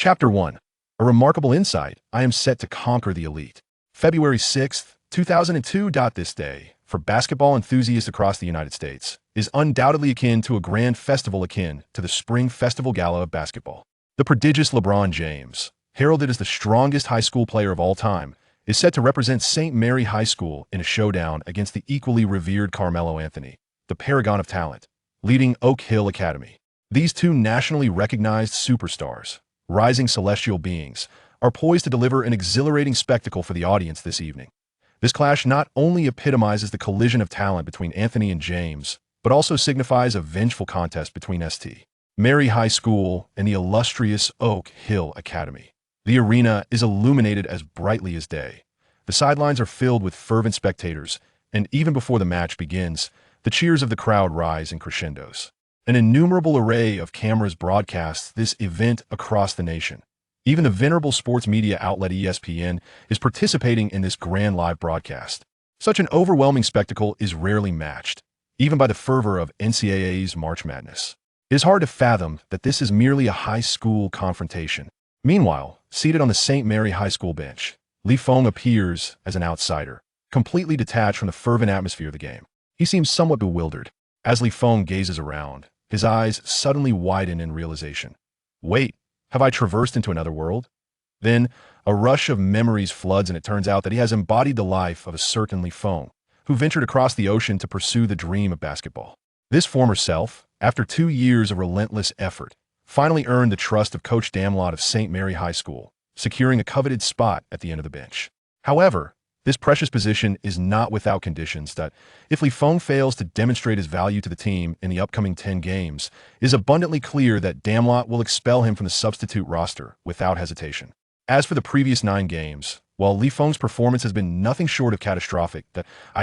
Chapter 1. A remarkable insight. I am set to conquer the elite. February 6th, 2002. This day, for basketball enthusiasts across the United States, is undoubtedly akin to a grand festival akin to the Spring Festival Gala of basketball. The prodigious LeBron James, heralded as the strongest high school player of all time, is set to represent St. Mary High School in a showdown against the equally revered Carmelo Anthony, the paragon of talent, leading Oak Hill Academy. These two nationally recognized superstars, rising celestial beings, are poised to deliver an exhilarating spectacle for the audience this evening. This clash not only epitomizes the collision of talent between Anthony and James, but also signifies a vengeful contest between St. Mary High School and the illustrious Oak Hill Academy. The arena is illuminated as brightly as day. The sidelines are filled with fervent spectators, and even before the match begins, the cheers of the crowd rise in crescendos. An innumerable array of cameras broadcasts this event across the nation. Even the venerable sports media outlet ESPN is participating in this grand live broadcast. Such an overwhelming spectacle is rarely matched, even by the fervor of NCAA's March Madness. It is hard to fathom that this is merely a high school confrontation. Meanwhile, seated on the St. Mary High School bench, Feng appears as an outsider, completely detached from the fervent atmosphere of the game. He seems somewhat bewildered. As Feng gazes around, his eyes suddenly widen in realization. Wait, have I traversed into another world? Then, a rush of memories floods, and it turns out that he has embodied the life of a certain Feng, who ventured across the ocean to pursue the dream of basketball. This former self, after 2 years of relentless effort, finally earned the trust of Coach Damlot of St. Mary High School, securing a coveted spot at the end of the bench. However, this precious position is not without conditions that, if Feng fails to demonstrate his value to the team in the upcoming 10 games, it is abundantly clear that Damlot will expel him from the substitute roster without hesitation. As for the previous 9 games, while Feng's performance has been nothing short of catastrophic,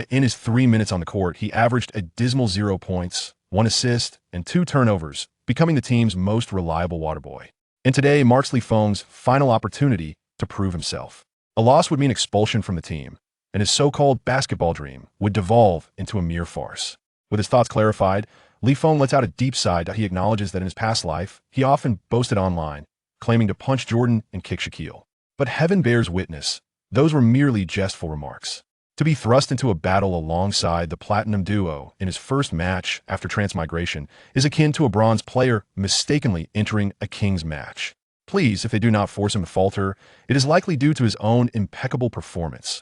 in his 3 minutes on the court, he averaged a dismal 0 points, 1 assist, and 2 turnovers, becoming the team's most reliable waterboy. And today marks Feng's final opportunity to prove himself. A loss would mean expulsion from the team, and his so-called basketball dream would devolve into a mere farce. With his thoughts clarified, Feng lets out a deep sigh that he acknowledges that in his past life, he often boasted online, claiming to punch Jordan and kick Shaquille. But heaven bears witness, those were merely jestful remarks. To be thrust into a battle alongside the Platinum Duo in his first match after transmigration is akin to a bronze player mistakenly entering a king's match. Please, if they do not force him to falter, it is likely due to his own impeccable performance.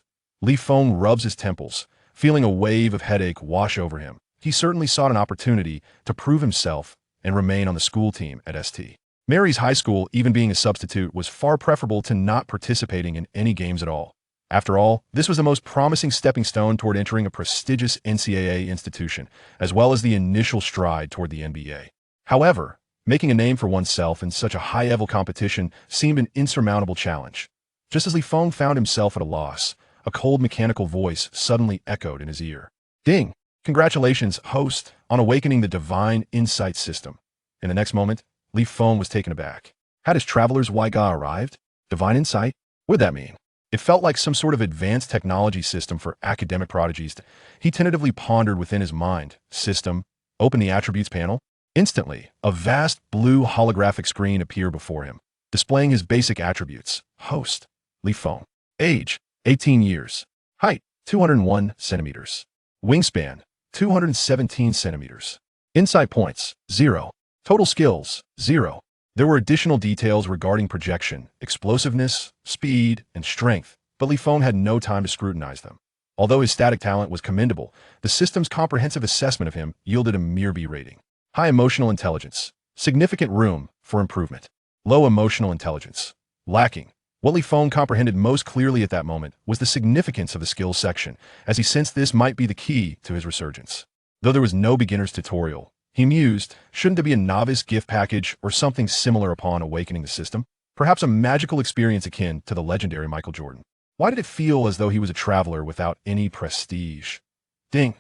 Feng rubs his temples, feeling a wave of headache wash over him. He certainly sought an opportunity to prove himself and remain on the school team at St. Mary's High School. Even being a substitute was far preferable to not participating in any games at all. After all, this was the most promising stepping stone toward entering a prestigious NCAA institution, as well as the initial stride toward the NBA. However, making a name for oneself in such a high-level competition seemed an insurmountable challenge. Just as Feng found himself at a loss, a cold mechanical voice suddenly echoed in his ear. Ding! Congratulations, host, on awakening the divine insight system. In the next moment, Feng was taken aback. Had his traveler's Waiga arrived? Divine insight? What did that mean? It felt like some sort of advanced technology system for academic prodigies. He tentatively pondered within his mind. System. Open the attributes panel. Instantly, a vast blue holographic screen appeared before him, displaying his basic attributes. Host. Feng. Age. 18 years. Height. 201 centimeters. Wingspan. 217 centimeters. Insight points. 0. Total skills. 0. There were additional details regarding projection, explosiveness, speed, and strength, but Feng had no time to scrutinize them. Although his static talent was commendable, the system's comprehensive assessment of him yielded a mere B rating. High emotional intelligence. Significant room for improvement. Low emotional intelligence. Lacking. What Feng comprehended most clearly at that moment was the significance of the skills section, as he sensed this might be the key to his resurgence. Though there was no beginner's tutorial, he mused, shouldn't there be a novice gift package or something similar upon awakening the system? Perhaps a magical experience akin to the legendary Michael Jordan. Why did it feel as though he was a traveler without any prestige? Ding!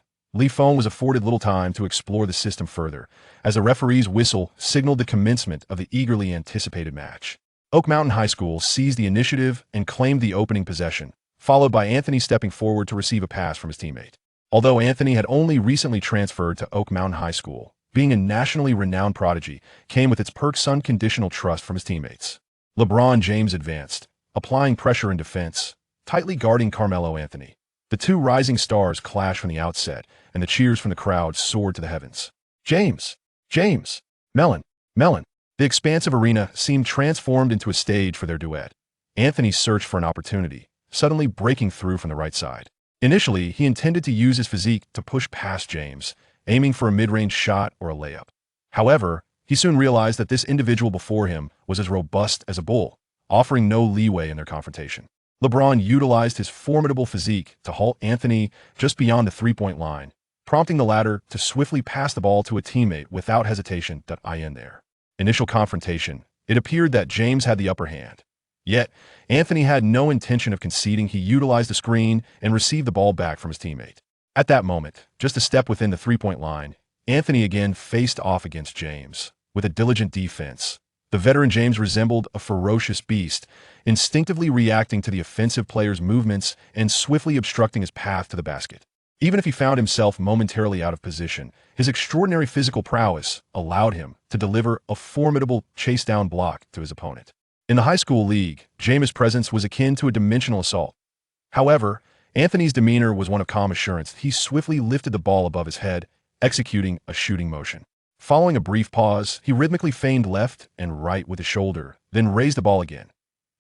Feng was afforded little time to explore the system further, as a referee's whistle signaled the commencement of the eagerly anticipated match. Oak Mountain High School seized the initiative and claimed the opening possession, followed by Anthony stepping forward to receive a pass from his teammate. Although Anthony had only recently transferred to Oak Mountain High School, being a nationally renowned prodigy came with its perks unconditional trust from his teammates. LeBron James advanced, applying pressure in defense, tightly guarding Carmelo Anthony. The two rising stars clashed from the outset, and the cheers from the crowd soared to the heavens. James! James! Melon! Melon! The expansive arena seemed transformed into a stage for their duet. Anthony searched for an opportunity, suddenly breaking through from the right side. Initially, he intended to use his physique to push past James, aiming for a mid-range shot or a layup. However, he soon realized that this individual before him was as robust as a bull, offering no leeway in their confrontation. LeBron utilized his formidable physique to halt Anthony just beyond the three-point line, prompting the latter to swiftly pass the ball to a teammate without hesitation.In there. Initial confrontation, it appeared that James had the upper hand. Yet, Anthony had no intention of conceding. He utilized the screen and received the ball back from his teammate. At that moment, just a step within the three-point line, Anthony again faced off against James. With a diligent defense, the veteran James resembled a ferocious beast, instinctively reacting to the offensive player's movements and swiftly obstructing his path to the basket. Even if he found himself momentarily out of position, his extraordinary physical prowess allowed him to deliver a formidable chase-down block to his opponent. In the high school league, James' presence was akin to a dimensional assault. However, Anthony's demeanor was one of calm assurance. He swiftly lifted the ball above his head, executing a shooting motion. Following a brief pause, he rhythmically feigned left and right with his shoulder, then raised the ball again.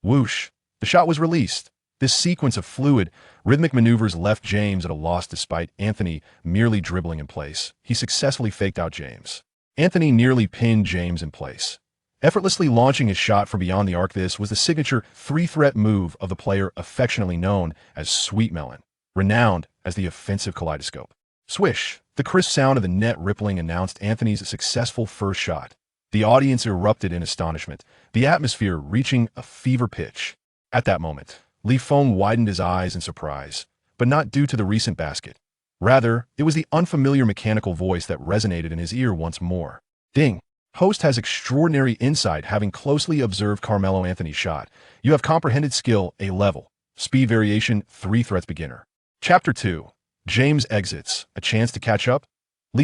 Whoosh! The shot was released. This sequence of fluid, rhythmic maneuvers left James at a loss despite Anthony merely dribbling in place. He successfully faked out James. Anthony nearly pinned James in place, effortlessly launching his shot from beyond the arc. This was the signature three-threat move of the player affectionately known as Sweet Melon, renowned as the offensive kaleidoscope. Swish! The crisp sound of the net rippling announced Anthony's successful first shot. The audience erupted in astonishment, the atmosphere reaching a fever pitch. At that moment, Feng widened his eyes in surprise, but not due to the recent basket. Rather, it was the unfamiliar mechanical voice that resonated in his ear once more. Ding! Host has extraordinary insight. Having closely observed Carmelo Anthony's shot, you have comprehended skill A level. Speed variation 3 threats beginner. Chapter 2. James exits, a chance to catch up?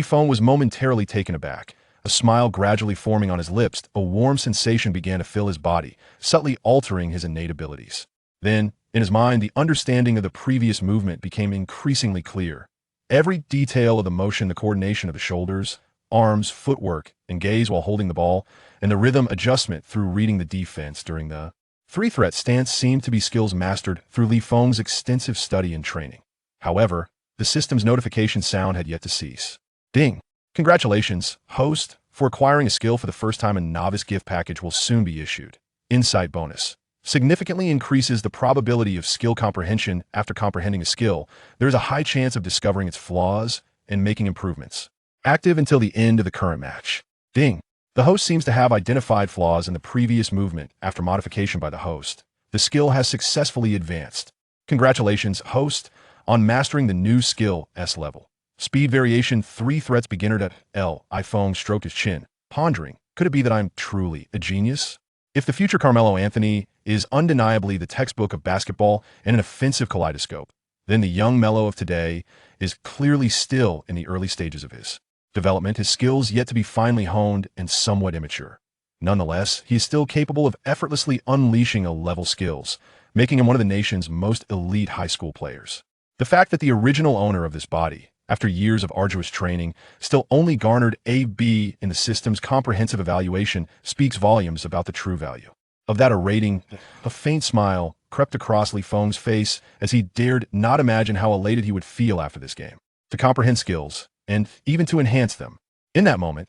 Feng was momentarily taken aback, a smile gradually forming on his lips. A warm sensation began to fill his body, subtly altering his innate abilities. Then, in his mind, the understanding of the previous movement became increasingly clear. Every detail of the motion, the coordination of the shoulders, arms, footwork, and gaze while holding the ball, and the rhythm adjustment through reading the defense during the three-threat stance seemed to be skills mastered through Feng's extensive study and training. However, the system's notification sound had yet to cease. Ding! Congratulations, host, for acquiring a skill for the first time. A novice gift package will soon be issued. Insight bonus. Significantly increases the probability of skill comprehension. After comprehending a skill, there is a high chance of discovering its flaws and making improvements. Active until the end of the current match. Ding! The host seems to have identified flaws in the previous movement. After modification by the host, the skill has successfully advanced. Congratulations, host, on mastering the new skill S level. Speed variation 3 threats beginner.Li. Feng stroked his chin, pondering, could it be that I'm truly a genius? If the future Carmelo Anthony is undeniably the textbook of basketball and an offensive kaleidoscope, then the young Melo of today is clearly still in the early stages of his development, his skills yet to be finely honed and somewhat immature. Nonetheless, he is still capable of effortlessly unleashing A-level skills, making him one of the nation's most elite high school players. The fact that the original owner of this body, after years of arduous training, still only garnered a B in the system's comprehensive evaluation speaks volumes about the true value of that rating. A faint smile crept across Feng's face as he dared not imagine how elated he would feel after this game. To comprehend skills, and even to enhance them. In that moment,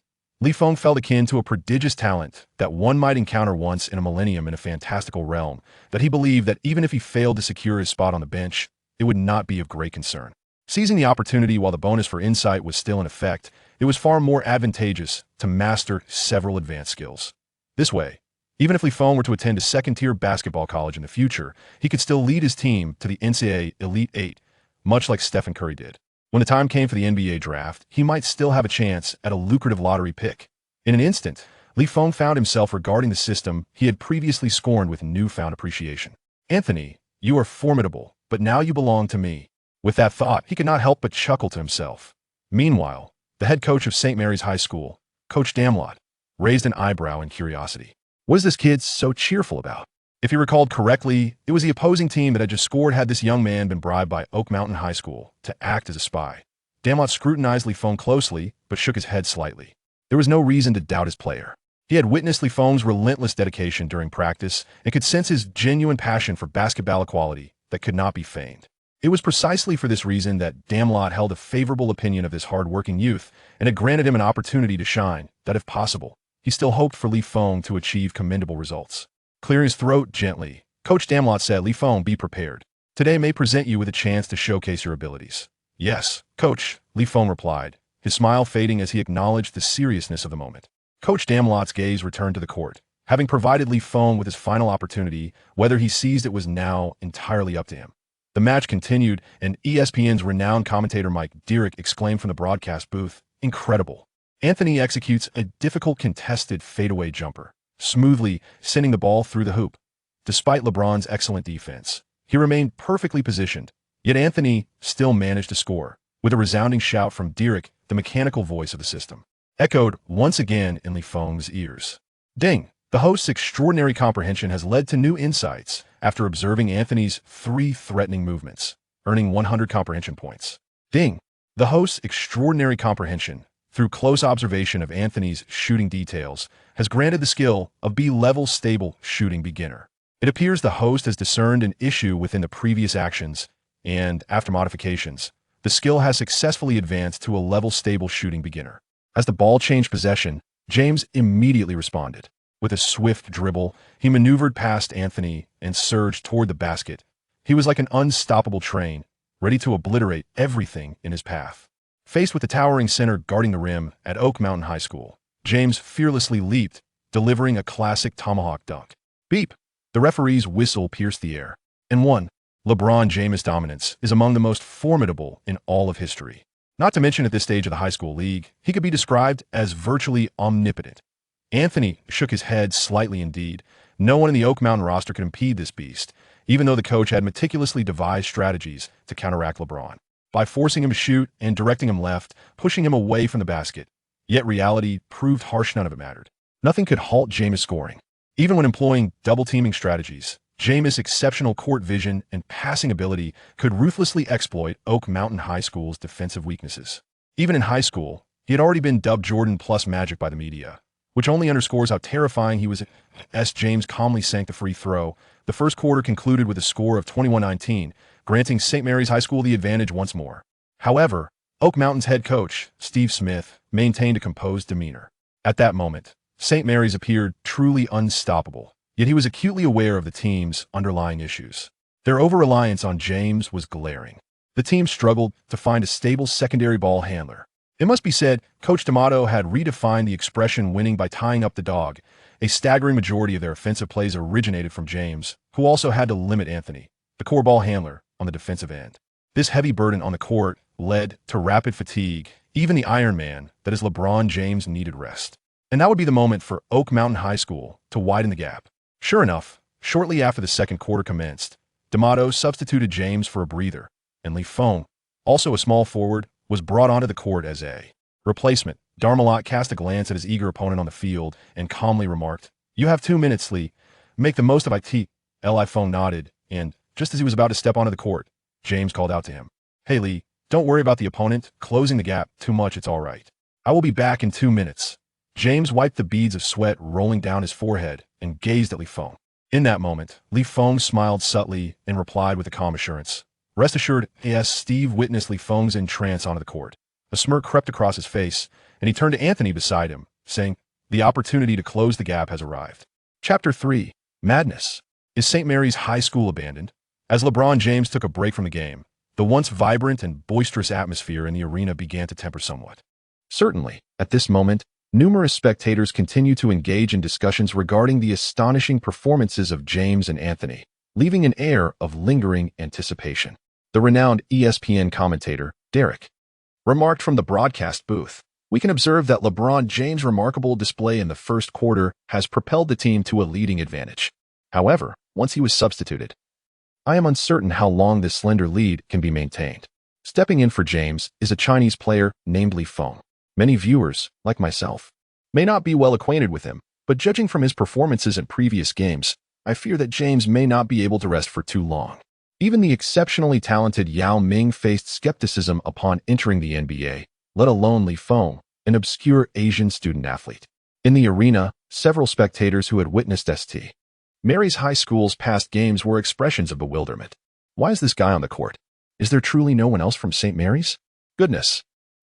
Feng felt akin to a prodigious talent that one might encounter once in a millennium in a fantastical realm, that he believed that even if he failed to secure his spot on the bench, it would not be of great concern. Seizing the opportunity while the bonus for insight was still in effect, it was far more advantageous to master several advanced skills. This way, even if Feng were to attend a second-tier basketball college in the future, he could still lead his team to the NCAA Elite Eight, much like Stephen Curry did. When the time came for the NBA draft, he might still have a chance at a lucrative lottery pick. In an instant, Feng found himself regarding the system he had previously scorned with newfound appreciation. Anthony, you are formidable, but now you belong to me. With that thought, he could not help but chuckle to himself. Meanwhile, the head coach of St. Mary's High School, Coach Damlot, raised an eyebrow in curiosity. What is this kid so cheerful about? If he recalled correctly, it was the opposing team that had just scored had this young man been bribed by Oak Mountain High School to act as a spy. Damlot scrutinized Li Feng closely, but shook his head slightly. There was no reason to doubt his player. He had witnessed Li Feng's relentless dedication during practice and could sense his genuine passion for basketball equality that could not be feigned. It was precisely for this reason that Damlot held a favorable opinion of this hard-working youth and had granted him an opportunity to shine, that if possible, he still hoped for Li Feng to achieve commendable results. Clearing his throat gently, Coach Damlot said, "Li Feng, be prepared. Today may present you with a chance to showcase your abilities." "Yes, Coach," Li Feng replied, his smile fading as he acknowledged the seriousness of the moment. Coach Damlot's gaze returned to the court. Having provided Li Feng with his final opportunity, whether he seized it was now entirely up to him. The match continued, and ESPN's renowned commentator Mike Dirick exclaimed from the broadcast booth, "Incredible." Anthony executes a difficult contested fadeaway jumper, smoothly sending the ball through the hoop. Despite LeBron's excellent defense, he remained perfectly positioned, yet Anthony still managed to score, with a resounding shout from Dirick, the mechanical voice of the system, echoed once again in Li Feng's ears. Ding! The host's extraordinary comprehension has led to new insights after observing Anthony's 3 threatening movements, earning 100 comprehension points. Ding! The host's extraordinary comprehension, through close observation of Anthony's shooting details, has granted the skill of B-level stable shooting beginner. It appears the host has discerned an issue within the previous actions, and, after modifications, the skill has successfully advanced to a level stable shooting beginner. As the ball changed possession, James immediately responded. With a swift dribble, he maneuvered past Anthony and surged toward the basket. He was like an unstoppable train, ready to obliterate everything in his path. Faced with the towering center guarding the rim at Oak Mountain High School, James fearlessly leaped, delivering a classic tomahawk dunk. Beep! The referee's whistle pierced the air. And one, LeBron James' dominance is among the most formidable in all of history. Not to mention at this stage of the high school league, he could be described as virtually omnipotent. Anthony shook his head slightly indeed. No one in the Oak Mountain roster could impede this beast, even though the coach had meticulously devised strategies to counteract LeBron, by forcing him to shoot and directing him left, pushing him away from the basket. Yet reality proved harsh. None of it mattered. Nothing could halt James' scoring. Even when employing double-teaming strategies, James' exceptional court vision and passing ability could ruthlessly exploit Oak Mountain High School's defensive weaknesses. Even in high school, he had already been dubbed Jordan plus Magic by the media, which only underscores how terrifying he was. As James calmly sank the free throw, the first quarter concluded with a score of 21-19, granting St. Mary's High School the advantage once more. However, Oak Mountain's head coach, Steve Smith, maintained a composed demeanor. At that moment, St. Mary's appeared truly unstoppable, yet he was acutely aware of the team's underlying issues. Their over-reliance on James was glaring. The team struggled to find a stable secondary ball handler. It must be said, Coach D'Amato had redefined the expression winning by tying up the dog. A staggering majority of their offensive plays originated from James, who also had to limit Anthony, the core ball handler, on the defensive end. This heavy burden on the court led to rapid fatigue. Even the Iron Man, that is LeBron James, needed rest. And that would be the moment for Oak Mountain High School to widen the gap. Sure enough, shortly after the second quarter commenced, D'Amato substituted James for a breather, and Li Feng, also a small forward, was brought onto the court as a replacement. Darmalot cast a glance at his eager opponent on the field and calmly remarked, "You have 2 minutes, Li. Make the most of it." Li Feng nodded, and, just as he was about to step onto the court, James called out to him, "Hey, Li, don't worry about the opponent closing the gap too much. It's all right. I will be back in 2 minutes." James wiped the beads of sweat rolling down his forehead and gazed at Li Feng. In that moment, Li Feng smiled subtly and replied with a calm assurance, "Rest assured." As Steve witnessed Li Feng's entrance onto the court, a smirk crept across his face, and he turned to Anthony beside him, saying, "The opportunity to close the gap has arrived." Chapter 3. Madness. Is St. Mary's High School abandoned? As LeBron James took a break from the game, the once vibrant and boisterous atmosphere in the arena began to temper somewhat. Certainly, at this moment, numerous spectators continue to engage in discussions regarding the astonishing performances of James and Anthony, leaving an air of lingering anticipation. The renowned ESPN commentator, Derek, remarked from the broadcast booth, "We can observe that LeBron James' remarkable display in the first quarter has propelled the team to a leading advantage. However, once he was substituted, I am uncertain how long this slender lead can be maintained." Stepping in for James is a Chinese player named Li Feng. Many viewers, like myself, may not be well acquainted with him, But judging from his performances in previous games, I fear that James may not be able to rest for too long. Even the exceptionally talented Yao Ming faced skepticism upon entering the NBA, let alone Li Feng, an obscure Asian student-athlete. In the arena, several spectators who had witnessed St. Mary's High School's past games were expressions of bewilderment. Why is this guy on the court? Is there truly no one else from St. Mary's? Goodness.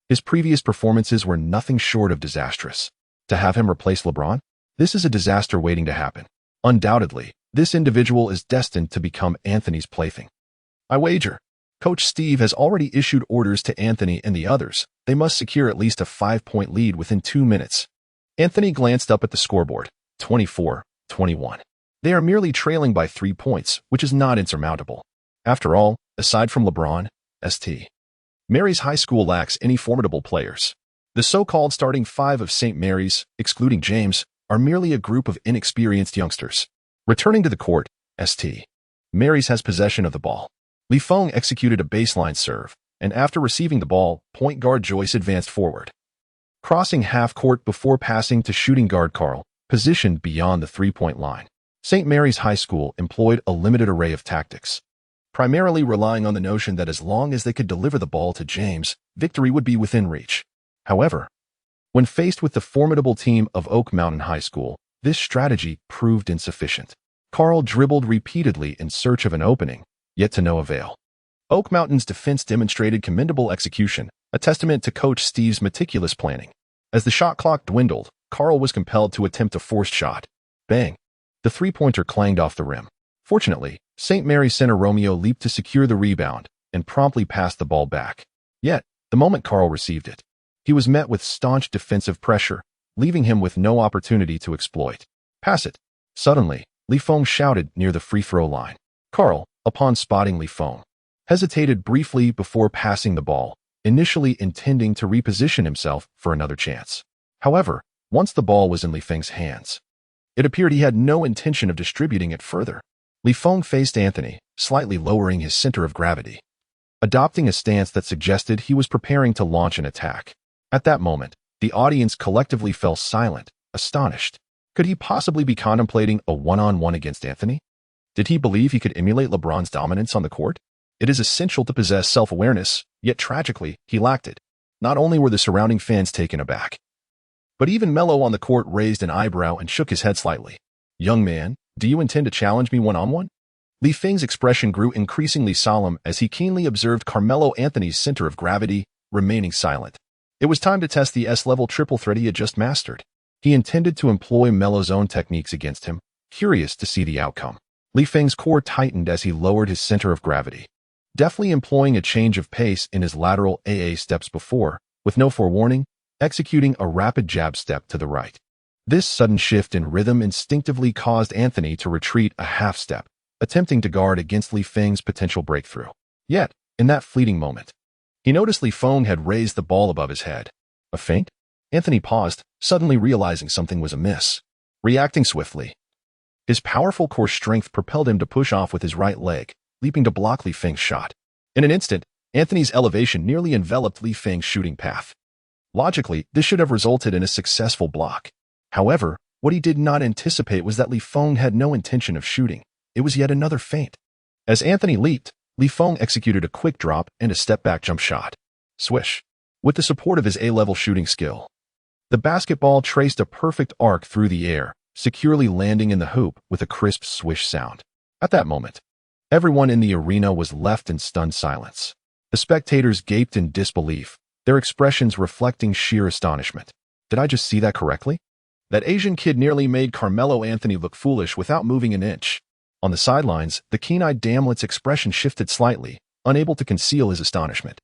His previous performances were nothing short of disastrous. To have him replace LeBron? This is a disaster waiting to happen. Undoubtedly, this individual is destined to become Anthony's plaything. I wager. Coach Steve has already issued orders to Anthony and the others. They must secure at least a 5-point lead within 2 minutes. Anthony glanced up at the scoreboard. 24-21. They are merely trailing by 3 points, which is not insurmountable. After all, aside from LeBron, St. Mary's High School lacks any formidable players. The so-called starting 5 of St. Mary's, excluding James, are merely a group of inexperienced youngsters. Returning to the court, St. Mary's has possession of the ball. Li Feng executed a baseline serve, and after receiving the ball, point guard Joyce advanced forward, crossing half-court before passing to shooting guard Carl, positioned beyond the three-point line. St. Mary's High School employed a limited array of tactics, primarily relying on the notion that as long as they could deliver the ball to James, victory would be within reach. However, when faced with the formidable team of Oak Mountain High School, this strategy proved insufficient. Carl dribbled repeatedly in search of an opening, yet to no avail. Oak Mountain's defense demonstrated commendable execution, a testament to Coach Steve's meticulous planning. As the shot clock dwindled, Carl was compelled to attempt a forced shot. Bang! The three-pointer clanged off the rim. Fortunately, St. Mary's center Romeo leaped to secure the rebound and promptly passed the ball back. Yet, the moment Carl received it, he was met with staunch defensive pressure, leaving him with no opportunity to exploit. Pass it. Suddenly, Li Feng shouted near the free-throw line. Carl, upon spotting Li Feng, hesitated briefly before passing the ball, initially intending to reposition himself for another chance. However, once the ball was in Li Feng's hands, it appeared he had no intention of distributing it further. Li Feng faced Anthony, slightly lowering his center of gravity, adopting a stance that suggested he was preparing to launch an attack. At that moment, the audience collectively fell silent, astonished. Could he possibly be contemplating a one-on-one against Anthony? Did he believe he could emulate LeBron's dominance on the court? It is essential to possess self-awareness, yet tragically, he lacked it. Not only were the surrounding fans taken aback, but even Melo on the court raised an eyebrow and shook his head slightly. Young man, do you intend to challenge me one-on-one? Li Feng's expression grew increasingly solemn as he keenly observed Carmelo Anthony's center of gravity, remaining silent. It was time to test the S-level triple threat he had just mastered. He intended to employ Melo's own techniques against him, curious to see the outcome. Li Feng's core tightened as he lowered his center of gravity, deftly employing a change of pace in his lateral AA steps before, with no forewarning, executing a rapid jab step to the right. This sudden shift in rhythm instinctively caused Anthony to retreat a half step, attempting to guard against Li Feng's potential breakthrough. Yet, in that fleeting moment, he noticed Li Feng had raised the ball above his head. A feint? Anthony paused, suddenly realizing something was amiss. Reacting swiftly, his powerful core strength propelled him to push off with his right leg, leaping to block Li Feng's shot. In an instant, Anthony's elevation nearly enveloped Li Feng's shooting path. Logically, this should have resulted in a successful block. However, what he did not anticipate was that Li Feng had no intention of shooting. It was yet another feint. As Anthony leaped, Li Feng executed a quick drop and a step-back jump shot. Swish. With the support of his A-level shooting skill, the basketball traced a perfect arc through the air, securely landing in the hoop with a crisp swish sound. At that moment, everyone in the arena was left in stunned silence. The spectators gaped in disbelief, their expressions reflecting sheer astonishment. Did I just see that correctly? That Asian kid nearly made Carmelo Anthony look foolish without moving an inch. On the sidelines, the keen-eyed Damlet's expression shifted slightly, unable to conceal his astonishment.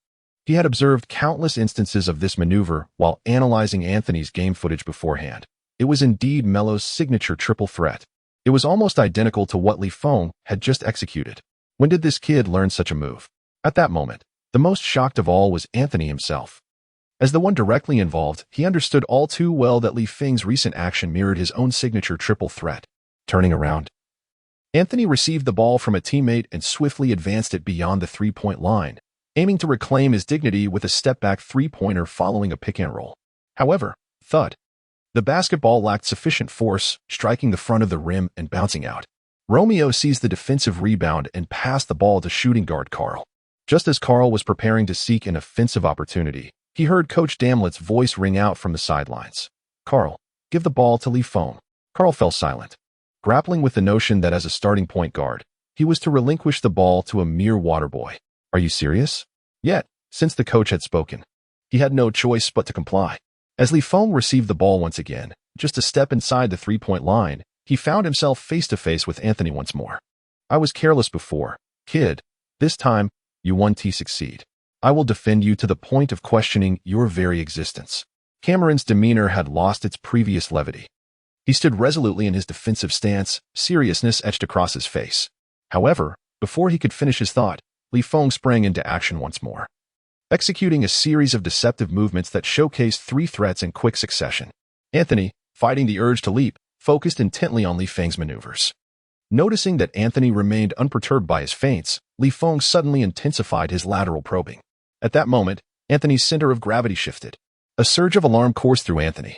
He had observed countless instances of this maneuver while analyzing Anthony's game footage beforehand. It was indeed Melo's signature triple threat. It was almost identical to what Li Feng had just executed. When did this kid learn such a move? At that moment, the most shocked of all was Anthony himself. As the one directly involved, he understood all too well that Li Feng's recent action mirrored his own signature triple threat. Turning around, Anthony received the ball from a teammate and swiftly advanced it beyond the three-point line, aiming to reclaim his dignity with a step-back three-pointer following a pick-and-roll. However, thud. The basketball lacked sufficient force, striking the front of the rim and bouncing out. Romeo seized the defensive rebound and passed the ball to shooting guard Carl. Just as Carl was preparing to seek an offensive opportunity, he heard Coach Damlet's voice ring out from the sidelines. "Carl, give the ball to Feng." Carl fell silent, grappling with the notion that as a starting point guard, he was to relinquish the ball to a mere water boy. "Are you serious?" Yet, since the coach had spoken, he had no choice but to comply. As Feng received the ball once again, just a step inside the three-point line, he found himself face-to-face with Anthony once more. "I was careless before, kid. This time, you want to succeed. I will defend you to the point of questioning your very existence." Cameron's demeanor had lost its previous levity. He stood resolutely in his defensive stance, seriousness etched across his face. However, before he could finish his thought, Feng sprang into action once more, executing a series of deceptive movements that showcased three threats in quick succession. Anthony, fighting the urge to leap, focused intently on Feng's maneuvers. Noticing that Anthony remained unperturbed by his feints, Feng suddenly intensified his lateral probing. At that moment, Anthony's center of gravity shifted. A surge of alarm coursed through Anthony.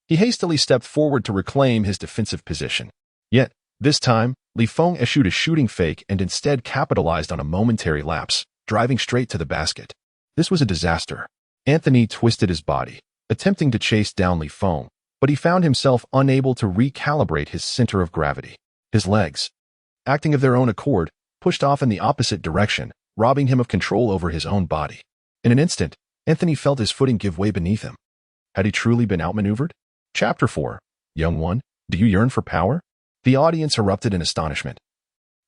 He hastily stepped forward to reclaim his defensive position. Yet, this time, Feng eschewed a shooting fake and instead capitalized on a momentary lapse, driving straight to the basket. This was a disaster. Anthony twisted his body, attempting to chase down Feng, but he found himself unable to recalibrate his center of gravity. His legs, acting of their own accord, pushed off in the opposite direction, robbing him of control over his own body. In an instant, Anthony felt his footing give way beneath him. Had he truly been outmaneuvered? Chapter 4. Young one, do you yearn for power? The audience erupted in astonishment,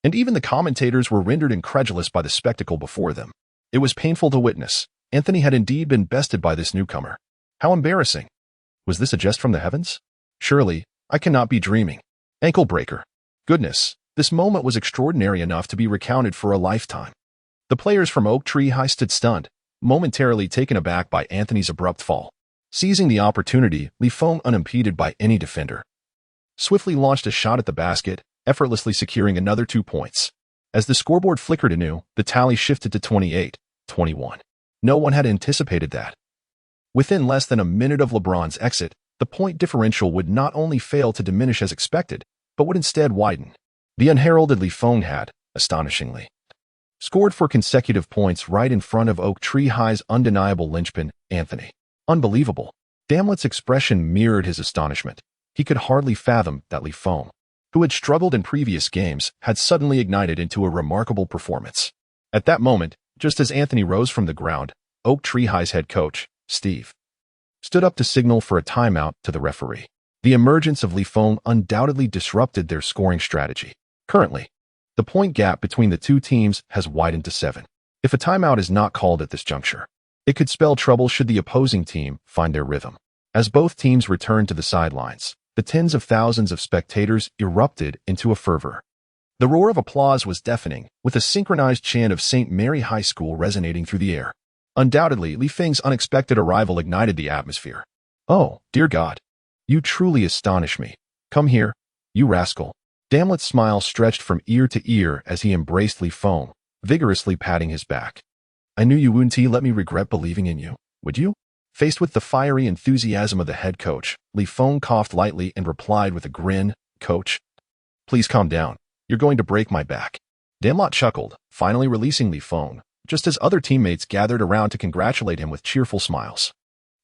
and even the commentators were rendered incredulous by the spectacle before them. It was painful to witness. Anthony had indeed been bested by this newcomer. How embarrassing. Was this a jest from the heavens? Surely, I cannot be dreaming. Ankle breaker. Goodness, this moment was extraordinary enough to be recounted for a lifetime. The players from Norton High stood stunned, momentarily taken aback by Anthony's abrupt fall. Seizing the opportunity, Feng, unimpeded by any defender, swiftly launched a shot at the basket, effortlessly securing another 2 points. As the scoreboard flickered anew, the tally shifted to 28-21. No one had anticipated that. Within less than a minute of LeBron's exit, the point differential would not only fail to diminish as expected, but would instead widen. The unheralded Feng had, astonishingly, scored 4 consecutive points right in front of Norton High's undeniable linchpin, Anthony. Unbelievable. Damlet's expression mirrored his astonishment. He could hardly fathom that Feng, who had struggled in previous games, had suddenly ignited into a remarkable performance. At that moment, just as Anthony rose from the ground, Norton High's head coach, Steve, stood up to signal for a timeout to the referee. The emergence of Feng undoubtedly disrupted their scoring strategy. Currently, the point gap between the two teams has widened to 7. If a timeout is not called at this juncture, it could spell trouble should the opposing team find their rhythm. As both teams returned to the sidelines, the tens of thousands of spectators erupted into a fervor. The roar of applause was deafening, with a synchronized chant of St. Mary High School resonating through the air. Undoubtedly, Feng's unexpected arrival ignited the atmosphere. "Oh, dear God. You truly astonish me. Come here, you rascal." Damlet's smile stretched from ear to ear as he embraced Feng, vigorously patting his back. "I knew you wouldn't let me regret believing in you, would you?" Faced with the fiery enthusiasm of the head coach, Feng coughed lightly and replied with a grin, "Coach, please calm down. You're going to break my back." Damlet chuckled, finally releasing Feng, just as other teammates gathered around to congratulate him with cheerful smiles.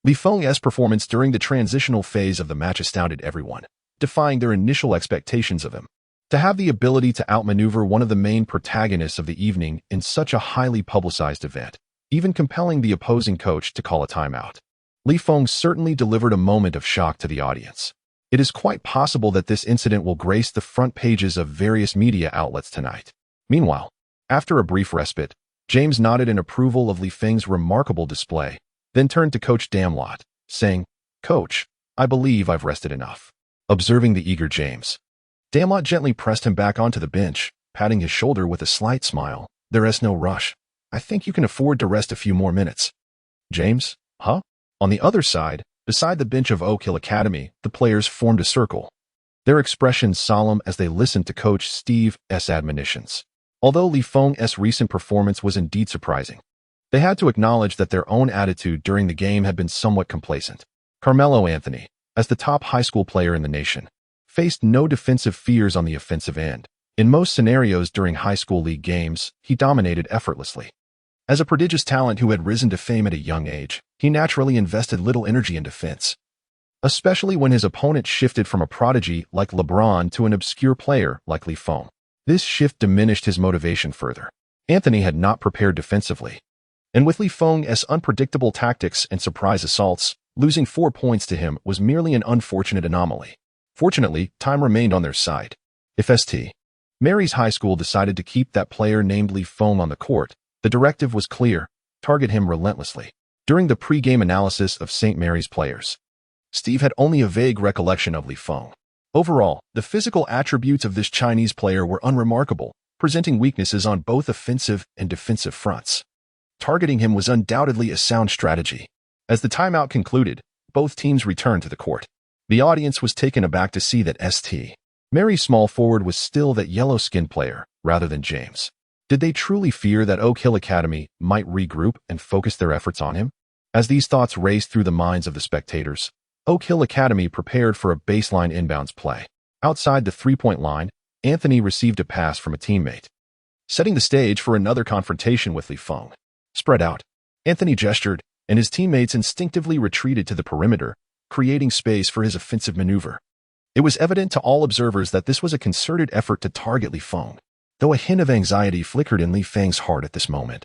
Feng's performance during the transitional phase of the match astounded everyone, defying their initial expectations of him. To have the ability to outmaneuver one of the main protagonists of the evening in such a highly publicized event, even compelling the opposing coach to call a timeout. Feng certainly delivered a moment of shock to the audience. It is quite possible that this incident will grace the front pages of various media outlets tonight. Meanwhile, after a brief respite, James nodded in approval of Feng's remarkable display, then turned to Coach Damlet, saying, "Coach, I believe I've rested enough." Observing the eager James, Damlet gently pressed him back onto the bench, patting his shoulder with a slight smile. "There is no rush. I think you can afford to rest a few more minutes." "James, huh?" On the other side, beside the bench of Oak Hill Academy, the players formed a circle, their expressions solemn as they listened to Coach Steve's admonitions. Although Feng's recent performance was indeed surprising, they had to acknowledge that their own attitude during the game had been somewhat complacent. Carmelo Anthony, as the top high school player in the nation, faced no defensive fears on the offensive end. In most scenarios during high school league games, he dominated effortlessly. As a prodigious talent who had risen to fame at a young age, he naturally invested little energy in defense, especially when his opponent shifted from a prodigy like LeBron to an obscure player like Feng. This shift diminished his motivation further. Anthony had not prepared defensively, and with Feng's unpredictable tactics and surprise assaults, losing 4 points to him was merely an unfortunate anomaly. Fortunately, time remained on their side. If St. Mary's High School decided to keep that player named Feng on the court, the directive was clear: target him relentlessly. During the pre-game analysis of St. Mary's players, Steve had only a vague recollection of Feng. Overall, the physical attributes of this Chinese player were unremarkable, presenting weaknesses on both offensive and defensive fronts. Targeting him was undoubtedly a sound strategy. As the timeout concluded, both teams returned to the court. The audience was taken aback to see that St. Mary's small forward was still that yellow-skinned player, rather than James. Did they truly fear that Oak Hill Academy might regroup and focus their efforts on him? As these thoughts raced through the minds of the spectators, Oak Hill Academy prepared for a baseline inbounds play. Outside the three-point line, Anthony received a pass from a teammate, setting the stage for another confrontation with Feng. Spread out, Anthony gestured, and his teammates instinctively retreated to the perimeter, creating space for his offensive maneuver. It was evident to all observers that this was a concerted effort to target Feng, though a hint of anxiety flickered in Feng's heart at this moment.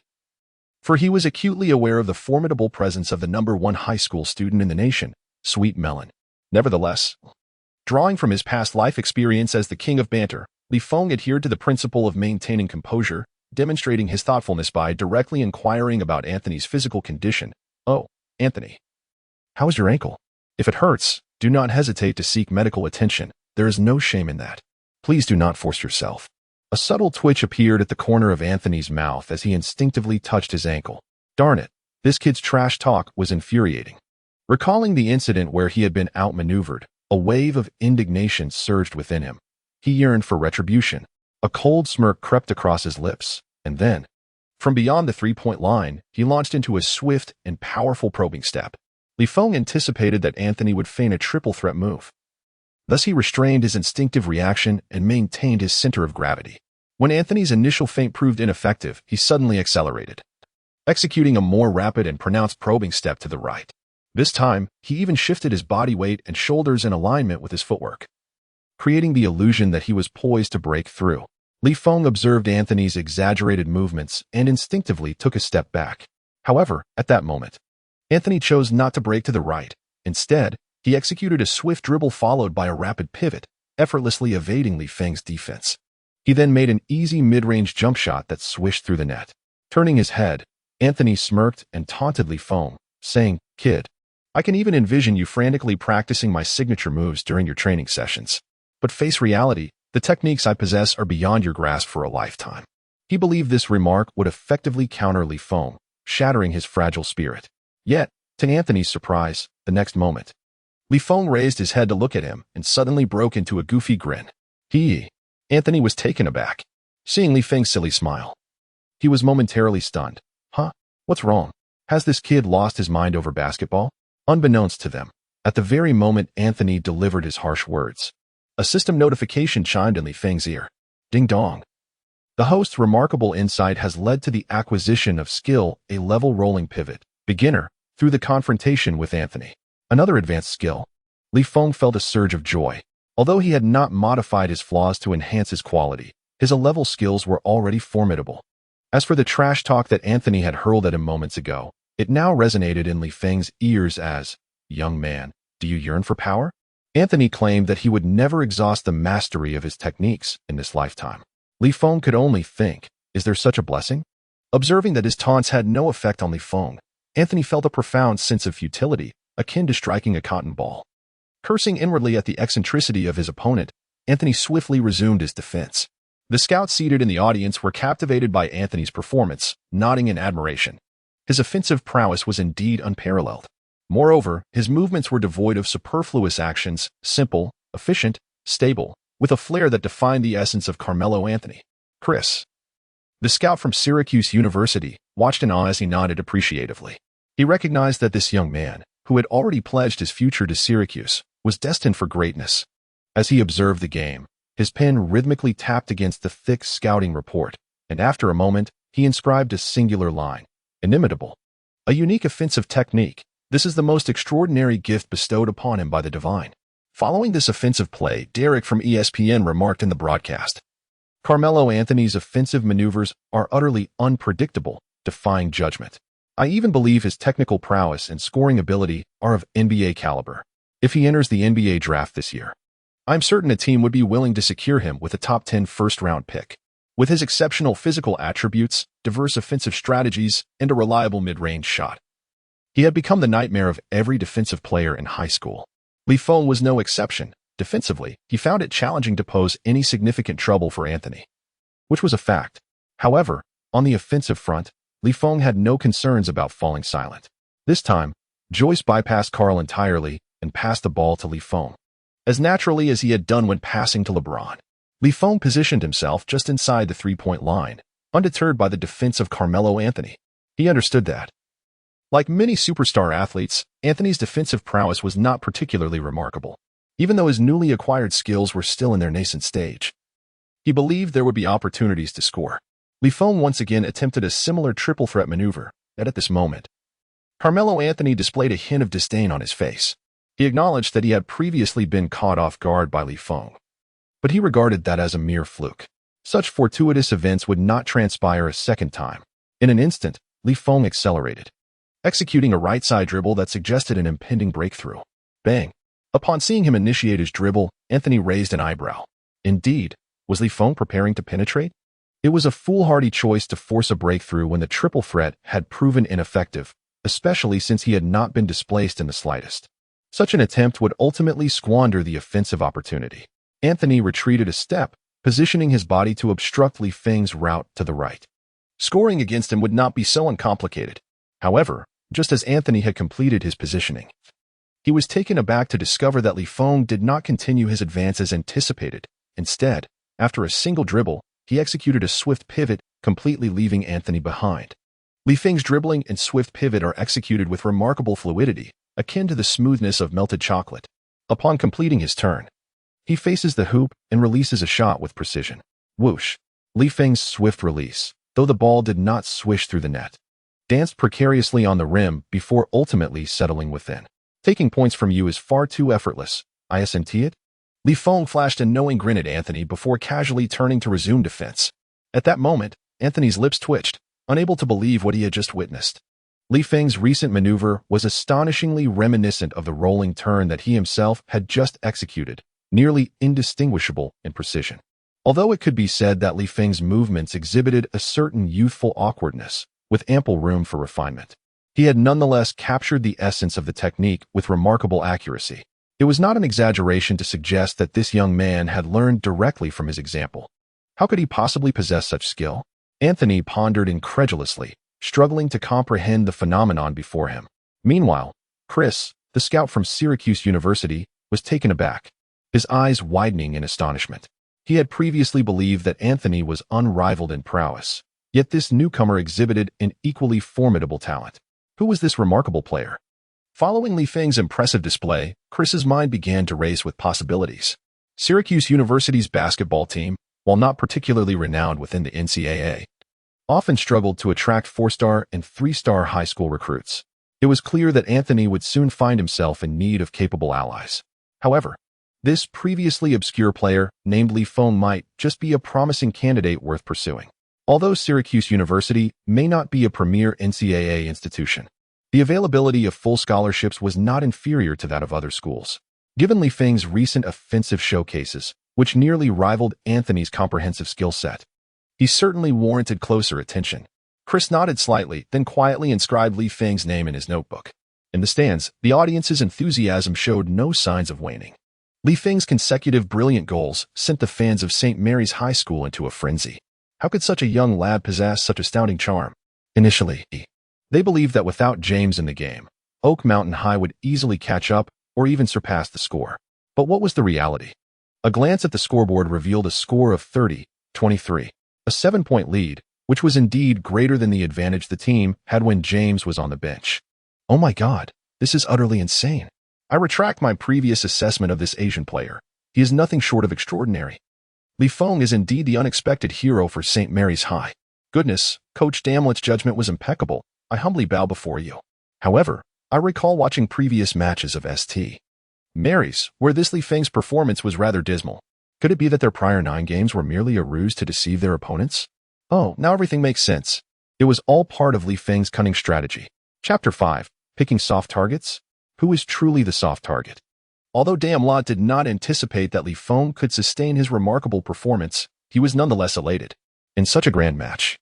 For he was acutely aware of the formidable presence of the #1 high school student in the nation, Sweet Melon. Nevertheless, drawing from his past life experience as the king of banter, Feng adhered to the principle of maintaining composure, demonstrating his thoughtfulness by directly inquiring about Anthony's physical condition. "Oh, Anthony, how is your ankle? If it hurts, do not hesitate to seek medical attention. There is no shame in that. Please do not force yourself." A subtle twitch appeared at the corner of Anthony's mouth as he instinctively touched his ankle. Darn it, this kid's trash talk was infuriating. Recalling the incident where he had been outmaneuvered, a wave of indignation surged within him. He yearned for retribution. A cold smirk crept across his lips, and then, from beyond the three-point line, he launched into a swift and powerful probing step. Feng anticipated that Anthony would feign a triple threat move. Thus he restrained his instinctive reaction and maintained his center of gravity. When Anthony's initial feint proved ineffective, he suddenly accelerated, executing a more rapid and pronounced probing step to the right. This time, he even shifted his body weight and shoulders in alignment with his footwork, creating the illusion that he was poised to break through. Feng observed Anthony's exaggerated movements and instinctively took a step back. However, at that moment, Anthony chose not to break to the right. Instead, he executed a swift dribble followed by a rapid pivot, effortlessly evading Feng's defense. He then made an easy mid-range jump shot that swished through the net. Turning his head, Anthony smirked and taunted Feng, saying, "Kid, I can even envision you frantically practicing my signature moves during your training sessions. But face reality, the techniques I possess are beyond your grasp for a lifetime." He believed this remark would effectively counter Feng, shattering his fragile spirit. Yet, to Anthony's surprise, the next moment, Feng raised his head to look at him and suddenly broke into a goofy grin. Anthony was taken aback, seeing Feng's silly smile. He was momentarily stunned. "Huh? What's wrong? Has this kid lost his mind over basketball?" Unbeknownst to them, at the very moment Anthony delivered his harsh words, a system notification chimed in Feng's ear. Ding dong. The host's remarkable insight has led to the acquisition of skill, a level rolling pivot, beginner, through the confrontation with Anthony. Another advanced skill. Feng felt a surge of joy. Although he had not modified his flaws to enhance his quality, his A-level skills were already formidable. As for the trash talk that Anthony had hurled at him moments ago, it now resonated in Feng's ears as, "Young man, do you yearn for power?" Anthony claimed that he would never exhaust the mastery of his techniques in this lifetime. Feng could only think, is there such a blessing? Observing that his taunts had no effect on Feng, Anthony felt a profound sense of futility, akin to striking a cotton ball. Cursing inwardly at the eccentricity of his opponent, Anthony swiftly resumed his defense. The scouts seated in the audience were captivated by Anthony's performance, nodding in admiration. His offensive prowess was indeed unparalleled. Moreover, his movements were devoid of superfluous actions, simple, efficient, stable, with a flair that defined the essence of Carmelo Anthony. Chris, the scout from Syracuse University, watched in awe as he nodded appreciatively. He recognized that this young man, who had already pledged his future to Syracuse, was destined for greatness. As he observed the game, his pen rhythmically tapped against the thick scouting report, and after a moment, he inscribed a singular line, inimitable. A unique offensive technique. This is the most extraordinary gift bestowed upon him by the divine. Following this offensive play, Derek from ESPN remarked in the broadcast, Carmelo Anthony's offensive maneuvers are utterly unpredictable, defying judgment. I even believe his technical prowess and scoring ability are of NBA caliber. If he enters the NBA draft this year, I'm certain a team would be willing to secure him with a top 10 first-round pick. With his exceptional physical attributes, diverse offensive strategies, and a reliable mid-range shot, he had become the nightmare of every defensive player in high school. Feng was no exception. Defensively, he found it challenging to pose any significant trouble for Anthony, which was a fact. However, on the offensive front, Feng had no concerns about falling silent. This time, Joyce bypassed Karl entirely and passed the ball to Feng, as naturally as he had done when passing to LeBron. Feng positioned himself just inside the three-point line, undeterred by the defense of Carmelo Anthony. He understood that. Like many superstar athletes, Anthony's defensive prowess was not particularly remarkable, even though his newly acquired skills were still in their nascent stage. He believed there would be opportunities to score. Feng once again attempted a similar triple threat maneuver, yet at this moment, Carmelo Anthony displayed a hint of disdain on his face. He acknowledged that he had previously been caught off guard by Feng, but he regarded that as a mere fluke. Such fortuitous events would not transpire a second time. In an instant, Feng accelerated, executing a right-side dribble that suggested an impending breakthrough. Bang! Upon seeing him initiate his dribble, Anthony raised an eyebrow. Indeed, was Feng preparing to penetrate? It was a foolhardy choice to force a breakthrough when the triple threat had proven ineffective, especially since he had not been displaced in the slightest. Such an attempt would ultimately squander the offensive opportunity. Anthony retreated a step, positioning his body to obstruct Feng's route to the right. Scoring against him would not be so uncomplicated. However, just as Anthony had completed his positioning, he was taken aback to discover that Feng did not continue his advance as anticipated. Instead, after a single dribble, he executed a swift pivot, completely leaving Anthony behind. Feng's dribbling and swift pivot are executed with remarkable fluidity, akin to the smoothness of melted chocolate. Upon completing his turn, he faces the hoop and releases a shot with precision. Whoosh! Feng's swift release, though the ball did not swish through the net, danced precariously on the rim before ultimately settling within. Taking points from you is far too effortless, isn't it? Feng flashed a knowing grin at Anthony before casually turning to resume defense. At that moment, Anthony's lips twitched, unable to believe what he had just witnessed. Feng's recent maneuver was astonishingly reminiscent of the rolling turn that he himself had just executed, nearly indistinguishable in precision. Although it could be said that Feng's movements exhibited a certain youthful awkwardness, with ample room for refinement, he had nonetheless captured the essence of the technique with remarkable accuracy. It was not an exaggeration to suggest that this young man had learned directly from his example. How could he possibly possess such skill? Anthony pondered incredulously, struggling to comprehend the phenomenon before him. Meanwhile, Chris, the scout from Syracuse University, was taken aback, his eyes widening in astonishment. He had previously believed that Anthony was unrivaled in prowess, yet this newcomer exhibited an equally formidable talent. Who was this remarkable player? Following Feng's impressive display, Chris's mind began to race with possibilities. Syracuse University's basketball team, while not particularly renowned within the NCAA, often struggled to attract 4-star and 3-star high school recruits. It was clear that Anthony would soon find himself in need of capable allies. However, this previously obscure player, named Feng, might just be a promising candidate worth pursuing. Although Syracuse University may not be a premier NCAA institution, the availability of full scholarships was not inferior to that of other schools. Given Feng's recent offensive showcases, which nearly rivaled Anthony's comprehensive skill set, he certainly warranted closer attention. Chris nodded slightly, then quietly inscribed Feng's name in his notebook. In the stands, the audience's enthusiasm showed no signs of waning. Feng's consecutive brilliant goals sent the fans of St. Mary's High School into a frenzy. How could such a young lad possess such astounding charm? Initially, they believed that without James in the game, Oak Mountain High would easily catch up or even surpass the score. But what was the reality? A glance at the scoreboard revealed a score of 30-23, a 7-point lead, which was indeed greater than the advantage the team had when James was on the bench. Oh my God, this is utterly insane. I retract my previous assessment of this Asian player. He is nothing short of extraordinary. Feng is indeed the unexpected hero for St. Mary's High. Goodness, Coach Damlet's judgment was impeccable. I humbly bow before you. However, I recall watching previous matches of St. Mary's, where this Feng's performance was rather dismal. Could it be that their prior 9 games were merely a ruse to deceive their opponents? Oh, now everything makes sense. It was all part of Feng's cunning strategy. Chapter 5. Picking Soft Targets? Who is truly the soft target? Although Damlet did not anticipate that Feng could sustain his remarkable performance, he was nonetheless elated. In such a grand match,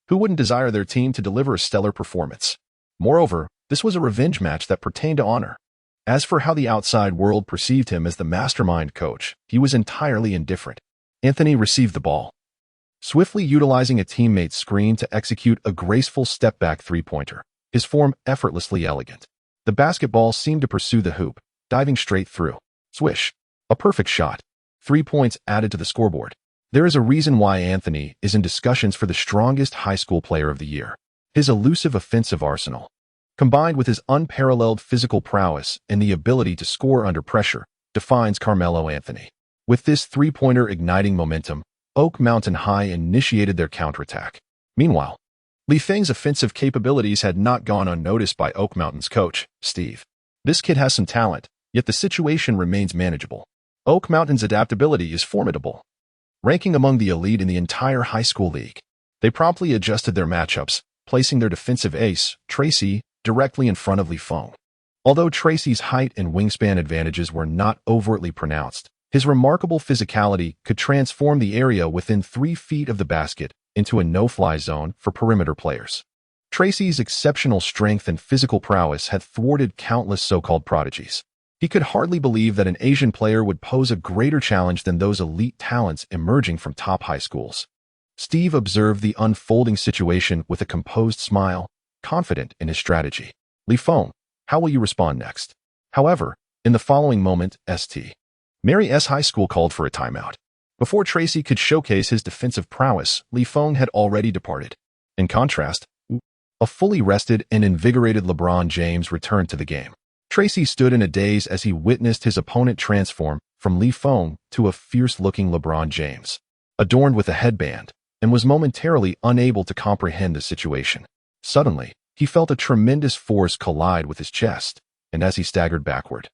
who wouldn't desire their team to deliver a stellar performance? Moreover, this was a revenge match that pertained to honor. As for how the outside world perceived him as the mastermind coach, he was entirely indifferent. Anthony received the ball, swiftly utilizing a teammate's screen to execute a graceful step-back three-pointer, his form effortlessly elegant. The basketball seemed to pursue the hoop, diving straight through. Swish. A perfect shot. 3 points added to the scoreboard. There is a reason why Anthony is in discussions for the strongest high school player of the year. His elusive offensive arsenal, combined with his unparalleled physical prowess and the ability to score under pressure, defines Carmelo Anthony. With this three-pointer igniting momentum, Oak Mountain High initiated their counterattack. Meanwhile, Feng's offensive capabilities had not gone unnoticed by Oak Mountain's coach, Steve. This kid has some talent, yet the situation remains manageable. Oak Mountain's adaptability is formidable, ranking among the elite in the entire high school league. They promptly adjusted their matchups, placing their defensive ace, Tracy, directly in front of Feng. Although Tracy's height and wingspan advantages were not overtly pronounced, his remarkable physicality could transform the area within 3 feet of the basket into a no-fly zone for perimeter players. Tracy's exceptional strength and physical prowess had thwarted countless so-called prodigies. He could hardly believe that an Asian player would pose a greater challenge than those elite talents emerging from top high schools. Steve observed the unfolding situation with a composed smile, confident in his strategy. Feng, how will you respond next? However, in the following moment, St. Mary's High School called for a timeout. Before Tracy could showcase his defensive prowess, Feng had already departed. In contrast, a fully rested and invigorated LeBron James returned to the game. Tracy stood in a daze as he witnessed his opponent transform from Feng to a fierce-looking LeBron James, adorned with a headband, and was momentarily unable to comprehend the situation. Suddenly, he felt a tremendous force collide with his chest, and as he staggered backward,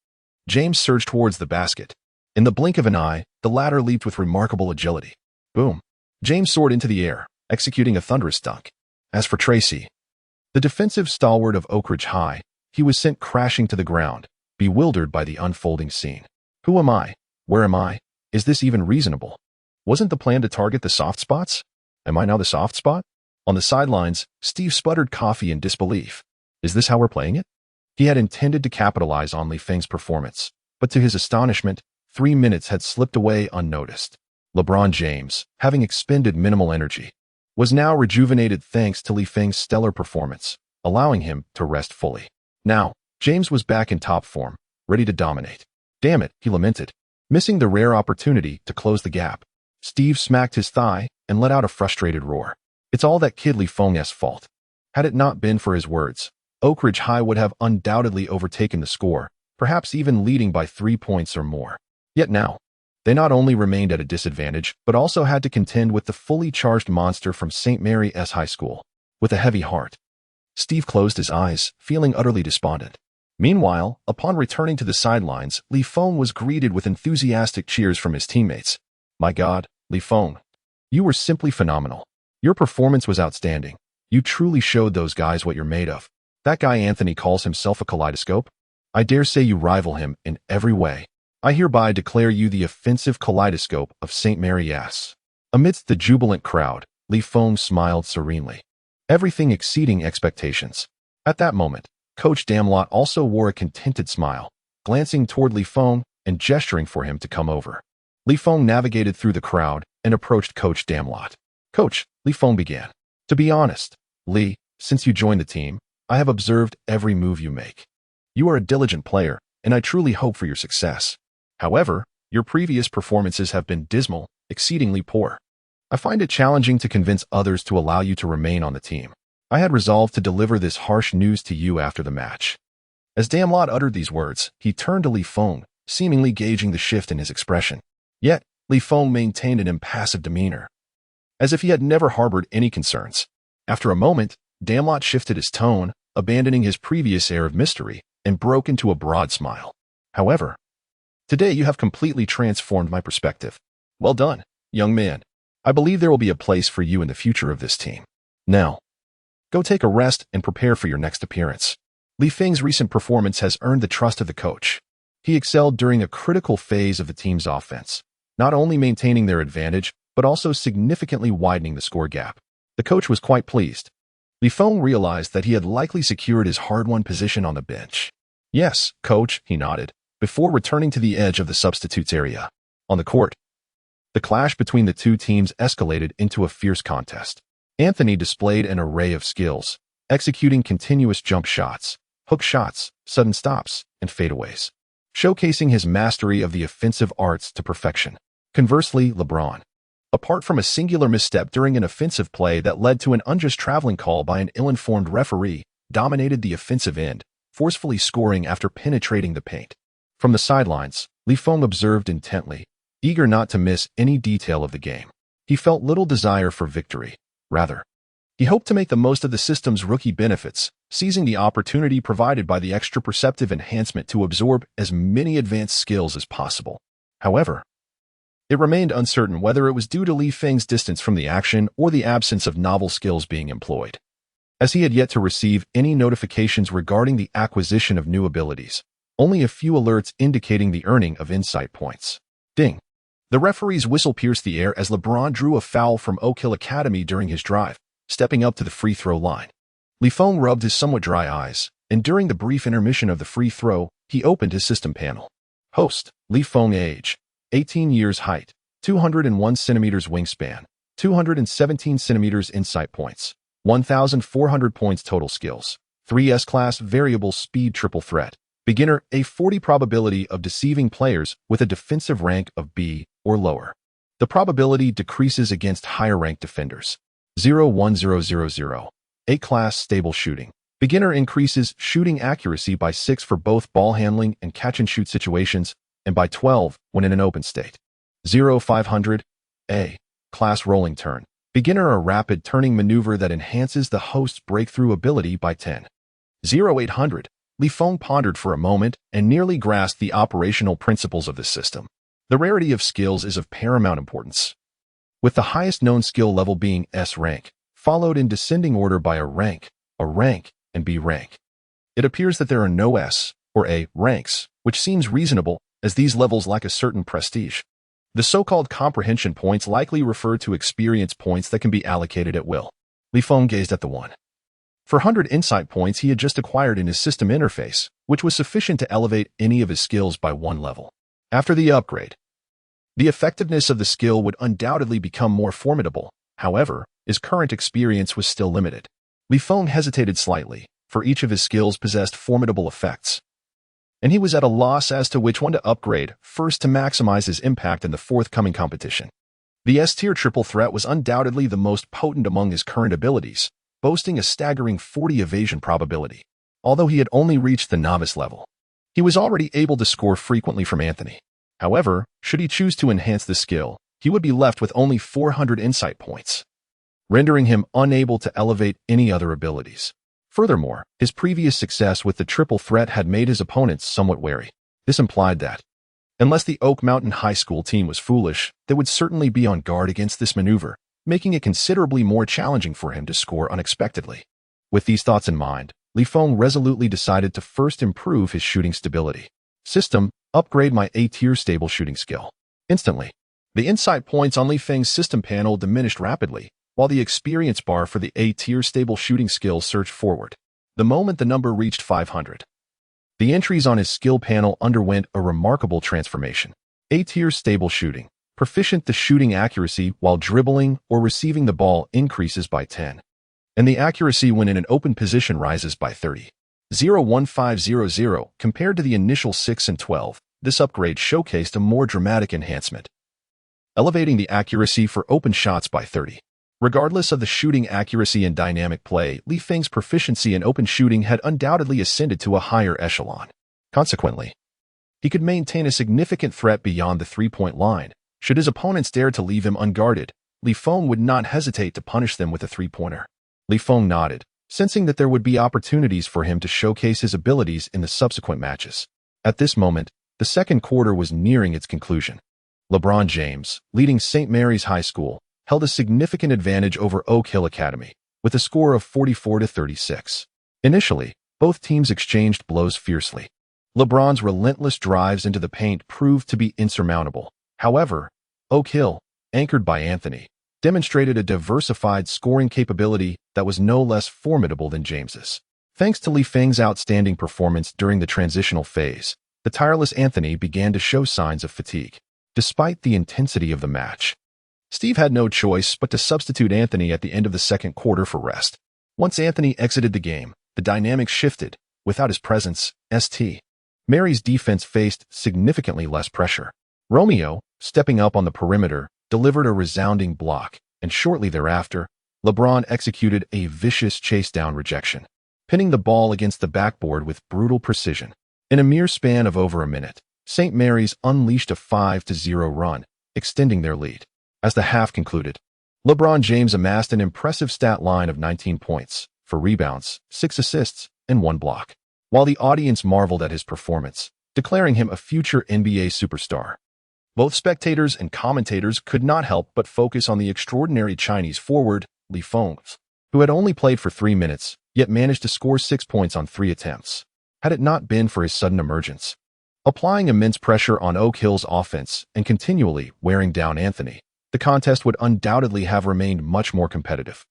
James surged towards the basket. In the blink of an eye, the latter leaped with remarkable agility. Boom! James soared into the air, executing a thunderous dunk. As for Tracy, the defensive stalwart of Oak Ridge High, he was sent crashing to the ground, bewildered by the unfolding scene. Who am I? Where am I? Is this even reasonable? Wasn't the plan to target the soft spots? Am I now the soft spot? On the sidelines, Steve sputtered coffee in disbelief. Is this how we're playing it? He had intended to capitalize on Feng's performance, but to his astonishment, 3 minutes had slipped away unnoticed. LeBron James, having expended minimal energy, was now rejuvenated thanks to Feng's stellar performance, allowing him to rest fully. Now, James was back in top form, ready to dominate. Damn it, he lamented, missing the rare opportunity to close the gap. Steve smacked his thigh and let out a frustrated roar. It's all that kid Feng's fault. Had it not been for his words, Oak Ridge High would have undoubtedly overtaken the score, perhaps even leading by 3 points or more. Yet now, they not only remained at a disadvantage, but also had to contend with the fully charged monster from St. Mary's High School. With a heavy heart, Steve closed his eyes, feeling utterly despondent. Meanwhile, upon returning to the sidelines, Feng was greeted with enthusiastic cheers from his teammates. My God, Feng, you were simply phenomenal. Your performance was outstanding. You truly showed those guys what you're made of. That guy Anthony calls himself a kaleidoscope. I dare say you rival him in every way. I hereby declare you the offensive kaleidoscope of St. Mary's. Amidst the jubilant crowd, Feng smiled serenely, everything exceeding expectations. At that moment, Coach Damlet also wore a contented smile, glancing toward Feng and gesturing for him to come over. Feng navigated through the crowd and approached Coach Damlet. Coach, Feng began. To be honest, Lee, since you joined the team, I have observed every move you make. You are a diligent player, and I truly hope for your success. However, your previous performances have been dismal, exceedingly poor. I find it challenging to convince others to allow you to remain on the team. I had resolved to deliver this harsh news to you after the match. As Damlot uttered these words, he turned to Li Feng, seemingly gauging the shift in his expression. Yet, Li Feng maintained an impassive demeanor, as if he had never harbored any concerns. After a moment, Damlot shifted his tone, abandoning his previous air of mystery, and broke into a broad smile. However, today you have completely transformed my perspective. Well done, young man. I believe there will be a place for you in the future of this team. Now, go take a rest and prepare for your next appearance. Li Feng's recent performance has earned the trust of the coach. He excelled during a critical phase of the team's offense, not only maintaining their advantage, but also significantly widening the score gap. The coach was quite pleased. Li Feng realized that he had likely secured his hard-won position on the bench. Yes, coach, he nodded, before returning to the edge of the substitutes area. On the court, the clash between the two teams escalated into a fierce contest. Anthony displayed an array of skills, executing continuous jump shots, hook shots, sudden stops, and fadeaways, showcasing his mastery of the offensive arts to perfection. Conversely, LeBron, apart from a singular misstep during an offensive play that led to an unjust traveling call by an ill-informed referee, dominated the offensive end, forcefully scoring after penetrating the paint. From the sidelines, Li Feng observed intently, eager not to miss any detail of the game. He felt little desire for victory. Rather, he hoped to make the most of the system's rookie benefits, seizing the opportunity provided by the extra perceptive enhancement to absorb as many advanced skills as possible. However, it remained uncertain whether it was due to Li Feng's distance from the action or the absence of novel skills being employed, as he had yet to receive any notifications regarding the acquisition of new abilities, only a few alerts indicating the earning of insight points. Ding! The referee's whistle pierced the air as LeBron drew a foul from Oak Hill Academy during his drive, stepping up to the free throw line. Li Feng rubbed his somewhat dry eyes, and during the brief intermission of the free throw, he opened his system panel. Host, Li Feng, age, 18 years, height, 201 centimeters wingspan, 217 centimeters insight points, 1,400 points total skills, 3 S-class variable speed triple threat, beginner, a 40 probability of deceiving players with a defensive rank of B or lower. The probability decreases against higher-ranked defenders. 0-1-0-0-0. A-class stable shooting. Beginner increases shooting accuracy by 6 for both ball handling and catch-and-shoot situations, and by 12 when in an open state. 0-500. A-class rolling turn. Beginner, a rapid turning maneuver that enhances the host's breakthrough ability by 10. 0-800. Li Feng pondered for a moment and nearly grasped the operational principles of the system. The rarity of skills is of paramount importance, with the highest known skill level being S rank, followed in descending order by a rank, and B rank. It appears that there are no S or A ranks, which seems reasonable as these levels lack a certain prestige. The so-called comprehension points likely refer to experience points that can be allocated at will. Li Feng gazed at the 400 insight points he had just acquired in his system interface, which was sufficient to elevate any of his skills by 1 level. After the upgrade, the effectiveness of the skill would undoubtedly become more formidable. However, his current experience was still limited. Li Feng hesitated slightly, for each of his skills possessed formidable effects, and he was at a loss as to which one to upgrade first to maximize his impact in the forthcoming competition. The S-tier triple threat was undoubtedly the most potent among his current abilities, boasting a staggering 40 evasion probability. Although he had only reached the novice level, he was already able to score frequently from Anthony. However, should he choose to enhance the skill, he would be left with only 400 insight points, rendering him unable to elevate any other abilities. Furthermore, his previous success with the triple threat had made his opponents somewhat wary. This implied that, unless the Oak Mountain High School team was foolish, they would certainly be on guard against this maneuver, making it considerably more challenging for him to score unexpectedly. With these thoughts in mind, Li Feng resolutely decided to first improve his shooting stability. System, upgrade my A-tier stable shooting skill. Instantly, the insight points on Li Feng's system panel diminished rapidly, while the experience bar for the A-tier stable shooting skill surged forward. The moment the number reached 500, the entries on his skill panel underwent a remarkable transformation. A-tier stable shooting. Proficient, the shooting accuracy while dribbling or receiving the ball increases by 10, and the accuracy when in an open position rises by 30. 0-1-5-0-0 compared to the initial 6 and 12, this upgrade showcased a more dramatic enhancement, elevating the accuracy for open shots by 30. Regardless of the shooting accuracy and dynamic play, Feng's proficiency in open shooting had undoubtedly ascended to a higher echelon. Consequently, he could maintain a significant threat beyond the three-point line. Should his opponents dare to leave him unguarded, Feng would not hesitate to punish them with a three-pointer. Feng nodded, sensing that there would be opportunities for him to showcase his abilities in the subsequent matches. At this moment, the second quarter was nearing its conclusion. LeBron James, leading St. Mary's High School, held a significant advantage over Oak Hill Academy, with a score of 44-36. Initially, both teams exchanged blows fiercely. LeBron's relentless drives into the paint proved to be insurmountable. However, Oak Hill, anchored by Anthony, demonstrated a diversified scoring capability that was no less formidable than James's. Thanks to Feng's outstanding performance during the transitional phase, the tireless Anthony began to show signs of fatigue. Despite the intensity of the match, Steve had no choice but to substitute Anthony at the end of the second quarter for rest. Once Anthony exited the game, the dynamics shifted. Without his presence, St. Mary's defense faced significantly less pressure. Romeo, stepping up on the perimeter, delivered a resounding block, and shortly thereafter, LeBron executed a vicious chase-down rejection, pinning the ball against the backboard with brutal precision. In a mere span of over a minute, St. Mary's unleashed a 5-0 run, extending their lead. As the half concluded, LeBron James amassed an impressive stat line of 19 points, 4 rebounds, 6 assists, and 1 block, while the audience marveled at his performance, declaring him a future NBA superstar. Both spectators and commentators could not help but focus on the extraordinary Chinese forward, Feng, who had only played for 3 minutes, yet managed to score 6 points on 3 attempts. Had it not been for his sudden emergence, applying immense pressure on Oak Hill's offense and continually wearing down Anthony, the contest would undoubtedly have remained much more competitive.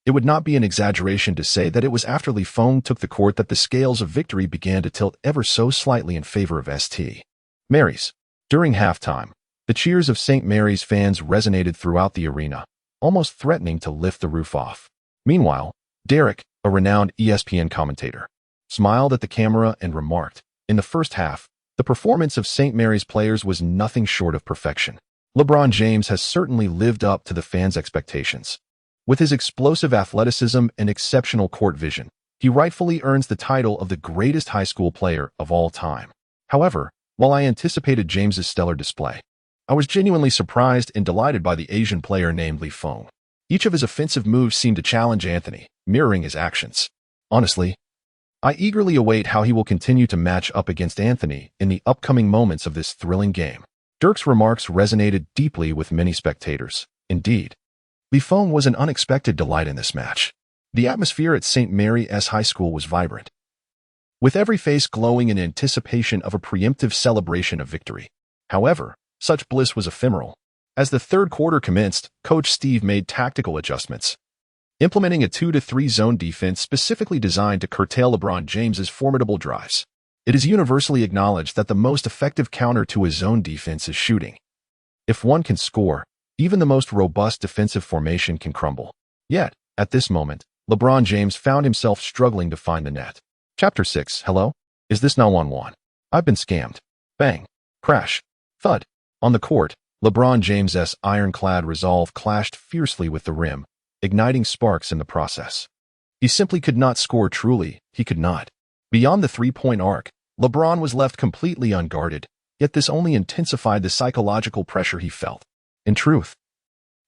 It would not be an exaggeration to say that it was after Feng took the court that the scales of victory began to tilt ever so slightly in favor of St. Mary's. During halftime, the cheers of St. Mary's fans resonated throughout the arena, almost threatening to lift the roof off. Meanwhile, Derek, a renowned ESPN commentator, smiled at the camera and remarked, "In the first half, the performance of St. Mary's players was nothing short of perfection. LeBron James has certainly lived up to the fans' expectations. With his explosive athleticism and exceptional court vision, he rightfully earns the title of the greatest high school player of all time." However, while I anticipated James's stellar display, I was genuinely surprised and delighted by the Asian player named Feng. Each of his offensive moves seemed to challenge Anthony, mirroring his actions. Honestly, I eagerly await how he will continue to match up against Anthony in the upcoming moments of this thrilling game. Dirk's remarks resonated deeply with many spectators. Indeed, Feng was an unexpected delight in this match. The atmosphere at St. Mary's High School was vibrant, with every face glowing in anticipation of a preemptive celebration of victory. However, such bliss was ephemeral. As the third quarter commenced, Coach Steve made tactical adjustments, implementing a 2-3 zone defense specifically designed to curtail LeBron James's formidable drives. It is universally acknowledged that the most effective counter to a zone defense is shooting. If one can score, even the most robust defensive formation can crumble. Yet, at this moment, LeBron James found himself struggling to find the net. Chapter 6. Hello? Is this 911? I've been scammed. Bang. Crash. Thud. On the court, LeBron James's ironclad resolve clashed fiercely with the rim, igniting sparks in the process. He simply could not score truly, he could not. Beyond the three-point arc, LeBron was left completely unguarded, yet this only intensified the psychological pressure he felt. In truth,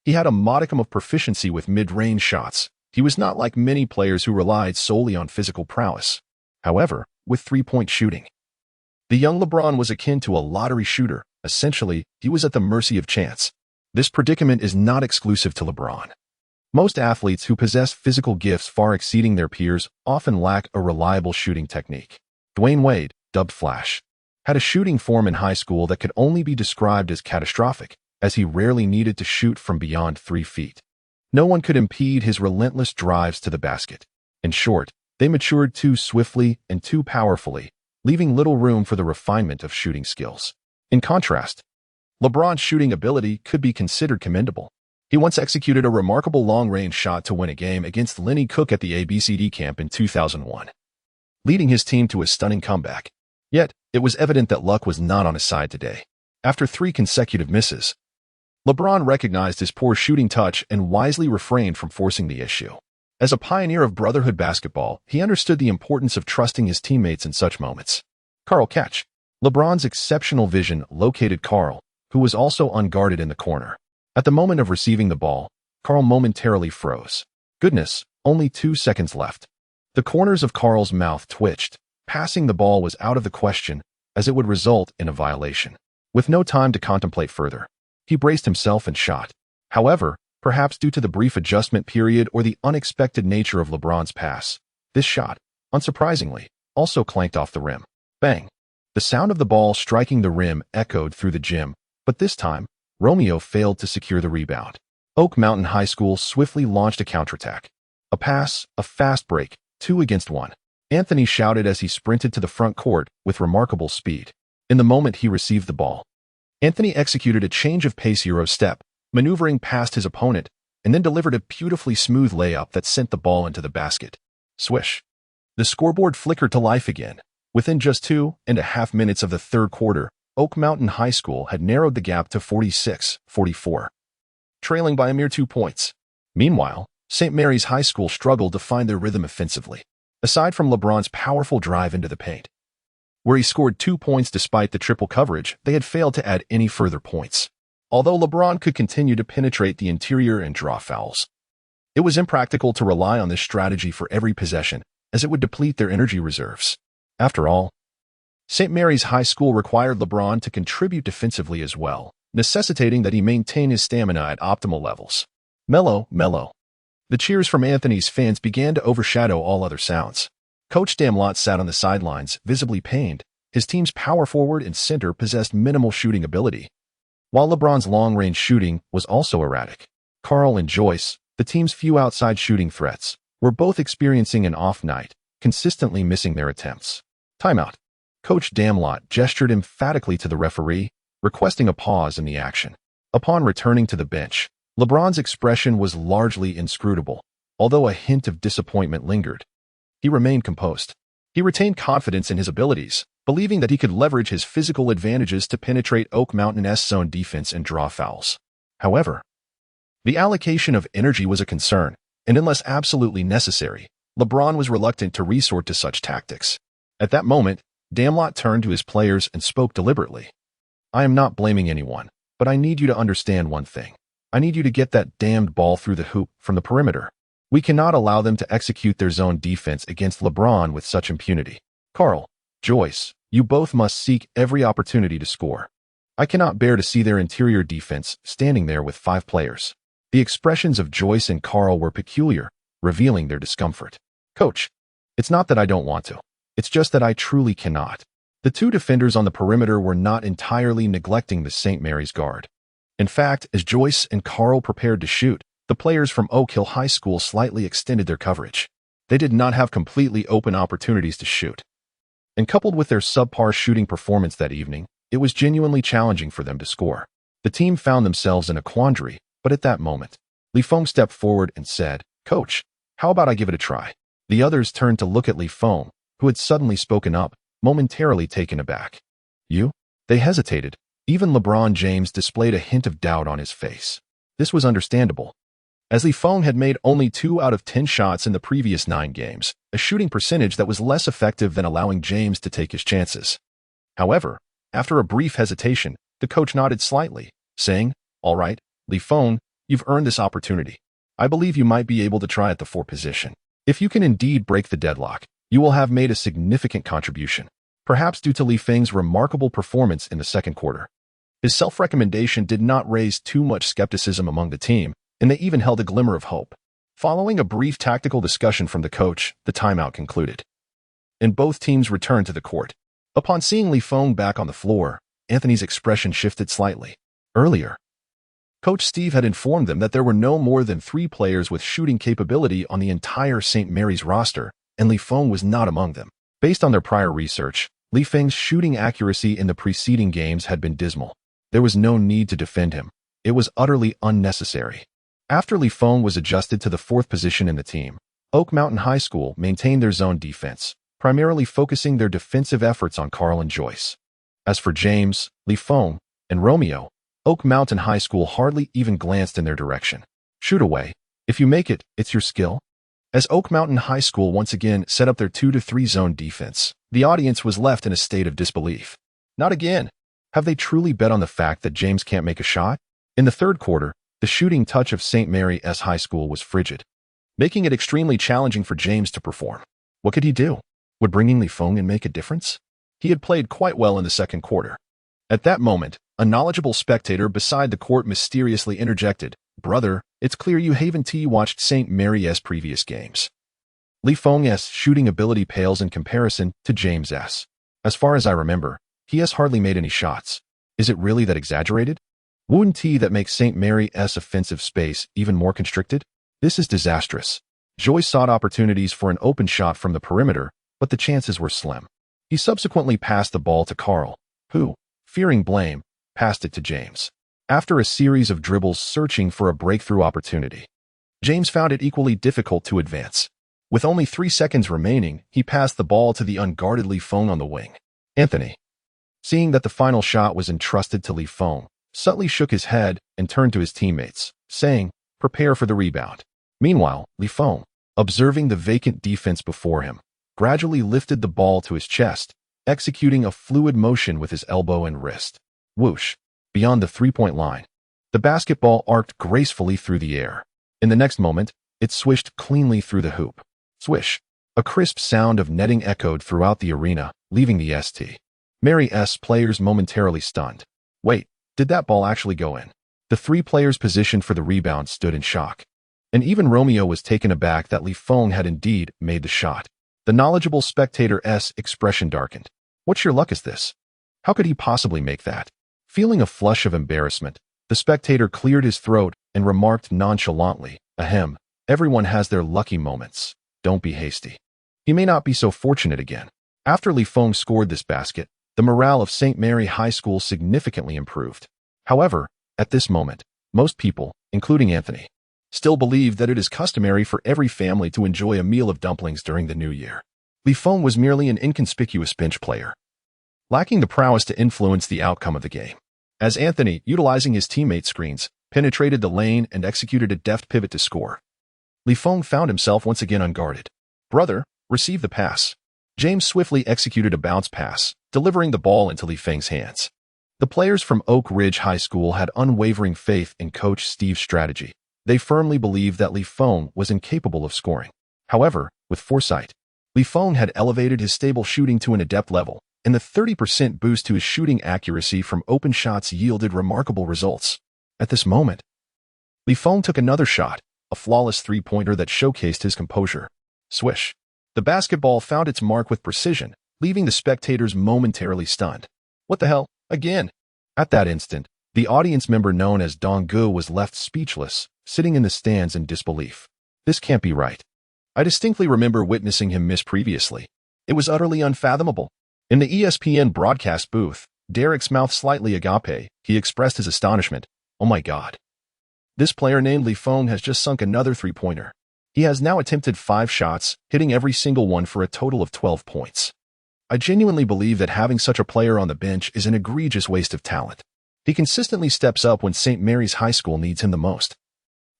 he had a modicum of proficiency with mid-range shots. He was not like many players who relied solely on physical prowess. However, with three-point shooting, the young LeBron was akin to a lottery shooter. Essentially, he was at the mercy of chance. This predicament is not exclusive to LeBron. Most athletes who possess physical gifts far exceeding their peers often lack a reliable shooting technique. Dwayne Wade, dubbed Flash, had a shooting form in high school that could only be described as catastrophic, as he rarely needed to shoot from beyond 3 feet. No one could impede his relentless drives to the basket. In short, they matured too swiftly and too powerfully, leaving little room for the refinement of shooting skills. In contrast, LeBron's shooting ability could be considered commendable. He once executed a remarkable long-range shot to win a game against Lenny Cook at the ABCD camp in 2001, leading his team to a stunning comeback. Yet, it was evident that luck was not on his side today. After 3 consecutive misses, LeBron recognized his poor shooting touch and wisely refrained from forcing the issue. As a pioneer of brotherhood basketball, he understood the importance of trusting his teammates in such moments. Karl catch. LeBron's exceptional vision located Karl, who was also unguarded in the corner. At the moment of receiving the ball, Karl momentarily froze. Goodness, only 2 seconds left. The corners of Karl's mouth twitched. Passing the ball was out of the question, as it would result in a violation. With no time to contemplate further, he braced himself and shot. However, perhaps due to the brief adjustment period or the unexpected nature of LeBron's pass, this shot, unsurprisingly, also clanked off the rim. Bang! The sound of the ball striking the rim echoed through the gym, but this time, Romeo failed to secure the rebound. Oak Mountain High School swiftly launched a counterattack. A pass, a fast break, 2 against 1. Anthony shouted as he sprinted to the front court with remarkable speed. In the moment he received the ball, Anthony executed a change of pace Euro step, maneuvering past his opponent, and then delivered a beautifully smooth layup that sent the ball into the basket. Swish. The scoreboard flickered to life again. Within just 2.5 minutes of the third quarter, Oak Mountain High School had narrowed the gap to 46-44, trailing by a mere 2 points. Meanwhile, St. Mary's High School struggled to find their rhythm offensively. Aside from LeBron's powerful drive into the paint, where he scored 2 points despite the triple coverage, they had failed to add any further points. Although LeBron could continue to penetrate the interior and draw fouls, it was impractical to rely on this strategy for every possession, as it would deplete their energy reserves. After all, St. Mary's High School required LeBron to contribute defensively as well, necessitating that he maintain his stamina at optimal levels. Mellow. The cheers from Anthony's fans began to overshadow all other sounds. Coach Damlot sat on the sidelines, visibly pained. His team's power forward and center possessed minimal shooting ability, while LeBron's long-range shooting was also erratic. Karl and Joyce, the team's few outside shooting threats, were both experiencing an off night, consistently missing their attempts. Timeout. Coach Damlot gestured emphatically to the referee, requesting a pause in the action. Upon returning to the bench, LeBron's expression was largely inscrutable, although a hint of disappointment lingered. He remained composed. He retained confidence in his abilities, believing that he could leverage his physical advantages to penetrate Oak Mountain's zone defense and draw fouls. However, the allocation of energy was a concern, and unless absolutely necessary, LeBron was reluctant to resort to such tactics. At that moment, Damlot turned to his players and spoke deliberately. "I am not blaming anyone, but I need you to understand one thing. I need you to get that damned ball through the hoop from the perimeter. We cannot allow them to execute their zone defense against LeBron with such impunity. Karl, Joyce, you both must seek every opportunity to score. I cannot bear to see their interior defense standing there with 5 players." The expressions of Joyce and Karl were peculiar, revealing their discomfort. "Coach, it's not that I don't want to. It's just that I truly cannot." The 2 defenders on the perimeter were not entirely neglecting the St. Mary's guard. In fact, as Joyce and Karl prepared to shoot, the players from Oak Hill High School slightly extended their coverage. They did not have completely open opportunities to shoot. And coupled with their subpar shooting performance that evening, it was genuinely challenging for them to score. The team found themselves in a quandary, but at that moment, Feng stepped forward and said, "Coach, how about I give it a try?" The others turned to look at Feng, who had suddenly spoken up, momentarily taken aback. "You?" They hesitated. Even LeBron James displayed a hint of doubt on his face. This was understandable, as Feng had made only 2 out of 10 shots in the previous 9 games, a shooting percentage that was less effective than allowing James to take his chances. However, after a brief hesitation, the coach nodded slightly, saying, "All right, Feng, you've earned this opportunity. I believe you might be able to try at the 4 position. If you can indeed break the deadlock, you will have made a significant contribution, perhaps due to Feng's remarkable performance in the second quarter." His self-recommendation did not raise too much skepticism among the team, and they even held a glimmer of hope. Following a brief tactical discussion from the coach, the timeout concluded, and both teams returned to the court. Upon seeing Feng back on the floor, Anthony's expression shifted slightly. Earlier, Coach Steve had informed them that there were no more than 3 players with shooting capability on the entire St. Mary's roster, and Feng was not among them. Based on their prior research, Feng's shooting accuracy in the preceding games had been dismal. There was no need to defend him. It was utterly unnecessary. After Feng was adjusted to the 4th position in the team, Oak Mountain High School maintained their zone defense, primarily focusing their defensive efforts on Karl and Joyce. As for James, Feng, and Romeo, Oak Mountain High School hardly even glanced in their direction. Shoot away. If you make it, it's your skill. As Oak Mountain High School once again set up their 2-3 zone defense, the audience was left in a state of disbelief. Not again. Have they truly bet on the fact that James can't make a shot? In the third quarter, the shooting touch of St. Mary's High School was frigid, making it extremely challenging for James to perform. What could he do? Would bringing Feng in make a difference? He had played quite well in the second quarter. At that moment, a knowledgeable spectator beside the court mysteriously interjected, "Brother, it's clear you haven't watched St. Mary's previous games." Feng's shooting ability pales in comparison to James's. As far as I remember, he has hardly made any shots. Is it really that exaggerated? Wouldn't that make St. Mary's offensive space even more constricted? This is disastrous. Joy sought opportunities for an open shot from the perimeter, but the chances were slim. He subsequently passed the ball to Carl, who, fearing blame, passed it to James. After a series of dribbles searching for a breakthrough opportunity, James found it equally difficult to advance. With only 3 seconds remaining, he passed the ball to the unguarded Feng on the wing. Anthony, seeing that the final shot was entrusted to Feng, subtly shook his head and turned to his teammates, saying, "Prepare for the rebound." Meanwhile, Feng, observing the vacant defense before him, gradually lifted the ball to his chest, executing a fluid motion with his elbow and wrist. Whoosh! Beyond the three-point line, the basketball arced gracefully through the air. In the next moment, it swished cleanly through the hoop. Swish! A crisp sound of netting echoed throughout the arena, leaving the St. Mary's players momentarily stunned. Wait, did that ball actually go in? The 3 players positioned for the rebound stood in shock. And even Romeo was taken aback that Feng had indeed made the shot. The knowledgeable spectator's expression darkened. What sheer luck is this? How could he possibly make that? Feeling a flush of embarrassment, the spectator cleared his throat and remarked nonchalantly, "Ahem, everyone has their lucky moments. Don't be hasty. He may not be so fortunate again." After Feng scored this basket, the morale of St. Mary High School significantly improved. However, at this moment, most people, including Anthony, still believed that it is customary for every family to enjoy a meal of dumplings during the new year. Feng was merely an inconspicuous bench player, lacking the prowess to influence the outcome of the game. As Anthony, utilizing his teammates' screens, penetrated the lane and executed a deft pivot to score, Feng found himself once again unguarded. "Brother, receive the pass." James swiftly executed a bounce pass, delivering the ball into Feng's hands. The players from Oak Ridge High School had unwavering faith in Coach Steve's strategy. They firmly believed that Feng was incapable of scoring. However, with foresight, Feng had elevated his stable shooting to an adept level, and the 30% boost to his shooting accuracy from open shots yielded remarkable results. At this moment, Feng took another shot, a flawless three-pointer that showcased his composure. Swish! The basketball found its mark with precision, leaving the spectators momentarily stunned. What the hell? Again? At that instant, the audience member known as Dong Gu was left speechless, sitting in the stands in disbelief. This can't be right. I distinctly remember witnessing him miss previously. It was utterly unfathomable. In the ESPN broadcast booth, Derek's mouth slightly agape, he expressed his astonishment. "Oh my God. This player named Feng has just sunk another three-pointer. He has now attempted 5 shots, hitting every single one for a total of 12 points. I genuinely believe that having such a player on the bench is an egregious waste of talent. He consistently steps up when St. Mary's High School needs him the most.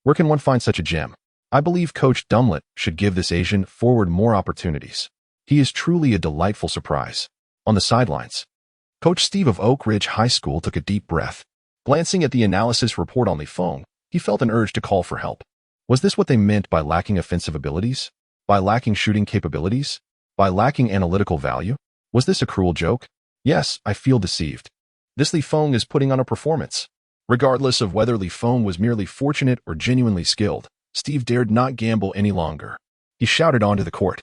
Where can one find such a gem? I believe Coach Dumlett should give this Asian forward more opportunities. He is truly a delightful surprise." On the sidelines, Coach Steve of Oak Ridge High School took a deep breath. Glancing at the analysis report on Feng, he felt an urge to call for help. Was this what they meant by lacking offensive abilities? By lacking shooting capabilities? By lacking analytical value? Was this a cruel joke? Yes, I feel deceived. This Feng is putting on a performance. Regardless of whether Feng was merely fortunate or genuinely skilled, Steve dared not gamble any longer. He shouted onto the court,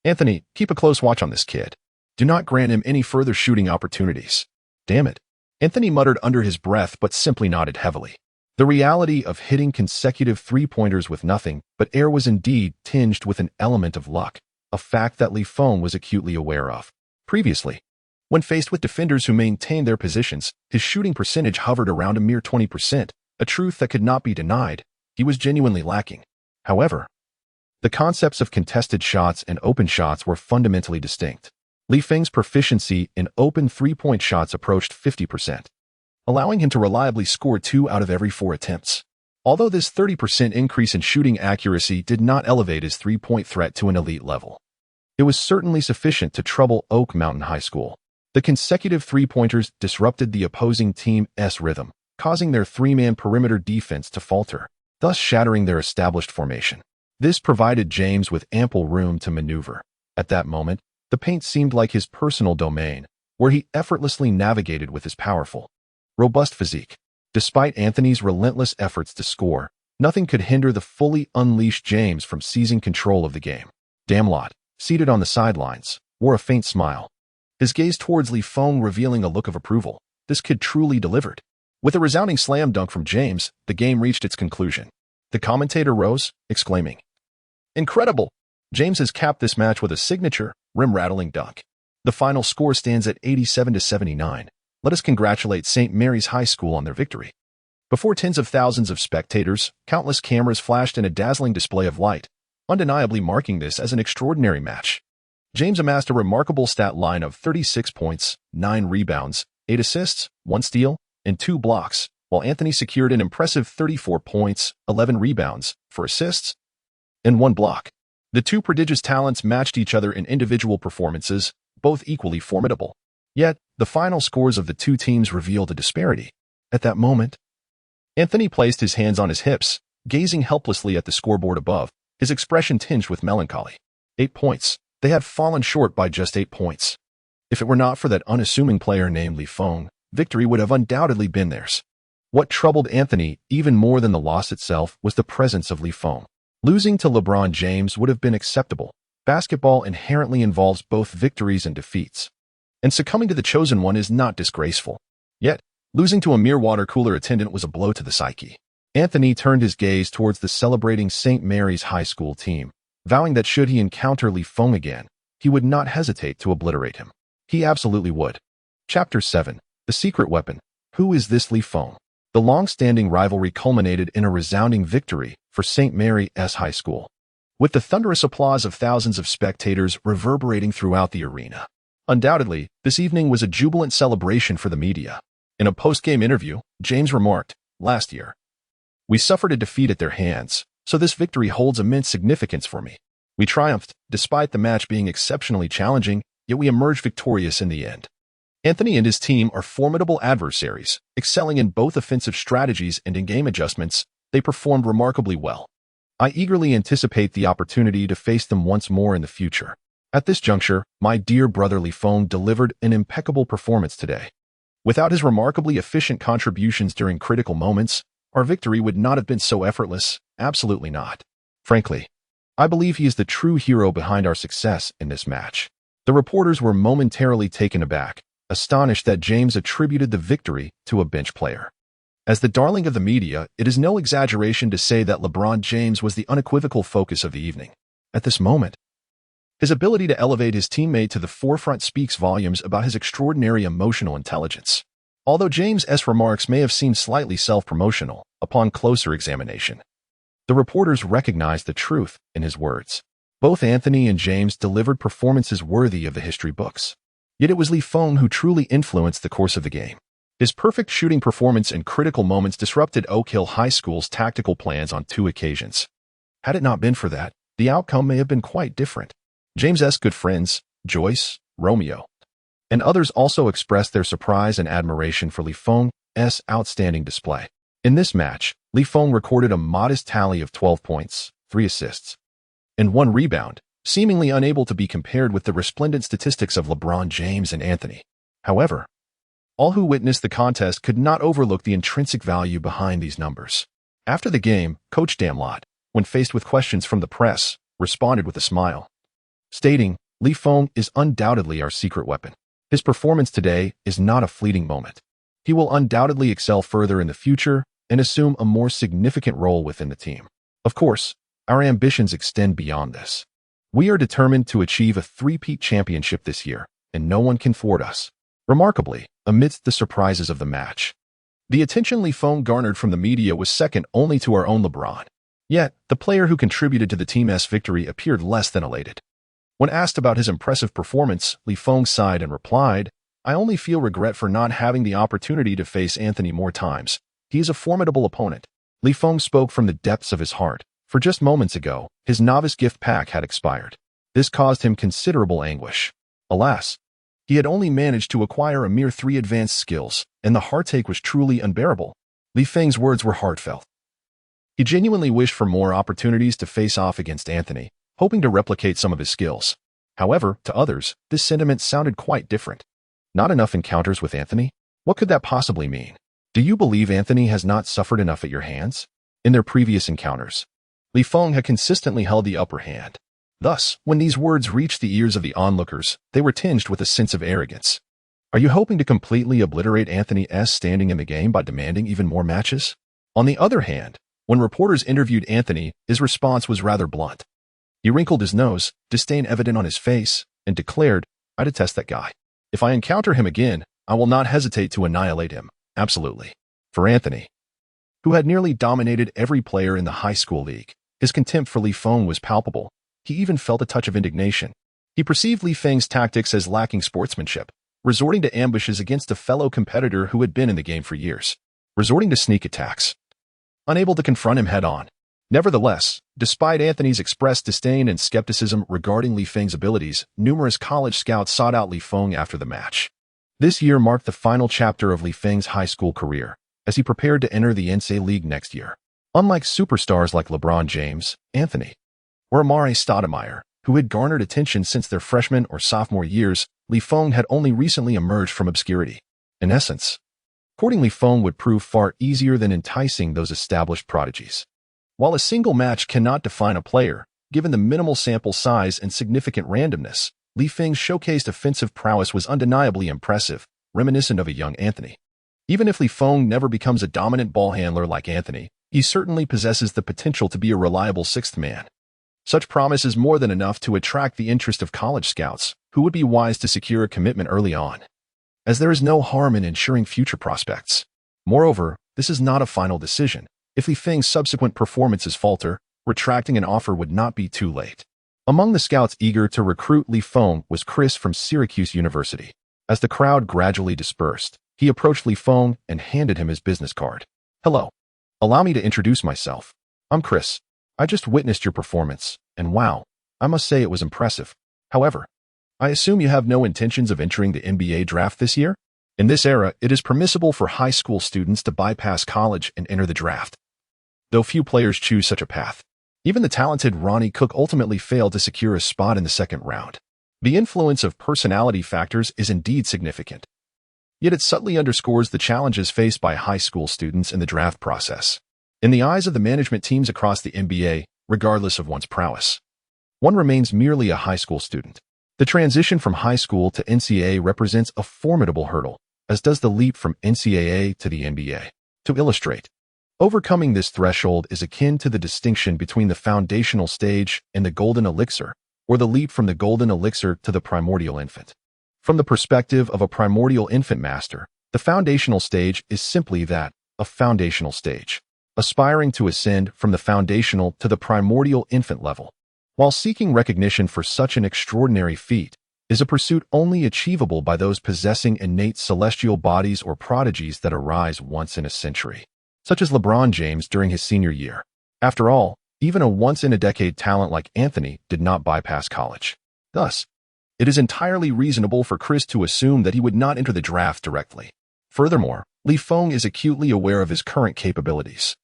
"Anthony, keep a close watch on this kid. Do not grant him any further shooting opportunities." Damn it. Anthony muttered under his breath but simply nodded heavily. The reality of hitting consecutive three-pointers with nothing but air was indeed tinged with an element of luck, a fact that Feng was acutely aware of. Previously, when faced with defenders who maintained their positions, his shooting percentage hovered around a mere 20%, a truth that could not be denied. He was genuinely lacking. However, the concepts of contested shots and open shots were fundamentally distinct. Feng's proficiency in open three-point shots approached 50%. allowing him to reliably score 2 out of every 4 attempts. Although this 30% increase in shooting accuracy did not elevate his three-point threat to an elite level, it was certainly sufficient to trouble Oak Mountain High School. The consecutive three-pointers disrupted the opposing team's rhythm, causing their three-man perimeter defense to falter, thus shattering their established formation. This provided James with ample room to maneuver. At that moment, the paint seemed like his personal domain, where he effortlessly navigated with his powerful, robust physique. Despite Anthony's relentless efforts to score, nothing could hinder the fully unleashed James from seizing control of the game. Damlot, seated on the sidelines, wore a faint smile, his gaze towards Feng revealing a look of approval. This kid truly delivered. With a resounding slam dunk from James, the game reached its conclusion. The commentator rose, exclaiming, "Incredible! James has capped this match with a signature, rim-rattling dunk." The final score stands at 87-79. Let us congratulate St. Mary's High School on their victory. Before tens of thousands of spectators, countless cameras flashed in a dazzling display of light, undeniably marking this as an extraordinary match. James amassed a remarkable stat line of 36 points, 9 rebounds, 8 assists, 1 steal, and 2 blocks, while Anthony secured an impressive 34 points, 11 rebounds, 4 assists, and 1 block. The two prodigious talents matched each other in individual performances, both equally formidable. Yet, the final scores of the two teams revealed a disparity. At that moment, Anthony placed his hands on his hips, gazing helplessly at the scoreboard above, his expression tinged with melancholy. 8 points. They had fallen short by just 8 points. If it were not for that unassuming player named Feng, victory would have undoubtedly been theirs. What troubled Anthony even more than the loss itself was the presence of Feng. Losing to LeBron James would have been acceptable. Basketball inherently involves both victories and defeats, and succumbing to the chosen one is not disgraceful. Yet, losing to a mere water cooler attendant was a blow to the psyche. Anthony turned his gaze towards the celebrating St. Mary's High School team, vowing that should he encounter Feng again, he would not hesitate to obliterate him. He absolutely would. Chapter 7. The Secret Weapon. Who is this Feng? The long-standing rivalry culminated in a resounding victory for St. Mary's High School, with the thunderous applause of thousands of spectators reverberating throughout the arena. Undoubtedly, this evening was a jubilant celebration for the media. In a post-game interview, James remarked, "Last year, we suffered a defeat at their hands, so this victory holds immense significance for me. We triumphed, despite the match being exceptionally challenging, yet we emerged victorious in the end." Anthony and his team are formidable adversaries, excelling in both offensive strategies and in-game adjustments. They performed remarkably well. I eagerly anticipate the opportunity to face them once more in the future. At this juncture, my dear brother Feng delivered an impeccable performance today. Without his remarkably efficient contributions during critical moments, our victory would not have been so effortless. Absolutely not. Frankly, I believe he is the true hero behind our success in this match. The reporters were momentarily taken aback, astonished that James attributed the victory to a bench player. As the darling of the media, it is no exaggeration to say that LeBron James was the unequivocal focus of the evening. At this moment, his ability to elevate his teammate to the forefront speaks volumes about his extraordinary emotional intelligence. Although James's remarks may have seemed slightly self-promotional, upon closer examination, the reporters recognized the truth in his words. Both Anthony and James delivered performances worthy of the history books. Yet it was Feng who truly influenced the course of the game. His perfect shooting performance in critical moments disrupted Oak Hill High School's tactical plans on 2 occasions. Had it not been for that, the outcome may have been quite different. James's good friends, Joyce, Romeo, and others also expressed their surprise and admiration for Feng's outstanding display. In this match, Feng recorded a modest tally of 12 points, 3 assists, and 1 rebound, seemingly unable to be compared with the resplendent statistics of LeBron James and Anthony. However, all who witnessed the contest could not overlook the intrinsic value behind these numbers. After the game, Coach Damlot, when faced with questions from the press, responded with a smile, stating, "Feng is undoubtedly our secret weapon. His performance today is not a fleeting moment. He will undoubtedly excel further in the future and assume a more significant role within the team. Of course, our ambitions extend beyond this. We are determined to achieve a three-peat championship this year, and no one can thwart us." Remarkably, amidst the surprises of the match, the attention Feng garnered from the media was second only to our own LeBron. Yet, the player who contributed to the team's victory appeared less than elated. When asked about his impressive performance, Feng sighed and replied, I only feel regret for not having the opportunity to face Anthony more times. He is a formidable opponent. Feng spoke from the depths of his heart, for just moments ago, his novice gift pack had expired. This caused him considerable anguish. Alas, he had only managed to acquire a mere 3 advanced skills, and the heartache was truly unbearable. Feng's words were heartfelt. He genuinely wished for more opportunities to face off against Anthony, hoping to replicate some of his skills. However, to others, this sentiment sounded quite different. Not enough encounters with Anthony? What could that possibly mean? Do you believe Anthony has not suffered enough at your hands? In their previous encounters, Feng had consistently held the upper hand. Thus, when these words reached the ears of the onlookers, they were tinged with a sense of arrogance. Are you hoping to completely obliterate Anthony's standing in the game by demanding even more matches? On the other hand, when reporters interviewed Anthony, his response was rather blunt. He wrinkled his nose, disdain evident on his face, and declared, "I detest that guy. If I encounter him again, I will not hesitate to annihilate him, absolutely." For Anthony, who had nearly dominated every player in the high school league, his contempt for Feng was palpable. He even felt a touch of indignation. He perceived Feng's tactics as lacking sportsmanship, resorting to ambushes against a fellow competitor who had been in the game for years, resorting to sneak attacks, unable to confront him head-on. Nevertheless, despite Anthony's expressed disdain and skepticism regarding Feng's abilities, numerous college scouts sought out Feng after the match. This year marked the final chapter of Feng's high school career, as he prepared to enter the NCAA League next year. Unlike superstars like LeBron James, Anthony, or Amare Stoudemire, who had garnered attention since their freshman or sophomore years, Feng had only recently emerged from obscurity. In essence, courting Feng would prove far easier than enticing those established prodigies. While a single match cannot define a player, given the minimal sample size and significant randomness, Feng's showcased offensive prowess was undeniably impressive, reminiscent of a young Anthony. Even if Feng never becomes a dominant ball handler like Anthony, he certainly possesses the potential to be a reliable sixth man. Such promise is more than enough to attract the interest of college scouts, who would be wise to secure a commitment early on, as there is no harm in ensuring future prospects. Moreover, this is not a final decision. If Feng's subsequent performances falter, retracting an offer would not be too late. Among the scouts eager to recruit Feng was Chris from Syracuse University. As the crowd gradually dispersed, he approached Feng and handed him his business card. "Hello. Allow me to introduce myself. I'm Chris. I just witnessed your performance, and wow, I must say it was impressive. However, I assume you have no intentions of entering the NBA draft this year? In this era, it is permissible for high school students to bypass college and enter the draft, though few players choose such a path. Even the talented Ronnie Cook ultimately failed to secure a spot in the second round. The influence of personality factors is indeed significant, yet it subtly underscores the challenges faced by high school students in the draft process. In the eyes of the management teams across the NBA, regardless of one's prowess, one remains merely a high school student. The transition from high school to NCAA represents a formidable hurdle, as does the leap from NCAA to the NBA. To illustrate, overcoming this threshold is akin to the distinction between the foundational stage and the golden elixir, or the leap from the golden elixir to the primordial infant. From the perspective of a primordial infant master, the foundational stage is simply that, a foundational stage, aspiring to ascend from the foundational to the primordial infant level. While seeking recognition for such an extraordinary feat is a pursuit only achievable by those possessing innate celestial bodies or prodigies that arise once in a century, such as LeBron James during his senior year. After all, even a once-in-a-decade talent like Anthony did not bypass college. Thus, it is entirely reasonable for Chris to assume that he would not enter the draft directly. Furthermore, Feng is acutely aware of his current capabilities.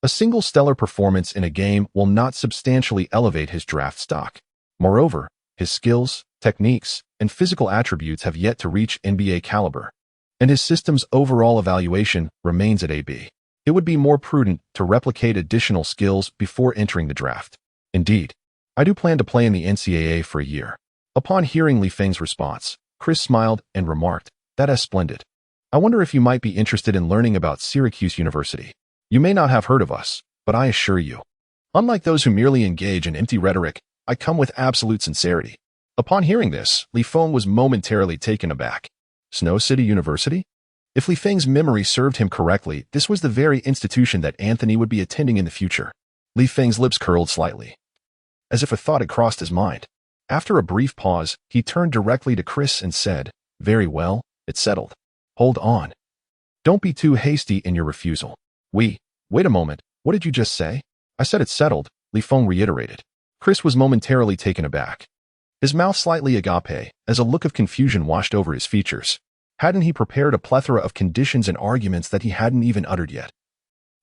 A single stellar performance in a game will not substantially elevate his draft stock. Moreover, his skills, techniques, and physical attributes have yet to reach NBA caliber, and his system's overall evaluation remains at AB. It would be more prudent to replicate additional skills before entering the draft. Indeed, I do plan to play in the NCAA for a year. Upon hearing Feng's response, Chris smiled and remarked, "That is splendid. I wonder if you might be interested in learning about Syracuse University. You may not have heard of us, but I assure you, unlike those who merely engage in empty rhetoric, I come with absolute sincerity." Upon hearing this, Feng was momentarily taken aback. Snow City University? If Feng's memory served him correctly, this was the very institution that Anthony would be attending in the future. Feng's lips curled slightly, as if a thought had crossed his mind. After a brief pause, he turned directly to Chris and said, Very well, it's settled. Hold on. Don't be too hasty in your refusal. Wait a moment, what did you just say? I said it's settled, Feng reiterated. Chris was momentarily taken aback. His mouth slightly agape, as a look of confusion washed over his features. Hadn't he prepared a plethora of conditions and arguments that he hadn't even uttered yet?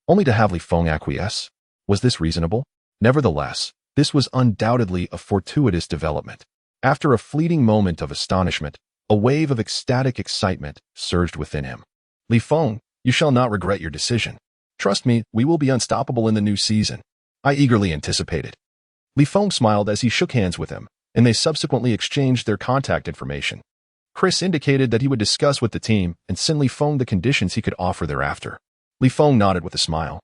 Only to have Feng acquiesce? Was this reasonable? Nevertheless, this was undoubtedly a fortuitous development. After a fleeting moment of astonishment, a wave of ecstatic excitement surged within him. Feng, you shall not regret your decision. Trust me, we will be unstoppable in the new season. I eagerly anticipated. Feng smiled as he shook hands with him, and they subsequently exchanged their contact information. Chris indicated that he would discuss with the team and send Feng the conditions he could offer thereafter. Feng nodded with a smile.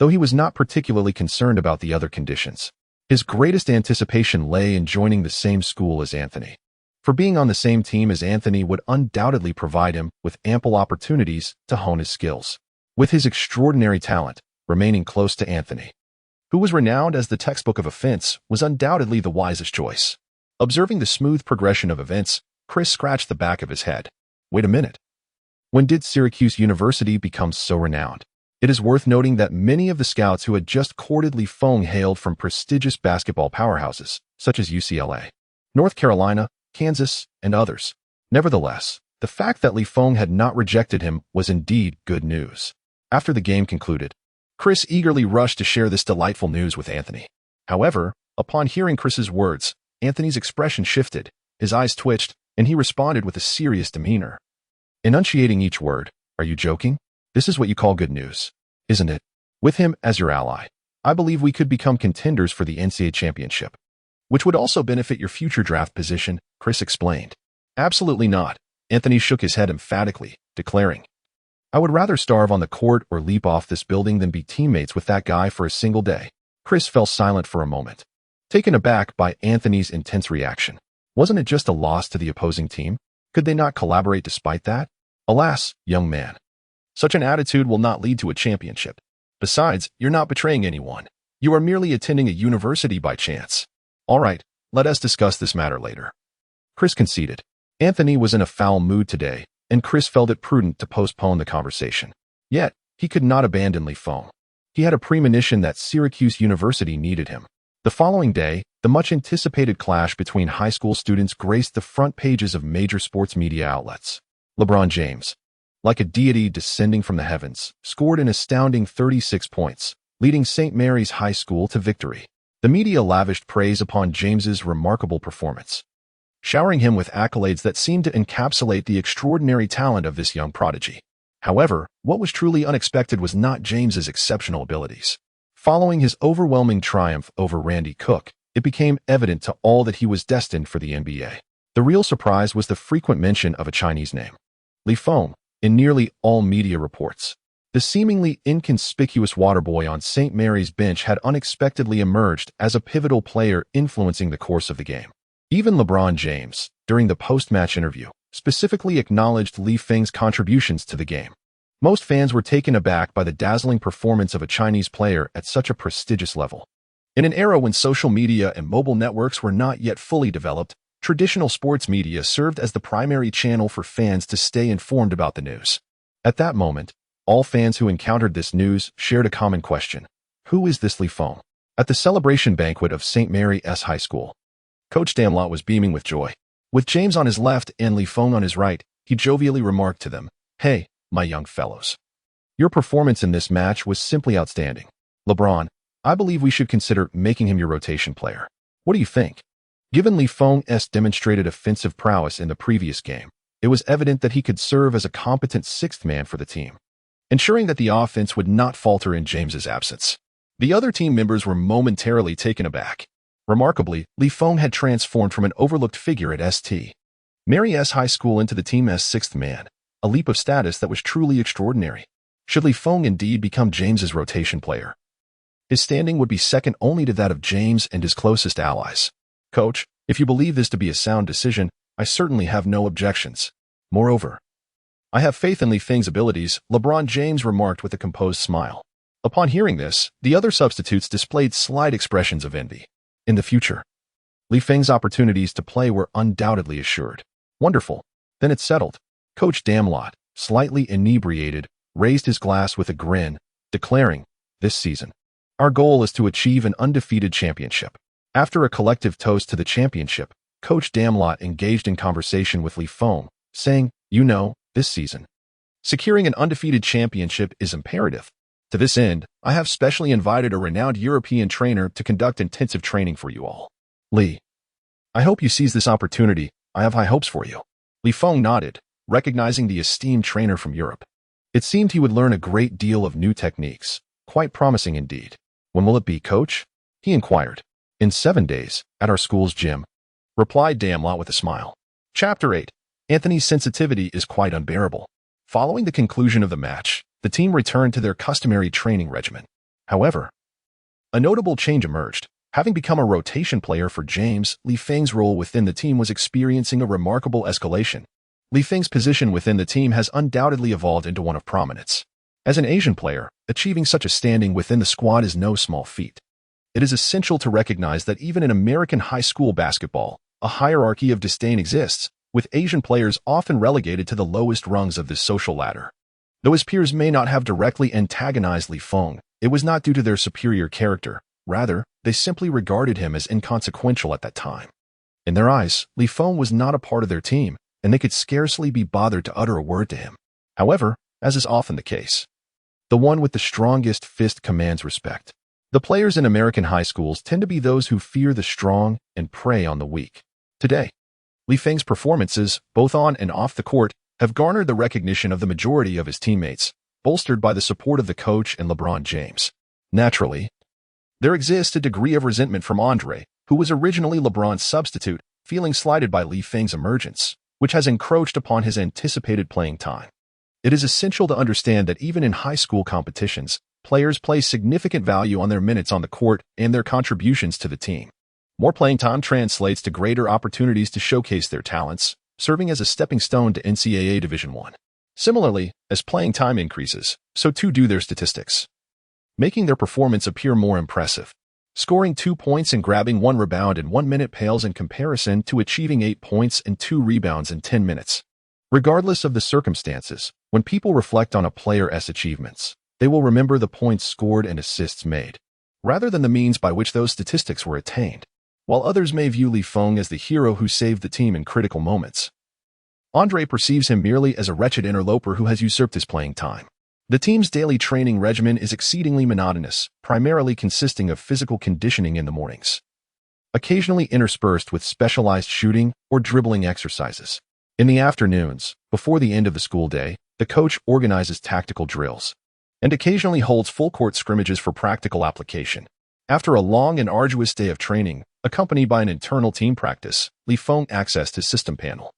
Though he was not particularly concerned about the other conditions, his greatest anticipation lay in joining the same school as Anthony. For being on the same team as Anthony would undoubtedly provide him with ample opportunities to hone his skills. With his extraordinary talent, remaining close to Anthony, who was renowned as the textbook of offense, was undoubtedly the wisest choice. Observing the smooth progression of events, Chris scratched the back of his head. Wait a minute. When did Syracuse University become so renowned? It is worth noting that many of the scouts who had just courted Feng hailed from prestigious basketball powerhouses, such as UCLA, North Carolina, Kansas, and others. Nevertheless, the fact that Feng had not rejected him was indeed good news. After the game concluded, Chris eagerly rushed to share this delightful news with Anthony. However, upon hearing Chris's words, Anthony's expression shifted, his eyes twitched, and he responded with a serious demeanor. Enunciating each word, "Are you joking? This is what you call good news, isn't it? With him as your ally, I believe we could become contenders for the NCAA championship, which would also benefit your future draft position," Chris explained. Absolutely not, Anthony shook his head emphatically, declaring, "I would rather starve on the court or leap off this building than be teammates with that guy for a single day." Chris fell silent for a moment, taken aback by Anthony's intense reaction. Wasn't it just a loss to the opposing team? Could they not collaborate despite that? Alas, young man, such an attitude will not lead to a championship. Besides, you're not betraying anyone. You are merely attending a university by chance. All right, let us discuss this matter later. Chris conceded. Anthony was in a foul mood today, and Chris felt it prudent to postpone the conversation. Yet, he could not abandon Feng. He had a premonition that Syracuse University needed him. The following day, the much-anticipated clash between high school students graced the front pages of major sports media outlets. LeBron James, like a deity descending from the heavens, scored an astounding 36 points, leading St. Mary's High School to victory. The media lavished praise upon James's remarkable performance, showering him with accolades that seemed to encapsulate the extraordinary talent of this young prodigy. However, what was truly unexpected was not James's exceptional abilities. Following his overwhelming triumph over Randy Cook, it became evident to all that he was destined for the NBA. The real surprise was the frequent mention of a Chinese name, Feng, in nearly all media reports. The seemingly inconspicuous waterboy on St. Mary's bench had unexpectedly emerged as a pivotal player influencing the course of the game. Even LeBron James, during the post-match interview, specifically acknowledged Feng's contributions to the game. Most fans were taken aback by the dazzling performance of a Chinese player at such a prestigious level. In an era when social media and mobile networks were not yet fully developed, traditional sports media served as the primary channel for fans to stay informed about the news. At that moment, all fans who encountered this news shared a common question. Who is this Feng? At the celebration banquet of St. Mary's High School, Coach Danlott was beaming with joy. With James on his left and Feng on his right, he jovially remarked to them, "Hey, my young fellows. Your performance in this match was simply outstanding. LeBron, I believe we should consider making him your rotation player. What do you think?" Given Feng's demonstrated offensive prowess in the previous game, it was evident that he could serve as a competent sixth man for the team, ensuring that the offense would not falter in James's absence. The other team members were momentarily taken aback. Remarkably, Feng had transformed from an overlooked figure at St. Mary's High School into the team as sixth man, a leap of status that was truly extraordinary. Should Feng indeed become James's rotation player, his standing would be second only to that of James and his closest allies. Coach, if you believe this to be a sound decision, I certainly have no objections. Moreover, I have faith in Feng's abilities, LeBron James remarked with a composed smile. Upon hearing this, the other substitutes displayed slight expressions of envy. In the future, Feng's opportunities to play were undoubtedly assured. Wonderful. Then it settled. Coach Damlot, slightly inebriated, raised his glass with a grin, declaring, "This season, our goal is to achieve an undefeated championship." After a collective toast to the championship, Coach Damlot engaged in conversation with Feng, saying, "This season, securing an undefeated championship is imperative. To this end, I have specially invited a renowned European trainer to conduct intensive training for you all. Li, I hope you seize this opportunity. I have high hopes for you." Feng nodded, recognizing the esteemed trainer from Europe. It seemed he would learn a great deal of new techniques, quite promising indeed. "When will it be, coach?" he inquired. "In 7 days, at our school's gym," replied Damlot with a smile. Chapter 8. Anthony's sensitivity is quite unbearable. Following the conclusion of the match, the team returned to their customary training regimen. However, a notable change emerged. Having become a rotation player for James, Feng's role within the team was experiencing a remarkable escalation. Feng's position within the team has undoubtedly evolved into one of prominence. As an Asian player, achieving such a standing within the squad is no small feat. It is essential to recognize that even in American high school basketball, a hierarchy of disdain exists, with Asian players often relegated to the lowest rungs of this social ladder. Though his peers may not have directly antagonized Feng, it was not due to their superior character. Rather, they simply regarded him as inconsequential at that time. In their eyes, Feng was not a part of their team, and they could scarcely be bothered to utter a word to him. However, as is often the case, the one with the strongest fist commands respect. The players in American high schools tend to be those who fear the strong and prey on the weak. Today, Feng's performances, both on and off the court, have garnered the recognition of the majority of his teammates, bolstered by the support of the coach and LeBron James. Naturally, there exists a degree of resentment from Andre, who was originally LeBron's substitute, feeling slighted by Feng's emergence, which has encroached upon his anticipated playing time. It is essential to understand that even in high school competitions, players place significant value on their minutes on the court and their contributions to the team. More playing time translates to greater opportunities to showcase their talents, serving as a stepping stone to NCAA Division I. Similarly, as playing time increases, so too do their statistics, making their performance appear more impressive. Scoring 2 points and grabbing 1 rebound in 1 minute pales in comparison to achieving 8 points and 2 rebounds in 10 minutes. Regardless of the circumstances, when people reflect on a player's achievements, they will remember the points scored and assists made, rather than the means by which those statistics were attained. While others may view Feng as the hero who saved the team in critical moments, Andre perceives him merely as a wretched interloper who has usurped his playing time. The team's daily training regimen is exceedingly monotonous, primarily consisting of physical conditioning in the mornings, occasionally interspersed with specialized shooting or dribbling exercises. In the afternoons, before the end of the school day, the coach organizes tactical drills and occasionally holds full-court scrimmages for practical application. After a long and arduous day of training, accompanied by an internal team practice, Feng accessed his system panel.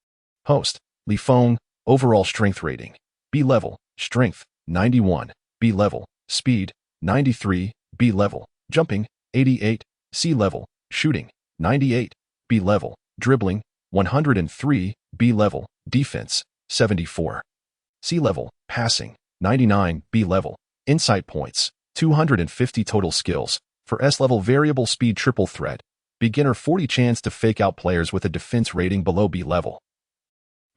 Host, Feng, overall strength rating, B level, strength, 91, B level, speed, 93, B level, jumping, 88, C level, shooting, 98, B level, dribbling, 103, B level, defense, 74, C level, passing, 99, B level, insight points, 250 total skills, for S level variable speed triple threat, beginner 40 chance to fake out players with a defense rating below B level.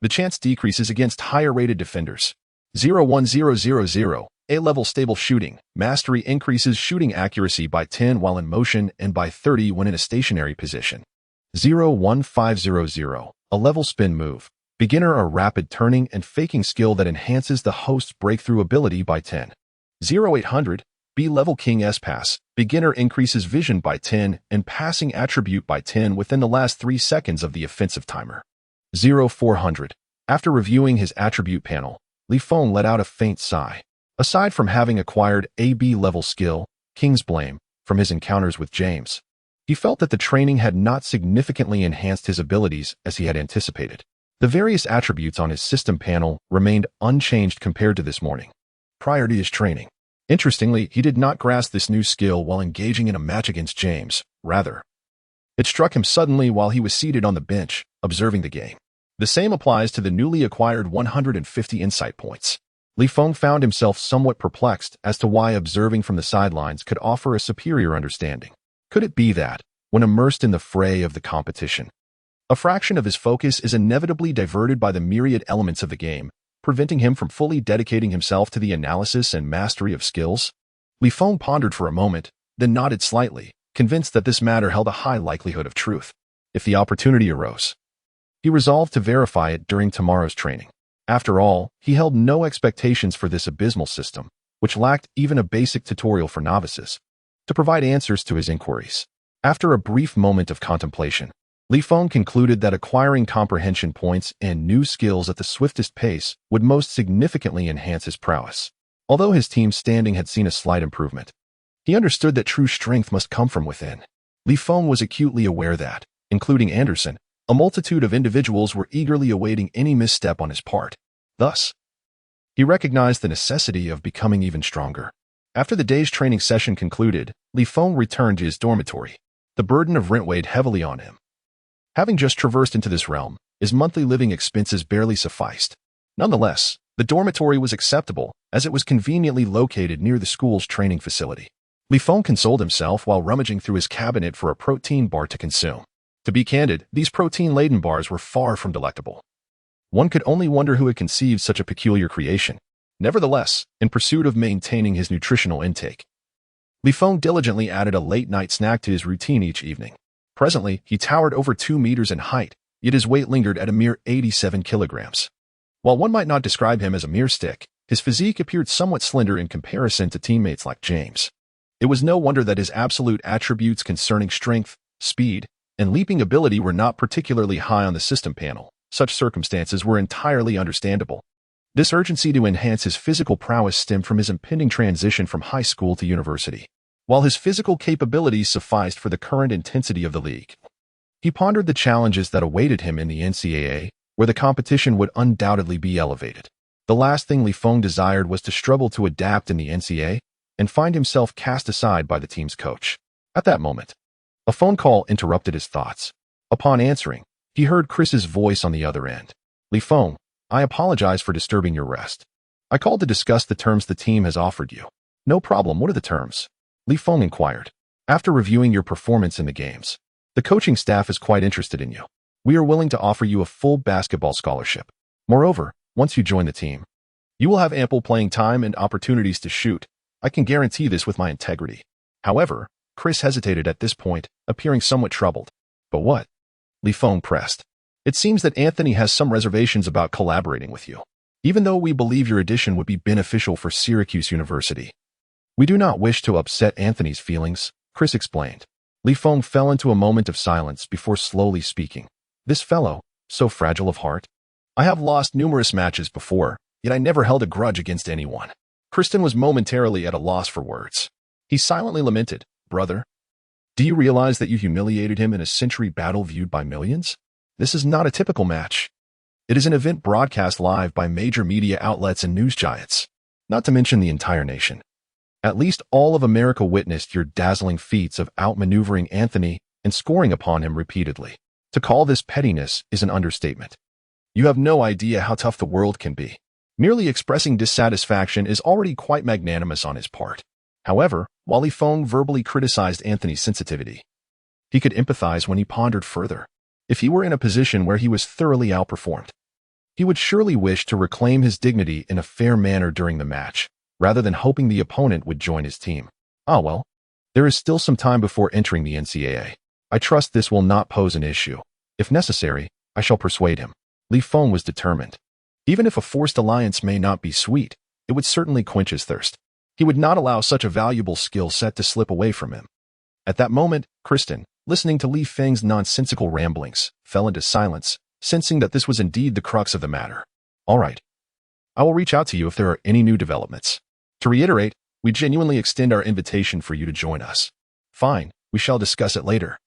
The chance decreases against higher rated defenders. 01000, A-level stable shooting, mastery increases shooting accuracy by 10 while in motion and by 30 when in a stationary position. 01500, a level spin move, beginner a rapid turning and faking skill that enhances the host's breakthrough ability by 10. 0800, B-level king S-pass, beginner increases vision by 10 and passing attribute by 10 within the last 3 seconds of the offensive timer. 0400, after reviewing his attribute panel, Feng let out a faint sigh. Aside from having acquired a B-level skill, King's Blame, from his encounters with James, he felt that the training had not significantly enhanced his abilities as he had anticipated. The various attributes on his system panel remained unchanged compared to this morning, prior to his training. Interestingly, he did not grasp this new skill while engaging in a match against James. Rather, it struck him suddenly while he was seated on the bench, observing the game. The same applies to the newly acquired 150 insight points. Feng found himself somewhat perplexed as to why observing from the sidelines could offer a superior understanding. Could it be that, when immersed in the fray of the competition, A fraction of his focus is inevitably diverted by the myriad elements of the game, preventing him from fully dedicating himself to the analysis and mastery of skills. Feng pondered for a moment, then nodded slightly, convinced that this matter held a high likelihood of truth. If the opportunity arose, he resolved to verify it during tomorrow's training. After all, he held no expectations for this abysmal system, which lacked even a basic tutorial for novices, to provide answers to his inquiries. After a brief moment of contemplation, Feng concluded that acquiring comprehension points and new skills at the swiftest pace would most significantly enhance his prowess. Although his team's standing had seen a slight improvement, he understood that true strength must come from within. Feng was acutely aware that, including Anderson, a multitude of individuals were eagerly awaiting any misstep on his part. Thus, he recognized the necessity of becoming even stronger. After the day's training session concluded, Feng returned to his dormitory. The burden of rent weighed heavily on him. Having just traversed into this realm, his monthly living expenses barely sufficed. Nonetheless, the dormitory was acceptable, as it was conveniently located near the school's training facility. Feng consoled himself while rummaging through his cabinet for a protein bar to consume. To be candid, these protein-laden bars were far from delectable. One could only wonder who had conceived such a peculiar creation. Nevertheless, in pursuit of maintaining his nutritional intake, Feng diligently added a late-night snack to his routine each evening. Presently, he towered over 2 meters in height, yet his weight lingered at a mere 87 kilograms. While one might not describe him as a mere stick, his physique appeared somewhat slender in comparison to teammates like James. It was no wonder that his absolute attributes concerning strength, speed, and leaping ability were not particularly high on the system panel. Such circumstances were entirely understandable. This urgency to enhance his physical prowess stemmed from his impending transition from high school to university. While his physical capabilities sufficed for the current intensity of the league, he pondered the challenges that awaited him in the NCAA, where the competition would undoubtedly be elevated. The last thing Feng desired was to struggle to adapt in the NCAA and find himself cast aside by the team's coach. At that moment, a phone call interrupted his thoughts. Upon answering, he heard Chris's voice on the other end. Feng, I apologize for disturbing your rest. I called to discuss the terms the team has offered you. No problem, what are the terms? Feng inquired. After reviewing your performance in the games, the coaching staff is quite interested in you. We are willing to offer you a full basketball scholarship. Moreover, once you join the team, you will have ample playing time and opportunities to shoot. I can guarantee this with my integrity. However, Chris hesitated at this point, appearing somewhat troubled. But what? Feng pressed. It seems that Anthony has some reservations about collaborating with you. Even though we believe your addition would be beneficial for Syracuse University, we do not wish to upset Anthony's feelings, Chris explained. Feng fell into a moment of silence before slowly speaking. This fellow, so fragile of heart. I have lost numerous matches before, yet I never held a grudge against anyone. Kristen was momentarily at a loss for words. He silently lamented, Brother, do you realize that you humiliated him in a century battle viewed by millions? This is not a typical match. It is an event broadcast live by major media outlets and news giants, not to mention the entire nation. At least all of America witnessed your dazzling feats of outmaneuvering Anthony and scoring upon him repeatedly. To call this pettiness is an understatement. You have no idea how tough the world can be. Merely expressing dissatisfaction is already quite magnanimous on his part. However, while Feng verbally criticized Anthony's sensitivity, he could empathize when he pondered further. If he were in a position where he was thoroughly outperformed, he would surely wish to reclaim his dignity in a fair manner during the match, rather than hoping the opponent would join his team. Ah well, there is still some time before entering the NCAA. I trust this will not pose an issue. If necessary, I shall persuade him. Feng was determined. Even if a forced alliance may not be sweet, it would certainly quench his thirst. He would not allow such a valuable skill set to slip away from him. At that moment, Kristen, listening to Feng's nonsensical ramblings, fell into silence, sensing that this was indeed the crux of the matter. All right. I will reach out to you if there are any new developments. To reiterate, we genuinely extend our invitation for you to join us. Fine, we shall discuss it later.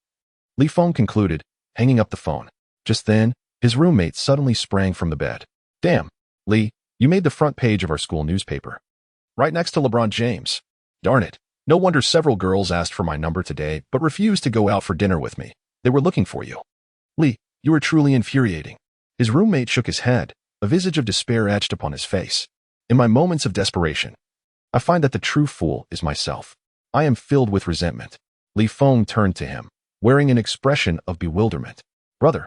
Feng concluded, hanging up the phone. Just then, his roommate suddenly sprang from the bed. Damn, Lee, you made the front page of our school newspaper. Right next to LeBron James. Darn it. No wonder several girls asked for my number today, but refused to go out for dinner with me. They were looking for you. Lee, you are truly infuriating. His roommate shook his head, a visage of despair etched upon his face. In my moments of desperation, I find that the true fool is myself. I am filled with resentment. Feng turned to him, wearing an expression of bewilderment. Brother,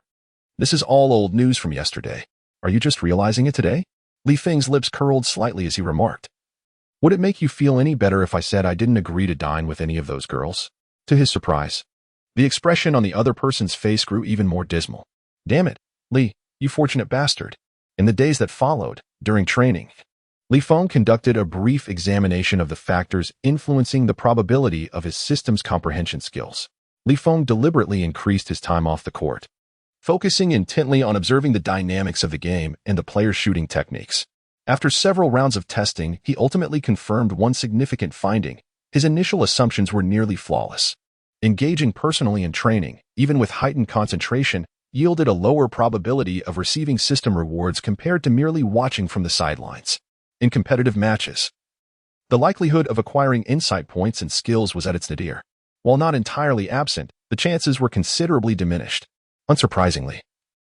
This is all old news from yesterday. Are you just realizing it today? Li Feng's lips curled slightly as he remarked. Would it make you feel any better if I said I didn't agree to dine with any of those girls? To his surprise, the expression on the other person's face grew even more dismal. Damn it, Li, you fortunate bastard. In the days that followed, during training, Li Feng conducted a brief examination of the factors influencing the probability of his system's comprehension skills. Li Feng deliberately increased his time off the court, focusing intently on observing the dynamics of the game and the player's shooting techniques. After several rounds of testing, he ultimately confirmed one significant finding. His initial assumptions were nearly flawless. Engaging personally in training, even with heightened concentration, yielded a lower probability of receiving system rewards compared to merely watching from the sidelines. In competitive matches, the likelihood of acquiring insight points and skills was at its nadir. While not entirely absent, the chances were considerably diminished. Unsurprisingly,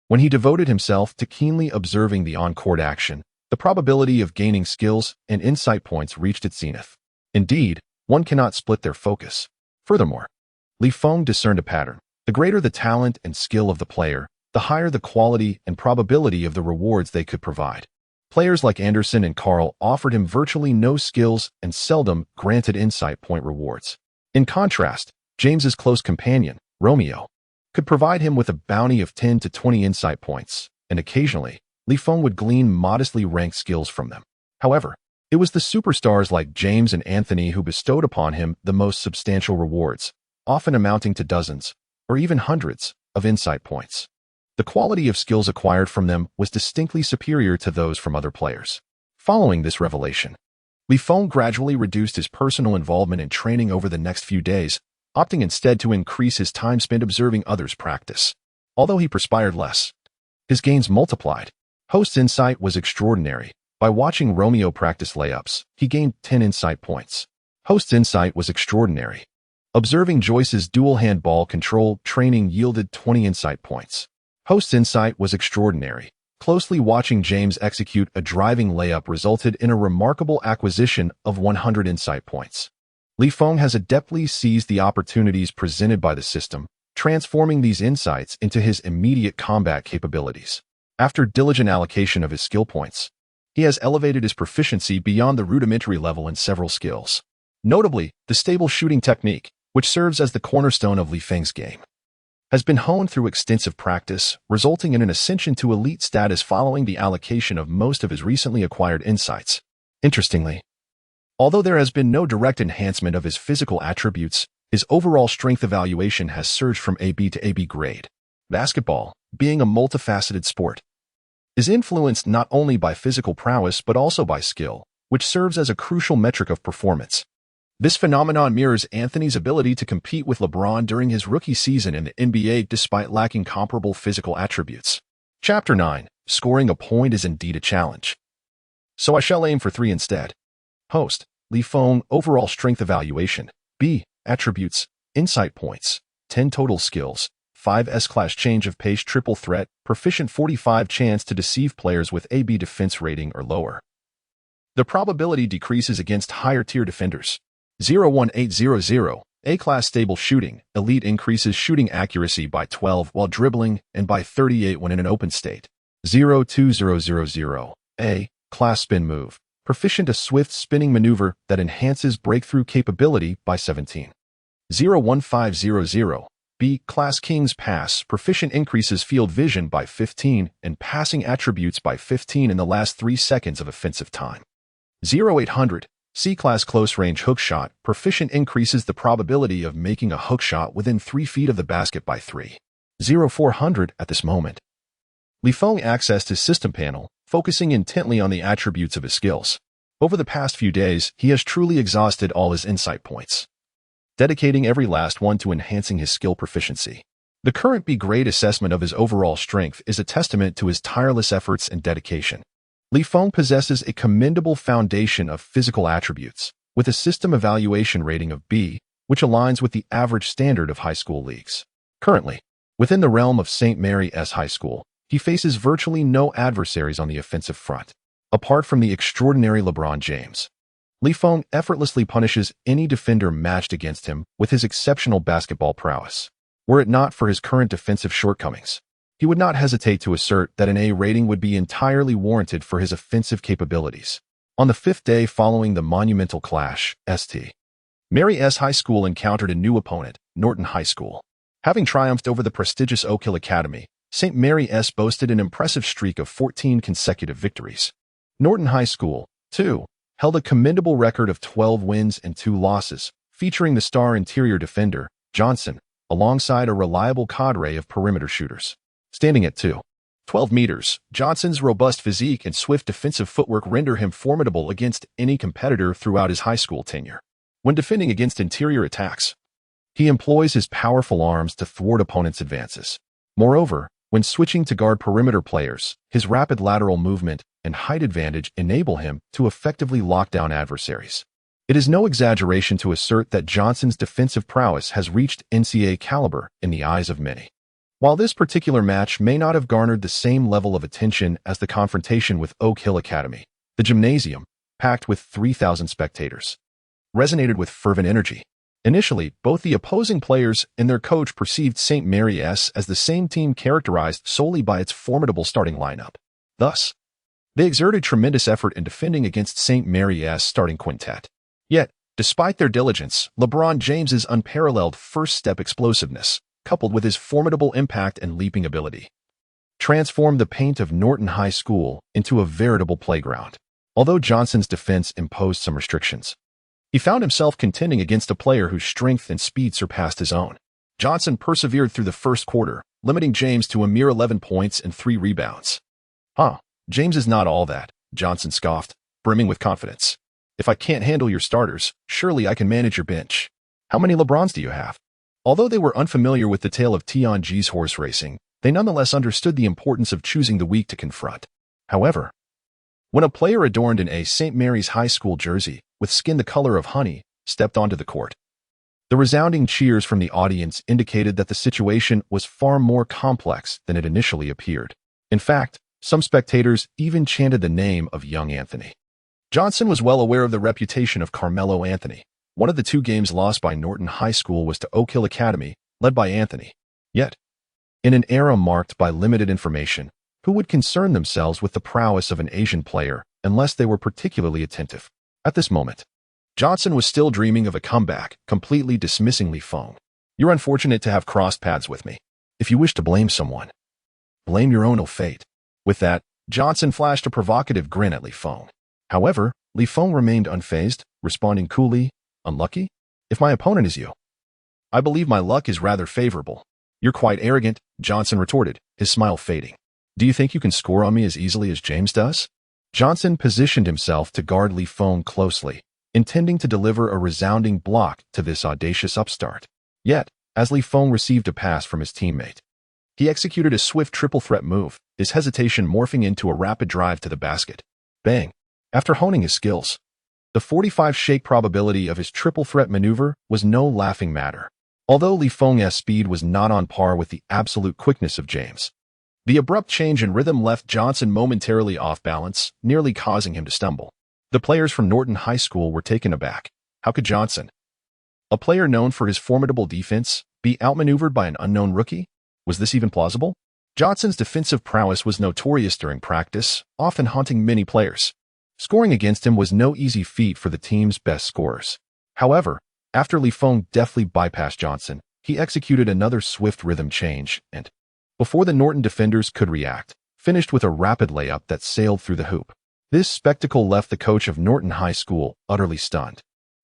when he devoted himself to keenly observing the on-court action, the probability of gaining skills and insight points reached its zenith. Indeed, one cannot split their focus. Furthermore, Li Feng discerned a pattern. The greater the talent and skill of the player, the higher the quality and probability of the rewards they could provide. Players like Anderson and Carl offered him virtually no skills and seldom granted insight point rewards. In contrast, James's close companion, Romeo, could provide him with a bounty of 10 to 20 insight points, and occasionally, Li Feng would glean modestly ranked skills from them. However, it was the superstars like James and Anthony who bestowed upon him the most substantial rewards, often amounting to dozens, or even hundreds, of insight points. The quality of skills acquired from them was distinctly superior to those from other players. Following this revelation, Li Feng gradually reduced his personal involvement in training over the next few days, opting instead to increase his time spent observing others practice. Although he perspired less, his gains multiplied. Host's insight was extraordinary. By watching Romeo practice layups, he gained 10 insight points. Host's insight was extraordinary. Observing Joyce's dual handball control training yielded 20 insight points. Host's insight was extraordinary. Closely watching James execute a driving layup resulted in a remarkable acquisition of 100 insight points. Li Feng has adeptly seized the opportunities presented by the system, transforming these insights into his immediate combat capabilities. After diligent allocation of his skill points, he has elevated his proficiency beyond the rudimentary level in several skills. Notably, the stable shooting technique, which serves as the cornerstone of Li Feng's game, has been honed through extensive practice, resulting in an ascension to elite status following the allocation of most of his recently acquired insights. Interestingly, although there has been no direct enhancement of his physical attributes, his overall strength evaluation has surged from AB to AB grade. Basketball, being a multifaceted sport, is influenced not only by physical prowess but also by skill, which serves as a crucial metric of performance. This phenomenon mirrors Anthony's ability to compete with LeBron during his rookie season in the NBA despite lacking comparable physical attributes. Chapter 9. Scoring a point is indeed a challenge. So I shall aim for 3 instead. Host, Li Feng, overall strength evaluation. B, attributes, insight points, 10 total skills, 5 S-class change of pace triple threat, proficient 45 chance to deceive players with AB defense rating or lower. The probability decreases against higher-tier defenders. 01800, A-class stable shooting, elite increases shooting accuracy by 12 while dribbling and by 38 when in an open state. 02000, A-class spin move, proficient a swift spinning maneuver that enhances breakthrough capability by 17. 01500, B-class King's Pass, proficient increases field vision by 15 and passing attributes by 15 in the last 3 seconds of offensive time. 0800, C-class close range hook shot, proficient increases the probability of making a hook shot within 3 feet of the basket by 3. 0400 at this moment, Li Feng accessed his system panel, focusing intently on the attributes of his skills. Over the past few days, he has truly exhausted all his insight points, dedicating every last one to enhancing his skill proficiency. The current B-grade assessment of his overall strength is a testament to his tireless efforts and dedication. Li Feng possesses a commendable foundation of physical attributes, with a system evaluation rating of B, which aligns with the average standard of high school leagues. Currently, within the realm of St. Mary's High School, he faces virtually no adversaries on the offensive front. Apart from the extraordinary LeBron James, Li Feng effortlessly punishes any defender matched against him with his exceptional basketball prowess. Were it not for his current defensive shortcomings, he would not hesitate to assert that an A rating would be entirely warranted for his offensive capabilities. On the 5th day following the monumental clash, St. Mary's High School encountered a new opponent, Norton High School. Having triumphed over the prestigious Oak Hill Academy, St. Mary's boasted an impressive streak of 14 consecutive victories. Norton High School, too, held a commendable record of 12 wins and 2 losses, featuring the star interior defender, Johnson, alongside a reliable cadre of perimeter shooters. Standing at 2.12 meters, Johnson's robust physique and swift defensive footwork render him formidable against any competitor throughout his high school tenure. When defending against interior attacks, he employs his powerful arms to thwart opponents' advances. Moreover, when switching to guard perimeter players, his rapid lateral movement and height advantage enable him to effectively lock down adversaries. It is no exaggeration to assert that Johnson's defensive prowess has reached NCAA caliber in the eyes of many. While this particular match may not have garnered the same level of attention as the confrontation with Oak Hill Academy, the gymnasium, packed with 3,000 spectators, resonated with fervent energy. Initially, both the opposing players and their coach perceived St. Mary's as the same team characterized solely by its formidable starting lineup. Thus, they exerted tremendous effort in defending against St. Mary's starting quintet. Yet, despite their diligence, LeBron James's unparalleled first-step explosiveness, coupled with his formidable impact and leaping ability, transformed the paint of Norton High School into a veritable playground. Although Johnson's defense imposed some restrictions, he found himself contending against a player whose strength and speed surpassed his own. Johnson persevered through the first quarter, limiting James to a mere 11 points and 3 rebounds. James is not all that, Johnson scoffed, brimming with confidence. If I can't handle your starters, surely I can manage your bench. How many LeBrons do you have? Although they were unfamiliar with the tale of T.N.G's horse racing, they nonetheless understood the importance of choosing the weak to confront. However, when a player adorned in a St. Mary's High School jersey, with skin the color of honey, stepped onto the court, the resounding cheers from the audience indicated that the situation was far more complex than it initially appeared. In fact, some spectators even chanted the name of young Anthony. Johnson was well aware of the reputation of Carmelo Anthony. One of the 2 games lost by Norton High School was to Oak Hill Academy, led by Anthony. Yet, in an era marked by limited information, who would concern themselves with the prowess of an Asian player unless they were particularly attentive? At this moment, Johnson was still dreaming of a comeback, completely dismissing Feng. You're unfortunate to have crossed paths with me. If you wish to blame someone, blame your own ill fate. With that, Johnson flashed a provocative grin at Feng. However, Feng remained unfazed, responding coolly, unlucky? If my opponent is you, I believe my luck is rather favorable. You're quite arrogant, Johnson retorted, his smile fading. Do you think you can score on me as easily as James does? Johnson positioned himself to guard Feng closely, intending to deliver a resounding block to this audacious upstart. Yet, as Feng received a pass from his teammate, he executed a swift triple threat move, his hesitation morphing into a rapid drive to the basket. Bang! After honing his skills, the 45 shake probability of his triple threat maneuver was no laughing matter. Although Feng's speed was not on par with the absolute quickness of James, the abrupt change in rhythm left Johnson momentarily off balance, nearly causing him to stumble. The players from Norton High School were taken aback. How could Johnson, a player known for his formidable defense, be outmaneuvered by an unknown rookie? Was this even plausible? Johnson's defensive prowess was notorious during practice, often haunting many players. Scoring against him was no easy feat for the team's best scorers. However, after Feng deftly bypassed Johnson, he executed another swift rhythm change and, before the Norton defenders could react, finished with a rapid layup that sailed through the hoop. This spectacle left the coach of Norton High School utterly stunned.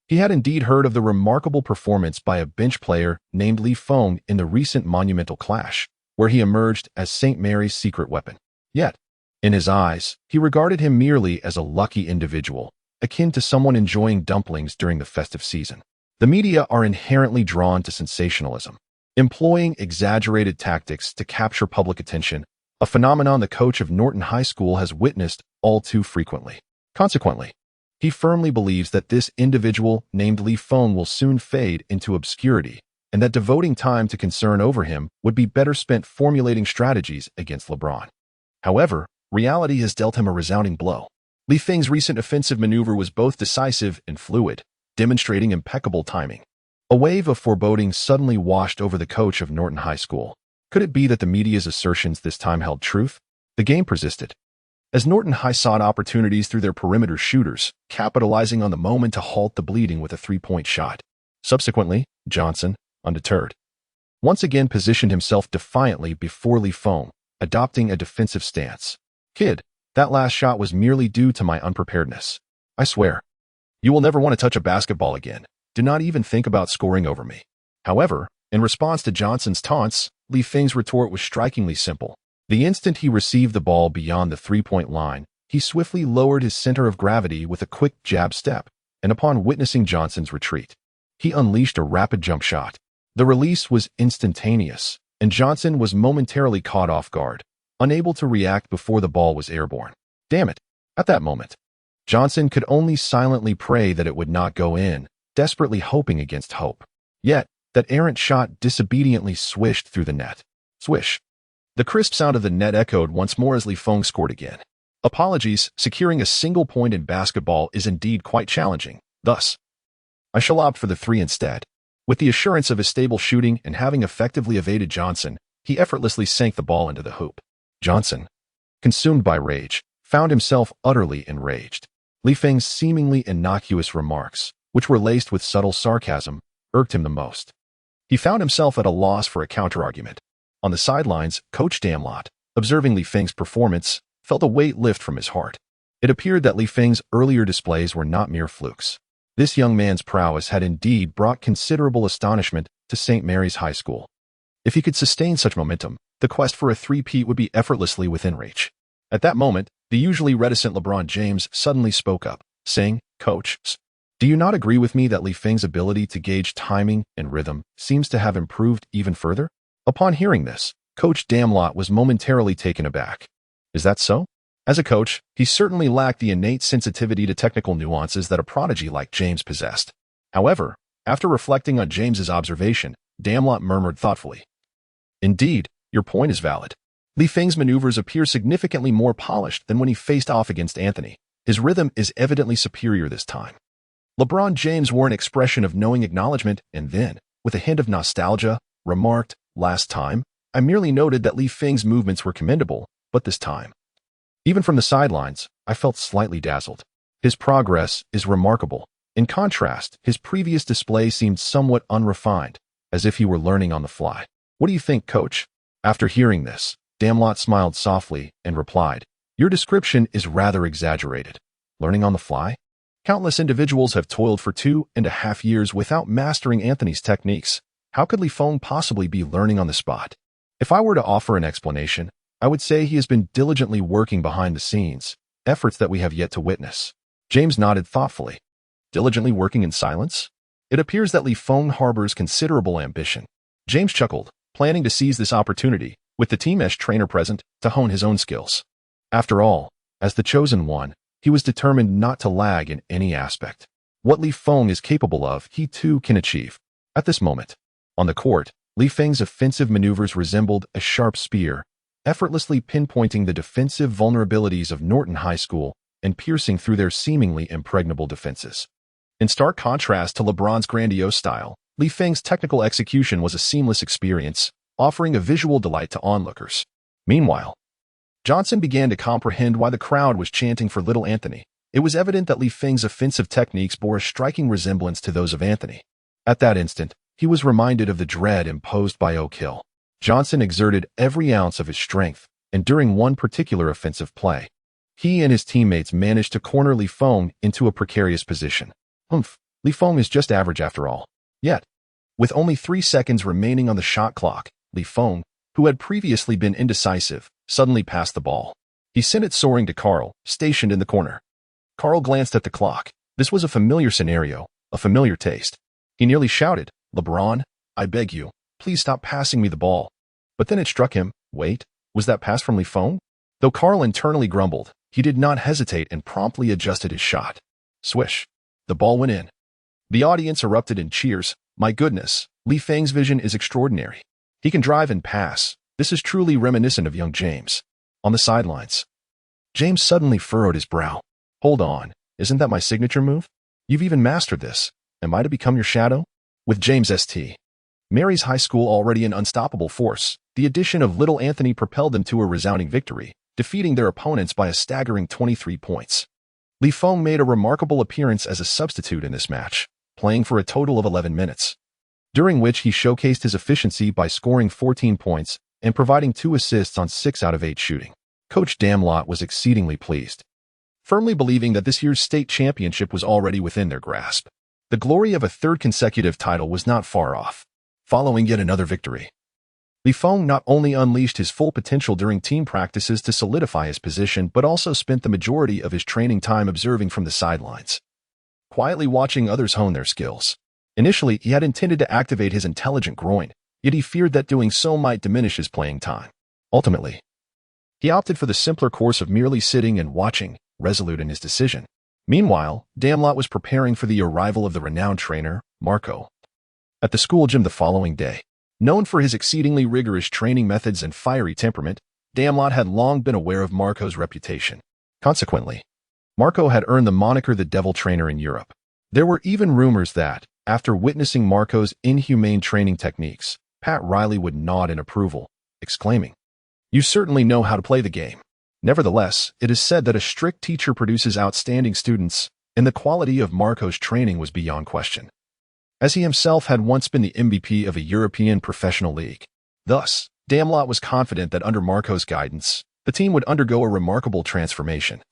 He had indeed heard of the remarkable performance by a bench player named Feng in the recent monumental clash, where he emerged as St. Mary's secret weapon. Yet, in his eyes, he regarded him merely as a lucky individual, akin to someone enjoying dumplings during the festive season. The media are inherently drawn to sensationalism, employing exaggerated tactics to capture public attention, a phenomenon the coach of Norton High School has witnessed all too frequently. Consequently, he firmly believes that this individual named Feng will soon fade into obscurity, and that devoting time to concern over him would be better spent formulating strategies against LeBron. However, reality has dealt him a resounding blow. Feng's recent offensive maneuver was both decisive and fluid, demonstrating impeccable timing. A wave of foreboding suddenly washed over the coach of Norton High School. Could it be that the media's assertions this time held truth? The game persisted. As Norton High sought opportunities through their perimeter shooters, capitalizing on the moment to halt the bleeding with a three-point shot. Subsequently, Johnson, undeterred, once again positioned himself defiantly before Feng, adopting a defensive stance. Kid, that last shot was merely due to my unpreparedness. I swear. You will never want to touch a basketball again. Do not even think about scoring over me. However, in response to Johnson's taunts, Feng's retort was strikingly simple. The instant he received the ball beyond the three-point line, he swiftly lowered his center of gravity with a quick jab step, and upon witnessing Johnson's retreat, he unleashed a rapid jump shot. The release was instantaneous, and Johnson was momentarily caught off guard, unable to react before the ball was airborne. Damn it! At that moment, Johnson could only silently pray that it would not go in, desperately hoping against hope. Yet, that errant shot disobediently swished through the net. Swish. The crisp sound of the net echoed once more as Feng scored again. Apologies, securing a single point in basketball is indeed quite challenging. Thus, I shall opt for the three instead. With the assurance of his stable shooting and having effectively evaded Johnson, he effortlessly sank the ball into the hoop. Johnson, consumed by rage, found himself utterly enraged. Feng's seemingly innocuous remarks, which were laced with subtle sarcasm, irked him the most. He found himself at a loss for a counterargument. On the sidelines, Coach Damlot, observing Feng's performance, felt a weight lift from his heart. It appeared that Feng's earlier displays were not mere flukes. This young man's prowess had indeed brought considerable astonishment to St. Mary's High School. If he could sustain such momentum, the quest for a three-peat would be effortlessly within reach. At that moment, the usually reticent LeBron James suddenly spoke up, saying, "Coach, do you not agree with me that Feng's ability to gauge timing and rhythm seems to have improved even further?" Upon hearing this, Coach Damlot was momentarily taken aback. Is that so? As a coach, he certainly lacked the innate sensitivity to technical nuances that a prodigy like James possessed. However, after reflecting on James's observation, Damlot murmured thoughtfully, "Indeed, your point is valid. Feng's maneuvers appear significantly more polished than when he faced off against Anthony. His rhythm is evidently superior this time." LeBron James wore an expression of knowing acknowledgement and then, with a hint of nostalgia, remarked, "Last time, I merely noted that Feng's movements were commendable, but this time, even from the sidelines, I felt slightly dazzled. His progress is remarkable. In contrast, his previous display seemed somewhat unrefined, as if he were learning on the fly. What do you think, Coach?" After hearing this, Damlot smiled softly and replied, "Your description is rather exaggerated. Learning on the fly? Countless individuals have toiled for 2.5 years without mastering Anthony's techniques. How could Feng possibly be learning on the spot? If I were to offer an explanation, I would say he has been diligently working behind the scenes, efforts that we have yet to witness." James nodded thoughtfully. Diligently working in silence? It appears that Feng harbors considerable ambition. James chuckled, planning to seize this opportunity, with the team as trainer present, to hone his own skills. After all, as the chosen one, he was determined not to lag in any aspect. What Feng is capable of, he too can achieve. At this moment, on the court, Feng's offensive maneuvers resembled a sharp spear, effortlessly pinpointing the defensive vulnerabilities of Norton High School and piercing through their seemingly impregnable defenses. In stark contrast to LeBron's grandiose style, Feng's technical execution was a seamless experience, offering a visual delight to onlookers. Meanwhile, Johnson began to comprehend why the crowd was chanting for little Anthony. It was evident that Feng's offensive techniques bore a striking resemblance to those of Anthony. At that instant, he was reminded of the dread imposed by Oak Hill. Johnson exerted every ounce of his strength, and during one particular offensive play, he and his teammates managed to corner Feng into a precarious position. Feng is just average after all. Yet, with only 3 seconds remaining on the shot clock, Feng, who had previously been indecisive, suddenly passed the ball. He sent it soaring to Carl, stationed in the corner. Carl glanced at the clock. This was a familiar scenario, a familiar taste. He nearly shouted, "LeBron, I beg you, please stop passing me the ball." But then it struck him, wait, was that pass from Feng? Though Carl internally grumbled, he did not hesitate and promptly adjusted his shot. Swish. The ball went in. The audience erupted in cheers. My goodness, Feng's vision is extraordinary. He can drive and pass. This is truly reminiscent of young James. On the sidelines, James suddenly furrowed his brow. Hold on, isn't that my signature move? You've even mastered this. Am I to become your shadow? With James St. Mary's high school already an unstoppable force, the addition of little Anthony propelled them to a resounding victory, defeating their opponents by a staggering 23 points. Feng made a remarkable appearance as a substitute in this match, playing for a total of 11 minutes, during which he showcased his efficiency by scoring 14 points and providing 2 assists on 6 out of 8 shooting. Coach Damlot was exceedingly pleased, firmly believing that this year's state championship was already within their grasp. The glory of a third consecutive title was not far off, following yet another victory. Feng not only unleashed his full potential during team practices to solidify his position, but also spent the majority of his training time observing from the sidelines, quietly watching others hone their skills. Initially, he had intended to activate his intelligent groin, yet he feared that doing so might diminish his playing time. Ultimately, he opted for the simpler course of merely sitting and watching, resolute in his decision. Meanwhile, Damlot was preparing for the arrival of the renowned trainer, Marco, at the school gym the following day. Known for his exceedingly rigorous training methods and fiery temperament, Damlot had long been aware of Marco's reputation. Consequently, Marco had earned the moniker the Devil Trainer in Europe. There were even rumors that, after witnessing Marco's inhumane training techniques, Pat Riley would nod in approval, exclaiming, "You certainly know how to play the game." Nevertheless, it is said that a strict teacher produces outstanding students, and the quality of Marco's training was beyond question, as he himself had once been the MVP of a European professional league. Thus, Damlot was confident that under Marco's guidance, the team would undergo a remarkable transformation,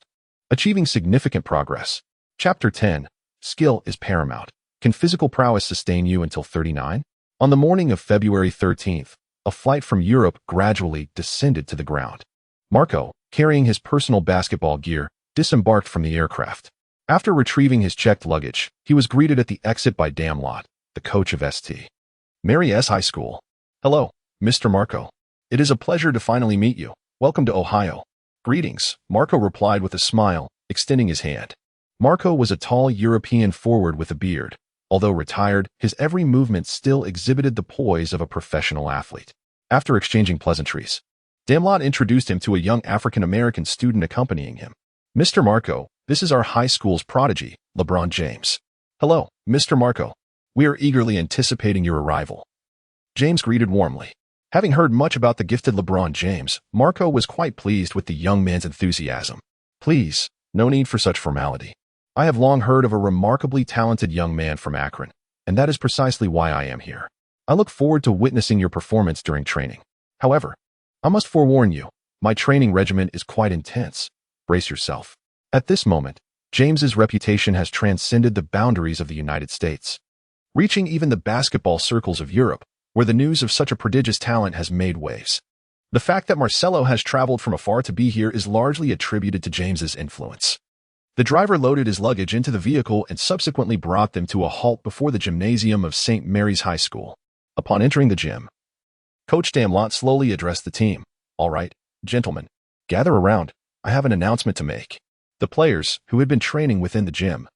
achieving significant progress. Chapter 10. Skill is paramount. Can physical prowess sustain you until 39? On the morning of February 13th, a flight from Europe gradually descended to the ground. Marco, carrying his personal basketball gear, disembarked from the aircraft. After retrieving his checked luggage, he was greeted at the exit by Damlot, the coach of St. Mary's High School. "Hello, Mr. Marco. It is a pleasure to finally meet you. Welcome to Ohio." "Greetings," Marco replied with a smile, extending his hand. Marco was a tall European forward with a beard. Although retired, his every movement still exhibited the poise of a professional athlete. After exchanging pleasantries, Damlot introduced him to a young African-American student accompanying him. "Mr. Marco, this is our high school's prodigy, LeBron James." "Hello, Mr. Marco. We are eagerly anticipating your arrival." James greeted warmly. Having heard much about the gifted LeBron James, Marco was quite pleased with the young man's enthusiasm. "Please, no need for such formality. I have long heard of a remarkably talented young man from Akron, and that is precisely why I am here. I look forward to witnessing your performance during training. However, I must forewarn you, my training regimen is quite intense. Brace yourself." At this moment, James's reputation has transcended the boundaries of the United States, reaching even the basketball circles of Europe, where the news of such a prodigious talent has made waves. The fact that Marcelo has traveled from afar to be here is largely attributed to James's influence. The driver loaded his luggage into the vehicle and subsequently brought them to a halt before the gymnasium of St. Mary's High School. Upon entering the gym, Coach Damlot slowly addressed the team. "All right, gentlemen, gather around. I have an announcement to make." The players, who had been training within the gym,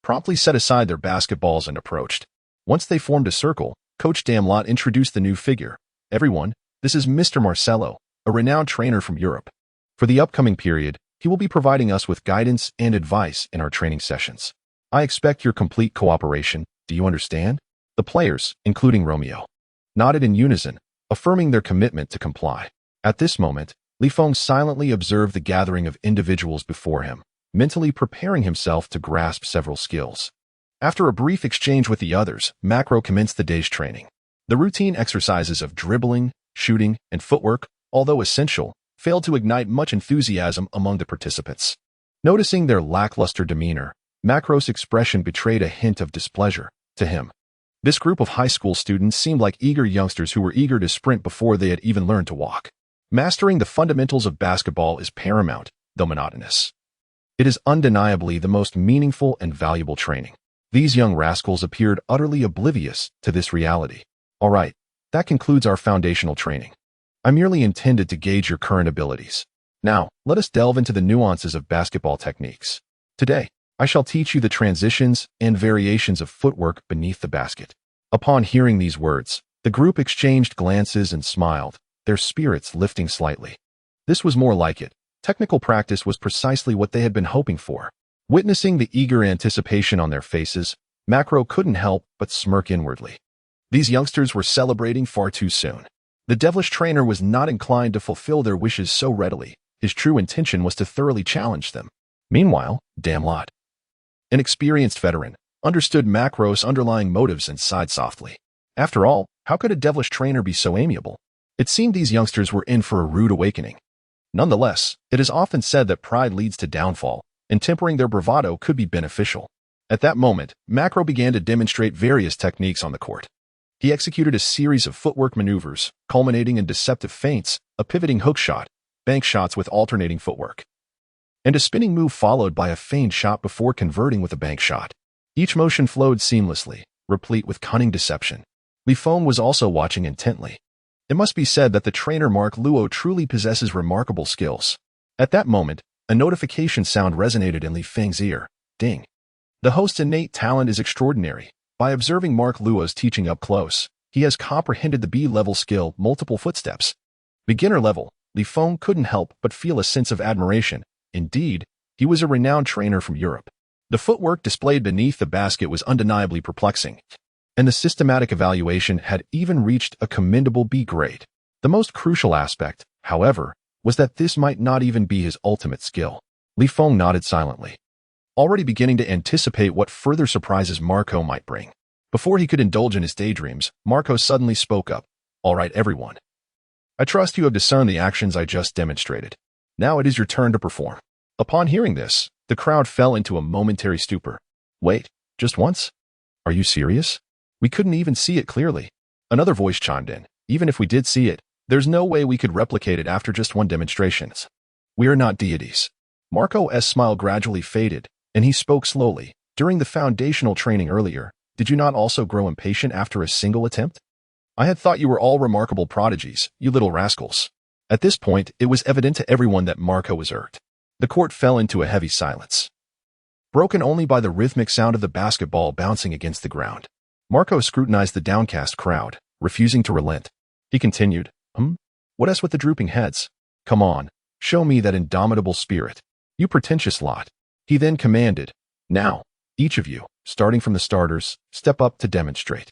promptly set aside their basketballs and approached. Once they formed a circle, Coach Damlot introduced the new figure. "Everyone, this is Mr. Marcelo, a renowned trainer from Europe. For the upcoming period, he will be providing us with guidance and advice in our training sessions. I expect your complete cooperation. Do you understand?" The players, including Romeo, nodded in unison, affirming their commitment to comply. At this moment, Feng silently observed the gathering of individuals before him, mentally preparing himself to grasp several skills. After a brief exchange with the others, Macro commenced the day's training. The routine exercises of dribbling, shooting, and footwork, although essential, failed to ignite much enthusiasm among the participants. Noticing their lackluster demeanor, Macro's expression betrayed a hint of displeasure. To him, this group of high school students seemed like eager youngsters who were eager to sprint before they had even learned to walk. Mastering the fundamentals of basketball is paramount, though monotonous. It is undeniably the most meaningful and valuable training. These young rascals appeared utterly oblivious to this reality. "All right, that concludes our foundational training. I merely intended to gauge your current abilities. Now, let us delve into the nuances of basketball techniques. Today, I shall teach you the transitions and variations of footwork beneath the basket." Upon hearing these words, the group exchanged glances and smiled, their spirits lifting slightly. This was more like it. Technical practice was precisely what they had been hoping for. Witnessing the eager anticipation on their faces, Macro couldn't help but smirk inwardly. These youngsters were celebrating far too soon. The devilish trainer was not inclined to fulfill their wishes so readily. His true intention was to thoroughly challenge them. Meanwhile, damn lot. An experienced veteran understood Macros' underlying motives and sighed softly. After all, how could a devilish trainer be so amiable? It seemed these youngsters were in for a rude awakening. Nonetheless, it is often said that pride leads to downfall, and tempering their bravado could be beneficial. At that moment, Macro began to demonstrate various techniques on the court. He executed a series of footwork maneuvers, culminating in deceptive feints, a pivoting hook shot, bank shots with alternating footwork, and a spinning move followed by a feigned shot before converting with a bank shot. Each motion flowed seamlessly, replete with cunning deception. Feng was also watching intently. It must be said that the trainer Mark Luo truly possesses remarkable skills. At that moment, a notification sound resonated in Feng's ear. Ding. The host's innate talent is extraordinary. By observing Mark Luo's teaching up close, he has comprehended the B-level skill multiple footsteps. Beginner level, Feng couldn't help but feel a sense of admiration. Indeed, he was a renowned trainer from Europe. The footwork displayed beneath the basket was undeniably perplexing, and the systematic evaluation had even reached a commendable B grade. The most crucial aspect, however, was that this might not even be his ultimate skill. Feng nodded silently, already beginning to anticipate what further surprises Marco might bring. Before he could indulge in his daydreams, Marco suddenly spoke up. All right, everyone. I trust you have discerned the actions I just demonstrated. Now it is your turn to perform. Upon hearing this, the crowd fell into a momentary stupor. Wait, just once? Are you serious? We couldn't even see it clearly. Another voice chimed in. Even if we did see it, there's no way we could replicate it after just one demonstration. We are not deities. Marco's smile gradually faded, and he spoke slowly. During the foundational training earlier, did you not also grow impatient after a single attempt? I had thought you were all remarkable prodigies, you little rascals. At this point, it was evident to everyone that Marco was irked. The court fell into a heavy silence, broken only by the rhythmic sound of the basketball bouncing against the ground. Marco scrutinized the downcast crowd, refusing to relent. He continued, What else with the drooping heads? Come on, show me that indomitable spirit. You pretentious lot. He then commanded, Now, each of you, starting from the starters, step up to demonstrate.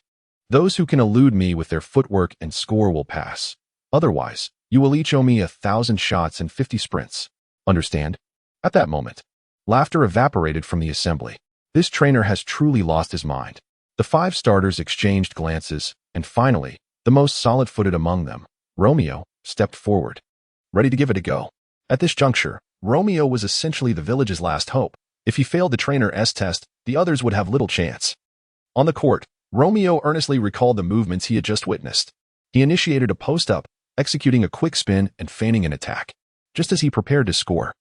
Those who can elude me with their footwork and score will pass. Otherwise, you will each owe me 1,000 shots and 50 sprints. Understand? At that moment, laughter evaporated from the assembly. This trainer has truly lost his mind. The 5 starters exchanged glances, and finally, the most solid-footed among them, Romeo, stepped forward, ready to give it a go. At this juncture, Romeo was essentially the village's last hope. If he failed the trainer's test, the others would have little chance. On the court, Romeo earnestly recalled the movements he had just witnessed. He initiated a post-up, executing a quick spin and feigning an attack. Just as he prepared to score,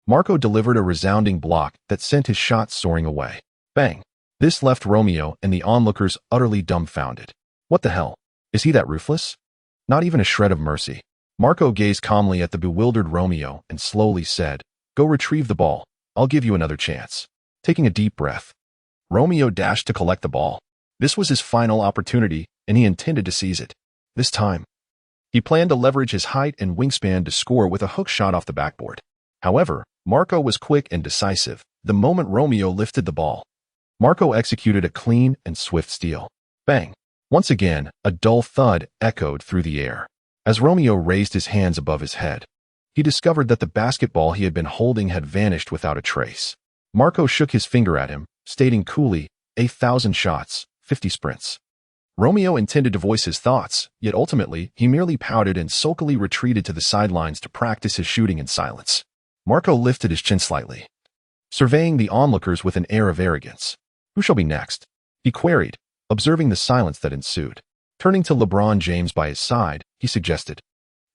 Marco delivered a resounding block that sent his shot soaring away. Bang! This left Romeo and the onlookers utterly dumbfounded. What the hell? Is he that ruthless? Not even a shred of mercy. Marco gazed calmly at the bewildered Romeo and slowly said, Go retrieve the ball. I'll give you another chance. Taking a deep breath, Romeo dashed to collect the ball. This was his final opportunity, and he intended to seize it. This time, he planned to leverage his height and wingspan to score with a hook shot off the backboard. However, Marco was quick and decisive. The moment Romeo lifted the ball, Marco executed a clean and swift steal. Bang! Once again, a dull thud echoed through the air. As Romeo raised his hands above his head, he discovered that the basketball he had been holding had vanished without a trace. Marco shook his finger at him, stating coolly, 1,000 shots, 50 sprints. Romeo intended to voice his thoughts, yet ultimately, he merely pouted and sulkily retreated to the sidelines to practice his shooting in silence. Marco lifted his chin slightly, surveying the onlookers with an air of arrogance. Who shall be next? He queried, observing the silence that ensued. Turning to LeBron James by his side, he suggested,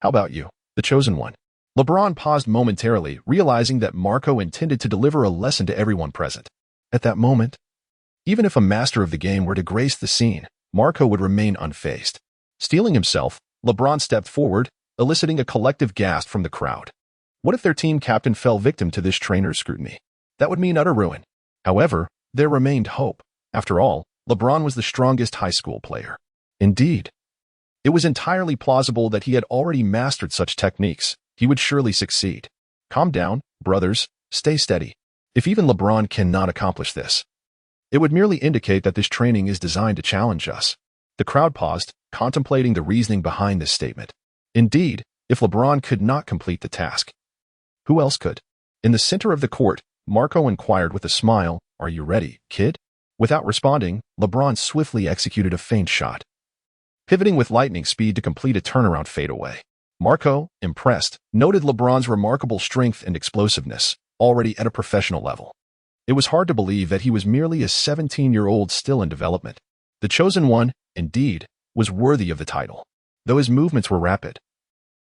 How about you, the chosen one? LeBron paused momentarily, realizing that Marco intended to deliver a lesson to everyone present. At that moment, even if a master of the game were to grace the scene, Marco would remain unfazed. Steeling himself, LeBron stepped forward, eliciting a collective gasp from the crowd. What if their team captain fell victim to this trainer's scrutiny? That would mean utter ruin. However, there remained hope. After all, LeBron was the strongest high school player. Indeed, it was entirely plausible that he had already mastered such techniques. He would surely succeed. Calm down, brothers, stay steady. If even LeBron cannot accomplish this, it would merely indicate that this training is designed to challenge us. The crowd paused, contemplating the reasoning behind this statement. Indeed, if LeBron could not complete the task, who else could? In the center of the court, Marco inquired with a smile, "Are you ready, kid?" Without responding, LeBron swiftly executed a feint shot, pivoting with lightning speed to complete a turnaround fadeaway. Marco, impressed, noted LeBron's remarkable strength and explosiveness, already at a professional level. It was hard to believe that he was merely a 17-year-old still in development. The chosen one, indeed, was worthy of the title, though his movements were rapid.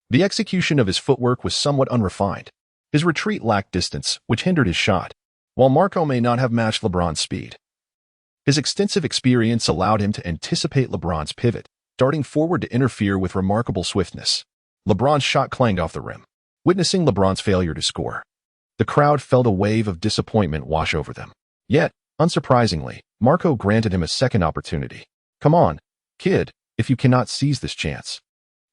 The execution of his footwork was somewhat unrefined. His retreat lacked distance, which hindered his shot, while Marco may not have matched LeBron's speed. His extensive experience allowed him to anticipate LeBron's pivot, darting forward to interfere with remarkable swiftness. LeBron's shot clanged off the rim, witnessing LeBron's failure to score. The crowd felt a wave of disappointment wash over them. Yet, unsurprisingly, Marco granted him a second opportunity. "Come on, kid, if you cannot seize this chance,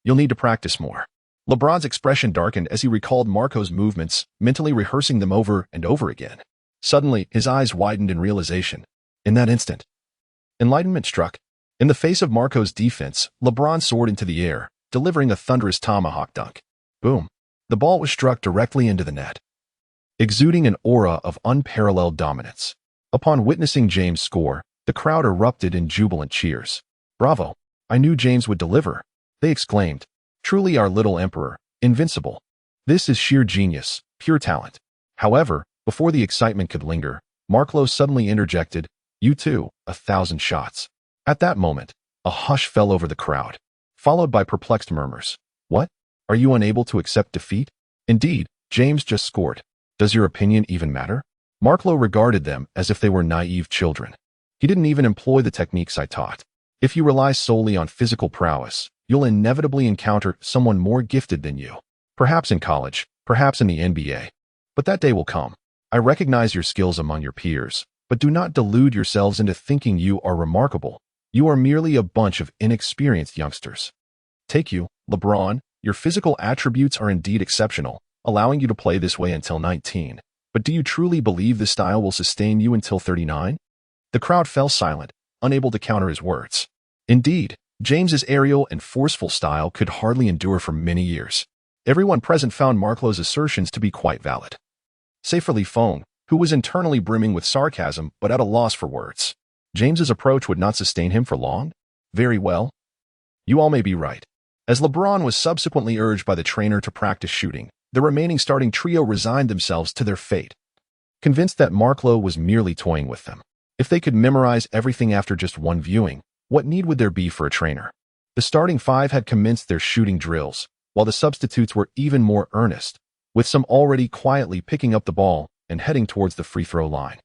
you'll need to practice more." LeBron's expression darkened as he recalled Marco's movements, mentally rehearsing them over and over again. Suddenly, his eyes widened in realization. In that instant, enlightenment struck. In the face of Marco's defense, LeBron soared into the air, delivering a thunderous tomahawk dunk. Boom. The ball was struck directly into the net, exuding an aura of unparalleled dominance. Upon witnessing James score, the crowd erupted in jubilant cheers. "Bravo! I knew James would deliver," they exclaimed. "Truly our little emperor, invincible. This is sheer genius, pure talent." However, before the excitement could linger, Marco suddenly interjected, "You too, 1,000 shots." At that moment, a hush fell over the crowd, followed by perplexed murmurs. "What? Are you unable to accept defeat? Indeed, James just scored. Does your opinion even matter?" Marco regarded them as if they were naive children. "He didn't even employ the techniques I taught. If you rely solely on physical prowess, you'll inevitably encounter someone more gifted than you. Perhaps in college, perhaps in the NBA. But that day will come. I recognize your skills among your peers, but do not delude yourselves into thinking you are remarkable. You are merely a bunch of inexperienced youngsters. Take you, LeBron, your physical attributes are indeed exceptional, allowing you to play this way until 19. But do you truly believe this style will sustain you until 39? The crowd fell silent, unable to counter his words. Indeed, James's aerial and forceful style could hardly endure for many years. Everyone present found Marco's assertions to be quite valid, save for Feng, who was internally brimming with sarcasm but at a loss for words. James's approach would not sustain him for long? Very well. You all may be right. As LeBron was subsequently urged by the trainer to practice shooting, the remaining starting trio resigned themselves to their fate, convinced that Marco was merely toying with them. If they could memorize everything after just one viewing, what need would there be for a trainer? The starting five had commenced their shooting drills, while the substitutes were even more earnest, with some already quietly picking up the ball and heading towards the free throw line,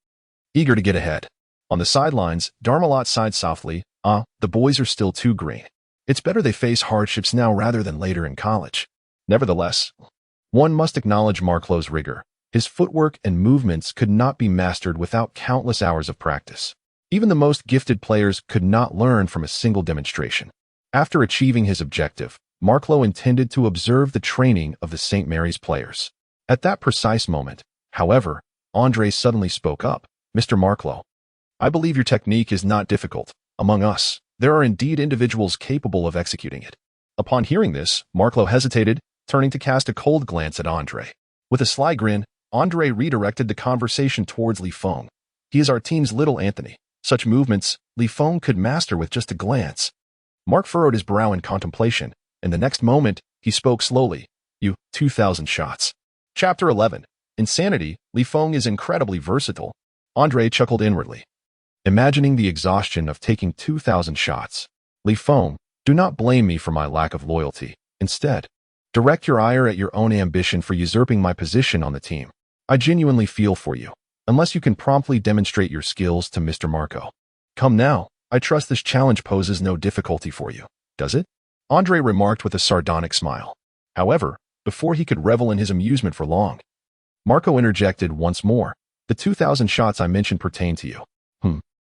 eager to get ahead. On the sidelines, Darmalot sighed softly, the boys are still too green. It's better they face hardships now rather than later in college." Nevertheless, one must acknowledge Marco's rigor. His footwork and movements could not be mastered without countless hours of practice. Even the most gifted players could not learn from a single demonstration. After achieving his objective, Marco intended to observe the training of the St. Mary's players. At that precise moment, however, Andre suddenly spoke up. "Mr. Marco, I believe your technique is not difficult. Among us, there are indeed individuals capable of executing it." Upon hearing this, Marco hesitated, turning to cast a cold glance at Andre. With a sly grin, Andre redirected the conversation towards Feng. "He is our team's little Anthony. Such movements, Feng could master with just a glance." Mark furrowed his brow in contemplation, and the next moment, he spoke slowly. "You, 2,000 shots." Chapter 11. Insanity. Feng is incredibly versatile. Andre chuckled inwardly, imagining the exhaustion of taking 2,000 shots. "Feng, do not blame me for my lack of loyalty. Instead, direct your ire at your own ambition for usurping my position on the team. I genuinely feel for you, unless you can promptly demonstrate your skills to Mr. Marco. Come now, I trust this challenge poses no difficulty for you, does it?" Andre remarked with a sardonic smile. However, before he could revel in his amusement for long, Marco interjected once more. "The 2,000 shots I mentioned pertain to you."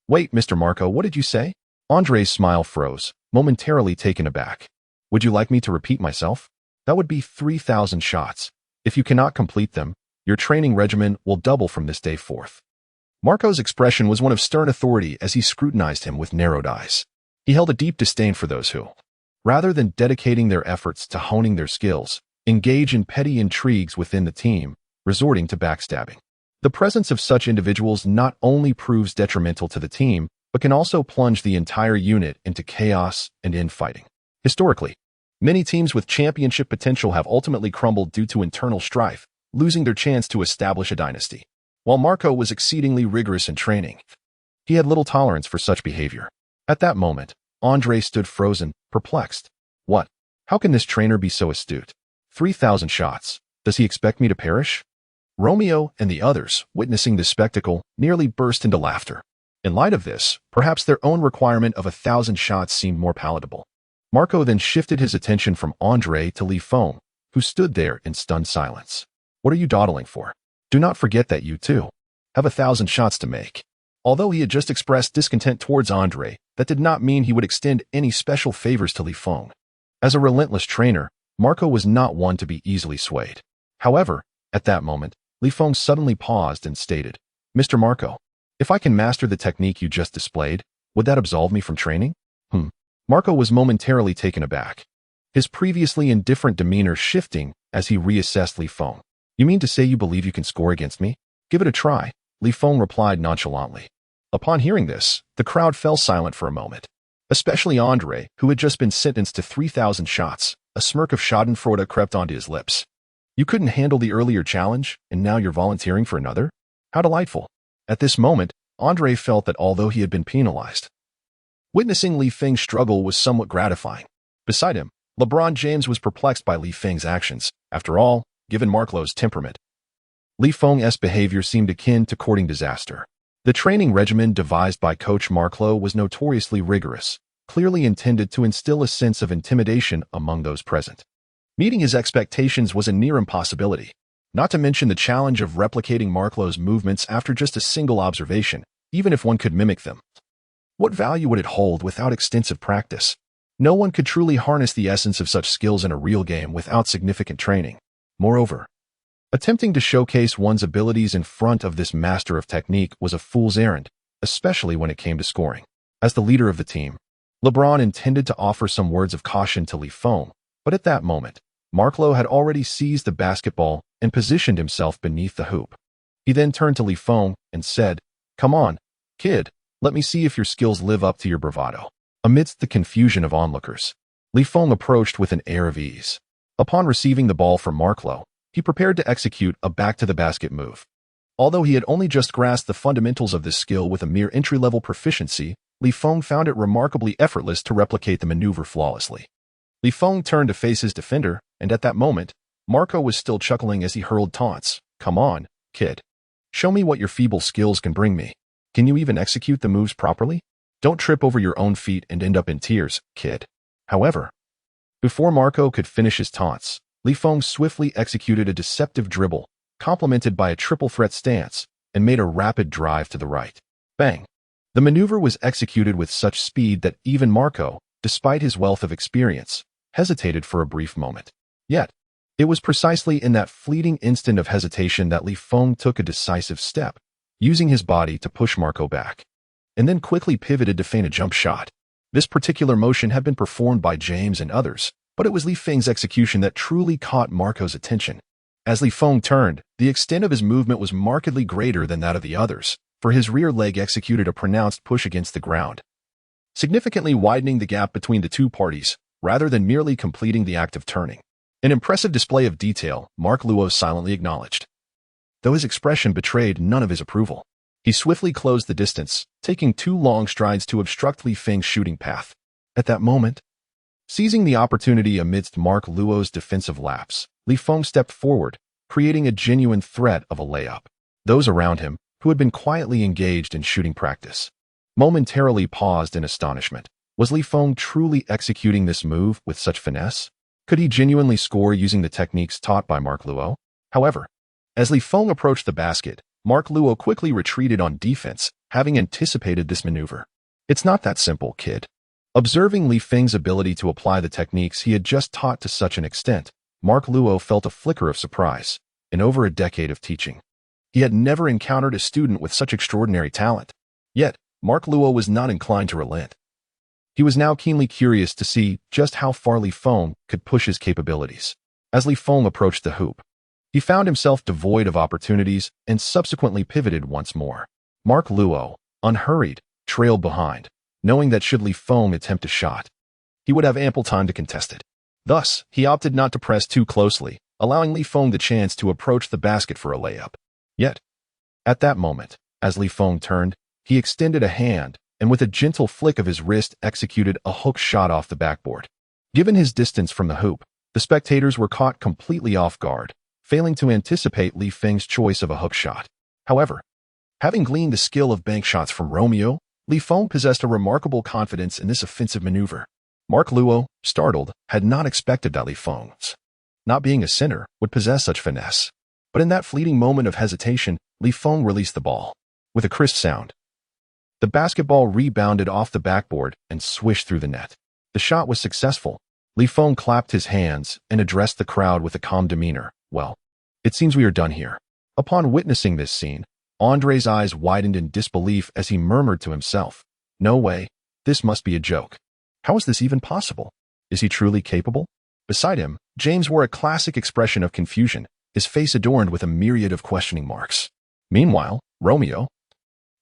Wait, Mr. Marco, what did you say?" Andre's smile froze, momentarily taken aback. "Would you like me to repeat myself? That would be 3,000 shots. If you cannot complete them, your training regimen will double from this day forth." Marco's expression was one of stern authority as he scrutinized him with narrowed eyes. He held a deep disdain for those who, rather than dedicating their efforts to honing their skills, engage in petty intrigues within the team, resorting to backstabbing. The presence of such individuals not only proves detrimental to the team, but can also plunge the entire unit into chaos and infighting. Historically, many teams with championship potential have ultimately crumbled due to internal strife, losing their chance to establish a dynasty. While Marco was exceedingly rigorous in training, he had little tolerance for such behavior. At that moment, Andre stood frozen, perplexed. What? How can this trainer be so astute? 3,000 shots. Does he expect me to perish? Romeo and the others, witnessing this spectacle, nearly burst into laughter. In light of this, perhaps their own requirement of 1,000 shots seemed more palatable. Marco then shifted his attention from Andre to Feng, who stood there in stunned silence. What are you dawdling for? Do not forget that you, too, have 1,000 shots to make. Although he had just expressed discontent towards Andre, that did not mean he would extend any special favors to Feng. As a relentless trainer, Marco was not one to be easily swayed. However, at that moment, Feng suddenly paused and stated, Mr. Marco, if I can master the technique you just displayed, would that absolve me from training? Marco was momentarily taken aback, his previously indifferent demeanor shifting as he reassessed Feng. You mean to say you believe you can score against me? Give it a try, Feng replied nonchalantly. Upon hearing this, the crowd fell silent for a moment, especially Andre, who had just been sentenced to 3,000 shots. A smirk of schadenfreude crept onto his lips. You couldn't handle the earlier challenge, and now you're volunteering for another? How delightful. At this moment, Andre felt that although he had been penalized, witnessing Feng's struggle was somewhat gratifying. Beside him, LeBron James was perplexed by Feng's actions. After all, given Marco's temperament, Feng's behavior seemed akin to courting disaster. The training regimen devised by Coach Marco was notoriously rigorous, clearly intended to instill a sense of intimidation among those present. Meeting his expectations was a near impossibility, not to mention the challenge of replicating Marco's movements after just a single observation, even if one could mimic them. What value would it hold without extensive practice? No one could truly harness the essence of such skills in a real game without significant training. Moreover, attempting to showcase one's abilities in front of this master of technique was a fool's errand, especially when it came to scoring. As the leader of the team, LeBron intended to offer some words of caution to Feng, but at that moment, Marco had already seized the basketball and positioned himself beneath the hoop. He then turned to Feng and said, Come on, kid, let me see if your skills live up to your bravado. Amidst the confusion of onlookers, Feng approached with an air of ease. Upon receiving the ball from Marco, he prepared to execute a back-to-the-basket move. Although he had only just grasped the fundamentals of this skill with a mere entry-level proficiency, Feng found it remarkably effortless to replicate the maneuver flawlessly. Feng turned to face his defender, and at that moment, Marco was still chuckling as he hurled taunts. Come on, kid. Show me what your feeble skills can bring me. Can you even execute the moves properly? Don't trip over your own feet and end up in tears, kid. However, before Marco could finish his taunts, Feng swiftly executed a deceptive dribble, complemented by a triple threat stance, and made a rapid drive to the right. Bang! The maneuver was executed with such speed that even Marco, despite his wealth of experience, hesitated for a brief moment. Yet, it was precisely in that fleeting instant of hesitation that Feng took a decisive step, using his body to push Marco back, and then quickly pivoted to feint a jump shot. This particular motion had been performed by James and others, but it was Feng's execution that truly caught Marco's attention. As Feng turned, the extent of his movement was markedly greater than that of the others, for his rear leg executed a pronounced push against the ground, significantly widening the gap between the two parties, rather than merely completing the act of turning. An impressive display of detail, Marco silently acknowledged, though his expression betrayed none of his approval. He swiftly closed the distance, taking 2 long strides to obstruct Feng's shooting path. At that moment, seizing the opportunity amidst Marco's defensive lapse, Feng stepped forward, creating a genuine threat of a layup. Those around him, who had been quietly engaged in shooting practice, momentarily paused in astonishment. Was Feng truly executing this move with such finesse? Could he genuinely score using the techniques taught by Marco? However, as Feng approached the basket, Marco quickly retreated on defense, having anticipated this maneuver. It's not that simple, kid. Observing Feng's ability to apply the techniques he had just taught to such an extent, Marco felt a flicker of surprise. In over a decade of teaching, he had never encountered a student with such extraordinary talent. Yet, Marco was not inclined to relent. He was now keenly curious to see just how far Li Feng could push his capabilities. As Li Feng approached the hoop, he found himself devoid of opportunities and subsequently pivoted once more. Mark Luo, unhurried, trailed behind, knowing that should Li Feng attempt a shot, he would have ample time to contest it. Thus, he opted not to press too closely, allowing Li Feng the chance to approach the basket for a layup. Yet, at that moment, as Li Feng turned, he extended a hand and with a gentle flick of his wrist executed a hook shot off the backboard. Given his distance from the hoop, the spectators were caught completely off guard, failing to anticipate Li Feng's choice of a hook shot. However, having gleaned the skill of bank shots from Romeo, Li Feng possessed a remarkable confidence in this offensive maneuver. Mark Luo, startled, had not expected that Li Feng, not being a center, would possess such finesse. But in that fleeting moment of hesitation, Li Feng released the ball. With a crisp sound, the basketball rebounded off the backboard and swished through the net. The shot was successful. Li Feng clapped his hands and addressed the crowd with a calm demeanor. Well, it seems we are done here. Upon witnessing this scene, Andre's eyes widened in disbelief as he murmured to himself, "No way, this must be a joke. How is this even possible? Is he truly capable?" Beside him, James wore a classic expression of confusion, his face adorned with a myriad of questioning marks. Meanwhile, Romeo,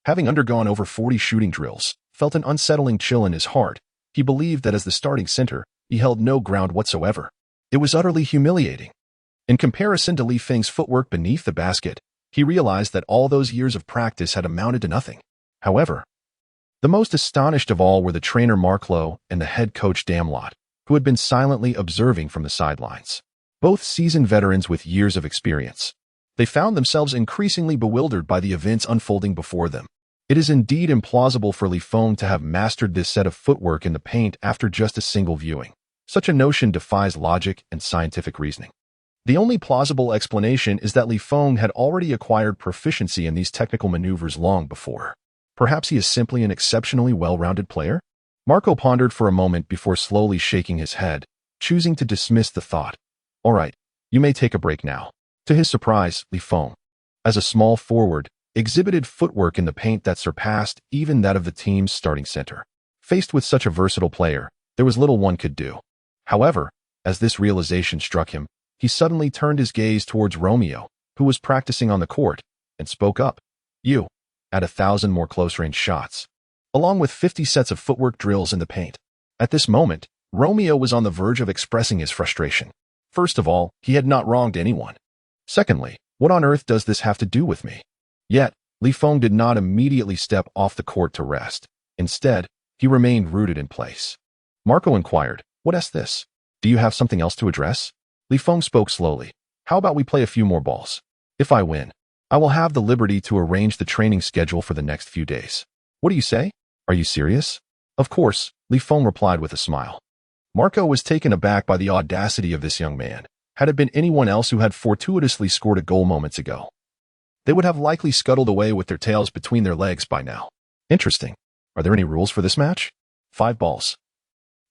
having undergone over 40 shooting drills, felt an unsettling chill in his heart. He believed that as the starting center, he held no ground whatsoever. It was utterly humiliating. In comparison to Li Feng's footwork beneath the basket, he realized that all those years of practice had amounted to nothing. However, the most astonished of all were the trainer Mark Luo and the head coach Damlot, who had been silently observing from the sidelines. Both seasoned veterans with years of experience. They found themselves increasingly bewildered by the events unfolding before them. It is indeed implausible for Li Feng to have mastered this set of footwork in the paint after just a single viewing. Such a notion defies logic and scientific reasoning. The only plausible explanation is that Li Feng had already acquired proficiency in these technical maneuvers long before. Perhaps he is simply an exceptionally well-rounded player? Marco pondered for a moment before slowly shaking his head, choosing to dismiss the thought. "All right, you may take a break now." To his surprise, Li Feng, as a small forward, exhibited footwork in the paint that surpassed even that of the team's starting center. Faced with such a versatile player, there was little one could do. However, as this realization struck him, he suddenly turned his gaze towards Romeo, who was practicing on the court, and spoke up. "You, at 1,000 more close-range shots, along with 50 sets of footwork drills in the paint." At this moment, Romeo was on the verge of expressing his frustration. First of all, he had not wronged anyone. Secondly, what on earth does this have to do with me? Yet, Li Feng did not immediately step off the court to rest. Instead, he remained rooted in place. Marco inquired, "What is this? Do you have something else to address?" Li Feng spoke slowly. "How about we play a few more balls? If I win, I will have the liberty to arrange the training schedule for the next few days. What do you say? Are you serious?" "Of course," Li Feng replied with a smile. Marco was taken aback by the audacity of this young man. Had it been anyone else who had fortuitously scored a goal moments ago, they would have likely scuttled away with their tails between their legs by now. "Interesting. Are there any rules for this match?" "5 balls.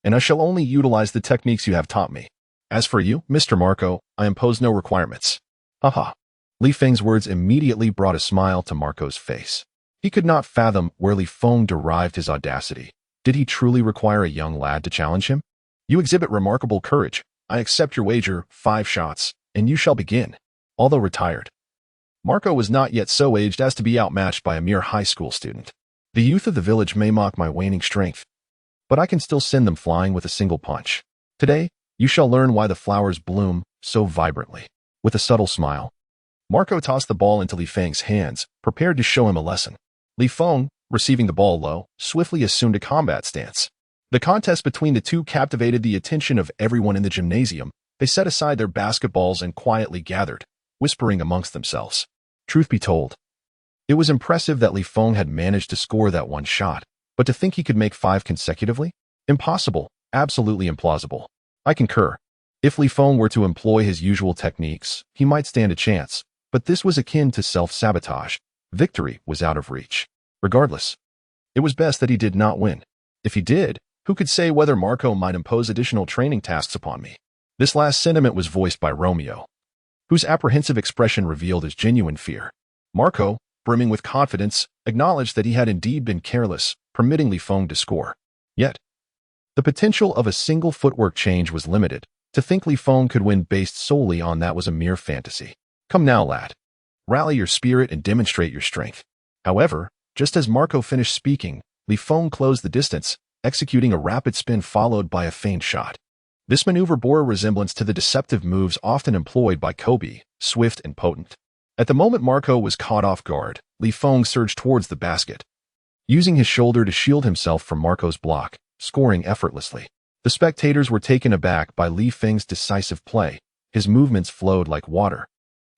And I shall only utilize the techniques you have taught me. As for you, Mr. Marco, I impose no requirements." Haha. Li Feng's words immediately brought a smile to Marco's face. He could not fathom where Li Feng derived his audacity. Did he truly require a young lad to challenge him? "You exhibit remarkable courage. I accept your wager, 5 shots, and you shall begin." Although retired, Marco was not yet so aged as to be outmatched by a mere high school student. "The youth of the village may mock my waning strength, but I can still send them flying with a single punch. Today, you shall learn why the flowers bloom so vibrantly." With a subtle smile, Marco tossed the ball into Li Feng's hands, prepared to show him a lesson. Li Feng, receiving the ball low, swiftly assumed a combat stance. The contest between the two captivated the attention of everyone in the gymnasium. They set aside their basketballs and quietly gathered, whispering amongst themselves. Truth be told, it was impressive that Li Feng had managed to score that one shot, but to think he could make 5 consecutively? Impossible, absolutely implausible. I concur. If Li Feng were to employ his usual techniques, he might stand a chance, but this was akin to self-sabotage. Victory was out of reach. Regardless, it was best that he did not win. If he did, who could say whether Marco might impose additional training tasks upon me? This last sentiment was voiced by Romeo, whose apprehensive expression revealed his genuine fear. Marco, brimming with confidence, acknowledged that he had indeed been careless, permitting Li Feng to score. Yet, The potential of a single footwork change was limited. To think Li Feng could win based solely on that was a mere fantasy. Come now, lad. Rally your spirit and demonstrate your strength. However, just as Marco finished speaking, Li Feng closed the distance, executing a rapid spin followed by a feint shot. This maneuver bore a resemblance to the deceptive moves often employed by Kobe, swift and potent. At the moment Marco was caught off guard, Li Feng surged towards the basket, using his shoulder to shield himself from Marco's block, scoring effortlessly. The spectators were taken aback by Li Feng's decisive play. His movements flowed like water,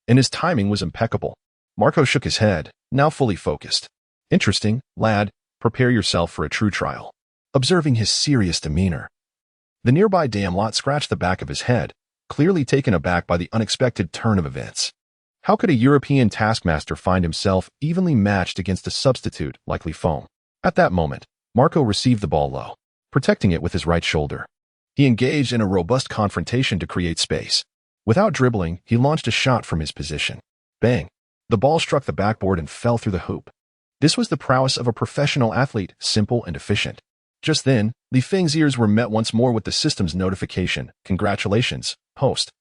and his timing was impeccable. Marco shook his head, now fully focused. Interesting, lad. Prepare yourself for a true trial. Observing his serious demeanor, the nearby Damlot scratched the back of his head, clearly taken aback by the unexpected turn of events. How could a European taskmaster find himself evenly matched against a substitute like Li Feng? At that moment, Marco received the ball low, protecting it with his right shoulder. He engaged in a robust confrontation to create space. Without dribbling, he launched a shot from his position. Bang! The ball struck the backboard and fell through the hoop. This was the prowess of a professional athlete, simple and efficient. Just then, Li Feng's ears were met once more with the system's notification. Congratulations, host.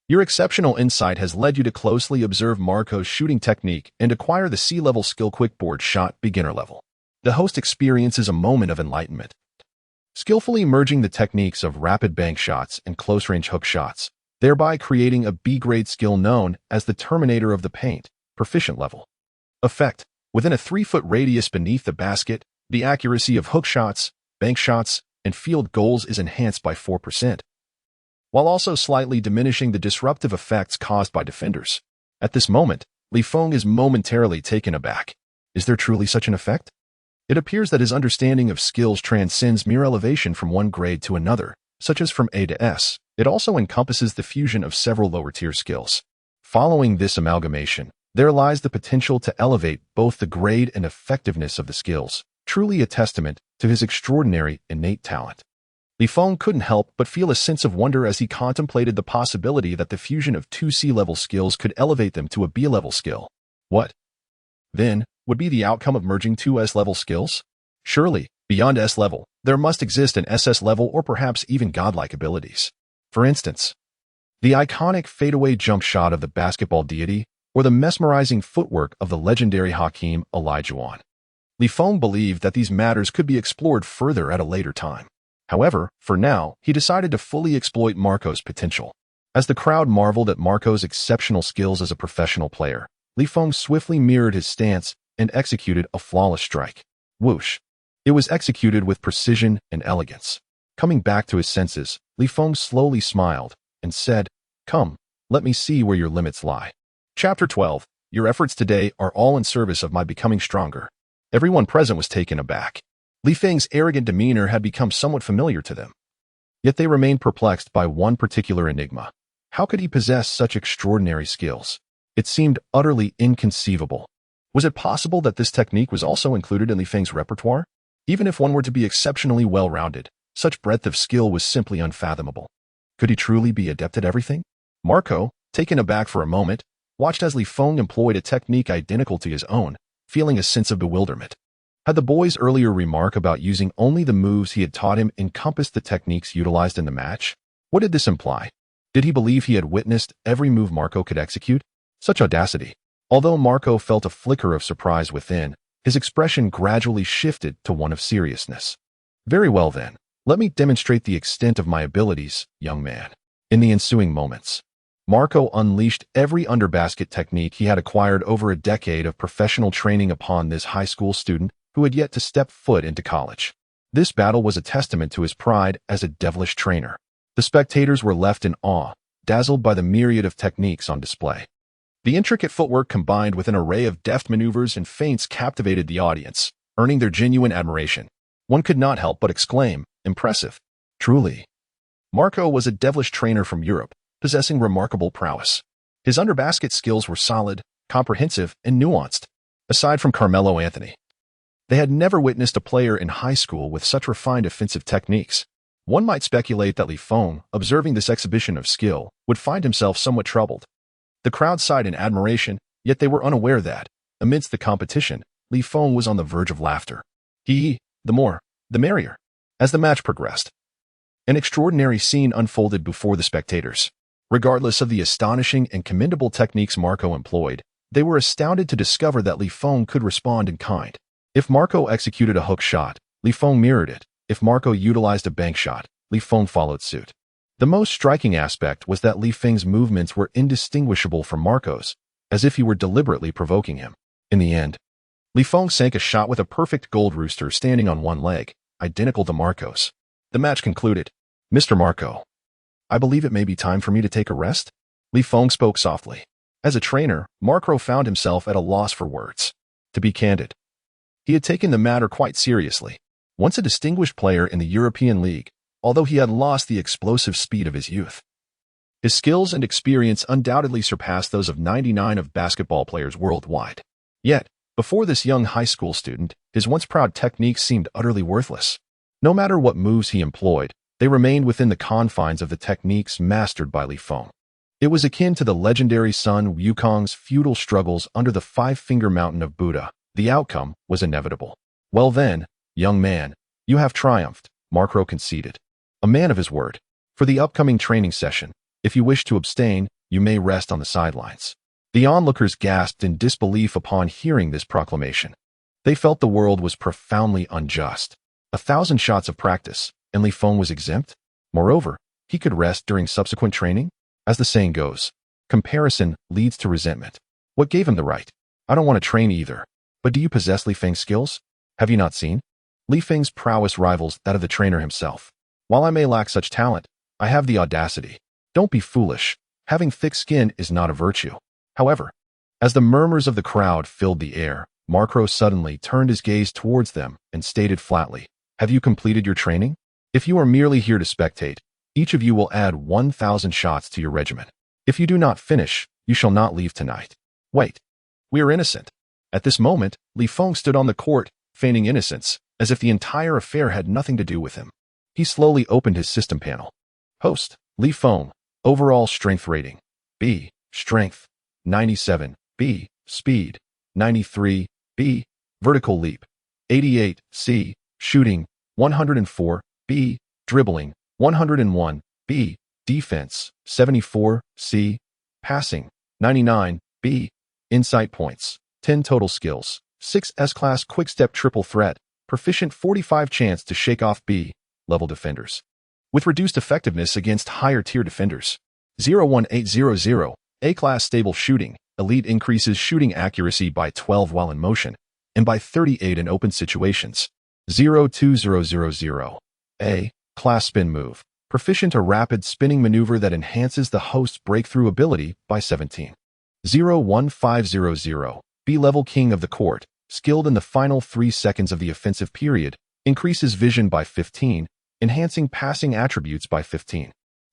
Your exceptional insight has led you to closely observe Marco's shooting technique and acquire the C-level skill quickboard shot beginner level. The host experiences a moment of enlightenment, skillfully merging the techniques of rapid bank shots and close-range hook shots, thereby creating a B-grade skill known as the Terminator of the paint, proficient level. Effect. Within a 3-foot radius beneath the basket, the accuracy of hook shots, bank shots, and field goals is enhanced by 4%, while also slightly diminishing the disruptive effects caused by defenders. At this moment, Li Feng is momentarily taken aback. Is there truly such an effect? It appears that his understanding of skills transcends mere elevation from one grade to another, such as from A to S. It also encompasses the fusion of several lower-tier skills. Following this amalgamation, there lies the potential to elevate both the grade and effectiveness of the skills, truly a testament to his extraordinary innate talent. Li Feng couldn't help but feel a sense of wonder as he contemplated the possibility that the fusion of two C-level skills could elevate them to a B-level skill. What, then, would be the outcome of merging two S-level skills? Surely, beyond S-level, there must exist an SS-level or perhaps even godlike abilities. For instance, the iconic fadeaway jump shot of the basketball deity, or the mesmerizing footwork of the legendary Hakeem Olajuwon. Li Feng believed that these matters could be explored further at a later time. However, for now, he decided to fully exploit Marco's potential. As the crowd marveled at Marco's exceptional skills as a professional player, Li Feng swiftly mirrored his stance and executed a flawless strike. Whoosh! It was executed with precision and elegance. Coming back to his senses, Li Feng slowly smiled and said, "Come, let me see where your limits lie." Chapter 12. Your efforts today are all in service of my becoming stronger. Everyone present was taken aback. Li Feng's arrogant demeanor had become somewhat familiar to them. Yet they remained perplexed by one particular enigma. How could he possess such extraordinary skills? It seemed utterly inconceivable. Was it possible that this technique was also included in Li Feng's repertoire? Even if one were to be exceptionally well-rounded, such breadth of skill was simply unfathomable. Could he truly be adept at everything? Marco, taken aback for a moment, watched as Li Feng employed a technique identical to his own, feeling a sense of bewilderment. Had the boy's earlier remark about using only the moves he had taught him encompassed the techniques utilized in the match? What did this imply? Did he believe he had witnessed every move Marco could execute? Such audacity. Although Marco felt a flicker of surprise within, his expression gradually shifted to one of seriousness. Very well then, let me demonstrate the extent of my abilities, young man. In the ensuing moments, Marco unleashed every underbasket technique he had acquired over a decade of professional training upon this high school student who had yet to step foot into college. This battle was a testament to his pride as a devilish trainer. The spectators were left in awe, dazzled by the myriad of techniques on display. The intricate footwork combined with an array of deft maneuvers and feints captivated the audience, earning their genuine admiration. One could not help but exclaim, "Impressive." Truly. Marco was a devilish trainer from Europe, possessing remarkable prowess. His underbasket skills were solid, comprehensive, and nuanced. Aside from Carmelo Anthony, they had never witnessed a player in high school with such refined offensive techniques. One might speculate that Li Feng, observing this exhibition of skill, would find himself somewhat troubled. The crowd sighed in admiration, yet they were unaware that, amidst the competition, Li Feng was on the verge of laughter. The more, the merrier. As the match progressed, an extraordinary scene unfolded before the spectators. Regardless of the astonishing and commendable techniques Marco employed, they were astounded to discover that Feng could respond in kind. If Marco executed a hook shot, Feng mirrored it. If Marco utilized a bank shot, Feng followed suit. The most striking aspect was that Feng's movements were indistinguishable from Marco's, as if he were deliberately provoking him. In the end, Feng sank a shot with a perfect gold rooster standing on one leg, identical to Marco's. The match concluded. "Mr. Marco, I believe it may be time for me to take a rest?" Feng spoke softly. As a trainer, Marco found himself at a loss for words. To be candid, he had taken the matter quite seriously. Once a distinguished player in the European League, although he had lost the explosive speed of his youth, his skills and experience undoubtedly surpassed those of 99% of basketball players worldwide. Yet, before this young high school student, his once proud techniques seemed utterly worthless. No matter what moves he employed, they remained within the confines of the techniques mastered by Feng. It was akin to the legendary Sun Wukong's futile struggles under the five-finger mountain of Buddha. The outcome was inevitable. "Well then, young man, you have triumphed," Marco conceded. A man of his word. "For the upcoming training session, if you wish to abstain, you may rest on the sidelines." The onlookers gasped in disbelief upon hearing this proclamation. They felt the world was profoundly unjust. 1,000 shots of practice, and Feng was exempt? Moreover, he could rest during subsequent training? As the saying goes, comparison leads to resentment. What gave him the right? "I don't want to train either. But do you possess Feng's skills? Have you not seen? Feng's prowess rivals that of the trainer himself. While I may lack such talent, I have the audacity. Don't be foolish. Having thick skin is not a virtue." However, as the murmurs of the crowd filled the air, Marco suddenly turned his gaze towards them and stated flatly, "Have you completed your training? If you are merely here to spectate, each of you will add 1,000 shots to your regimen. If you do not finish, you shall not leave tonight." "Wait. We are innocent." At this moment, Feng stood on the court, feigning innocence, as if the entire affair had nothing to do with him. He slowly opened his system panel. Host, Feng. Overall strength rating. B. Strength. 97. B. Speed. 93. B. Vertical leap. 88. C. Shooting. 104. B. Dribbling. 101. B. Defense. 74. C. Passing. 99. B. Insight points. 10 total skills. 6 S-class quick-step triple threat. Proficient 45 chance to shake off B-level defenders, with reduced effectiveness against higher-tier defenders. 01800. A-class stable shooting. Elite increases shooting accuracy by 12 while in motion, and by 38 in open situations. 02000. A-class spin move. Proficient a rapid spinning maneuver that enhances the host's breakthrough ability by 17. 01500. B-level king of the court. Skilled in the final 3 seconds of the offensive period, increases vision by 15, enhancing passing attributes by 15.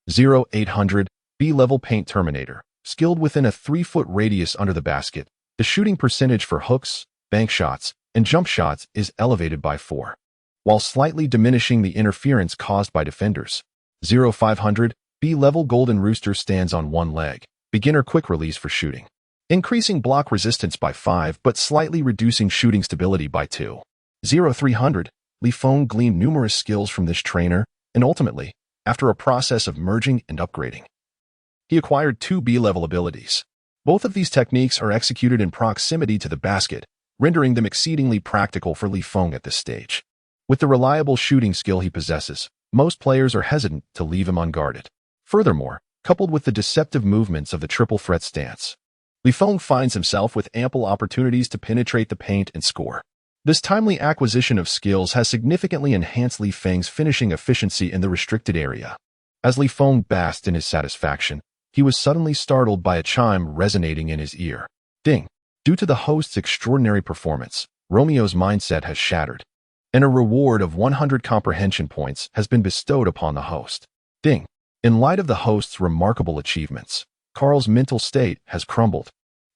0800. B-level paint terminator. Skilled within a 3-foot radius under the basket, the shooting percentage for hooks, bank shots, and jump shots is elevated by 4, while slightly diminishing the interference caused by defenders. 0500. B-level golden rooster stands on one leg. Beginner quick release for shooting, increasing block resistance by 5 but slightly reducing shooting stability by 2. 0300. Feng gleaned numerous skills from this trainer, and ultimately, after a process of merging and upgrading, he acquired 2 B-level abilities. Both of these techniques are executed in proximity to the basket, rendering them exceedingly practical for Feng at this stage. With the reliable shooting skill he possesses, most players are hesitant to leave him unguarded. Furthermore, coupled with the deceptive movements of the triple threat stance, Feng finds himself with ample opportunities to penetrate the paint and score. This timely acquisition of skills has significantly enhanced Feng's finishing efficiency in the restricted area. As Feng basked in his satisfaction, he was suddenly startled by a chime resonating in his ear. Ding! Due to the host's extraordinary performance, Romeo's mindset has shattered, and a reward of 100 comprehension points has been bestowed upon the host. Ding! In light of the host's remarkable achievements, Carl's mental state has crumbled,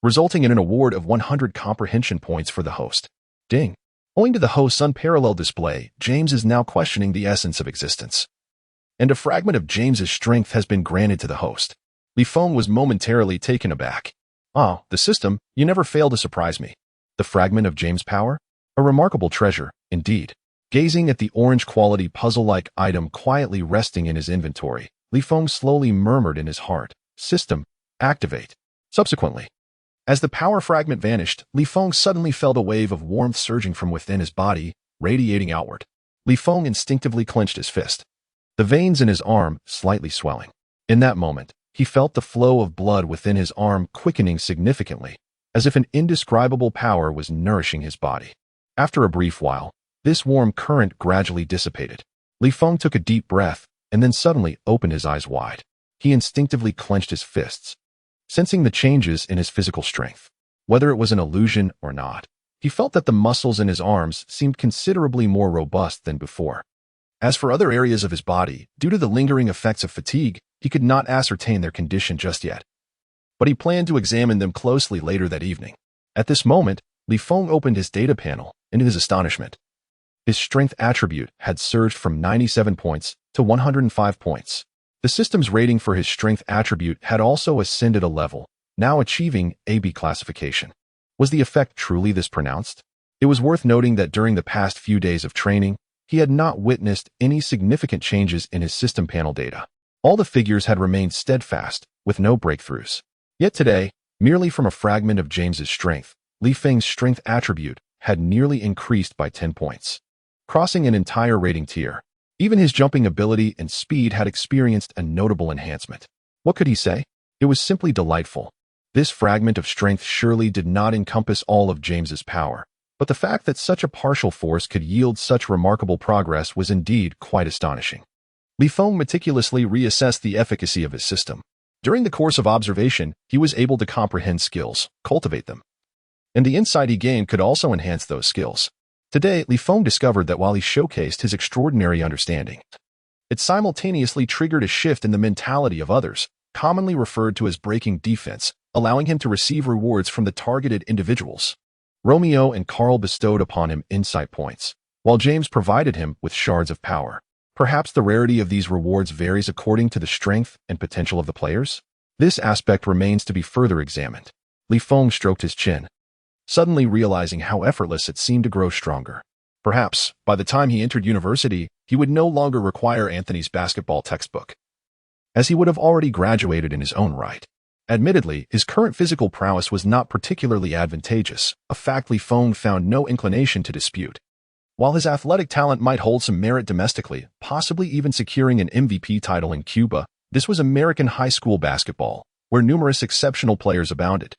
resulting in an award of 100 comprehension points for the host. Ding! Owing to the host's unparalleled display, James is now questioning the essence of existence, and a fragment of James's strength has been granted to the host. Feng was momentarily taken aback. "Ah, the system, you never fail to surprise me. The fragment of James' power? A remarkable treasure, indeed." Gazing at the orange-quality puzzle-like item quietly resting in his inventory, Feng slowly murmured in his heart, "System, activate." Subsequently, as the power fragment vanished, Feng suddenly felt a wave of warmth surging from within his body, radiating outward. Feng instinctively clenched his fist, the veins in his arm slightly swelling. In that moment, he felt the flow of blood within his arm quickening significantly, as if an indescribable power was nourishing his body. After a brief while, this warm current gradually dissipated. Feng took a deep breath and then suddenly opened his eyes wide. He instinctively clenched his fists, sensing the changes in his physical strength. Whether it was an illusion or not, he felt that the muscles in his arms seemed considerably more robust than before. As for other areas of his body, due to the lingering effects of fatigue, he could not ascertain their condition just yet. But he planned to examine them closely later that evening. At this moment, Feng opened his data panel, and to his astonishment, his strength attribute had surged from 97 points to 105 points. The system's rating for his strength attribute had also ascended a level, now achieving AB classification. Was the effect truly this pronounced? It was worth noting that during the past few days of training, he had not witnessed any significant changes in his system panel data. All the figures had remained steadfast, with no breakthroughs. Yet today, merely from a fragment of James's strength, Feng's strength attribute had nearly increased by 10 points, crossing an entire rating tier. Even his jumping ability and speed had experienced a notable enhancement. What could he say? It was simply delightful. This fragment of strength surely did not encompass all of James's power, but the fact that such a partial force could yield such remarkable progress was indeed quite astonishing. Feng meticulously reassessed the efficacy of his system. During the course of observation, he was able to comprehend skills, cultivate them, and the insight he gained could also enhance those skills. Today, Feng discovered that while he showcased his extraordinary understanding, it simultaneously triggered a shift in the mentality of others, commonly referred to as breaking defense, allowing him to receive rewards from the targeted individuals. Romeo and Carl bestowed upon him insight points, while James provided him with shards of power. Perhaps the rarity of these rewards varies according to the strength and potential of the players? This aspect remains to be further examined. Feng stroked his chin, suddenly realizing how effortless it seemed to grow stronger. Perhaps, by the time he entered university, he would no longer require Anthony's basketball textbook, as he would have already graduated in his own right. Admittedly, his current physical prowess was not particularly advantageous, a fact Feng found no inclination to dispute. While his athletic talent might hold some merit domestically, possibly even securing an MVP title in Cuba, this was American high school basketball, where numerous exceptional players abounded.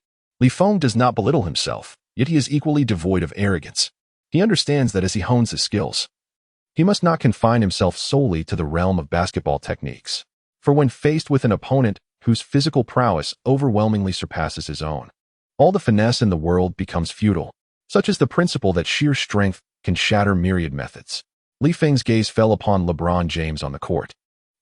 Feng does not belittle himself, yet he is equally devoid of arrogance. He understands that as he hones his skills, he must not confine himself solely to the realm of basketball techniques. For when faced with an opponent whose physical prowess overwhelmingly surpasses his own, all the finesse in the world becomes futile. Such is the principle that sheer strength can shatter myriad methods. Feng's gaze fell upon LeBron James on the court,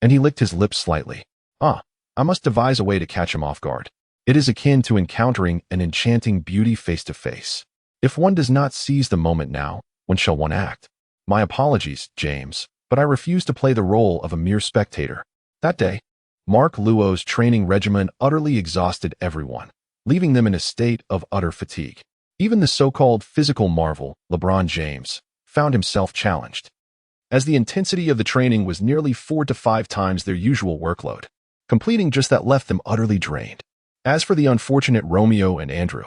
and he licked his lips slightly. I must devise a way to catch him off guard. It is akin to encountering an enchanting beauty face to face. If one does not seize the moment now, when shall one act? My apologies, James, but I refuse to play the role of a mere spectator. That day, Mark Luo's training regimen utterly exhausted everyone, leaving them in a state of utter fatigue. Even the so-called physical marvel, LeBron James, found himself challenged, as the intensity of the training was nearly 4 to 5 times their usual workload. Completing just that left them utterly drained. As for the unfortunate Romeo and Andrew,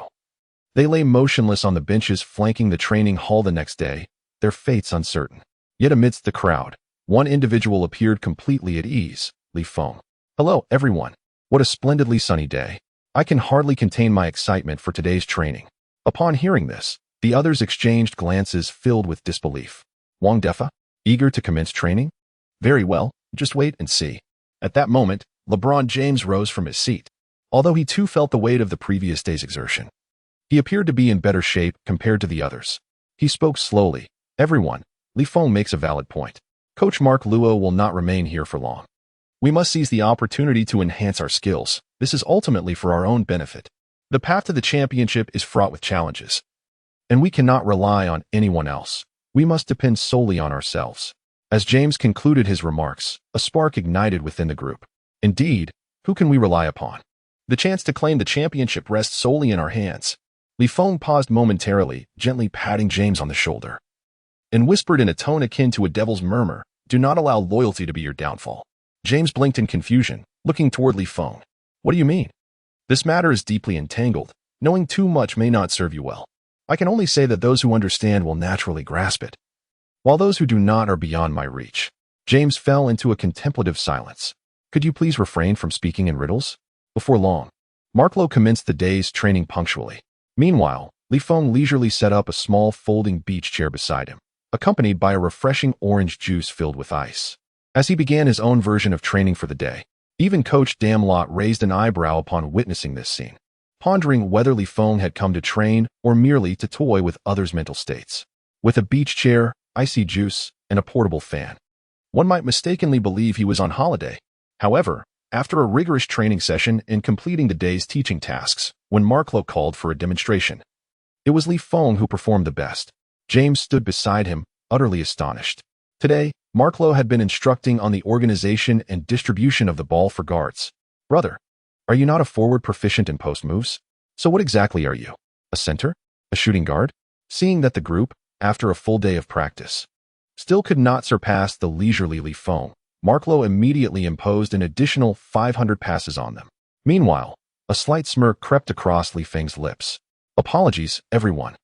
they lay motionless on the benches flanking the training hall the next day, their fates uncertain. Yet amidst the crowd, one individual appeared completely at ease, Feng. "Hello, everyone. What a splendidly sunny day. I can hardly contain my excitement for today's training." Upon hearing this, the others exchanged glances filled with disbelief. Wang Defa, eager to commence training? Very well, just wait and see. At that moment, LeBron James rose from his seat. Although he too felt the weight of the previous day's exertion, he appeared to be in better shape compared to the others. He spoke slowly. "Everyone, Feng makes a valid point. Coach Mark Luo will not remain here for long. We must seize the opportunity to enhance our skills. This is ultimately for our own benefit. The path to the championship is fraught with challenges, and we cannot rely on anyone else. We must depend solely on ourselves." As James concluded his remarks, a spark ignited within the group. Indeed, who can we rely upon? The chance to claim the championship rests solely in our hands. Feng paused momentarily, gently patting James on the shoulder. and whispered in a tone akin to a devil's murmur, "Do not allow loyalty to be your downfall." James blinked in confusion, looking toward Feng. "What do you mean?" "This matter is deeply entangled. Knowing too much may not serve you well. I can only say that those who understand will naturally grasp it, while those who do not are beyond my reach." James fell into a contemplative silence. "Could you please refrain from speaking in riddles?" Before long, Marklo commenced the day's training punctually. Meanwhile, Feng leisurely set up a small folding beach chair beside him, accompanied by a refreshing orange juice filled with ice. As he began his own version of training for the day, even Coach Damlot raised an eyebrow upon witnessing this scene, pondering whether Feng had come to train or merely to toy with others' mental states. With a beach chair, icy juice, and a portable fan, one might mistakenly believe he was on holiday. However, after a rigorous training session and completing the day's teaching tasks, when Marklo called for a demonstration, it was Feng who performed the best. James stood beside him, utterly astonished. Today, Marklo had been instructing on the organization and distribution of the ball for guards. "Brother, are you not a forward proficient in post moves? So what exactly are you? A center? A shooting guard?" Seeing that the group, after a full day of practice, still could not surpass the leisurely Feng, Marklo immediately imposed an additional 500 passes on them. Meanwhile, a slight smirk crept across Feng's lips. "Apologies, everyone,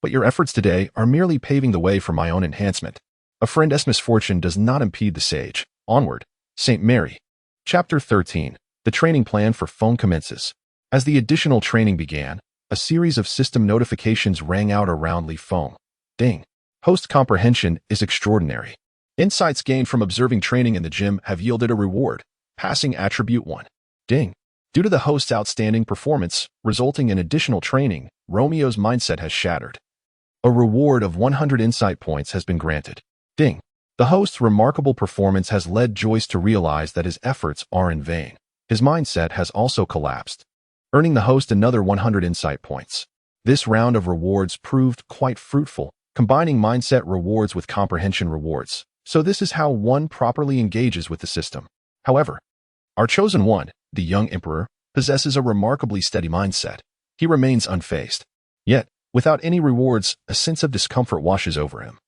but your efforts today are merely paving the way for my own enhancement. A friend's misfortune does not impede the sage. Onward, St. Mary." Chapter 13. The training plan for Feng commences. As the additional training began, a series of system notifications rang out around Feng. Ding. Host comprehension is extraordinary. Insights gained from observing training in the gym have yielded a reward. Passing attribute 1. Ding. Due to the host's outstanding performance, resulting in additional training, Romeo's mindset has shattered. A reward of 100 insight points has been granted. Ding. The host's remarkable performance has led Joyce to realize that his efforts are in vain. His mindset has also collapsed, earning the host another 100 insight points. This round of rewards proved quite fruitful, combining mindset rewards with comprehension rewards. So this is how one properly engages with the system. However, our chosen one, the young emperor, possesses a remarkably steady mindset. He remains unfazed. Yet, without any rewards, a sense of discomfort washes over him,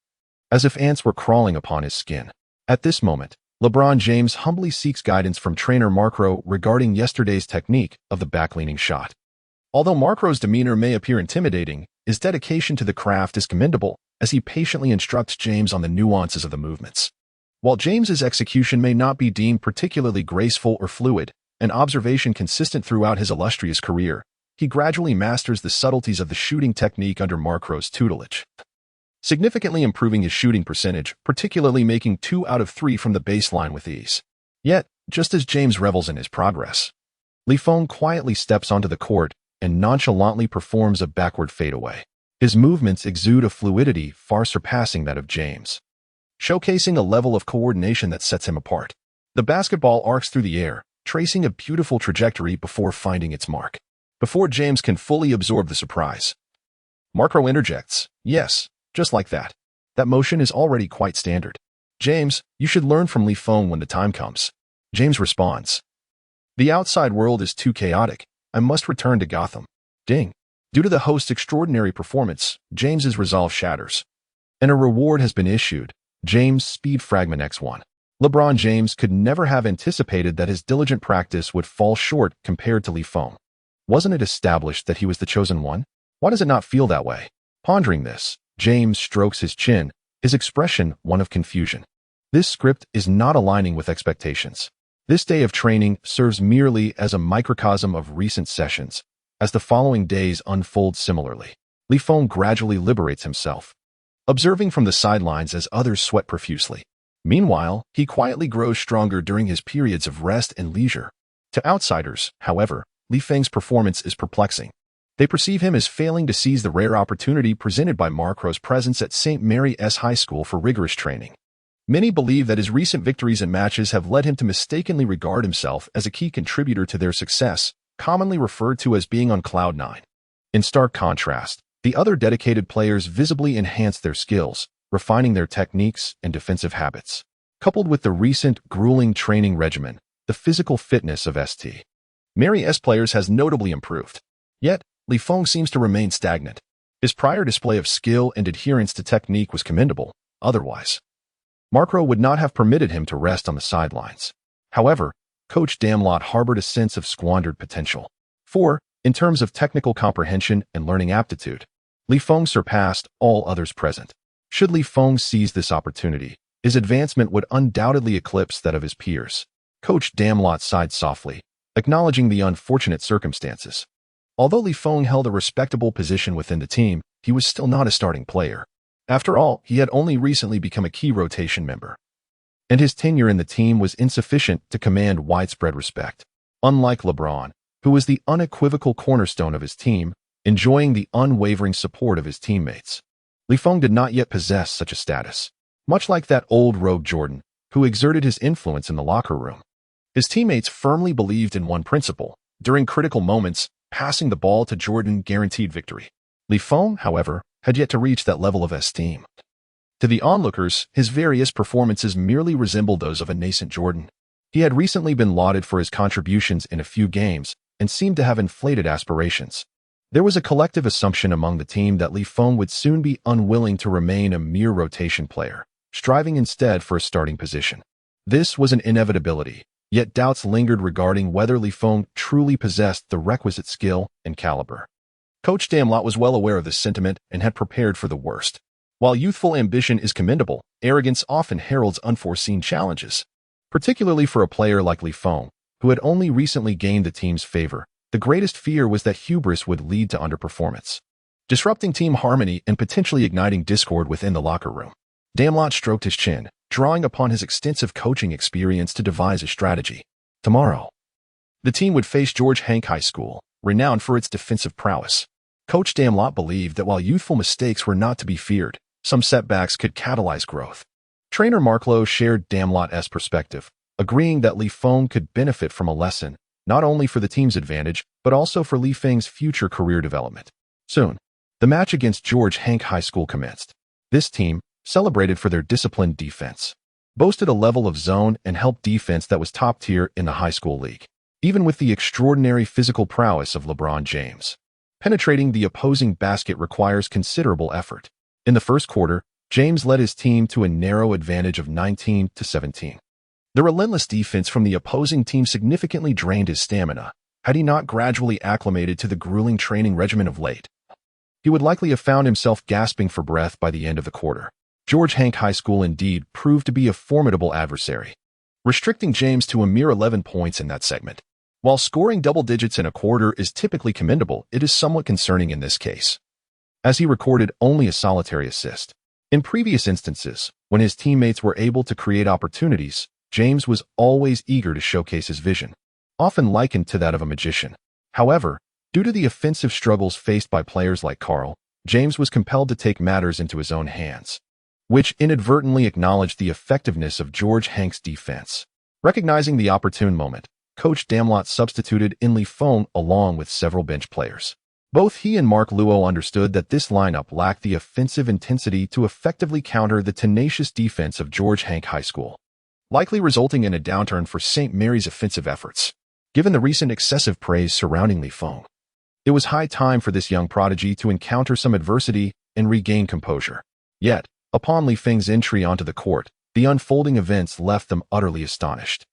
as if ants were crawling upon his skin. At this moment, LeBron James humbly seeks guidance from trainer Markro regarding yesterday's technique of the back-leaning shot. Although Markro's demeanor may appear intimidating, his dedication to the craft is commendable, as he patiently instructs James on the nuances of the movements. While James's execution may not be deemed particularly graceful or fluid, an observation consistent throughout his illustrious career, he gradually masters the subtleties of the shooting technique under Markro's tutelage, significantly improving his shooting percentage, particularly making 2 out of 3 from the baseline with ease. Yet, just as James revels in his progress, Feng quietly steps onto the court and nonchalantly performs a backward fadeaway. His movements exude a fluidity far surpassing that of James, showcasing a level of coordination that sets him apart. The basketball arcs through the air, tracing a beautiful trajectory before finding its mark. Before James can fully absorb the surprise, Markro interjects, "Yes, just like that. That motion is already quite standard. James, you should learn from Feng when the time comes." James responds, "The outside world is too chaotic. I must return to Gotham." Ding. Due to the host's extraordinary performance, James's resolve shatters, and a reward has been issued. James Speed Fragment X1. LeBron James could never have anticipated that his diligent practice would fall short compared to Feng. Wasn't it established that he was the chosen one? Why does it not feel that way? Pondering this, James strokes his chin, his expression one of confusion. This script is not aligning with expectations. This day of training serves merely as a microcosm of recent sessions. As the following days unfold similarly, Feng gradually liberates himself, observing from the sidelines as others sweat profusely. Meanwhile, he quietly grows stronger during his periods of rest and leisure. To outsiders, however, Feng's performance is perplexing. They perceive him as failing to seize the rare opportunity presented by Markro's presence at St. Mary's High School for rigorous training. Many believe that his recent victories in matches have led him to mistakenly regard himself as a key contributor to their success, commonly referred to as being on cloud 9. In stark contrast, the other dedicated players visibly enhance their skills, refining their techniques and defensive habits. Coupled with the recent grueling training regimen, the physical fitness of St. Mary's players has notably improved. Yet, Feng seems to remain stagnant. His prior display of skill and adherence to technique was commendable, otherwise. Markro would not have permitted him to rest on the sidelines. However, Coach Damlot harbored a sense of squandered potential. 4. In terms of technical comprehension and learning aptitude, Li Feng surpassed all others present. Should Li Feng seize this opportunity, his advancement would undoubtedly eclipse that of his peers. Coach Damlot sighed softly, acknowledging the unfortunate circumstances. Although Li Feng held a respectable position within the team, he was still not a starting player. After all, he had only recently become a key rotation member, and his tenure in the team was insufficient to command widespread respect. Unlike LeBron, who was the unequivocal cornerstone of his team, enjoying the unwavering support of his teammates, Li Feng did not yet possess such a status. Much like that old rogue Jordan, who exerted his influence in the locker room, his teammates firmly believed in one principle: during critical moments, passing the ball to Jordan guaranteed victory. Li Feng, however, had yet to reach that level of esteem. To the onlookers, his various performances merely resembled those of a nascent Jordan. He had recently been lauded for his contributions in a few games and seemed to have inflated aspirations. There was a collective assumption among the team that Li Feng would soon be unwilling to remain a mere rotation player, striving instead for a starting position. This was an inevitability, yet doubts lingered regarding whether Li Feng truly possessed the requisite skill and caliber. Coach Damlot was well aware of this sentiment and had prepared for the worst. While youthful ambition is commendable, arrogance often heralds unforeseen challenges. Particularly for a player like Li Feng, who had only recently gained the team's favor, the greatest fear was that hubris would lead to underperformance, disrupting team harmony and potentially igniting discord within the locker room. Damlot stroked his chin, drawing upon his extensive coaching experience to devise a strategy. Tomorrow, the team would face George Hank High School, renowned for its defensive prowess. Coach Damlot believed that while youthful mistakes were not to be feared, some setbacks could catalyze growth. Trainer Marklo shared Damlot's perspective, agreeing that Li Feng could benefit from a lesson, not only for the team's advantage, but also for Li Feng's future career development. Soon, the match against George Hank High School commenced. This team, celebrated for their disciplined defense, boasted a level of zone and help defense that was top tier in the high school league, even with the extraordinary physical prowess of LeBron James. Penetrating the opposing basket requires considerable effort. In the first quarter, James led his team to a narrow advantage of 19-17. The relentless defense from the opposing team significantly drained his stamina. Had he not gradually acclimated to the grueling training regimen of late, he would likely have found himself gasping for breath by the end of the quarter. George Hank High School indeed proved to be a formidable adversary, restricting James to a mere 11 points in that segment. While scoring double digits in a quarter is typically commendable, it is somewhat concerning in this case, as he recorded only a solitary assist. In previous instances, when his teammates were able to create opportunities, James was always eager to showcase his vision, often likened to that of a magician. However, due to the offensive struggles faced by players like Carl, James was compelled to take matters into his own hands, which inadvertently acknowledged the effectiveness of George Hank's defense. Recognizing the opportune moment, Coach Damlot substituted in Li Feng along with several bench players. Both he and Mark Luo understood that this lineup lacked the offensive intensity to effectively counter the tenacious defense of George Hank High School, likely resulting in a downturn for St. Mary's offensive efforts. Given the recent excessive praise surrounding Li Feng, it was high time for this young prodigy to encounter some adversity and regain composure. Yet, upon Li Feng's entry onto the court, the unfolding events left them utterly astonished.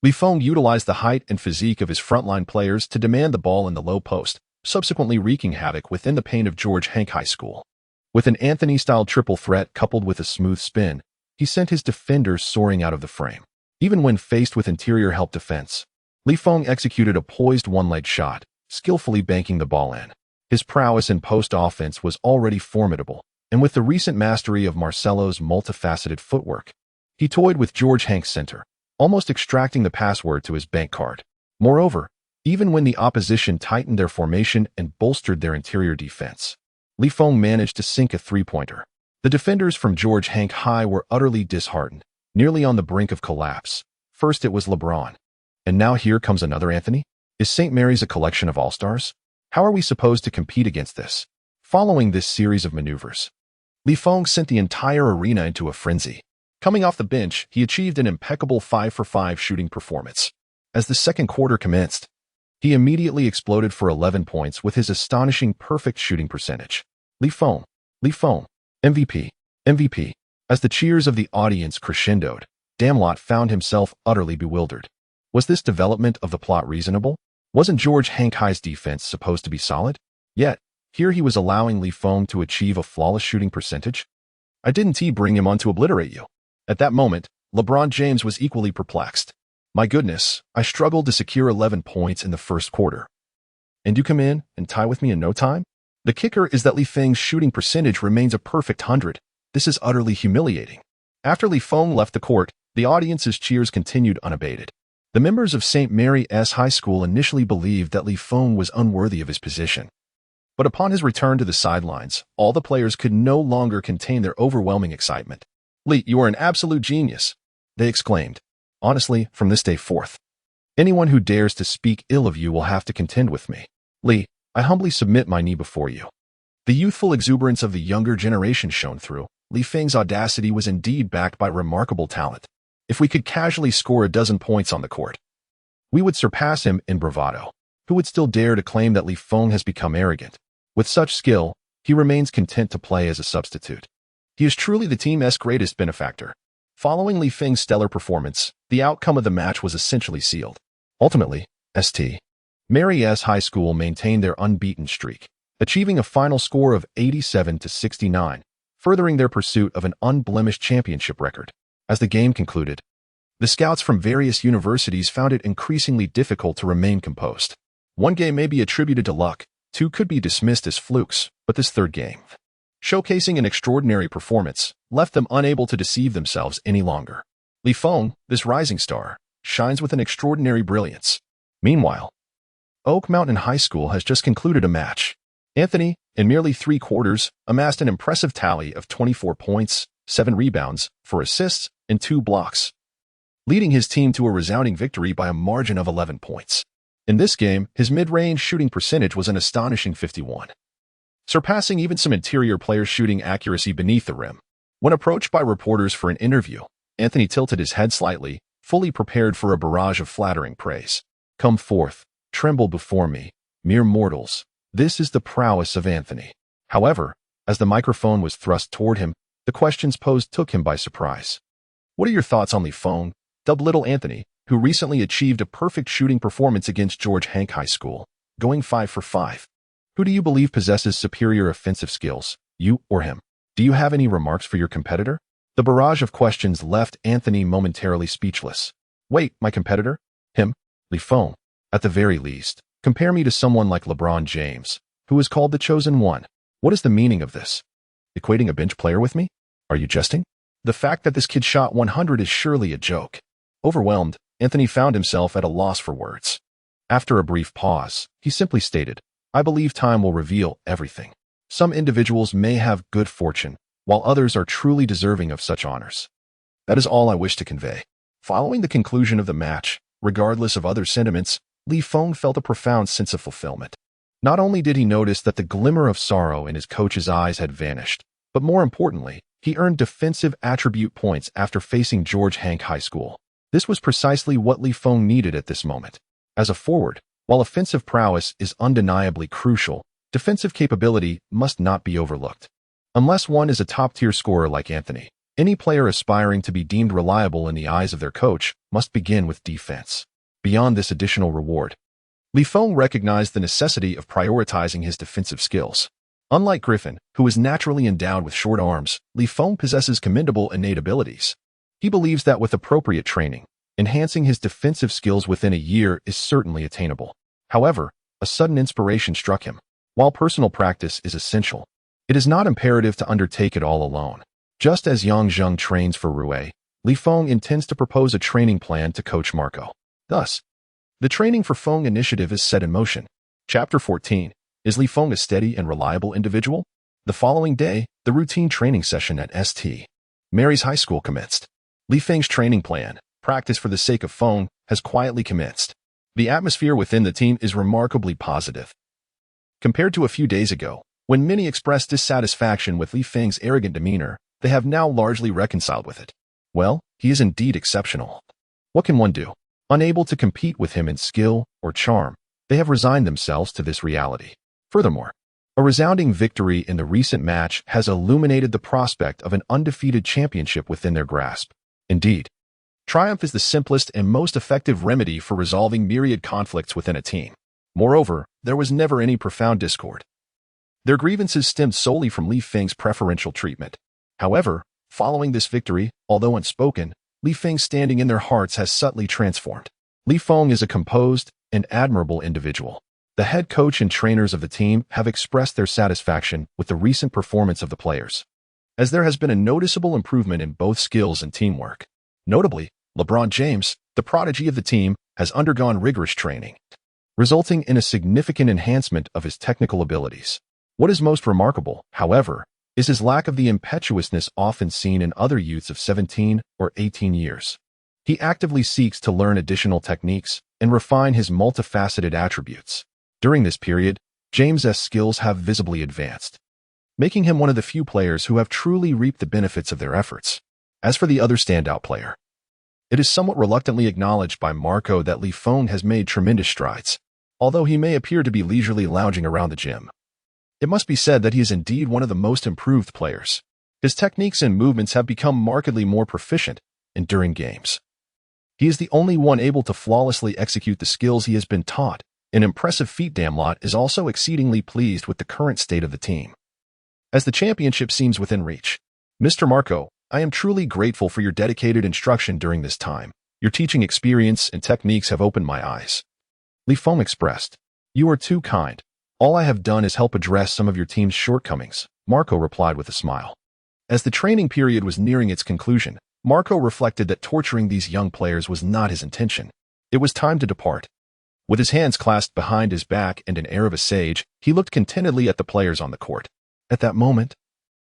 Li Feng utilized the height and physique of his frontline players to demand the ball in the low post, subsequently wreaking havoc within the paint of George Hank High School. With an Anthony-style triple threat coupled with a smooth spin, he sent his defenders soaring out of the frame. Even when faced with interior help defense, Li Feng executed a poised one-leg shot, skillfully banking the ball in. His prowess in post offense was already formidable, and with the recent mastery of Marcelo's multifaceted footwork, he toyed with George Hank's center, almost extracting the password to his bank card. Moreover, even when the opposition tightened their formation and bolstered their interior defense, Li Feng managed to sink a three-pointer. The defenders from George Hank High were utterly disheartened, nearly on the brink of collapse. First it was LeBron, and now here comes another Anthony? Is St. Mary's a collection of all-stars? How are we supposed to compete against this? Following this series of maneuvers, Li Feng sent the entire arena into a frenzy. Coming off the bench, he achieved an impeccable 5-for-5 shooting performance. As the second quarter commenced, he immediately exploded for 11 points with his astonishing perfect shooting percentage. Li Feng, MVP, MVP. As the cheers of the audience crescendoed, Damlot found himself utterly bewildered. Was this development of the plot reasonable? Wasn't George Hankai's defense supposed to be solid? Yet, here he was allowing Li Feng to achieve a flawless shooting percentage? I didn't bring him on to obliterate you. At that moment, LeBron James was equally perplexed. My goodness, I struggled to secure 11 points in the first quarter. And you come in and tie with me in no time? The kicker is that Li Feng's shooting percentage remains a perfect 100. This is utterly humiliating. After Li Feng left the court, the audience's cheers continued unabated. The members of St. Mary's High School initially believed that Li Feng was unworthy of his position. But upon his return to the sidelines, all the players could no longer contain their overwhelming excitement. Li, you are an absolute genius, they exclaimed. Honestly, from this day forth, anyone who dares to speak ill of you will have to contend with me. Li, I humbly submit my knee before you. The youthful exuberance of the younger generation shone through. Li Feng's audacity was indeed backed by remarkable talent. If we could casually score a dozen points on the court, we would surpass him in bravado. Who would still dare to claim that Li Feng has become arrogant? With such skill, he remains content to play as a substitute. He is truly the team's greatest benefactor. Following Li Feng's stellar performance, the outcome of the match was essentially sealed. Ultimately, St. Mary's High School maintained their unbeaten streak, achieving a final score of 87-69, furthering their pursuit of an unblemished championship record. As the game concluded, the scouts from various universities found it increasingly difficult to remain composed. One game may be attributed to luck, two could be dismissed as flukes, but this third game, showcasing an extraordinary performance, left them unable to deceive themselves any longer. Li Feng, this rising star, shines with an extraordinary brilliance. Meanwhile, Oak Mountain High School has just concluded a match. Anthony, in merely 3 quarters, amassed an impressive tally of 24 points, 7 rebounds, 4 assists, and 2 blocks, leading his team to a resounding victory by a margin of 11 points. In this game, his mid-range shooting percentage was an astonishing 51, surpassing even some interior players' shooting accuracy beneath the rim. When approached by reporters for an interview, Anthony tilted his head slightly, fully prepared for a barrage of flattering praise. Come forth, tremble before me, mere mortals. This is the prowess of Anthony. However, as the microphone was thrust toward him, the questions posed took him by surprise. What are your thoughts on Li Feng, dubbed Little Anthony, who recently achieved a perfect shooting performance against George Hank High School, going 5 for 5? Who do you believe possesses superior offensive skills, you or him? Do you have any remarks for your competitor? The barrage of questions left Anthony momentarily speechless. Wait, my competitor? Him? Li Feng. At the very least, compare me to someone like LeBron James, who is called the chosen one. What is the meaning of this? Equating a bench player with me? Are you jesting? The fact that this kid shot 100 is surely a joke. Overwhelmed, Anthony found himself at a loss for words. After a brief pause, he simply stated, I believe time will reveal everything. Some individuals may have good fortune, while others are truly deserving of such honors. That is all I wish to convey. Following the conclusion of the match, regardless of other sentiments, Li Feng felt a profound sense of fulfillment. Not only did he notice that the glimmer of sorrow in his coach's eyes had vanished, but more importantly, he earned defensive attribute points after facing George Hank High School. This was precisely what Li Feng needed at this moment. As a forward, while offensive prowess is undeniably crucial, defensive capability must not be overlooked. Unless one is a top-tier scorer like Anthony, any player aspiring to be deemed reliable in the eyes of their coach must begin with defense. Beyond this additional reward, Li Feng recognized the necessity of prioritizing his defensive skills. Unlike Griffin, who is naturally endowed with short arms, Li Feng possesses commendable innate abilities. He believes that with appropriate training, enhancing his defensive skills within a year is certainly attainable. However, a sudden inspiration struck him. While personal practice is essential, it is not imperative to undertake it all alone. Just as Yang Zheng trains for Rui, Li Feng intends to propose a training plan to Coach Marco. Thus, the Training for Feng initiative is set in motion. Chapter 14. Is Li Feng a steady and reliable individual? The following day, the routine training session at St. Mary's High School commenced. Li Feng's training plan, practice for the sake of Feng, has quietly commenced. The atmosphere within the team is remarkably positive. Compared to a few days ago, when many expressed dissatisfaction with Li Feng's arrogant demeanor, they have now largely reconciled with it. Well, he is indeed exceptional. What can one do? Unable to compete with him in skill or charm, they have resigned themselves to this reality. Furthermore, A resounding victory in the recent match has illuminated the prospect of an undefeated championship within their grasp. Indeed, triumph is the simplest and most effective remedy for resolving myriad conflicts within a team. Moreover, there was never any profound discord. Their grievances stemmed solely from Li Feng's preferential treatment. However, following this victory, although unspoken, Li Feng's standing in their hearts has subtly transformed. Li Feng is a composed and admirable individual. The head coach and trainers of the team have expressed their satisfaction with the recent performance of the players, as there has been a noticeable improvement in both skills and teamwork. Notably, LeBron James, the prodigy of the team, has undergone rigorous training, resulting in a significant enhancement of his technical abilities. What is most remarkable, however, is his lack of the impetuousness often seen in other youths of 17 or 18 years. He actively seeks to learn additional techniques and refine his multifaceted attributes. During this period, James's skills have visibly advanced, making him one of the few players who have truly reaped the benefits of their efforts. As for the other standout player, it is somewhat reluctantly acknowledged by Marco that Li Feng has made tremendous strides, although he may appear to be leisurely lounging around the gym. It must be said that he is indeed one of the most improved players. His techniques and movements have become markedly more proficient during games. He is the only one able to flawlessly execute the skills he has been taught. An impressive feat. Damlot is also exceedingly pleased with the current state of the team, as the championship seems within reach. Mr. Marco, I am truly grateful for your dedicated instruction during this time. Your teaching experience and techniques have opened my eyes. Li Feng expressed. You are too kind. All I have done is help address some of your team's shortcomings, Marco replied with a smile. As the training period was nearing its conclusion, Marco reflected that torturing these young players was not his intention. It was time to depart. With his hands clasped behind his back and an air of a sage, he looked contentedly at the players on the court. At that moment,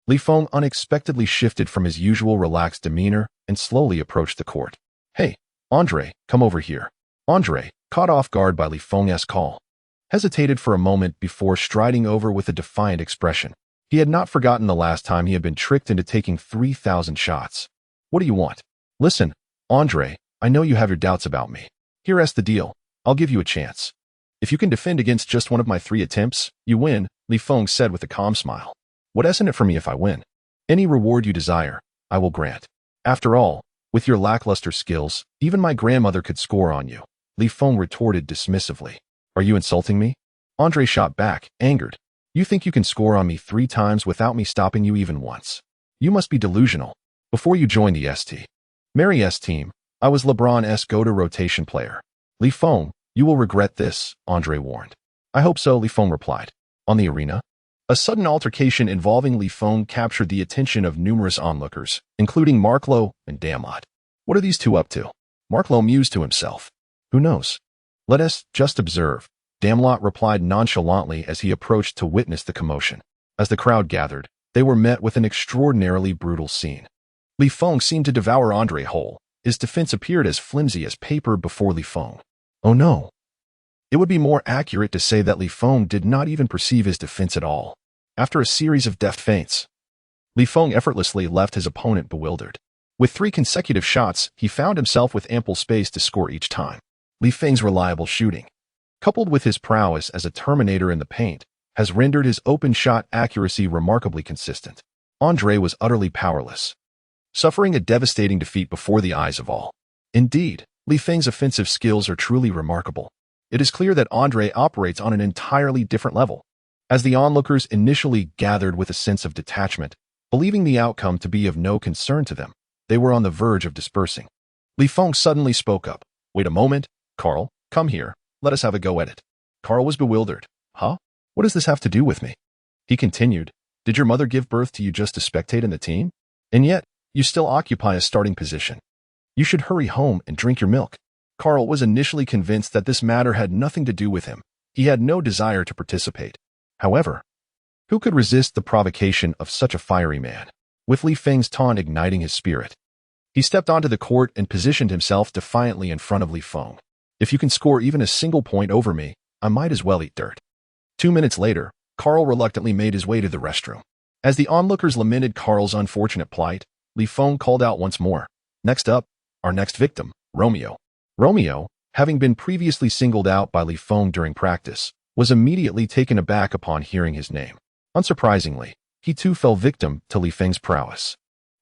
Li Feng unexpectedly shifted from his usual relaxed demeanor and slowly approached the court. Hey, Andre, come over here. Andre, caught off guard by Li Feng's call, hesitated for a moment before striding over with a defiant expression. He had not forgotten the last time he had been tricked into taking 3,000 shots. What do you want? Listen, Andre, I know you have your doubts about me. Here's the deal. I'll give you a chance. If you can defend against just one of my 3 attempts, you win, Li Feng said with a calm smile. What isn't it for me if I win? Any reward you desire, I will grant. After all, with your lackluster skills, even my grandmother could score on you, Li Feng retorted dismissively. Are you insulting me? Andre shot back, angered. You think you can score on me 3 times without me stopping you even once? You must be delusional. Before you joined the Mary's team, I was LeBron's go-to rotation player. Li Feng, you will regret this, Andre warned. I hope so, Li Feng replied. On the arena, a sudden altercation involving Li Feng captured the attention of numerous onlookers, including Marklo and Damlot. What are these two up to? Marklo mused to himself. Who knows? Let us just observe, Damlot replied nonchalantly as he approached to witness the commotion. As the crowd gathered, they were met with an extraordinarily brutal scene. Li Feng seemed to devour Andre whole. His defense appeared as flimsy as paper before Li Feng. Oh no. It would be more accurate to say that Li Feng did not even perceive his defense at all. After a series of deft feints, Li Feng effortlessly left his opponent bewildered. With 3 consecutive shots, he found himself with ample space to score each time. Li Feng's reliable shooting, coupled with his prowess as a terminator in the paint, has rendered his open shot accuracy remarkably consistent. Andre was utterly powerless, suffering a devastating defeat before the eyes of all. Indeed, Li Feng's offensive skills are truly remarkable. It is clear that Andre operates on an entirely different level. As the onlookers initially gathered with a sense of detachment, believing the outcome to be of no concern to them, they were on the verge of dispersing. Li Feng suddenly spoke up. Wait a moment, Carl, come here, let us have a go at it. Carl was bewildered. Huh? What does this have to do with me? He continued. Did your mother give birth to you just to spectate in the team? And yet, you still occupy a starting position. You should hurry home and drink your milk. Carl was initially convinced that this matter had nothing to do with him. He had no desire to participate. However, who could resist the provocation of such a fiery man? With Li Feng's taunt igniting his spirit, he stepped onto the court and positioned himself defiantly in front of Li Feng. If you can score even a single point over me, I might as well eat dirt. 2 minutes later, Carl reluctantly made his way to the restroom. As the onlookers lamented Carl's unfortunate plight, Li Feng called out once more. Next up, our next victim, Romeo. Romeo, having been previously singled out by Li Feng during practice, was immediately taken aback upon hearing his name. Unsurprisingly, he too fell victim to Li Feng's prowess.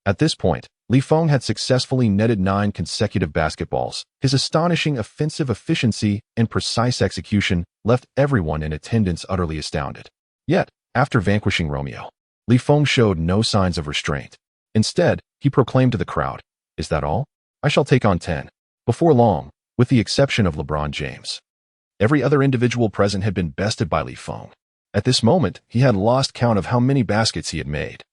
At this point, Li Feng had successfully netted 9 consecutive basketballs. His astonishing offensive efficiency and precise execution left everyone in attendance utterly astounded. Yet, after vanquishing Romeo, Li Feng showed no signs of restraint. Instead, he proclaimed to the crowd, "Is that all? I shall take on 10. Before long, with the exception of LeBron James. Every other individual present had been bested by Li Feng. At this moment, he had lost count of how many baskets he had made.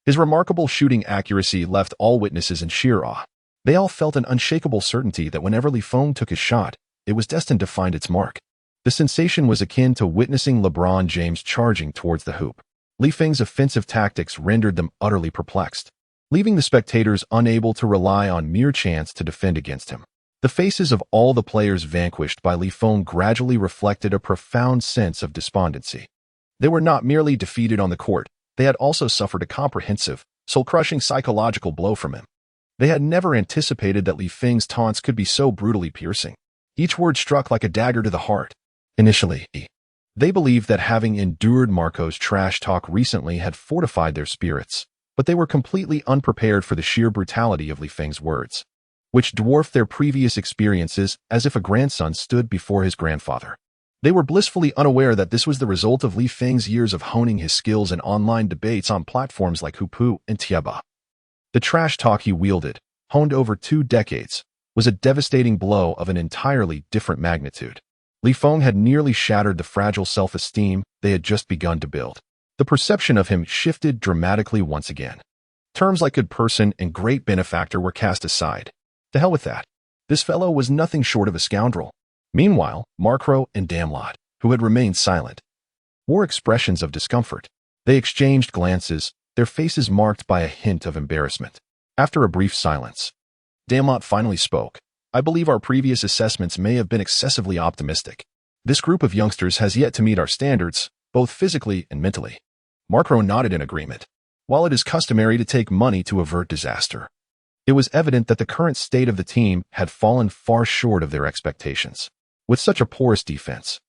His remarkable shooting accuracy left all witnesses in sheer awe. They all felt an unshakable certainty that whenever Li Feng took his shot, it was destined to find its mark. The sensation was akin to witnessing LeBron James charging towards the hoop. Li Feng's offensive tactics rendered them utterly perplexed, leaving the spectators unable to rely on mere chance to defend against him. The faces of all the players vanquished by Li Feng gradually reflected a profound sense of despondency. They were not merely defeated on the court, they had also suffered a comprehensive, soul-crushing psychological blow from him. They had never anticipated that Li Feng's taunts could be so brutally piercing. Each word struck like a dagger to the heart. Initially, they believed that having endured Marco's trash talk recently had fortified their spirits, but they were completely unprepared for the sheer brutality of Li Feng's words, which dwarfed their previous experiences as if a grandson stood before his grandfather. They were blissfully unaware that this was the result of Li Feng's years of honing his skills in online debates on platforms like Hupu and Tieba. The trash talk he wielded, honed over 2 decades, was a devastating blow of an entirely different magnitude. Li Feng had nearly shattered the fragile self-esteem they had just begun to build. The perception of him shifted dramatically once again. Terms like good person and great benefactor were cast aside. To hell with that. This fellow was nothing short of a scoundrel. Meanwhile, Marco and Damlot, who had remained silent, wore expressions of discomfort. They exchanged glances, their faces marked by a hint of embarrassment. After a brief silence, Damlot finally spoke. "I believe our previous assessments may have been excessively optimistic. This group of youngsters has yet to meet our standards, both physically and mentally." Marco nodded in agreement. While it is customary to take money to avert disaster, it was evident that the current state of the team had fallen far short of their expectations. With such a porous defense,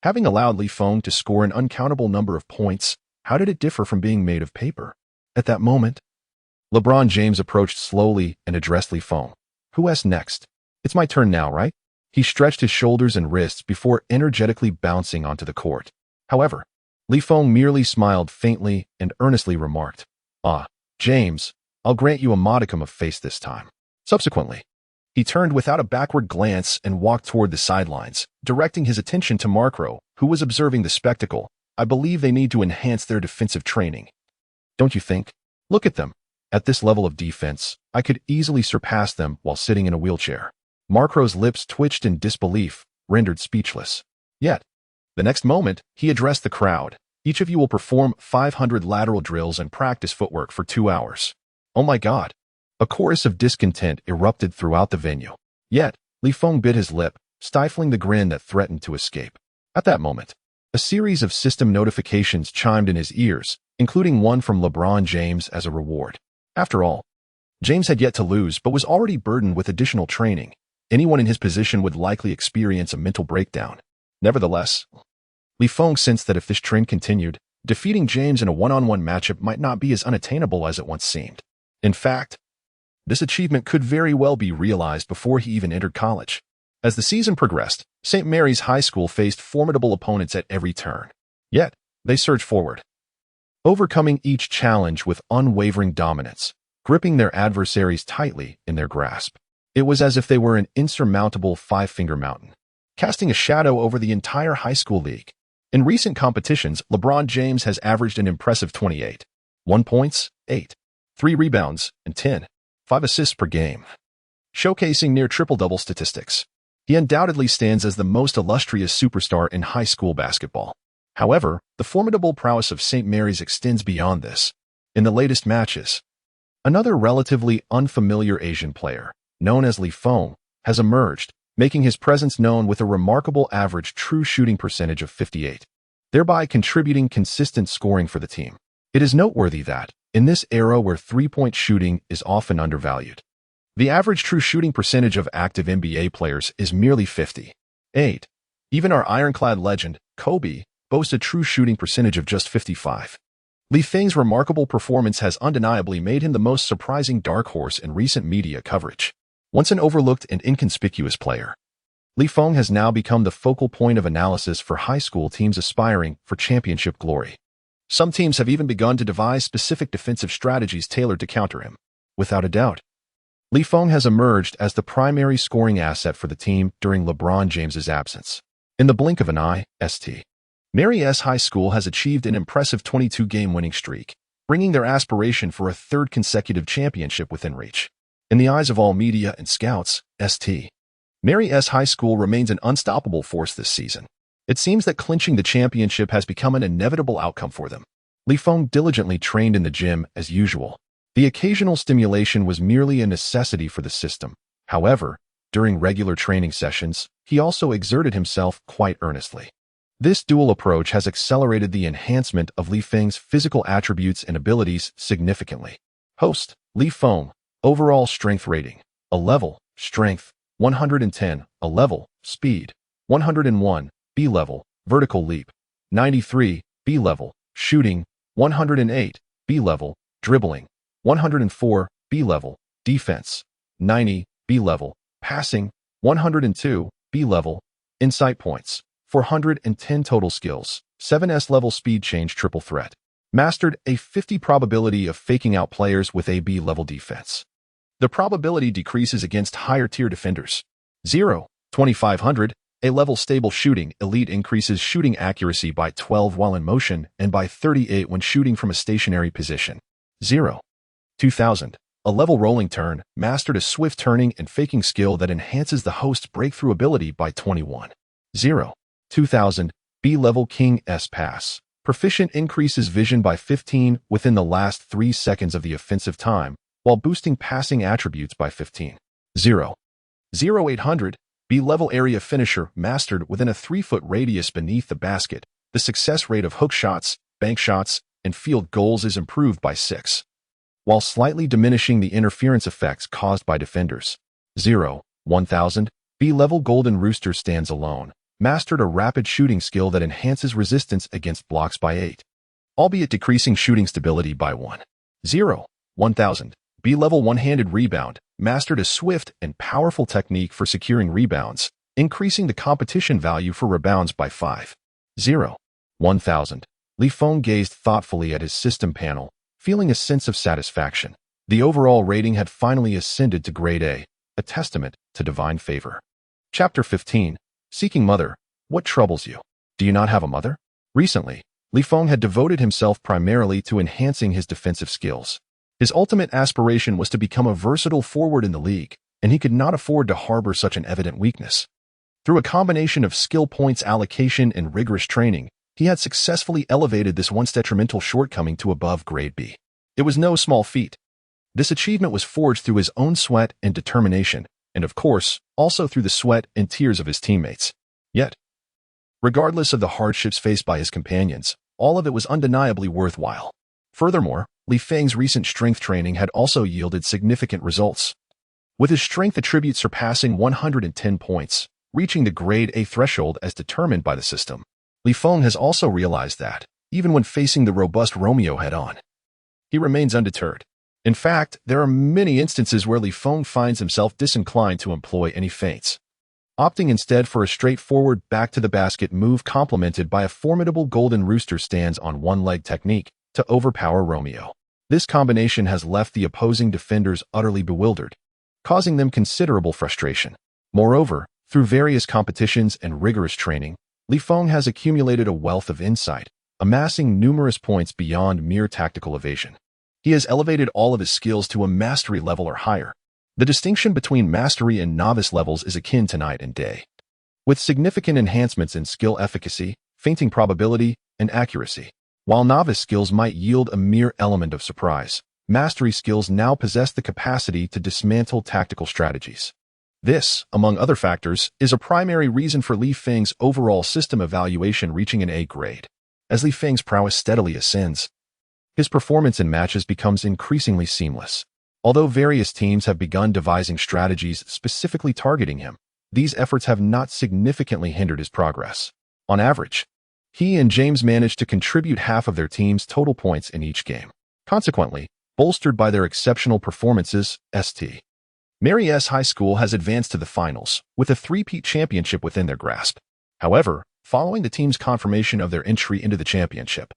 having allowed Li Feng to score an uncountable number of points, how did it differ from being made of paper? At that moment, LeBron James approached slowly and addressed Li Feng. "Who asks next? It's my turn now, right?" He stretched his shoulders and wrists before energetically bouncing onto the court. However, Li Feng merely smiled faintly and earnestly remarked, "Ah, James, I'll grant you a modicum of face this time." Subsequently, he turned without a backward glance and walked toward the sidelines, directing his attention to Marco, who was observing the spectacle. "I believe they need to enhance their defensive training. Don't you think? Look at them. At this level of defense, I could easily surpass them while sitting in a wheelchair." Marco's lips twitched in disbelief, rendered speechless. Yet, the next moment, he addressed the crowd. "Each of you will perform 500 lateral drills and practice footwork for 2 hours. Oh my God. A chorus of discontent erupted throughout the venue. Yet, Li Feng bit his lip, stifling the grin that threatened to escape. At that moment, a series of system notifications chimed in his ears, including one from LeBron James as a reward. After all, James had yet to lose but was already burdened with additional training. Anyone in his position would likely experience a mental breakdown. Nevertheless, Li Feng sensed that if this trend continued, defeating James in a one-on-one matchup might not be as unattainable as it once seemed. In fact, this achievement could very well be realized before he even entered college. As the season progressed, St. Mary's High School faced formidable opponents at every turn. Yet, they surged forward, overcoming each challenge with unwavering dominance, gripping their adversaries tightly in their grasp. It was as if they were an insurmountable 5-finger mountain, casting a shadow over the entire high school league. In recent competitions, LeBron James has averaged an impressive 28.1 points, 8.3 rebounds, and 10.5 assists per game, showcasing near triple-double statistics. He undoubtedly stands as the most illustrious superstar in high school basketball. However, the formidable prowess of St. Mary's extends beyond this. In the latest matches, another relatively unfamiliar Asian player, known as Li Feng, has emerged, making his presence known with a remarkable average true shooting percentage of 58, thereby contributing consistent scoring for the team. It is noteworthy that, in this era where three-point shooting is often undervalued, the average true shooting percentage of active NBA players is merely 58. Even our ironclad legend, Kobe, boasts a true shooting percentage of just 55. Li Feng's remarkable performance has undeniably made him the most surprising dark horse in recent media coverage. Once an overlooked and inconspicuous player, Li Feng has now become the focal point of analysis for high school teams aspiring for championship glory. Some teams have even begun to devise specific defensive strategies tailored to counter him. Without a doubt, Li Feng has emerged as the primary scoring asset for the team during LeBron James's absence. In the blink of an eye, St. Mary's High School has achieved an impressive 22-game winning streak, bringing their aspiration for a third consecutive championship within reach. In the eyes of all media and scouts, St. Mary's High School remains an unstoppable force this season. It seems that clinching the championship has become an inevitable outcome for them. Li Feng diligently trained in the gym as usual. The occasional stimulation was merely a necessity for the system. However, during regular training sessions, he also exerted himself quite earnestly. This dual approach has accelerated the enhancement of Li Feng's physical attributes and abilities significantly. Host, Li Feng, overall strength rating, a level, strength, 110, a level, speed, 101, B level, vertical leap, 93, B level, shooting, 108, B level, dribbling, 104, B level, defense, 90, B level, passing, 102, B level, insight points, 410 total skills, 7S level speed change triple threat. Mastered a 50 probability of faking out players with a B level defense. The probability decreases against higher tier defenders. 0, 2500, a level stable shooting elite increases shooting accuracy by 12 while in motion and by 38 when shooting from a stationary position. 0, 2000, a level rolling turn, mastered a swift turning and faking skill that enhances the host's breakthrough ability by 21. 0, 2000, B-level King S pass. Proficient increases vision by 15 within the last 3 seconds of the offensive time, while boosting passing attributes by 15. 0, 0800, B-level area finisher mastered within a 3-foot radius beneath the basket. The success rate of hook shots, bank shots, and field goals is improved by 6, while slightly diminishing the interference effects caused by defenders. 0, 1000, B-level golden rooster stands alone. Mastered a rapid shooting skill that enhances resistance against blocks by 8, albeit decreasing shooting stability by 1. 0, 1000, B-level one-handed rebound, mastered a swift and powerful technique for securing rebounds, increasing the competition value for rebounds by 5. 0, 1000, Li Feng gazed thoughtfully at his system panel, feeling a sense of satisfaction. The overall rating had finally ascended to grade A, a testament to divine favor. Chapter 15. Seeking Mother. What troubles you? Do you not have a mother? Recently, Li Feng had devoted himself primarily to enhancing his defensive skills. His ultimate aspiration was to become a versatile forward in the league, and he could not afford to harbor such an evident weakness. Through a combination of skill points allocation and rigorous training, he had successfully elevated this once detrimental shortcoming to above grade B. It was no small feat. This achievement was forged through his own sweat and determination, and of course, also through the sweat and tears of his teammates. Yet, regardless of the hardships faced by his companions, all of it was undeniably worthwhile. Furthermore, Li Feng's recent strength training had also yielded significant results. With his strength attribute surpassing 110 points, reaching the grade A threshold as determined by the system, Li Feng has also realized that, even when facing the robust Romeo head-on, he remains undeterred. In fact, there are many instances where Li Feng finds himself disinclined to employ any feints, opting instead for a straightforward back-to-the-basket move complemented by a formidable golden rooster stands on one leg technique to overpower Romeo. This combination has left the opposing defenders utterly bewildered, causing them considerable frustration. Moreover, through various competitions and rigorous training, Li Feng has accumulated a wealth of insight, amassing numerous points beyond mere tactical evasion. He has elevated all of his skills to a mastery level or higher. The distinction between mastery and novice levels is akin to night and day. With significant enhancements in skill efficacy, feinting probability, and accuracy. While novice skills might yield a mere element of surprise, mastery skills now possess the capacity to dismantle tactical strategies. This, among other factors, is a primary reason for Li Feng's overall system evaluation reaching an A grade. As Li Feng's prowess steadily ascends, his performance in matches becomes increasingly seamless. Although various teams have begun devising strategies specifically targeting him, these efforts have not significantly hindered his progress. On average, He and James managed to contribute half of their team's total points in each game. Consequently, bolstered by their exceptional performances, St. Mary's High School has advanced to the finals, with a three-peat championship within their grasp. However, following the team's confirmation of their entry into the championship,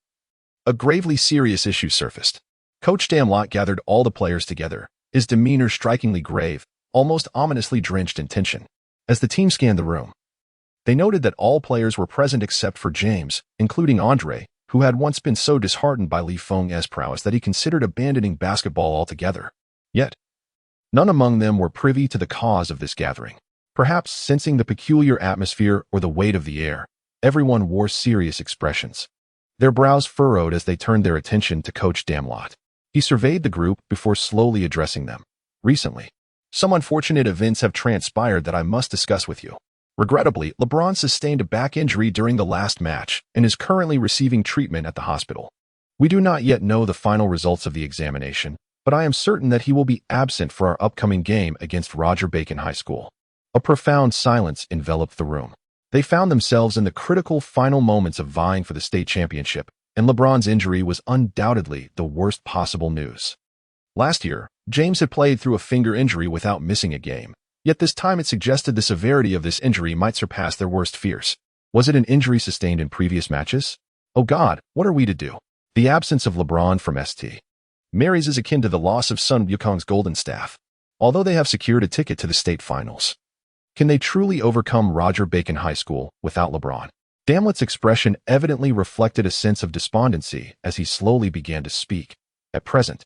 a gravely serious issue surfaced. Coach Damlot gathered all the players together, his demeanor strikingly grave, almost ominously drenched in tension. As the team scanned the room, they noted that all players were present except for James, including Andre, who had once been so disheartened by Feng's prowess that he considered abandoning basketball altogether. Yet, none among them were privy to the cause of this gathering. Perhaps sensing the peculiar atmosphere or the weight of the air, everyone wore serious expressions. Their brows furrowed as they turned their attention to Coach Damlot. He surveyed the group before slowly addressing them. Recently, some unfortunate events have transpired that I must discuss with you. Regrettably, LeBron sustained a back injury during the last match and is currently receiving treatment at the hospital. We do not yet know the final results of the examination, but I am certain that he will be absent for our upcoming game against Roger Bacon High School. A profound silence enveloped the room. They found themselves in the critical final moments of vying for the state championship, and LeBron's injury was undoubtedly the worst possible news. Last year, James had played through a finger injury without missing a game, yet this time it suggested the severity of this injury might surpass their worst fears. Was it an injury sustained in previous matches? Oh God, what are we to do? The absence of LeBron from St. Mary's is akin to the loss of Sun Wukong's golden staff. Although they have secured a ticket to the state finals, can they truly overcome Roger Bacon High School without LeBron? Damlot's expression evidently reflected a sense of despondency as he slowly began to speak. At present,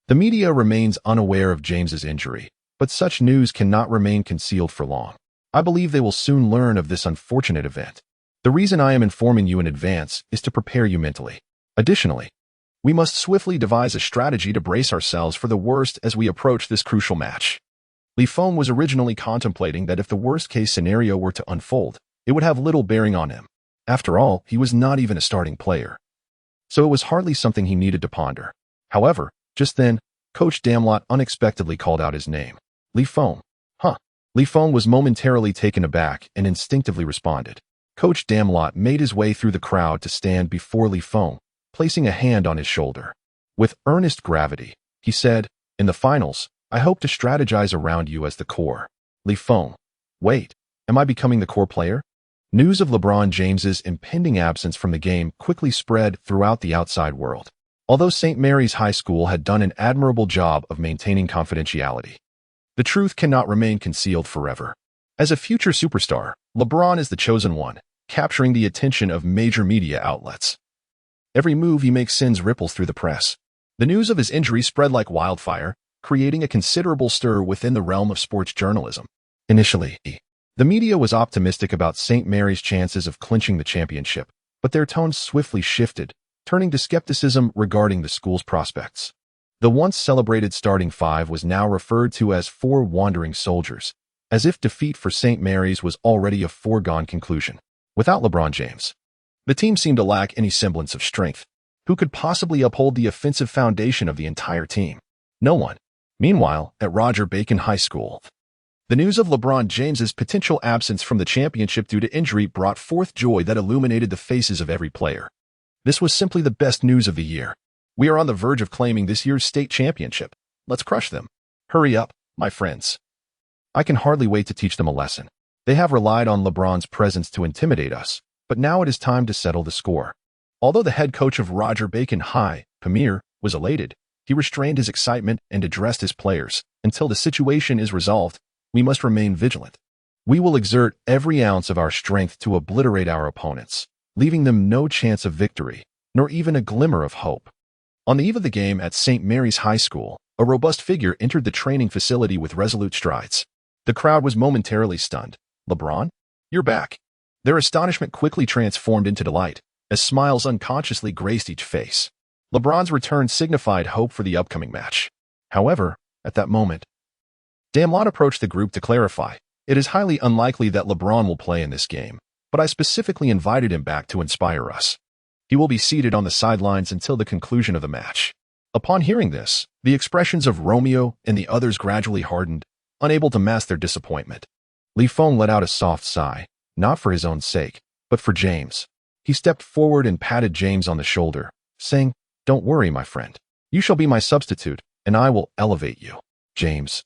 the media remains unaware of James's injury, but such news cannot remain concealed for long. I believe they will soon learn of this unfortunate event. The reason I am informing you in advance is to prepare you mentally. Additionally, we must swiftly devise a strategy to brace ourselves for the worst as we approach this crucial match. Feng was originally contemplating that if the worst-case scenario were to unfold, it would have little bearing on him. After all, he was not even a starting player, so it was hardly something he needed to ponder. However, just then, Coach Damlot unexpectedly called out his name. Feng. Feng was momentarily taken aback and instinctively responded. Coach Damlot made his way through the crowd to stand before Feng, placing a hand on his shoulder. With earnest gravity, he said, "In the finals, I hope to strategize around you as the core." Feng. Wait, am I becoming the core player? News of LeBron James's impending absence from the game quickly spread throughout the outside world. Although St. Mary's High School had done an admirable job of maintaining confidentiality, the truth cannot remain concealed forever. As a future superstar, LeBron is the chosen one, capturing the attention of major media outlets. Every move he makes sends ripples through the press. The news of his injury spread like wildfire, creating a considerable stir within the realm of sports journalism. Initially, the media was optimistic about St. Mary's chances of clinching the championship, but their tones swiftly shifted, turning to skepticism regarding the school's prospects. The once celebrated starting five was now referred to as four wandering soldiers, as if defeat for St. Mary's was already a foregone conclusion. Without LeBron James, the team seemed to lack any semblance of strength. Who could possibly uphold the offensive foundation of the entire team? No one. Meanwhile, at Roger Bacon High School, the news of LeBron James's potential absence from the championship due to injury brought forth joy that illuminated the faces of every player. This was simply the best news of the year. We are on the verge of claiming this year's state championship. Let's crush them. Hurry up, my friends. I can hardly wait to teach them a lesson. They have relied on LeBron's presence to intimidate us, but now it is time to settle the score. Although the head coach of Roger Bacon High, Pamir, was elated, he restrained his excitement and addressed his players. Until the situation is resolved, we must remain vigilant. We will exert every ounce of our strength to obliterate our opponents, leaving them no chance of victory, nor even a glimmer of hope. On the eve of the game at St. Mary's High School, a robust figure entered the training facility with resolute strides. The crowd was momentarily stunned. "LeBron? You're back." Their astonishment quickly transformed into delight, as smiles unconsciously graced each face. LeBron's return signified hope for the upcoming match. However, at that moment, Damlot approached the group to clarify. "It is highly unlikely that LeBron will play in this game, but I specifically invited him back to inspire us. He will be seated on the sidelines until the conclusion of the match." Upon hearing this, the expressions of Romeo and the others gradually hardened, unable to mask their disappointment. Feng let out a soft sigh, not for his own sake, but for James. He He stepped forward and patted James on the shoulder, saying, "Don't worry, my friend. You shall be my substitute, and I will elevate you." James.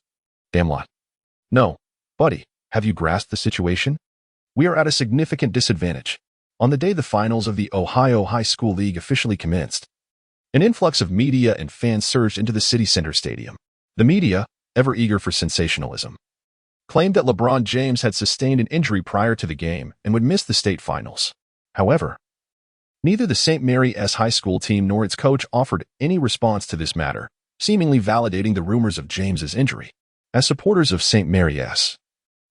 Damn lot. No, buddy, have you grasped the situation? We are at a significant disadvantage. On the day the finals of the Ohio High School League officially commenced, an influx of media and fans surged into the city center stadium. The media, ever eager for sensationalism, claimed that LeBron James had sustained an injury prior to the game and would miss the state finals. However, neither the St. Mary's High School team nor its coach offered any response to this matter, seemingly validating the rumors of James's injury. As supporters of St. Mary's,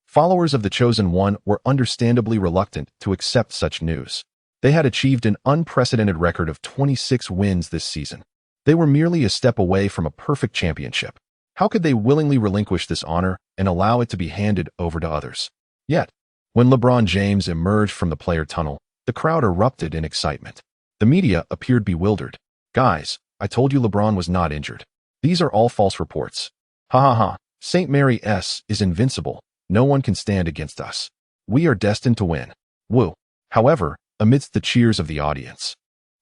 followers of the Chosen One were understandably reluctant to accept such news. They had achieved an unprecedented record of 26 wins this season. They were merely a step away from a perfect championship. How could they willingly relinquish this honor and allow it to be handed over to others? Yet, when LeBron James emerged from the player tunnel, the crowd erupted in excitement. The media appeared bewildered. "Guys, I told you LeBron was not injured. These are all false reports. Ha ha ha. St. Mary's is invincible. No one can stand against us. We are destined to win. Woo." However, amidst the cheers of the audience,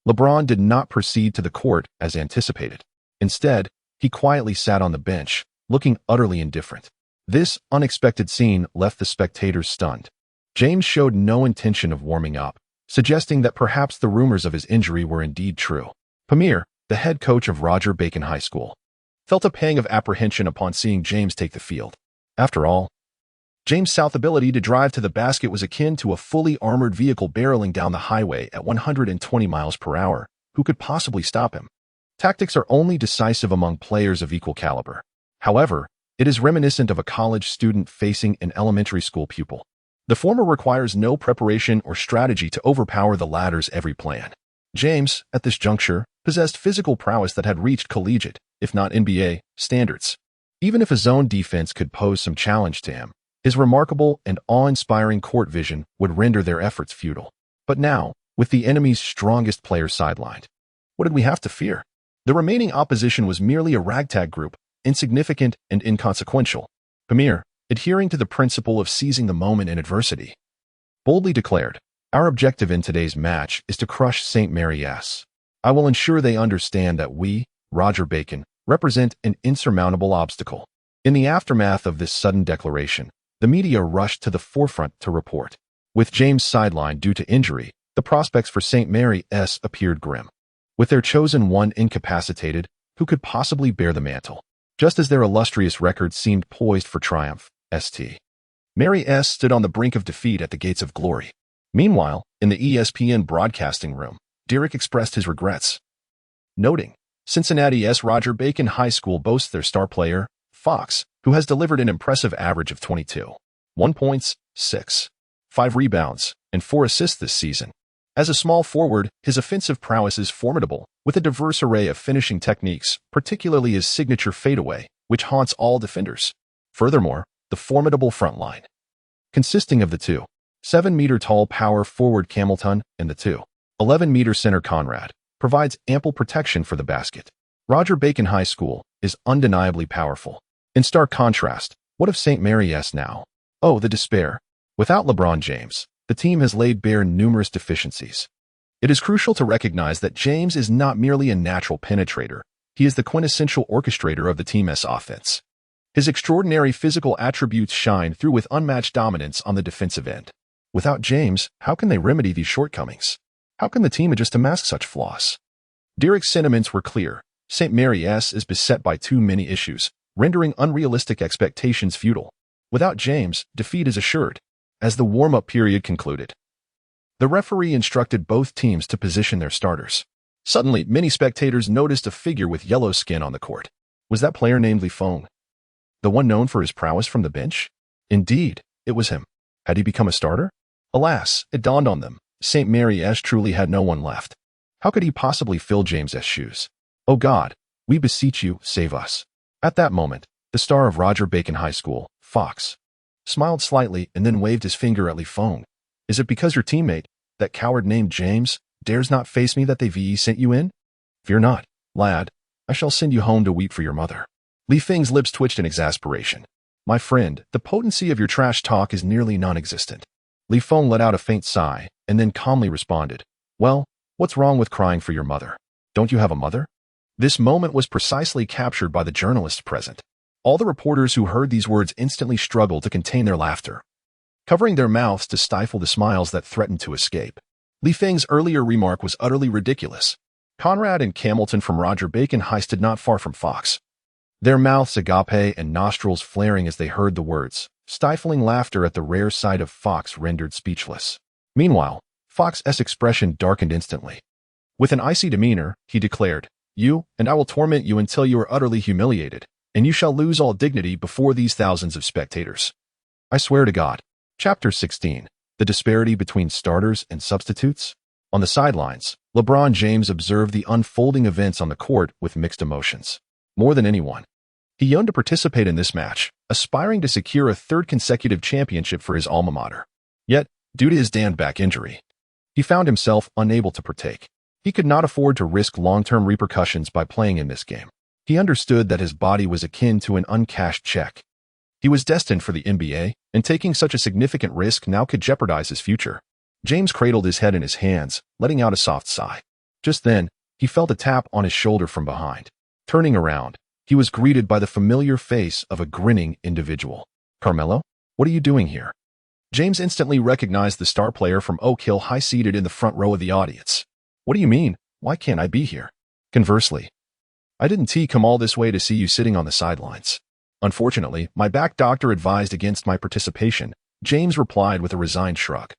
LeBron did not proceed to the court as anticipated. Instead, he quietly sat on the bench, looking utterly indifferent. This unexpected scene left the spectators stunned. James showed no intention of warming up, suggesting that perhaps the rumors of his injury were indeed true. Pamir, the head coach of Roger Bacon High School, felt a pang of apprehension upon seeing James take the field. After all, James' ability to drive to the basket was akin to a fully armored vehicle barreling down the highway at 120 miles per hour. Who could possibly stop him? Tactics are only decisive among players of equal caliber. However, it is reminiscent of a college student facing an elementary school pupil. The former requires no preparation or strategy to overpower the latter's every plan. James, at this juncture, possessed physical prowess that had reached collegiate, if not NBA, standards. Even if a zone defense could pose some challenge to him, his remarkable and awe-inspiring court vision would render their efforts futile. But now, with the enemy's strongest player sidelined, what did we have to fear? The remaining opposition was merely a ragtag group, insignificant and inconsequential. Pamir, adhering to the principle of seizing the moment in adversity, boldly declared, "Our objective in today's match is to crush St. Mary's. I will ensure they understand that we, Roger Bacon, represent an insurmountable obstacle." In the aftermath of this sudden declaration, the media rushed to the forefront to report. With James sidelined due to injury, the prospects for St. Mary's appeared grim. With their Chosen One incapacitated, who could possibly bear the mantle? Just as their illustrious record seemed poised for triumph, St. Mary's stood on the brink of defeat at the gates of glory. Meanwhile, in the ESPN broadcasting room, Derek expressed his regrets, noting, Cincinnati's Roger Bacon High School boasts their star player, Fox, who has delivered an impressive average of 22.1 points, 6.5 rebounds, and 4 assists this season. As a small forward, his offensive prowess is formidable, with a diverse array of finishing techniques, particularly his signature fadeaway, which haunts all defenders. Furthermore, the formidable front line, consisting of the 2.7-meter-tall power forward Hamilton and the 2.11-meter center Conrad, provides ample protection for the basket. Roger Bacon High School is undeniably powerful. In stark contrast, what of St. Mary's now? Oh, the despair. Without LeBron James, the team has laid bare numerous deficiencies. It is crucial to recognize that James is not merely a natural penetrator, he is the quintessential orchestrator of the team's offense. His extraordinary physical attributes shine through with unmatched dominance on the defensive end. Without James, how can they remedy these shortcomings? How can the team adjust to mask such flaws? Derek's sentiments were clear. St. Mary's is beset by too many issues, rendering unrealistic expectations futile. Without James, defeat is assured. As the warm-up period concluded, the referee instructed both teams to position their starters. Suddenly, many spectators noticed a figure with yellow skin on the court. Was that player named Feng, the one known for his prowess from the bench? Indeed, it was him. Had he become a starter? Alas, it dawned on them. St. Mary's truly had no one left. How could he possibly fill James's shoes? Oh God, we beseech you, save us. At that moment, the star of Roger Bacon High School, Fox, smiled slightly and then waved his finger at Feng. Is it because your teammate, that coward named James, dares not face me that they sent you in? Fear not, lad. I shall send you home to weep for your mother. Feng's lips twitched in exasperation. My friend, the potency of your trash talk is nearly non-existent. Feng let out a faint sigh and then calmly responded. Well, what's wrong with crying for your mother? Don't you have a mother? This moment was precisely captured by the journalists present. All the reporters who heard these words instantly struggled to contain their laughter, covering their mouths to stifle the smiles that threatened to escape. Feng's earlier remark was utterly ridiculous. Conrad and Camilton from Roger Bacon High stood not far from Fox, their mouths agape and nostrils flaring as they heard the words, stifling laughter at the rare sight of Fox rendered speechless. Meanwhile, Fox's expression darkened instantly. With an icy demeanor, he declared, "You, and I will torment you until you are utterly humiliated, and you shall lose all dignity before these thousands of spectators. I swear to God." Chapter 16. The disparity between starters and substitutes. On the sidelines, LeBron James observed the unfolding events on the court with mixed emotions. More than anyone, he yearned to participate in this match, aspiring to secure a third consecutive championship for his alma mater. Yet, due to his damned back injury, he found himself unable to partake. He could not afford to risk long-term repercussions by playing in this game. He understood that his body was akin to an uncashed check. He was destined for the NBA, and taking such a significant risk now could jeopardize his future. James cradled his head in his hands, letting out a soft sigh. Just then, he felt a tap on his shoulder from behind. Turning around, he was greeted by the familiar face of a grinning individual. "Carmelo, what are you doing here?" James instantly recognized the star player from Oak Hill High seated in the front row of the audience. "What do you mean? Why can't I be here?" "Conversely, I didn't come all this way to see you sitting on the sidelines. Unfortunately, my back doctor advised against my participation," James replied with a resigned shrug.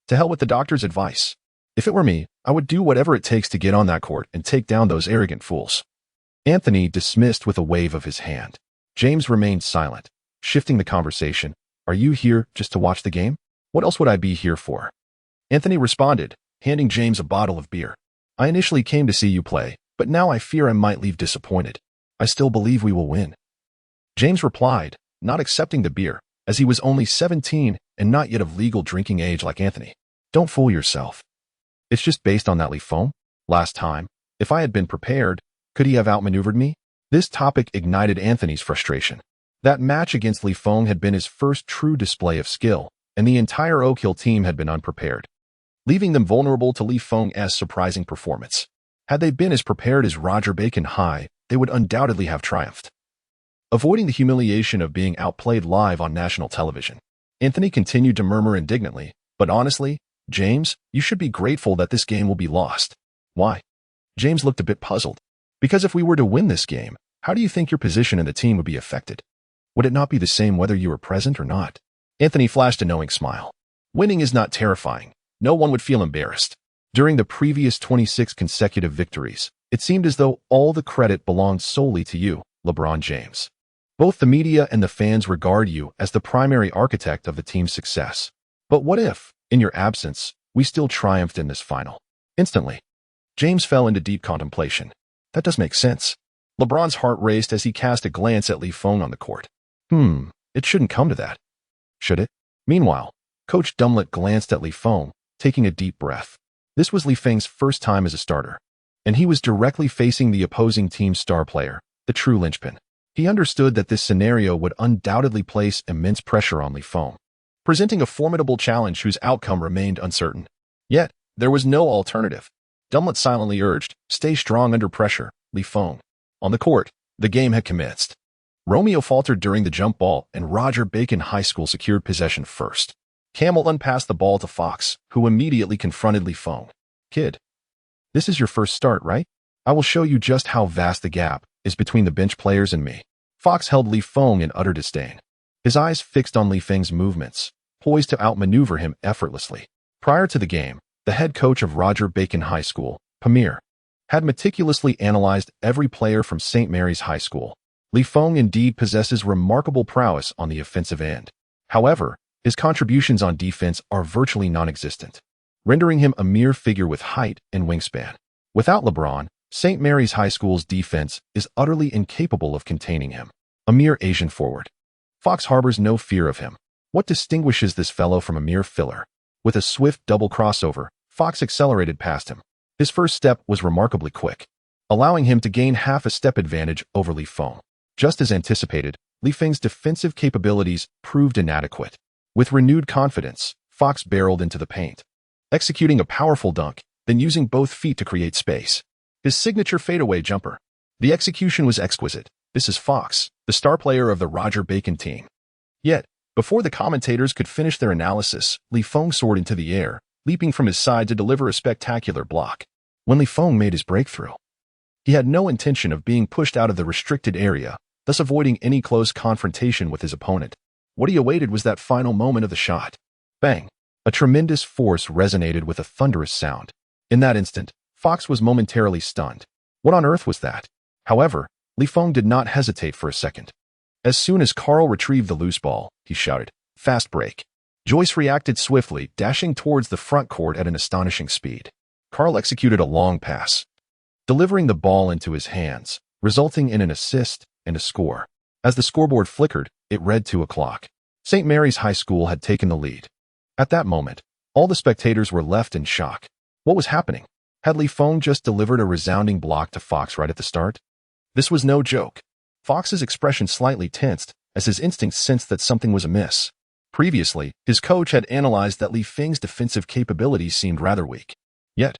"To hell with the doctor's advice. If it were me, I would do whatever it takes to get on that court and take down those arrogant fools." Anthony dismissed with a wave of his hand. James remained silent, shifting the conversation. "Are you here just to watch the game? What else would I be here for?" Anthony responded, handing James a bottle of beer. "I initially came to see you play, but now I fear I might leave disappointed. I still believe we will win." James replied, not accepting the beer, as he was only 17 and not yet of legal drinking age like Anthony. "Don't fool yourself. It's just based on that Feng. Last time, if I had been prepared, could he have outmaneuvered me?" This topic ignited Anthony's frustration. That match against Feng had been his first true display of skill, and the entire Oak Hill team had been unprepared, leaving them vulnerable to Feng's surprising performance. Had they been as prepared as Roger Bacon High, they would undoubtedly have triumphed. Avoiding the humiliation of being outplayed live on national television, Anthony continued to murmur indignantly, "But honestly, James, you should be grateful that this game will be lost." "Why?" James looked a bit puzzled. "Because if we were to win this game, how do you think your position in the team would be affected? Would it not be the same whether you were present or not?" Anthony flashed a knowing smile. "Winning is not terrifying. No one would feel embarrassed. During the previous 26 consecutive victories, it seemed as though all the credit belonged solely to you, LeBron James. Both the media and the fans regard you as the primary architect of the team's success. But what if, in your absence, we still triumphed in this final?" Instantly, James fell into deep contemplation. That does make sense. LeBron's heart raced as he cast a glance at Feng on the court. It shouldn't come to that. Should it? Meanwhile, Coach Dumlett glanced at Feng, taking a deep breath. This was Feng's first time as a starter, and he was directly facing the opposing team's star player, the true linchpin. He understood that this scenario would undoubtedly place immense pressure on Feng, presenting a formidable challenge whose outcome remained uncertain. Yet, there was no alternative. Dumlett silently urged, "Stay strong under pressure, Feng." On the court, the game had commenced. Romeo faltered during the jump ball, and Roger Bacon High School secured possession first. Camilton passed the ball to Fox, who immediately confronted Feng. "Kid, this is your first start, right? I will show you just how vast the gap is between the bench players and me." Fox held Feng in utter disdain, his eyes fixed on Feng's movements, poised to outmaneuver him effortlessly. Prior to the game, the head coach of Roger Bacon High School, Pamir, had meticulously analyzed every player from St. Mary's High School. Feng indeed possesses remarkable prowess on the offensive end. However, his contributions on defense are virtually non-existent, rendering him a mere figure with height and wingspan. Without LeBron, St. Mary's High School's defense is utterly incapable of containing him. A mere Asian forward, Fox harbors no fear of him. What distinguishes this fellow from a mere filler? With a swift double crossover, Fox accelerated past him. His first step was remarkably quick, allowing him to gain half a step advantage over Feng. Just as anticipated, Feng's defensive capabilities proved inadequate. With renewed confidence, Fox barreled into the paint. Executing a powerful dunk, then using both feet to create space. His signature fadeaway jumper. The execution was exquisite. This is Fox, the star player of the Roger Bacon team. Yet, before the commentators could finish their analysis, Feng soared into the air, leaping from his side to deliver a spectacular block. When Feng made his breakthrough, he had no intention of being pushed out of the restricted area, thus avoiding any close confrontation with his opponent. What he awaited was that final moment of the shot. Bang! A tremendous force resonated with a thunderous sound. In that instant, Fox was momentarily stunned. What on earth was that? However, Feng did not hesitate for a second. As soon as Carl retrieved the loose ball, he shouted, "Fast break." Joyce reacted swiftly, dashing towards the front court at an astonishing speed. Carl executed a long pass, delivering the ball into his hands, resulting in an assist and a score. As the scoreboard flickered, it read 2 o'clock. St. Mary's High School had taken the lead. At that moment, all the spectators were left in shock. What was happening? Had Feng just delivered a resounding block to Fox right at the start? This was no joke. Fox's expression slightly tensed as his instincts sensed that something was amiss. Previously, his coach had analyzed that Feng's defensive capabilities seemed rather weak. Yet,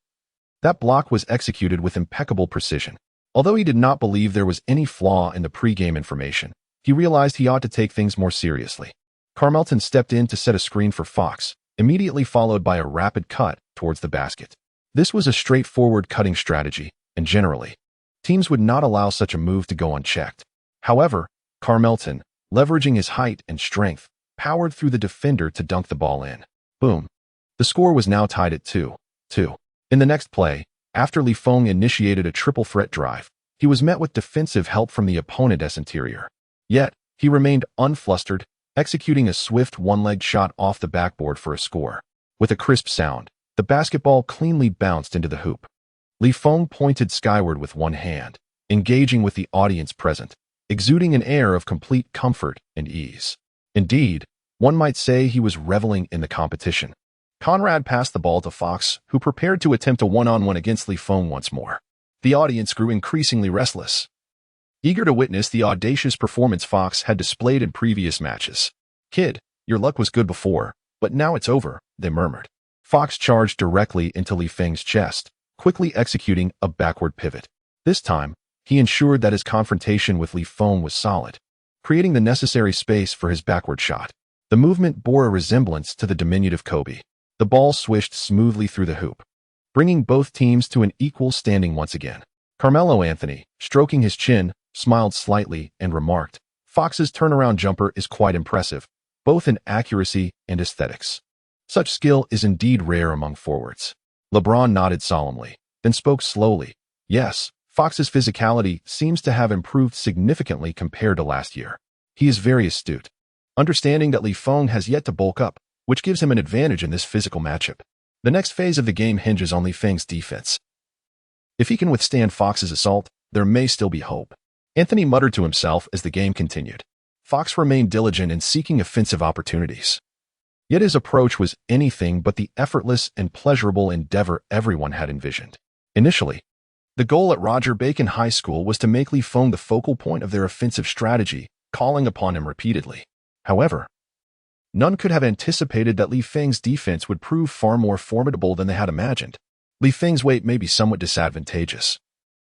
that block was executed with impeccable precision. Although he did not believe there was any flaw in the pre-game information, he realized he ought to take things more seriously. Carmelton stepped in to set a screen for Fox, immediately followed by a rapid cut towards the basket. This was a straightforward cutting strategy, and generally, teams would not allow such a move to go unchecked. However, Carmelton, leveraging his height and strength, powered through the defender to dunk the ball in. Boom. The score was now tied at 2-2. In the next play, after Feng initiated a triple threat drive, he was met with defensive help from the opponent's interior. Yet, he remained unflustered, executing a swift one-legged shot off the backboard for a score. With a crisp sound, the basketball cleanly bounced into the hoop. Feng pointed skyward with one hand, engaging with the audience present, exuding an air of complete comfort and ease. Indeed, one might say he was reveling in the competition. Conrad passed the ball to Fox, who prepared to attempt a one-on-one against Feng once more. The audience grew increasingly restless, eager to witness the audacious performance Fox had displayed in previous matches. "Kid, your luck was good before, but now it's over," they murmured. Fox charged directly into Feng's chest, quickly executing a backward pivot. This time, he ensured that his confrontation with Feng was solid, creating the necessary space for his backward shot. The movement bore a resemblance to the diminutive Kobe. The ball swished smoothly through the hoop, bringing both teams to an equal standing once again. Carmelo Anthony, stroking his chin, smiled slightly and remarked, "Fox's turnaround jumper is quite impressive, both in accuracy and aesthetics. Such skill is indeed rare among forwards." LeBron nodded solemnly, then spoke slowly. "Yes, Fox's physicality seems to have improved significantly compared to last year. He is very astute, understanding that Feng has yet to bulk up, which gives him an advantage in this physical matchup. The next phase of the game hinges on Feng's defense. If he can withstand Fox's assault, there may still be hope." Anthony muttered to himself as the game continued. Fox remained diligent in seeking offensive opportunities. Yet his approach was anything but the effortless and pleasurable endeavor everyone had envisioned. Initially, the goal at Roger Bacon High School was to make Feng the focal point of their offensive strategy, calling upon him repeatedly. However, none could have anticipated that Feng's defense would prove far more formidable than they had imagined. Feng's weight may be somewhat disadvantageous,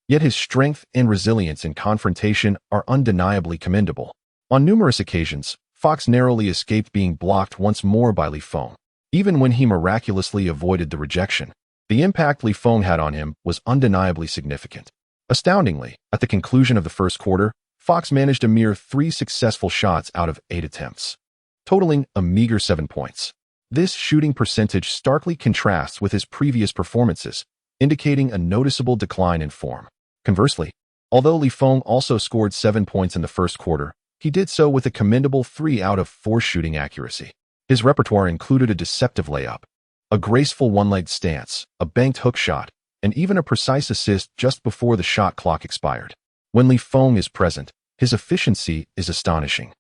yet his strength and resilience in confrontation are undeniably commendable. On numerous occasions, Fox narrowly escaped being blocked once more by Feng. Even when he miraculously avoided the rejection, the impact Feng had on him was undeniably significant. Astoundingly, at the conclusion of the first quarter, Fox managed a mere 3 successful shots out of 8 attempts, totaling a meager 7 points. This shooting percentage starkly contrasts with his previous performances, indicating a noticeable decline in form. Conversely, although Feng also scored 7 points in the first quarter, he did so with a commendable 3 out of 4 shooting accuracy. His repertoire included a deceptive layup, a graceful one-legged stance, a banked hook shot, and even a precise assist just before the shot clock expired. When Feng is present, his efficiency is astonishing,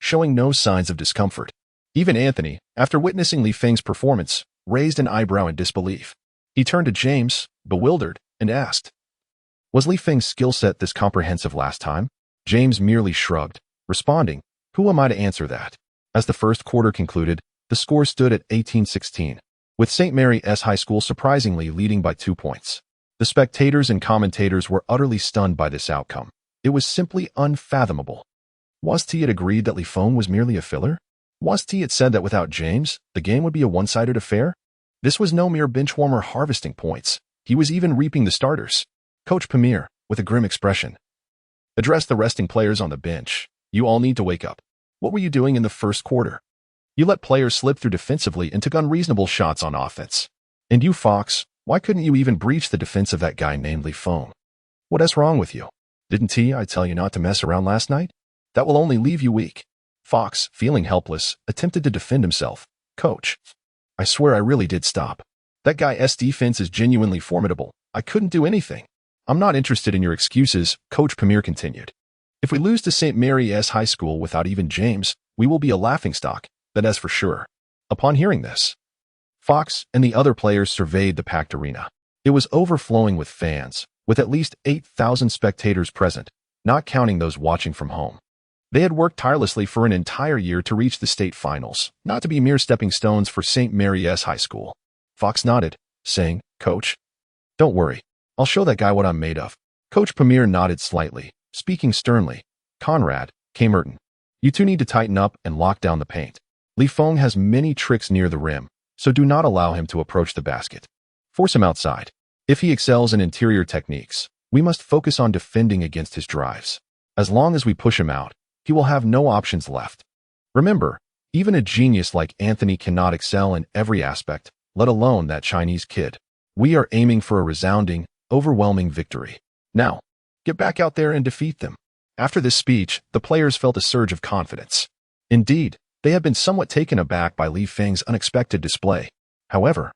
showing no signs of discomfort. Even Anthony, after witnessing Feng's performance, raised an eyebrow in disbelief. He turned to James, bewildered, and asked, "Was Feng's skill set this comprehensive last time?" James merely shrugged, responding, "Who am I to answer that?" As the first quarter concluded, the score stood at 18-16. with St. Mary's High School surprisingly leading by 2 points. The spectators and commentators were utterly stunned by this outcome. It was simply unfathomable. Was-T had agreed that Feng was merely a filler? Was-T had said that without James, the game would be a one-sided affair? This was no mere benchwarmer harvesting points. He was even reaping the starters. Coach Premier, with a grim expression, addressed the resting players on the bench. You all need to wake up. What were you doing in the first quarter? You let players slip through defensively and took unreasonable shots on offense. And you, Fox, why couldn't you even breach the defense of that guy named Feng? What's wrong with you? Didn't I tell you not to mess around last night? That will only leave you weak. Fox, feeling helpless, attempted to defend himself. Coach, I swear I really did stop. That guy's defense is genuinely formidable. I couldn't do anything. I'm not interested in your excuses, Coach Premier continued. If we lose to St. Mary's High School without even James, we will be a laughingstock, that is for sure. Upon hearing this, Fox and the other players surveyed the packed arena. It was overflowing with fans, with at least 8,000 spectators present, not counting those watching from home. They had worked tirelessly for an entire year to reach the state finals, not to be mere stepping stones for St. Mary's High School. Fox nodded, saying, Coach, don't worry. I'll show that guy what I'm made of. Coach Premier nodded slightly, speaking sternly. Conrad, K. Merton, you two need to tighten up and lock down the paint. Feng has many tricks near the rim, so do not allow him to approach the basket. Force him outside. If he excels in interior techniques, we must focus on defending against his drives. As long as we push him out, he will have no options left. Remember, even a genius like Anthony cannot excel in every aspect, let alone that Chinese kid. We are aiming for a resounding, overwhelming victory. Now, get back out there and defeat them. After this speech, the players felt a surge of confidence. Indeed, they had been somewhat taken aback by Feng's unexpected display. However,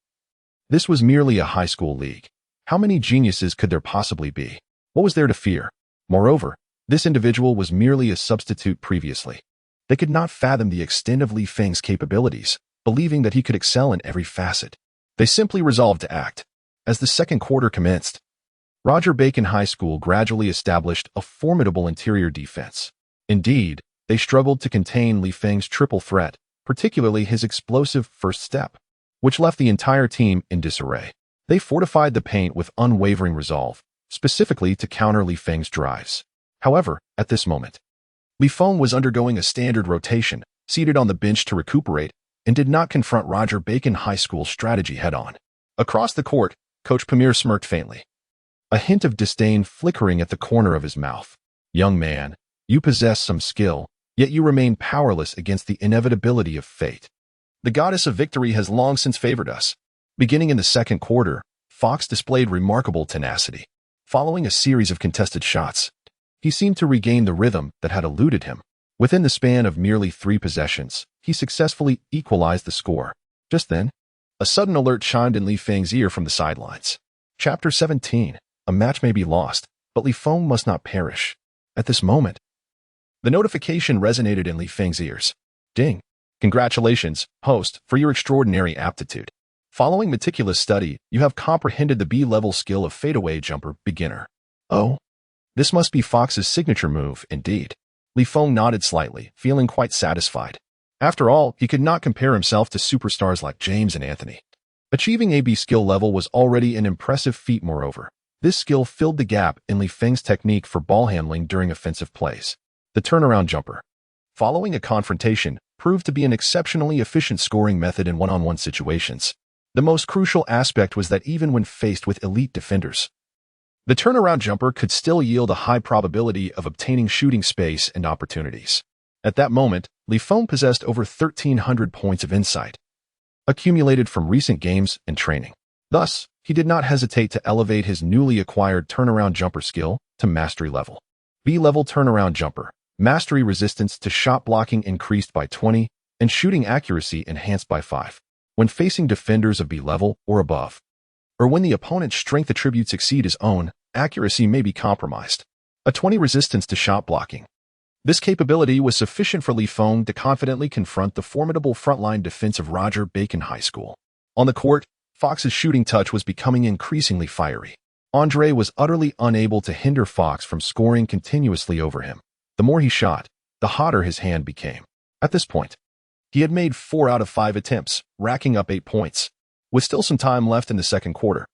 this was merely a high school league. How many geniuses could there possibly be? What was there to fear? Moreover, this individual was merely a substitute previously. They could not fathom the extent of Feng's capabilities, believing that he could excel in every facet. They simply resolved to act. As the second quarter commenced, Roger Bacon High School gradually established a formidable interior defense. Indeed, they struggled to contain Feng's triple threat, particularly his explosive first step, which left the entire team in disarray. They fortified the paint with unwavering resolve, specifically to counter Feng's drives. However, at this moment, Feng was undergoing a standard rotation, seated on the bench to recuperate, and did not confront Roger Bacon High School's strategy head-on. Across the court, Coach Premier smirked faintly, a hint of disdain flickering at the corner of his mouth. Young man, you possess some skill, yet you remain powerless against the inevitability of fate. The goddess of victory has long since favored us. Beginning in the second quarter, Fox displayed remarkable tenacity. Following a series of contested shots, he seemed to regain the rhythm that had eluded him. Within the span of merely 3 possessions, he successfully equalized the score. Just then, a sudden alert chimed in Feng's ear from the sidelines. Chapter 17. A match may be lost, but Feng must not perish. At this moment, the notification resonated in Feng's ears. Ding. Congratulations, host, for your extraordinary aptitude. Following meticulous study, you have comprehended the B-level skill of fadeaway jumper beginner. Oh, this must be Fox's signature move, indeed. Feng nodded slightly, feeling quite satisfied. After all, he could not compare himself to superstars like James and Anthony. Achieving a B skill level was already an impressive feat. Moreover, this skill filled the gap in Feng's technique for ball handling during offensive plays. The turnaround jumper, following a confrontation, proved to be an exceptionally efficient scoring method in one-on-one situations. The most crucial aspect was that even when faced with elite defenders, the turnaround jumper could still yield a high probability of obtaining shooting space and opportunities. At that moment, Feng possessed over 1,300 points of insight, accumulated from recent games and training. Thus, he did not hesitate to elevate his newly acquired turnaround jumper skill to mastery level. B-level turnaround jumper, mastery resistance to shot blocking increased by 20, and shooting accuracy enhanced by 5. When facing defenders of B-level or above, or when the opponent's strength attributes exceed his own, accuracy may be compromised. A 20 resistance to shot blocking. This capability was sufficient for Feng to confidently confront the formidable frontline defense of Roger Bacon High School. On the court, Fox's shooting touch was becoming increasingly fiery. Andre was utterly unable to hinder Fox from scoring continuously over him. The more he shot, the hotter his hand became. At this point, he had made 4 out of 5 attempts, racking up 8 points. With still some time left in the second quarter,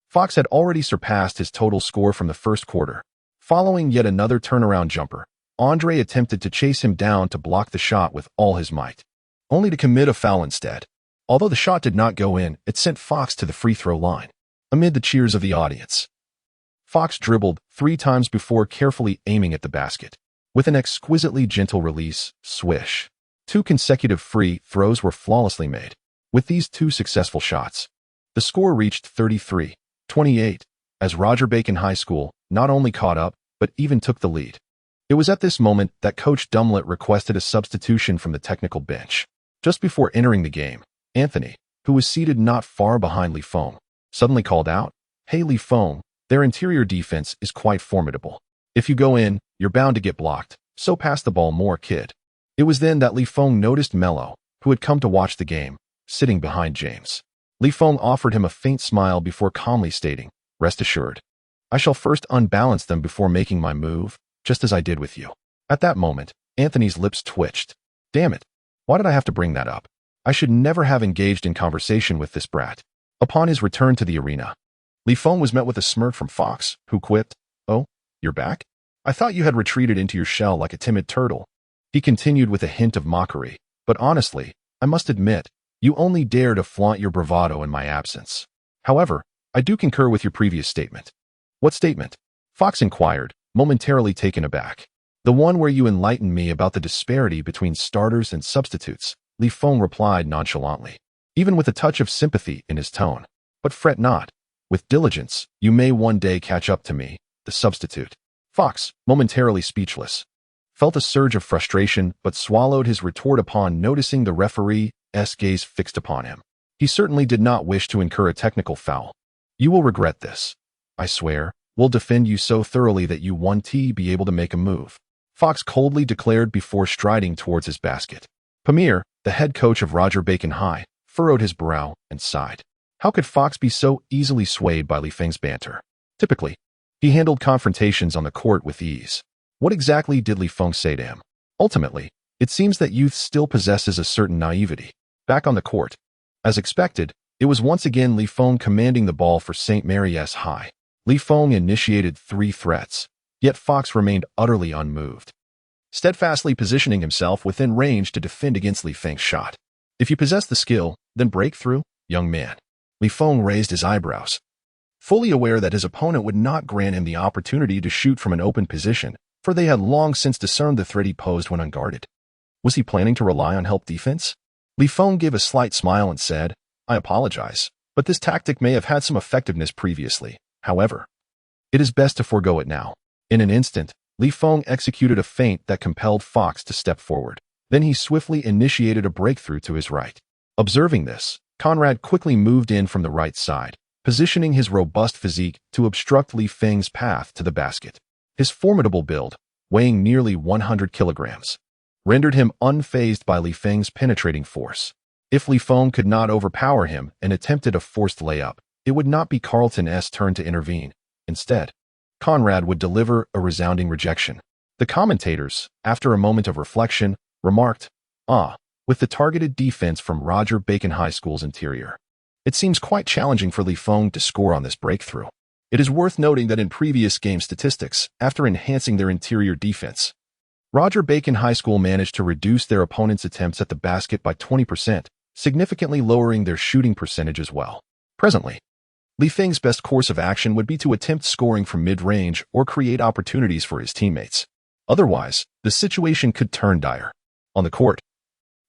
Fox had already surpassed his total score from the first quarter. Following yet another turnaround jumper, Andre attempted to chase him down to block the shot with all his might, only to commit a foul instead. Although the shot did not go in, it sent Fox to the free throw line, amid the cheers of the audience. Fox dribbled 3 times before carefully aiming at the basket. With an exquisitely gentle release, swish. 2 consecutive free throws were flawlessly made. With these 2 successful shots, the score reached 33-28, as Roger Bacon High School not only caught up, but even took the lead. It was at this moment that Coach Dumlett requested a substitution from the technical bench. Just before entering the game, Anthony, who was seated not far behind Feng, suddenly called out, "Hey Feng, their interior defense is quite formidable. If you go in, you're bound to get blocked, so pass the ball more, kid." It was then that Feng noticed Mello, who had come to watch the game, sitting behind James. Feng offered him a faint smile before calmly stating, "Rest assured, I shall first unbalance them before making my move, just as I did with you." At that moment, Anthony's lips twitched. Damn it, why did I have to bring that up? I should never have engaged in conversation with this brat. Upon his return to the arena, Feng was met with a smirk from Fox, who quipped, "Oh, you're back? I thought you had retreated into your shell like a timid turtle." He continued with a hint of mockery, "But honestly, I must admit, you only dare to flaunt your bravado in my absence. However, I do concur with your previous statement." "What statement?" Fox inquired, momentarily taken aback. "The one where you enlightened me about the disparity between starters and substitutes," Feng replied nonchalantly, even with a touch of sympathy in his tone. "But fret not. With diligence, you may one day catch up to me, the substitute." Fox, momentarily speechless, felt a surge of frustration but swallowed his retort upon noticing the referee's gaze fixed upon him. He certainly did not wish to incur a technical foul. "You will regret this. I swear, we'll defend you so thoroughly that you won't be able to make a move," Fox coldly declared before striding towards his basket. Pamir, the head coach of Roger Bacon High, furrowed his brow and sighed. How could Fox be so easily swayed by Feng's banter? Typically, he handled confrontations on the court with ease. What exactly did Feng say to him? Ultimately, it seems that youth still possesses a certain naivety. Back on the court, as expected, it was once again Feng commanding the ball for St. Mary's High. Feng initiated 3 threats, yet Fox remained utterly unmoved, steadfastly positioning himself within range to defend against Feng's shot. "If you possess the skill, then break through, young man." Feng raised his eyebrows, fully aware that his opponent would not grant him the opportunity to shoot from an open position, for they had long since discerned the threat he posed when unguarded. Was he planning to rely on help defense? Feng gave a slight smile and said, "I apologize, but this tactic may have had some effectiveness previously. However, it is best to forego it now." In an instant, Feng executed a feint that compelled Fox to step forward. Then he swiftly initiated a breakthrough to his right. Observing this, Conrad quickly moved in from the right side, positioning his robust physique to obstruct Feng's path to the basket. His formidable build, weighing nearly 100 kilograms, rendered him unfazed by Feng's penetrating force. If Feng could not overpower him and attempted a forced layup, it would not be Carlton's turn to intervene. Instead, Conrad would deliver a resounding rejection. The commentators, after a moment of reflection, remarked, with the targeted defense from Roger Bacon High School's interior, it seems quite challenging for Feng to score on this breakthrough. It is worth noting that in previous game statistics, after enhancing their interior defense, Roger Bacon High School managed to reduce their opponent's attempts at the basket by 20%, significantly lowering their shooting percentage as well. Presently, Feng's best course of action would be to attempt scoring from mid-range or create opportunities for his teammates. Otherwise, the situation could turn dire. On the court,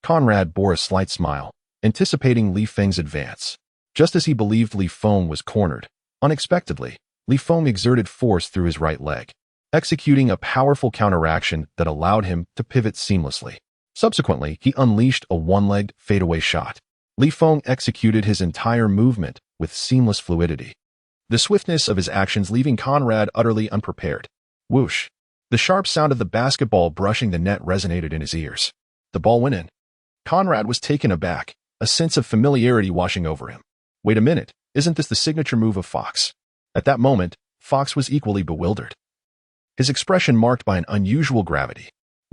Conrad bore a slight smile, anticipating Feng's advance. Just as he believed Feng was cornered, unexpectedly, Feng exerted force through his right leg, executing a powerful counteraction that allowed him to pivot seamlessly. Subsequently, he unleashed a one-legged fadeaway shot. Feng executed his entire movement with seamless fluidity, the swiftness of his actions leaving Conrad utterly unprepared. Whoosh! The sharp sound of the basketball brushing the net resonated in his ears. The ball went in. Conrad was taken aback, a sense of familiarity washing over him. Wait a minute, isn't this the signature move of Fox? At that moment, Fox was equally bewildered, his expression marked by an unusual gravity.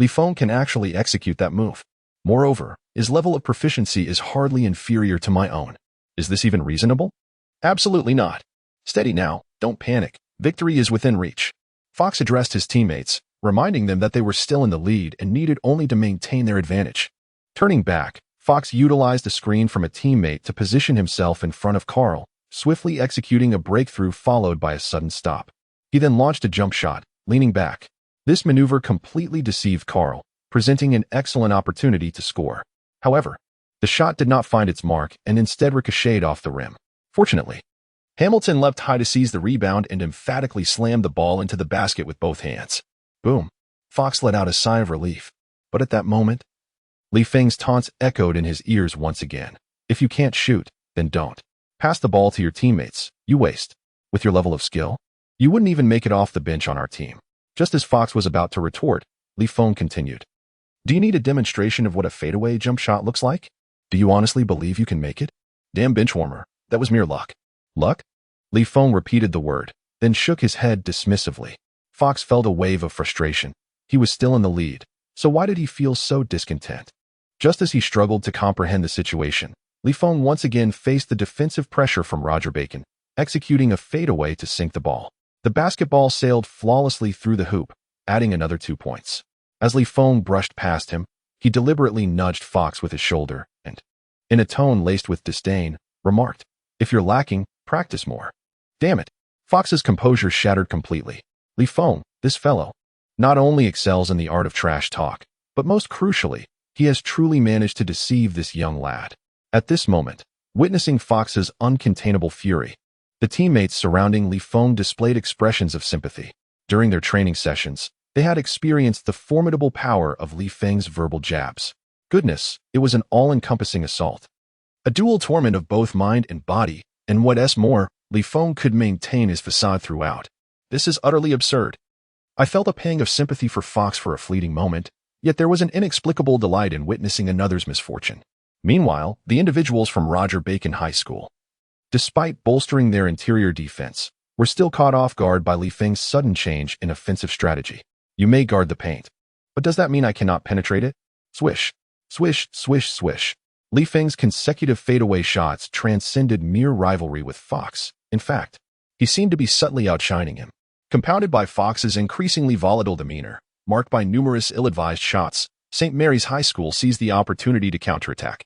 Feng can actually execute that move. Moreover, his level of proficiency is hardly inferior to my own. Is this even reasonable? Absolutely not. Steady now, don't panic. Victory is within reach. Fox addressed his teammates, reminding them that they were still in the lead and needed only to maintain their advantage. Turning back, Fox utilized a screen from a teammate to position himself in front of Carl, swiftly executing a breakthrough followed by a sudden stop. He then launched a jump shot, leaning back. This maneuver completely deceived Carl, presenting an excellent opportunity to score. However, the shot did not find its mark and instead ricocheted off the rim. Fortunately, Hamilton leapt high to seize the rebound and emphatically slammed the ball into the basket with both hands. Boom. Fox let out a sigh of relief. But at that moment, Li Feng's taunts echoed in his ears once again. If you can't shoot, then don't. Pass the ball to your teammates, you waste. With your level of skill, you wouldn't even make it off the bench on our team. Just as Fox was about to retort, Li Feng continued. Do you need a demonstration of what a fadeaway jump shot looks like? Do you honestly believe you can make it? Damn benchwarmer, that was mere luck. Luck? Li Feng repeated the word, then shook his head dismissively. Fox felt a wave of frustration. He was still in the lead, so why did he feel so discontent? Just as he struggled to comprehend the situation, Li Feng once again faced the defensive pressure from Roger Bacon, executing a fadeaway to sink the ball. The basketball sailed flawlessly through the hoop, adding another 2 points. As Li Feng brushed past him, he deliberately nudged Fox with his shoulder and, in a tone laced with disdain, remarked, If you're lacking, practice more. Damn it. Fox's composure shattered completely. Li Feng, this fellow, not only excels in the art of trash talk, but most crucially, he has truly managed to deceive this young lad. At this moment, witnessing Fox's uncontainable fury, the teammates surrounding Li Feng displayed expressions of sympathy. During their training sessions, they had experienced the formidable power of Li Feng's verbal jabs. Goodness, it was an all-encompassing assault. A dual torment of both mind and body, and what's more, Li Feng could maintain his facade throughout. This is utterly absurd. I felt a pang of sympathy for Fox for a fleeting moment, yet there was an inexplicable delight in witnessing another's misfortune. Meanwhile, the individuals from Roger Bacon High School, despite bolstering their interior defense, were still caught off guard by Li Feng's sudden change in offensive strategy. You may guard the paint, but does that mean I cannot penetrate it? Swish, swish, swish, swish. Li Feng's consecutive fadeaway shots transcended mere rivalry with Fox. In fact, he seemed to be subtly outshining him. Compounded by Fox's increasingly volatile demeanor, marked by numerous ill-advised shots, St. Mary's High School seized the opportunity to counterattack,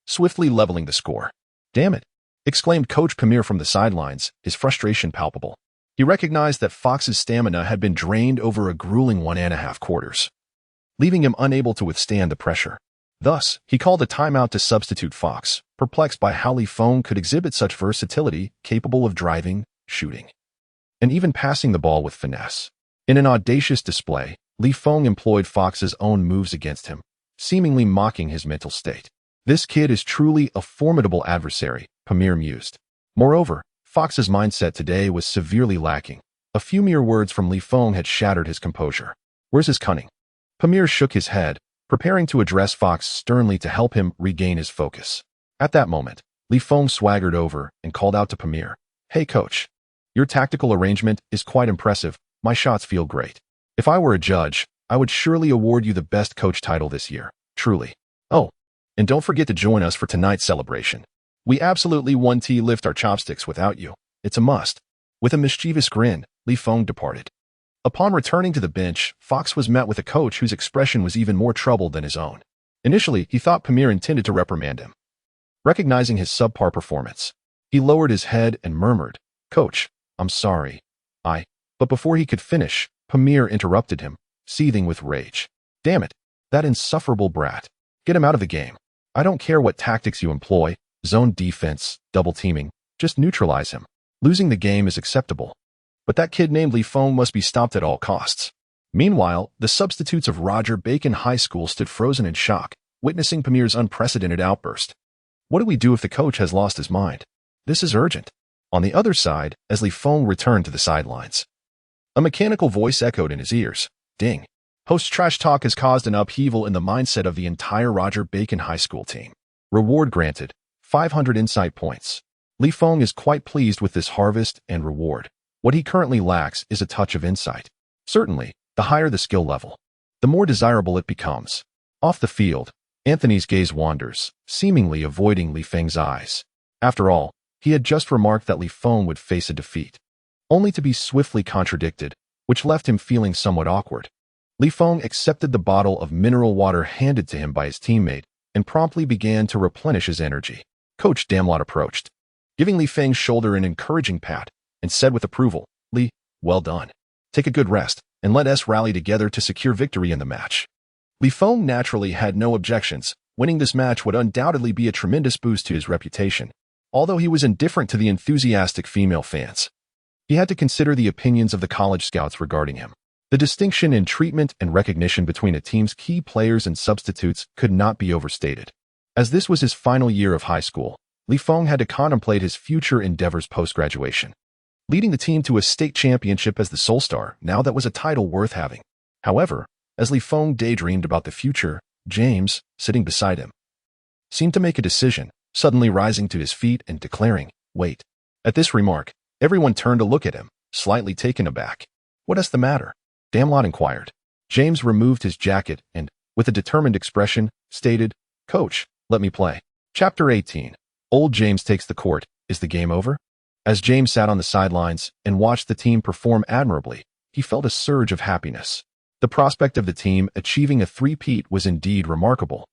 swiftly leveling the score. Damn it, exclaimed Coach Pamir from the sidelines, his frustration palpable. He recognized that Fox's stamina had been drained over a grueling 1.5 quarters, leaving him unable to withstand the pressure. Thus, he called a timeout to substitute Fox, perplexed by how Li Feng could exhibit such versatility, capable of driving, shooting, and even passing the ball with finesse. In an audacious display, Li Feng employed Fox's own moves against him, seemingly mocking his mental state. This kid is truly a formidable adversary, Pamir mused. Moreover, Fox's mindset today was severely lacking. A few mere words from Li Feng had shattered his composure. Where's his cunning? Pamir shook his head, preparing to address Fox sternly to help him regain his focus. At that moment, Li Feng swaggered over and called out to Pamir. Hey coach, your tactical arrangement is quite impressive. My shots feel great. If I were a judge, I would surely award you the best coach title this year, truly. Oh, and don't forget to join us for tonight's celebration. We absolutely won to lift our chopsticks without you. It's a must. With a mischievous grin, Li Feng departed. Upon returning to the bench, Fox was met with a coach whose expression was even more troubled than his own. Initially, he thought Pamir intended to reprimand him. Recognizing his subpar performance, he lowered his head and murmured, Coach, I'm sorry. But before he could finish, Pamir interrupted him, seething with rage. Damn it, that insufferable brat. Get him out of the game. I don't care what tactics you employ, zone defense, double teaming, just neutralize him. Losing the game is acceptable. But that kid named Li Feng must be stopped at all costs. Meanwhile, the substitutes of Roger Bacon High School stood frozen in shock, witnessing Pamir's unprecedented outburst. What do we do if the coach has lost his mind? This is urgent. On the other side, as Li Feng returned to the sidelines, a mechanical voice echoed in his ears. Ding. Host trash talk has caused an upheaval in the mindset of the entire Roger Bacon High School team. Reward granted. 500 insight points. Li Feng is quite pleased with this harvest and reward. What he currently lacks is a touch of insight. Certainly, the higher the skill level, the more desirable it becomes. Off the field, Anthony's gaze wanders, seemingly avoiding Li Feng's eyes. After all, he had just remarked that Feng would face a defeat, only to be swiftly contradicted, which left him feeling somewhat awkward. Feng accepted the bottle of mineral water handed to him by his teammate and promptly began to replenish his energy. Coach Damlot approached, giving Feng's shoulder an encouraging pat, and said with approval, "Li, well done. Take a good rest, and let us rally together to secure victory in the match." Feng naturally had no objections. Winning this match would undoubtedly be a tremendous boost to his reputation, although he was indifferent to the enthusiastic female fans. He had to consider the opinions of the college scouts regarding him. The distinction in treatment and recognition between a team's key players and substitutes could not be overstated. As this was his final year of high school, Feng had to contemplate his future endeavors post-graduation. Leading the team to a state championship as the sole star, now that was a title worth having. However, as Feng daydreamed about the future, James, sitting beside him, seemed to make a decision, suddenly rising to his feet and declaring, "Wait." At this remark, everyone turned to look at him, slightly taken aback. "What is the matter?" Damlot inquired. James removed his jacket and, with a determined expression, stated, "Coach, let me play." Chapter 18. Old James takes the court. Is the game over? As James sat on the sidelines and watched the team perform admirably, he felt a surge of happiness. The prospect of the team achieving a three-peat was indeed remarkable,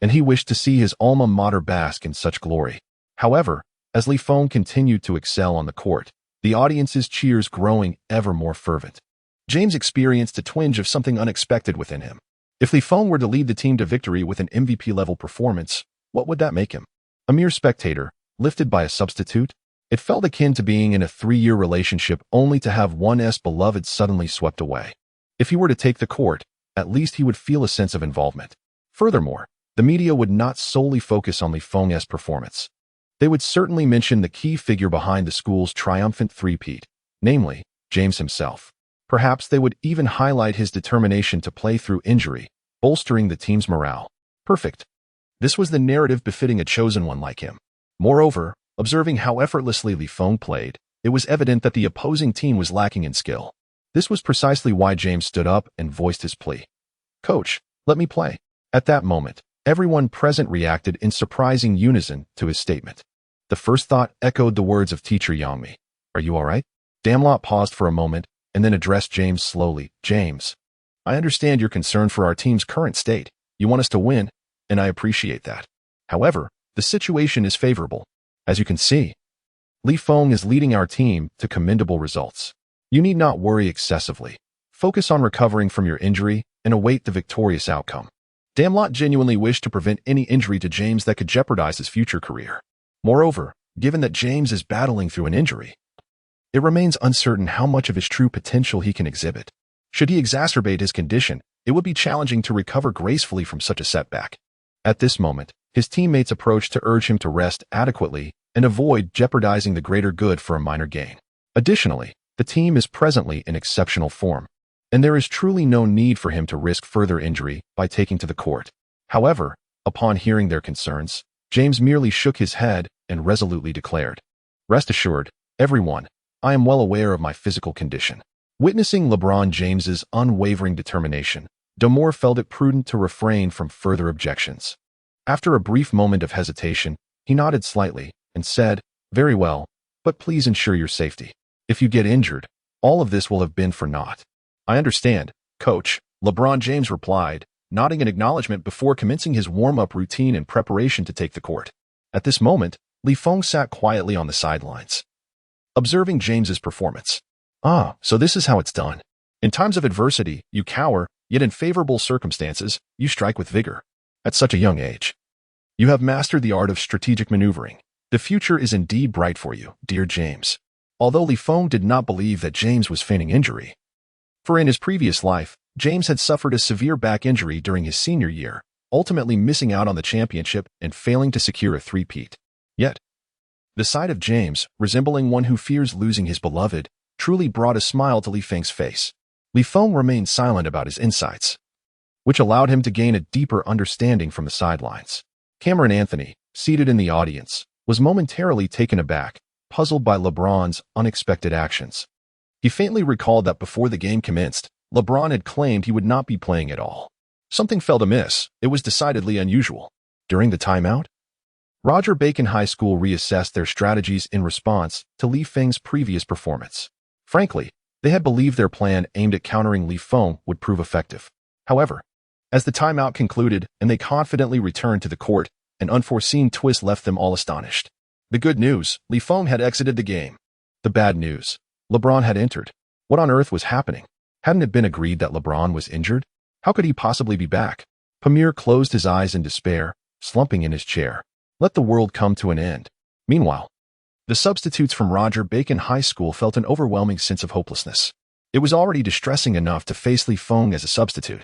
and he wished to see his alma mater bask in such glory. However, as Feng continued to excel on the court, the audience's cheers growing ever more fervent, James experienced a twinge of something unexpected within him. If Feng were to lead the team to victory with an MVP-level performance, what would that make him? A mere spectator, lifted by a substitute? It felt akin to being in a 3-year relationship only to have one's beloved suddenly swept away. If he were to take the court, at least he would feel a sense of involvement. Furthermore, the media would not solely focus on Feng's performance. They would certainly mention the key figure behind the school's triumphant three-peat, namely, James himself. Perhaps they would even highlight his determination to play through injury, bolstering the team's morale. Perfect. This was the narrative befitting a chosen one like him. Moreover, observing how effortlessly Feng played, it was evident that the opposing team was lacking in skill. This was precisely why James stood up and voiced his plea. "Coach, let me play." At that moment, everyone present reacted in surprising unison to his statement. The first thought echoed the words of teacher Yangmi. "Are you all right?" Damlot paused for a moment and then addressed James slowly. "James, I understand your concern for our team's current state. You want us to win, and I appreciate that. However, the situation is favorable. As you can see, Feng is leading our team to commendable results. You need not worry excessively. Focus on recovering from your injury and await the victorious outcome." Damlot genuinely wished to prevent any injury to James that could jeopardize his future career. Moreover, given that James is battling through an injury, it remains uncertain how much of his true potential he can exhibit. Should he exacerbate his condition, it would be challenging to recover gracefully from such a setback. At this moment, his teammates approached to urge him to rest adequately and avoid jeopardizing the greater good for a minor gain. Additionally, the team is presently in exceptional form, and there is truly no need for him to risk further injury by taking to the court. However, upon hearing their concerns, James merely shook his head and resolutely declared, "Rest assured, everyone, I am well aware of my physical condition." Witnessing LeBron James's unwavering determination, Damore felt it prudent to refrain from further objections. After a brief moment of hesitation, he nodded slightly and said, "Very well, but please ensure your safety. If you get injured, all of this will have been for naught." "I understand, Coach," LeBron James replied, nodding in acknowledgement before commencing his warm-up routine in preparation to take the court. At this moment, Feng sat quietly on the sidelines, observing James's performance. "Ah, so this is how it's done. In times of adversity, you cower, yet in favorable circumstances, you strike with vigor. At such a young age, you have mastered the art of strategic maneuvering. The future is indeed bright for you, dear James." Although Feng did not believe that James was feigning injury, for in his previous life, James had suffered a severe back injury during his senior year, ultimately missing out on the championship and failing to secure a three-peat. Yet, the sight of James, resembling one who fears losing his beloved, truly brought a smile to Feng's face. Feng remained silent about his insights, which allowed him to gain a deeper understanding from the sidelines. Cameron Anthony, seated in the audience, was momentarily taken aback, puzzled by LeBron's unexpected actions. He faintly recalled that before the game commenced, LeBron had claimed he would not be playing at all. Something felt amiss. It was decidedly unusual. During the timeout, Roger Bacon High School reassessed their strategies in response to Feng's previous performance. Frankly, they had believed their plan aimed at countering Feng would prove effective. However, as the timeout concluded and they confidently returned to the court, an unforeseen twist left them all astonished. The good news, Feng had exited the game. The bad news, LeBron had entered. What on earth was happening? Hadn't it been agreed that LeBron was injured? How could he possibly be back? Pamir closed his eyes in despair, slumping in his chair. Let the world come to an end. Meanwhile, the substitutes from Roger Bacon High School felt an overwhelming sense of hopelessness. It was already distressing enough to face Feng as a substitute.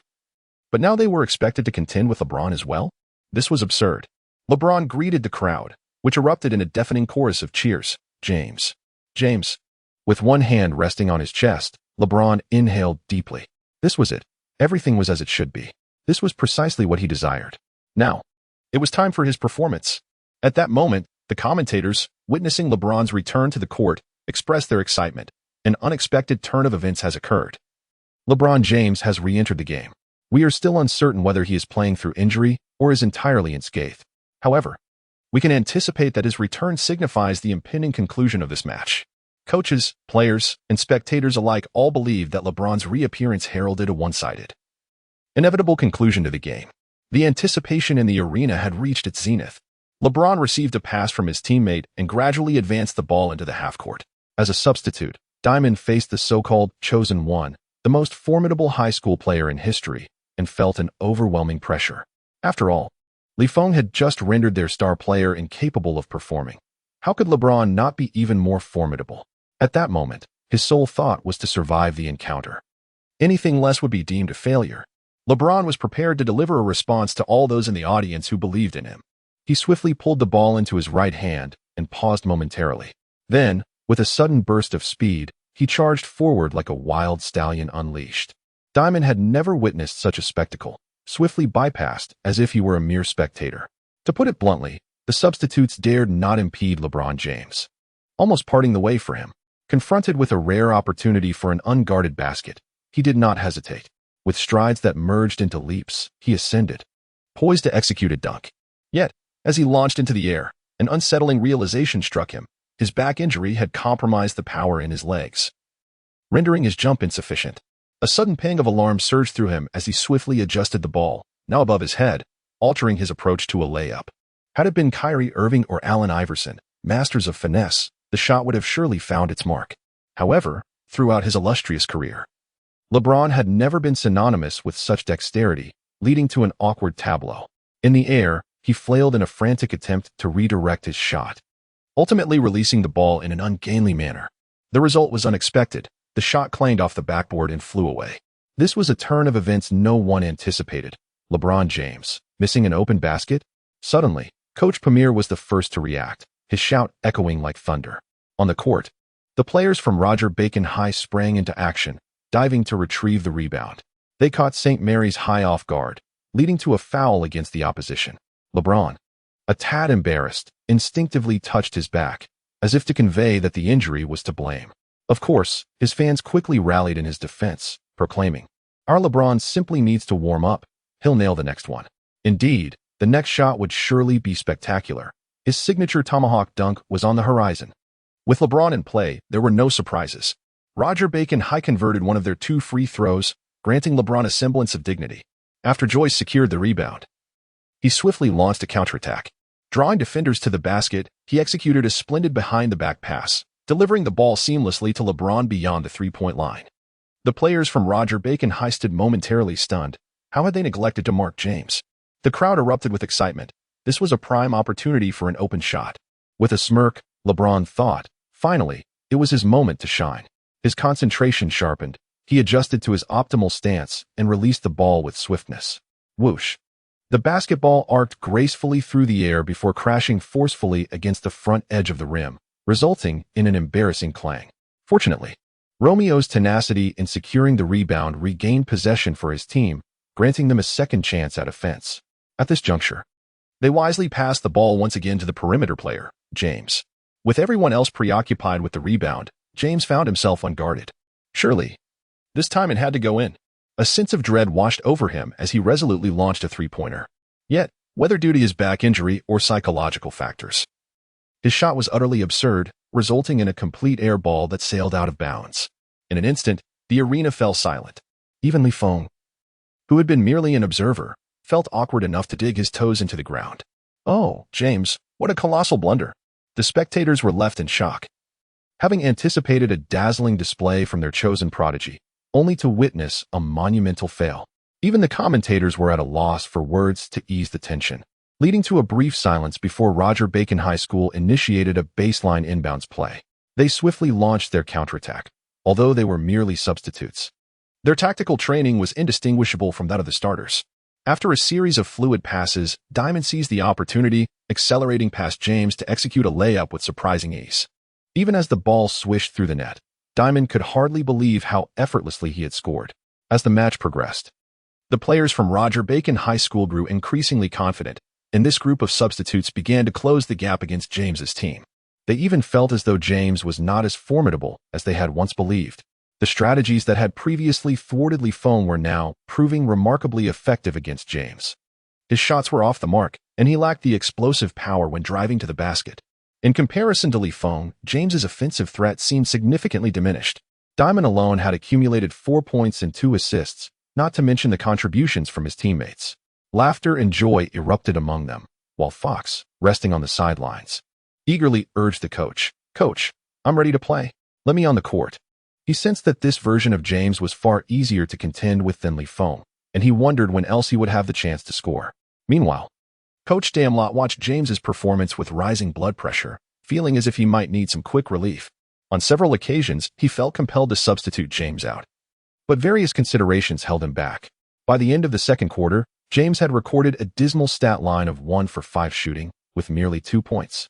But now they were expected to contend with LeBron as well? This was absurd. LeBron greeted the crowd, which erupted in a deafening chorus of cheers. James. James. With one hand resting on his chest, LeBron inhaled deeply. This was it. Everything was as it should be. This was precisely what he desired. Now, it was time for his performance. At that moment, the commentators, witnessing LeBron's return to the court, expressed their excitement. An unexpected turn of events has occurred. LeBron James has re-entered the game. We are still uncertain whether he is playing through injury or is entirely unscathed. However, we can anticipate that his return signifies the impending conclusion of this match. Coaches, players, and spectators alike all believed that LeBron's reappearance heralded a one-sided, inevitable conclusion to the game. The anticipation in the arena had reached its zenith. LeBron received a pass from his teammate and gradually advanced the ball into the half-court. As a substitute, Diamond faced the so-called Chosen One, the most formidable high school player in history, and felt an overwhelming pressure. After all, Feng had just rendered their star player incapable of performing. How could LeBron not be even more formidable? At that moment, his sole thought was to survive the encounter. Anything less would be deemed a failure. LeBron was prepared to deliver a response to all those in the audience who believed in him. He swiftly pulled the ball into his right hand and paused momentarily. Then, with a sudden burst of speed, he charged forward like a wild stallion unleashed. Diamond had never witnessed such a spectacle, swiftly bypassed as if he were a mere spectator. To put it bluntly, the substitutes dared not impede LeBron James, almost parting the way for him. Confronted with a rare opportunity for an unguarded basket, he did not hesitate. With strides that merged into leaps, he ascended, poised to execute a dunk. Yet, as he launched into the air, an unsettling realization struck him. His back injury had compromised the power in his legs, rendering his jump insufficient. A sudden pang of alarm surged through him as he swiftly adjusted the ball, now above his head, altering his approach to a layup. Had it been Kyrie Irving or Allen Iverson, masters of finesse, the shot would have surely found its mark. However, throughout his illustrious career, LeBron had never been synonymous with such dexterity, leading to an awkward tableau. In the air, he flailed in a frantic attempt to redirect his shot, ultimately releasing the ball in an ungainly manner. The result was unexpected. The shot clanged off the backboard and flew away. This was a turn of events no one anticipated. LeBron James, missing an open basket? Suddenly, Coach Pamir was the first to react, his shout echoing like thunder. On the court, the players from Roger Bacon High sprang into action, diving to retrieve the rebound. They caught St. Mary's High off guard, leading to a foul against the opposition. LeBron, a tad embarrassed, instinctively touched his back, as if to convey that the injury was to blame. Of course, his fans quickly rallied in his defense, proclaiming, "Our LeBron simply needs to warm up. He'll nail the next one." Indeed, the next shot would surely be spectacular. His signature tomahawk dunk was on the horizon. With LeBron in play, there were no surprises. Roger Bacon High converted one of their 2 free throws, granting LeBron a semblance of dignity. After Joyce secured the rebound, he swiftly launched a counterattack. Drawing defenders to the basket, he executed a splendid behind-the-back pass, delivering the ball seamlessly to LeBron beyond the three-point line. The players from Roger Bacon High stood momentarily stunned. How had they neglected to mark James? The crowd erupted with excitement. This was a prime opportunity for an open shot. With a smirk, LeBron thought, finally, it was his moment to shine. His concentration sharpened. He adjusted to his optimal stance and released the ball with swiftness. Whoosh! The basketball arced gracefully through the air before crashing forcefully against the front edge of the rim, resulting in an embarrassing clang. Fortunately, Romeo's tenacity in securing the rebound regained possession for his team, granting them a second chance at offense. At this juncture, they wisely passed the ball once again to the perimeter player, James. With everyone else preoccupied with the rebound, James found himself unguarded. Surely, this time it had to go in. A sense of dread washed over him as he resolutely launched a three-pointer. Yet, whether due to his back injury or psychological factors. His shot was utterly absurd, resulting in a complete air ball that sailed out of bounds. In an instant, the arena fell silent. Even Feng, who had been merely an observer, felt awkward enough to dig his toes into the ground. "Oh, James, what a colossal blunder." The spectators were left in shock, having anticipated a dazzling display from their chosen prodigy, only to witness a monumental fail. Even the commentators were at a loss for words to ease the tension, leading to a brief silence before Roger Bacon High School initiated a baseline inbounds play. They swiftly launched their counterattack, although they were merely substitutes. Their tactical training was indistinguishable from that of the starters. After a series of fluid passes, Diamond seized the opportunity, accelerating past James to execute a layup with surprising ease. Even as the ball swished through the net, Diamond could hardly believe how effortlessly he had scored. As the match progressed, the players from Roger Bacon High School grew increasingly confident, and this group of substitutes began to close the gap against James's team. They even felt as though James was not as formidable as they had once believed. The strategies that had previously thwarted Feng were now proving remarkably effective against James. His shots were off the mark, and he lacked the explosive power when driving to the basket. In comparison to Feng, James's offensive threat seemed significantly diminished. Diamond alone had accumulated 4 points and 2 assists, not to mention the contributions from his teammates. Laughter and joy erupted among them, while Fox, resting on the sidelines, eagerly urged the coach, "Coach, I'm ready to play. Let me on the court." He sensed that this version of James was far easier to contend with than Feng, and he wondered when else he would have the chance to score. Meanwhile, Coach Damlot watched James's performance with rising blood pressure, feeling as if he might need some quick relief. On several occasions, he felt compelled to substitute James out, but various considerations held him back. By the end of the second quarter, James had recorded a dismal stat line of 1 for 5 shooting, with merely 2 points,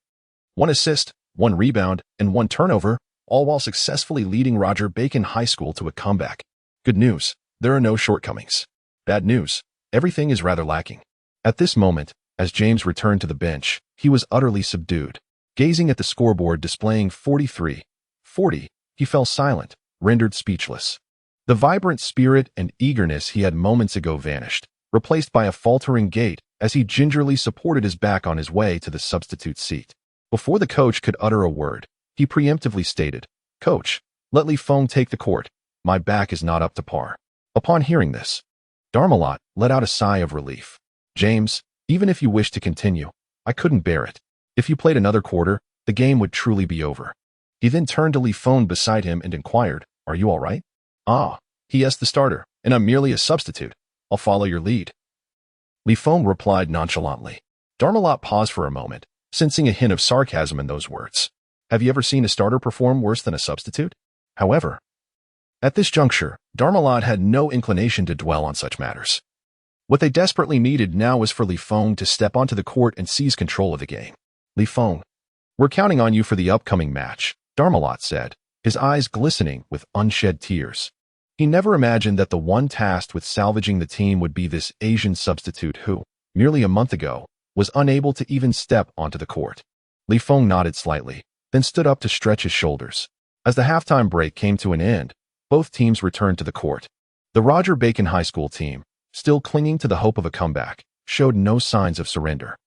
1 assist, 1 rebound, and 1 turnover, all while successfully leading Roger Bacon High School to a comeback. Good news, there are no shortcomings. Bad news, everything is rather lacking. At this moment, as James returned to the bench, he was utterly subdued. Gazing at the scoreboard displaying 43-40, he fell silent, rendered speechless. The vibrant spirit and eagerness he had moments ago vanished, replaced by a faltering gait as he gingerly supported his back on his way to the substitute seat. Before the coach could utter a word, he preemptively stated, "Coach, let Feng take the court. My back is not up to par." Upon hearing this, Darmalot let out a sigh of relief. "James, even if you wish to continue, I couldn't bear it. If you played another quarter, the game would truly be over." He then turned to Feng beside him and inquired, "Are you all right?" "Ah, he is the starter, and I'm merely a substitute. I'll follow your lead." Feng replied nonchalantly. Darmalot paused for a moment, sensing a hint of sarcasm in those words. Have you ever seen a starter perform worse than a substitute? However, at this juncture, Darmalot had no inclination to dwell on such matters. What they desperately needed now was for Feng to step onto the court and seize control of the game. "Feng, we're counting on you for the upcoming match," Darmalot said, his eyes glistening with unshed tears. He never imagined that the one tasked with salvaging the team would be this Asian substitute who, merely a month ago, was unable to even step onto the court. Feng nodded slightly, then stood up to stretch his shoulders. As the halftime break came to an end, both teams returned to the court. The Roger Bacon High School team, still clinging to the hope of a comeback, showed no signs of surrender.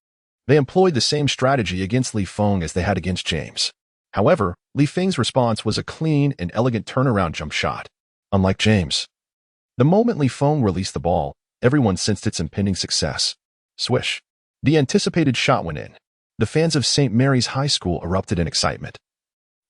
They employed the same strategy against Feng as they had against James. However, Feng's response was a clean and elegant turnaround jump shot. Unlike James, the moment Feng released the ball, everyone sensed its impending success. Swish. The anticipated shot went in. The fans of St. Mary's High School erupted in excitement,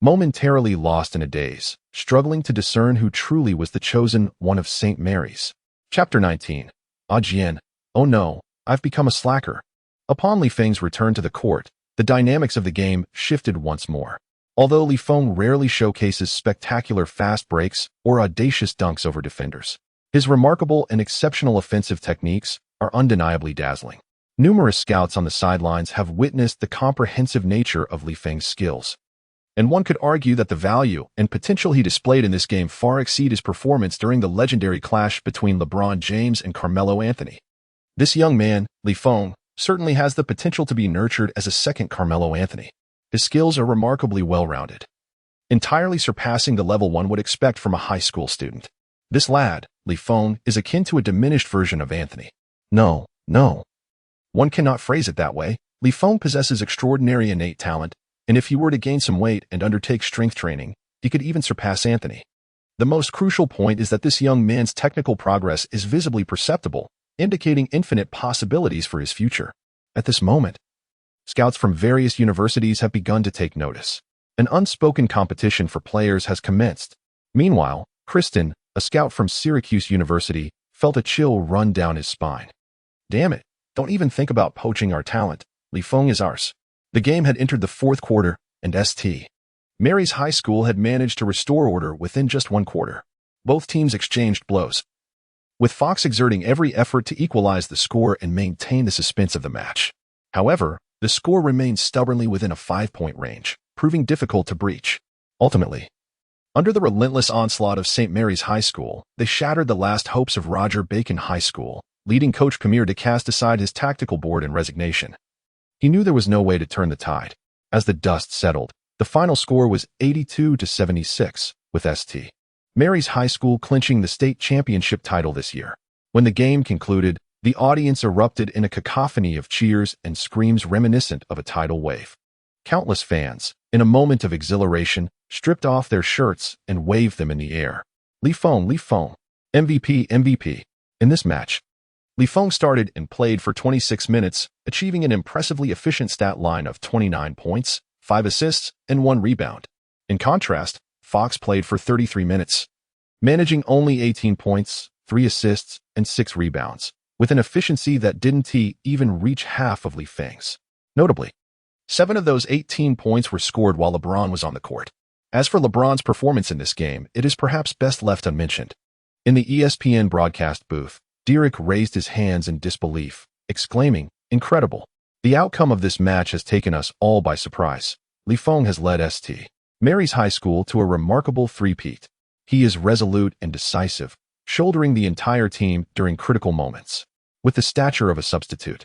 momentarily lost in a daze, struggling to discern who truly was the chosen one of St. Mary's. Chapter 19. Ah Jian. Oh no, I've become a slacker. Upon Feng's return to the court, the dynamics of the game shifted once more. Although Feng rarely showcases spectacular fast breaks or audacious dunks over defenders, his remarkable and exceptional offensive techniques are undeniably dazzling. Numerous scouts on the sidelines have witnessed the comprehensive nature of Feng's skills, and one could argue that the value and potential he displayed in this game far exceed his performance during the legendary clash between LeBron James and Carmelo Anthony. This young man, Feng, certainly has the potential to be nurtured as a second Carmelo Anthony. His skills are remarkably well-rounded, entirely surpassing the level one would expect from a high school student. This lad, Feng, is akin to a diminished version of Anthony. No. One cannot phrase it that way. Feng possesses extraordinary innate talent, and if he were to gain some weight and undertake strength training, he could even surpass Anthony. The most crucial point is that this young man's technical progress is visibly perceptible, indicating infinite possibilities for his future. At this moment, scouts from various universities have begun to take notice. An unspoken competition for players has commenced. Meanwhile, Kristen, a scout from Syracuse University, felt a chill run down his spine. Damn it, don't even think about poaching our talent. Feng is ours. The game had entered the fourth quarter, and St. Mary's High School had managed to restore order within just one quarter. Both teams exchanged blows, with Fox exerting every effort to equalize the score and maintain the suspense of the match. However, the score remained stubbornly within a 5-point range, proving difficult to breach. Ultimately, under the relentless onslaught of St. Mary's High School, they shattered the last hopes of Roger Bacon High School, leading Coach Khmer to cast aside his tactical board in resignation. He knew there was no way to turn the tide. As the dust settled, the final score was 82-76, with St. Mary's High School clinching the state championship title this year. When the game concluded, the audience erupted in a cacophony of cheers and screams reminiscent of a tidal wave. Countless fans, in a moment of exhilaration, stripped off their shirts and waved them in the air. Feng, MVP, MVP. In this match, Feng started and played for 26 minutes, achieving an impressively efficient stat line of 29 points, 5 assists, and 1 rebound. In contrast, Fox played for 33 minutes, managing only 18 points, 3 assists, and 6 rebounds, with an efficiency that didn't even reach half of Feng's. Notably, 7 of those 18 points were scored while LeBron was on the court. As for LeBron's performance in this game, it is perhaps best left unmentioned. In the ESPN broadcast booth, Derek raised his hands in disbelief, exclaiming, "Incredible. The outcome of this match has taken us all by surprise. Feng has led St. Mary's High School to a remarkable three-peat. He is resolute and decisive, shouldering the entire team during critical moments. With the stature of a substitute,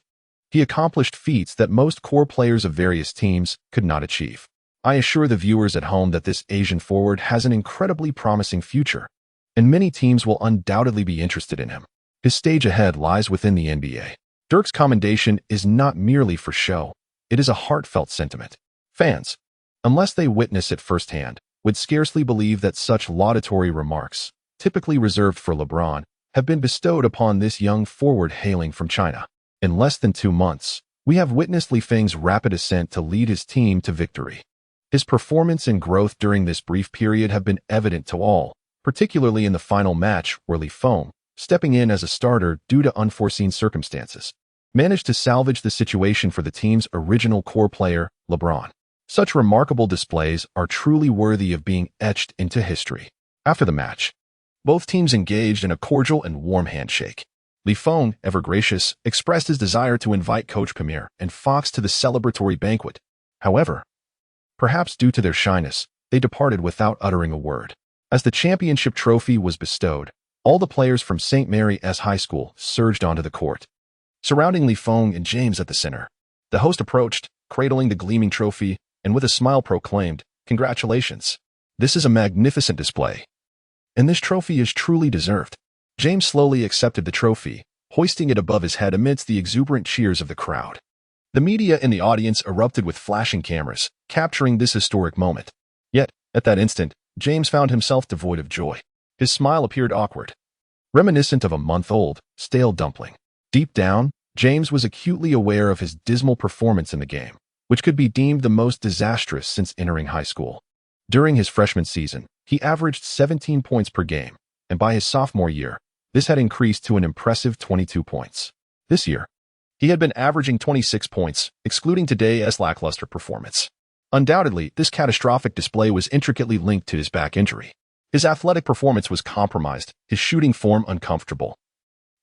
he accomplished feats that most core players of various teams could not achieve. I assure the viewers at home that this Asian forward has an incredibly promising future, and many teams will undoubtedly be interested in him. His stage ahead lies within the NBA. Dirk's commendation is not merely for show. It is a heartfelt sentiment. Fans, unless they witness it firsthand, would scarcely believe that such laudatory remarks, typically reserved for LeBron, have been bestowed upon this young forward hailing from China. In less than 2 months, we have witnessed Feng's rapid ascent to lead his team to victory. His performance and growth during this brief period have been evident to all, particularly in the final match where Feng, stepping in as a starter due to unforeseen circumstances, managed to salvage the situation for the team's original core player, LeBron. Such remarkable displays are truly worthy of being etched into history. After the match, both teams engaged in a cordial and warm handshake. Feng, ever gracious, expressed his desire to invite Coach Khmer and Fox to the celebratory banquet. However, perhaps due to their shyness, they departed without uttering a word. As the championship trophy was bestowed, all the players from St. Mary's High School surged onto the court, surrounding Feng and James at the center. The host approached, cradling the gleaming trophy, and with a smile proclaimed, "Congratulations. This is a magnificent display, and this trophy is truly deserved." James slowly accepted the trophy, hoisting it above his head amidst the exuberant cheers of the crowd. The media in the audience erupted with flashing cameras, capturing this historic moment. Yet, at that instant, James found himself devoid of joy. His smile appeared awkward, reminiscent of a month-old, stale dumpling. Deep down, James was acutely aware of his dismal performance in the game, which could be deemed the most disastrous since entering high school. During his freshman season, he averaged 17 points per game, and by his sophomore year, this had increased to an impressive 22 points. This year, he had been averaging 26 points, excluding today's lackluster performance. Undoubtedly, this catastrophic display was intricately linked to his back injury. His athletic performance was compromised, his shooting form uncomfortable,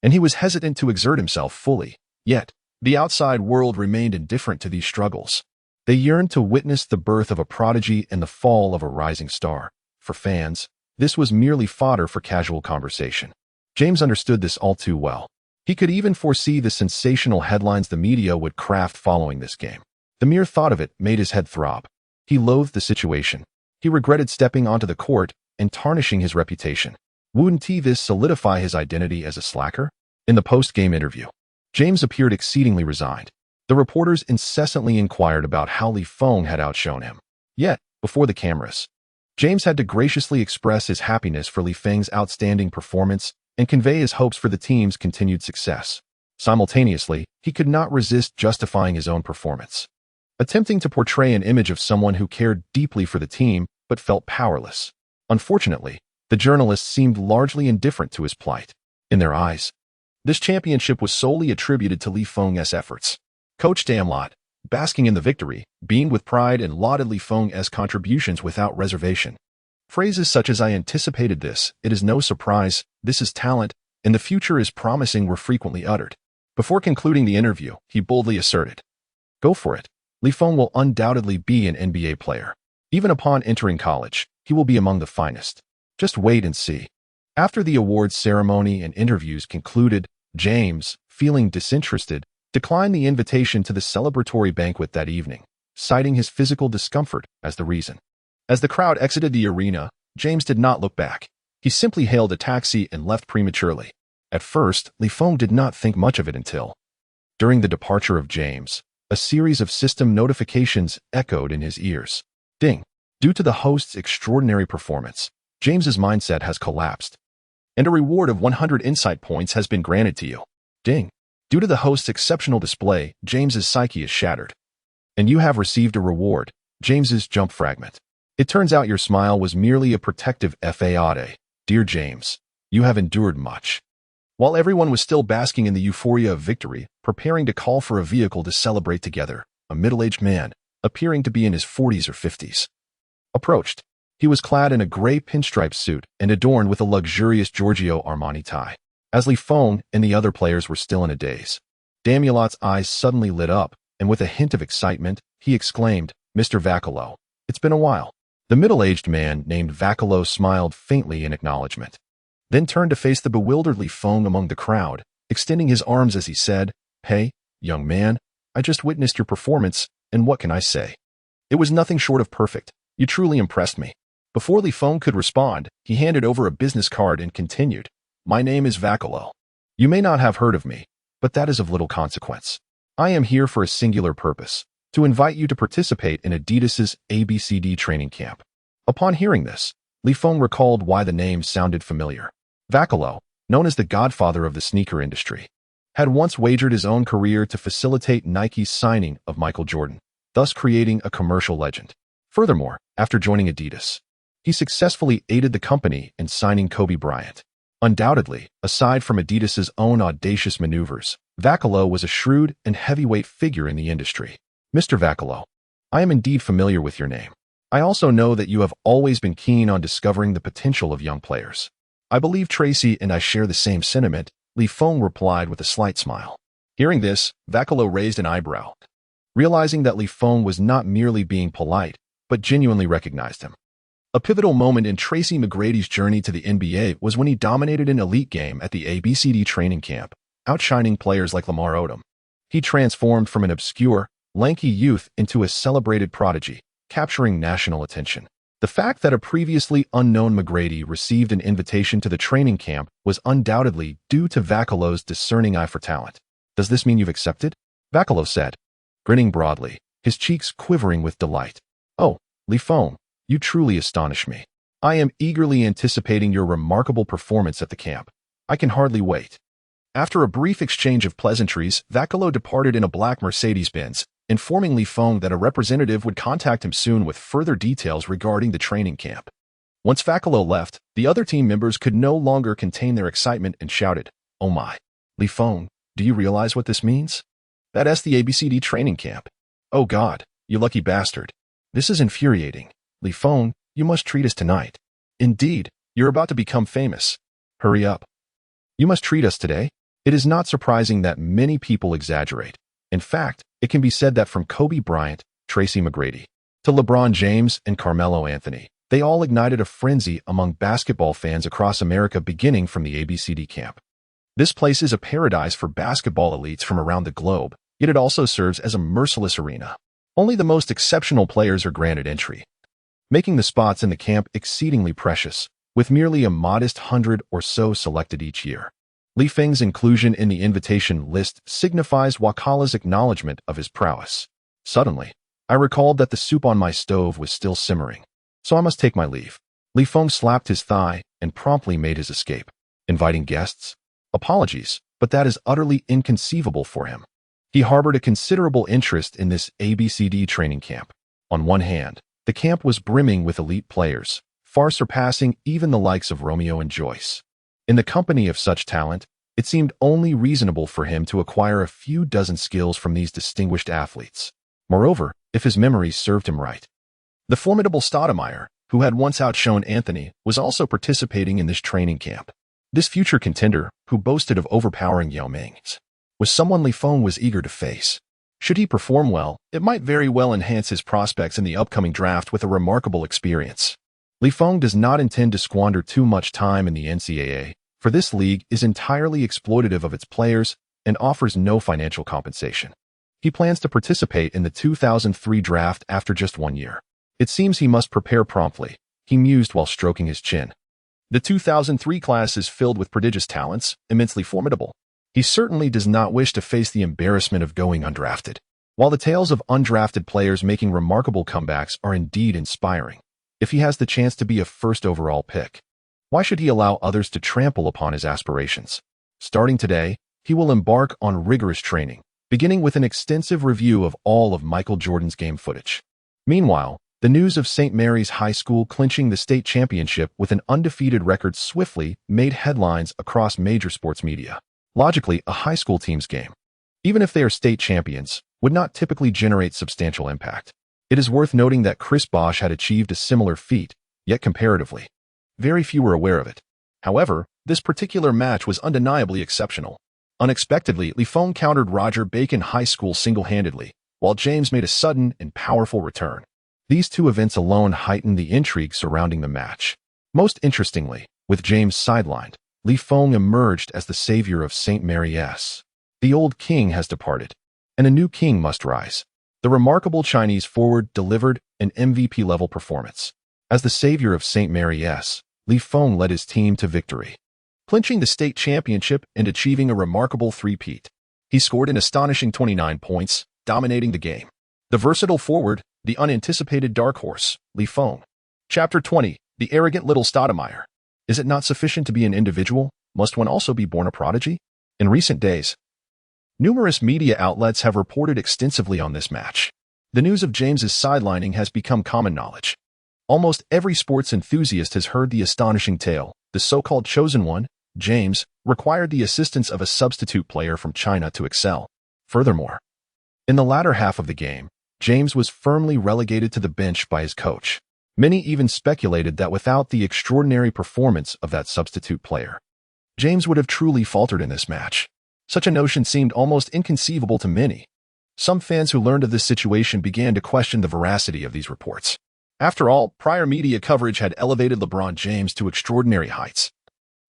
and he was hesitant to exert himself fully. Yet, the outside world remained indifferent to these struggles. They yearned to witness the birth of a prodigy and the fall of a rising star. For fans, this was merely fodder for casual conversation. James understood this all too well. He could even foresee the sensational headlines the media would craft following this game. The mere thought of it made his head throb. He loathed the situation. He regretted stepping onto the court and tarnishing his reputation. Wouldn't this solidify his identity as a slacker? In the post-game interview, James appeared exceedingly resigned. The reporters incessantly inquired about how Feng had outshone him. Yet, before the cameras, James had to graciously express his happiness for Feng's outstanding performance and convey his hopes for the team's continued success. Simultaneously, he could not resist justifying his own performance, attempting to portray an image of someone who cared deeply for the team but felt powerless. Unfortunately, the journalists seemed largely indifferent to his plight. In their eyes, this championship was solely attributed to Feng's efforts. Coach Damlot, basking in the victory, beamed with pride and lauded Feng's contributions without reservation. Phrases such as "I anticipated this," "it is no surprise," "this is talent," and "the future is promising" were frequently uttered. Before concluding the interview, he boldly asserted, "Go for it. Feng will undoubtedly be an NBA player. Even upon entering college, he will be among the finest. Just wait and see." After the awards ceremony and interviews concluded, James, feeling disinterested, declined the invitation to the celebratory banquet that evening, citing his physical discomfort as the reason. As the crowd exited the arena, James did not look back. He simply hailed a taxi and left prematurely. At first, Feng did not think much of it until, during the departure of James, a series of system notifications echoed in his ears. Ding! Due to the host's extraordinary performance, James's mindset has collapsed, and a reward of 100 insight points has been granted to you. Ding! Due to the host's exceptional display, James's psyche is shattered, and you have received a reward, James's jump fragment. It turns out your smile was merely a protective facade. Dear James, you have endured much. While everyone was still basking in the euphoria of victory, preparing to call for a vehicle to celebrate together, a middle-aged man, appearing to be in his 40s or 50s, approached. He was clad in a gray pinstripe suit and adorned with a luxurious Giorgio Armani tie. As Feng and the other players were still in a daze, Damulot's eyes suddenly lit up, and with a hint of excitement, he exclaimed, "Mr. Vakalo, it's been a while." The middle-aged man named Vakalo smiled faintly in acknowledgement, then turned to face the bewildered Feng among the crowd, extending his arms as he said, "Hey, young man, I just witnessed your performance, and what can I say? It was nothing short of perfect. You truly impressed me." Before Feng could respond, he handed over a business card and continued, "My name is Vakalo. You may not have heard of me, but that is of little consequence. I am here for a singular purpose, to invite you to participate in Adidas's ABCD training camp." Upon hearing this, Feng recalled why the name sounded familiar. Vakalo, known as the godfather of the sneaker industry, had once wagered his own career to facilitate Nike's signing of Michael Jordan, thus creating a commercial legend. Furthermore, after joining Adidas, he successfully aided the company in signing Kobe Bryant. Undoubtedly, aside from Adidas's own audacious maneuvers, Vakalo was a shrewd and heavyweight figure in the industry. Mr. Vakalo, I am indeed familiar with your name. I also know that you have always been keen on discovering the potential of young players. I believe Tracy and I share the same sentiment, Feng replied with a slight smile. Hearing this, Vakalo raised an eyebrow, realizing that Feng was not merely being polite, but genuinely recognized him. A pivotal moment in Tracy McGrady's journey to the NBA was when he dominated an elite game at the ABCD training camp, outshining players like Lamar Odom. He transformed from an obscure, lanky youth into a celebrated prodigy, capturing national attention. The fact that a previously unknown McGrady received an invitation to the training camp was undoubtedly due to Vakalo's discerning eye for talent. "Does this mean you've accepted?" Vakalo said, grinning broadly, his cheeks quivering with delight. "Oh, Feng, you truly astonish me. I am eagerly anticipating your remarkable performance at the camp. I can hardly wait." After a brief exchange of pleasantries, Vakalo departed in a black Mercedes-Benz, informing Feng that a representative would contact him soon with further details regarding the training camp. Once Vakalo left, the other team members could no longer contain their excitement and shouted, "Oh my! Feng, do you realize what this means? That's the ABCD training camp. Oh God, you lucky bastard. This is infuriating. Feng, you must treat us tonight. Indeed, you're about to become famous. Hurry up. You must treat us today." It is not surprising that many people exaggerate. In fact, it can be said that from Kobe Bryant, Tracy McGrady, to LeBron James and Carmelo Anthony, they all ignited a frenzy among basketball fans across America beginning from the ABCD camp. This place is a paradise for basketball elites from around the globe, yet it also serves as a merciless arena. Only the most exceptional players are granted entry, making the spots in the camp exceedingly precious, with merely a modest 100 or so selected each year. Li Feng's inclusion in the invitation list signifies Wakala's acknowledgement of his prowess. Suddenly, I recalled that the soup on my stove was still simmering, so I must take my leave. Li Feng slapped his thigh and promptly made his escape. Inviting guests? Apologies, but that is utterly inconceivable for him. He harbored a considerable interest in this ABCD training camp. On one hand, the camp was brimming with elite players, far surpassing even the likes of Romeo and Joyce. In the company of such talent, it seemed only reasonable for him to acquire a few dozen skills from these distinguished athletes. Moreover, if his memories served him right, the formidable Stoudemire, who had once outshone Anthony, was also participating in this training camp. This future contender, who boasted of overpowering Yao Ming's, was someone Li Feng was eager to face. Should he perform well, it might very well enhance his prospects in the upcoming draft with a remarkable experience. Li Feng does not intend to squander too much time in the NCAA, for this league is entirely exploitative of its players and offers no financial compensation. He plans to participate in the 2003 draft after just 1 year. It seems he must prepare promptly, he mused while stroking his chin. The 2003 class is filled with prodigious talents, immensely formidable. He certainly does not wish to face the embarrassment of going undrafted. While the tales of undrafted players making remarkable comebacks are indeed inspiring, if he has the chance to be a first overall pick, why should he allow others to trample upon his aspirations? Starting today, he will embark on rigorous training, beginning with an extensive review of all of Michael Jordan's game footage. Meanwhile, the news of St. Mary's High School clinching the state championship with an undefeated record swiftly made headlines across major sports media. Logically, a high school team's game, even if they are state champions, would not typically generate substantial impact. It is worth noting that Chris Bosh had achieved a similar feat, yet comparatively, very few were aware of it. However, this particular match was undeniably exceptional. Unexpectedly, Li Feng countered Roger Bacon High School single-handedly, while James made a sudden and powerful return. These two events alone heightened the intrigue surrounding the match. Most interestingly, with James sidelined, Li Feng emerged as the savior of St. Mary's. The old king has departed, and a new king must rise. The remarkable Chinese forward delivered an MVP-level performance. As the savior of St. Mary's, Li Feng led his team to victory, clinching the state championship and achieving a remarkable three-peat. He scored an astonishing 29 points, dominating the game. The versatile forward, the unanticipated dark horse, Li Feng. Chapter 20, The Arrogant Little Stoudemire. Is it not sufficient to be an individual? Must one also be born a prodigy? In recent days, numerous media outlets have reported extensively on this match. The news of James's sidelining has become common knowledge. Almost every sports enthusiast has heard the astonishing tale. The so-called chosen one, James, required the assistance of a substitute player from China to excel. Furthermore, in the latter half of the game, James was firmly relegated to the bench by his coach. Many even speculated that without the extraordinary performance of that substitute player, James would have truly faltered in this match. Such a notion seemed almost inconceivable to many. Some fans who learned of this situation began to question the veracity of these reports. After all, prior media coverage had elevated LeBron James to extraordinary heights,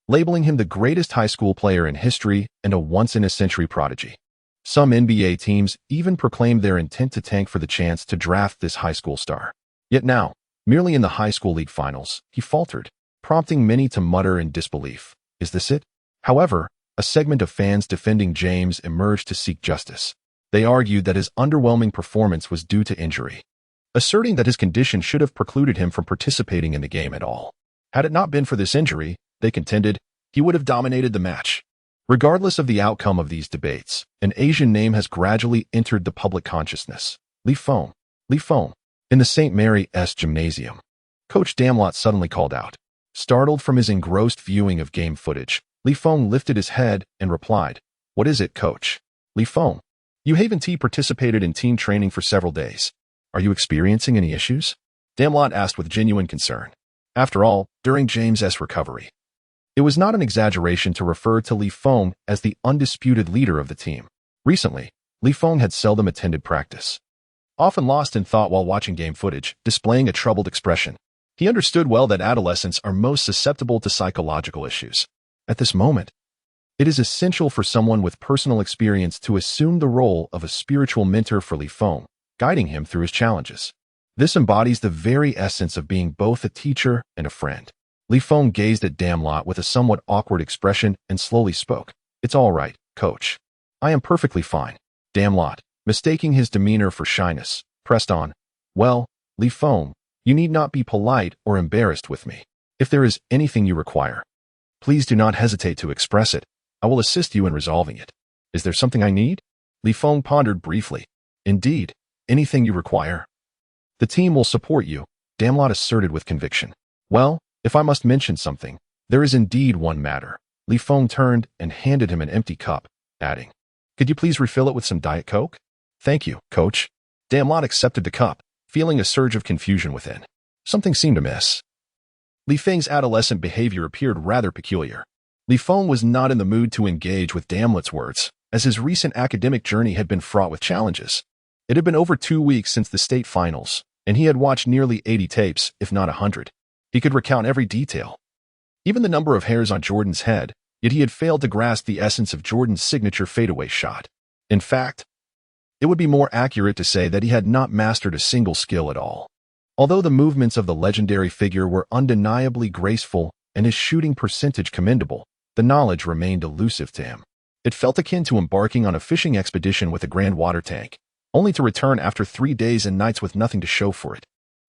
labeling him the greatest high school player in history and a once-in-a-century prodigy. Some NBA teams even proclaimed their intent to tank for the chance to draft this high school star. Yet now, merely in the high school league finals, he faltered, prompting many to mutter in disbelief. Is this it? However, a segment of fans defending James emerged to seek justice. They argued that his underwhelming performance was due to injury, asserting that his condition should have precluded him from participating in the game at all. Had it not been for this injury, they contended, he would have dominated the match. Regardless of the outcome of these debates, an Asian name has gradually entered the public consciousness. Li Feng. Li Feng. In the St. Mary's gymnasium, Coach Damlot suddenly called out. Startled from his engrossed viewing of game footage, Li Feng lifted his head and replied, "What is it, Coach?" Li Feng. "You haven't participated in team training for several days. Are you experiencing any issues?" Damlot asked with genuine concern. After all, during James's recovery, it was not an exaggeration to refer to Li Feng as the undisputed leader of the team. Recently, Li Feng had seldom attended practice, often lost in thought while watching game footage, displaying a troubled expression. He understood well that adolescents are most susceptible to psychological issues. At this moment, it is essential for someone with personal experience to assume the role of a spiritual mentor for Li Feng, guiding him through his challenges. This embodies the very essence of being both a teacher and a friend. Li Feng gazed at Damlot with a somewhat awkward expression and slowly spoke. It's all right, coach. I am perfectly fine. Damlot, mistaking his demeanor for shyness, pressed on. Well, Li Feng, you need not be polite or embarrassed with me. If there is anything you require, please do not hesitate to express it. I will assist you in resolving it. Is there something I need? Li Feng pondered briefly. Indeed, anything you require. The team will support you, Damlot asserted with conviction. Well, if I must mention something, there is indeed one matter. Li Feng turned and handed him an empty cup, adding, Could you please refill it with some Diet Coke? Thank you, coach. Damlot accepted the cup, feeling a surge of confusion within. Something seemed amiss. Li Feng's adolescent behavior appeared rather peculiar. Li Feng was not in the mood to engage with Damlot's words, as his recent academic journey had been fraught with challenges. It had been over 2 weeks since the state finals, and he had watched nearly 80 tapes, if not 100. He could recount every detail, even the number of hairs on Jordan's head, yet he had failed to grasp the essence of Jordan's signature fadeaway shot. In fact, it would be more accurate to say that he had not mastered a single skill at all. Although the movements of the legendary figure were undeniably graceful and his shooting percentage commendable, the knowledge remained elusive to him. It felt akin to embarking on a fishing expedition with a grand water tank, only to return after 3 days and nights with nothing to show for it.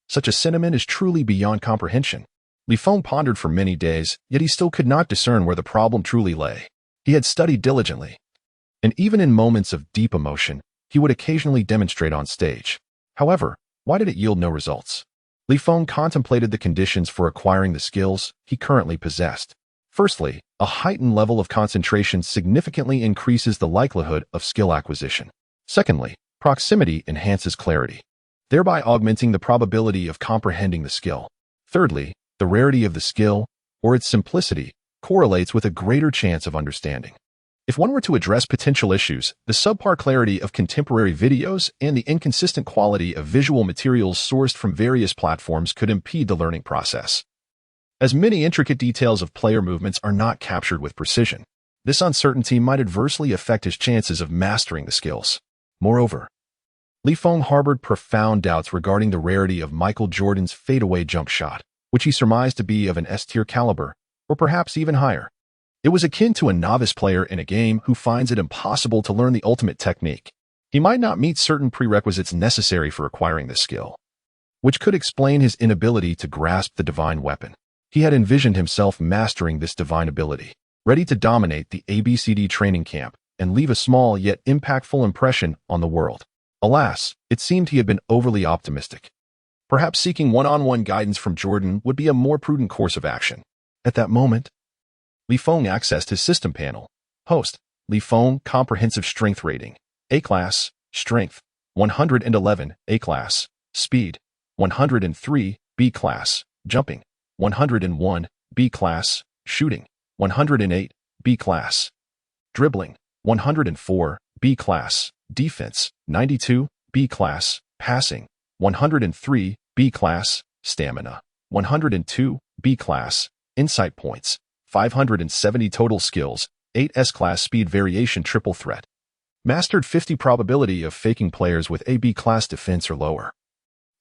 Such a sentiment is truly beyond comprehension. Li Feng pondered for many days, yet he still could not discern where the problem truly lay. He had studied diligently, and even in moments of deep emotion, he would occasionally demonstrate on stage. However, why did it yield no results? Li Feng contemplated the conditions for acquiring the skills he currently possessed. Firstly, a heightened level of concentration significantly increases the likelihood of skill acquisition. Secondly, proximity enhances clarity, thereby augmenting the probability of comprehending the skill. Thirdly, the rarity of the skill, or its simplicity, correlates with a greater chance of understanding. If one were to address potential issues, the subpar clarity of contemporary videos and the inconsistent quality of visual materials sourced from various platforms could impede the learning process, as many intricate details of player movements are not captured with precision. This uncertainty might adversely affect his chances of mastering the skills. Moreover, Li Feng harbored profound doubts regarding the rarity of Michael Jordan's fadeaway jump shot, which he surmised to be of an S-tier caliber, or perhaps even higher. It was akin to a novice player in a game who finds it impossible to learn the ultimate technique. He might not meet certain prerequisites necessary for acquiring this skill, which could explain his inability to grasp the divine weapon. He had envisioned himself mastering this divine ability, ready to dominate the ABCD training camp and leave a small yet impactful impression on the world. Alas, it seemed he had been overly optimistic. Perhaps seeking one-on-one guidance from Jordan would be a more prudent course of action. At that moment, Li Feng accessed his system panel. Host, Li Feng Comprehensive Strength Rating. A-Class, Strength, 111, A-Class, Speed, 103, B-Class, Jumping, 101, B-Class, Shooting, 108, B-Class, Dribbling, 104, B-Class, Defense, 92, B-Class, Passing, 103, B-Class, Stamina, 102, B-Class, Insight Points, 570 total skills, 8 S-Class Speed Variation Triple Threat. Mastered 50 probability of faking players with a B-Class defense or lower,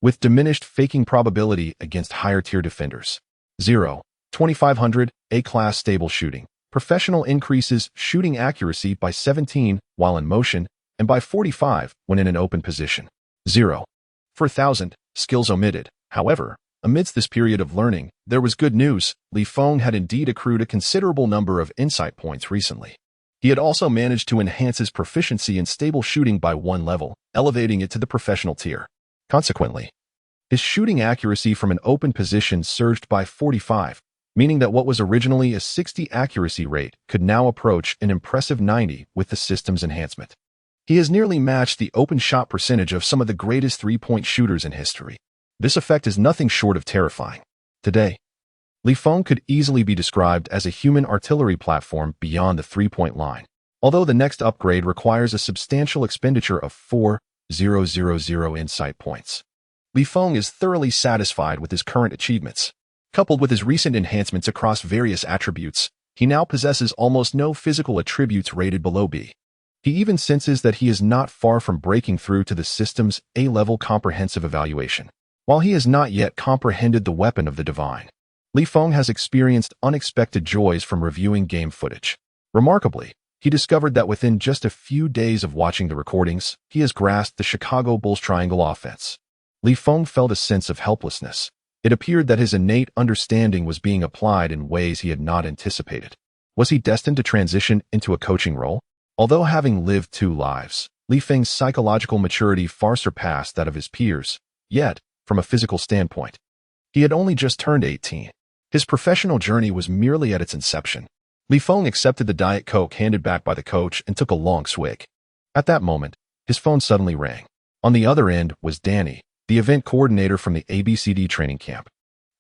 with diminished faking probability against higher-tier defenders. 0, 2500, A-Class Stable Shooting. Professional increases shooting accuracy by 17 while in motion and by 45 when in an open position. 0, 4000, skills omitted. However, amidst this period of learning, there was good news. Li Feng had indeed accrued a considerable number of insight points recently. He had also managed to enhance his proficiency in stable shooting by 1 level, elevating it to the professional tier. Consequently, his shooting accuracy from an open position surged by 45, meaning that what was originally a 60 accuracy rate could now approach an impressive 90 with the system's enhancement. He has nearly matched the open shot percentage of some of the greatest three-point shooters in history. This effect is nothing short of terrifying. Today, Li Feng could easily be described as a human artillery platform beyond the three-point line, although the next upgrade requires a substantial expenditure of 4,000 insight points. Li Feng is thoroughly satisfied with his current achievements. Coupled with his recent enhancements across various attributes, he now possesses almost no physical attributes rated below B. He even senses that he is not far from breaking through to the system's A-level comprehensive evaluation. While he has not yet comprehended the weapon of the divine, Feng has experienced unexpected joys from reviewing game footage. Remarkably, he discovered that within just a few days of watching the recordings, he has grasped the Chicago Bulls triangle offense. Feng felt a sense of helplessness. It appeared that his innate understanding was being applied in ways he had not anticipated. Was he destined to transition into a coaching role? Although having lived 2 lives, Feng's psychological maturity far surpassed that of his peers. Yet, from a physical standpoint, he had only just turned 18. His professional journey was merely at its inception. Feng accepted the Diet Coke handed back by the coach and took a long swig. At that moment, his phone suddenly rang. On the other end was Danny, the event coordinator from the ABCD training camp.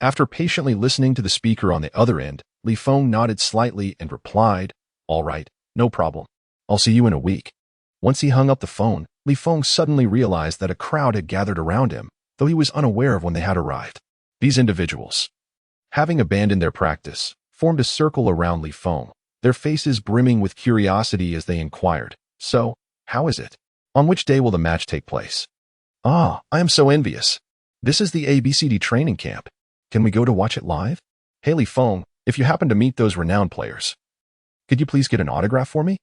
After patiently listening to the speaker on the other end, Feng nodded slightly and replied, "All right, no problem. I'll see you in a week." Once he hung up the phone, Feng suddenly realized that a crowd had gathered around him, though he was unaware of when they had arrived. These individuals, having abandoned their practice, formed a circle around Feng, their faces brimming with curiosity as they inquired, "So, how is it? On which day will the match take place?" "Ah, I am so envious. This is the ABCD training camp. Can we go to watch it live? Hey Feng, if you happen to meet those renowned players, could you please get an autograph for me?"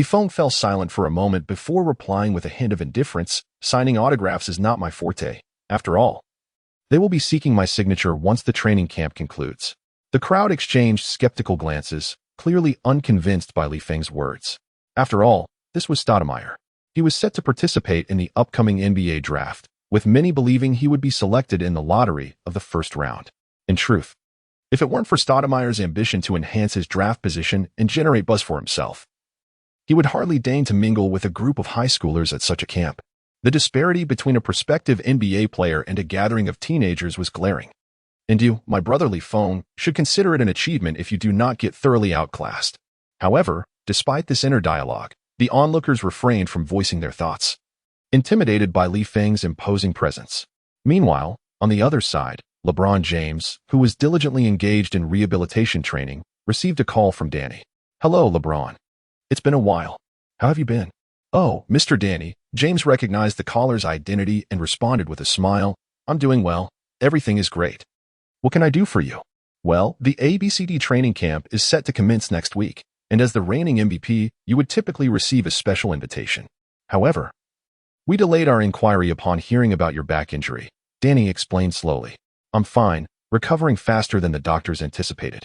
Feng fell silent for a moment before replying with a hint of indifference, "Signing autographs is not my forte. After all, they will be seeking my signature once the training camp concludes." The crowd exchanged skeptical glances, clearly unconvinced by Feng's words. After all, this was Stoudemire. He was set to participate in the upcoming NBA draft, with many believing he would be selected in the lottery of the first round. In truth, if it weren't for Stoudemire's ambition to enhance his draft position and generate buzz for himself, he would hardly deign to mingle with a group of high schoolers at such a camp. The disparity between a prospective NBA player and a gathering of teenagers was glaring. And you, my brotherly Feng, should consider it an achievement if you do not get thoroughly outclassed. However, despite this inner dialogue, the onlookers refrained from voicing their thoughts, intimidated by Feng's imposing presence. Meanwhile, on the other side, LeBron James, who was diligently engaged in rehabilitation training, received a call from Danny. "Hello, LeBron. It's been a while. How have you been?" "Oh, Mr. Danny." James recognized the caller's identity and responded with a smile. "I'm doing well. Everything is great. What can I do for you?" "Well, the ABCD training camp is set to commence next week, and as the reigning MVP, you would typically receive a special invitation. However, we delayed our inquiry upon hearing about your back injury," Danny explained slowly. "I'm fine, recovering faster than the doctors anticipated.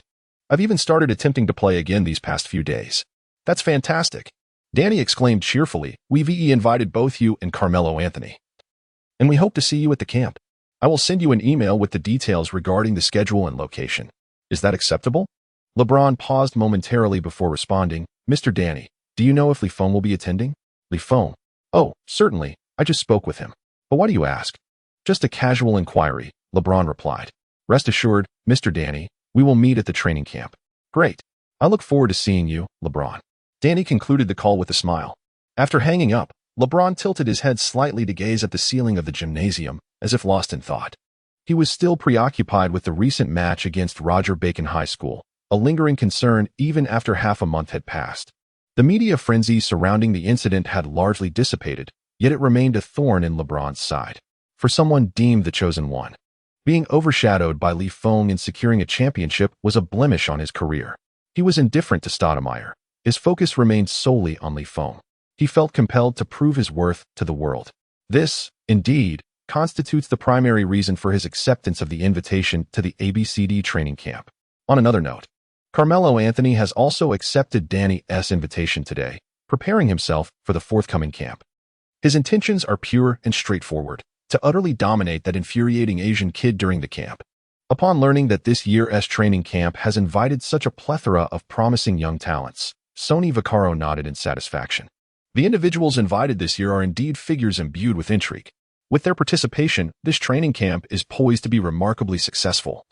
I've even started attempting to play again these past few days." "That's fantastic," Danny exclaimed cheerfully. "We've invited both you and Carmelo Anthony, and we hope to see you at the camp. I will send you an email with the details regarding the schedule and location. Is that acceptable?" LeBron paused momentarily before responding. "Mr. Danny, do you know if Feng will be attending?" Feng: "Oh, certainly. I just spoke with him. But why do you ask?" "Just a casual inquiry," LeBron replied. "Rest assured, Mr. Danny, we will meet at the training camp." "Great. I look forward to seeing you, LeBron." Danny concluded the call with a smile. After hanging up, LeBron tilted his head slightly to gaze at the ceiling of the gymnasium, as if lost in thought. He was still preoccupied with the recent match against Roger Bacon High School, a lingering concern even after half a month had passed. The media frenzy surrounding the incident had largely dissipated, yet it remained a thorn in LeBron's side. For someone deemed the chosen one, being overshadowed by Feng in securing a championship was a blemish on his career. He was indifferent to Stoudemire. His focus remained solely on Feng. He felt compelled to prove his worth to the world. This, indeed, constitutes the primary reason for his acceptance of the invitation to the ABCD training camp. On another note, Carmelo Anthony has also accepted Danny's invitation today, preparing himself for the forthcoming camp. His intentions are pure and straightforward, to utterly dominate that infuriating Asian kid during the camp. Upon learning that this year's training camp has invited such a plethora of promising young talents, Sonny Vaccaro nodded in satisfaction. The individuals invited this year are indeed figures imbued with intrigue. With their participation, this training camp is poised to be remarkably successful,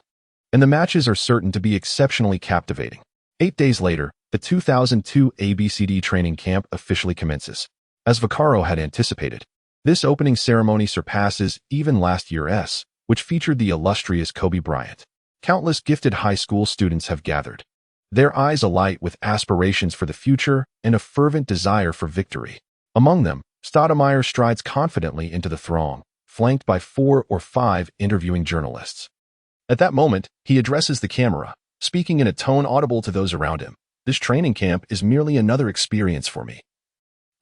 and the matches are certain to be exceptionally captivating. 8 days later, the 2002 ABCD training camp officially commences. As Vaccaro had anticipated, this opening ceremony surpasses even last year's, which featured the illustrious Kobe Bryant. Countless gifted high school students have gathered, their eyes alight with aspirations for the future and a fervent desire for victory. Among them, Stoudemire strides confidently into the throng, flanked by 4 or 5 interviewing journalists. At that moment, he addresses the camera, speaking in a tone audible to those around him. This training camp is merely another experience for me.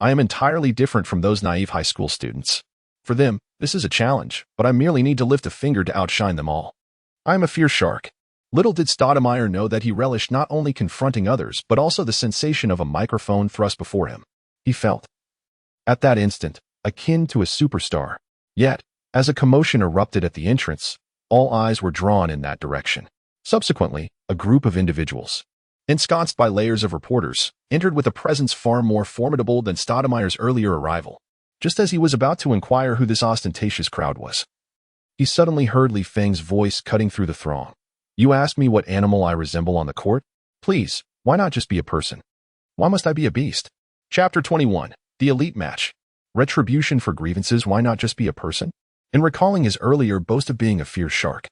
I am entirely different from those naive high school students. For them, this is a challenge, but I merely need to lift a finger to outshine them all. I am a fierce shark. Little did Stoudemire know that he relished not only confronting others, but also the sensation of a microphone thrust before him. He felt, at that instant, akin to a superstar. Yet, as a commotion erupted at the entrance, all eyes were drawn in that direction. Subsequently, a group of individuals, ensconced by layers of reporters, entered with a presence far more formidable than Stoudemire's earlier arrival. Just as he was about to inquire who this ostentatious crowd was, he suddenly heard Li Feng's voice cutting through the throng. You asked me what animal I resemble on the court? Please, why not just be a person? Why must I be a beast? Chapter 21, The Elite Match. Retribution for grievances, why not just be a person? In recalling his earlier boast of being a fierce shark,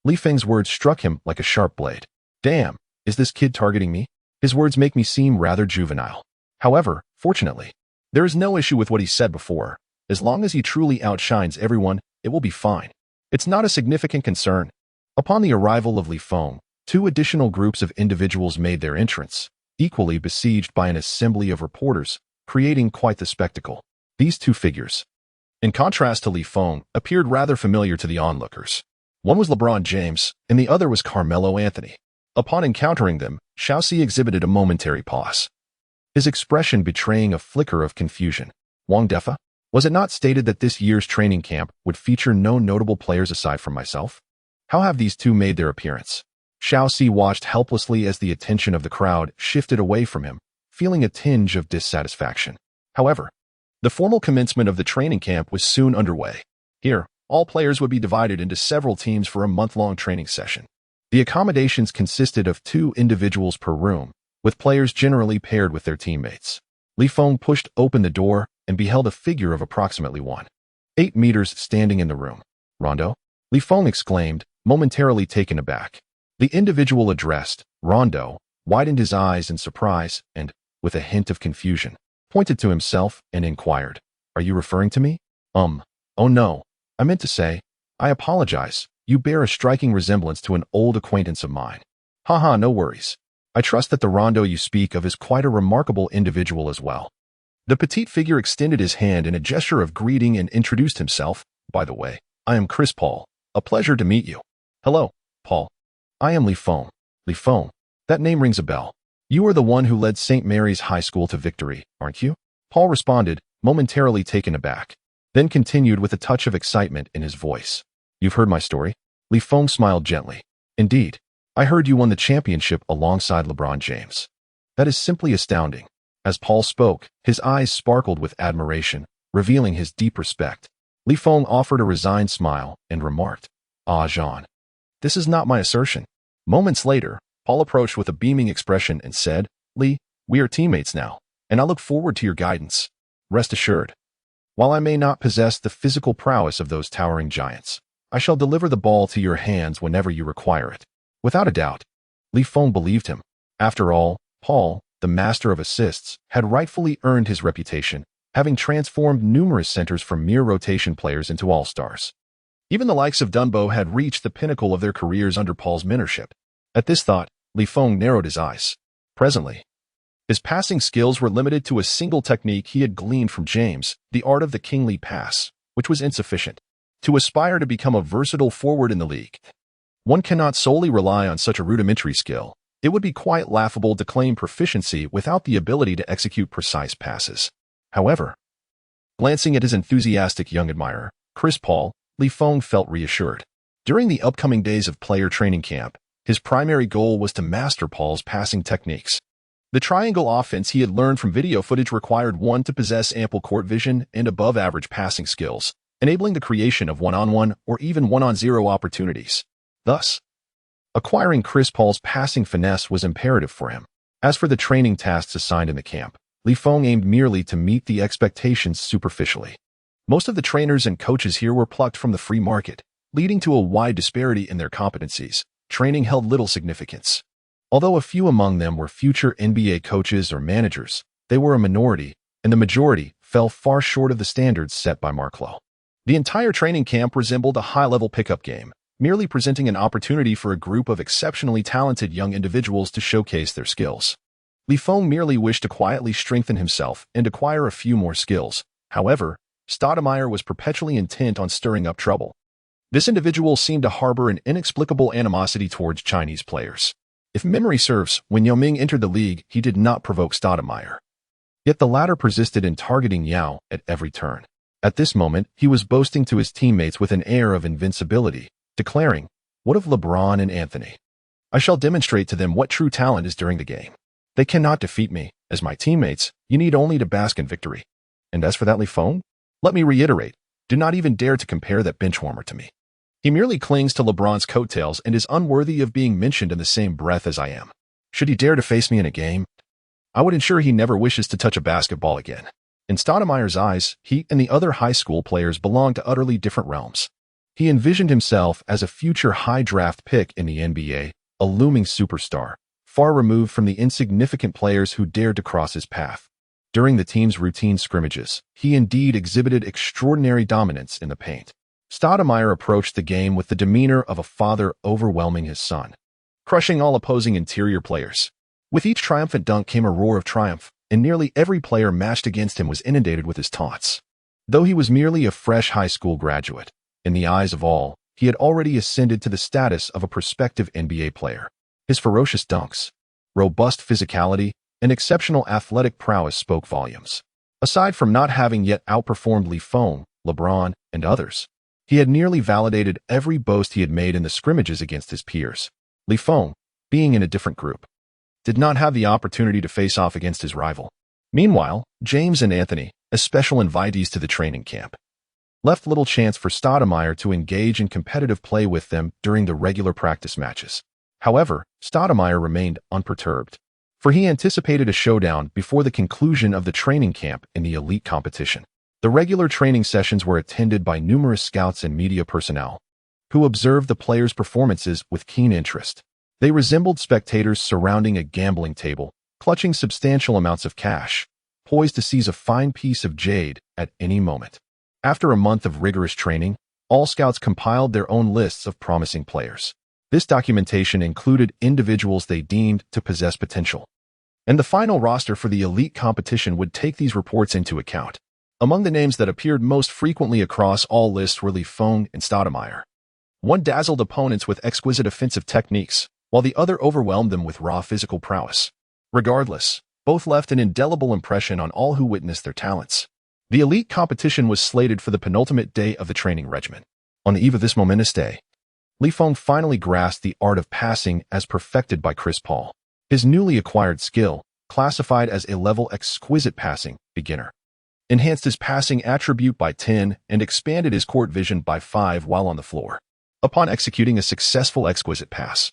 Li Feng's words struck him like a sharp blade. Damn, is this kid targeting me? His words make me seem rather juvenile. However, fortunately, there is no issue with what he said before. As long as he truly outshines everyone, it will be fine. It's not a significant concern. Upon the arrival of Li Feng, two additional groups of individuals made their entrance, equally besieged by an assembly of reporters, creating quite the spectacle. These two figures, in contrast to Li Feng, appeared rather familiar to the onlookers. One was LeBron James, and the other was Carmelo Anthony. Upon encountering them, Shaoxi exhibited a momentary pause, his expression betraying a flicker of confusion. Wang Defa? Was it not stated that this year's training camp would feature no notable players aside from myself? How have these two made their appearance? Shaoxi watched helplessly as the attention of the crowd shifted away from him, feeling a tinge of dissatisfaction. However, the formal commencement of the training camp was soon underway. Here, all players would be divided into several teams for a month-long training session. The accommodations consisted of 2 individuals per room, with players generally paired with their teammates. Li Feng pushed open the door and beheld a figure of approximately 1.8 meters standing in the room. Rondo? Li Feng exclaimed, momentarily taken aback. The individual addressed, Rondo, widened his eyes in surprise and, with a hint of confusion, pointed to himself and inquired, Are you referring to me? Oh no, I meant to say, I apologize, you bear a striking resemblance to an old acquaintance of mine. Haha, no worries. I trust that the Rondo you speak of is quite a remarkable individual as well. The petite figure extended his hand in a gesture of greeting and introduced himself. By the way, I am Chris Paul. A pleasure to meet you. Hello, Paul. I am Li Feng. Li Feng. That name rings a bell. You are the one who led St. Mary's High School to victory, aren't you? Paul responded, momentarily taken aback, then continued with a touch of excitement in his voice. You've heard my story? Li Feng smiled gently. Indeed. I heard you won the championship alongside LeBron James. That is simply astounding. As Paul spoke, his eyes sparkled with admiration, revealing his deep respect. Li Feng offered a resigned smile and remarked, Ah, Jean. This is not my assertion. Moments later, Paul approached with a beaming expression and said, Li, we are teammates now, and I look forward to your guidance. Rest assured. While I may not possess the physical prowess of those towering giants, I shall deliver the ball to your hands whenever you require it. Without a doubt, Li Feng believed him. After all, Paul, the master of assists, had rightfully earned his reputation, having transformed numerous centers from mere rotation players into all-stars. Even the likes of Dunbo had reached the pinnacle of their careers under Paul's mentorship. At this thought, Li Feng narrowed his eyes. Presently, his passing skills were limited to a single technique he had gleaned from James, the art of the kingly pass, which was insufficient. To aspire to become a versatile forward in the league, one cannot solely rely on such a rudimentary skill. It would be quite laughable to claim proficiency without the ability to execute precise passes. However, glancing at his enthusiastic young admirer, Chris Paul, Li Feng felt reassured. During the upcoming days of player training camp, his primary goal was to master Paul's passing techniques. The triangle offense he had learned from video footage required one to possess ample court vision and above-average passing skills, enabling the creation of one-on-one or even one-on-zero opportunities. Thus, acquiring Chris Paul's passing finesse was imperative for him. As for the training tasks assigned in the camp, Li Feng aimed merely to meet the expectations superficially. Most of the trainers and coaches here were plucked from the free market, leading to a wide disparity in their competencies. Training held little significance. Although a few among them were future NBA coaches or managers, they were a minority, and the majority fell far short of the standards set by Mark Lowe. The entire training camp resembled a high-level pickup game, merely presenting an opportunity for a group of exceptionally talented young individuals to showcase their skills. Feng merely wished to quietly strengthen himself and acquire a few more skills. However, Stoudemire was perpetually intent on stirring up trouble. This individual seemed to harbor an inexplicable animosity towards Chinese players. If memory serves, when Yao Ming entered the league, he did not provoke Stoudemire. Yet the latter persisted in targeting Yao at every turn. At this moment, he was boasting to his teammates with an air of invincibility, declaring, "What of LeBron and Anthony? I shall demonstrate to them what true talent is during the game. They cannot defeat me. As my teammates, you need only to bask in victory. And as for that Feng, let me reiterate, do not even dare to compare that benchwarmer to me. He merely clings to LeBron's coattails and is unworthy of being mentioned in the same breath as I am. Should he dare to face me in a game, I would ensure he never wishes to touch a basketball again." In Stoudemire's eyes, he and the other high school players belonged to utterly different realms. He envisioned himself as a future high draft pick in the NBA, a looming superstar, far removed from the insignificant players who dared to cross his path. During the team's routine scrimmages, he indeed exhibited extraordinary dominance in the paint. Stoudemire approached the game with the demeanor of a father overwhelming his son, crushing all opposing interior players. With each triumphant dunk came a roar of triumph, and nearly every player matched against him was inundated with his taunts. Though he was merely a fresh high school graduate, in the eyes of all, he had already ascended to the status of a prospective NBA player. His ferocious dunks, robust physicality, and exceptional athletic prowess spoke volumes. Aside from not having yet outperformed Feng, LeBron, and others, he had nearly validated every boast he had made in the scrimmages against his peers. Feng, being in a different group, did not have the opportunity to face off against his rival. Meanwhile, James and Anthony, as special invitees to the training camp, left little chance for Stoudemire to engage in competitive play with them during the regular practice matches. However, Stoudemire remained unperturbed, for he anticipated a showdown before the conclusion of the training camp in the elite competition. The regular training sessions were attended by numerous scouts and media personnel, who observed the players' performances with keen interest. They resembled spectators surrounding a gambling table, clutching substantial amounts of cash, poised to seize a fine piece of jade at any moment. After a month of rigorous training, all scouts compiled their own lists of promising players. This documentation included individuals they deemed to possess potential, and the final roster for the elite competition would take these reports into account. Among the names that appeared most frequently across all lists were Feng and Stoudemire. One dazzled opponents with exquisite offensive techniques, while the other overwhelmed them with raw physical prowess. Regardless, both left an indelible impression on all who witnessed their talents. The elite competition was slated for the penultimate day of the training regimen. On the eve of this momentous day, Feng finally grasped the art of passing as perfected by Chris Paul. His newly acquired skill, classified as a level exquisite passing beginner, enhanced his passing attribute by 10 and expanded his court vision by 5 while on the floor. Upon executing a successful exquisite pass,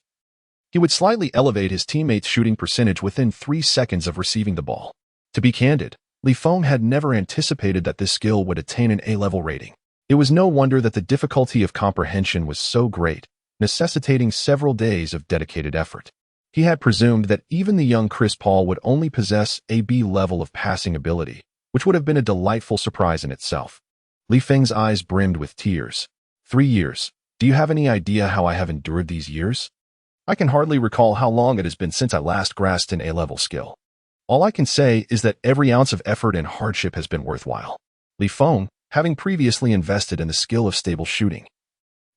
he would slightly elevate his teammates' shooting percentage within 3 seconds of receiving the ball. To be candid, Feng had never anticipated that this skill would attain an A-level rating. It was no wonder that the difficulty of comprehension was so great, necessitating several days of dedicated effort. He had presumed that even the young Chris Paul would only possess a B level of passing ability, which would have been a delightful surprise in itself. Feng's eyes brimmed with tears. 3 years. Do you have any idea how I have endured these years? I can hardly recall how long it has been since I last grasped an A-level skill. All I can say is that every ounce of effort and hardship has been worthwhile. Feng, having previously invested in the skill of stable shooting,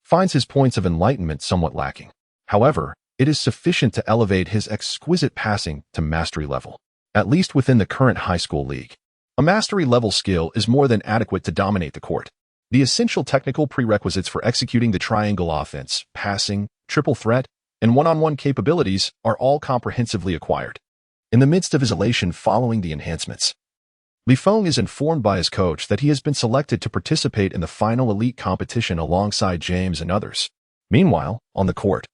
finds his points of enlightenment somewhat lacking. However, it is sufficient to elevate his exquisite passing to mastery level, at least within the current high school league. A mastery-level skill is more than adequate to dominate the court. The essential technical prerequisites for executing the triangle offense, passing, triple threat, and one-on-one capabilities are all comprehensively acquired. In the midst of his elation following the enhancements, Feng is informed by his coach that he has been selected to participate in the final elite competition alongside James and others. Meanwhile, on the court,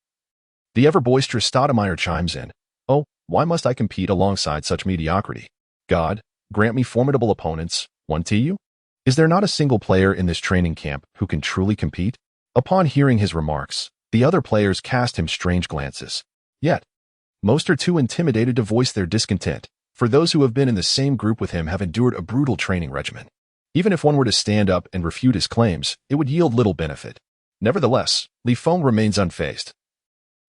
the ever-boisterous Stoudemire chimes in, "Oh, why must I compete alongside such mediocrity? God, grant me formidable opponents, one TU? Is there not a single player in this training camp who can truly compete?" Upon hearing his remarks, the other players cast him strange glances. Yet, most are too intimidated to voice their discontent, for those who have been in the same group with him have endured a brutal training regimen. Even if one were to stand up and refute his claims, it would yield little benefit. Nevertheless, Feng remains unfazed.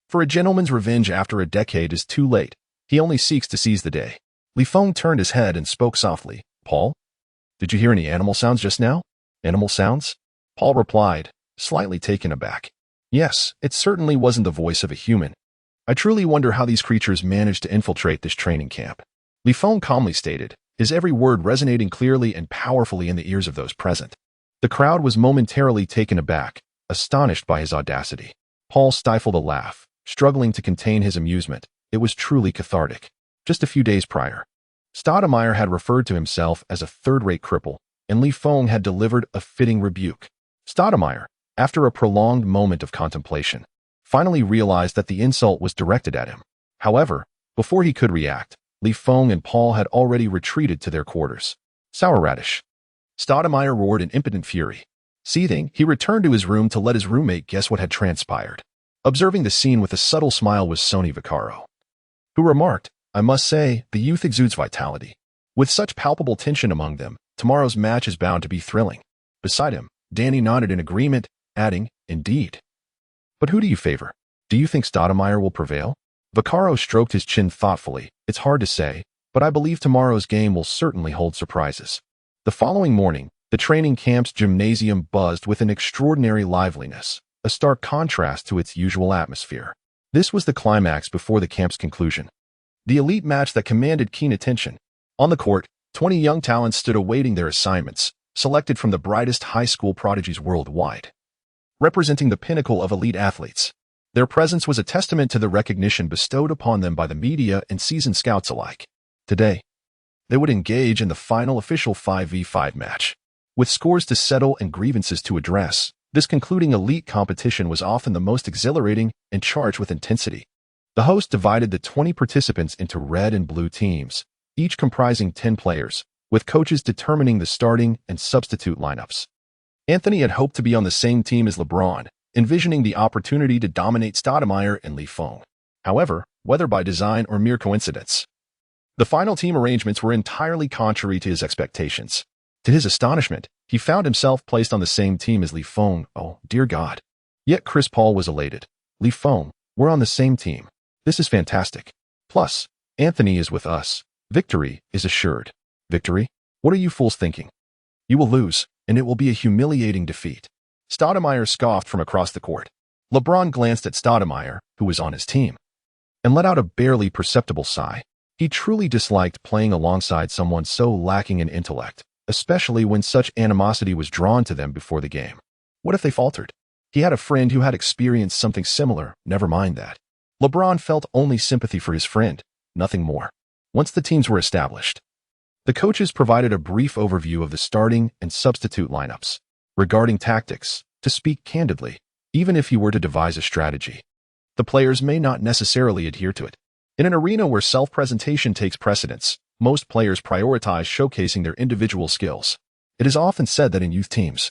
For a gentleman's revenge after a decade is too late. He only seeks to seize the day. Feng turned his head and spoke softly. Paul? Did you hear any animal sounds just now? Animal sounds? Paul replied, slightly taken aback. Yes, it certainly wasn't the voice of a human. I truly wonder how these creatures managed to infiltrate this training camp. Feng calmly stated, his every word resonating clearly and powerfully in the ears of those present. The crowd was momentarily taken aback, astonished by his audacity. Paul stifled a laugh, struggling to contain his amusement. It was truly cathartic. Just a few days prior, Stoudemire had referred to himself as a third-rate cripple, and Feng had delivered a fitting rebuke. Stoudemire, after a prolonged moment of contemplation, finally realized that the insult was directed at him. However, before he could react, Feng and Paul had already retreated to their quarters. Sour radish. Stoudemire roared in impotent fury. Seething, he returned to his room to let his roommate guess what had transpired. Observing the scene with a subtle smile was Sonny Vaccaro, who remarked, I must say, the youth exudes vitality. With such palpable tension among them, tomorrow's match is bound to be thrilling. Beside him, Danny nodded in agreement, adding, indeed. But who do you favor? Do you think Stoudemire will prevail? Vaccaro stroked his chin thoughtfully. It's hard to say, but I believe tomorrow's game will certainly hold surprises. The following morning, the training camp's gymnasium buzzed with an extraordinary liveliness, a stark contrast to its usual atmosphere. This was the climax before the camp's conclusion. The elite match that commanded keen attention. On the court, 20 young talents stood awaiting their assignments, selected from the brightest high school prodigies worldwide, representing the pinnacle of elite athletes. Their presence was a testament to the recognition bestowed upon them by the media and seasoned scouts alike. Today, they would engage in the final official 5v5 match. With scores to settle and grievances to address, this concluding elite competition was often the most exhilarating and charged with intensity. The host divided the 20 participants into red and blue teams, each comprising 10 players, with coaches determining the starting and substitute lineups. Anthony had hoped to be on the same team as LeBron, envisioning the opportunity to dominate Stoudemire and Feng. However, whether by design or mere coincidence, the final team arrangements were entirely contrary to his expectations. To his astonishment, he found himself placed on the same team as Feng. Oh, dear God. Yet Chris Paul was elated. Feng, we're on the same team. This is fantastic. Plus, Anthony is with us. Victory is assured. Victory? What are you fools thinking? You will lose, and it will be a humiliating defeat. Stoudemire scoffed from across the court. LeBron glanced at Stoudemire, who was on his team, and let out a barely perceptible sigh. He truly disliked playing alongside someone so lacking in intellect, especially when such animosity was drawn to them before the game. What if they faltered? He had a friend who had experienced something similar, never mind that. LeBron felt only sympathy for his friend, nothing more. Once the teams were established, the coaches provided a brief overview of the starting and substitute lineups. Regarding tactics, to speak candidly, even if he were to devise a strategy, the players may not necessarily adhere to it. In an arena where self-presentation takes precedence, most players prioritize showcasing their individual skills. It is often said that in youth teams,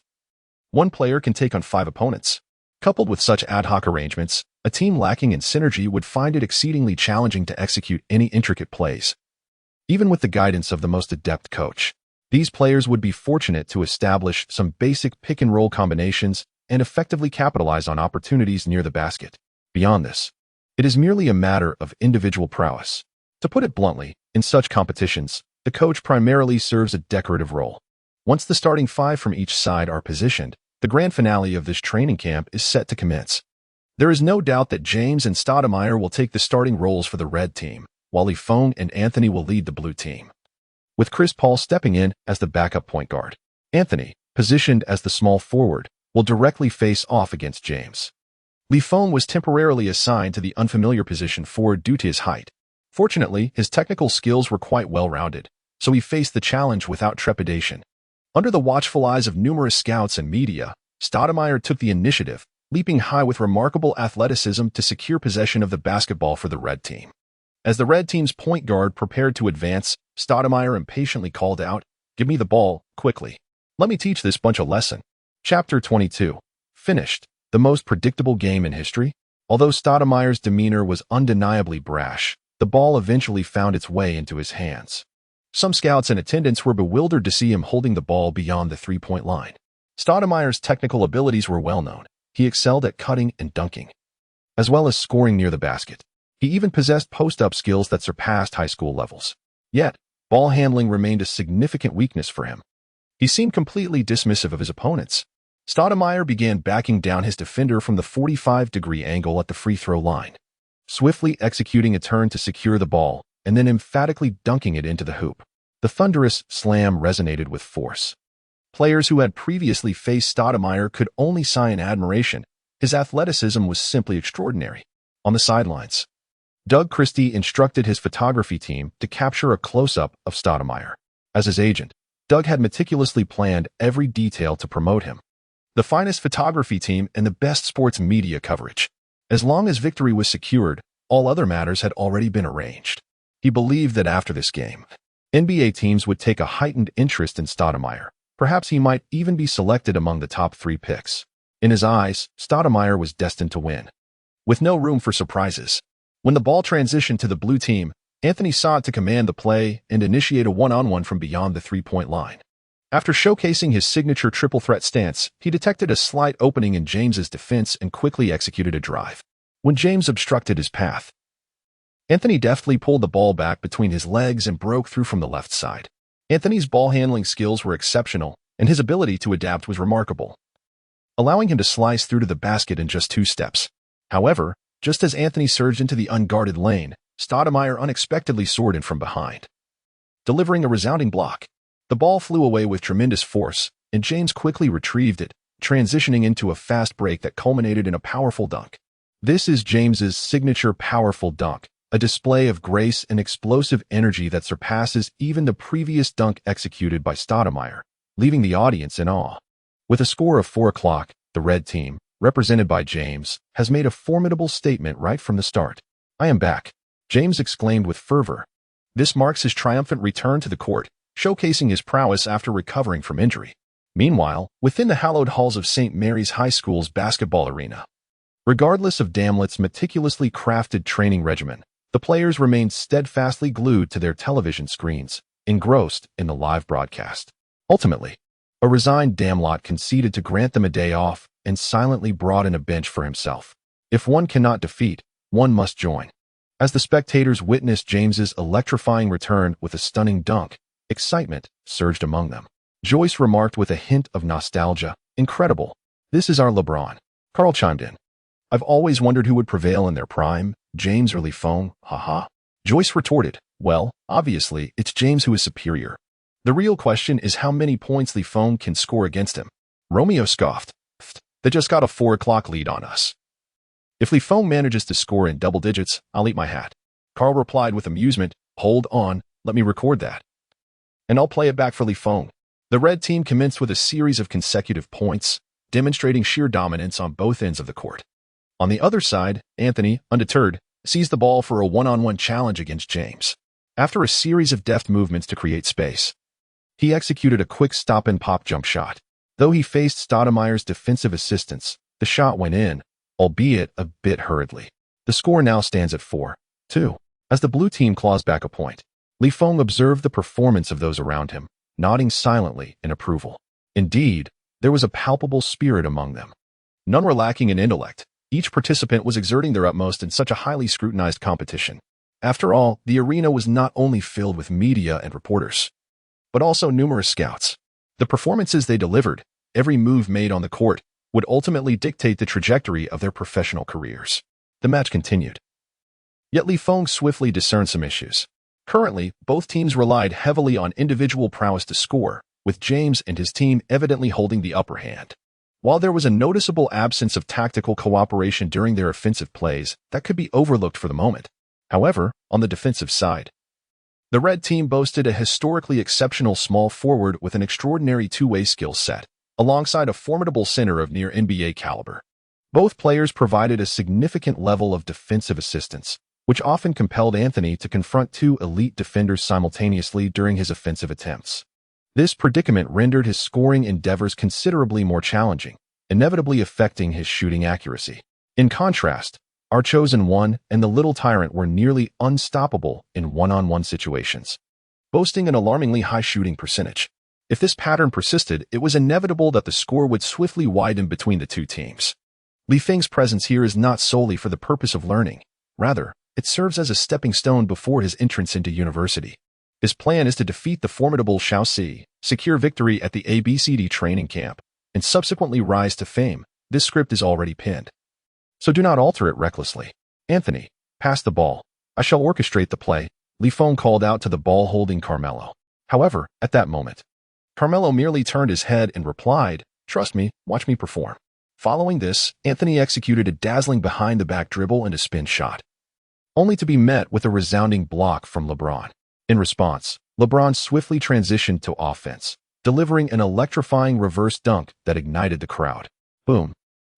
one player can take on 5 opponents. Coupled with such ad hoc arrangements, a team lacking in synergy would find it exceedingly challenging to execute any intricate plays. Even with the guidance of the most adept coach, these players would be fortunate to establish some basic pick-and-roll combinations and effectively capitalize on opportunities near the basket. Beyond this, it is merely a matter of individual prowess. To put it bluntly, in such competitions, the coach primarily serves a decorative role. Once the starting 5 from each side are positioned, the grand finale of this training camp is set to commence. There is no doubt that James and Stoudemire will take the starting roles for the red team, while Feng and Anthony will lead the blue team, with Chris Paul stepping in as the backup point guard. Anthony, positioned as the small forward, will directly face off against James. Feng was temporarily assigned to the unfamiliar position forward due to his height. Fortunately, his technical skills were quite well-rounded, so he faced the challenge without trepidation. Under the watchful eyes of numerous scouts and media, Stoudemire took the initiative, leaping high with remarkable athleticism to secure possession of the basketball for the red team. As the red team's point guard prepared to advance, Stoudemire impatiently called out, "Give me the ball, quickly. Let me teach this bunch a lesson." Chapter 22. Finished. The most predictable game in history? Although Stoudemire's demeanor was undeniably brash, the ball eventually found its way into his hands. Some scouts in attendance were bewildered to see him holding the ball beyond the three-point line. Stoudemire's technical abilities were well known, He excelled at cutting and dunking, as well as scoring near the basket. He even possessed post-up skills that surpassed high school levels. Yet, ball handling remained a significant weakness for him. He seemed completely dismissive of his opponents. Stoudemire began backing down his defender from the 45-degree angle at the free throw line, swiftly executing a turn to secure the ball and then emphatically dunking it into the hoop. The thunderous slam resonated with force. Players who had previously faced Stoudemire could only sigh in admiration. His athleticism was simply extraordinary. On the sidelines, Doug Christie instructed his photography team to capture a close-up of Stoudemire. As his agent, Doug had meticulously planned every detail to promote him. The finest photography team and the best sports media coverage. As long as victory was secured, all other matters had already been arranged. He believed that after this game, NBA teams would take a heightened interest in Stoudemire. Perhaps he might even be selected among the top 3 picks. In his eyes, Stoudemire was destined to win, with no room for surprises. When the ball transitioned to the blue team, Anthony sought to command the play and initiate a one-on-one from beyond the three-point line. After showcasing his signature triple threat stance, he detected a slight opening in James's defense and quickly executed a drive. When James obstructed his path, Anthony deftly pulled the ball back between his legs and broke through from the left side. Anthony's ball handling skills were exceptional, and his ability to adapt was remarkable, allowing him to slice through to the basket in just 2 steps. However, just as Anthony surged into the unguarded lane, Stoudemire unexpectedly soared in from behind, delivering a resounding block. The ball flew away with tremendous force, and James quickly retrieved it, transitioning into a fast break that culminated in a powerful dunk. This is James's signature powerful dunk, a display of grace and explosive energy that surpasses even the previous dunk executed by Stoudemire, leaving the audience in awe. With a score of 4-0, the red team, represented by James, has made a formidable statement right from the start. "I am back," James exclaimed with fervor. This marks his triumphant return to the court, showcasing his prowess after recovering from injury. Meanwhile, within the hallowed halls of St. Mary's High School's basketball arena, regardless of Damlet's meticulously crafted training regimen, the players remained steadfastly glued to their television screens, engrossed in the live broadcast. Ultimately, a resigned Damlot conceded to grant them a day off and silently brought in a bench for himself. If one cannot defeat, one must join. As the spectators witnessed James's electrifying return with a stunning dunk, excitement surged among them. Joyce remarked with a hint of nostalgia, "Incredible. This is our LeBron." Carl chimed in, "I've always wondered who would prevail in their prime, James or Feng, haha." Joyce retorted, "Well, obviously, it's James who is superior. The real question is how many points Feng can score against him." Romeo scoffed, "They just got a 4-0 lead on us. If Feng manages to score in double digits, I'll eat my hat." Carl replied with amusement, "Hold on, let me record that, and I'll play it back for Feng." The red team commenced with a series of consecutive points, demonstrating sheer dominance on both ends of the court. On the other side, Anthony, undeterred, seized the ball for a one-on-one challenge against James. After a series of deft movements to create space, he executed a quick stop-and-pop jump shot. Though he faced Stoudemire's defensive assistance, the shot went in, albeit a bit hurriedly. The score now stands at 4-2. As the blue team claws back a point, Feng observed the performance of those around him, nodding silently in approval. Indeed, there was a palpable spirit among them. None were lacking in intellect. Each participant was exerting their utmost in such a highly scrutinized competition. After all, the arena was not only filled with media and reporters, but also numerous scouts. The performances they delivered, every move made on the court, would ultimately dictate the trajectory of their professional careers. The match continued. Yet Feng swiftly discerned some issues. Currently, both teams relied heavily on individual prowess to score, with James and his team evidently holding the upper hand. While there was a noticeable absence of tactical cooperation during their offensive plays, that could be overlooked for the moment. However, on the defensive side, the red team boasted a historically exceptional small forward with an extraordinary two-way skill set, alongside a formidable center of near NBA caliber. Both players provided a significant level of defensive assistance, which often compelled Anthony to confront 2 elite defenders simultaneously during his offensive attempts. This predicament rendered his scoring endeavors considerably more challenging, inevitably affecting his shooting accuracy. In contrast, our chosen one and the little tyrant were nearly unstoppable in one-on-one situations, boasting an alarmingly high shooting percentage. If this pattern persisted, it was inevitable that the score would swiftly widen between the two teams. Feng's presence here is not solely for the purpose of learning. Rather, it serves as a stepping stone before his entrance into university. His plan is to defeat the formidable Shaoxi, secure victory at the ABCD training camp, and subsequently rise to fame. This script is already pinned, so do not alter it recklessly. Anthony, pass the ball. I shall orchestrate the play, Feng called out to the ball-holding Carmelo. However, at that moment, Carmelo merely turned his head and replied, "Trust me, watch me perform." Following this, Anthony executed a dazzling behind-the-back dribble and a spin shot, only to be met with a resounding block from LeBron. In response, LeBron swiftly transitioned to offense, delivering an electrifying reverse dunk that ignited the crowd. Boom.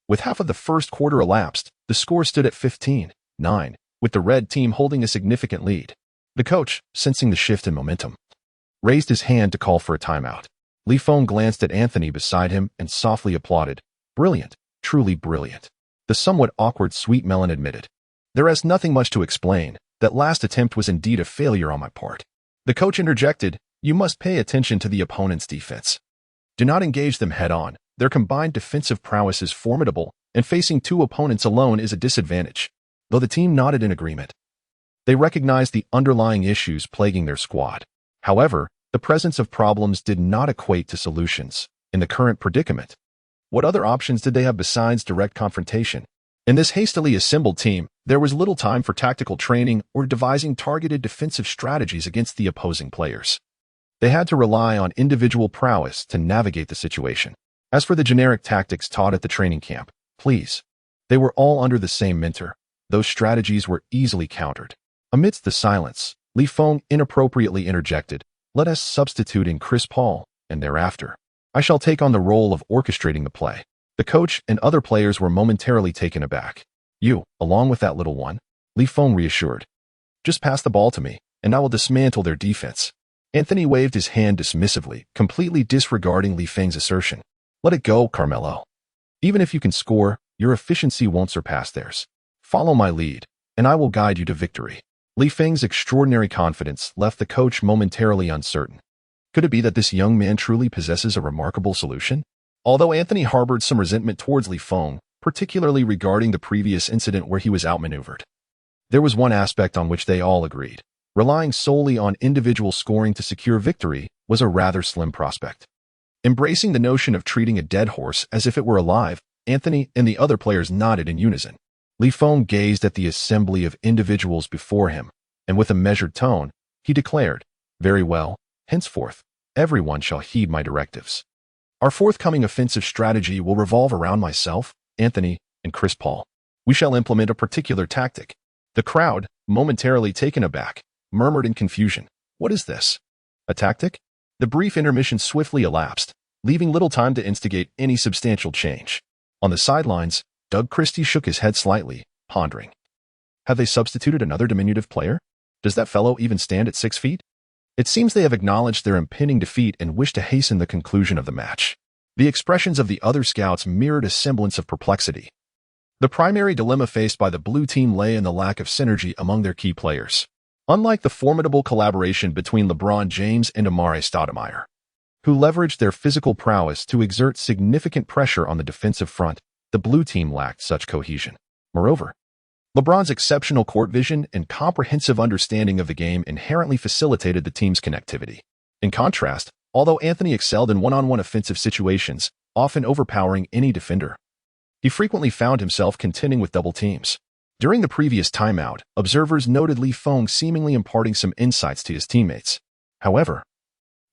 With half of the first quarter elapsed, the score stood at 15-9, with the red team holding a significant lead. The coach, sensing the shift in momentum, raised his hand to call for a timeout. Feng glanced at Anthony beside him and softly applauded. "Brilliant, truly brilliant," the somewhat awkward Sweet Melon admitted. "There is nothing much to explain. That last attempt was indeed a failure on my part." The coach interjected, "You must pay attention to the opponent's defense. Do not engage them head-on. Their combined defensive prowess is formidable, and facing two opponents alone is a disadvantage." Though the team nodded in agreement, they recognized the underlying issues plaguing their squad. However, the presence of problems did not equate to solutions. In the current predicament, what other options did they have besides direct confrontation? In this hastily assembled team, there was little time for tactical training or devising targeted defensive strategies against the opposing players. They had to rely on individual prowess to navigate the situation. As for the generic tactics taught at the training camp, please, they were all under the same mentor. Those strategies were easily countered. Amidst the silence, Feng inappropriately interjected, "Let us substitute in Chris Paul, and thereafter, I shall take on the role of orchestrating the play." The coach and other players were momentarily taken aback. "You, along with that little one," Feng reassured. "Just pass the ball to me, and I will dismantle their defense." Anthony waved his hand dismissively, completely disregarding Feng's assertion. "Let it go, Carmelo. Even if you can score, your efficiency won't surpass theirs. Follow my lead, and I will guide you to victory." Feng's extraordinary confidence left the coach momentarily uncertain. Could it be that this young man truly possesses a remarkable solution? Although Anthony harbored some resentment towards Feng, particularly regarding the previous incident where he was outmaneuvered, there was one aspect on which they all agreed. Relying solely on individual scoring to secure victory was a rather slim prospect. Embracing the notion of treating a dead horse as if it were alive, Anthony and the other players nodded in unison. Feng gazed at the assembly of individuals before him, and with a measured tone, he declared, "Very well, henceforth, everyone shall heed my directives. Our forthcoming offensive strategy will revolve around myself, Anthony, and Chris Paul. We shall implement a particular tactic." The crowd, momentarily taken aback, murmured in confusion, "What is this? A tactic?" The brief intermission swiftly elapsed, leaving little time to instigate any substantial change. On the sidelines, Doug Christie shook his head slightly, pondering. Have they substituted another diminutive player? Does that fellow even stand at 6 feet? It seems they have acknowledged their impending defeat and wish to hasten the conclusion of the match. The expressions of the other scouts mirrored a semblance of perplexity. The primary dilemma faced by the blue team lay in the lack of synergy among their key players. Unlike the formidable collaboration between LeBron James and Amare Stoudemire, who leveraged their physical prowess to exert significant pressure on the defensive front, the blue team lacked such cohesion. Moreover, LeBron's exceptional court vision and comprehensive understanding of the game inherently facilitated the team's connectivity. In contrast, although Anthony excelled in one-on-one offensive situations, often overpowering any defender, he frequently found himself contending with double teams. During the previous timeout, observers noted Feng seemingly imparting some insights to his teammates. However,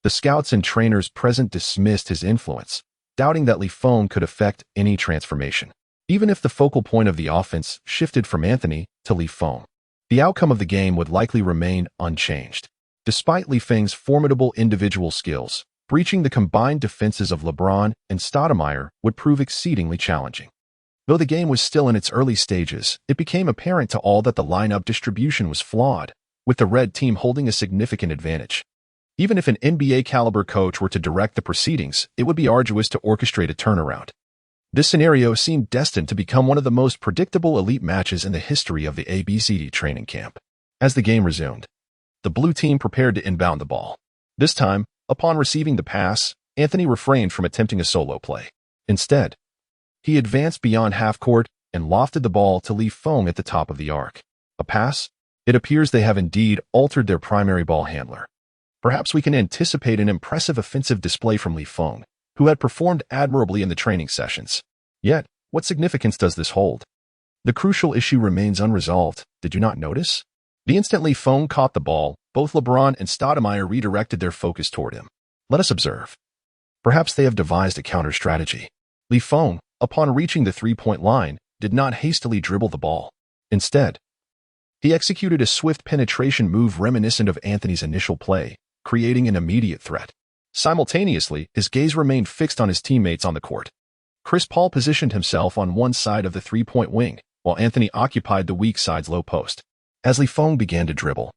the scouts and trainers present dismissed his influence, doubting that Feng could effect any transformation. Even if the focal point of the offense shifted from Anthony to Feng, the outcome of the game would likely remain unchanged. Despite Feng's formidable individual skills, breaching the combined defenses of LeBron and Stoudemire would prove exceedingly challenging. Though the game was still in its early stages, it became apparent to all that the lineup distribution was flawed, with the red team holding a significant advantage. Even if an NBA-caliber coach were to direct the proceedings, it would be arduous to orchestrate a turnaround. This scenario seemed destined to become one of the most predictable elite matches in the history of the ABCD training camp. As the game resumed, the blue team prepared to inbound the ball. This time, upon receiving the pass, Anthony refrained from attempting a solo play. Instead, He advanced beyond half-court and lofted the ball to leave Feng at the top of the arc. A pass? It appears they have indeed altered their primary ball handler. Perhaps we can anticipate an impressive offensive display from Feng, who had performed admirably in the training sessions. Yet, what significance does this hold? The crucial issue remains unresolved, did you not notice? The instant Feng caught the ball, both LeBron and Stoudemire redirected their focus toward him. Let us observe. Perhaps they have devised a counter-strategy. Feng, upon reaching the three-point line, did not hastily dribble the ball. Instead, he executed a swift penetration move reminiscent of Anthony's initial play, creating an immediate threat. Simultaneously, his gaze remained fixed on his teammates on the court. Chris Paul positioned himself on one side of the three-point wing, while Anthony occupied the weak side's low post. As Feng began to dribble,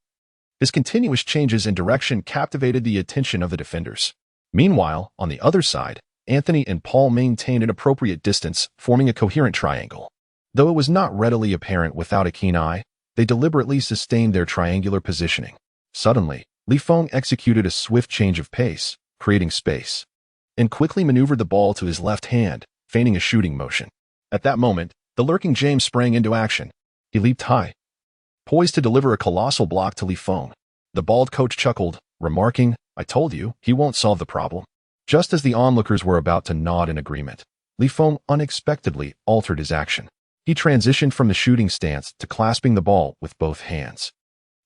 his continuous changes in direction captivated the attention of the defenders. Meanwhile, on the other side, Anthony and Paul maintained an appropriate distance, forming a coherent triangle. Though it was not readily apparent without a keen eye, they deliberately sustained their triangular positioning. Suddenly, Feng executed a swift change of pace, creating space, and quickly maneuvered the ball to his left hand, feigning a shooting motion. At that moment, the lurking James sprang into action. He leaped high, poised to deliver a colossal block to Feng. The bald coach chuckled, remarking, "I told you, he won't solve the problem." Just as the onlookers were about to nod in agreement, Feng unexpectedly altered his action. He transitioned from the shooting stance to clasping the ball with both hands,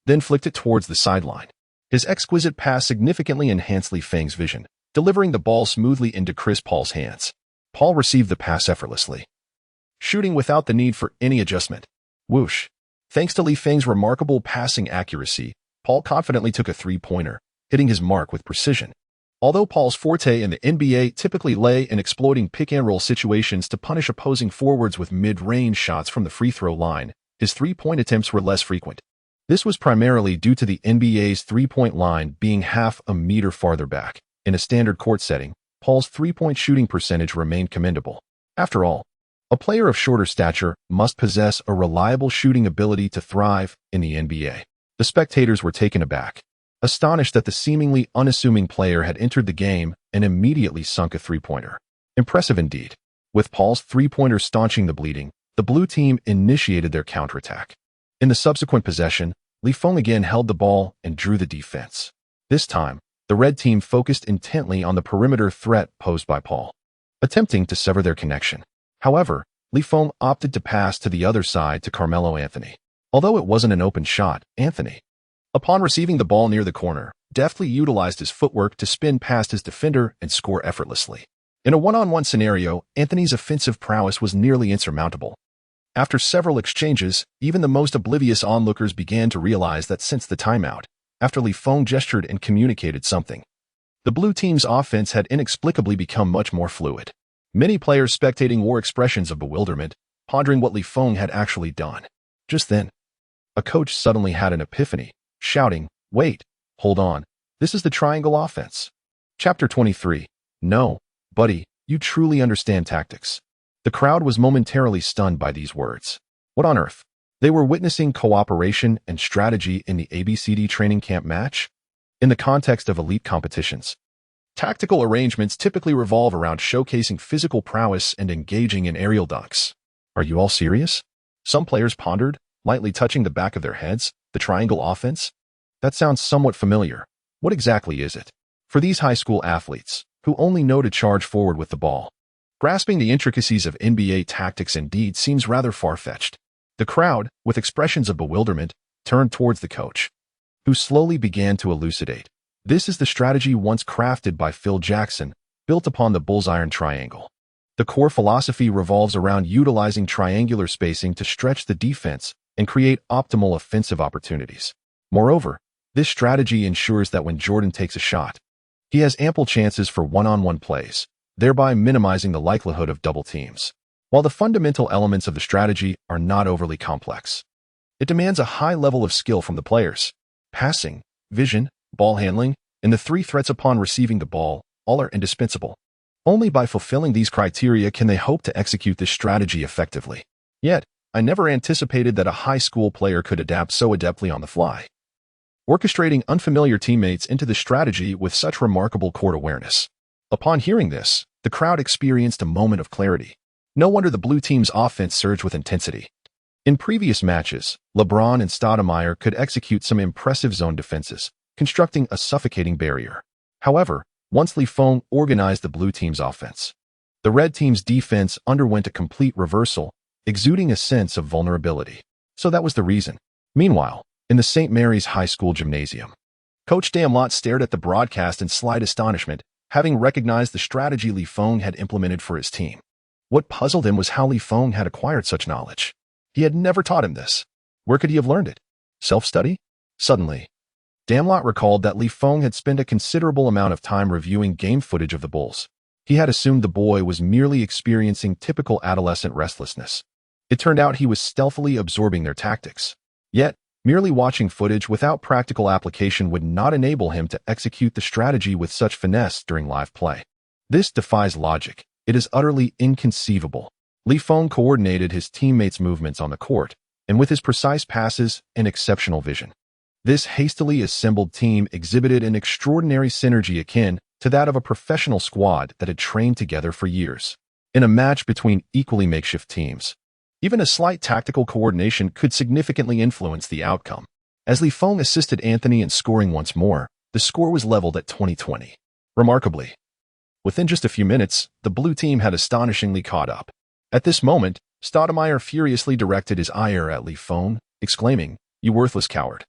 then flicked it towards the sideline. His exquisite pass significantly enhanced Feng's vision, delivering the ball smoothly into Chris Paul's hands. Paul received the pass effortlessly, shooting without the need for any adjustment. Whoosh! Thanks to Feng's remarkable passing accuracy, Paul confidently took a three-pointer, hitting his mark with precision. Although Paul's forte in the NBA typically lay in exploiting pick-and-roll situations to punish opposing forwards with mid-range shots from the free-throw line, his three-point attempts were less frequent. This was primarily due to the NBA's three-point line being half a meter farther back. In a standard court setting, Paul's three-point shooting percentage remained commendable. After all, a player of shorter stature must possess a reliable shooting ability to thrive in the NBA. The spectators were taken aback, astonished that the seemingly unassuming player had entered the game and immediately sunk a three-pointer. Impressive indeed. With Paul's three-pointer staunching the bleeding, the blue team initiated their counterattack. In the subsequent possession, Feng again held the ball and drew the defense. This time, the red team focused intently on the perimeter threat posed by Paul, attempting to sever their connection. However, Feng opted to pass to the other side to Carmelo Anthony. Although it wasn't an open shot, Anthony, upon receiving the ball near the corner, deftly utilized his footwork to spin past his defender and score effortlessly. In a one-on-one scenario, Anthony's offensive prowess was nearly insurmountable. After several exchanges, even the most oblivious onlookers began to realize that since the timeout, after Feng gestured and communicated something, the blue team's offense had inexplicably become much more fluid. Many players spectating wore expressions of bewilderment, pondering what Feng had actually done. Just then, a coach suddenly had an epiphany, shouting, "Wait, hold on, this is the triangle offense." Chapter 23. No, buddy, you truly understand tactics. The crowd was momentarily stunned by these words. What on earth? They were witnessing cooperation and strategy in the ABCD training camp match? In the context of elite competitions, tactical arrangements typically revolve around showcasing physical prowess and engaging in aerial dunks. Are you all serious? Some players pondered, lightly touching the back of their heads. The triangle offense? That sounds somewhat familiar. What exactly is it? For these high school athletes, who only know to charge forward with the ball, grasping the intricacies of NBA tactics indeed seems rather far-fetched. The crowd, with expressions of bewilderment, turned towards the coach, who slowly began to elucidate. This is the strategy once crafted by Phil Jackson, built upon the bull's-iron triangle. The core philosophy revolves around utilizing triangular spacing to stretch the defense and create optimal offensive opportunities. Moreover, this strategy ensures that when Jordan takes a shot, he has ample chances for one-on-one plays, thereby minimizing the likelihood of double teams. While the fundamental elements of the strategy are not overly complex, it demands a high level of skill from the players. Passing, vision, ball handling, and the three threats upon receiving the ball, all are indispensable. Only by fulfilling these criteria can they hope to execute this strategy effectively. Yet, I never anticipated that a high school player could adapt so adeptly on the fly, orchestrating unfamiliar teammates into the strategy with such remarkable court awareness. Upon hearing this, the crowd experienced a moment of clarity. No wonder the blue team's offense surged with intensity. In previous matches, LeBron and Stoudemire could execute some impressive zone defenses, constructing a suffocating barrier. However, once Feng organized the blue team's offense, the red team's defense underwent a complete reversal, exuding a sense of vulnerability. So that was the reason. Meanwhile, in the St. Mary's High School gymnasium, Coach Damlot stared at the broadcast in slight astonishment, having recognized the strategy Feng had implemented for his team. What puzzled him was how Feng had acquired such knowledge. He had never taught him this. Where could he have learned it? Self-study? Suddenly, Damlot recalled that Feng had spent a considerable amount of time reviewing game footage of the Bulls. He had assumed the boy was merely experiencing typical adolescent restlessness. It turned out he was stealthily absorbing their tactics. Yet, merely watching footage without practical application would not enable him to execute the strategy with such finesse during live play. This defies logic. It is utterly inconceivable. Feng coordinated his teammates' movements on the court, and with his precise passes and exceptional vision. This hastily assembled team exhibited an extraordinary synergy akin to that of a professional squad that had trained together for years. In a match between equally makeshift teams, even a slight tactical coordination could significantly influence the outcome. As Feng assisted Anthony in scoring once more, the score was leveled at 20-20. Remarkably, within just a few minutes, the blue team had astonishingly caught up. At this moment, Stoudemire furiously directed his ire at Feng, exclaiming, "You worthless coward.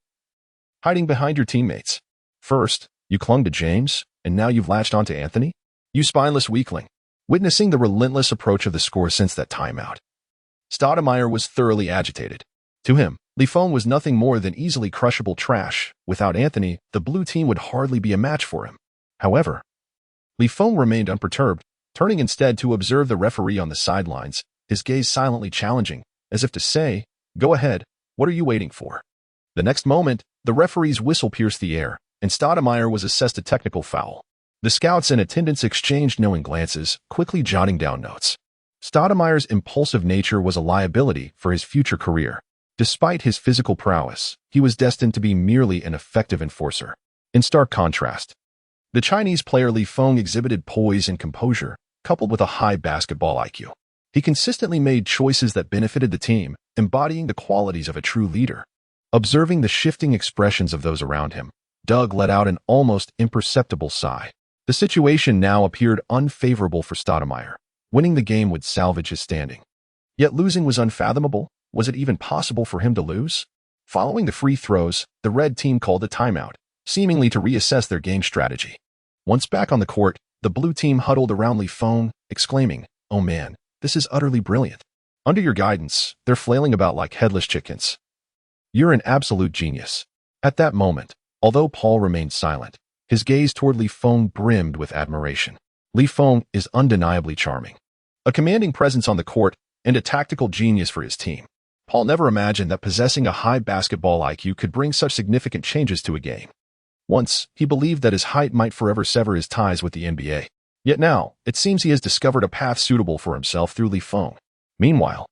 Hiding behind your teammates. First, you clung to James, and now you've latched onto Anthony? You spineless weakling." Witnessing the relentless approach of the score since that timeout, Stoudemire was thoroughly agitated. To him, Feng was nothing more than easily crushable trash. Without Anthony, the blue team would hardly be a match for him. However, Feng remained unperturbed, turning instead to observe the referee on the sidelines, his gaze silently challenging, as if to say, "Go ahead, what are you waiting for?" The next moment, the referee's whistle pierced the air, and Stoudemire was assessed a technical foul. The scouts in attendance exchanged knowing glances, quickly jotting down notes. Stoudemire's impulsive nature was a liability for his future career. Despite his physical prowess, he was destined to be merely an effective enforcer. In stark contrast, the Chinese player Feng exhibited poise and composure, coupled with a high basketball IQ. He consistently made choices that benefited the team, embodying the qualities of a true leader. Observing the shifting expressions of those around him, Doug let out an almost imperceptible sigh. The situation now appeared unfavorable for Stoudemire. Winning the game would salvage his standing. Yet losing was unfathomable. Was it even possible for him to lose? Following the free throws, the red team called a timeout, seemingly to reassess their game strategy. Once back on the court, the blue team huddled around Feng, exclaiming, "Oh man, this is utterly brilliant. Under your guidance, they're flailing about like headless chickens. You're an absolute genius." At that moment, although Paul remained silent, his gaze toward Feng brimmed with admiration. Feng is undeniably charming. A commanding presence on the court and a tactical genius for his team. Paul never imagined that possessing a high basketball IQ could bring such significant changes to a game. Once, he believed that his height might forever sever his ties with the NBA. Yet now, it seems he has discovered a path suitable for himself through Feng. Meanwhile,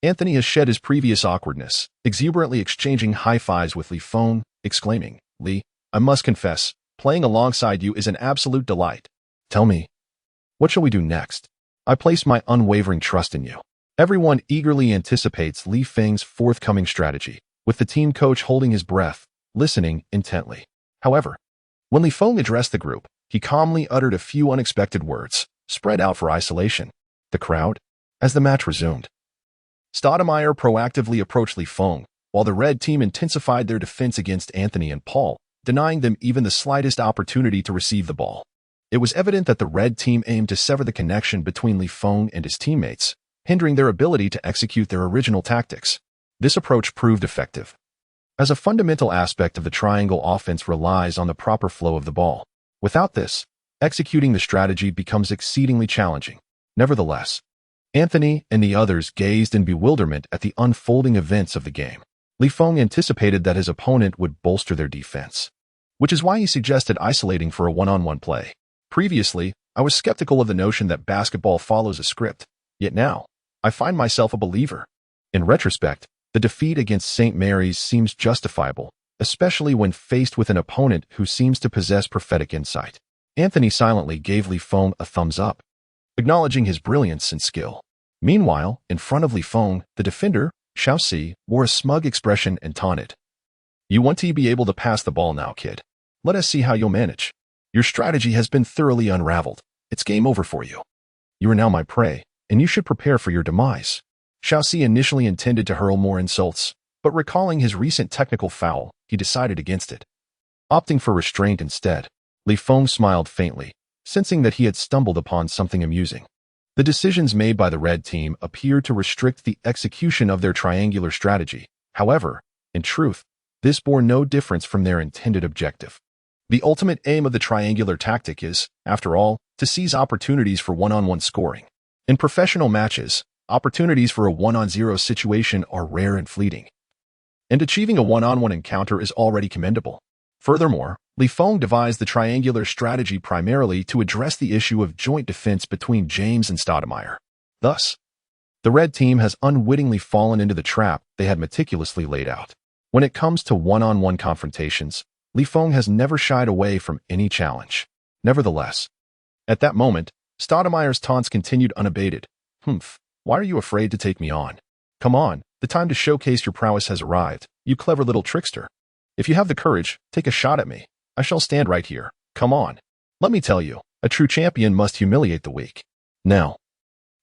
Anthony has shed his previous awkwardness, exuberantly exchanging high-fives with Feng, exclaiming, "Lee, I must confess, playing alongside you is an absolute delight. Tell me, what shall we do next? I place my unwavering trust in you." Everyone eagerly anticipates Feng's forthcoming strategy, with the team coach holding his breath, listening intently. However, when Feng addressed the group, he calmly uttered a few unexpected words, spread out for isolation. The crowd, as the match resumed. Stoudemire proactively approached Feng, while the red team intensified their defense against Anthony and Paul, denying them even the slightest opportunity to receive the ball. It was evident that the red team aimed to sever the connection between Feng and his teammates, hindering their ability to execute their original tactics. This approach proved effective, as a fundamental aspect of the triangle offense relies on the proper flow of the ball. Without this, executing the strategy becomes exceedingly challenging. Nevertheless, Anthony and the others gazed in bewilderment at the unfolding events of the game. Feng anticipated that his opponent would bolster their defense, which is why he suggested isolating for a one-on-one play. Previously, I was skeptical of the notion that basketball follows a script, yet now, I find myself a believer. In retrospect, the defeat against St. Mary's seems justifiable, especially when faced with an opponent who seems to possess prophetic insight. Anthony silently gave Feng a thumbs up, acknowledging his brilliance and skill. Meanwhile, in front of Li Feng, the defender, Shaoxi, wore a smug expression and taunted. "You want to be able to pass the ball now, kid. Let us see how you'll manage. Your strategy has been thoroughly unraveled. It's game over for you. You are now my prey, and you should prepare for your demise." Shaoxi initially intended to hurl more insults, but recalling his recent technical foul, he decided against it. Opting for restraint instead, Li Feng smiled faintly, sensing that he had stumbled upon something amusing. The decisions made by the red team appeared to restrict the execution of their triangular strategy. However, in truth, this bore no difference from their intended objective. The ultimate aim of the triangular tactic is, after all, to seize opportunities for one-on-one scoring. In professional matches, opportunities for a one-on-zero situation are rare and fleeting, and achieving a one-on-one encounter is already commendable. Furthermore, Li Feng devised the triangular strategy primarily to address the issue of joint defense between James and Stoudemire. Thus, the red team has unwittingly fallen into the trap they had meticulously laid out. When it comes to one-on-one confrontations, Li Feng has never shied away from any challenge. Nevertheless, at that moment, Stoudemire's taunts continued unabated. Why are you afraid to take me on? Come on, the time to showcase your prowess has arrived, you clever little trickster. If you have the courage, take a shot at me. I shall stand right here. Come on. Let me tell you, a true champion must humiliate the weak. Now,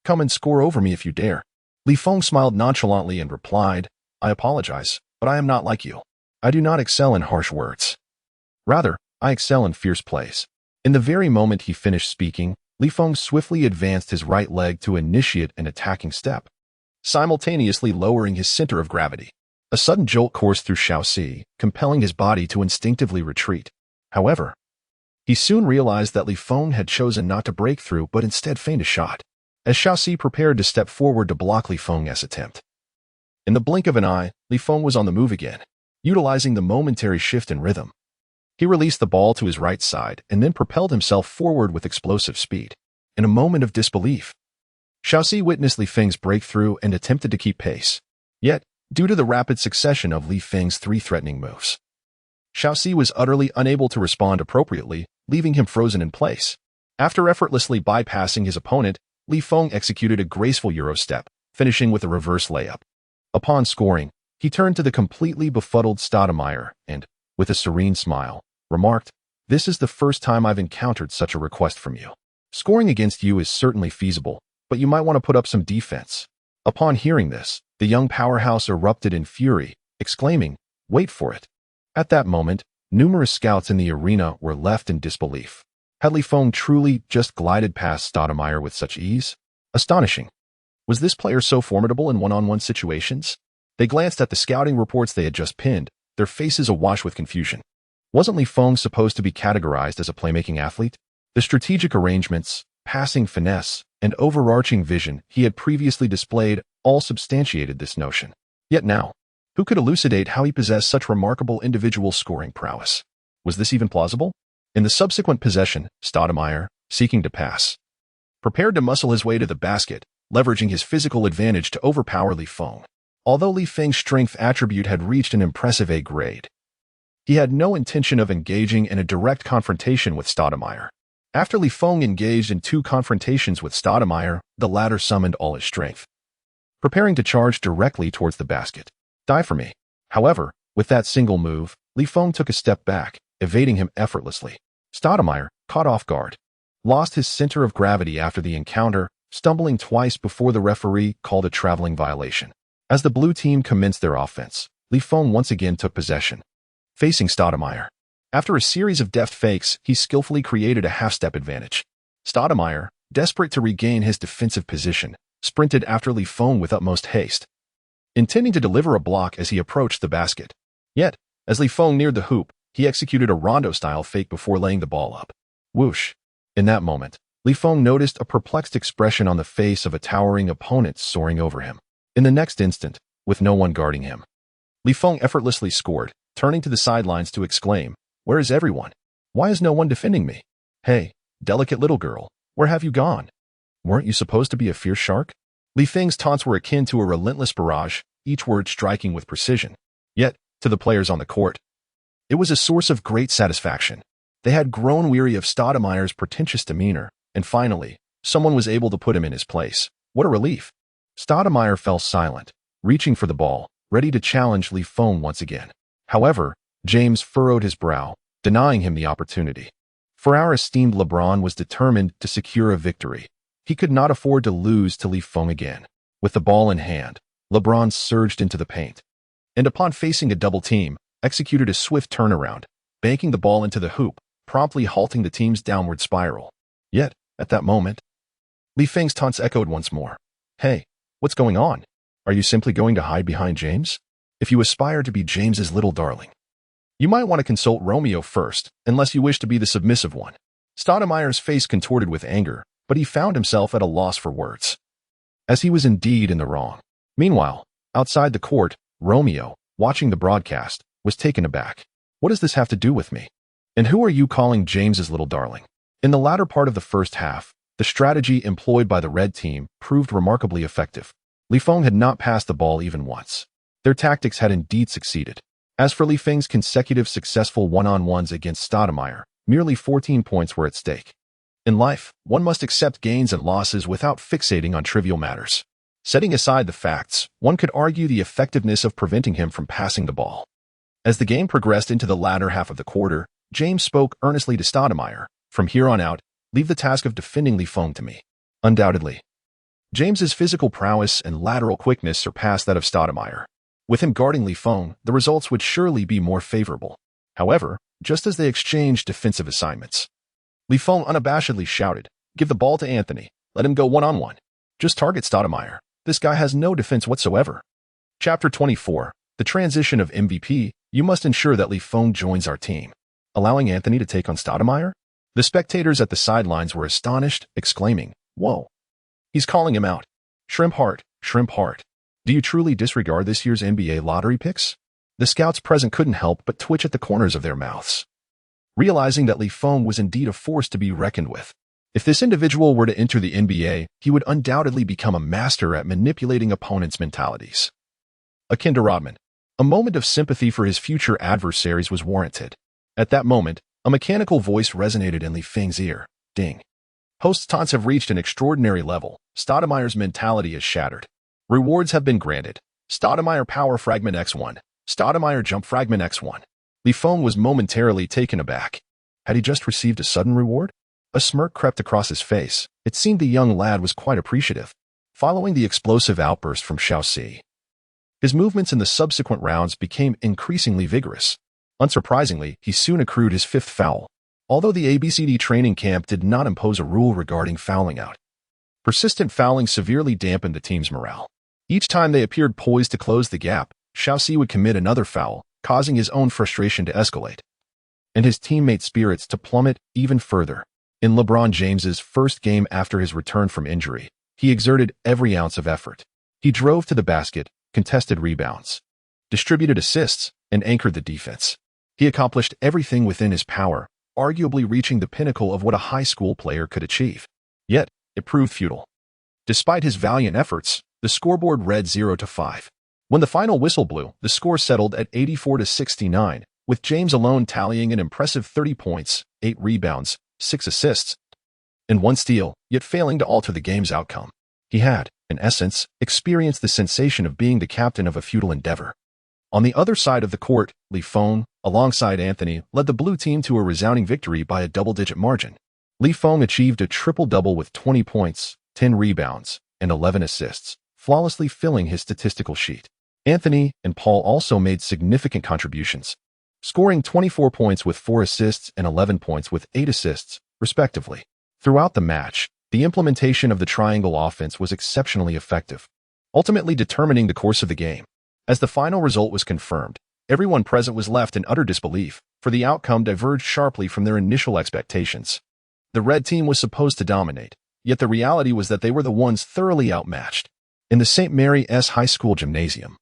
come and score over me if you dare. Li Feng smiled nonchalantly and replied, "I apologize, but I am not like you. I do not excel in harsh words. Rather, I excel in fierce plays." In the very moment he finished speaking, Li Feng swiftly advanced his right leg to initiate an attacking step, simultaneously lowering his center of gravity. A sudden jolt coursed through Shaoxi, compelling his body to instinctively retreat. However, he soon realized that Li Feng had chosen not to break through but instead feign a shot, as Shaoxi prepared to step forward to block Li Feng's attempt. In the blink of an eye, Li Feng was on the move again, utilizing the momentary shift in rhythm. He released the ball to his right side and then propelled himself forward with explosive speed. In a moment of disbelief, Shaoxi witnessed Li Feng's breakthrough and attempted to keep pace. Yet, due to the rapid succession of Li Feng's three threatening moves, Shaoxi was utterly unable to respond appropriately, leaving him frozen in place. After effortlessly bypassing his opponent, Li Feng executed a graceful Euro step, finishing with a reverse layup. Upon scoring, he turned to the completely befuddled Stoudemire and, with a serene smile, remarked, "This is the first time I've encountered such a request from you. Scoring against you is certainly feasible, but you might want to put up some defense." Upon hearing this, the young powerhouse erupted in fury, exclaiming, "Wait for it." At that moment, numerous scouts in the arena were left in disbelief. Had Li Feng truly just glided past Stoudemire with such ease? Astonishing. Was this player so formidable in one-on-one situations? They glanced at the scouting reports they had just pinned, their faces awash with confusion. Wasn't Li Feng supposed to be categorized as a playmaking athlete? The strategic arrangements, passing finesse, and overarching vision he had previously displayed all substantiated this notion. Yet now, who could elucidate how he possessed such remarkable individual scoring prowess? Was this even plausible? In the subsequent possession, Stoudemire, seeking to pass, prepared to muscle his way to the basket, leveraging his physical advantage to overpower Li Feng. Although Li Feng's strength attribute had reached an impressive A grade, he had no intention of engaging in a direct confrontation with Stoudemire. After Li Feng engaged in 2 confrontations with Stoudemire, the latter summoned all his strength, preparing to charge directly towards the basket. "Die for me." However, with that single move, Li Feng took a step back, evading him effortlessly. Stoudemire, caught off guard, lost his center of gravity after the encounter, stumbling twice before the referee called a traveling violation. As the blue team commenced their offense, Li Feng once again took possession, facing Stoudemire. After a series of deft fakes, he skillfully created a half-step advantage. Stoudemire, desperate to regain his defensive position, sprinted after Li Feng with utmost haste, intending to deliver a block as he approached the basket. Yet, as Li Feng neared the hoop, he executed a rondo-style fake before laying the ball up. Whoosh! In that moment, Li Feng noticed a perplexed expression on the face of a towering opponent soaring over him. In the next instant, with no one guarding him, Li Feng effortlessly scored, turning to the sidelines to exclaim, "Where is everyone? Why is no one defending me? Hey, delicate little girl, where have you gone? Weren't you supposed to be a fierce shark?" Li Feng's taunts were akin to a relentless barrage, each word striking with precision. Yet, to the players on the court, it was a source of great satisfaction. They had grown weary of Stoudemire's pretentious demeanor, and finally, someone was able to put him in his place. What a relief! Stoudemire fell silent, reaching for the ball, ready to challenge Feng once again. However, James furrowed his brow, denying him the opportunity. For our esteemed LeBron was determined to secure a victory. He could not afford to lose to Feng again. With the ball in hand, LeBron surged into the paint, and upon facing a double team, executed a swift turnaround, banking the ball into the hoop, promptly halting the team's downward spiral. Yet, at that moment, Feng's taunts echoed once more. "Hey, what's going on? Are you simply going to hide behind James? If you aspire to be James's little darling, you might want to consult Romeo first, unless you wish to be the submissive one." Stoudemire's face contorted with anger, but he found himself at a loss for words, as he was indeed in the wrong. Meanwhile, outside the court, Romeo, watching the broadcast, was taken aback. "What does this have to do with me? And who are you calling James's little darling?" In the latter part of the first half, the strategy employed by the red team proved remarkably effective. Feng had not passed the ball even once. Their tactics had indeed succeeded. As for Feng's consecutive successful one-on-ones against Stoudemire, merely 14 points were at stake. In life, one must accept gains and losses without fixating on trivial matters. Setting aside the facts, one could argue the effectiveness of preventing him from passing the ball. As the game progressed into the latter half of the quarter, James spoke earnestly to Stoudemire. "From here on out, leave the task of defending Feng to me." Undoubtedly, James's physical prowess and lateral quickness surpassed that of Stoudemire. With him guarding Feng, the results would surely be more favorable. However, just as they exchanged defensive assignments, Feng unabashedly shouted, "Give the ball to Anthony. Let him go one-on-one. Just target Stoudemire. This guy has no defense whatsoever." Chapter 24. The transition of MVP. "You must ensure that Feng joins our team." Allowing Anthony to take on Stoudemire? The spectators at the sidelines were astonished, exclaiming, "Whoa. He's calling him out. Shrimp heart, shrimp heart. Do you truly disregard this year's NBA lottery picks?" The scouts present couldn't help but twitch at the corners of their mouths, realizing that Feng was indeed a force to be reckoned with. If this individual were to enter the NBA, he would undoubtedly become a master at manipulating opponents' mentalities. Akin to Rodman, a moment of sympathy for his future adversaries was warranted. At that moment, a mechanical voice resonated in Feng's ear. Ding. Host's taunts have reached an extraordinary level. Stoudemire's mentality is shattered. Rewards have been granted. Stoudemire power fragment X1. Stoudemire jump fragment X1. Feng was momentarily taken aback. Had he just received a sudden reward? A smirk crept across his face. It seemed the young lad was quite appreciative. Following the explosive outburst from shaky, his movements in the subsequent rounds became increasingly vigorous. Unsurprisingly, he soon accrued his 5th foul. Although the ABCD training camp did not impose a rule regarding fouling out, persistent fouling severely dampened the team's morale. Each time they appeared poised to close the gap, shaky would commit another foul, causing his own frustration to escalate, and his teammates' spirits to plummet even further. In LeBron James's first game after his return from injury, he exerted every ounce of effort. He drove to the basket, contested rebounds, distributed assists, and anchored the defense. He accomplished everything within his power, arguably reaching the pinnacle of what a high school player could achieve. Yet, it proved futile. Despite his valiant efforts, the scoreboard read 0-5. When the final whistle blew, the score settled at 84-69, with James alone tallying an impressive 30 points, 8 rebounds, 6 assists, and 1 steal, yet failing to alter the game's outcome. He had, in essence, experienced the sensation of being the captain of a futile endeavor. On the other side of the court, Feng, alongside Anthony, led the blue team to a resounding victory by a double-digit margin. Feng achieved a triple-double with 20 points, 10 rebounds, and 11 assists, flawlessly filling his statistical sheet. Anthony and Paul also made significant contributions, scoring 24 points with 4 assists and 11 points with 8 assists, respectively. Throughout the match, the implementation of the triangle offense was exceptionally effective, ultimately determining the course of the game. As the final result was confirmed, everyone present was left in utter disbelief, for the outcome diverged sharply from their initial expectations. The red team was supposed to dominate, yet the reality was that they were the ones thoroughly outmatched. In the St. Mary's High School gymnasium,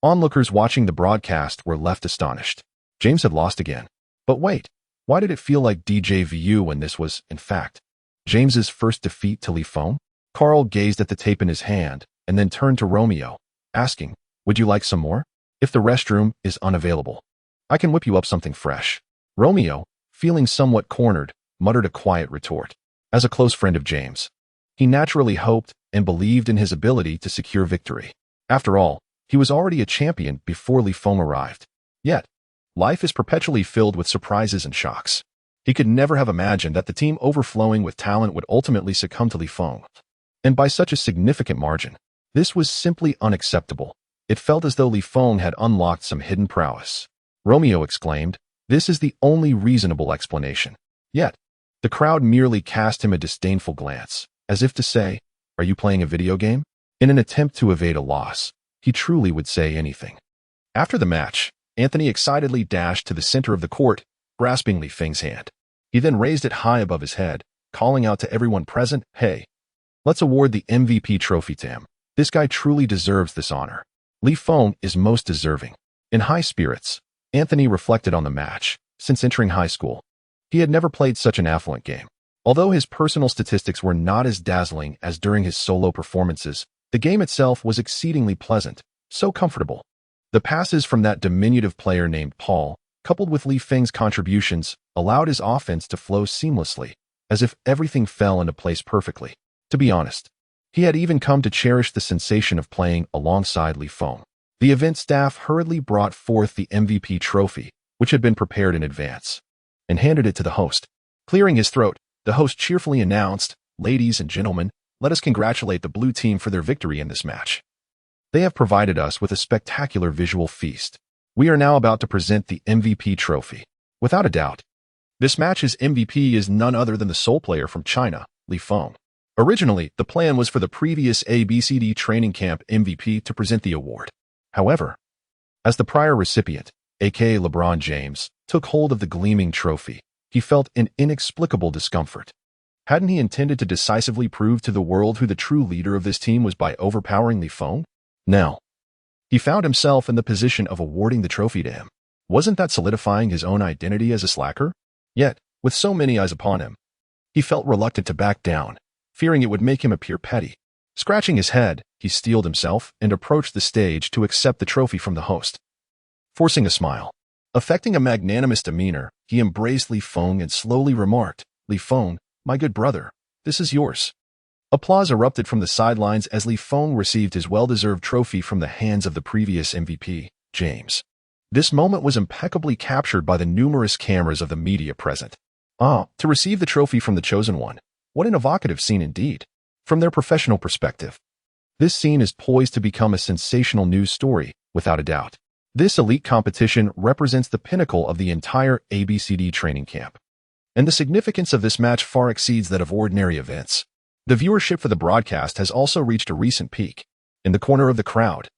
onlookers watching the broadcast were left astonished. James had lost again. But wait, why did it feel like DJVU when this was, in fact, James's first defeat to Feng? Carl gazed at the tape in his hand, and then turned to Romeo, asking, "Would you like some more? If the restroom is unavailable, I can whip you up something fresh." Romeo, feeling somewhat cornered, muttered a quiet retort. As a close friend of James, he naturally hoped and believed in his ability to secure victory. After all, he was already a champion before Li Feng arrived. Yet, life is perpetually filled with surprises and shocks. He could never have imagined that the team overflowing with talent would ultimately succumb to Li Feng. And by such a significant margin. This was simply unacceptable. It felt as though Li Feng had unlocked some hidden prowess. Romeo exclaimed, "This is the only reasonable explanation." Yet, the crowd merely cast him a disdainful glance, as if to say, "Are you playing a video game?" In an attempt to evade a loss, he truly would say anything. After the match, Anthony excitedly dashed to the center of the court, grasping Li Feng's hand. He then raised it high above his head, calling out to everyone present, "Hey, let's award the MVP trophy to him. This guy truly deserves this honor." Li Feng is most deserving. In high spirits, Anthony reflected on the match. Since entering high school, he had never played such an affluent game. Although his personal statistics were not as dazzling as during his solo performances, the game itself was exceedingly pleasant, so comfortable. The passes from that diminutive player named Paul, coupled with Li Feng's contributions, allowed his offense to flow seamlessly, as if everything fell into place perfectly. To be honest, he had even come to cherish the sensation of playing alongside Li Feng. The event staff hurriedly brought forth the MVP trophy, which had been prepared in advance, and handed it to the host. Clearing his throat, the host cheerfully announced, "Ladies and gentlemen, let us congratulate the blue team for their victory in this match. They have provided us with a spectacular visual feast. We are now about to present the MVP trophy." Without a doubt, this match's MVP is none other than the sole player from China, Li Feng. Originally, the plan was for the previous ABCD training camp MVP to present the award. However, as the prior recipient, aka LeBron James, took hold of the gleaming trophy, he felt an inexplicable discomfort. Hadn't he intended to decisively prove to the world who the true leader of this team was by overpowering Li Feng? Now, he found himself in the position of awarding the trophy to him. Wasn't that solidifying his own identity as a slacker? Yet, with so many eyes upon him, he felt reluctant to back down, fearing it would make him appear petty. Scratching his head, he steeled himself and approached the stage to accept the trophy from the host. Forcing a smile, affecting a magnanimous demeanor, he embraced Li Feng and slowly remarked, "Li Feng, my good brother, this is yours." Applause erupted from the sidelines as Li Feng received his well-deserved trophy from the hands of the previous MVP, James. This moment was impeccably captured by the numerous cameras of the media present. To receive the trophy from the chosen one. What an evocative scene indeed. From their professional perspective, this scene is poised to become a sensational news story, without a doubt. This elite competition represents the pinnacle of the entire ABCD training camp. And the significance of this match far exceeds that of ordinary events. The viewership for the broadcast has also reached a recent peak. In the corner of the crowd,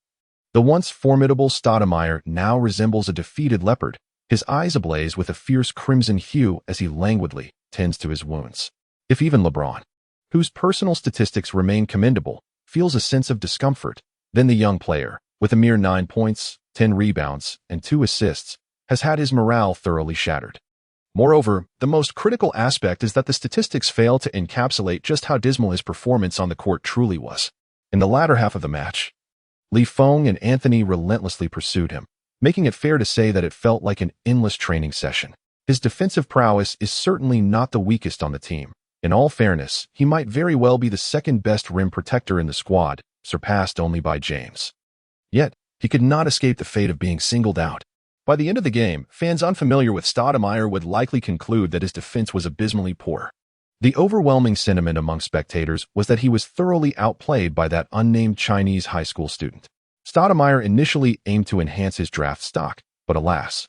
the once formidable Stoudemire now resembles a defeated leopard, his eyes ablaze with a fierce crimson hue as he languidly tends to his wounds. If even LeBron, whose personal statistics remain commendable, feels a sense of discomfort, then the young player, with a mere 9 points, 10 rebounds, and 2 assists, has had his morale thoroughly shattered. Moreover, the most critical aspect is that the statistics fail to encapsulate just how dismal his performance on the court truly was. In the latter half of the match, Li Feng and Anthony relentlessly pursued him, making it fair to say that it felt like an endless training session. His defensive prowess is certainly not the weakest on the team. In all fairness, he might very well be the second-best rim protector in the squad, surpassed only by James. Yet, he could not escape the fate of being singled out. By the end of the game, fans unfamiliar with Stoudemire would likely conclude that his defense was abysmally poor. The overwhelming sentiment among spectators was that he was thoroughly outplayed by that unnamed Chinese high school student. Stoudemire initially aimed to enhance his draft stock, but alas,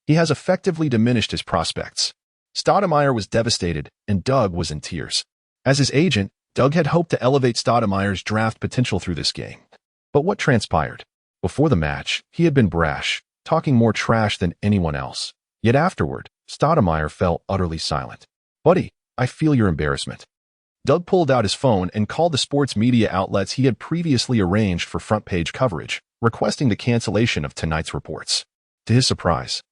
he has effectively diminished his prospects. Stoudemire was devastated, and Doug was in tears. As his agent, Doug had hoped to elevate Stoudemire's draft potential through this game. But what transpired? Before the match, he had been brash, talking more trash than anyone else. Yet afterward, Stoudemire fell utterly silent. "Buddy, I feel your embarrassment." Doug pulled out his phone and called the sports media outlets he had previously arranged for front-page coverage, requesting the cancellation of tonight's reports. To his surprise,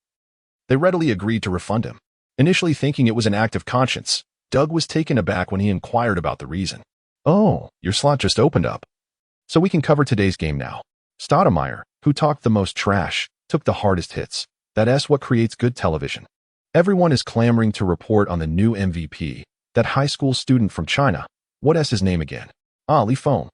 they readily agreed to refund him. Initially thinking it was an act of conscience, Doug was taken aback when he inquired about the reason. "Oh, your slot just opened up. So we can cover today's game now." Stoudemire, who talked the most trash, took the hardest hits. That's what creates good television. Everyone is clamoring to report on the new MVP, that high school student from China. What's his name again? Ah, Li Feng.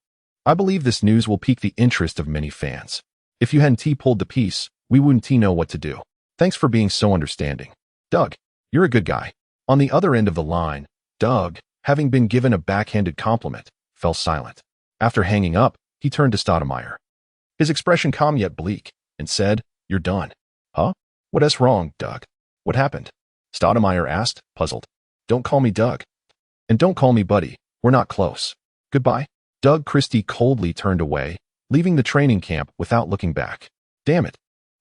I believe this news will pique the interest of many fans. If you hadn't pulled the piece, we wouldn't know what to do. Thanks for being so understanding. Doug, you're a good guy. On the other end of the line, Doug, having been given a backhanded compliment, fell silent. After hanging up, he turned to Stoudemire. His expression calm yet bleak, and said, "You're done." Huh? What's wrong, Doug? What happened? Stoudemire asked, puzzled. Don't call me Doug. And don't call me Buddy. We're not close. Goodbye. Doug Christie coldly turned away, leaving the training camp without looking back. Damn it.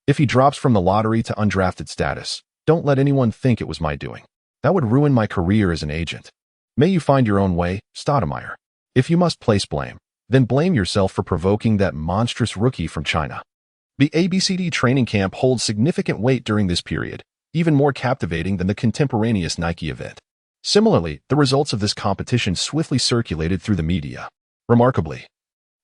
If he drops from the lottery to undrafted status, don't let anyone think it was my doing. That would ruin my career as an agent. May you find your own way, Stoudemire. If you must place blame, then blame yourself for provoking that monstrous rookie from China. The ABCD training camp holds significant weight during this period, even more captivating than the contemporaneous Nike event. Similarly, the results of this competition swiftly circulated through the media. Remarkably,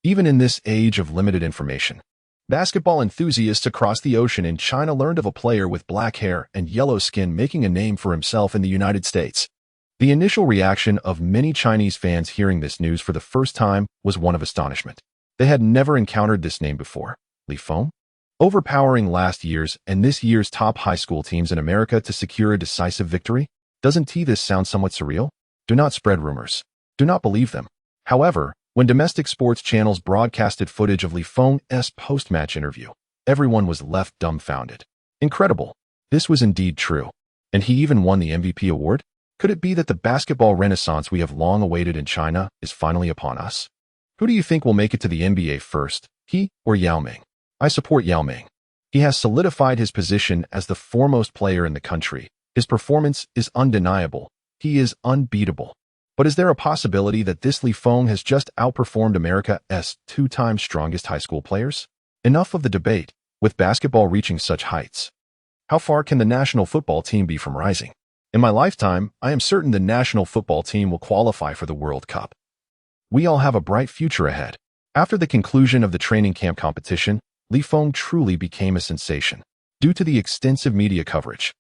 even in this age of limited information, basketball enthusiasts across the ocean in China learned of a player with black hair and yellow skin making a name for himself in the United States. The initial reaction of many Chinese fans hearing this news for the first time was one of astonishment. They had never encountered this name before. Li Feng? Overpowering last year's and this year's top high school teams in America to secure a decisive victory? Doesn't this sound somewhat surreal? Do not spread rumors. Do not believe them. However, when domestic sports channels broadcasted footage of Li Feng's post-match interview, everyone was left dumbfounded. Incredible. This was indeed true. And he even won the MVP award? Could it be that the basketball renaissance we have long awaited in China is finally upon us? Who do you think will make it to the NBA first, he or Yao Ming? I support Yao Ming. He has solidified his position as the foremost player in the country. His performance is undeniable. He is unbeatable. But is there a possibility that this Li Feng has just outperformed America's two-time strongest high school players? Enough of the debate, with basketball reaching such heights. How far can the national football team be from rising? In my lifetime, I am certain the national football team will qualify for the World Cup. We all have a bright future ahead. After the conclusion of the training camp competition, Li Feng truly became a sensation. Due to the extensive media coverage,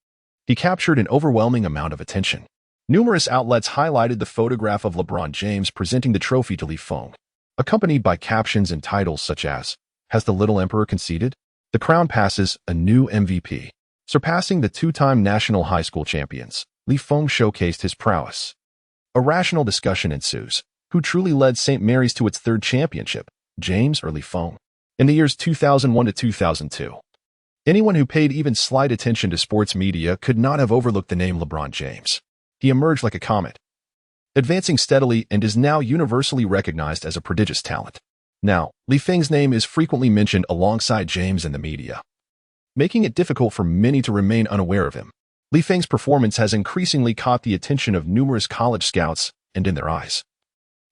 he captured an overwhelming amount of attention. Numerous outlets highlighted the photograph of LeBron James presenting the trophy to Li Feng, accompanied by captions and titles such as, "Has the Little Emperor conceded? The crown passes a new MVP." Surpassing the two-time national high school champions, Li Feng showcased his prowess. A rational discussion ensues. Who truly led St. Mary's to its third championship, James or Li Feng? In the years 2001 to 2002, anyone who paid even slight attention to sports media could not have overlooked the name LeBron James. He emerged like a comet, advancing steadily and is now universally recognized as a prodigious talent. Now, Li Feng's name is frequently mentioned alongside James in the media, making it difficult for many to remain unaware of him. Li Feng's performance has increasingly caught the attention of numerous college scouts, and in their eyes,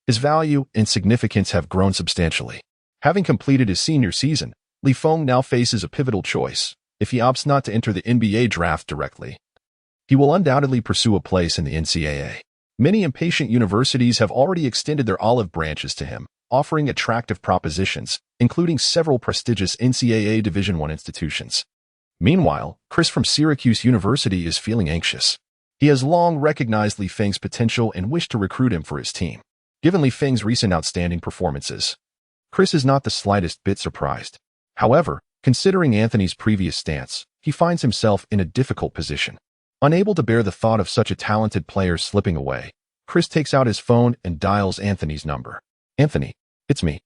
his value and significance have grown substantially. Having completed his senior season, Li Feng now faces a pivotal choice. If he opts not to enter the NBA draft directly, he will undoubtedly pursue a place in the NCAA. Many impatient universities have already extended their olive branches to him, offering attractive propositions, including several prestigious NCAA Division I institutions. Meanwhile, Chris from Syracuse University is feeling anxious. He has long recognized Li Feng's potential and wished to recruit him for his team. Given Li Feng's recent outstanding performances, Chris is not the slightest bit surprised. However, considering Anthony's previous stance, he finds himself in a difficult position. Unable to bear the thought of such a talented player slipping away, Chris takes out his phone and dials Anthony's number. "Anthony, it's me.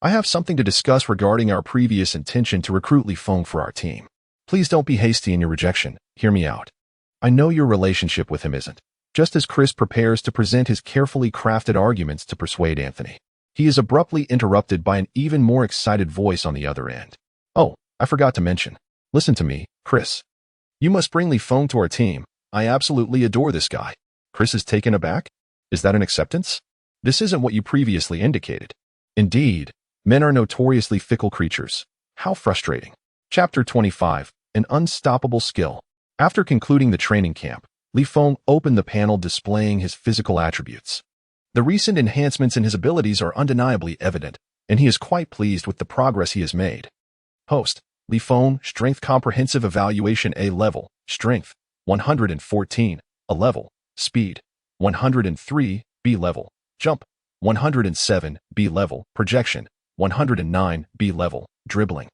I have something to discuss regarding our previous intention to recruit Li Feng for our team. Please don't be hasty in your rejection. Hear me out. I know your relationship with him isn't." Just as Chris prepares to present his carefully crafted arguments to persuade Anthony, he is abruptly interrupted by an even more excited voice on the other end. "Oh, I forgot to mention. Listen to me, Chris. You must bring Li Feng to our team. I absolutely adore this guy." Chris is taken aback. Is that an acceptance? This isn't what you previously indicated. Indeed, men are notoriously fickle creatures. How frustrating. Chapter 25, An Unstoppable Skill. After concluding the training camp, Li Feng opened the panel displaying his physical attributes. The recent enhancements in his abilities are undeniably evident, and he is quite pleased with the progress he has made. Host, Li Feng, Strength Comprehensive Evaluation A level, Strength, 114, A level, Speed, 103, B level, Jump, 107 B-level projection, 109 B-level dribbling,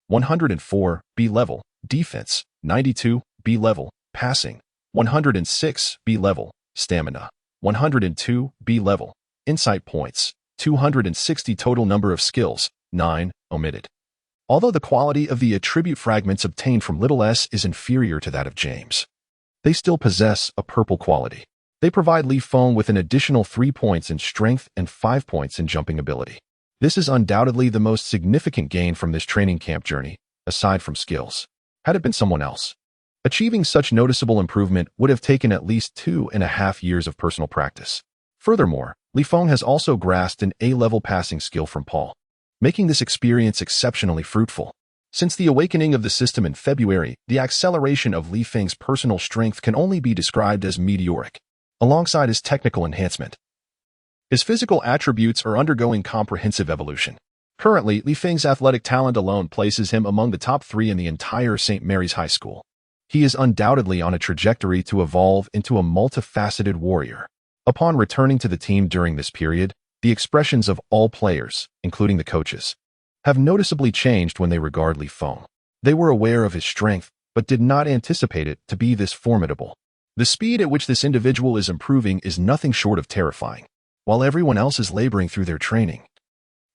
104 B-level defense, 92 B-level passing, 106 B-level stamina, 102 B-level insight points, 260 total number of skills, 9 omitted. Although the quality of the attribute fragments obtained from s is inferior to that of James, they still possess a purple quality. They provide Feng with an additional 3 points in strength and 5 points in jumping ability. This is undoubtedly the most significant gain from this training camp journey, aside from skills. Had it been someone else, achieving such noticeable improvement would have taken at least 2.5 years of personal practice. Furthermore, Feng has also grasped an A-level passing skill from Paul, making this experience exceptionally fruitful. Since the awakening of the system in February, the acceleration of Feng's personal strength can only be described as meteoric. Alongside his technical enhancement, his physical attributes are undergoing comprehensive evolution. Currently, Feng's athletic talent alone places him among the top 3 in the entire St. Mary's High School. He is undoubtedly on a trajectory to evolve into a multifaceted warrior. Upon returning to the team during this period, the expressions of all players, including the coaches, have noticeably changed when they regard Feng. They were aware of his strength, but did not anticipate it to be this formidable. The speed at which this individual is improving is nothing short of terrifying. While everyone else is laboring through their training,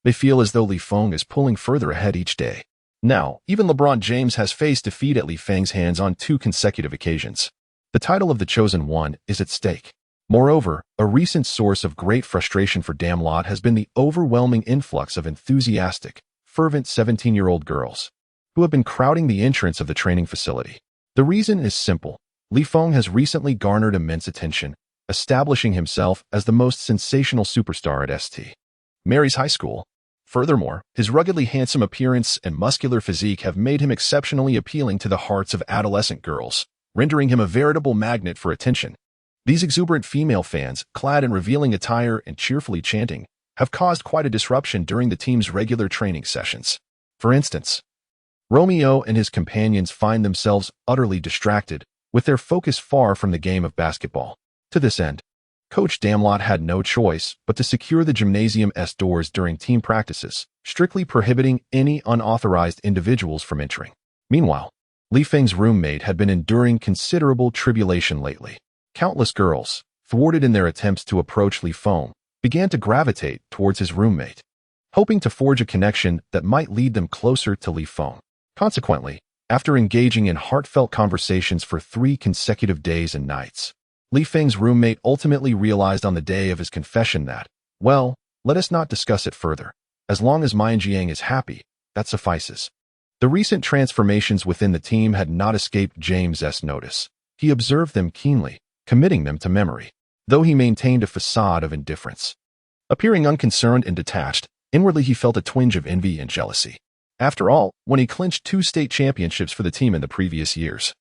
they feel as though Feng is pulling further ahead each day. Now, even LeBron James has faced defeat at Feng's hands on 2 consecutive occasions. The title of the Chosen One is at stake. Moreover, a recent source of great frustration for Damlot has been the overwhelming influx of enthusiastic, fervent 17-year-old girls who have been crowding the entrance of the training facility. The reason is simple. Feng has recently garnered immense attention, establishing himself as the most sensational superstar at St. Mary's High School. Furthermore, his ruggedly handsome appearance and muscular physique have made him exceptionally appealing to the hearts of adolescent girls, rendering him a veritable magnet for attention. These exuberant female fans, clad in revealing attire and cheerfully chanting, have caused quite a disruption during the team's regular training sessions. For instance, Romeo and his companions find themselves utterly distracted, with their focus far from the game of basketball. To this end, Coach Damlot had no choice but to secure the gymnasium's doors during team practices, strictly prohibiting any unauthorized individuals from entering. Meanwhile, Feng's roommate had been enduring considerable tribulation lately. Countless girls, thwarted in their attempts to approach Feng, began to gravitate towards his roommate, hoping to forge a connection that might lead them closer to Feng. Consequently, after engaging in heartfelt conversations for 3 consecutive days and nights, Feng's roommate ultimately realized on the day of his confession that, well, let us not discuss it further. As long as Jiang is happy, that suffices. The recent transformations within the team had not escaped James's notice. He observed them keenly, committing them to memory, though he maintained a facade of indifference. Appearing unconcerned and detached, inwardly he felt a twinge of envy and jealousy. After all, when he clinched 2 state championships for the team in the previous years,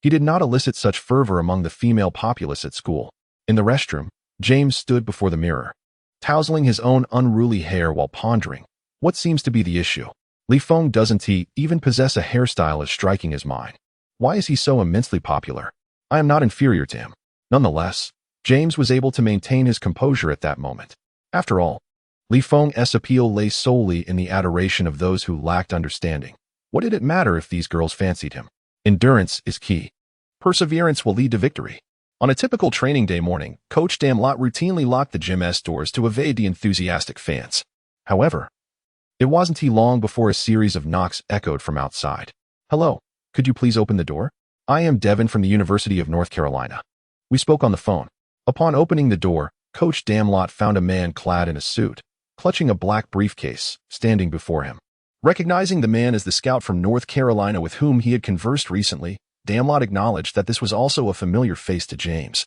he did not elicit such fervor among the female populace at school. In the restroom, James stood before the mirror, tousling his own unruly hair while pondering what seems to be the issue. Feng doesn't he even possess a hairstyle as striking as mine? Why is he so immensely popular? I am not inferior to him. Nonetheless, James was able to maintain his composure at that moment. After all, Feng's appeal lay solely in the adoration of those who lacked understanding. What did it matter if these girls fancied him? Endurance is key. Perseverance will lead to victory. On a typical training day morning, Coach Damlot routinely locked the gym's doors to evade the enthusiastic fans. However, it wasn't long before a series of knocks echoed from outside. Hello, could you please open the door? I am Devin from the University of North Carolina. We spoke on the phone. Upon opening the door, Coach Damlot found a man clad in a suit, clutching a black briefcase, standing before him. Recognizing the man as the scout from North Carolina with whom he had conversed recently, Damlot acknowledged that this was also a familiar face to James,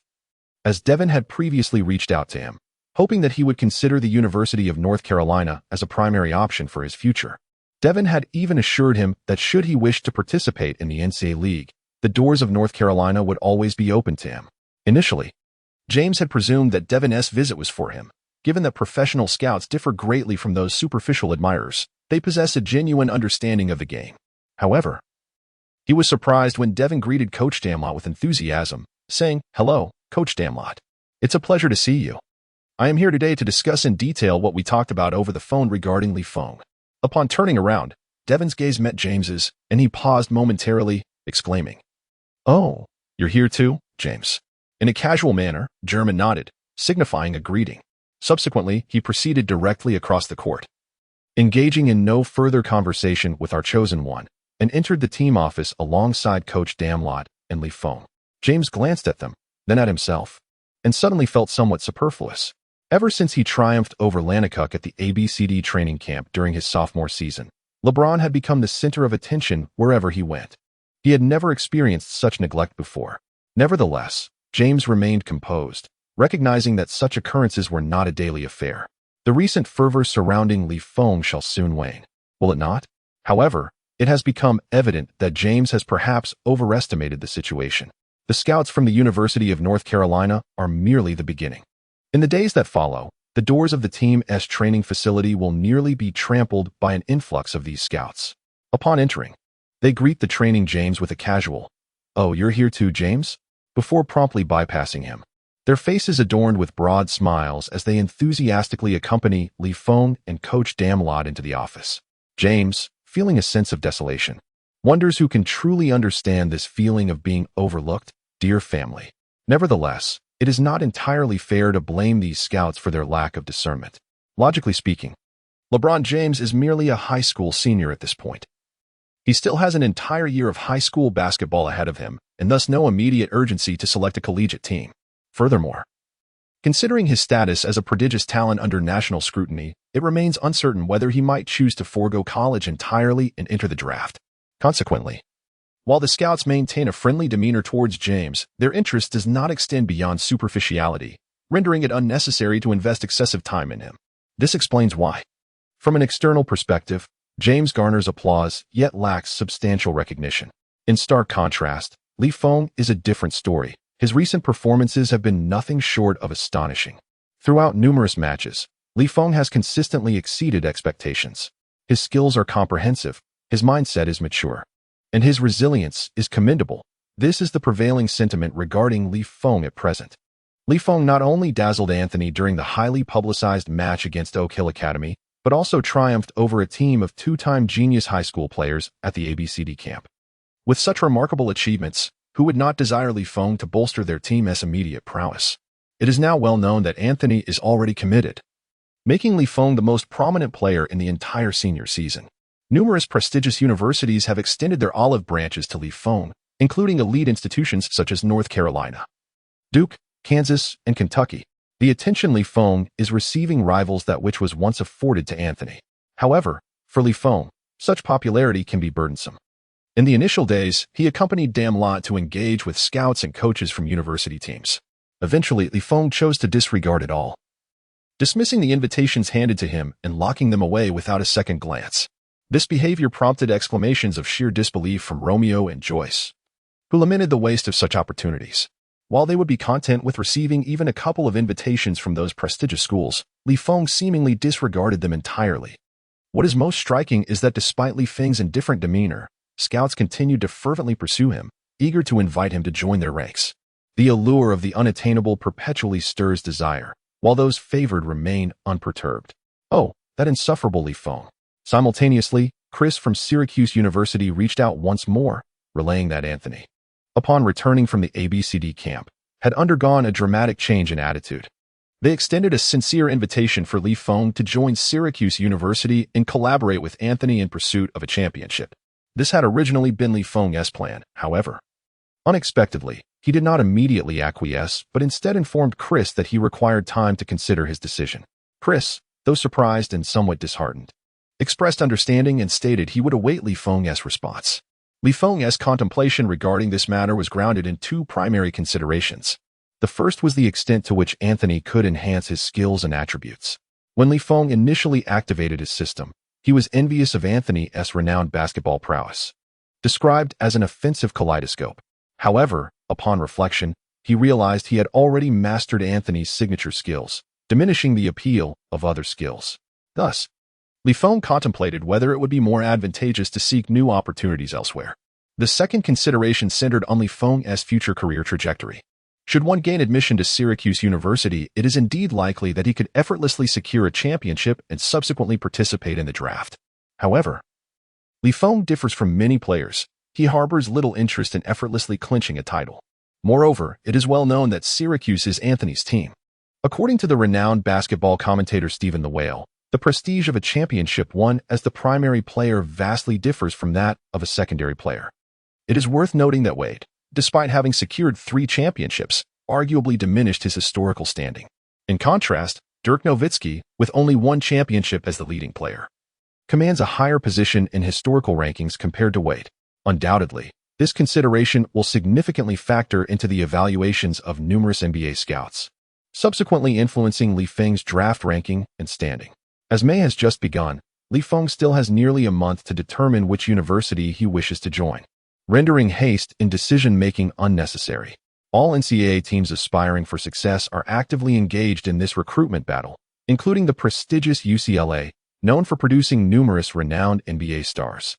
as Devin had previously reached out to him, hoping that he would consider the University of North Carolina as a primary option for his future. Devin had even assured him that should he wish to participate in the NCAA League, the doors of North Carolina would always be open to him. Initially, James had presumed that Devin's visit was for him. Given that professional scouts differ greatly from those superficial admirers, they possess a genuine understanding of the game. However, he was surprised when Devin greeted Coach Damlot with enthusiasm, saying, "Hello, Coach Damlot. It's a pleasure to see you." I am here today to discuss in detail what we talked about over the phone regarding Feng. Upon turning around, Devin's gaze met James's, and he paused momentarily, exclaiming, "Oh, you're here too, James." In a casual manner, German nodded, signifying a greeting. Subsequently, he proceeded directly across the court, engaging in no further conversation with our chosen one, and entered the team office alongside Coach Damlot and Feng. James glanced at them, then at himself, and suddenly felt somewhat superfluous. Ever since he triumphed over Lanakuk at the ABCD training camp during his sophomore season, LeBron had become the center of attention wherever he went. He had never experienced such neglect before. Nevertheless, James remained composed, recognizing that such occurrences were not a daily affair. The recent fervor surrounding Feng shall soon wane, will it not? However, it has become evident that James has perhaps overestimated the situation. The scouts from the University of North Carolina are merely the beginning. In the days that follow, the doors of the team's training facility will nearly be trampled by an influx of these scouts. Upon entering, they greet the training James with a casual, "Oh, you're here too, James?" before promptly bypassing him. Their faces adorned with broad smiles as they enthusiastically accompany Feng and Coach Damlot into the office. James, feeling a sense of desolation, wonders who can truly understand this feeling of being overlooked, dear family. Nevertheless, it is not entirely fair to blame these scouts for their lack of discernment. Logically speaking, LeBron James is merely a high school senior at this point. He still has an entire year of high school basketball ahead of him, and thus no immediate urgency to select a collegiate team. Furthermore, considering his status as a prodigious talent under national scrutiny, it remains uncertain whether he might choose to forego college entirely and enter the draft. Consequently, while the scouts maintain a friendly demeanor towards James, their interest does not extend beyond superficiality, rendering it unnecessary to invest excessive time in him. This explains why, from an external perspective, James garners applause yet lacks substantial recognition. In stark contrast, Feng is a different story. His recent performances have been nothing short of astonishing. Throughout numerous matches, Feng has consistently exceeded expectations. His skills are comprehensive, his mindset is mature, and his resilience is commendable. This is the prevailing sentiment regarding Feng at present. Feng not only dazzled Anthony during the highly publicized match against Oak Hill Academy, but also triumphed over a team of two-time genius high school players at the ABCD camp. With such remarkable achievements, who would not desire Feng to bolster their team's immediate prowess? It is now well known that Anthony is already committed, making Feng the most prominent player in the entire senior season. Numerous prestigious universities have extended their olive branches to Feng, including elite institutions such as North Carolina, Duke, Kansas, and Kentucky. The attention Feng is receiving rivals that which was once afforded to Anthony. However, for Feng, such popularity can be burdensome. In the initial days, he accompanied Damlot to engage with scouts and coaches from university teams. Eventually, Feng chose to disregard it all, dismissing the invitations handed to him and locking them away without a second glance. This behavior prompted exclamations of sheer disbelief from Romeo and Joyce, who lamented the waste of such opportunities. While they would be content with receiving even a couple of invitations from those prestigious schools, Feng seemingly disregarded them entirely. What is most striking is that despite Feng's indifferent demeanor, scouts continued to fervently pursue him, eager to invite him to join their ranks. The allure of the unattainable perpetually stirs desire, while those favored remain unperturbed. Oh, that insufferable Feng. Simultaneously, Chris from Syracuse University reached out once more, relaying that Anthony, upon returning from the ABCD camp, had undergone a dramatic change in attitude. They extended a sincere invitation for Feng to join Syracuse University and collaborate with Anthony in pursuit of a championship. This had originally been Feng's plan, however. Unexpectedly, he did not immediately acquiesce, but instead informed Chris that he required time to consider his decision. Chris, though surprised and somewhat disheartened, expressed understanding and stated he would await Feng's response. Feng's contemplation regarding this matter was grounded in two primary considerations. The first was the extent to which Anthony could enhance his skills and attributes. When Feng initially activated his system, he was envious of Anthony's renowned basketball prowess, described as an offensive kaleidoscope. However, upon reflection, he realized he had already mastered Anthony's signature skills, diminishing the appeal of other skills. Thus, Feng contemplated whether it would be more advantageous to seek new opportunities elsewhere. The second consideration centered on Feng's future career trajectory. Should one gain admission to Syracuse University, it is indeed likely that he could effortlessly secure a championship and subsequently participate in the draft. However, Feng differs from many players. He harbors little interest in effortlessly clinching a title. Moreover, it is well known that Syracuse is Anthony's team. According to the renowned basketball commentator Stephen the Whale, the prestige of a championship won as the primary player vastly differs from that of a secondary player. It is worth noting that Wade, despite having secured 3 championships, arguably diminished his historical standing. In contrast, Dirk Nowitzki, with only 1 championship as the leading player, commands a higher position in historical rankings compared to Wade. Undoubtedly, this consideration will significantly factor into the evaluations of numerous NBA scouts, subsequently influencing Feng's draft ranking and standing. As May has just begun, Feng still has nearly a month to determine which university he wishes to join, rendering haste in decision-making unnecessary. All NCAA teams aspiring for success are actively engaged in this recruitment battle, including the prestigious UCLA, known for producing numerous renowned NBA stars.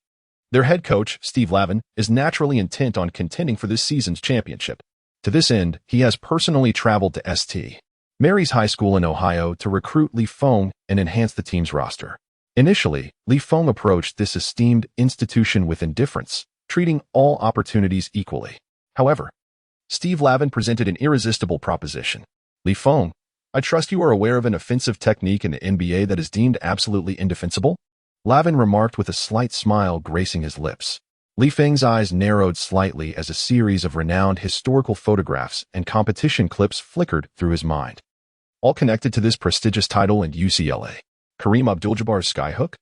Their head coach, Steve Lavin, is naturally intent on contending for this season's championship. To this end, he has personally traveled to St. Mary's High School in Ohio to recruit Feng and enhance the team's roster. Initially, Feng approached this esteemed institution with indifference, treating all opportunities equally. However, Steve Lavin presented an irresistible proposition. Feng, I trust you are aware of an offensive technique in the NBA that is deemed absolutely indefensible? Lavin remarked with a slight smile gracing his lips. Feng's eyes narrowed slightly as a series of renowned historical photographs and competition clips flickered through his mind, all connected to this prestigious title in UCLA. Kareem Abdul-Jabbar's skyhook?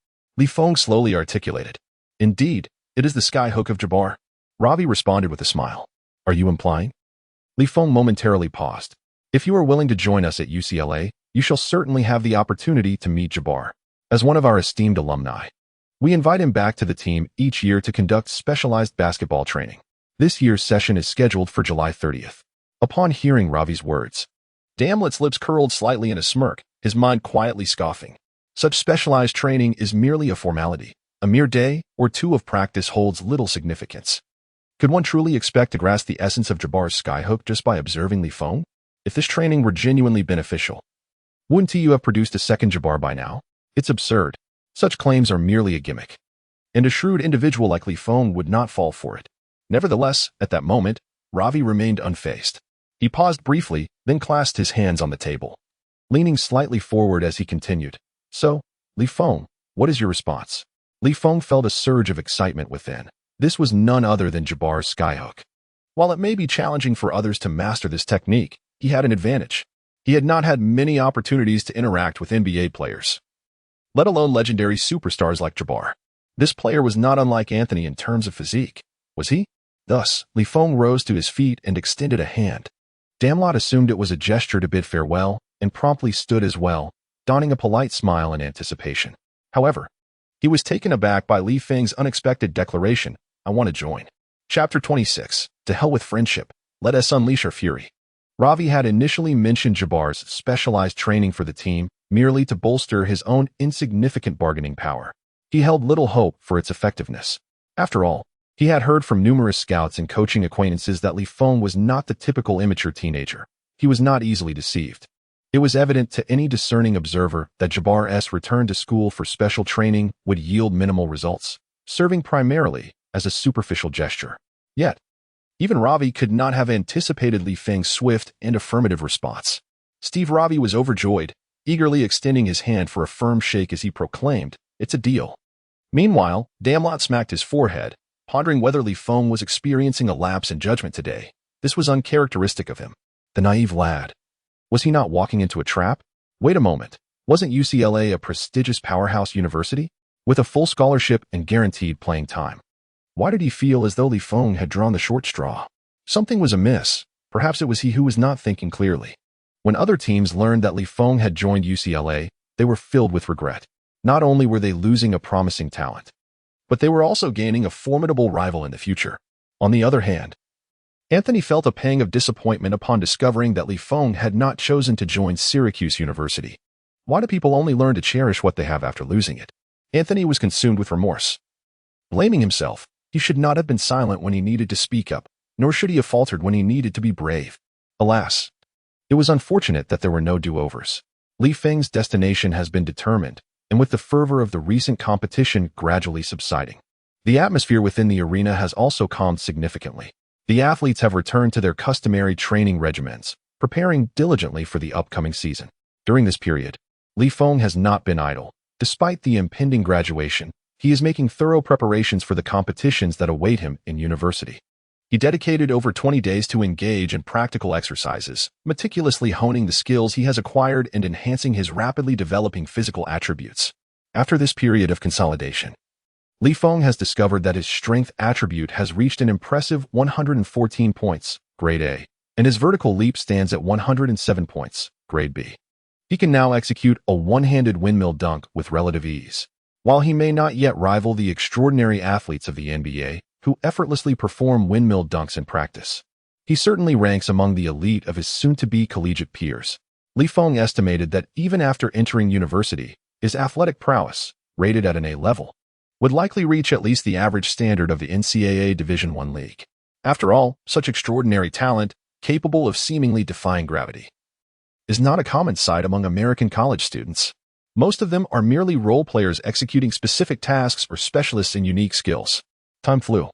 Feng slowly articulated. Indeed, it is the skyhook of Jabbar. Ravi responded with a smile. Are you implying? Feng momentarily paused. If you are willing to join us at UCLA, you shall certainly have the opportunity to meet Jabbar. As one of our esteemed alumni, we invite him back to the team each year to conduct specialized basketball training. This year's session is scheduled for July 30th. Upon hearing Ravi's words, Damlet's lips curled slightly in a smirk, his mind quietly scoffing. Such specialized training is merely a formality. A mere day or 2 of practice holds little significance. Could one truly expect to grasp the essence of Jabbar's skyhook just by observing Feng? If this training were genuinely beneficial, wouldn't you have produced a second Jabbar by now? It's absurd. Such claims are merely a gimmick, and a shrewd individual like Feng would not fall for it. Nevertheless, at that moment, Ravi remained unfazed. He paused briefly, then clasped his hands on the table, leaning slightly forward as he continued. So, Feng, what is your response? Feng felt a surge of excitement within. This was none other than Jabbar's skyhook. While it may be challenging for others to master this technique, he had an advantage. He had not had many opportunities to interact with NBA players, let alone legendary superstars like Jabbar. This player was not unlike Anthony in terms of physique, was he? Thus, Feng rose to his feet and extended a hand. Damlot assumed it was a gesture to bid farewell and promptly stood as well, donning a polite smile in anticipation. However, he was taken aback by Feng's unexpected declaration, I want to join. Chapter 26, To Hell with Friendship, Let Us Unleash Our Fury. Ravi had initially mentioned Jabbar's specialized training for the team merely to bolster his own insignificant bargaining power. He held little hope for its effectiveness. After all, he had heard from numerous scouts and coaching acquaintances that Feng was not the typical immature teenager. He was not easily deceived. It was evident to any discerning observer that Jabbar's return to school for special training would yield minimal results, serving primarily as a superficial gesture. Yet, even Ravi could not have anticipated Feng's swift and affirmative response. Steve Ravi was overjoyed, eagerly extending his hand for a firm shake as he proclaimed, it's a deal. Meanwhile, Damlot smacked his forehead, pondering whether Feng was experiencing a lapse in judgment today. This was uncharacteristic of him. The naive lad. Was he not walking into a trap? Wait a moment. Wasn't UCLA a prestigious powerhouse university, with a full scholarship and guaranteed playing time? Why did he feel as though Feng had drawn the short straw? Something was amiss. Perhaps it was he who was not thinking clearly. When other teams learned that Feng had joined UCLA, they were filled with regret. Not only were they losing a promising talent, but they were also gaining a formidable rival in the future. On the other hand, Anthony felt a pang of disappointment upon discovering that Feng had not chosen to join Syracuse University. Why do people only learn to cherish what they have after losing it? Anthony was consumed with remorse. Blaming himself, he should not have been silent when he needed to speak up, nor should he have faltered when he needed to be brave. Alas, it was unfortunate that there were no do-overs. Li Feng's destination has been determined, and with the fervor of the recent competition gradually subsiding, the atmosphere within the arena has also calmed significantly. The athletes have returned to their customary training regimens, preparing diligently for the upcoming season. During this period, Li Feng has not been idle. Despite the impending graduation, he is making thorough preparations for the competitions that await him in university. He dedicated over 20 days to engage in practical exercises, meticulously honing the skills he has acquired and enhancing his rapidly developing physical attributes. After this period of consolidation, Li Feng has discovered that his strength attribute has reached an impressive 114 points, grade A, and his vertical leap stands at 107 points, grade B. He can now execute a one-handed windmill dunk with relative ease. While he may not yet rival the extraordinary athletes of the NBA, who effortlessly perform windmill dunks in practice, he certainly ranks among the elite of his soon-to-be collegiate peers. Li Feng estimated that even after entering university, his athletic prowess, rated at an A level, would likely reach at least the average standard of the NCAA Division I league. After all, such extraordinary talent, capable of seemingly defying gravity, is not a common sight among American college students. Most of them are merely role players executing specific tasks or specialists in unique skills. Time flew,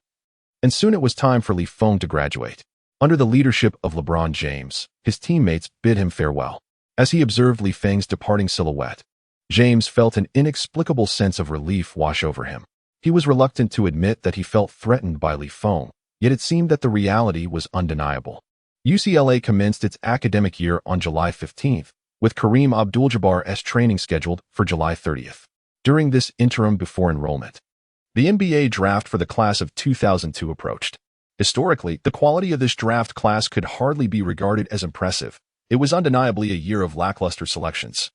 and soon it was time for Li Feng to graduate. Under the leadership of LeBron James, his teammates bid him farewell. As he observed Li Feng's departing silhouette, James felt an inexplicable sense of relief wash over him. He was reluctant to admit that he felt threatened by Li Feng, yet it seemed that the reality was undeniable. UCLA commenced its academic year on July 15th, with Kareem Abdul-Jabbar's training scheduled for July 30th. During this interim before enrollment, the NBA draft for the class of 2002 approached. Historically, the quality of this draft class could hardly be regarded as impressive. It was undeniably a year of lackluster selections,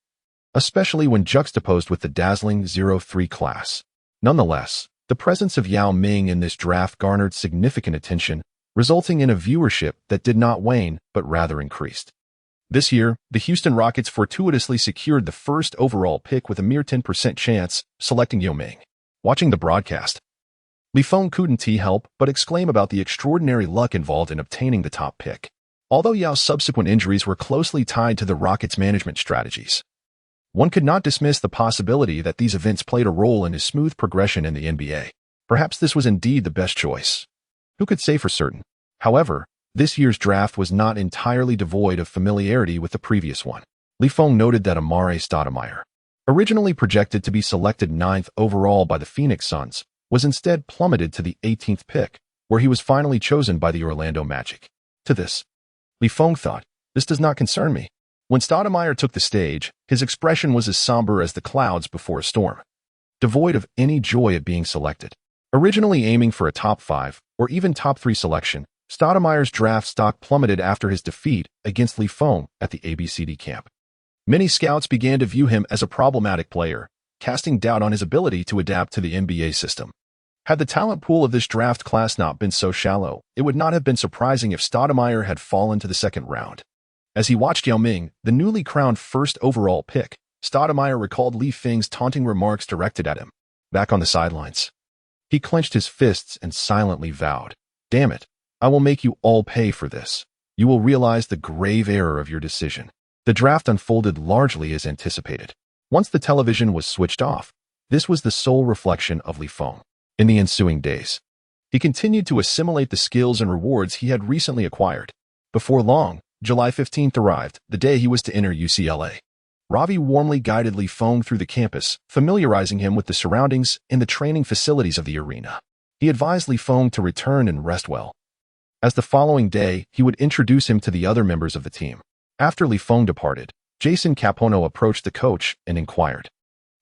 especially when juxtaposed with the dazzling 03 class. Nonetheless, the presence of Yao Ming in this draft garnered significant attention, resulting in a viewership that did not wane but rather increased. This year, the Houston Rockets fortuitously secured the first overall pick with a mere 10% chance, selecting Yao Ming. Watching the broadcast, Li Feng couldn't help but exclaim about the extraordinary luck involved in obtaining the top pick. Although Yao's subsequent injuries were closely tied to the Rockets' management strategies, one could not dismiss the possibility that these events played a role in his smooth progression in the NBA. Perhaps this was indeed the best choice. Who could say for certain? However, this year's draft was not entirely devoid of familiarity with the previous one. Li Feng noted that Amare Stoudemire, originally projected to be selected 9th overall by the Phoenix Suns, was instead plummeted to the 18th pick, where he was finally chosen by the Orlando Magic. To this, Li Feng thought, "This does not concern me." When Stoudemire took the stage, his expression was as somber as the clouds before a storm, devoid of any joy at being selected. Originally aiming for a top 5 or even top 3 selection, Stoudemire's draft stock plummeted after his defeat against Li Feng at the ABCD camp. Many scouts began to view him as a problematic player, casting doubt on his ability to adapt to the NBA system. Had the talent pool of this draft class not been so shallow, it would not have been surprising if Stoudemire had fallen to the second round. As he watched Yao Ming, the newly crowned first overall pick, Stoudemire recalled Li Feng's taunting remarks directed at him. Back on the sidelines, he clenched his fists and silently vowed, "Damn it, I will make you all pay for this. You will realize the grave error of your decision." The draft unfolded largely as anticipated. Once the television was switched off, this was the sole reflection of Li Feng. In the ensuing days, he continued to assimilate the skills and rewards he had recently acquired. Before long, July 15th arrived, the day he was to enter UCLA. Ravi warmly guided Li Feng through the campus, familiarizing him with the surroundings and the training facilities of the arena. He advised Li Feng to return and rest well, as the following day he would introduce him to the other members of the team. After Li Feng departed, Jason Capono approached the coach and inquired,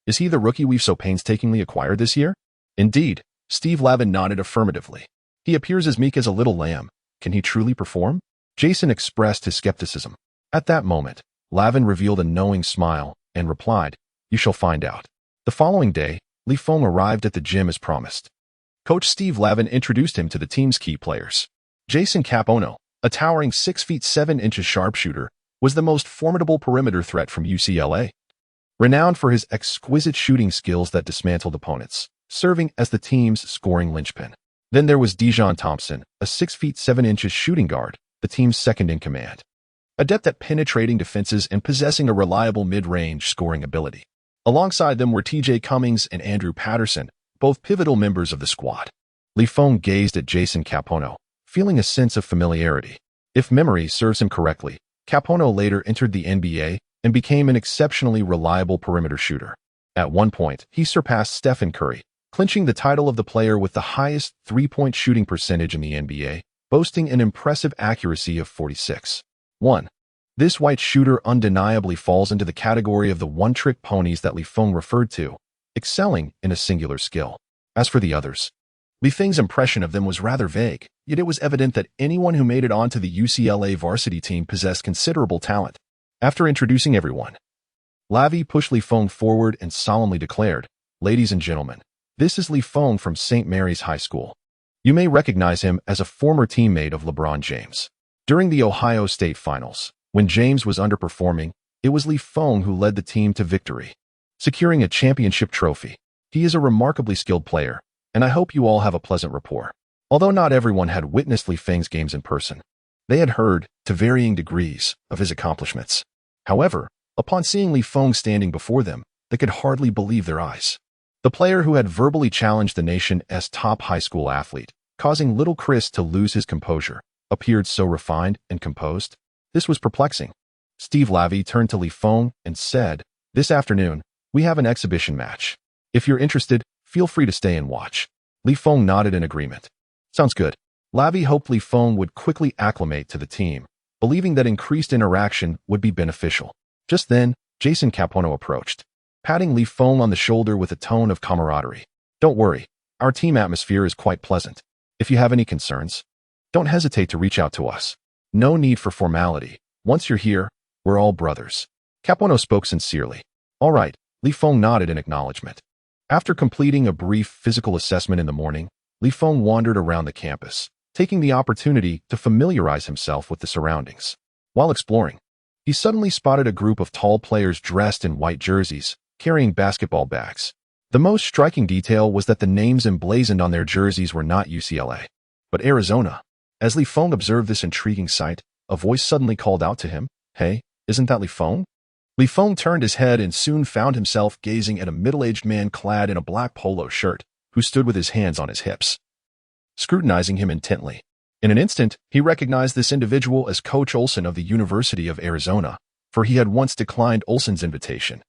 "Is he the rookie we've so painstakingly acquired this year?" "Indeed," Steve Lavin nodded affirmatively. "He appears as meek as a little lamb. Can he truly perform?" Jason expressed his skepticism. At that moment, Lavin revealed a knowing smile and replied, "You shall find out." The following day, Li Feng arrived at the gym as promised. Coach Steve Lavin introduced him to the team's key players. Jason Capono, a towering 6 feet 7 inches sharpshooter, was the most formidable perimeter threat from UCLA, renowned for his exquisite shooting skills that dismantled opponents, serving as the team's scoring linchpin. Then there was Dijon Thompson, a 6 feet 7 inches shooting guard, the team's second in command. adept at penetrating defenses and possessing a reliable mid-range scoring ability. Alongside them were TJ Cummings and Andrew Patterson, both pivotal members of the squad. Feng gazed at Jason Capono, feeling a sense of familiarity. If memory serves him correctly, Capono later entered the NBA and became an exceptionally reliable perimeter shooter. At one point, he surpassed Stephen Curry, clinching the title of the player with the highest three-point shooting percentage in the NBA, boasting an impressive accuracy of 46.1. This white shooter undeniably falls into the category of the one-trick ponies that Feng referred to, excelling in a singular skill. As for the others, Feng's impression of them was rather vague, yet it was evident that anyone who made it onto the UCLA varsity team possessed considerable talent. After introducing everyone, Lavi pushed Feng forward and solemnly declared, "Ladies and gentlemen, this is Feng from St. Mary's High School. You may recognize him as a former teammate of LeBron James. During the Ohio State Finals, when James was underperforming, it was Feng who led the team to victory, securing a championship trophy. He is a remarkably skilled player, and I hope you all have a pleasant rapport." Although not everyone had witnessed Feng's games in person, they had heard, to varying degrees, of his accomplishments. However, upon seeing Feng standing before them, they could hardly believe their eyes. The player who had verbally challenged the nation's top high school athlete, causing little Chris to lose his composure, appeared so refined and composed. This was perplexing. Steve Lavi turned to Feng and said, "This afternoon, we have an exhibition match. If you're interested, feel free to stay and watch." Feng nodded in agreement. "Sounds good." Lavi hoped Feng would quickly acclimate to the team, believing that increased interaction would be beneficial. Just then, Jason Capono approached, patting Feng on the shoulder with a tone of camaraderie. "Don't worry, our team atmosphere is quite pleasant. If you have any concerns, don't hesitate to reach out to us. No need for formality. Once you're here, we're all brothers." Capono spoke sincerely. "All right," Feng nodded in acknowledgement. After completing a brief physical assessment in the morning, Feng wandered around the campus, taking the opportunity to familiarize himself with the surroundings. While exploring, he suddenly spotted a group of tall players dressed in white jerseys, carrying basketball bags. The most striking detail was that the names emblazoned on their jerseys were not UCLA, but Arizona. As Feng observed this intriguing sight, a voice suddenly called out to him, "Hey, isn't that Feng?" Feng turned his head and soon found himself gazing at a middle-aged man clad in a black polo shirt, who stood with his hands on his hips, scrutinizing him intently. In an instant, he recognized this individual as Coach Olson of the University of Arizona, for he had once declined Olson's invitation.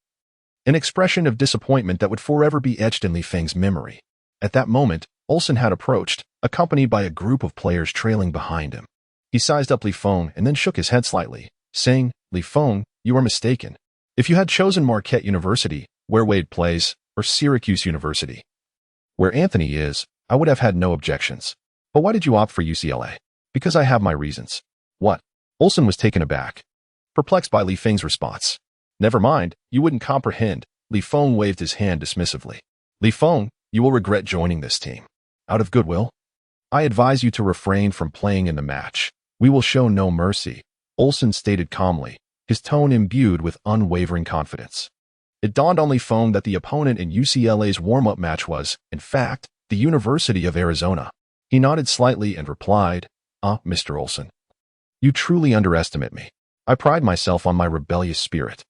An expression of disappointment that would forever be etched in Feng's memory. At that moment, Olson had approached, accompanied by a group of players trailing behind him. He sized up Feng and then shook his head slightly, saying, "Feng, you are mistaken. If you had chosen Marquette University, where Wade plays, or Syracuse University, where Anthony is, I would have had no objections. But why did you opt for UCLA?" "Because I have my reasons." "What?" Olson was taken aback, perplexed by Feng's response. "Never mind, you wouldn't comprehend." Feng waved his hand dismissively. "Feng, you will regret joining this team. Out of goodwill, I advise you to refrain from playing in the match. We will show no mercy," Olson stated calmly, his tone imbued with unwavering confidence. It dawned on Feng that the opponent in UCLA's warm-up match was, in fact, the University of Arizona. He nodded slightly and replied, Mr. Olson, you truly underestimate me. I pride myself on my rebellious spirit."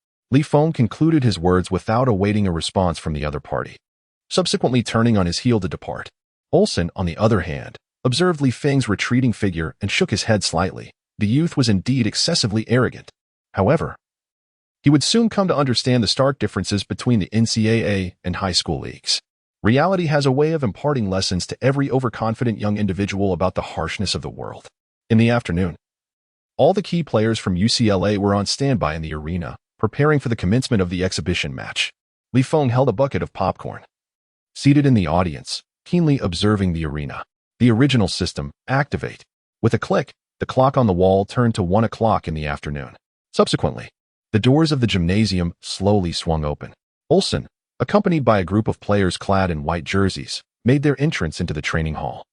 Feng concluded his words without awaiting a response from the other party, subsequently turning on his heel to depart. Olson, on the other hand, observed Feng's retreating figure and shook his head slightly. The youth was indeed excessively arrogant. However, he would soon come to understand the stark differences between the NCAA and high school leagues. Reality has a way of imparting lessons to every overconfident young individual about the harshness of the world. In the afternoon, all the key players from UCLA were on standby in the arena, preparing for the commencement of the exhibition match. Feng held a bucket of popcorn, seated in the audience, keenly observing the arena. The original system, activate. With a click, the clock on the wall turned to 1 o'clock in the afternoon. Subsequently, the doors of the gymnasium slowly swung open. Olson, accompanied by a group of players clad in white jerseys, made their entrance into the training hall.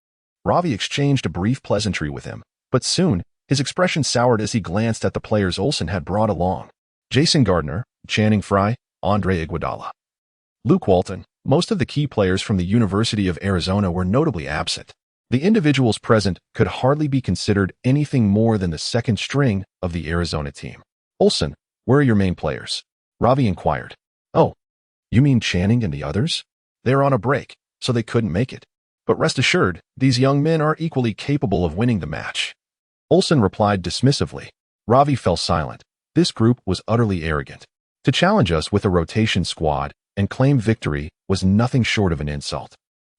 Ravi exchanged a brief pleasantry with him, but soon, his expression soured as he glanced at the players Olson had brought along. Jason Gardner, Channing Frye, Andre Iguodala, Luke Walton. Most of the key players from the University of Arizona were notably absent. The individuals present could hardly be considered anything more than the second string of the Arizona team. "Olsen, where are your main players?" Ravi inquired. "Oh, you mean Channing and the others? They're on a break, so they couldn't make it. But rest assured, these young men are equally capable of winning the match." Olsen replied dismissively. Ravi fell silent. This group was utterly arrogant. To challenge us with a rotation squad and claim victory was nothing short of an insult.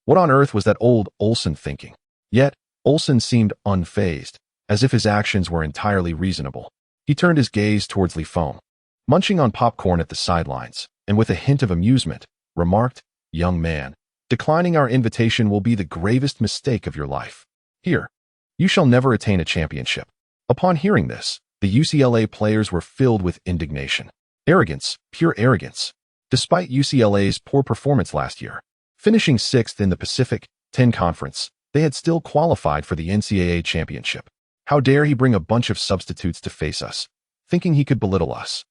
What on earth was that old Olsen thinking? Yet, Olsen seemed unfazed, as if his actions were entirely reasonable. He turned his gaze towards Feng, munching on popcorn at the sidelines, and with a hint of amusement, remarked, "Young man, declining our invitation will be the gravest mistake of your life. Here, you shall never attain a championship." Upon hearing this, the UCLA players were filled with indignation. Arrogance, pure arrogance. Despite UCLA's poor performance last year, finishing 6th in the Pacific 10 Conference, they had still qualified for the NCAA championship. How dare he bring a bunch of substitutes to face us, thinking he could belittle us?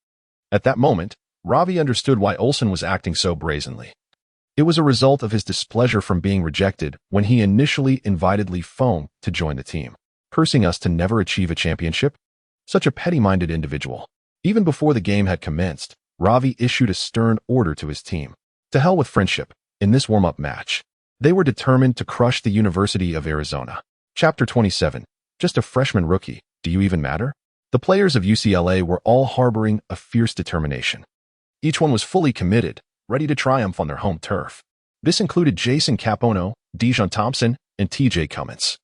At that moment, Ravi understood why Olsen was acting so brazenly. It was a result of his displeasure from being rejected when he initially invited Feng to join the team, cursing us to never achieve a championship. Such a petty-minded individual. Even before the game had commenced, Ravi issued a stern order to his team. To hell with friendship. In this warm-up match, they were determined to crush the University of Arizona. Chapter 27. Just a freshman rookie. Do you even matter? The players of UCLA were all harboring a fierce determination. Each one was fully committed, ready to triumph on their home turf. This included Jason Capono, Dijon Thompson, and TJ Cummins,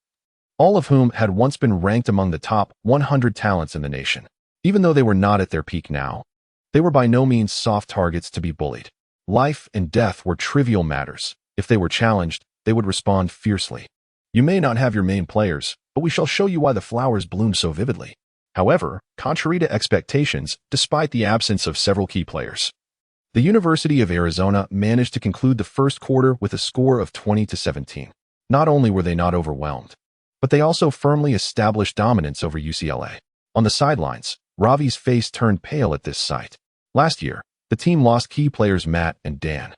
all of whom had once been ranked among the top 100 talents in the nation. Even though they were not at their peak now, they were by no means soft targets to be bullied. Life and death were trivial matters. If they were challenged, they would respond fiercely. "You may not have your main players, but we shall show you why the flowers bloom so vividly." However, contrary to expectations, despite the absence of several key players, the University of Arizona managed to conclude the first quarter with a score of 20-17. Not only were they not overwhelmed, but they also firmly established dominance over UCLA. On the sidelines, Ravi's face turned pale at this sight. Last year, the team lost key players Matt and Dan,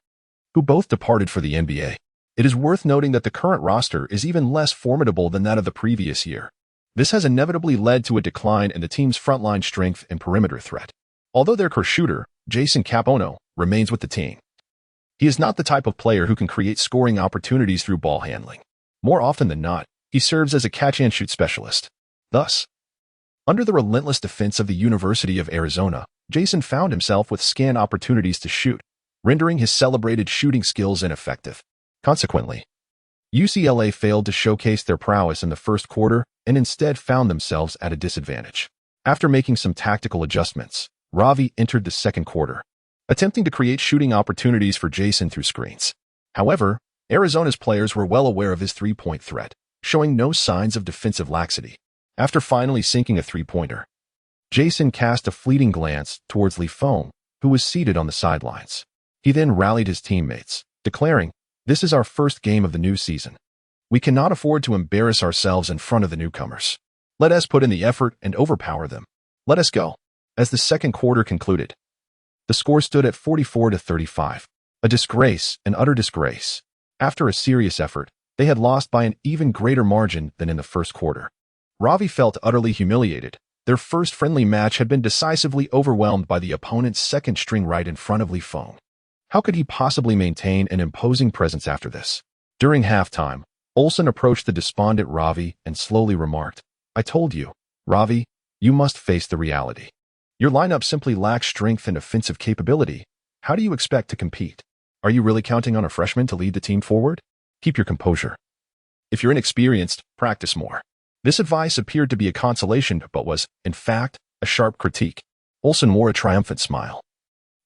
who both departed for the NBA. It is worth noting that the current roster is even less formidable than that of the previous year. This has inevitably led to a decline in the team's frontline strength and perimeter threat. Although their core shooter, Jason Capono, remains with the team, he is not the type of player who can create scoring opportunities through ball handling. More often than not, he serves as a catch-and-shoot specialist. Thus, under the relentless defense of the University of Arizona, Jason found himself with scant opportunities to shoot, rendering his celebrated shooting skills ineffective. Consequently, UCLA failed to showcase their prowess in the first quarter and instead found themselves at a disadvantage. After making some tactical adjustments, Ravi entered the second quarter, attempting to create shooting opportunities for Jason through screens. However, Arizona's players were well aware of his three-point threat, showing no signs of defensive laxity. After finally sinking a three-pointer, Jason cast a fleeting glance towards Feng, who was seated on the sidelines. He then rallied his teammates, declaring, "This is our first game of the new season. We cannot afford to embarrass ourselves in front of the newcomers. Let us put in the effort and overpower them. Let us go." As the second quarter concluded, the score stood at 44-35. A disgrace, an utter disgrace. After a serious effort, they had lost by an even greater margin than in the first quarter. Ravi felt utterly humiliated. Their first friendly match had been decisively overwhelmed by the opponent's second string right in front of Feng. How could he possibly maintain an imposing presence after this? During halftime, Olsen approached the despondent Ravi and slowly remarked, "I told you, Ravi, you must face the reality. Your lineup simply lacks strength and offensive capability. How do you expect to compete? Are you really counting on a freshman to lead the team forward? Keep your composure. If you're inexperienced, practice more." This advice appeared to be a consolation, but was, in fact, a sharp critique. Olsen wore a triumphant smile,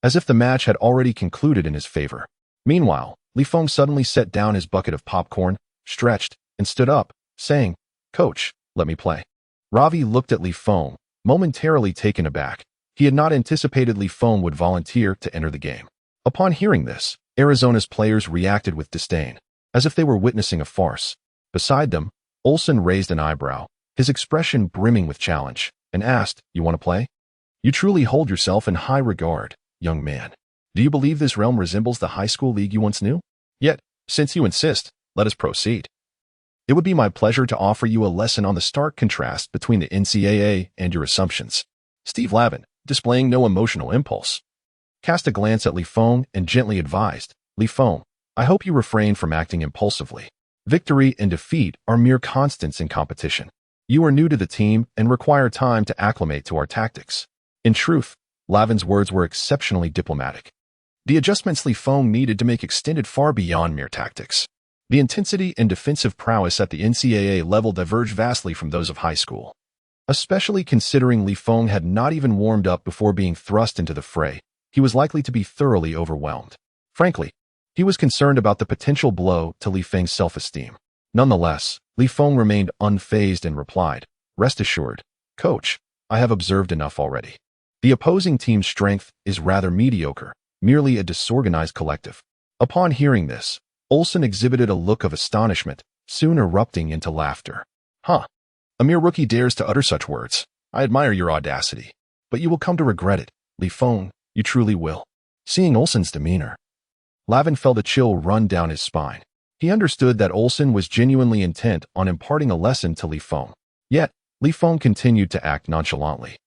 as if the match had already concluded in his favor. Meanwhile, Feng suddenly set down his bucket of popcorn, stretched, and stood up, saying, "Coach, let me play." Ravi looked at Feng, momentarily taken aback. He had not anticipated Feng would volunteer to enter the game. Upon hearing this, Arizona's players reacted with disdain, as if they were witnessing a farce. Beside them, Olsen raised an eyebrow, his expression brimming with challenge, and asked, "You want to play? You truly hold yourself in high regard, young man. Do you believe this realm resembles the high school league you once knew? Yet, since you insist, let us proceed." It would be my pleasure to offer you a lesson on the stark contrast between the NCAA and your assumptions. Steve Lavin, displaying no emotional impulse, cast a glance at Feng and gently advised, Feng, I hope you refrain from acting impulsively. Victory and defeat are mere constants in competition. You are new to the team and require time to acclimate to our tactics. In truth, Lavin's words were exceptionally diplomatic. The adjustments Feng needed to make extended far beyond mere tactics. The intensity and defensive prowess at the NCAA level diverged vastly from those of high school. Especially considering Feng had not even warmed up before being thrust into the fray, he was likely to be thoroughly overwhelmed. Frankly, he was concerned about the potential blow to Feng's self-esteem. Nonetheless, Feng remained unfazed and replied, Rest assured, Coach, I have observed enough already. The opposing team's strength is rather mediocre, merely a disorganized collective. Upon hearing this, Olsen exhibited a look of astonishment, soon erupting into laughter. Huh. A mere rookie dares to utter such words. I admire your audacity. But you will come to regret it, Feng, you truly will. Seeing Olsen's demeanor, Lavin felt a chill run down his spine. He understood that Olsen was genuinely intent on imparting a lesson to Feng. Yet, Feng continued to act nonchalantly.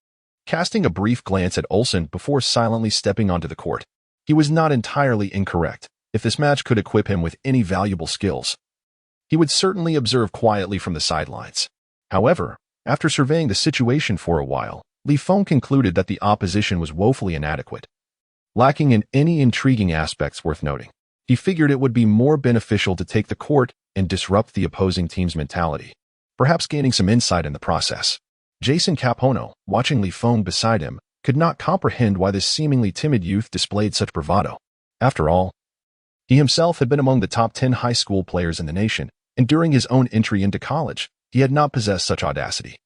Casting a brief glance at Olsen before silently stepping onto the court, he was not entirely incorrect. If this match could equip him with any valuable skills, he would certainly observe quietly from the sidelines. However, after surveying the situation for a while, Feng concluded that the opposition was woefully inadequate, lacking in any intriguing aspects worth noting. He figured it would be more beneficial to take the court and disrupt the opposing team's mentality, perhaps gaining some insight in the process. Jason Capono, watching Feng beside him, could not comprehend why this seemingly timid youth displayed such bravado. After all, he himself had been among the top 10 high school players in the nation, and during his own entry into college, he had not possessed such audacity.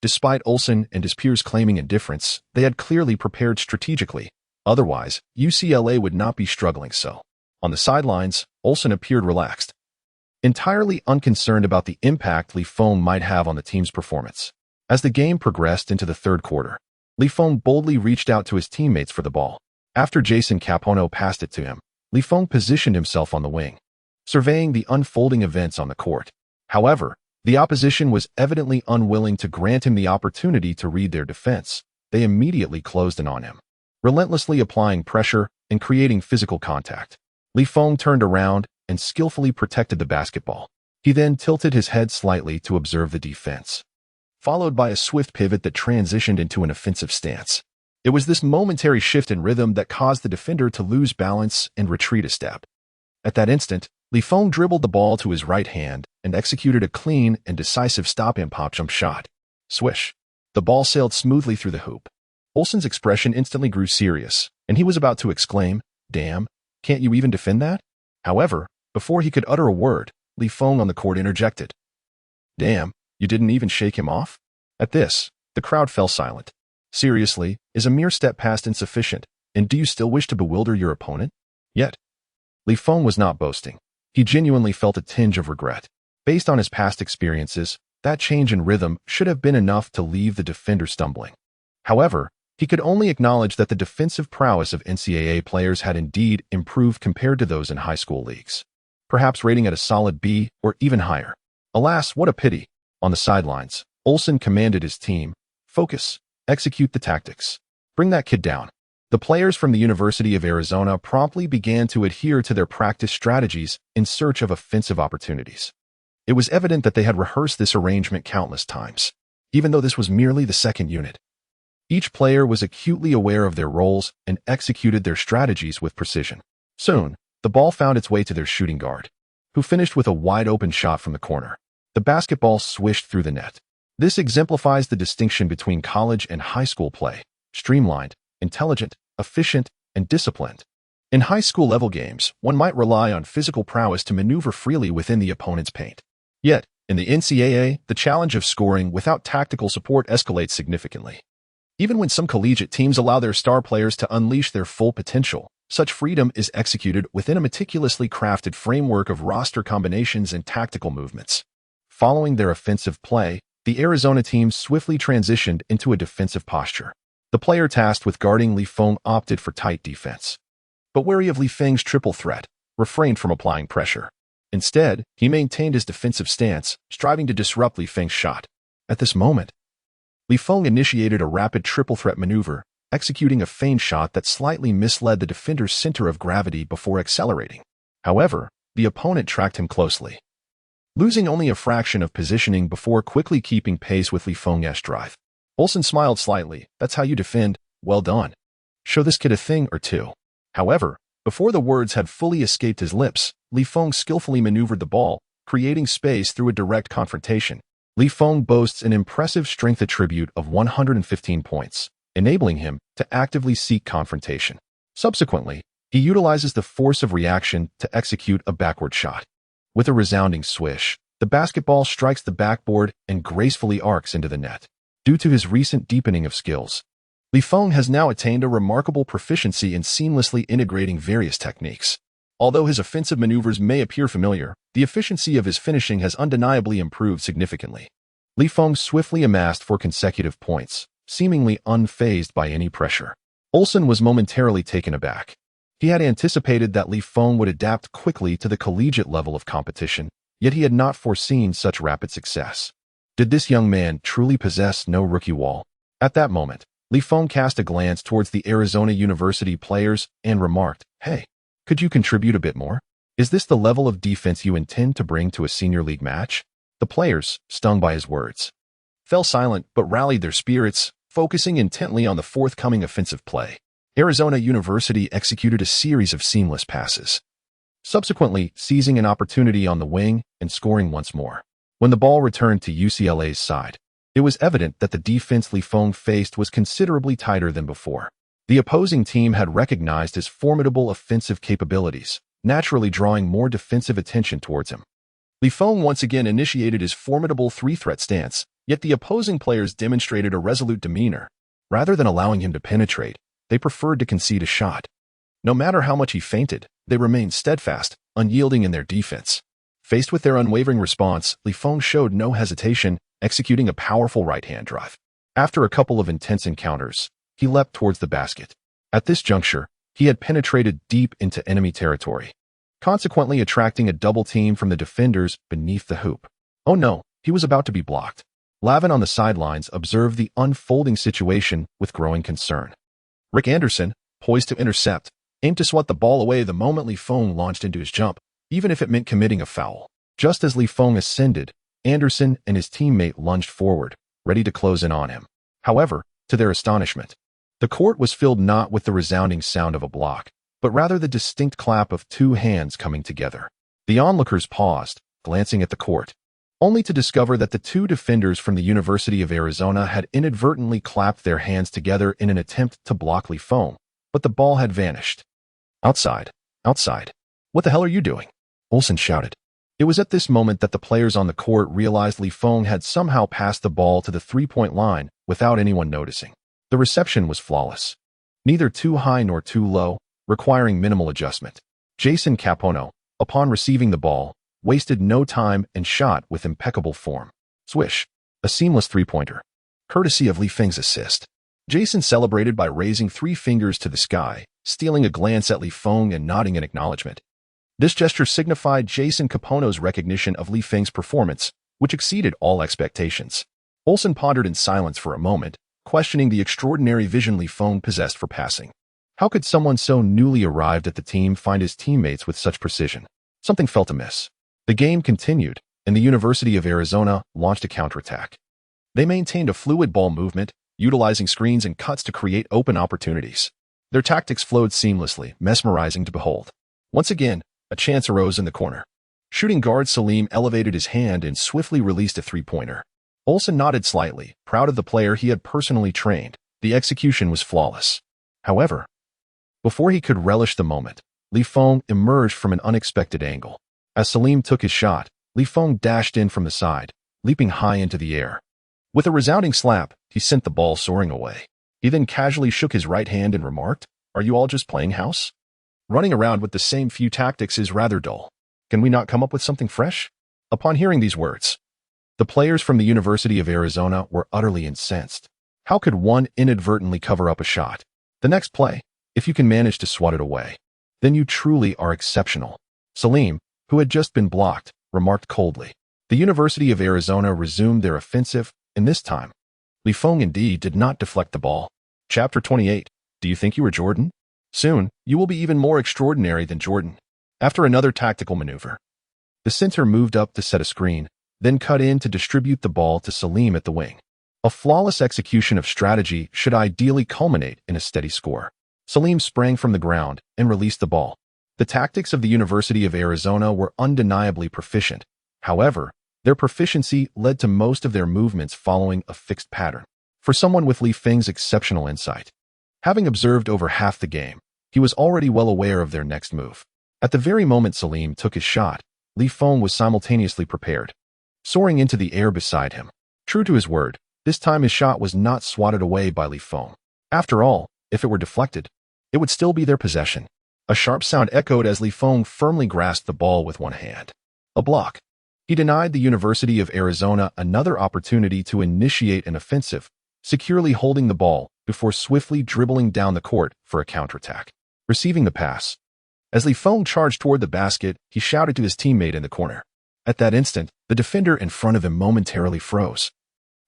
Despite Olsen and his peers claiming indifference, they had clearly prepared strategically. Otherwise, UCLA would not be struggling so. On the sidelines, Olsen appeared relaxed, entirely unconcerned about the impact Feng might have on the team's performance. As the game progressed into the third quarter, Feng boldly reached out to his teammates for the ball. After Jason Capono passed it to him, Feng positioned himself on the wing, surveying the unfolding events on the court. However, the opposition was evidently unwilling to grant him the opportunity to read their defense. They immediately closed in on him, relentlessly applying pressure and creating physical contact. Feng turned around and skillfully protected the basketball. He then tilted his head slightly to observe the defense, followed by a swift pivot that transitioned into an offensive stance. It was this momentary shift in rhythm that caused the defender to lose balance and retreat a step. At that instant, Feng dribbled the ball to his right hand and executed a clean and decisive stop-in pop-jump shot. Swish. The ball sailed smoothly through the hoop. Olsen's expression instantly grew serious, and he was about to exclaim, Damn, can't you even defend that? However, before he could utter a word, Feng on the court interjected. Damn, you didn't even shake him off? At this, the crowd fell silent. Seriously, is a mere step past insufficient, and do you still wish to bewilder your opponent? Yet, Feng was not boasting. He genuinely felt a tinge of regret. Based on his past experiences, that change in rhythm should have been enough to leave the defender stumbling. However, he could only acknowledge that the defensive prowess of NCAA players had indeed improved compared to those in high school leagues, perhaps rating at a solid B or even higher. Alas, what a pity. On the sidelines, Olsen commanded his team, Focus, execute the tactics. Bring that kid down. The players from the University of Arizona promptly began to adhere to their practice strategies in search of offensive opportunities. It was evident that they had rehearsed this arrangement countless times, even though this was merely the second unit. Each player was acutely aware of their roles and executed their strategies with precision. Soon, the ball found its way to their shooting guard, who finished with a wide-open shot from the corner. The basketball swished through the net. This exemplifies the distinction between college and high school play: streamlined, intelligent, efficient, and disciplined. In high school level games, one might rely on physical prowess to maneuver freely within the opponent's paint. Yet, in the NCAA, the challenge of scoring without tactical support escalates significantly. Even when some collegiate teams allow their star players to unleash their full potential, such freedom is executed within a meticulously crafted framework of roster combinations and tactical movements. Following their offensive play, the Arizona team swiftly transitioned into a defensive posture. The player tasked with guarding Feng opted for tight defense, but wary of Feng's triple threat, refrained from applying pressure. Instead, he maintained his defensive stance, striving to disrupt Li Feng's shot. At this moment, Li Feng initiated a rapid triple-threat maneuver, executing a feint shot that slightly misled the defender's center of gravity before accelerating. However, the opponent tracked him closely, losing only a fraction of positioning before quickly keeping pace with Li Feng's drive. Olsen smiled slightly. That's how you defend. Well done. Show this kid a thing or two. However, before the words had fully escaped his lips, Li Feng skillfully maneuvered the ball, creating space through a direct confrontation. Li Feng boasts an impressive strength attribute of 115 points, enabling him to actively seek confrontation. Subsequently, he utilizes the force of reaction to execute a backward shot. With a resounding swish, the basketball strikes the backboard and gracefully arcs into the net. Due to his recent deepening of skills, Li Feng has now attained a remarkable proficiency in seamlessly integrating various techniques. Although his offensive maneuvers may appear familiar, the efficiency of his finishing has undeniably improved significantly. Li Feng swiftly amassed 4 consecutive points, seemingly unfazed by any pressure. Olsen was momentarily taken aback. He had anticipated that Li Feng would adapt quickly to the collegiate level of competition, yet he had not foreseen such rapid success. Did this young man truly possess no rookie wall? At that moment, Li Feng cast a glance towards the Arizona University players and remarked, "Hey, could you contribute a bit more? Is this the level of defense you intend to bring to a senior league match?" The players, stung by his words, fell silent but rallied their spirits, focusing intently on the forthcoming offensive play. Arizona University executed a series of seamless passes, subsequently seizing an opportunity on the wing and scoring once more. When the ball returned to UCLA's side, it was evident that the defense Li Feng faced was considerably tighter than before. The opposing team had recognized his formidable offensive capabilities, naturally drawing more defensive attention towards him. Li Feng once again initiated his formidable 3-threat stance, yet the opposing players demonstrated a resolute demeanor. Rather than allowing him to penetrate, they preferred to concede a shot. No matter how much he feinted, they remained steadfast, unyielding in their defense. Faced with their unwavering response, Li Feng showed no hesitation, executing a powerful right-hand drive. After a couple of intense encounters, he leapt towards the basket. At this juncture, he had penetrated deep into enemy territory, consequently attracting a double team from the defenders beneath the hoop. Oh no, he was about to be blocked. Lavin on the sidelines observed the unfolding situation with growing concern. Rick Anderson, poised to intercept, aimed to swat the ball away the moment Li Feng launched into his jump, even if it meant committing a foul. Just as Li Feng ascended, Anderson and his teammate lunged forward, ready to close in on him. However, to their astonishment, the court was filled not with the resounding sound of a block, but rather the distinct clap of 2 hands coming together. The onlookers paused, glancing at the court, only to discover that the 2 defenders from the University of Arizona had inadvertently clapped their hands together in an attempt to block Li Feng, but the ball had vanished. "Outside, outside. What the hell are you doing?" Olsen shouted. It was at this moment that the players on the court realized Li Feng had somehow passed the ball to the 3-point line without anyone noticing. The reception was flawless, neither too high nor too low, requiring minimal adjustment. Jason Capono, upon receiving the ball, wasted no time and shot with impeccable form. Swish, a seamless 3-pointer, courtesy of Li Feng's assist. Jason celebrated by raising 3 fingers to the sky, stealing a glance at Li Feng and nodding in acknowledgement. This gesture signified Jason Capono's recognition of Li Feng's performance, which exceeded all expectations. Olsen pondered in silence for a moment, questioning the extraordinary vision Li Feng possessed for passing. How could someone so newly arrived at the team find his teammates with such precision? Something felt amiss. The game continued, and the University of Arizona launched a counterattack. They maintained a fluid ball movement, utilizing screens and cuts to create open opportunities. Their tactics flowed seamlessly, mesmerizing to behold. Once again, a chance arose in the corner. Shooting guard Salim elevated his hand and swiftly released a 3-pointer. Olsen nodded slightly, proud of the player he had personally trained. The execution was flawless. However, before he could relish the moment, Li Feng emerged from an unexpected angle. As Salim took his shot, Li Feng dashed in from the side, leaping high into the air. With a resounding slap, he sent the ball soaring away. He then casually shook his right hand and remarked, "Are you all just playing house? Running around with the same few tactics is rather dull. Can we not come up with something fresh?" Upon hearing these words, the players from the University of Arizona were utterly incensed. How could one inadvertently cover up a shot? The next play, if you can manage to swat it away, then you truly are exceptional. Salim, who had just been blocked, remarked coldly. The University of Arizona resumed their offensive, and this time, Feng indeed did not deflect the ball. Chapter 28. Do you think you are Jordan? Soon, you will be even more extraordinary than Jordan. After another tactical maneuver, the center moved up to set a screen, then cut in to distribute the ball to Salim at the wing. A flawless execution of strategy should ideally culminate in a steady score. Salim sprang from the ground and released the ball. The tactics of the University of Arizona were undeniably proficient. However, their proficiency led to most of their movements following a fixed pattern. For someone with Feng's exceptional insight, having observed over half the game, he was already well aware of their next move. At the very moment Salim took his shot, Feng was simultaneously prepared, soaring into the air beside him. True to his word, this time his shot was not swatted away by Feng. After all, if it were deflected, it would still be their possession. A sharp sound echoed as Feng firmly grasped the ball with one hand. A block. He denied the University of Arizona another opportunity to initiate an offensive, securely holding the ball before swiftly dribbling down the court for a counterattack. Receiving the pass. As Feng charged toward the basket, he shouted to his teammate in the corner. At that instant, the defender in front of him momentarily froze.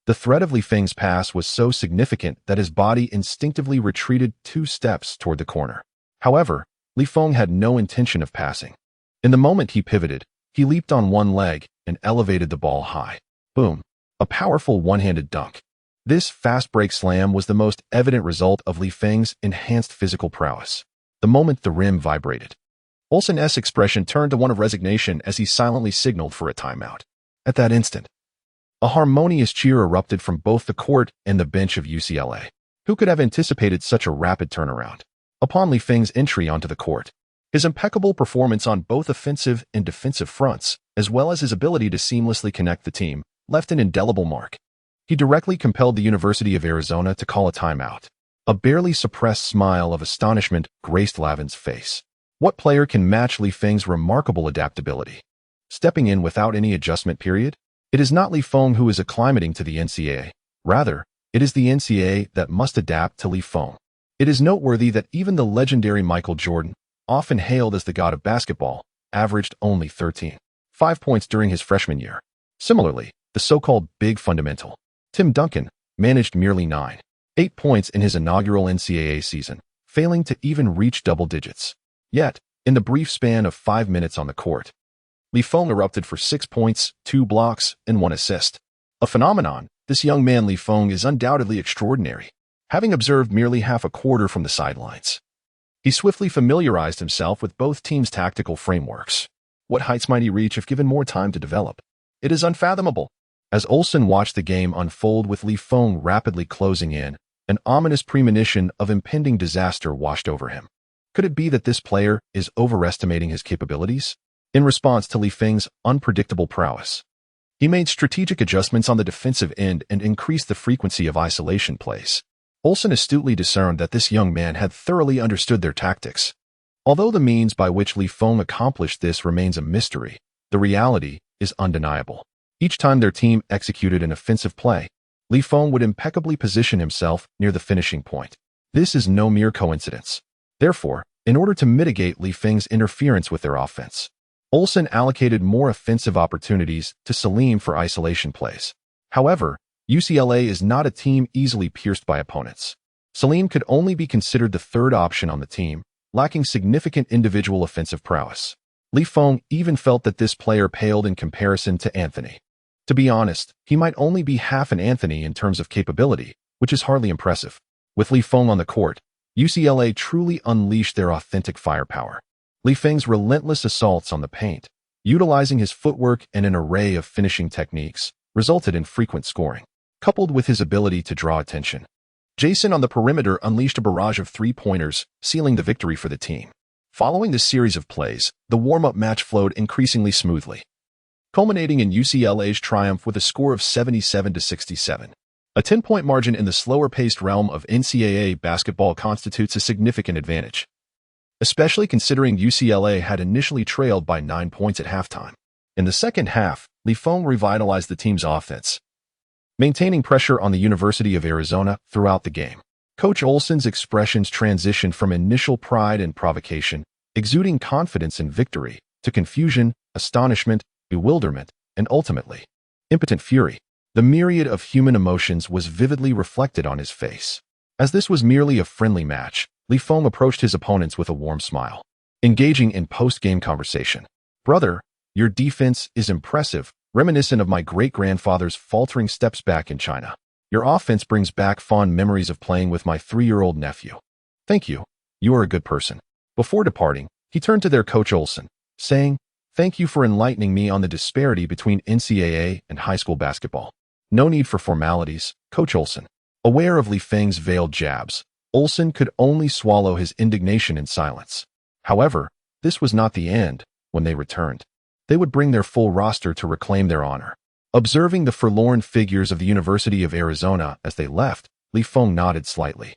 The threat of Feng's pass was so significant that his body instinctively retreated 2 steps toward the corner. However, Feng had no intention of passing. In the moment he pivoted, he leaped on one leg and elevated the ball high. Boom. A powerful one-handed dunk. This fast break slam was the most evident result of Feng's enhanced physical prowess. The moment the rim vibrated, Olsen's expression turned to one of resignation as he silently signaled for a timeout. At that instant, a harmonious cheer erupted from both the court and the bench of UCLA. Who could have anticipated such a rapid turnaround? Upon Feng's entry onto the court, his impeccable performance on both offensive and defensive fronts, as well as his ability to seamlessly connect the team, left an indelible mark. He directly compelled the University of Arizona to call a timeout. A barely suppressed smile of astonishment graced Lavin's face. What player can match Feng's remarkable adaptability? Stepping in without any adjustment period? It is not Feng who is acclimating to the NCAA. Rather, it is the NCAA that must adapt to Feng. It is noteworthy that even the legendary Michael Jordan, often hailed as the god of basketball, averaged only 13.5 points during his freshman year. Similarly, the so-called big fundamental, Tim Duncan, managed merely 9.8 points in his inaugural NCAA season, failing to even reach double digits. Yet, in the brief span of 5 minutes on the court, Feng erupted for 6 points, 2 blocks, and 1 assist. A phenomenon, this young man Feng is undoubtedly extraordinary. Having observed merely half a quarter from the sidelines, he swiftly familiarized himself with both teams' tactical frameworks. What heights might he reach if given more time to develop? It is unfathomable. As Olsen watched the game unfold with Feng rapidly closing in, an ominous premonition of impending disaster washed over him. Could it be that this player is overestimating his capabilities? In response to Feng's unpredictable prowess, he made strategic adjustments on the defensive end and increased the frequency of isolation plays. Olsen astutely discerned that this young man had thoroughly understood their tactics. Although the means by which Feng accomplished this remains a mystery, the reality is undeniable. Each time their team executed an offensive play, Feng would impeccably position himself near the finishing point. This is no mere coincidence. Therefore, in order to mitigate Feng's interference with their offense, Olsen allocated more offensive opportunities to Salim for isolation plays. However, UCLA is not a team easily pierced by opponents. Salim could only be considered the third option on the team, lacking significant individual offensive prowess. Feng even felt that this player paled in comparison to Anthony. To be honest, he might only be half an Anthony in terms of capability, which is hardly impressive. With Feng on the court, UCLA truly unleashed their authentic firepower. Feng's relentless assaults on the paint, utilizing his footwork and an array of finishing techniques, resulted in frequent scoring. Coupled with his ability to draw attention, Jason on the perimeter unleashed a barrage of 3-pointers, sealing the victory for the team. Following this series of plays, the warm-up match flowed increasingly smoothly, culminating in UCLA's triumph with a score of 77-67. A 10-point margin in the slower-paced realm of NCAA basketball constitutes a significant advantage, especially considering UCLA had initially trailed by 9 points at halftime. In the second half, Feng revitalized the team's offense, maintaining pressure on the University of Arizona throughout the game. Coach Olsen's expressions transitioned from initial pride and provocation, exuding confidence in victory, to confusion, astonishment, bewilderment, and ultimately, impotent fury. The myriad of human emotions was vividly reflected on his face. As this was merely a friendly match, Feng approached his opponents with a warm smile, engaging in post-game conversation. "Brother, your defense is impressive, reminiscent of my great-grandfather's faltering steps back in China. Your offense brings back fond memories of playing with my 3-year-old nephew. Thank you. You are a good person." Before departing, he turned to their coach Olsen, saying, "Thank you for enlightening me on the disparity between NCAA and high school basketball." "No need for formalities, Coach Olsen." Aware of Feng's veiled jabs, Olsen could only swallow his indignation in silence. However, this was not the end. When they returned, they would bring their full roster to reclaim their honor. Observing the forlorn figures of the University of Arizona as they left, Feng nodded slightly.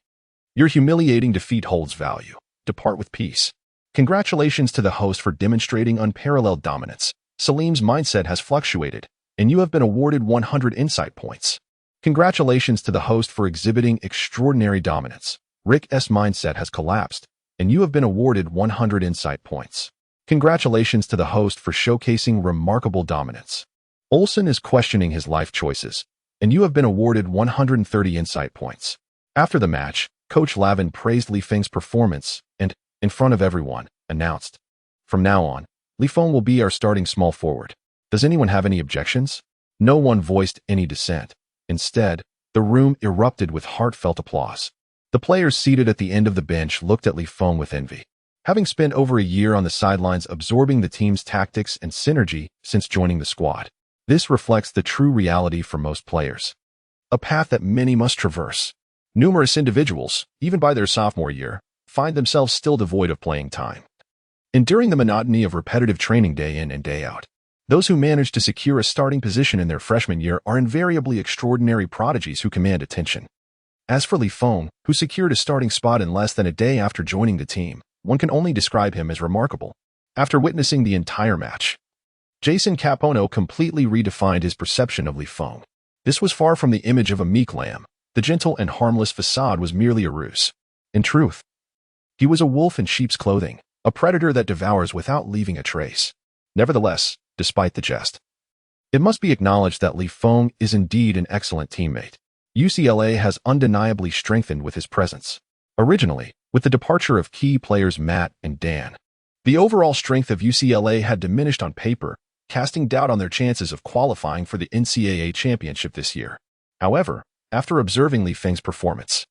"Your humiliating defeat holds value. Depart with peace. Congratulations to the host for demonstrating unparalleled dominance. Salim's mindset has fluctuated, and you have been awarded 100 insight points. Congratulations to the host for exhibiting extraordinary dominance. Rick's mindset has collapsed, and you have been awarded 100 insight points. Congratulations to the host for showcasing remarkable dominance. Olsen is questioning his life choices, and you have been awarded 130 insight points." After the match, Coach Lavin praised Feng's performance and, in front of everyone, announced, "From now on, Feng will be our starting small forward. Does anyone have any objections?" No one voiced any dissent. Instead, the room erupted with heartfelt applause. The players seated at the end of the bench looked at Feng with envy. Having spent over a year on the sidelines absorbing the team's tactics and synergy since joining the squad, this reflects the true reality for most players. A path that many must traverse. Numerous individuals, even by their sophomore year, find themselves still devoid of playing time, enduring the monotony of repetitive training day in and day out. Those who manage to secure a starting position in their freshman year are invariably extraordinary prodigies who command attention. As for Feng, who secured a starting spot in less than a day after joining the team, one can only describe him as remarkable. After witnessing the entire match, Jason Capono completely redefined his perception of Feng. This was far from the image of a meek lamb. The gentle and harmless facade was merely a ruse. In truth, he was a wolf in sheep's clothing, a predator that devours without leaving a trace. Nevertheless, despite the jest, it must be acknowledged that Feng is indeed an excellent teammate. UCLA has undeniably strengthened with his presence. Originally, with the departure of key players Matt and Dan, the overall strength of UCLA had diminished on paper, casting doubt on their chances of qualifying for the NCAA championship this year. However, after observing Feng's performance,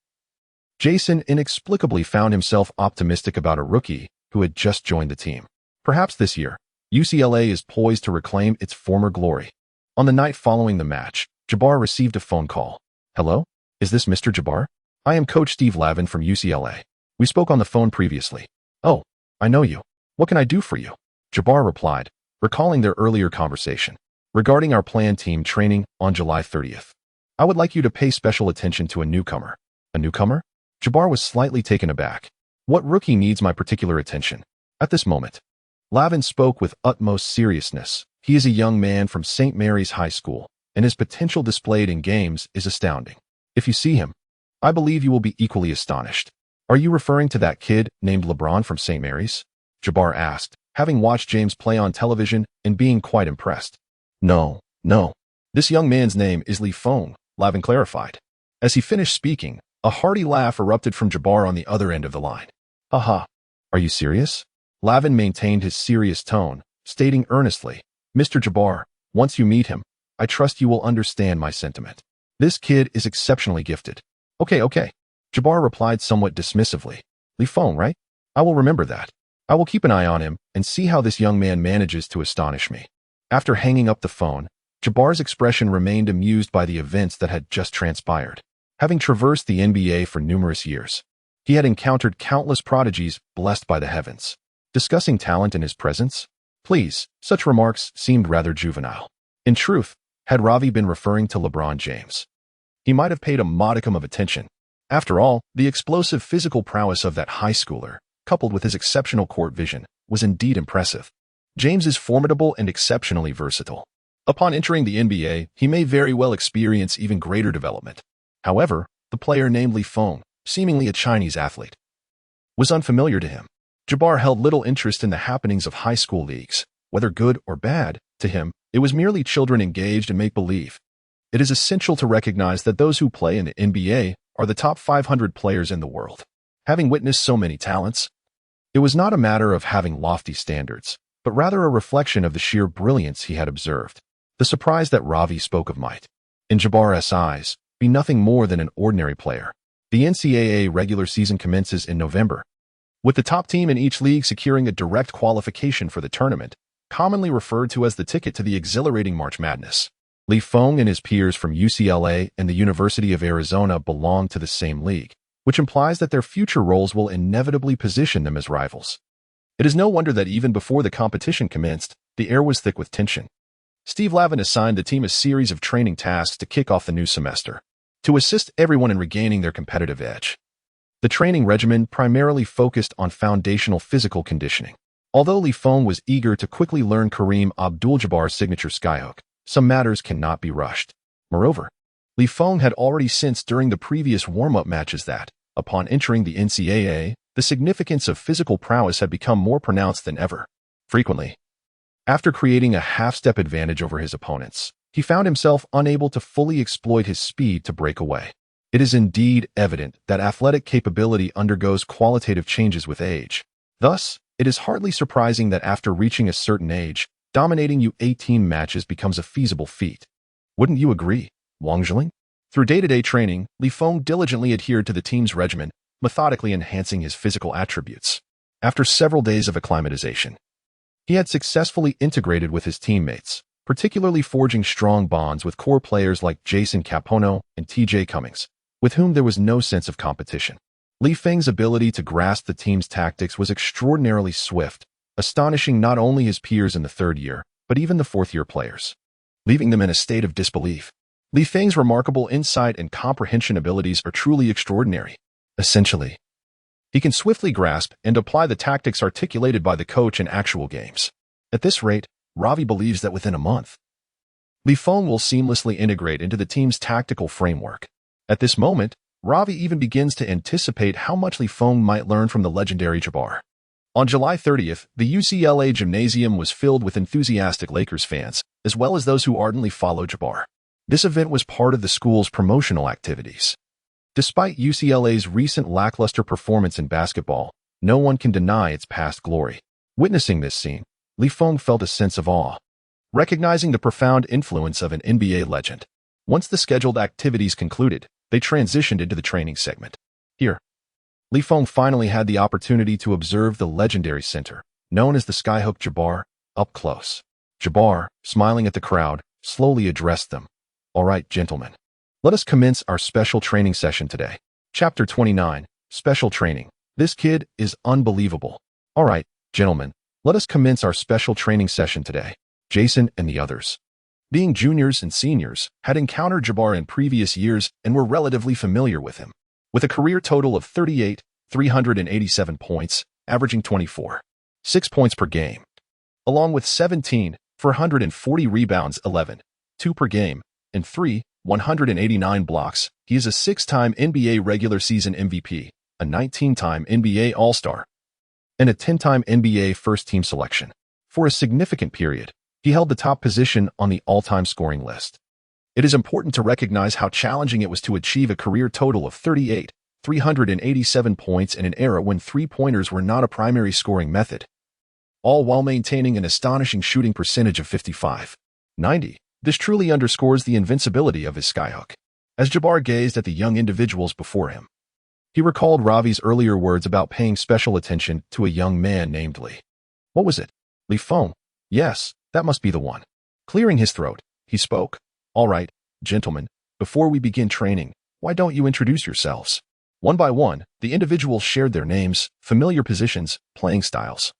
Jason inexplicably found himself optimistic about a rookie who had just joined the team. Perhaps this year, UCLA is poised to reclaim its former glory. On the night following the match, Jabbar received a phone call. "Hello? Is this Mr. Jabbar? I am Coach Steve Lavin from UCLA. We spoke on the phone previously." "Oh, I know you. What can I do for you?" Jabbar replied, recalling their earlier conversation. "Regarding our planned team training on July 30th. I would like you to pay special attention to a newcomer." "A newcomer?" Jabbar was slightly taken aback. "What rookie needs my particular attention?" At this moment, Lavin spoke with utmost seriousness. He is a young man from St. Mary's High School, and his potential displayed in games is astounding. If you see him, I believe you will be equally astonished. "Are you referring to that kid named LeBron from St. Mary's?" Jabbar asked, having watched James play on television and being quite impressed. No. This young man's name is Feng," Lavin clarified. As he finished speaking, a hearty laugh erupted from Jabbar on the other end of the line. "Aha. Are you serious?" Lavin maintained his serious tone, stating earnestly, "Mr. Jabbar, once you meet him, I trust you will understand my sentiment. This kid is exceptionally gifted." Okay. Jabbar replied somewhat dismissively. "Feng, right? I will remember that. I will keep an eye on him and see how this young man manages to astonish me." After hanging up the phone, Jabbar's expression remained amused by the events that had just transpired. Having traversed the NBA for numerous years, he had encountered countless prodigies blessed by the heavens. Discussing talent in his presence? Please, such remarks seemed rather juvenile. In truth, had Ravi been referring to LeBron James, he might have paid a modicum of attention. After all, the explosive physical prowess of that high schooler, coupled with his exceptional court vision, was indeed impressive. James is formidable and exceptionally versatile. Upon entering the NBA, he may very well experience even greater development. However, the player named Feng, seemingly a Chinese athlete, was unfamiliar to him. Jabbar held little interest in the happenings of high school leagues, whether good or bad. To him, it was merely children engaged in make-believe. It is essential to recognize that those who play in the NBA are the top 500 players in the world. Having witnessed so many talents, it was not a matter of having lofty standards, but rather a reflection of the sheer brilliance he had observed. The surprise that Ravi spoke of might, in Jabbar's eyes, be nothing more than an ordinary player. The NCAA regular season commences in November, with the top team in each league securing a direct qualification for the tournament, commonly referred to as the ticket to the exhilarating March Madness. Feng and his peers from UCLA and the University of Arizona belong to the same league, which implies that their future roles will inevitably position them as rivals. It is no wonder that even before the competition commenced, the air was thick with tension. Steve Lavin assigned the team a series of training tasks to kick off the new semester, to assist everyone in regaining their competitive edge. The training regimen primarily focused on foundational physical conditioning. Although Feng was eager to quickly learn Kareem Abdul-Jabbar's signature skyhook, some matters cannot be rushed. Moreover, Feng had already sensed during the previous warm-up matches that, upon entering the NCAA, the significance of physical prowess had become more pronounced than ever. Frequently, after creating a half-step advantage over his opponents, he found himself unable to fully exploit his speed to break away. It is indeed evident that athletic capability undergoes qualitative changes with age. Thus, it is hardly surprising that after reaching a certain age, dominating U18 matches becomes a feasible feat. Wouldn't you agree, Wang Zhiling? Through day-to-day training, Feng diligently adhered to the team's regimen, methodically enhancing his physical attributes. After several days of acclimatization, he had successfully integrated with his teammates, particularly forging strong bonds with core players like Jason Capono and TJ Cummings, with whom there was no sense of competition. Feng's ability to grasp the team's tactics was extraordinarily swift, astonishing not only his peers in the third year, but even the fourth-year players, leaving them in a state of disbelief. Feng's remarkable insight and comprehension abilities are truly extraordinary. Essentially, he can swiftly grasp and apply the tactics articulated by the coach in actual games. At this rate, Ravi believes that within a month, Feng will seamlessly integrate into the team's tactical framework. At this moment, Ravi even begins to anticipate how much Feng might learn from the legendary Jabbar. On July 30th, the UCLA gymnasium was filled with enthusiastic Lakers fans, as well as those who ardently follow Jabbar. This event was part of the school's promotional activities. Despite UCLA's recent lackluster performance in basketball, no one can deny its past glory. Witnessing this scene, Feng felt a sense of awe, recognizing the profound influence of an NBA legend. Once the scheduled activities concluded, they transitioned into the training segment. Here, Feng finally had the opportunity to observe the legendary center, known as the skyhook Jabbar, up close. Jabbar, smiling at the crowd, slowly addressed them. "All right, gentlemen. Let us commence our special training session today." Chapter 29, Special Training. This kid is unbelievable. "All right, gentlemen. Let us commence our special training session today." Jason and the others, being juniors and seniors, had encountered Jabbar in previous years and were relatively familiar with him. With a career total of 387 points, averaging 24.6 points per game, along with 440 rebounds, 2 per game, and 189 blocks, he is a 6-time NBA regular season MVP, a 19-time NBA All-Star, and a 10-time NBA first-team selection. For a significant period, he held the top position on the all-time scoring list. It is important to recognize how challenging it was to achieve a career total of 387 points in an era when three-pointers were not a primary scoring method, all while maintaining an astonishing shooting percentage of 55.90. This truly underscores the invincibility of his skyhook. As Jabbar gazed at the young individuals before him, he recalled Ravi's earlier words about paying special attention to a young man named Li. What was it? Feng? Yes, that must be the one. Clearing his throat, he spoke. "All right, gentlemen, before we begin training, why don't you introduce yourselves?" One by one, the individuals shared their names, familiar positions, playing styles,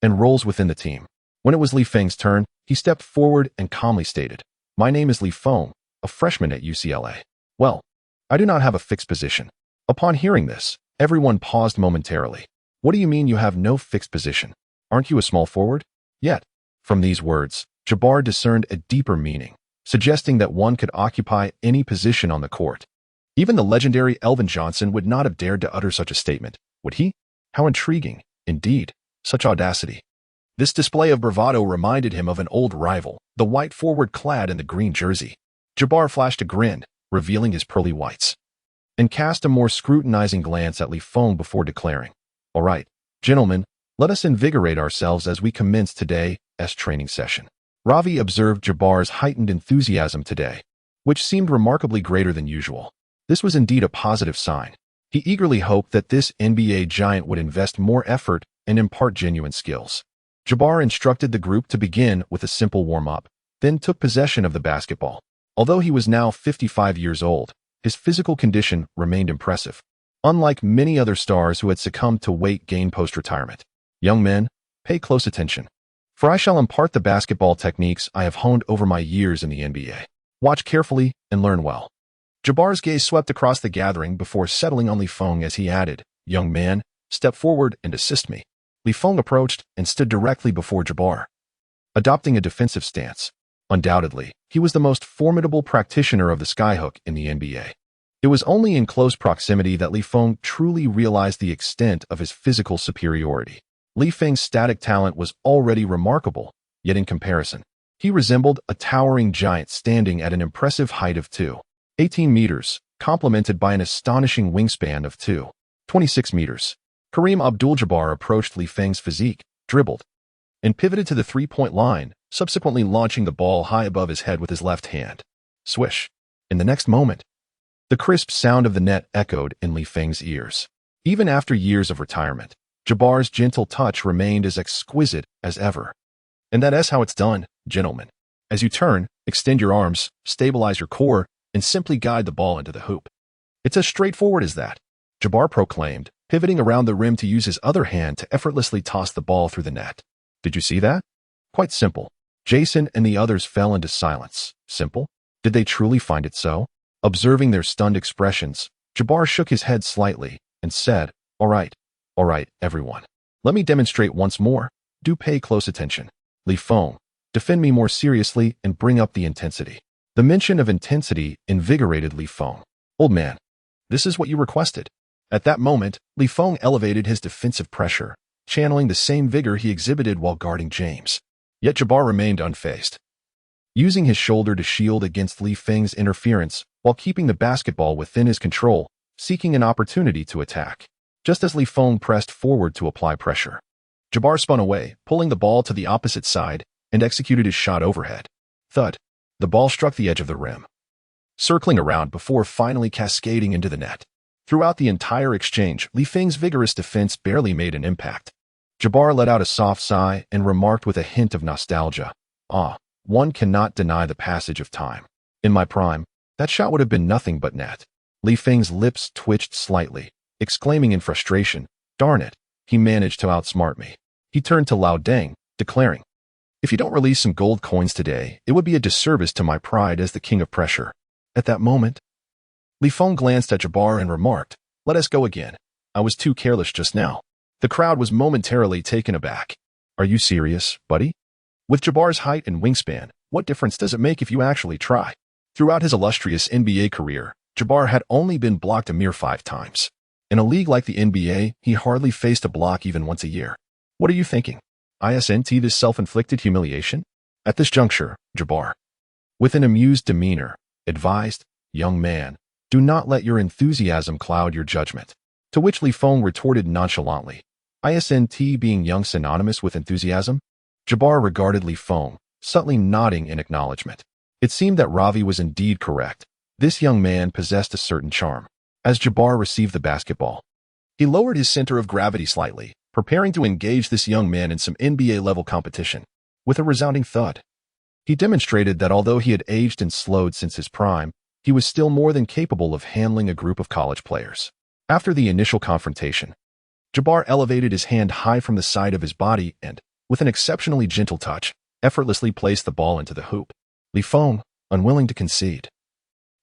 and roles within the team. When it was Feng's turn, he stepped forward and calmly stated, "My name is Feng, a freshman at UCLA. Well, I do not have a fixed position." Upon hearing this, everyone paused momentarily. "What do you mean you have no fixed position? Aren't you a small forward?" Yet, from these words, Jabbar discerned a deeper meaning, suggesting that one could occupy any position on the court. Even the legendary Elvin Johnson would not have dared to utter such a statement, would he? How intriguing, indeed, such audacity. This display of bravado reminded him of an old rival, the white forward clad in the green jersey. Jabbar flashed a grin, revealing his pearly whites, and cast a more scrutinizing glance at Feng before declaring, "All right, gentlemen, let us invigorate ourselves as we commence today's training session." Ravi observed Jabbar's heightened enthusiasm today, which seemed remarkably greater than usual. This was indeed a positive sign. He eagerly hoped that this NBA giant would invest more effort and impart genuine skills. Jabbar instructed the group to begin with a simple warm-up, then took possession of the basketball. Although he was now 55 years old, his physical condition remained impressive, unlike many other stars who had succumbed to weight gain post-retirement. "Young men, pay close attention, for I shall impart the basketball techniques I have honed over my years in the NBA. Watch carefully and learn well." Jabbar's gaze swept across the gathering before settling on Feng as he added, "Young man, step forward and assist me." Feng approached and stood directly before Jabbar, adopting a defensive stance. Undoubtedly, he was the most formidable practitioner of the skyhook in the NBA. It was only in close proximity that Feng truly realized the extent of his physical superiority. Feng's static talent was already remarkable, yet in comparison, he resembled a towering giant standing at an impressive height of 2.18 meters, complemented by an astonishing wingspan of 2.26 meters. Kareem Abdul-Jabbar approached Feng's physique, dribbled, and pivoted to the three-point line, subsequently launching the ball high above his head with his left hand. Swish. In the next moment, the crisp sound of the net echoed in Feng's ears. Even after years of retirement, Jabbar's gentle touch remained as exquisite as ever. "And that's how it's done, gentlemen. As you turn, extend your arms, stabilize your core, and simply guide the ball into the hoop. It's as straightforward as that," Jabbar proclaimed, pivoting around the rim to use his other hand to effortlessly toss the ball through the net. "Did you see that? Quite simple." Jason and the others fell into silence. Simple? Did they truly find it so? Observing their stunned expressions, Jabbar shook his head slightly and said, all right, everyone. Let me demonstrate once more. Do pay close attention. Feng, defend me more seriously and bring up the intensity." The mention of intensity invigorated Feng. "Old man, this is what you requested." At that moment, Feng elevated his defensive pressure, channeling the same vigor he exhibited while guarding James. Yet Jabbar remained unfazed, using his shoulder to shield against Feng's interference while keeping the basketball within his control, seeking an opportunity to attack. Just as Feng pressed forward to apply pressure, Jabbar spun away, pulling the ball to the opposite side, and executed his shot overhead. Thud. The ball struck the edge of the rim, circling around before finally cascading into the net. Throughout the entire exchange, Feng's vigorous defense barely made an impact. Jabbar let out a soft sigh and remarked with a hint of nostalgia, one cannot deny the passage of time. In my prime, that shot would have been nothing but net." Feng's lips twitched slightly, exclaiming in frustration, "Darn it, he managed to outsmart me." He turned to Lao Deng, declaring, "If you don't release some gold coins today, it would be a disservice to my pride as the king of pressure." At that moment, Feng glanced at Jabbar and remarked, "Let us go again. I was too careless just now." The crowd was momentarily taken aback. "Are you serious, buddy? With Jabbar's height and wingspan, what difference does it make if you actually try?" Throughout his illustrious NBA career, Jabbar had only been blocked a mere 5 times. In a league like the NBA, he hardly faced a block even once a year. What are you thinking? Isn't this self-inflicted humiliation? At this juncture, Jabbar, with an amused demeanor, advised, "Young man, do not let your enthusiasm cloud your judgment." To which Feng retorted nonchalantly, "Isn't being young synonymous with enthusiasm?" Jabbar regarded Feng, subtly nodding in acknowledgement. It seemed that Ravi was indeed correct. This young man possessed a certain charm. As Jabbar received the basketball, he lowered his center of gravity slightly, preparing to engage this young man in some NBA-level competition. With a resounding thud, he demonstrated that although he had aged and slowed since his prime, he was still more than capable of handling a group of college players. After the initial confrontation, Jabbar elevated his hand high from the side of his body and, with an exceptionally gentle touch, effortlessly placed the ball into the hoop. Feng, unwilling to concede,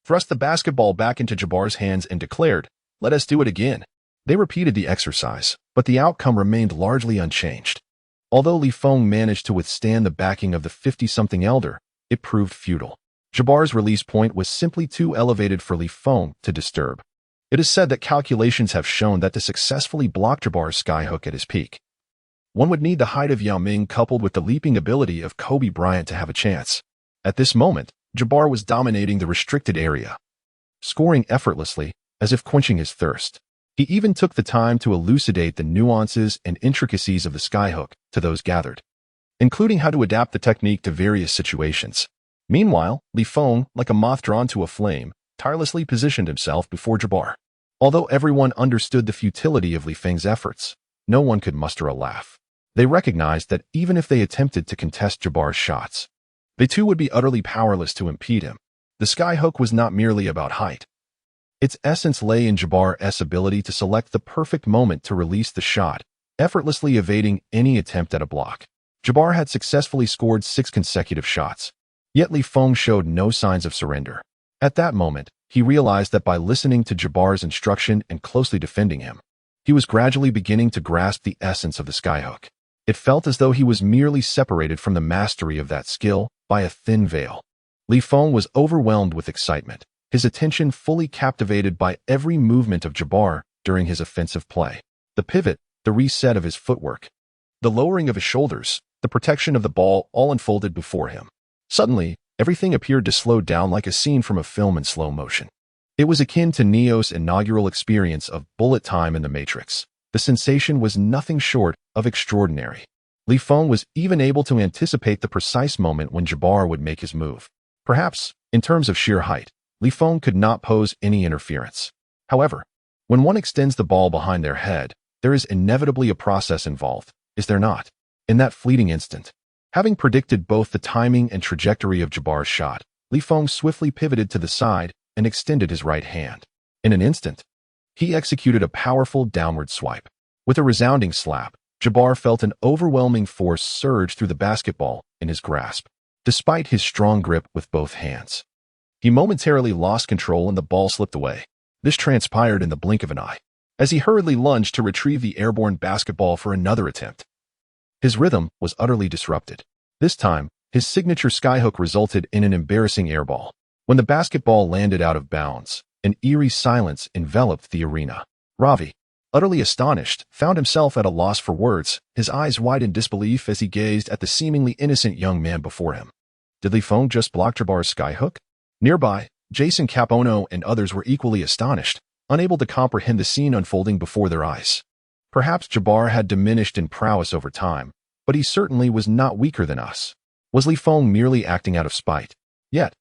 thrust the basketball back into Jabbar's hands and declared, "Let us do it again." They repeated the exercise, but the outcome remained largely unchanged. Although Feng managed to withstand the backing of the 50-something elder, it proved futile. Jabbar's release point was simply too elevated for Feng to disturb. It is said that calculations have shown that to successfully block Jabbar's skyhook at his peak, One would need the height of Yao Ming coupled with the leaping ability of Kobe Bryant to have a chance. At this moment, Jabbar was dominating the restricted area, scoring effortlessly, as if quenching his thirst. He even took the time to elucidate the nuances and intricacies of the skyhook to those gathered, including how to adapt the technique to various situations. Meanwhile, Feng, like a moth drawn to a flame, tirelessly positioned himself before Jabbar. Although everyone understood the futility of Feng's efforts, no one could muster a laugh. They recognized that even if they attempted to contest Jabbar's shots, they too would be utterly powerless to impede him. The skyhook was not merely about height. Its essence lay in Jabbar's ability to select the perfect moment to release the shot, effortlessly evading any attempt at a block. Jabbar had successfully scored 6 consecutive shots, yet Feng showed no signs of surrender. At that moment, he realized that by listening to Jabbar's instruction and closely defending him, he was gradually beginning to grasp the essence of the skyhook. It felt as though he was merely separated from the mastery of that skill by a thin veil. Feng was overwhelmed with excitement, his attention fully captivated by every movement of Jabbar during his offensive play. The pivot, the reset of his footwork, the lowering of his shoulders, the protection of the ball all unfolded before him. Suddenly, everything appeared to slow down like a scene from a film in slow motion. It was akin to Neo's inaugural experience of bullet time in The Matrix. The sensation was nothing short of extraordinary. Feng was even able to anticipate the precise moment when Jabbar would make his move. Perhaps, in terms of sheer height, Feng could not pose any interference. However, when one extends the ball behind their head, there is inevitably a process involved, is there not? In that fleeting instant, having predicted both the timing and trajectory of Jabbar's shot, Feng swiftly pivoted to the side and extended his right hand. In an instant, he executed a powerful downward swipe. With a resounding slap, Jabbar felt an overwhelming force surge through the basketball in his grasp. Despite his strong grip with both hands, he momentarily lost control and the ball slipped away. This transpired in the blink of an eye, as he hurriedly lunged to retrieve the airborne basketball for another attempt. His rhythm was utterly disrupted. This time, his signature skyhook resulted in an embarrassing airball. When the basketball landed out of bounds, an eerie silence enveloped the arena. Ravi, utterly astonished, found himself at a loss for words, his eyes wide in disbelief as he gazed at the seemingly innocent young man before him. Did Feng just block Jabbar's skyhook? Nearby, Jason Capono and others were equally astonished, unable to comprehend the scene unfolding before their eyes. Perhaps Jabbar had diminished in prowess over time, but he certainly was not weaker than us. Was Feng merely acting out of spite? Yet,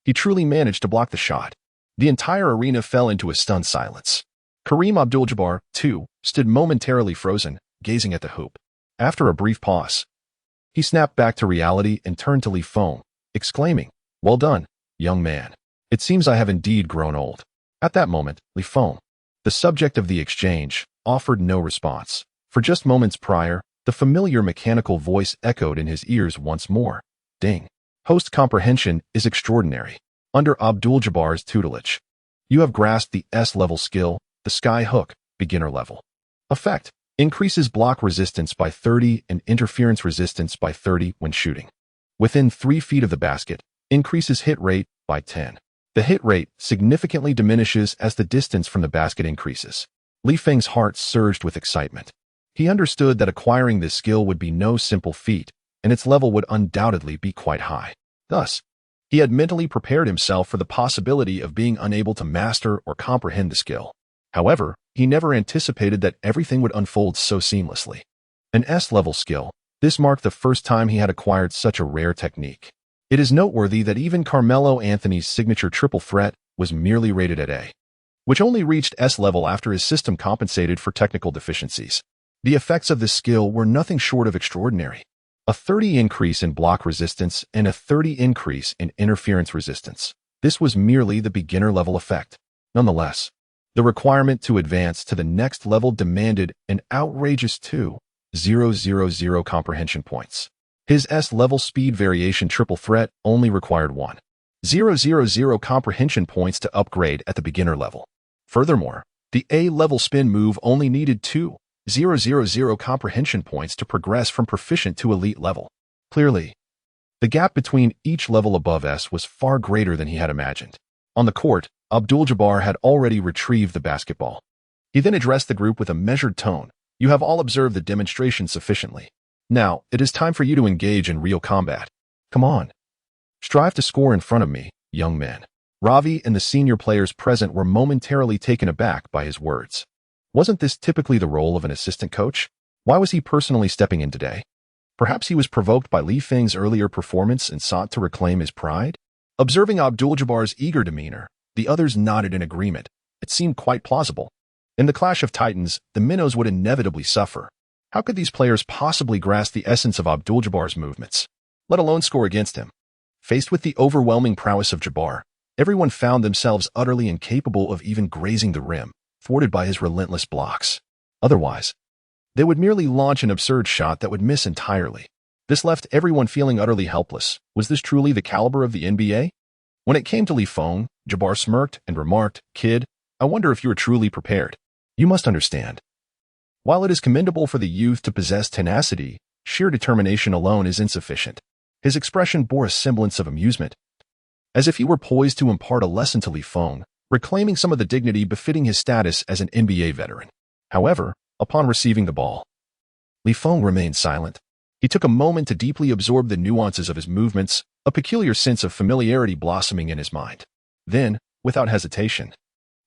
he truly managed to block the shot. The entire arena fell into a stunned silence. Kareem Abdul-Jabbar, too, stood momentarily frozen, gazing at the hoop. After a brief pause, he snapped back to reality and turned to Feng, exclaiming, "Well done, young man. It seems I have indeed grown old." At that moment, Feng, the subject of the exchange, offered no response. For just moments prior, the familiar mechanical voice echoed in his ears once more. Ding. Host comprehension is extraordinary. Under Abdul-Jabbar's tutelage, you have grasped the S-level skill, the skyhook, beginner level. Effect: increases block resistance by 30 and interference resistance by 30 when shooting. Within 3 feet of the basket, increases hit rate by 10. The hit rate significantly diminishes as the distance from the basket increases. Feng's heart surged with excitement. He understood that acquiring this skill would be no simple feat, and its level would undoubtedly be quite high. Thus, he had mentally prepared himself for the possibility of being unable to master or comprehend the skill. However, he never anticipated that everything would unfold so seamlessly. An S-level skill, this marked the first time he had acquired such a rare technique. It is noteworthy that even Carmelo Anthony's signature triple threat was merely rated at A, which only reached S-level after his system compensated for technical deficiencies. The effects of this skill were nothing short of extraordinary. A 30 increase in block resistance and a 30 increase in interference resistance. This was merely the beginner-level effect. Nonetheless, the requirement to advance to the next level demanded an outrageous 2,000 comprehension points. His S-level speed variation triple threat only required 1,000 comprehension points to upgrade at the beginner level. Furthermore, the A-level spin move only needed 2,000 comprehension points to progress from proficient to elite level. Clearly, the gap between each level above S was far greater than he had imagined. On the court, Abdul-Jabbar had already retrieved the basketball. He then addressed the group with a measured tone, You have all observed the demonstration sufficiently. Now, it is time for you to engage in real combat. Come on. Strive to score in front of me, young man. Ravi and the senior players present were momentarily taken aback by his words. Wasn't this typically the role of an assistant coach? Why was he personally stepping in today? Perhaps he was provoked by Li Feng's earlier performance and sought to reclaim his pride? Observing Abdul-Jabbar's eager demeanor, the others nodded in agreement. It seemed quite plausible. In the clash of titans, the minnows would inevitably suffer. How could these players possibly grasp the essence of Abdul-Jabbar's movements, let alone score against him? Faced with the overwhelming prowess of Jabbar, everyone found themselves utterly incapable of even grazing the rim, thwarted by his relentless blocks. Otherwise, they would merely launch an absurd shot that would miss entirely. This left everyone feeling utterly helpless. Was this truly the caliber of the NBA? When it came to Li Feng, Jabbar smirked and remarked, "Kid, I wonder if you are truly prepared. You must understand. While it is commendable for the youth to possess tenacity, sheer determination alone is insufficient." His expression bore a semblance of amusement, as if he were poised to impart a lesson to Li Feng, reclaiming some of the dignity befitting his status as an NBA veteran. However, upon receiving the ball, Li Feng remained silent. He took a moment to deeply absorb the nuances of his movements, a peculiar sense of familiarity blossoming in his mind. Then, without hesitation,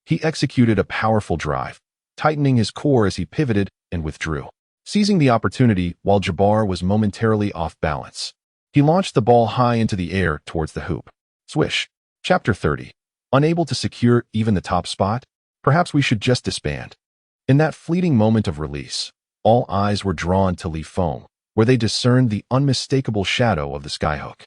he executed a powerful drive, tightening his core as he pivoted and withdrew. Seizing the opportunity while Jabbar was momentarily off balance, he launched the ball high into the air towards the hoop. Swish. Chapter 30. Unable to secure even the top spot? Perhaps we should just disband. In that fleeting moment of release, all eyes were drawn to Li Feng, where they discerned the unmistakable shadow of the skyhook.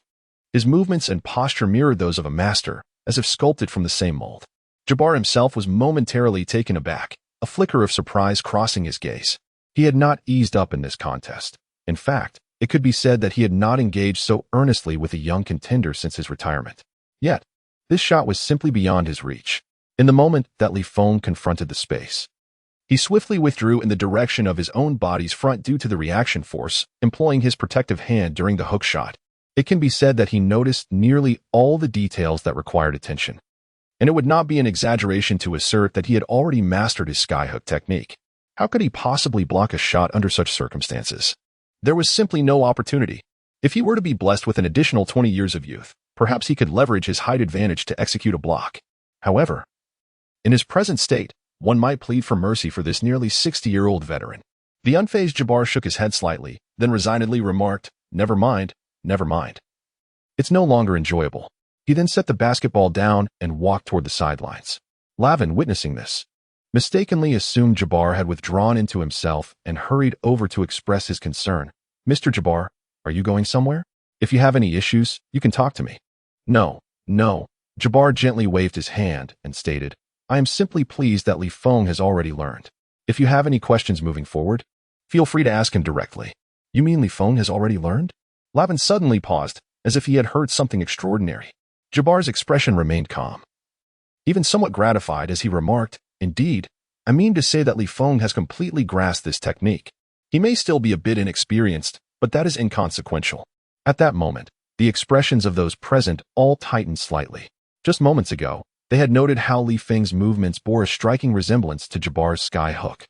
His movements and posture mirrored those of a master, as if sculpted from the same mold. Jabbar himself was momentarily taken aback, a flicker of surprise crossing his gaze. He had not eased up in this contest. In fact, it could be said that he had not engaged so earnestly with a young contender since his retirement. Yet, this shot was simply beyond his reach. In the moment that Li Feng confronted the space, he swiftly withdrew in the direction of his own body's front due to the reaction force, employing his protective hand during the hook shot. It can be said that he noticed nearly all the details that required attention, and it would not be an exaggeration to assert that he had already mastered his skyhook technique. How could he possibly block a shot under such circumstances? There was simply no opportunity. If he were to be blessed with an additional 20 years of youth, perhaps he could leverage his height advantage to execute a block. However, in his present state, one might plead for mercy for this nearly 60-year-old veteran. The unfazed Jabbar shook his head slightly, then resignedly remarked, "Never mind, never mind. It's no longer enjoyable." He then set the basketball down and walked toward the sidelines. Lavin, witnessing this, mistakenly assumed Jabbar had withdrawn into himself and hurried over to express his concern. "Mr. Jabbar, are you going somewhere? If you have any issues, you can talk to me." No. Jabbar gently waved his hand and stated, "I am simply pleased that Li Feng has already learned. If you have any questions moving forward, feel free to ask him directly." "You mean Li Feng has already learned?" Lavin suddenly paused, as if he had heard something extraordinary. Jabbar's expression remained calm, even somewhat gratified as he remarked, "Indeed, I mean to say that Li Feng has completely grasped this technique. He may still be a bit inexperienced, but that is inconsequential." At that moment, the expressions of those present all tightened slightly. Just moments ago, they had noted how Li Feng's movements bore a striking resemblance to Jabbar's skyhook,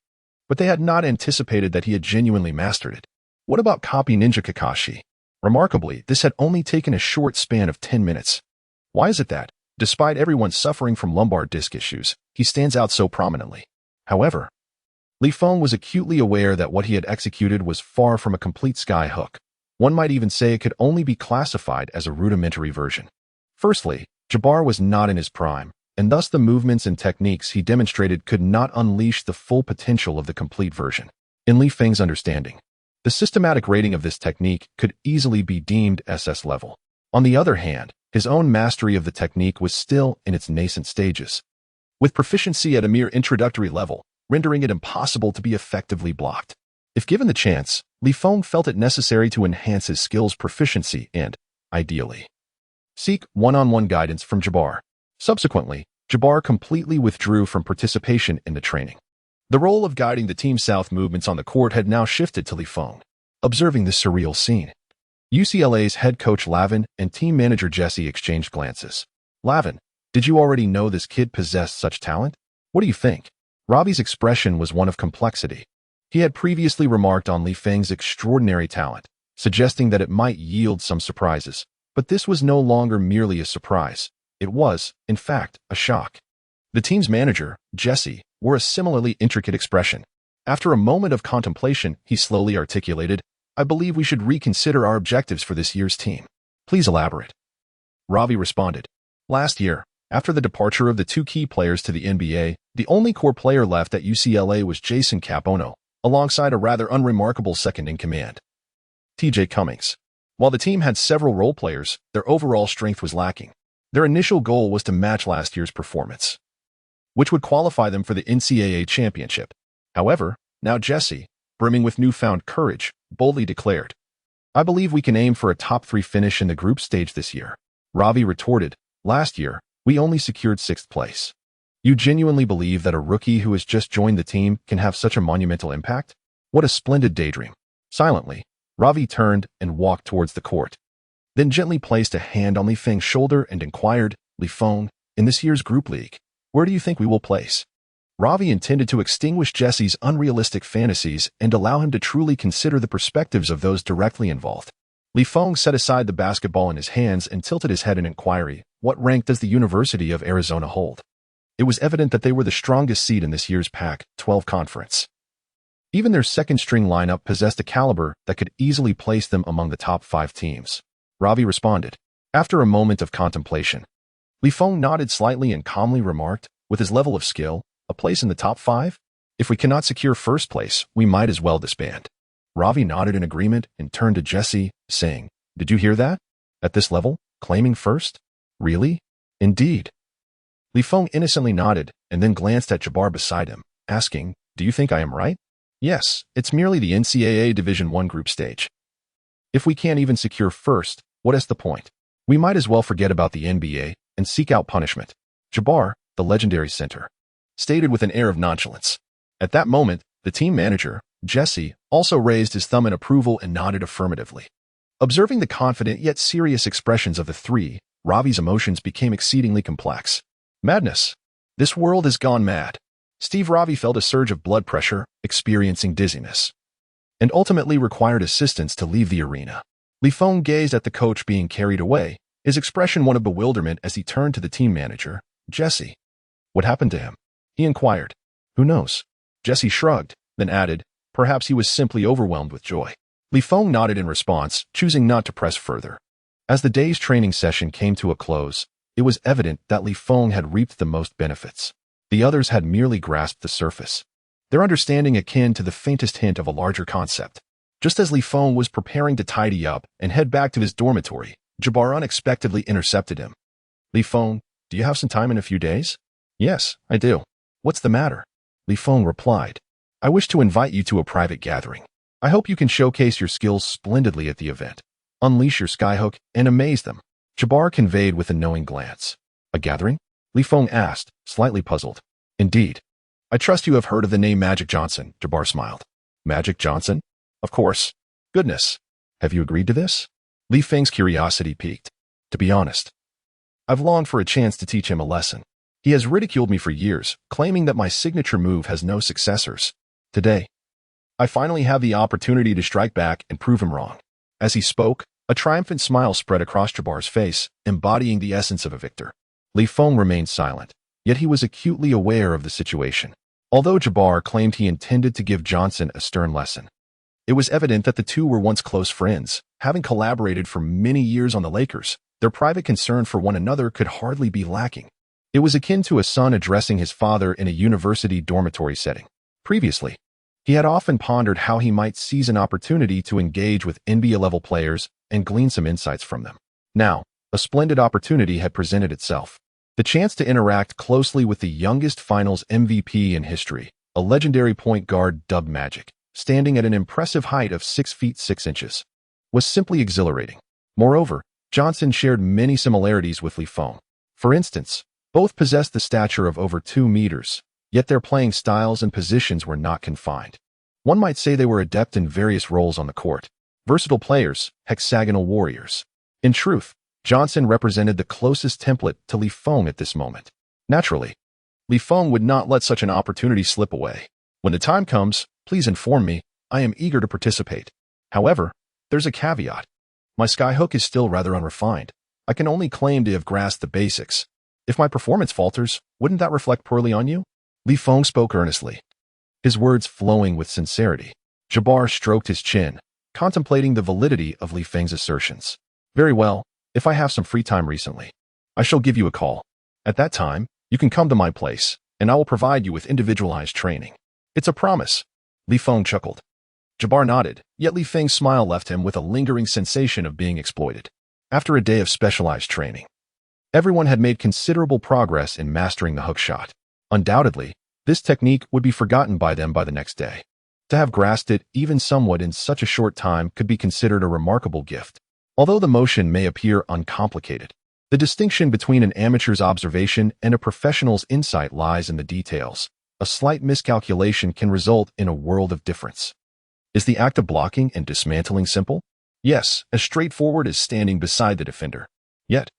but they had not anticipated that he had genuinely mastered it. What about Copy Ninja Kakashi? Remarkably, this had only taken a short span of 10 minutes. Why is it that, despite everyone suffering from lumbar disc issues, he stands out so prominently? However, Li Feng was acutely aware that what he had executed was far from a complete skyhook. One might even say it could only be classified as a rudimentary version. Firstly, Jabbar was not in his prime, and thus the movements and techniques he demonstrated could not unleash the full potential of the complete version. In Li Feng's understanding, the systematic rating of this technique could easily be deemed SS level. On the other hand, his own mastery of the technique was still in its nascent stages, with proficiency at a mere introductory level, rendering it impossible to be effectively blocked. If given the chance, Li Feng felt it necessary to enhance his skills proficiency and, ideally, seek one-on-one guidance from Jabbar. Subsequently, Jabbar completely withdrew from participation in the training. The role of guiding the Team South movements on the court had now shifted to Li Feng. Observing this surreal scene, UCLA's head coach Lavin and team manager Jesse exchanged glances. "Lavin, did you already know this kid possessed such talent? What do you think?" Robbie's expression was one of complexity. He had previously remarked on Li Feng's extraordinary talent, suggesting that it might yield some surprises. But this was no longer merely a surprise. It was, in fact, a shock. The team's manager, Jesse, wore a similarly intricate expression. After a moment of contemplation, he slowly articulated, "I believe we should reconsider our objectives for this year's team." "Please elaborate." Ravi responded. "Last year, after the departure of the two key players to the NBA, the only core player left at UCLA was Jason Capono, alongside a rather unremarkable second-in-command, TJ Cummings. While the team had several role players, their overall strength was lacking. Their initial goal was to match last year's performance, which would qualify them for the NCAA championship. However, now Jesse, brimming with newfound courage, boldly declared, "I believe we can aim for a top 3 finish in the group stage this year." Ravi retorted, "Last year, we only secured 6th place. You genuinely believe that a rookie who has just joined the team can have such a monumental impact? What a splendid daydream." Silently, Ravi turned and walked towards the court, then gently placed a hand on Li Feng's shoulder and inquired, "Li Feng, in this year's group league, where do you think we will place?" Ravi intended to extinguish Jesse's unrealistic fantasies and allow him to truly consider the perspectives of those directly involved. Li Feng set aside the basketball in his hands and tilted his head in inquiry, "What rank does the University of Arizona hold?" It was evident that they were the strongest seed in this year's Pac-12 conference. Even their second-string lineup possessed a caliber that could easily place them among the top 5 teams. Ravi responded. After a moment of contemplation, Li Feng nodded slightly and calmly remarked, "With his level of skill, a place in the top 5? If we cannot secure first place, we might as well disband." Ravi nodded in agreement and turned to Jesse, saying, "Did you hear that? At this level, claiming first? Really? Indeed." Li Feng innocently nodded and then glanced at Jabbar beside him, asking, "Do you think I am right?" "Yes, it's merely the NCAA Division I group stage. If we can't even secure first, what is the point? We might as well forget about the NBA and seek out punishment," Jabbar, the legendary center, stated with an air of nonchalance. At that moment, the team manager, Jesse, also raised his thumb in approval and nodded affirmatively. Observing the confident yet serious expressions of the three, Ravi's emotions became exceedingly complex. Madness. This world has gone mad. Ravi felt a surge of blood pressure, experiencing dizziness, and ultimately required assistance to leave the arena. Li Feng gazed at the coach being carried away, his expression one of bewilderment as he turned to the team manager, Jesse. "What happened to him?" he inquired. "Who knows?" Jesse shrugged, then added, "Perhaps he was simply overwhelmed with joy." Li Feng nodded in response, choosing not to press further. As the day's training session came to a close, it was evident that Li Feng had reaped the most benefits. The others had merely grasped the surface, their understanding akin to the faintest hint of a larger concept. Just as Li Feng was preparing to tidy up and head back to his dormitory, Jabbar unexpectedly intercepted him. "Li Feng, do you have some time in a few days?" "Yes, I do." "What's the matter?" Li Feng replied. "I wish to invite you to a private gathering. I hope you can showcase your skills splendidly at the event. Unleash your skyhook and amaze them." Jabbar conveyed with a knowing glance. "A gathering?" Li Feng asked, slightly puzzled. "Indeed. I trust you have heard of the name Magic Johnson," Jabbar smiled. "Magic Johnson? Of course. Goodness. Have you agreed to this?" Li Feng's curiosity piqued. "To be honest, I've longed for a chance to teach him a lesson. He has ridiculed me for years, claiming that my signature move has no successors. Today, I finally have the opportunity to strike back and prove him wrong." As he spoke, a triumphant smile spread across Jabbar's face, embodying the essence of a victor. Li Feng remained silent, yet he was acutely aware of the situation. Although Jabbar claimed he intended to give Johnson a stern lesson, it was evident that the two were once close friends, having collaborated for many years on the Lakers. Their private concern for one another could hardly be lacking. It was akin to a son addressing his father in a university dormitory setting. Previously, he had often pondered how he might seize an opportunity to engage with NBA-level players and glean some insights from them. Now, a splendid opportunity had presented itself. The chance to interact closely with the youngest finals MVP in history, a legendary point guard dubbed Magic, standing at an impressive height of 6 feet 6 inches, was simply exhilarating. Moreover, Johnson shared many similarities with Li Feng. For instance, both possessed the stature of over 2 meters, yet their playing styles and positions were not confined. One might say they were adept in various roles on the court. Versatile players, hexagonal warriors. In truth, Johnson represented the closest template to Li Feng at this moment. Naturally, Li Feng would not let such an opportunity slip away. When the time comes, Please inform me. I am eager to participate. However, there's a caveat. My skyhook is still rather unrefined. I can only claim to have grasped the basics. If my performance falters, wouldn't that reflect poorly on you? Feng spoke earnestly, his words flowing with sincerity. Jabbar stroked his chin, contemplating the validity of Feng's assertions. Very well, if I have some free time recently, I shall give you a call. At that time, you can come to my place, and I will provide you with individualized training. It's a promise. Feng chuckled. Jabbar nodded, yet Feng's smile left him with a lingering sensation of being exploited. After a day of specialized training, everyone had made considerable progress in mastering the hook shot. Undoubtedly, this technique would be forgotten by them by the next day. To have grasped it even somewhat in such a short time could be considered a remarkable gift. Although the motion may appear uncomplicated, the distinction between an amateur's observation and a professional's insight lies in the details. A slight miscalculation can result in a world of difference. Is the act of blocking and dismantling simple? Yes, as straightforward as standing beside the defender. Yet,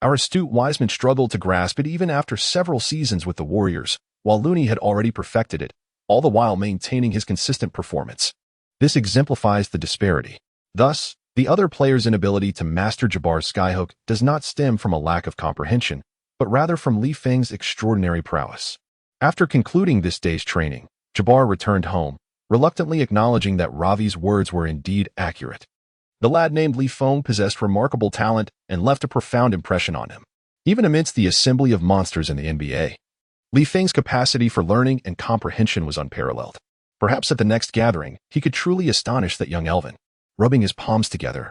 our astute Wiseman struggled to grasp it even after several seasons with the Warriors, while Looney had already perfected it, all the while maintaining his consistent performance. This exemplifies the disparity. Thus, the other player's inability to master Jabbar's skyhook does not stem from a lack of comprehension, but rather from Feng's extraordinary prowess. After concluding this day's training, Jabbar returned home, reluctantly acknowledging that Ravi's words were indeed accurate. The lad named Feng possessed remarkable talent and left a profound impression on him. Even amidst the assembly of monsters in the NBA, Feng's capacity for learning and comprehension was unparalleled. Perhaps at the next gathering, he could truly astonish that young Elvin. Rubbing his palms together,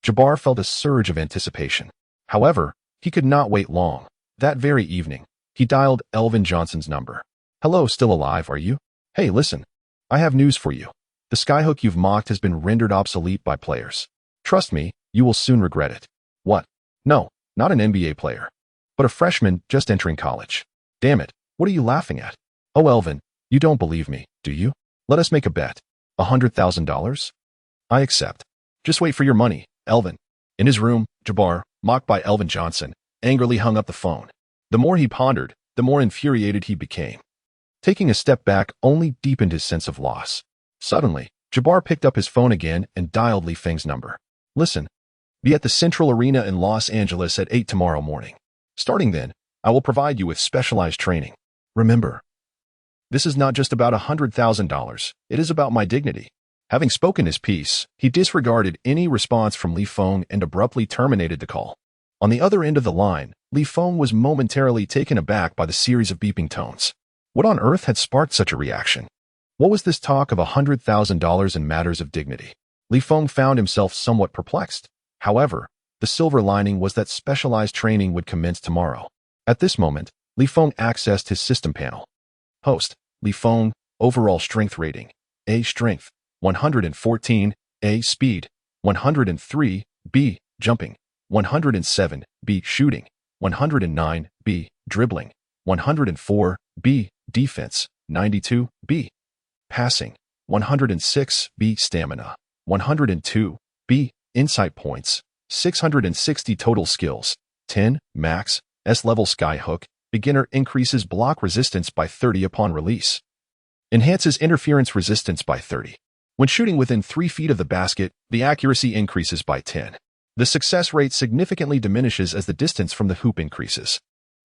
Jabbar felt a surge of anticipation. However, he could not wait long. That very evening, he dialed Elvin Johnson's number. Hello, still alive, are you? Hey, listen. I have news for you. The skyhook you've mocked has been rendered obsolete by players. Trust me, you will soon regret it. What? No, not an NBA player, but a freshman just entering college. Damn it, what are you laughing at? Oh, Elvin, you don't believe me, do you? Let us make a bet. $100,000? I accept. Just wait for your money, Elvin. In his room, Jabbar, mocked by Elvin Johnson, angrily hung up the phone. The more he pondered, the more infuriated he became. Taking a step back only deepened his sense of loss. Suddenly, Jabbar picked up his phone again and dialed Feng's number. Listen, be at the Central Arena in Los Angeles at 8 tomorrow morning. Starting then, I will provide you with specialized training. Remember, this is not just about $100,000. It is about my dignity. Having spoken his piece, he disregarded any response from Feng and abruptly terminated the call. On the other end of the line, Feng was momentarily taken aback by the series of beeping tones. What on earth had sparked such a reaction? What was this talk of $100,000 in matters of dignity? Feng found himself somewhat perplexed. However, the silver lining was that specialized training would commence tomorrow. At this moment, Feng accessed his system panel. Host, Feng, overall strength rating, A strength, 114, A speed, 103, B jumping, 107, B shooting, 109, B dribbling, 104, B defense, 92, B passing, 106, B stamina, 102, B insight points, 660 total skills, 10 max, S-level skyhook, beginner increases block resistance by 30 upon release. Enhances interference resistance by 30. When shooting within 3 feet of the basket, the accuracy increases by 10. The success rate significantly diminishes as the distance from the hoop increases.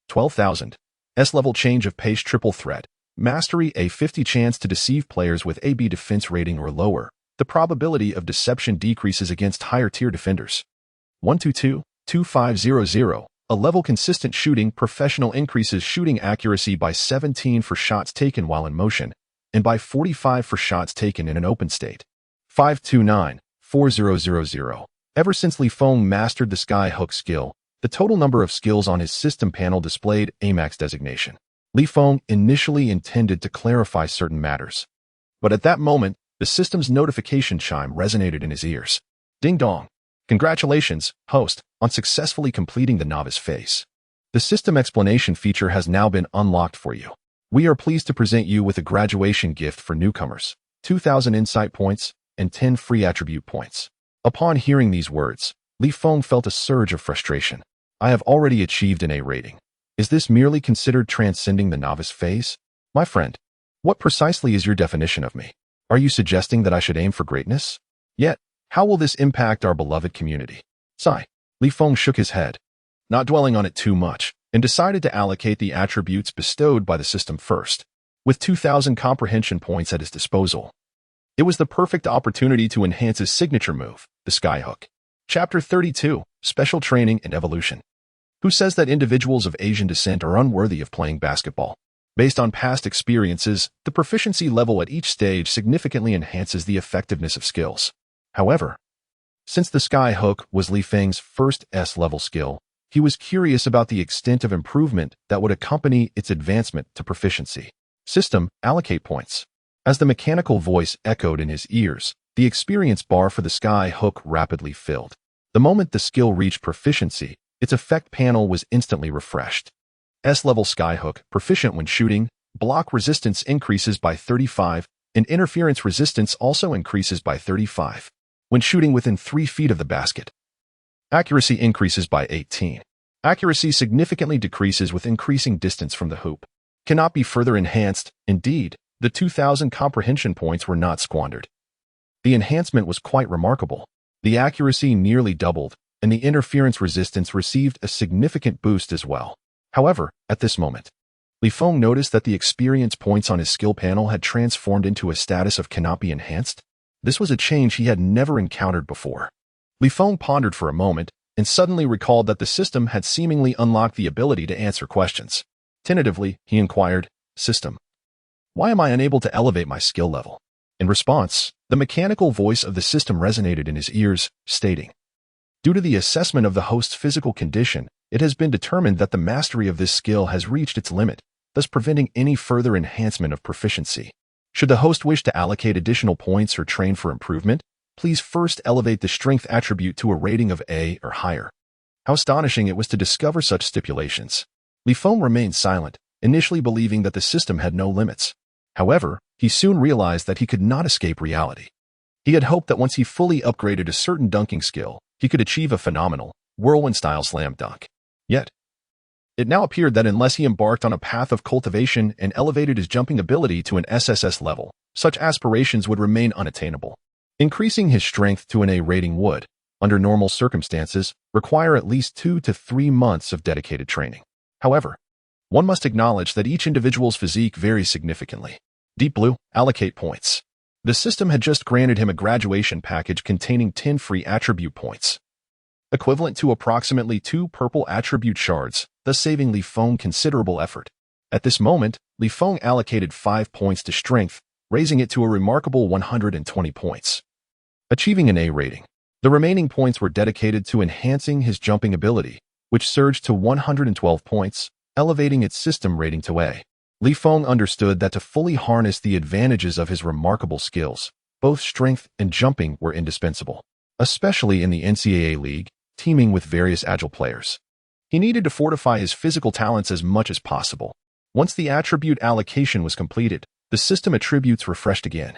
12,000. S-level change of pace triple threat. Mastery a 50 chance to deceive players with AB defense rating or lower. The probability of deception decreases against higher tier defenders. 122-2500. A level consistent shooting professional increases shooting accuracy by 17 for shots taken while in motion, and by 45 for shots taken in an open state. 529-4000. Ever since Feng mastered the skyhook skill, the total number of skills on his system panel displayed a max designation. Feng initially intended to clarify certain matters, but at that moment, the system's notification chime resonated in his ears. Ding dong. Congratulations, host, on successfully completing the novice phase. The system explanation feature has now been unlocked for you. We are pleased to present you with a graduation gift for newcomers, 2,000 insight points and 10 free attribute points. Upon hearing these words, Feng felt a surge of frustration. I have already achieved an A rating. Is this merely considered transcending the novice phase? My friend, What precisely is your definition of me? Are you suggesting that I should aim for greatness? Yet, how will this impact our beloved community? Sigh. Feng shook his head, not dwelling on it too much, and decided to allocate the attributes bestowed by the system first. With 2,000 comprehension points at his disposal, it was the perfect opportunity to enhance his signature move, the skyhook. Chapter 32, Special Training and Evolution. Who says that individuals of Asian descent are unworthy of playing basketball? Based on past experiences, the proficiency level at each stage significantly enhances the effectiveness of skills. However, since the skyhook was Feng's first S-level skill, he was curious about the extent of improvement that would accompany its advancement to proficiency. System, allocate points. As the mechanical voice echoed in his ears, the experience bar for the skyhook rapidly filled. The moment the skill reached proficiency, its effect panel was instantly refreshed. S-level skyhook, proficient when shooting, block resistance increases by 35, and interference resistance also increases by 35. When shooting within 3 feet of the basket, accuracy increases by 18. Accuracy significantly decreases with increasing distance from the hoop. Cannot be further enhanced. Indeed, the 2,000 comprehension points were not squandered. The enhancement was quite remarkable. The accuracy nearly doubled, and the interference resistance received a significant boost as well. However, at this moment, Feng noticed that the experience points on his skill panel had transformed into a status of cannot be enhanced. This was a change he had never encountered before. Feng pondered for a moment and suddenly recalled that the system had seemingly unlocked the ability to answer questions. Tentatively, he inquired, "System, why am I unable to elevate my skill level?" In response, the mechanical voice of the system resonated in his ears, stating, "Due to the assessment of the host's physical condition, it has been determined that the mastery of this skill has reached its limit, thus preventing any further enhancement of proficiency. Should the host wish to allocate additional points or train for improvement, please first elevate the strength attribute to a rating of A or higher." How astonishing it was to discover such stipulations. Feng remained silent, initially believing that the system had no limits. However, he soon realized that he could not escape reality. He had hoped that once he fully upgraded a certain dunking skill, he could achieve a phenomenal, whirlwind-style slam dunk. Yet, it now appeared that unless he embarked on a path of cultivation and elevated his jumping ability to an SSS level, such aspirations would remain unattainable. Increasing his strength to an A rating would, under normal circumstances, require at least 2 to 3 months of dedicated training. However, one must acknowledge that each individual's physique varies significantly. Deep Blue, allocate points. The system had just granted him a graduation package containing 10 free attribute points, equivalent to approximately 2 purple attribute shards, thus saving Feng considerable effort. At this moment, Feng allocated 5 points to strength, raising it to a remarkable 120 points. Achieving an A rating. The remaining points were dedicated to enhancing his jumping ability, which surged to 112 points, elevating its system rating to A. Feng understood that to fully harness the advantages of his remarkable skills, both strength and jumping were indispensable, especially in the NCAA league, teaming with various agile players. He needed to fortify his physical talents as much as possible. Once the attribute allocation was completed, the system attributes refreshed again,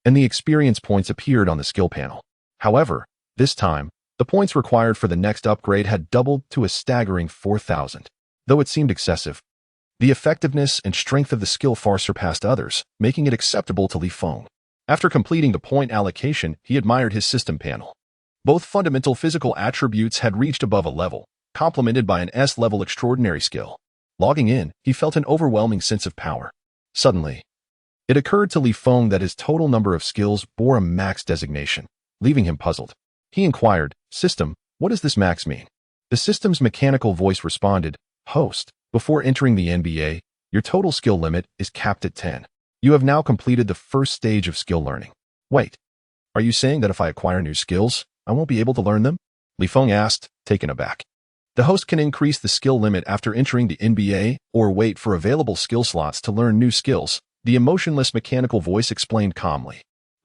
and the experience points appeared on the skill panel. However, this time, the points required for the next upgrade had doubled to a staggering 4,000. Though it seemed excessive, the effectiveness and strength of the skill far surpassed others, making it acceptable to Feng. After completing the point allocation, he admired his system panel. Both fundamental physical attributes had reached above a level, complemented by an S-level extraordinary skill. Logging in, he felt an overwhelming sense of power. Suddenly, it occurred to Feng that his total number of skills bore a max designation, leaving him puzzled. He inquired, "System, what does this max mean?" The system's mechanical voice responded, "Host, before entering the NBA, your total skill limit is capped at 10. You have now completed the first stage of skill learning." "Wait, are you saying that if I acquire new skills, I won't be able to learn them?" Feng asked, taken aback. The host can increase the skill limit after entering the NBA or wait for available skill slots to learn new skills, the emotionless mechanical voice explained calmly.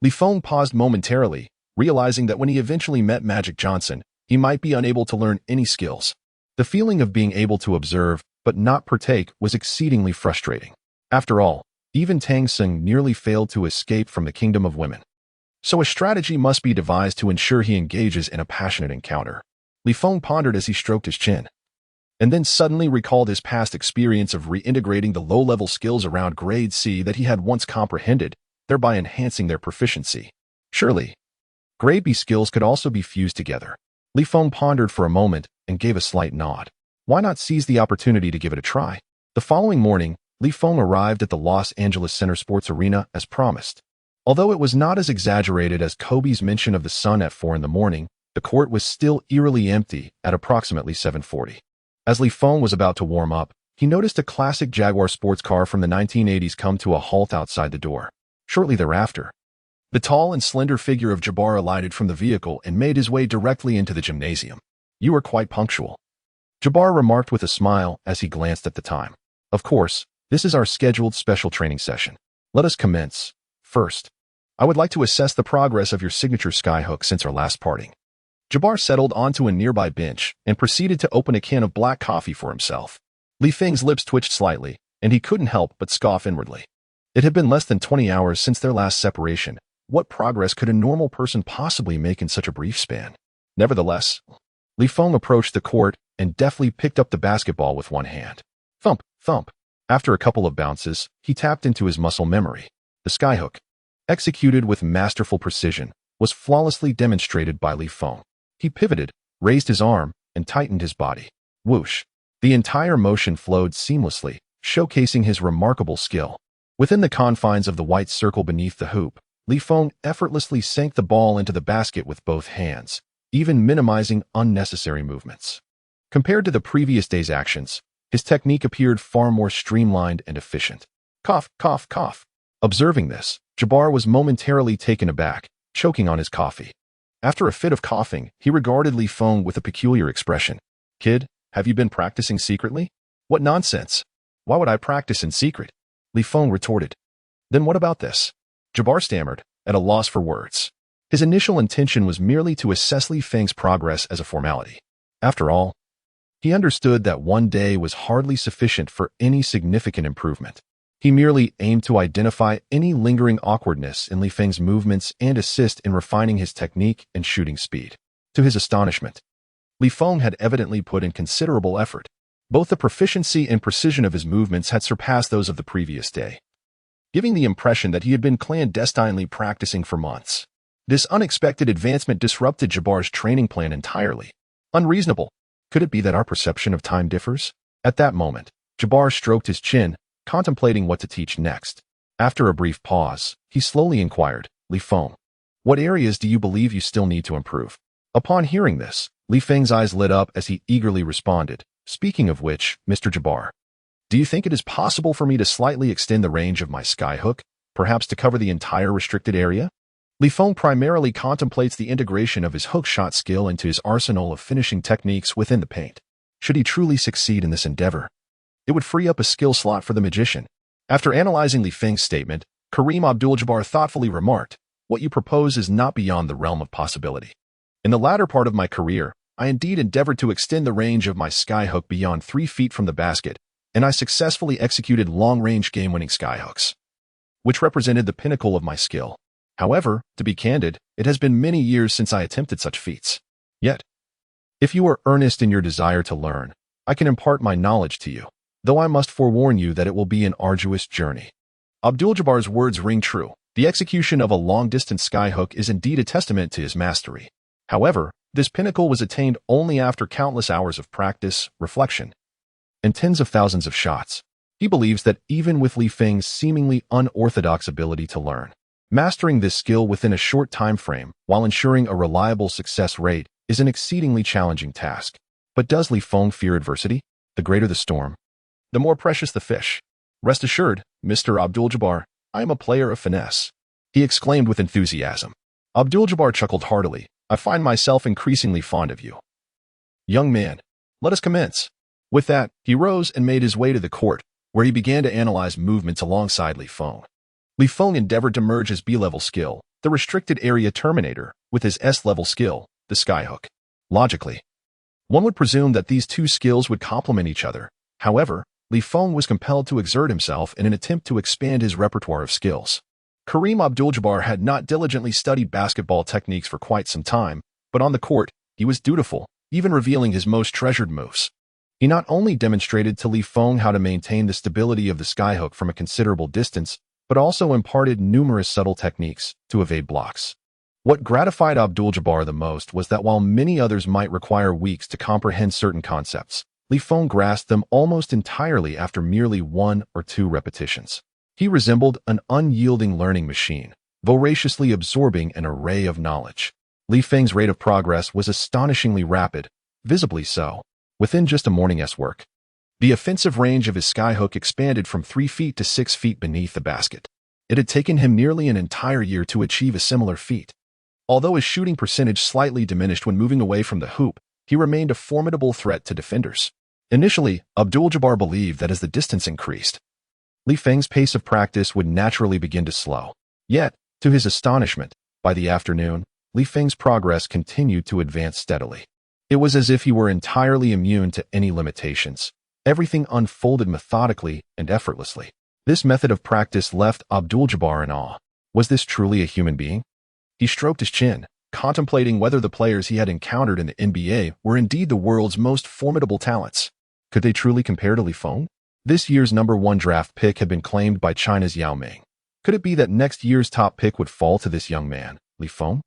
Feng paused momentarily, realizing that when he eventually met Magic Johnson, he might be unable to learn any skills. The feeling of being able to observe but not partake was exceedingly frustrating. After all, even Tang Sung nearly failed to escape from the kingdom of women. So a strategy must be devised to ensure he engages in a passionate encounter. Feng pondered as he stroked his chin. and then suddenly recalled his past experience of reintegrating the low-level skills around grade C that he had once comprehended, thereby enhancing their proficiency. Surely, grade B skills could also be fused together. Feng pondered for a moment and gave a slight nod. Why not seize the opportunity to give it a try? The following morning, Feng arrived at the Los Angeles Center Sports Arena as promised. Although it was not as exaggerated as Kobe's mention of the sun at 4 in the morning, the court was still eerily empty at approximately 7:40. As Feng was about to warm up, he noticed a classic Jaguar sports car from the 1980s come to a halt outside the door. Shortly thereafter, the tall and slender figure of Jabbar alighted from the vehicle and made his way directly into the gymnasium. "You are quite punctual," Jabbar remarked with a smile as he glanced at the time. "Of course, this is our scheduled special training session. Let us commence. First, I would like to assess the progress of your signature skyhook since our last parting." Jabbar settled onto a nearby bench and proceeded to open a can of black coffee for himself. Feng's lips twitched slightly, and he couldn't help but scoff inwardly. It had been less than 20 hours since their last separation. What progress could a normal person possibly make in such a brief span? Nevertheless, Feng approached the court and deftly picked up the basketball with one hand. Thump, thump. After a couple of bounces, he tapped into his muscle memory. The skyhook, executed with masterful precision, was flawlessly demonstrated by Feng. He pivoted, raised his arm, and tightened his body. Whoosh. The entire motion flowed seamlessly, showcasing his remarkable skill. Within the confines of the white circle beneath the hoop, Feng effortlessly sank the ball into the basket with both hands, even minimizing unnecessary movements. Compared to the previous day's actions, his technique appeared far more streamlined and efficient. Cough, cough, cough. Observing this, Jabbar was momentarily taken aback, choking on his coffee. After a fit of coughing, he regarded Feng with a peculiar expression. "Kid, have you been practicing secretly?" "What nonsense! Why would I practice in secret?" Feng retorted. "Then what about this?" Jabbar stammered, at a loss for words. His initial intention was merely to assess Feng's progress as a formality. After all, he understood that one day was hardly sufficient for any significant improvement. He merely aimed to identify any lingering awkwardness in Feng's movements and assist in refining his technique and shooting speed. To his astonishment, Feng had evidently put in considerable effort. Both the proficiency and precision of his movements had surpassed those of the previous day, giving the impression that he had been clandestinely practicing for months. This unexpected advancement disrupted Jabbar's training plan entirely. Unreasonable. Could it be that our perception of time differs? At that moment, Jabbar stroked his chin, contemplating what to teach next. After a brief pause, he slowly inquired, "Feng, what areas do you believe you still need to improve?" Upon hearing this, Feng's eyes lit up as he eagerly responded, "Speaking of which, Mr. Jabbar, do you think it is possible for me to slightly extend the range of my skyhook, perhaps to cover the entire restricted area?" Feng primarily contemplates the integration of his hook shot skill into his arsenal of finishing techniques within the paint. Should he truly succeed in this endeavor, it would free up a skill slot for the magician. After analyzing Feng's statement, Kareem Abdul-Jabbar thoughtfully remarked, "What you propose is not beyond the realm of possibility. In the latter part of my career, I indeed endeavored to extend the range of my skyhook beyond 3 feet from the basket, and I successfully executed long-range game-winning skyhooks, which represented the pinnacle of my skill. However, to be candid, it has been many years since I attempted such feats. Yet, if you are earnest in your desire to learn, I can impart my knowledge to you, though I must forewarn you that it will be an arduous journey." Abdul-Jabbar's words ring true. The execution of a long-distance skyhook is indeed a testament to his mastery. However, this pinnacle was attained only after countless hours of practice, reflection, and tens of thousands of shots. He believes that even with Feng's seemingly unorthodox ability to learn, mastering this skill within a short time frame while ensuring a reliable success rate is an exceedingly challenging task. But does Feng fear adversity? The greater the storm, the more precious the fish. "Rest assured, Mr. Abdul-Jabbar, I am a player of finesse," he exclaimed with enthusiasm. Abdul-Jabbar chuckled heartily. "I find myself increasingly fond of you. Young man, let us commence." With that, he rose and made his way to the court, where he began to analyze movements alongside Feng. Feng endeavored to merge his B-level skill, the restricted area terminator, with his S-level skill, the skyhook. Logically, one would presume that these two skills would complement each other. However, Feng was compelled to exert himself in an attempt to expand his repertoire of skills. Kareem Abdul-Jabbar had not diligently studied basketball techniques for quite some time, but on the court, he was dutiful, even revealing his most treasured moves. He not only demonstrated to Li Feng how to maintain the stability of the skyhook from a considerable distance, but also imparted numerous subtle techniques to evade blocks. What gratified Abdul-Jabbar the most was that while many others might require weeks to comprehend certain concepts, Li Feng grasped them almost entirely after merely 1 or 2 repetitions. He resembled an unyielding learning machine, voraciously absorbing an array of knowledge. Li Feng's rate of progress was astonishingly rapid, visibly so, within just a morning's work. The offensive range of his skyhook expanded from 3 feet to 6 feet beneath the basket. It had taken him nearly an entire year to achieve a similar feat. Although his shooting percentage slightly diminished when moving away from the hoop, he remained a formidable threat to defenders. Initially, Abdul-Jabbar believed that as the distance increased, Li Feng's pace of practice would naturally begin to slow. Yet, to his astonishment, by the afternoon, Li Feng's progress continued to advance steadily. It was as if he were entirely immune to any limitations. Everything unfolded methodically and effortlessly. This method of practice left Abdul-Jabbar in awe. Was this truly a human being? He stroked his chin, contemplating whether the players he had encountered in the NBA were indeed the world's most formidable talents. Could they truly compare to Li Feng? This year's #1 draft pick had been claimed by China's Yao Ming. Could it be that next year's top pick would fall to this young man, Li Feng?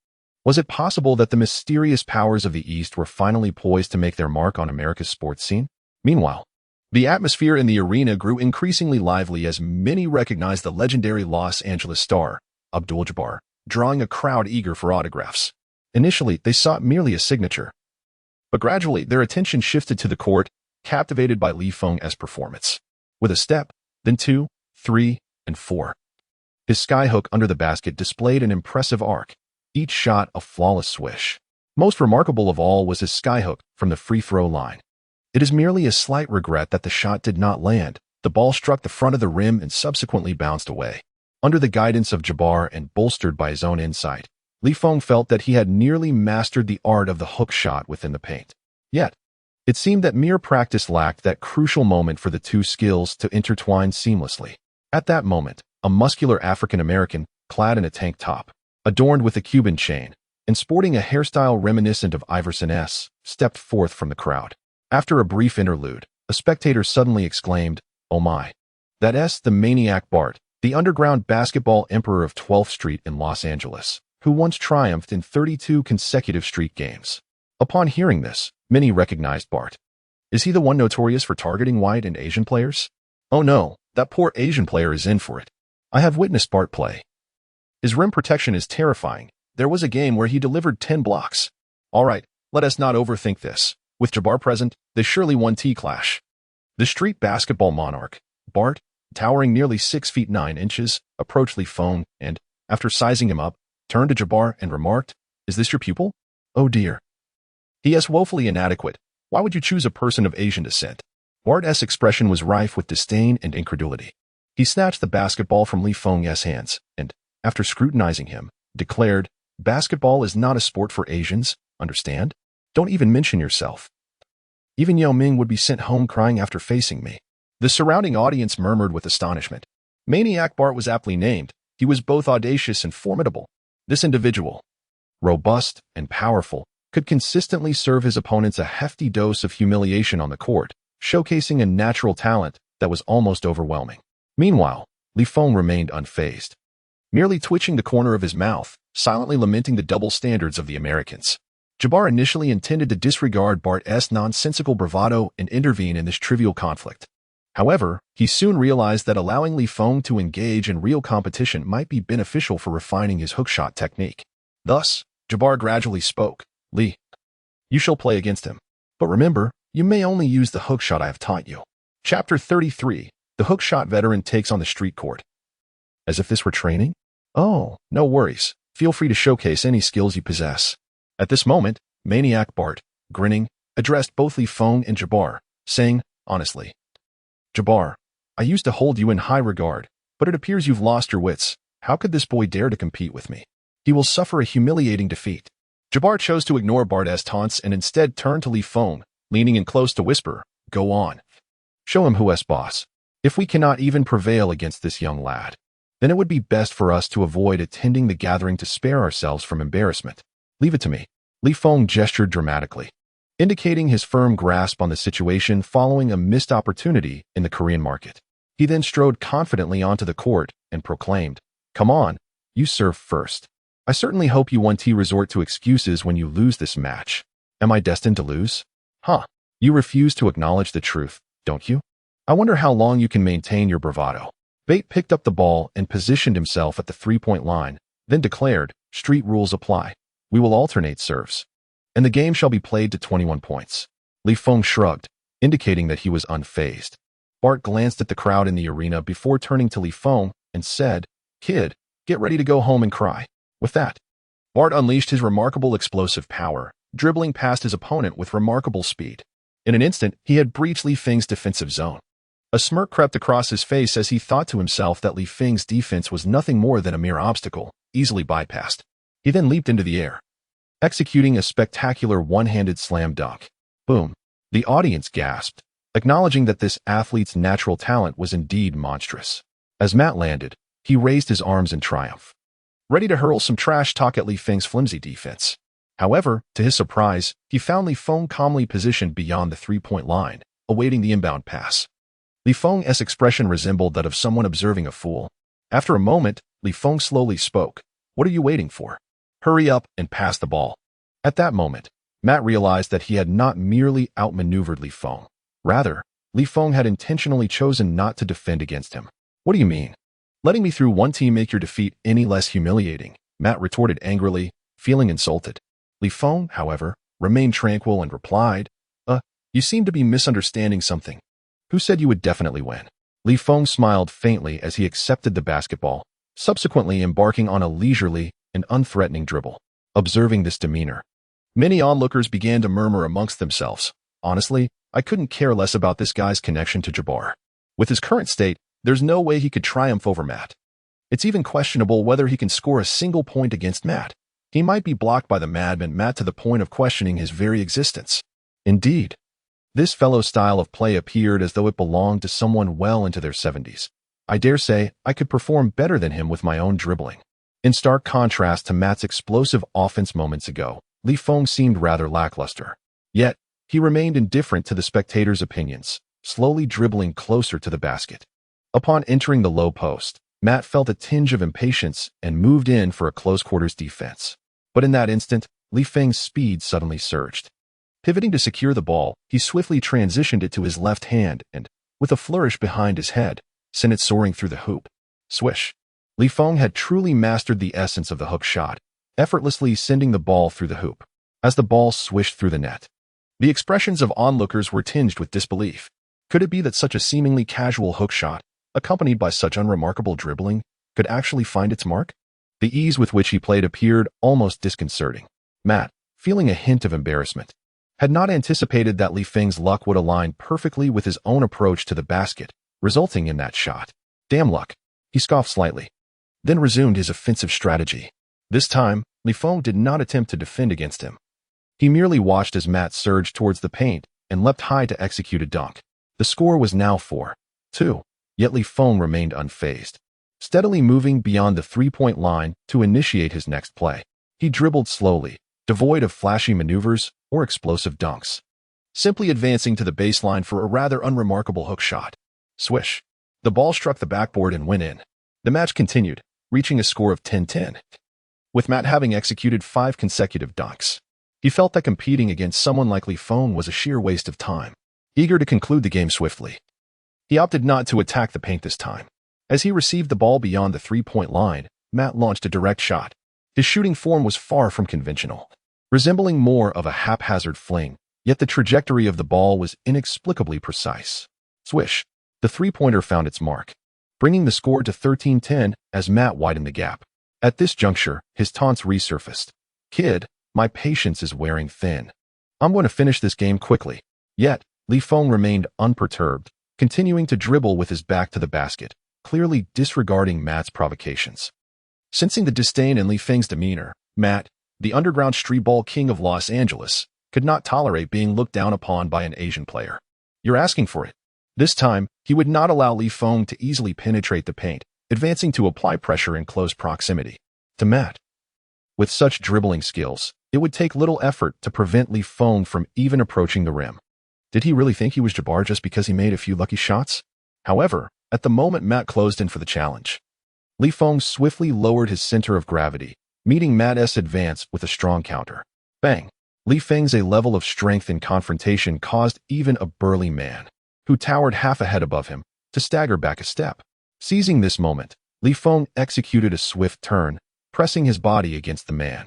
Was it possible that the mysterious powers of the East were finally poised to make their mark on America's sports scene? Meanwhile, the atmosphere in the arena grew increasingly lively as many recognized the legendary Los Angeles star, Abdul-Jabbar, drawing a crowd eager for autographs. Initially, they sought merely a signature. But gradually, their attention shifted to the court, captivated by Li Feng's performance. With a step, then 2, 3, and 4. His skyhook under the basket displayed an impressive arc, each shot a flawless swish. Most remarkable of all was his skyhook from the free throw line. It is merely a slight regret that the shot did not land. The ball struck the front of the rim and subsequently bounced away. Under the guidance of Jabbar and bolstered by his own insight, Li Feng felt that he had nearly mastered the art of the hook shot within the paint. Yet, it seemed that mere practice lacked that crucial moment for the two skills to intertwine seamlessly. At that moment, a muscular African-American, clad in a tank top, adorned with a Cuban chain, and sporting a hairstyle reminiscent of Iverson S., stepped forth from the crowd. After a brief interlude, a spectator suddenly exclaimed, "Oh my! That's the maniac Bart, the underground basketball emperor of 12th Street in Los Angeles, who once triumphed in 32 consecutive street games." Upon hearing this, many recognized Bart. Is he the one notorious for targeting white and Asian players? Oh no, that poor Asian player is in for it. I have witnessed Bart play. His rim protection is terrifying. There was a game where he delivered 10 blocks. All right, let us not overthink this. With Jabbar present, they surely won T-Clash. The street basketball monarch, Bart, towering nearly 6 feet 9 inches, approached Li Feng and, after sizing him up, turned to Jabbar and remarked, "Is this your pupil? Oh dear. He is woefully inadequate. Why would you choose a person of Asian descent?" Bart's expression was rife with disdain and incredulity. He snatched the basketball from Li Feng's hands and, after scrutinizing him, declared, "Basketball is not a sport for Asians, understand? Don't even mention yourself. Even Yao Ming would be sent home crying after facing me." The surrounding audience murmured with astonishment. Maniac Bart was aptly named. He was both audacious and formidable. This individual, robust and powerful, could consistently serve his opponents a hefty dose of humiliation on the court, showcasing a natural talent that was almost overwhelming. Meanwhile, Li Feng remained unfazed, merely twitching the corner of his mouth, silently lamenting the double standards of the Americans. Jabbar initially intended to disregard Bart's nonsensical bravado and intervene in this trivial conflict. However, he soon realized that allowing Li Feng to engage in real competition might be beneficial for refining his hookshot technique. Thus, Jabbar gradually spoke, "Li, you shall play against him. But remember, you may only use the hookshot I have taught you." Chapter 33, The Hookshot Veteran Takes on the Street Court. As if this were training? Oh, no worries. Feel free to showcase any skills you possess. At this moment, Maniac Bart, grinning, addressed both Li Feng and Jabbar, saying, honestly, "Jabbar, I used to hold you in high regard, but it appears you've lost your wits. How could this boy dare to compete with me? He will suffer a humiliating defeat." Jabbar chose to ignore Bart's taunts and instead turned to Li Feng, leaning in close to whisper, "Go on. Show him who's boss. If we cannot even prevail against this young lad, then it would be best for us to avoid attending the gathering to spare ourselves from embarrassment. Leave it to me." Li Feng gestured dramatically. indicating his firm grasp on the situation following a missed opportunity in the Korean market. He then strode confidently onto the court and proclaimed, "Come on, you serve first. I certainly hope you won't resort to excuses when you lose this match. Am I destined to lose? Huh. You refuse to acknowledge the truth, don't you? I wonder how long you can maintain your bravado." Bate picked up the ball and positioned himself at the three-point line, then declared, "Street rules apply. We will alternate serves, and the game shall be played to 21 points. Feng shrugged, indicating that he was unfazed. Bart glanced at the crowd in the arena before turning to Feng and said, "Kid, get ready to go home and cry." With that, Bart unleashed his remarkable explosive power, dribbling past his opponent with remarkable speed. In an instant, he had breached Feng's defensive zone. A smirk crept across his face as he thought to himself that Feng's defense was nothing more than a mere obstacle, easily bypassed. He then leaped into the air, executing a spectacular one-handed slam dunk. Boom. The audience gasped, acknowledging that this athlete's natural talent was indeed monstrous. As Matt landed, he raised his arms in triumph, ready to hurl some trash talk at Feng's flimsy defense. However, to his surprise, he found Feng calmly positioned beyond the three-point line, awaiting the inbound pass. Feng's expression resembled that of someone observing a fool. After a moment, Feng slowly spoke, "What are you waiting for? Hurry up and pass the ball." At that moment, Matt realized that he had not merely outmaneuvered Feng. Rather, Feng had intentionally chosen not to defend against him. "What do you mean? Letting me through one team make your defeat any less humiliating?" Matt retorted angrily, feeling insulted. Feng, however, remained tranquil and replied, "You seem to be misunderstanding something. Who said you would definitely win?" Feng smiled faintly as he accepted the basketball, subsequently embarking on a leisurely and unthreatening dribble. Observing this demeanor, many onlookers began to murmur amongst themselves, "Honestly, I couldn't care less about this guy's connection to Jabbar. With his current state, there's no way he could triumph over Matt. It's even questionable whether he can score a single point against Matt. He might be blocked by the madman Matt to the point of questioning his very existence." Indeed, this fellow's style of play appeared as though it belonged to someone well into their 70s. "I dare say I could perform better than him with my own dribbling." In stark contrast to Matt's explosive offense moments ago, Feng seemed rather lackluster. Yet, he remained indifferent to the spectators' opinions, slowly dribbling closer to the basket. Upon entering the low post, Matt felt a tinge of impatience and moved in for a close-quarters defense. But in that instant, Feng's speed suddenly surged. Pivoting to secure the ball, he swiftly transitioned it to his left hand and, with a flourish behind his head, sent it soaring through the hoop. Swish. Feng had truly mastered the essence of the hook shot, effortlessly sending the ball through the hoop. As the ball swished through the net, the expressions of onlookers were tinged with disbelief. Could it be that such a seemingly casual hook shot, accompanied by such unremarkable dribbling, could actually find its mark? The ease with which he played appeared almost disconcerting. Matt, feeling a hint of embarrassment, had not anticipated that Feng's luck would align perfectly with his own approach to the basket, resulting in that shot. "Damn luck," he scoffed slightly, then resumed his offensive strategy. This time, Feng did not attempt to defend against him. He merely watched as Matt surged towards the paint and leapt high to execute a dunk. The score was now 4-2, yet Feng remained unfazed, steadily moving beyond the three-point line to initiate his next play. He dribbled slowly, devoid of flashy maneuvers or explosive dunks, simply advancing to the baseline for a rather unremarkable hook shot. Swish. The ball struck the backboard and went in. The match continued, reaching a score of 10-10, with Matt having executed 5 consecutive dunks. He felt that competing against someone like Feng was a sheer waste of time. Eager to conclude the game swiftly, he opted not to attack the paint this time. As he received the ball beyond the three-point line, Matt launched a direct shot. His shooting form was far from conventional, resembling more of a haphazard fling, yet the trajectory of the ball was inexplicably precise. Swish. The three-pointer found its mark, bringing the score to 13-10 as Matt widened the gap. At this juncture, his taunts resurfaced. "Kid, my patience is wearing thin. I'm going to finish this game quickly." Yet, Feng remained unperturbed, continuing to dribble with his back to the basket, clearly disregarding Matt's provocations. Sensing the disdain in Feng's demeanor, Matt, the underground streetball king of Los Angeles, could not tolerate being looked down upon by an Asian player. "You're asking for it." This time, he would not allow Feng to easily penetrate the paint, advancing to apply pressure in close proximity to Matt. With such dribbling skills, It would take little effort to prevent Feng from even approaching the rim. Did he really think he was Jabbar just because he made a few lucky shots? However, at the moment Matt closed in for the challenge, Feng swiftly lowered his center of gravity, meeting Matt's advance with a strong counter. Bang! Feng's a level of strength in confrontation caused even a burly man, who towered half a head above him, to stagger back a step. Seizing this moment, Feng executed a swift turn, pressing his body against the man,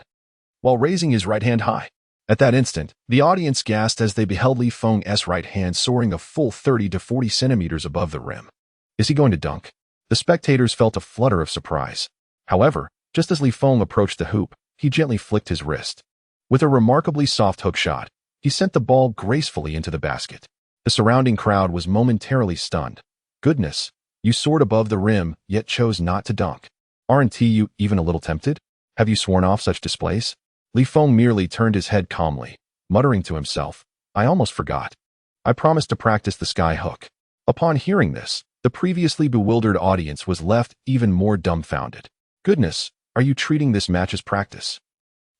while raising his right hand high. At that instant, the audience gasped as they beheld Feng's right hand soaring a full 30 to 40 centimeters above the rim. Is he going to dunk? The spectators felt a flutter of surprise. However, just as Feng approached the hoop, he gently flicked his wrist. With a remarkably soft hook shot, he sent the ball gracefully into the basket. The surrounding crowd was momentarily stunned. Goodness, you soared above the rim, yet chose not to dunk. Aren't you even a little tempted? Have you sworn off such displays? Feng merely turned his head calmly, muttering to himself, I almost forgot. I promised to practice the skyhook. Upon hearing this, the previously bewildered audience was left even more dumbfounded. Goodness, are you treating this match as practice?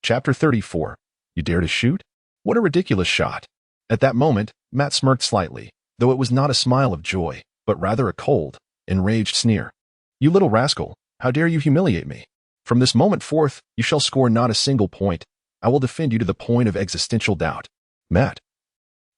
Chapter 34. You dare to shoot? What a ridiculous shot. At that moment, Matt smirked slightly, though it was not a smile of joy, but rather a cold, enraged sneer. You little rascal, how dare you humiliate me? From this moment forth, you shall score not a single point. I will defend you to the point of existential doubt. Matt,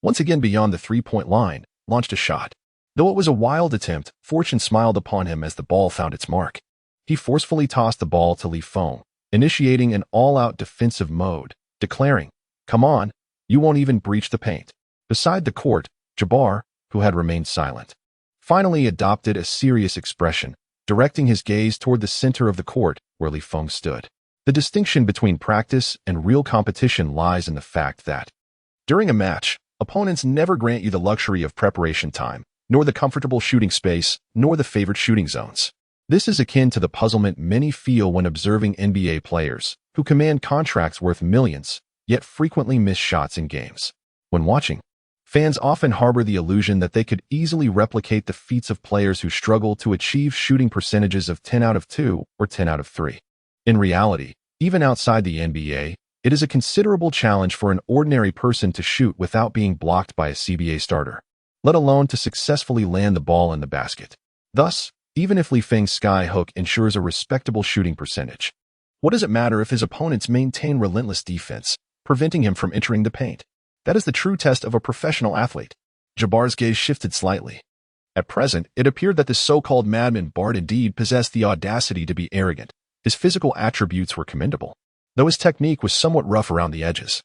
once again beyond the three-point line, launched a shot. Though it was a wild attempt, fortune smiled upon him as the ball found its mark. He forcefully tossed the ball to Feng, initiating an all-out defensive mode, declaring, Come on, you won't even breach the paint. Beside the court, Jabbar, who had remained silent, finally adopted a serious expression, directing his gaze toward the center of the court where Feng stood. The distinction between practice and real competition lies in the fact that, during a match, opponents never grant you the luxury of preparation time, nor the comfortable shooting space, nor the favorite shooting zones. This is akin to the puzzlement many feel when observing NBA players, who command contracts worth millions, yet frequently miss shots in games. When watching, fans often harbor the illusion that they could easily replicate the feats of players who struggle to achieve shooting percentages of 10 out of 2 or 10 out of 3. In reality, even outside the NBA, it is a considerable challenge for an ordinary person to shoot without being blocked by a CBA starter, let alone to successfully land the ball in the basket. Thus, even if Feng's skyhook ensures a respectable shooting percentage, what does it matter if his opponents maintain relentless defense, preventing him from entering the paint? That is the true test of a professional athlete. Jabbar's gaze shifted slightly. At present, it appeared that the so-called madman Bard indeed possessed the audacity to be arrogant. His physical attributes were commendable, though his technique was somewhat rough around the edges.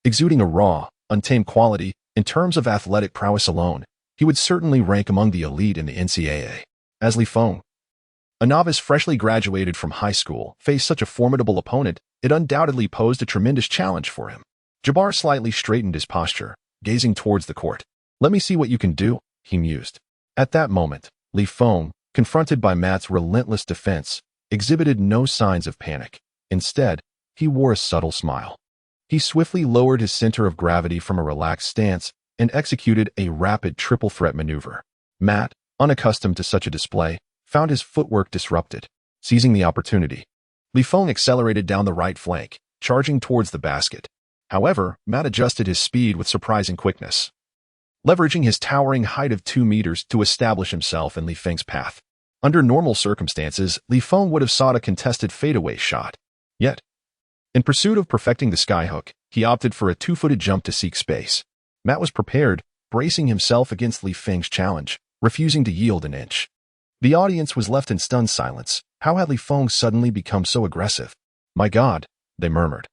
Exuding a raw, untamed quality, in terms of athletic prowess alone, he would certainly rank among the elite in the NCAA. As Feng, a novice freshly graduated from high school, faced such a formidable opponent, it undoubtedly posed a tremendous challenge for him. Jabbar slightly straightened his posture, gazing towards the court. Let me see what you can do, he mused. At that moment, Feng, confronted by Matt's relentless defense, exhibited no signs of panic. Instead, he wore a subtle smile. He swiftly lowered his center of gravity from a relaxed stance and executed a rapid triple threat maneuver. Matt, unaccustomed to such a display, found his footwork disrupted. Seizing the opportunity, Feng accelerated down the right flank, charging towards the basket. However, Matt adjusted his speed with surprising quickness, leveraging his towering height of 2 meters to establish himself in Feng's path. Under normal circumstances, Feng would have sought a contested fadeaway shot. Yet, in pursuit of perfecting the skyhook, he opted for a 2-footed jump to seek space. Matt was prepared, bracing himself against Feng's challenge, refusing to yield an inch. The audience was left in stunned silence. How had Feng suddenly become so aggressive? My God, they murmured.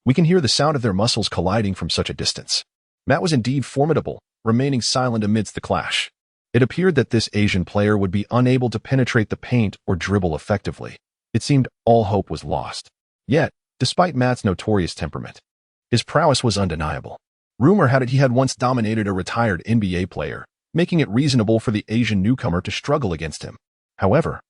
We can hear the sound of their muscles colliding from such a distance. Matt was indeed formidable, remaining silent amidst the clash. It appeared that this Asian player would be unable to penetrate the paint or dribble effectively. It seemed all hope was lost. Yet, despite Matt's notorious temperament, his prowess was undeniable. Rumor had it he had once dominated a retired NBA player, making it reasonable for the Asian newcomer to struggle against him. However,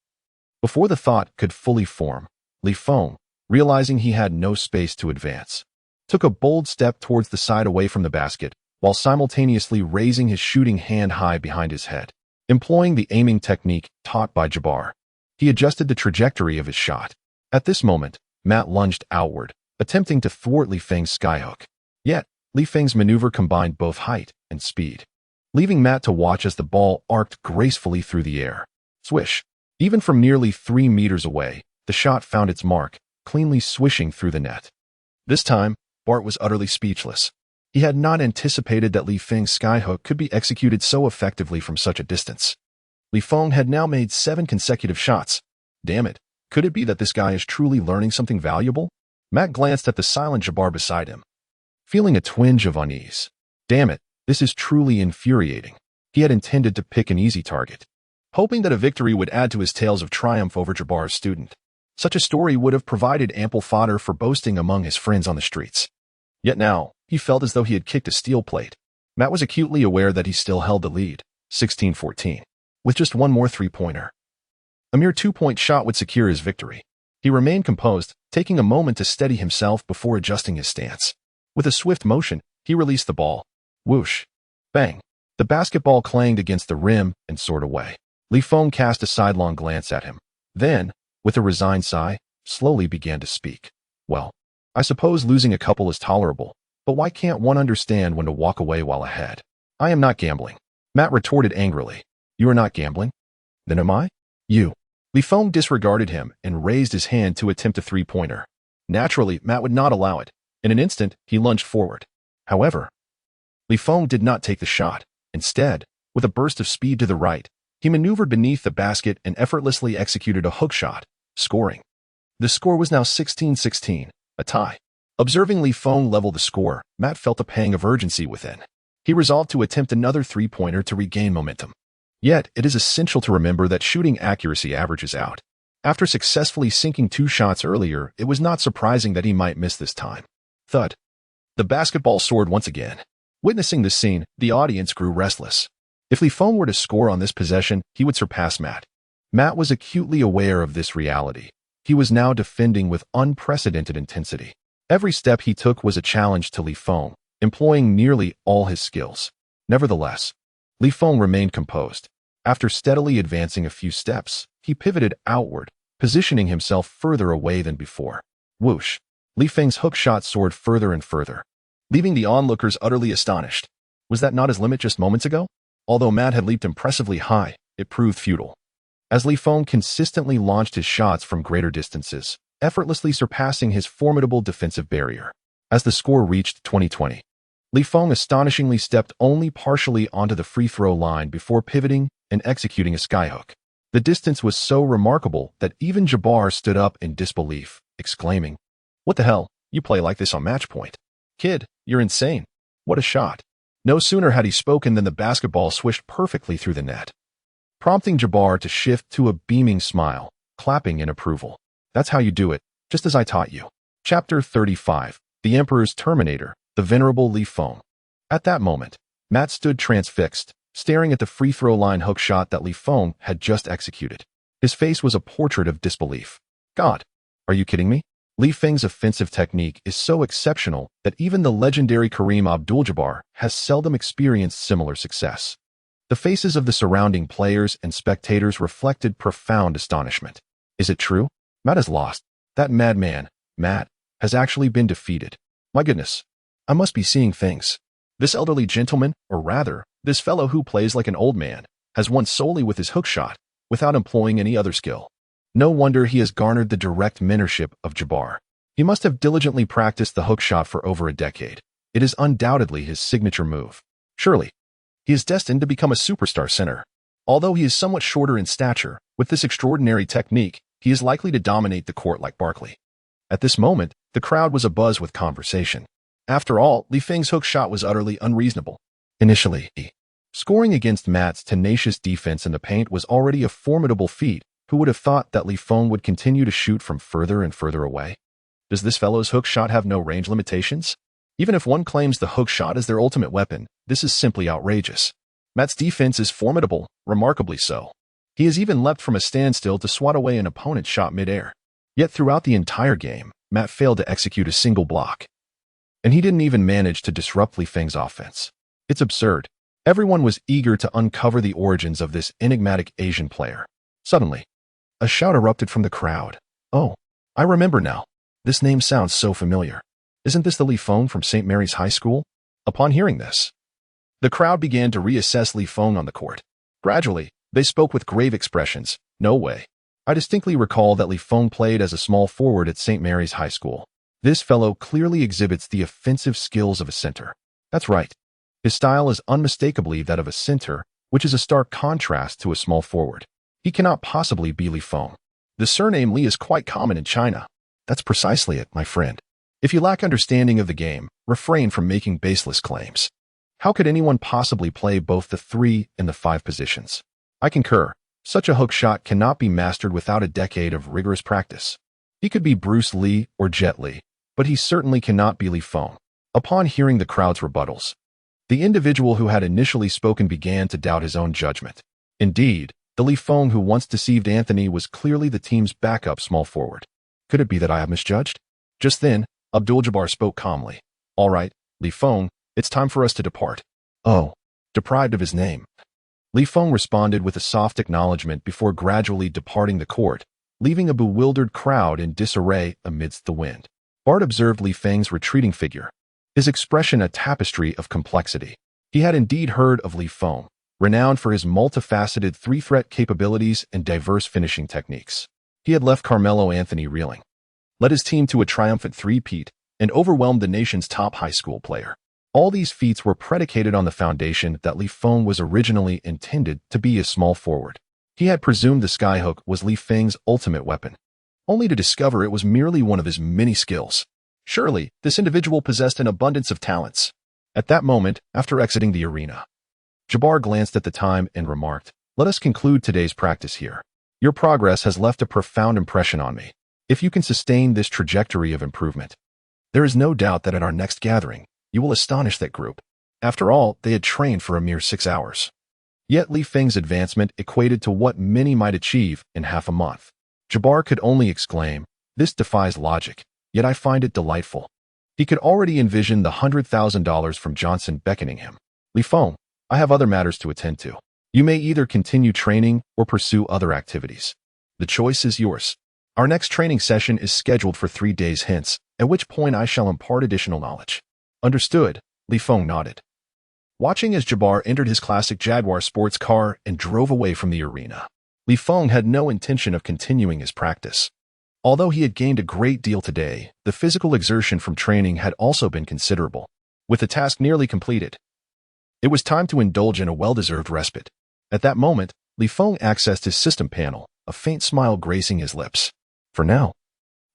before the thought could fully form, Feng, realizing he had no space to advance, took a bold step towards the side away from the basket, while simultaneously raising his shooting hand high behind his head. Employing the aiming technique taught by Jabbar, he adjusted the trajectory of his shot. At this moment, Matt lunged outward, attempting to thwart Li Feng's skyhook. Yet, Li Feng's maneuver combined both height and speed, leaving Matt to watch as the ball arced gracefully through the air. Swish! Even from nearly 3 meters away, the shot found its mark, cleanly swishing through the net. This time, Bart was utterly speechless. He had not anticipated that Li Feng's skyhook could be executed so effectively from such a distance. Li Feng had now made 7 consecutive shots. Damn it, could it be that this guy is truly learning something valuable? Matt glanced at the silent Jabbar beside him, feeling a twinge of unease. Damn it, this is truly infuriating. He had intended to pick an easy target, hoping that a victory would add to his tales of triumph over Jabbar's student. Such a story would have provided ample fodder for boasting among his friends on the streets. Yet now, he felt as though he had kicked a steel plate. Matt was acutely aware that he still held the lead, 16-14, with just one more three-pointer. A mere 2-point shot would secure his victory. He remained composed, taking a moment to steady himself before adjusting his stance. With a swift motion, he released the ball. Whoosh! Bang! The basketball clanged against the rim and soared away. Li Feng cast a sidelong glance at him. Then, with a resigned sigh, slowly began to speak. Well, I suppose losing a couple is tolerable, but why can't one understand when to walk away while ahead? I am not gambling. Matt retorted angrily. You are not gambling? Then am I? You. Li Feng disregarded him and raised his hand to attempt a three-pointer. Naturally, Matt would not allow it. In an instant, he lunged forward. However, Li Feng did not take the shot. Instead, with a burst of speed to the right, he maneuvered beneath the basket and effortlessly executed a hook shot, scoring. The score was now 16-16, a tie. Observing Li Feng level the score, Matt felt a pang of urgency within. He resolved to attempt another three-pointer to regain momentum. Yet, it is essential to remember that shooting accuracy averages out. After successfully sinking 2 shots earlier, it was not surprising that he might miss this time. Thud. The basketball soared once again. Witnessing this scene, the audience grew restless. If Li Feng were to score on this possession, he would surpass Matt. Matt was acutely aware of this reality. He was now defending with unprecedented intensity. Every step he took was a challenge to Li Feng, employing nearly all his skills. Nevertheless, Li Feng remained composed. After steadily advancing a few steps, he pivoted outward, positioning himself further away than before. Whoosh! Li Feng's hook shot soared further and further, leaving the onlookers utterly astonished. Was that not his limit just moments ago? Although Matt had leaped impressively high, it proved futile. As Li Feng consistently launched his shots from greater distances, effortlessly surpassing his formidable defensive barrier. As the score reached 20-20, Li Feng astonishingly stepped only partially onto the free throw line before pivoting and executing a skyhook. The distance was so remarkable that even Jabbar stood up in disbelief, exclaiming, "What the hell? You play like this on match point? Kid, you're insane. What a shot." No sooner had he spoken than the basketball swished perfectly through the net, prompting Jabbar to shift to a beaming smile, clapping in approval. That's how you do it, just as I taught you. Chapter 35, The Emperor's Terminator, the Venerable Li Feng. At that moment, Matt stood transfixed, staring at the free throw line hook shot that Li Feng had just executed. His face was a portrait of disbelief. God, are you kidding me? Li Feng's offensive technique is so exceptional that even the legendary Kareem Abdul-Jabbar has seldom experienced similar success. The faces of the surrounding players and spectators reflected profound astonishment. Is it true? Matt is lost. That madman, Matt, has actually been defeated. My goodness, I must be seeing things. This elderly gentleman, or rather, this fellow who plays like an old man, has won solely with his hook shot, without employing any other skill. No wonder he has garnered the direct mentorship of Jabbar. He must have diligently practiced the hook shot for over a decade. It is undoubtedly his signature move. Surely, he is destined to become a superstar center. Although he is somewhat shorter in stature, with this extraordinary technique, he is likely to dominate the court like Barkley. At this moment, the crowd was abuzz with conversation. After all, Li Feng's hook shot was utterly unreasonable. Initially, scoring against Matt's tenacious defense in the paint was already a formidable feat. Who would have thought that Li Feng would continue to shoot from further and further away? Does this fellow's hook shot have no range limitations? Even if one claims the hook shot is their ultimate weapon, this is simply outrageous. Matt's defense is formidable, remarkably so. He has even leapt from a standstill to swat away an opponent's shot mid-air. Yet throughout the entire game, Matt failed to execute a single block. And he didn't even manage to disrupt Li Feng's offense. It's absurd. Everyone was eager to uncover the origins of this enigmatic Asian player. Suddenly, a shout erupted from the crowd. Oh, I remember now. This name sounds so familiar. Isn't this the Li Feng from St. Mary's High School? Upon hearing this, the crowd began to reassess Li Feng on the court. Gradually, they spoke with grave expressions. No way. I distinctly recall that Li Feng played as a small forward at St. Mary's High School. This fellow clearly exhibits the offensive skills of a center. That's right. His style is unmistakably that of a center, which is a stark contrast to a small forward. He cannot possibly be Li Feng. The surname Li is quite common in China. That's precisely it, my friend. If you lack understanding of the game, refrain from making baseless claims. How could anyone possibly play both the 3 and the 5 positions? I concur. Such a hook shot cannot be mastered without a decade of rigorous practice. He could be Bruce Lee or Jet Li, but he certainly cannot be Li Feng. Upon hearing the crowd's rebuttals, the individual who had initially spoken began to doubt his own judgment. Indeed, the Li Feng who once deceived Anthony was clearly the team's backup small forward. Could it be that I have misjudged? Just then, Abdul-Jabbar spoke calmly. All right, Li Feng, it's time for us to depart. Oh, deprived of his name. Li Feng responded with a soft acknowledgement before gradually departing the court, leaving a bewildered crowd in disarray amidst the wind. Bart observed Li Feng's retreating figure, his expression a tapestry of complexity. He had indeed heard of Li Feng, renowned for his multifaceted 3-threat capabilities and diverse finishing techniques. He had left Carmelo Anthony reeling, led his team to a triumphant 3-peat, and overwhelmed the nation's top high school player. All these feats were predicated on the foundation that Li Feng was originally intended to be a small forward. He had presumed the skyhook was Li Feng's ultimate weapon, only to discover it was merely one of his many skills. Surely, this individual possessed an abundance of talents. At that moment, after exiting the arena, Jabbar glanced at the time and remarked, "Let us conclude today's practice here. Your progress has left a profound impression on me. If you can sustain this trajectory of improvement, there is no doubt that at our next gathering, you will astonish that group." After all, they had trained for a mere 6 hours. Yet Li Feng's advancement equated to what many might achieve in half a month. Jabbar could only exclaim, "This defies logic, yet I find it delightful." He could already envision the $100,000 from Johnson beckoning him. "Li Feng, I have other matters to attend to. You may either continue training or pursue other activities. The choice is yours. Our next training session is scheduled for 3 days hence, at which point I shall impart additional knowledge." Understood, Li Feng nodded, watching as Jabbar entered his classic Jaguar sports car and drove away from the arena. Li Feng had no intention of continuing his practice. Although he had gained a great deal today, the physical exertion from training had also been considerable. With the task nearly completed, it was time to indulge in a well-deserved respite. At that moment, Li Feng accessed his system panel, a faint smile gracing his lips. For now,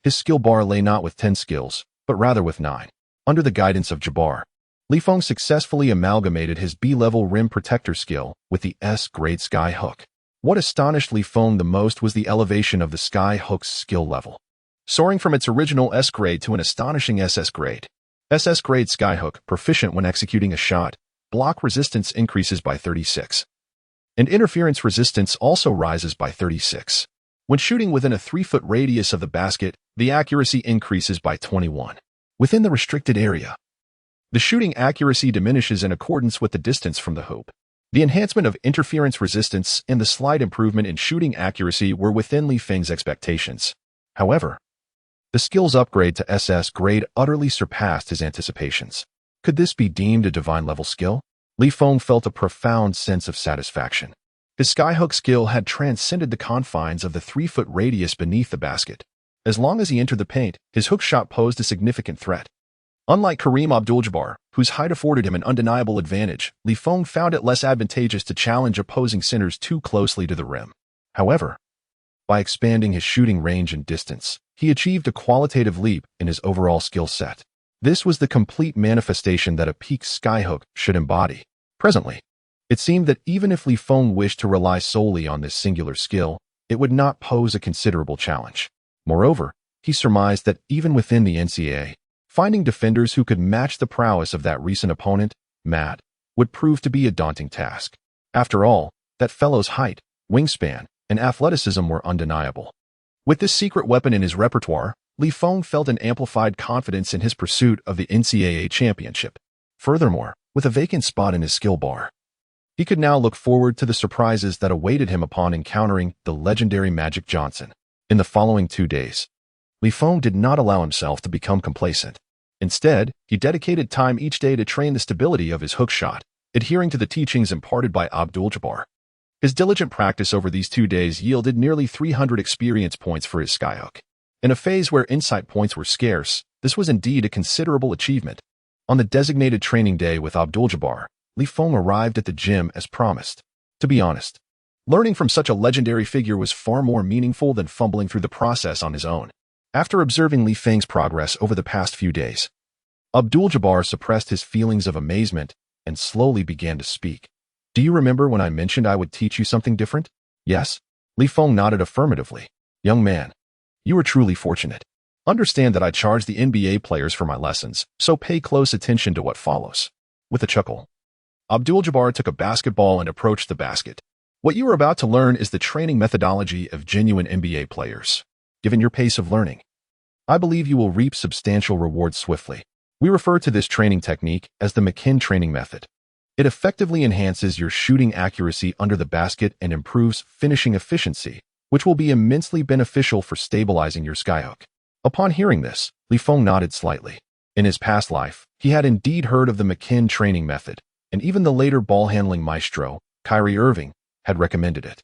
his skill bar lay not with 10 skills, but rather with 9. Under the guidance of Jabbar, Li Feng successfully amalgamated his B-level rim protector skill with the S-grade skyhook. What astonished Li Feng the most was the elevation of the skyhook's skill level, soaring from its original S-grade to an astonishing SS grade. SS-grade skyhook, proficient when executing a shot, block resistance increases by 36, and interference resistance also rises by 36. When shooting within a 3-foot radius of the basket, the accuracy increases by 21. Within the restricted area, the shooting accuracy diminishes in accordance with the distance from the hoop. The enhancement of interference resistance and the slight improvement in shooting accuracy were within Li Feng's expectations. However, the skill's upgrade to SS grade utterly surpassed his anticipations. Could this be deemed a divine-level skill? Li Feng felt a profound sense of satisfaction. His skyhook skill had transcended the confines of the 3-foot radius beneath the basket. As long as he entered the paint, his hook shot posed a significant threat. Unlike Kareem Abdul-Jabbar, whose height afforded him an undeniable advantage, Li Feng found it less advantageous to challenge opposing centers too closely to the rim. However, by expanding his shooting range and distance, he achieved a qualitative leap in his overall skill set. This was the complete manifestation that a peak skyhook should embody. Presently, it seemed that even if Li Feng wished to rely solely on this singular skill, it would not pose a considerable challenge. Moreover, he surmised that even within the NCAA, finding defenders who could match the prowess of that recent opponent, Matt, would prove to be a daunting task. After all, that fellow's height, wingspan, and athleticism were undeniable. With this secret weapon in his repertoire, Li Feng felt an amplified confidence in his pursuit of the NCAA championship. Furthermore, with a vacant spot in his skill bar, he could now look forward to the surprises that awaited him upon encountering the legendary Magic Johnson. In the following 2 days, Feng did not allow himself to become complacent. Instead, he dedicated time each day to train the stability of his hook shot, adhering to the teachings imparted by Abdul-Jabbar. His diligent practice over these 2 days yielded nearly 300 experience points for his skyhook. In a phase where insight points were scarce, this was indeed a considerable achievement. On the designated training day with Abdul-Jabbar, Feng arrived at the gym as promised. To be honest, learning from such a legendary figure was far more meaningful than fumbling through the process on his own. After observing Feng's progress over the past few days, Abdul-Jabbar suppressed his feelings of amazement and slowly began to speak. Do you remember when I mentioned I would teach you something different? Yes? Feng nodded affirmatively. Young man, you are truly fortunate. Understand that I charge the NBA players for my lessons, so pay close attention to what follows. With a chuckle, Abdul-Jabbar took a basketball and approached the basket. What you are about to learn is the training methodology of genuine NBA players. Given your pace of learning, I believe you will reap substantial rewards swiftly. We refer to this training technique as the McKinn training method. It effectively enhances your shooting accuracy under the basket and improves finishing efficiency, which will be immensely beneficial for stabilizing your skyhook. Upon hearing this, Feng nodded slightly. In his past life, he had indeed heard of the McKinn training method, and even the later ball-handling maestro, Kyrie Irving, had recommended it.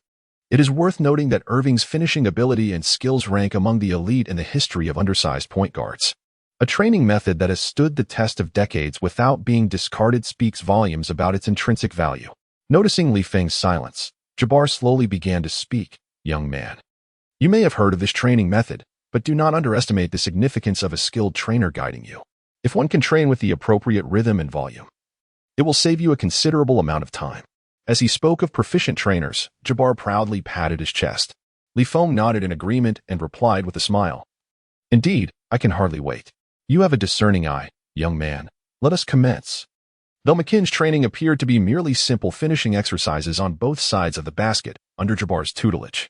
It is worth noting that Irving's finishing ability and skills rank among the elite in the history of undersized point guards. A training method that has stood the test of decades without being discarded speaks volumes about its intrinsic value. Noticing Feng's silence, Jabbar slowly began to speak. Young man, you may have heard of this training method, but do not underestimate the significance of a skilled trainer guiding you. If one can train with the appropriate rhythm and volume, it will save you a considerable amount of time. As he spoke of proficient trainers, Jabbar proudly patted his chest. Feng nodded in agreement and replied with a smile. Indeed, I can hardly wait. You have a discerning eye, young man. Let us commence. Though McKinn's training appeared to be merely simple finishing exercises on both sides of the basket under Jabbar's tutelage,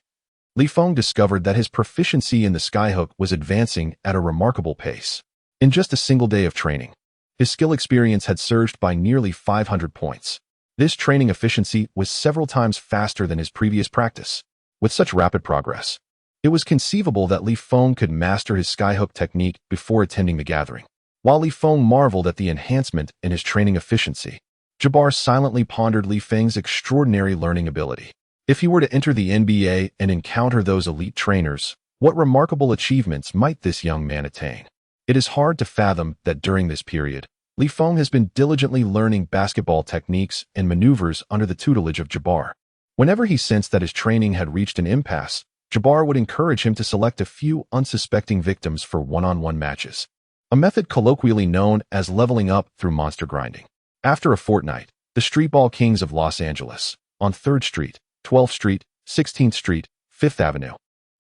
Feng discovered that his proficiency in the skyhook was advancing at a remarkable pace. In just a single day of training, his skill experience had surged by nearly 500 points. This training efficiency was several times faster than his previous practice. With such rapid progress, it was conceivable that Feng could master his skyhook technique before attending the gathering. While Feng marveled at the enhancement in his training efficiency, Jabbar silently pondered Feng's extraordinary learning ability. If he were to enter the NBA and encounter those elite trainers, what remarkable achievements might this young man attain? It is hard to fathom that during this period, Feng has been diligently learning basketball techniques and maneuvers under the tutelage of Jabbar. Whenever he sensed that his training had reached an impasse, Jabbar would encourage him to select a few unsuspecting victims for one-on-one matches, a method colloquially known as leveling up through monster grinding. After a fortnight, the streetball kings of Los Angeles, on 3rd Street, 12th Street, 16th Street, 5th Avenue,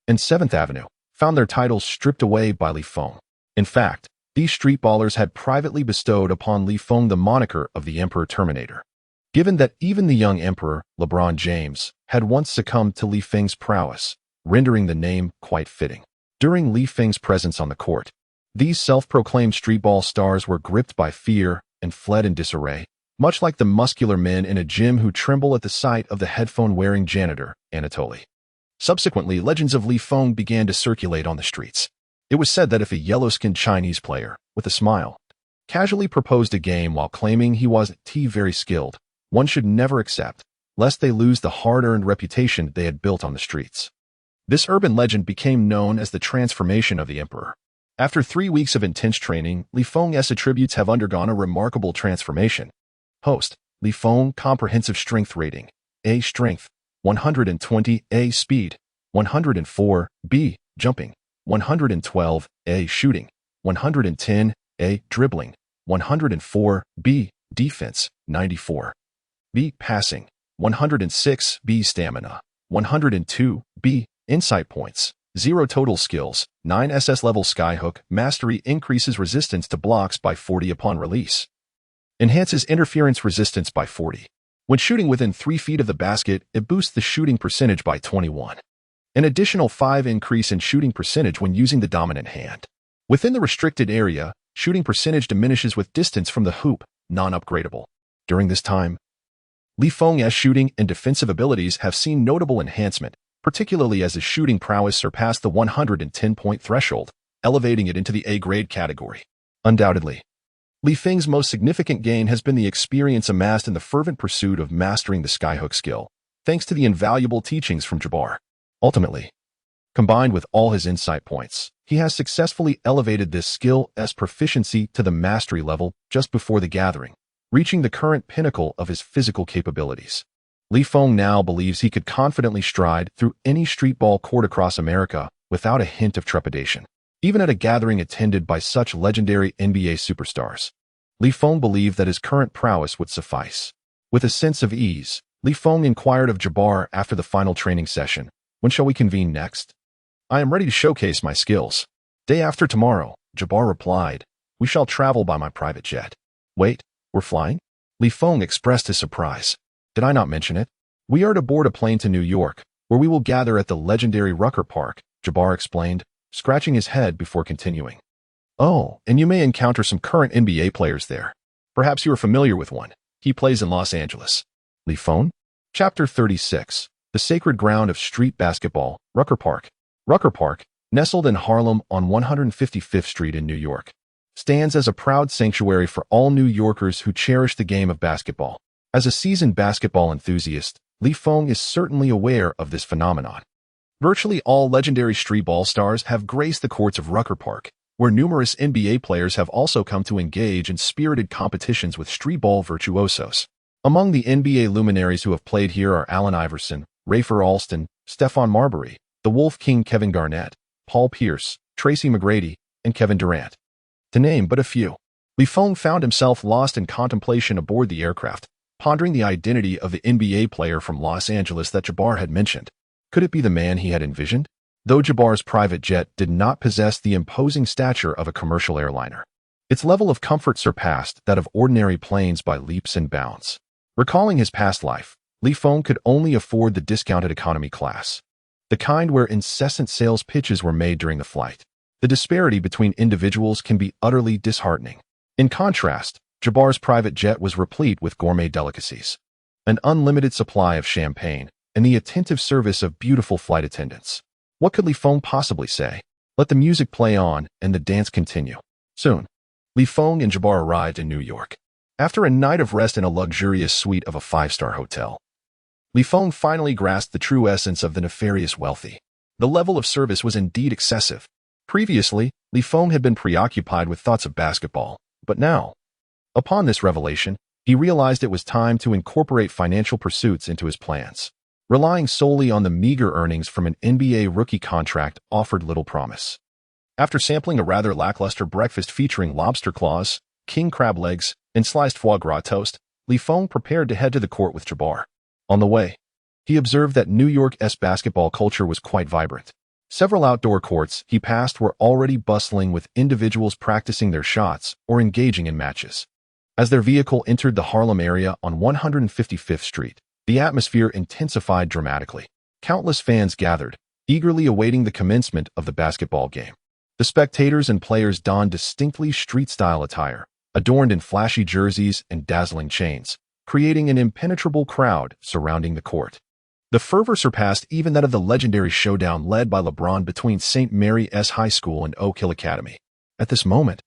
and 7th Avenue, found their titles stripped away by Feng. In fact, these street ballers had privately bestowed upon Feng the moniker of the Emperor Terminator. Given that even the young Emperor, LeBron James, had once succumbed to Feng's prowess, rendering the name quite fitting. During Feng's presence on the court, these self-proclaimed streetball stars were gripped by fear and fled in disarray, much like the muscular men in a gym who tremble at the sight of the headphone-wearing janitor, Anatoly. Subsequently, legends of Feng began to circulate on the streets. It was said that if a yellow-skinned Chinese player, with a smile, casually proposed a game while claiming he wasn't very skilled, one should never accept, lest they lose the hard-earned reputation they had built on the streets. This urban legend became known as the transformation of the Emperor. After 3 weeks of intense training, Feng's attributes have undergone a remarkable transformation. Host, Feng Comprehensive Strength Rating, A Strength, 120, A Speed, 104, B Jumping, 112, A Shooting, 110, A Dribbling, 104, B Defense, 94, B Passing, 106, B Stamina, 102, B Insight Points, 0 Total Skills, 9 SS Level Skyhook Mastery increases resistance to blocks by 40 upon release. Enhances interference resistance by 40. When shooting within 3 feet of the basket, it boosts the shooting percentage by 21. An additional 5 increase in shooting percentage when using the dominant hand. Within the restricted area, shooting percentage diminishes with distance from the hoop, non-upgradable. During this time, Feng's shooting and defensive abilities have seen notable enhancement, particularly as his shooting prowess surpassed the 110-point threshold. elevating it into the A-grade category. Undoubtedly, Li Feng's most significant gain has been the experience amassed in the fervent pursuit of mastering the skyhook skill, thanks to the invaluable teachings from Jabbar. Ultimately, combined with all his insight points, he has successfully elevated this skill's proficiency to the mastery level just before the gathering, reaching the current pinnacle of his physical capabilities. Li Feng now believes he could confidently stride through any street ball court across America without a hint of trepidation. Even at a gathering attended by such legendary NBA superstars, Li Feng believed that his current prowess would suffice. With a sense of ease, Li Feng inquired of Jabbar after the final training session, "When shall we convene next?" "I am ready to showcase my skills." "Day after tomorrow," Jabbar replied. "We shall travel by my private jet." "Wait, we're flying?" Li Feng expressed his surprise. "Did I not mention it? We are to board a plane to New York, where we will gather at the legendary Rucker Park," Jabbar explained, scratching his head before continuing. "Oh, and you may encounter some current NBA players there. Perhaps you are familiar with one. He plays in Los Angeles." Li Feng? Chapter 36. The Sacred Ground of Street Basketball, Rucker Park. Rucker Park, nestled in Harlem on 155th Street in New York, stands as a proud sanctuary for all New Yorkers who cherish the game of basketball. As a seasoned basketball enthusiast, Li Feng is certainly aware of this phenomenon. Virtually all legendary street ball stars have graced the courts of Rucker Park, where numerous NBA players have also come to engage in spirited competitions with street ball virtuosos. Among the NBA luminaries who have played here are Allen Iverson, Rafer Alston, Stephon Marbury, the Wolf King Kevin Garnett, Paul Pierce, Tracy McGrady, and Kevin Durant, to name but a few. Li Feng found himself lost in contemplation aboard the aircraft, pondering the identity of the NBA player from Los Angeles that Jabbar had mentioned. Could it be the man he had envisioned? Though Jabbar's private jet did not possess the imposing stature of a commercial airliner, its level of comfort surpassed that of ordinary planes by leaps and bounds. Recalling his past life, Li Feng could only afford the discounted economy class, the kind where incessant sales pitches were made during the flight. The disparity between individuals can be utterly disheartening. In contrast, Jabbar's private jet was replete with gourmet delicacies, an unlimited supply of champagne, and the attentive service of beautiful flight attendants. What could Li Feng possibly say? Let the music play on and the dance continue. Soon, Li Feng and Jabbar arrived in New York. After a night of rest in a luxurious suite of a five-star hotel, Li Feng finally grasped the true essence of the nefarious wealthy. The level of service was indeed excessive. Previously, Li Feng had been preoccupied with thoughts of basketball, but now, upon this revelation, he realized it was time to incorporate financial pursuits into his plans. Relying solely on the meager earnings from an NBA rookie contract offered little promise. After sampling a rather lackluster breakfast featuring lobster claws, king crab legs, and sliced foie gras toast, Li Feng prepared to head to the court with Jabbar. On the way, he observed that New York's basketball culture was quite vibrant. Several outdoor courts he passed were already bustling with individuals practicing their shots or engaging in matches. As their vehicle entered the Harlem area on 155th Street, the atmosphere intensified dramatically. Countless fans gathered, eagerly awaiting the commencement of the basketball game. The spectators and players donned distinctly street-style attire, adorned in flashy jerseys and dazzling chains, creating an impenetrable crowd surrounding the court. The fervor surpassed even that of the legendary showdown led by LeBron between St. Mary's High School and Oak Hill Academy. At this moment,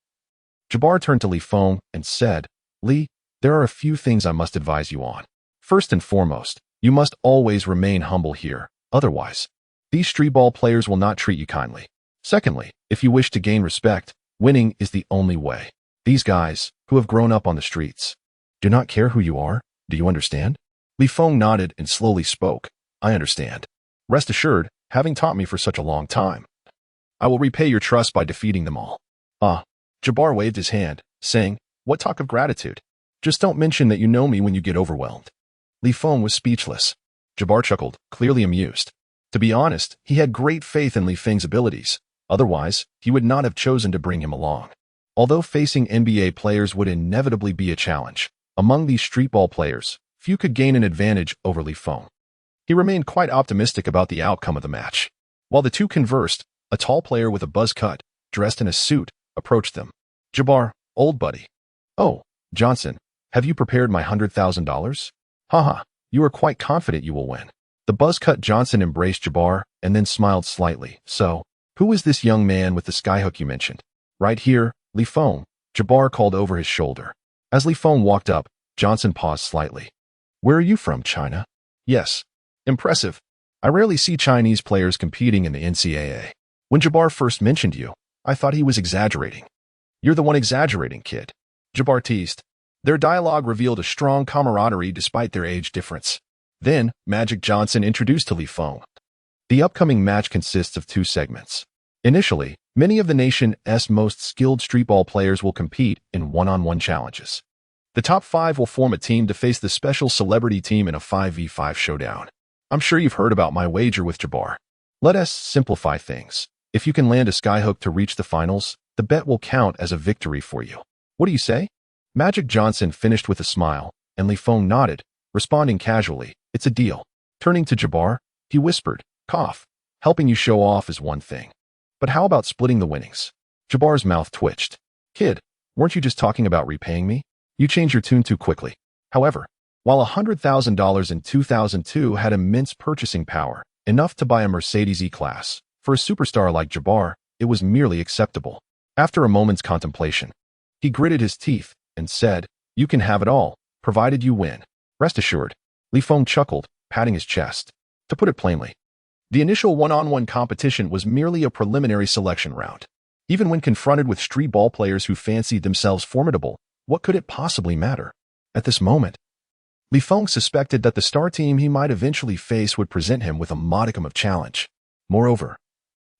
Jabbar turned to Li Feng and said, "Li, there are a few things I must advise you on. First and foremost, you must always remain humble here. Otherwise, these street ball players will not treat you kindly. Secondly, if you wish to gain respect, winning is the only way. These guys, who have grown up on the streets, do not care who you are. Do you understand?" Li Feng nodded and slowly spoke. "I understand. Rest assured, having taught me for such a long time, I will repay your trust by defeating them all." "Ah." Jabbar waved his hand, saying, "What talk of gratitude? Just don't mention that you know me when you get overwhelmed." Li Feng was speechless. Jabbar chuckled, clearly amused. To be honest, he had great faith in Li Feng's abilities. Otherwise, he would not have chosen to bring him along. Although facing NBA players would inevitably be a challenge, among these street ball players, few could gain an advantage over Li Feng. He remained quite optimistic about the outcome of the match. While the two conversed, a tall player with a buzz cut, dressed in a suit, approached them. "Jabbar, old buddy." "Oh, Johnson, have you prepared my $100,000? Haha, you are quite confident you will win." The buzz-cut Johnson embraced Jabbar and then smiled slightly. "So, Who is this young man with the skyhook you mentioned? Right here, Feng, Jabbar called over his shoulder. As Feng walked up, Johnson paused slightly. Where are you from, China? Yes. Impressive. I rarely see Chinese players competing in the NCAA. When Jabbar first mentioned you, I thought he was exaggerating. You're the one exaggerating, kid. Jabbar teased. Their dialogue revealed a strong camaraderie despite their age difference. Then, Magic Johnson introduced to Feng. The upcoming match consists of 2 segments. Initially, many of the nation's most skilled streetball players will compete in one-on-one challenges. The top 5 will form a team to face the special celebrity team in a 5v5 showdown. I'm sure you've heard about my wager with Jabbar. Let us simplify things. If you can land a skyhook to reach the finals, the bet will count as a victory for you. What do you say? Magic Johnson finished with a smile, and Feng nodded, responding casually, it's a deal. Turning to Jabbar, he whispered, cough, helping you show off is one thing. But how about splitting the winnings? Jabbar's mouth twitched. Kid, weren't you just talking about repaying me? You changed your tune too quickly. However, while $100,000 in 2002 had immense purchasing power, enough to buy a Mercedes E-Class, for a superstar like Jabbar, it was merely acceptable. After a moment's contemplation, he gritted his teeth and said, you can have it all, provided you win. Rest assured. Feng chuckled, patting his chest. To put it plainly, the initial one-on-one competition was merely a preliminary selection round. Even when confronted with street ball players who fancied themselves formidable, what could it possibly matter? At this moment, Feng suspected that the star team he might eventually face would present him with a modicum of challenge. Moreover,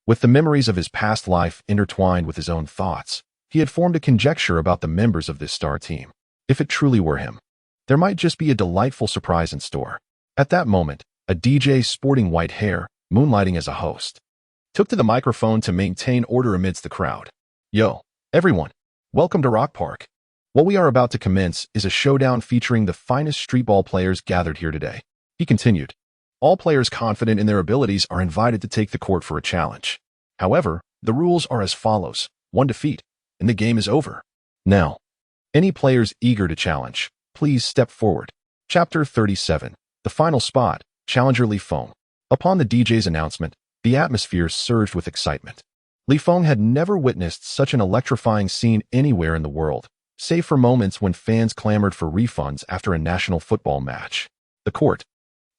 with the memories of his past life intertwined with his own thoughts, he had formed a conjecture about the members of this star team. If it truly were him, there might just be a delightful surprise in store. At that moment, a DJ sporting white hair, moonlighting as a host, took to the microphone to maintain order amidst the crowd. Yo, everyone, welcome to Rock Park. What we are about to commence is a showdown featuring the finest streetball players gathered here today. He continued. All players confident in their abilities are invited to take the court for a challenge. However, the rules are as follows. 1 defeat, and the game is over. Now, any players eager to challenge, please step forward. Chapter 37. The final spot, Challenger Feng. Upon the DJ's announcement, the atmosphere surged with excitement. Feng had never witnessed such an electrifying scene anywhere in the world, save for moments when fans clamored for refunds after a national football match. The court,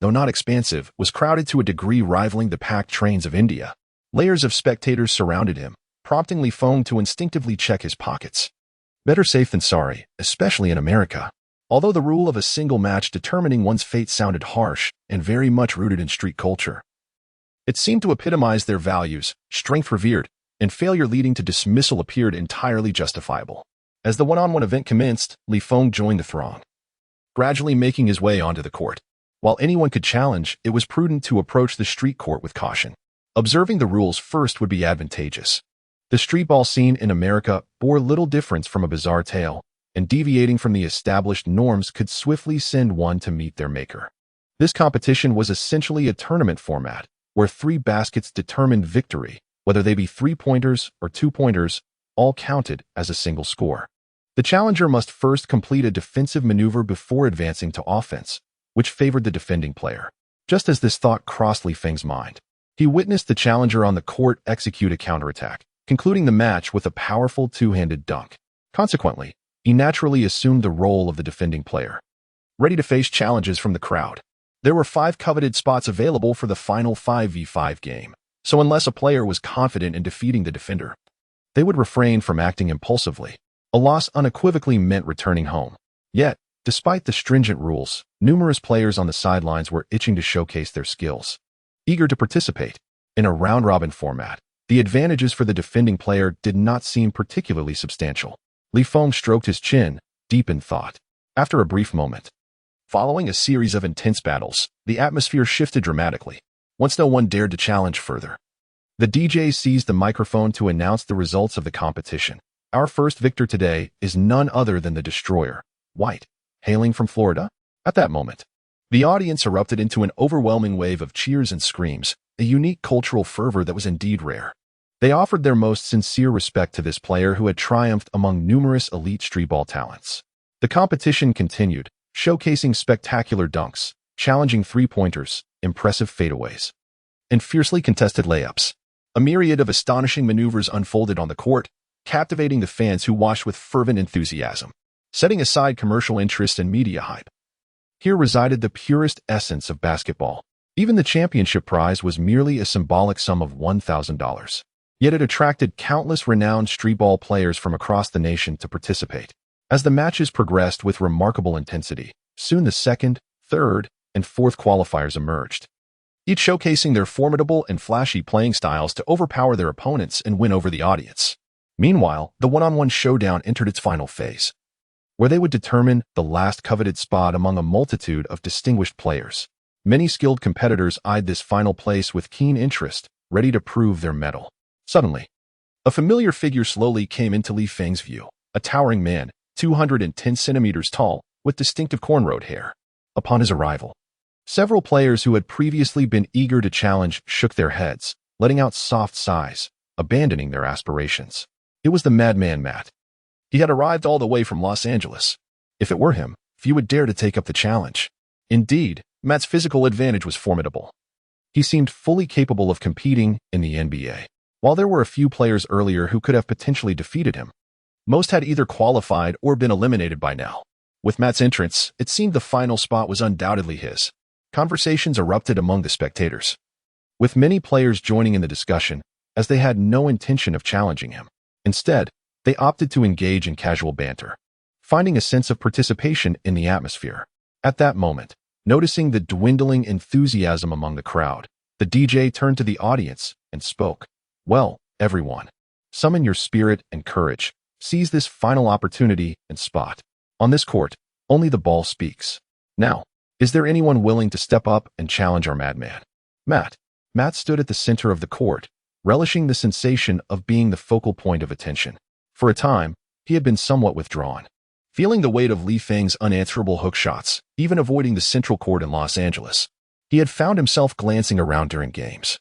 though not expansive, was crowded to a degree rivaling the packed trains of India. Layers of spectators surrounded him, prompting Feng to instinctively check his pockets. Better safe than sorry, especially in America. Although the rule of a single match determining one's fate sounded harsh and very much rooted in street culture, it seemed to epitomize their values, strength revered, and failure leading to dismissal appeared entirely justifiable. As the one-on-one event commenced, Feng joined the throng, gradually making his way onto the court. While anyone could challenge, it was prudent to approach the street court with caution. Observing the rules first would be advantageous. The streetball scene in America bore little difference from a bizarre tale, and deviating from the established norms could swiftly send one to meet their maker. This competition was essentially a tournament format, where 3 baskets determined victory, whether they be 3-pointers or 2-pointers, all counted as a single score. The challenger must first complete a defensive maneuver before advancing to offense, which favored the defending player. Just as this thought crossed Feng's mind, he witnessed the challenger on the court execute a counterattack, concluding the match with a powerful 2-handed dunk. Consequently, he naturally assumed the role of the defending player, ready to face challenges from the crowd. There were 5 coveted spots available for the final 5v5 game, so unless a player was confident in defeating the defender, they would refrain from acting impulsively. A loss unequivocally meant returning home. Yet, despite the stringent rules, numerous players on the sidelines were itching to showcase their skills. Eager to participate in a round-robin format, the advantages for the defending player did not seem particularly substantial. Feng stroked his chin, deep in thought. After a brief moment, following a series of intense battles, the atmosphere shifted dramatically. Once no one dared to challenge further, the DJ seized the microphone to announce the results of the competition. Our first victor today is none other than the Destroyer, White, hailing from Florida. At that moment, the audience erupted into an overwhelming wave of cheers and screams, a unique cultural fervor that was indeed rare. They offered their most sincere respect to this player who had triumphed among numerous elite streetball talents. The competition continued, showcasing spectacular dunks, challenging 3-pointers, impressive fadeaways, and fiercely contested layups. A myriad of astonishing maneuvers unfolded on the court, captivating the fans who watched with fervent enthusiasm. Setting aside commercial interest and media hype, here resided the purest essence of basketball. Even the championship prize was merely a symbolic sum of $1,000. Yet it attracted countless renowned streetball players from across the nation to participate. As the matches progressed with remarkable intensity, soon the second, third, and fourth qualifiers emerged, each showcasing their formidable and flashy playing styles to overpower their opponents and win over the audience. Meanwhile, the one-on-one showdown entered its final phase, where they would determine the last coveted spot among a multitude of distinguished players. Many skilled competitors eyed this final place with keen interest, ready to prove their mettle. Suddenly, a familiar figure slowly came into Li Feng's view, a towering man, 210 centimeters tall, with distinctive cornrowed hair. Upon his arrival, several players who had previously been eager to challenge shook their heads, letting out soft sighs, abandoning their aspirations. It was the madman Matt. He had arrived all the way from Los Angeles. If it were him, few would dare to take up the challenge. Indeed, Matt's physical advantage was formidable. He seemed fully capable of competing in the NBA. While there were a few players earlier who could have potentially defeated him, most had either qualified or been eliminated by now. With Matt's entrance, it seemed the final spot was undoubtedly his. Conversations erupted among the spectators, with many players joining in the discussion, as they had no intention of challenging him. Instead, they opted to engage in casual banter, finding a sense of participation in the atmosphere. At that moment, noticing the dwindling enthusiasm among the crowd, the DJ turned to the audience and spoke. "Well, everyone, summon your spirit and courage. Seize this final opportunity and spot. On this court, only the ball speaks. Now, is there anyone willing to step up and challenge our madman?" Matt stood at the center of the court, relishing the sensation of being the focal point of attention. For a time, he had been somewhat withdrawn, feeling the weight of Li Feng's unanswerable hook shots, even avoiding the central court in Los Angeles. He had found himself glancing around during games,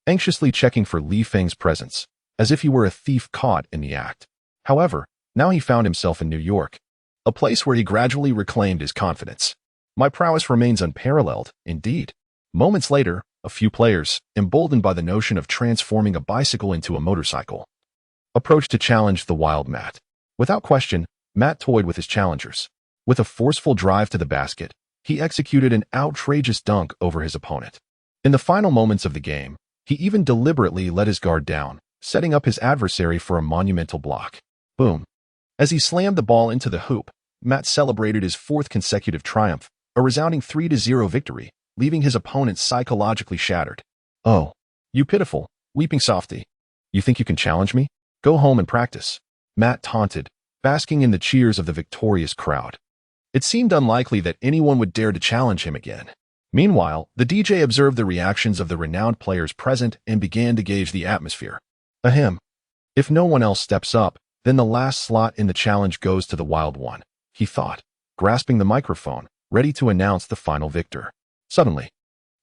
anxiously checking for Li Feng's presence, as if he were a thief caught in the act. However, now he found himself in New York, a place where he gradually reclaimed his confidence. My prowess remains unparalleled, indeed. Moments later, a few players, emboldened by the notion of transforming a bicycle into a motorcycle, approached to challenge the wild Matt. Without question, Matt toyed with his challengers. With a forceful drive to the basket, he executed an outrageous dunk over his opponent. In the final moments of the game, he even deliberately let his guard down, setting up his adversary for a monumental block. Boom. As he slammed the ball into the hoop, Matt celebrated his fourth consecutive triumph, a resounding 3-0 victory, leaving his opponent psychologically shattered. "Oh, you pitiful, weeping softy. You think you can challenge me? Go home and practice," Matt taunted, basking in the cheers of the victorious crowd. It seemed unlikely that anyone would dare to challenge him again. Meanwhile, the DJ observed the reactions of the renowned players present and began to gauge the atmosphere. Ahem. If no one else steps up, then the last slot in the challenge goes to the wild one, he thought, grasping the microphone, ready to announce the final victor. Suddenly,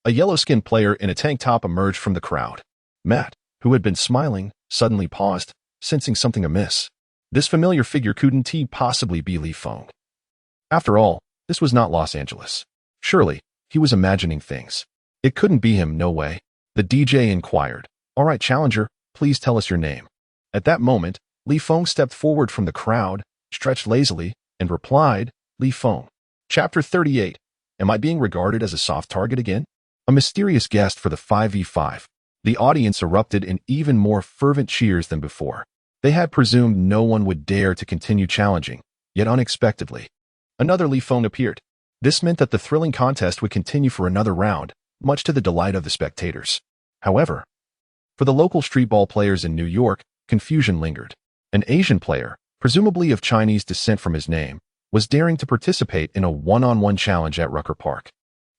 a yellow-skinned player in a tank top emerged from the crowd. Matt, who had been smiling, suddenly paused, sensing something amiss. This familiar figure couldn't possibly be Li Feng. After all, this was not Los Angeles. Surely, he was imagining things. It couldn't be him, no way. The DJ inquired. "All right, challenger, please tell us your name." At that moment, Li Feng stepped forward from the crowd, stretched lazily, and replied, "Li Feng. Chapter 38. Am I being regarded as a soft target again?" A mysterious guest for the 5v5. The audience erupted in even more fervent cheers than before. They had presumed no one would dare to continue challenging, yet unexpectedly, another Li Feng appeared. This meant that the thrilling contest would continue for another round, much to the delight of the spectators. However, for the local streetball players in New York, confusion lingered. An Asian player, presumably of Chinese descent from his name, was daring to participate in a one-on-one challenge at Rucker Park.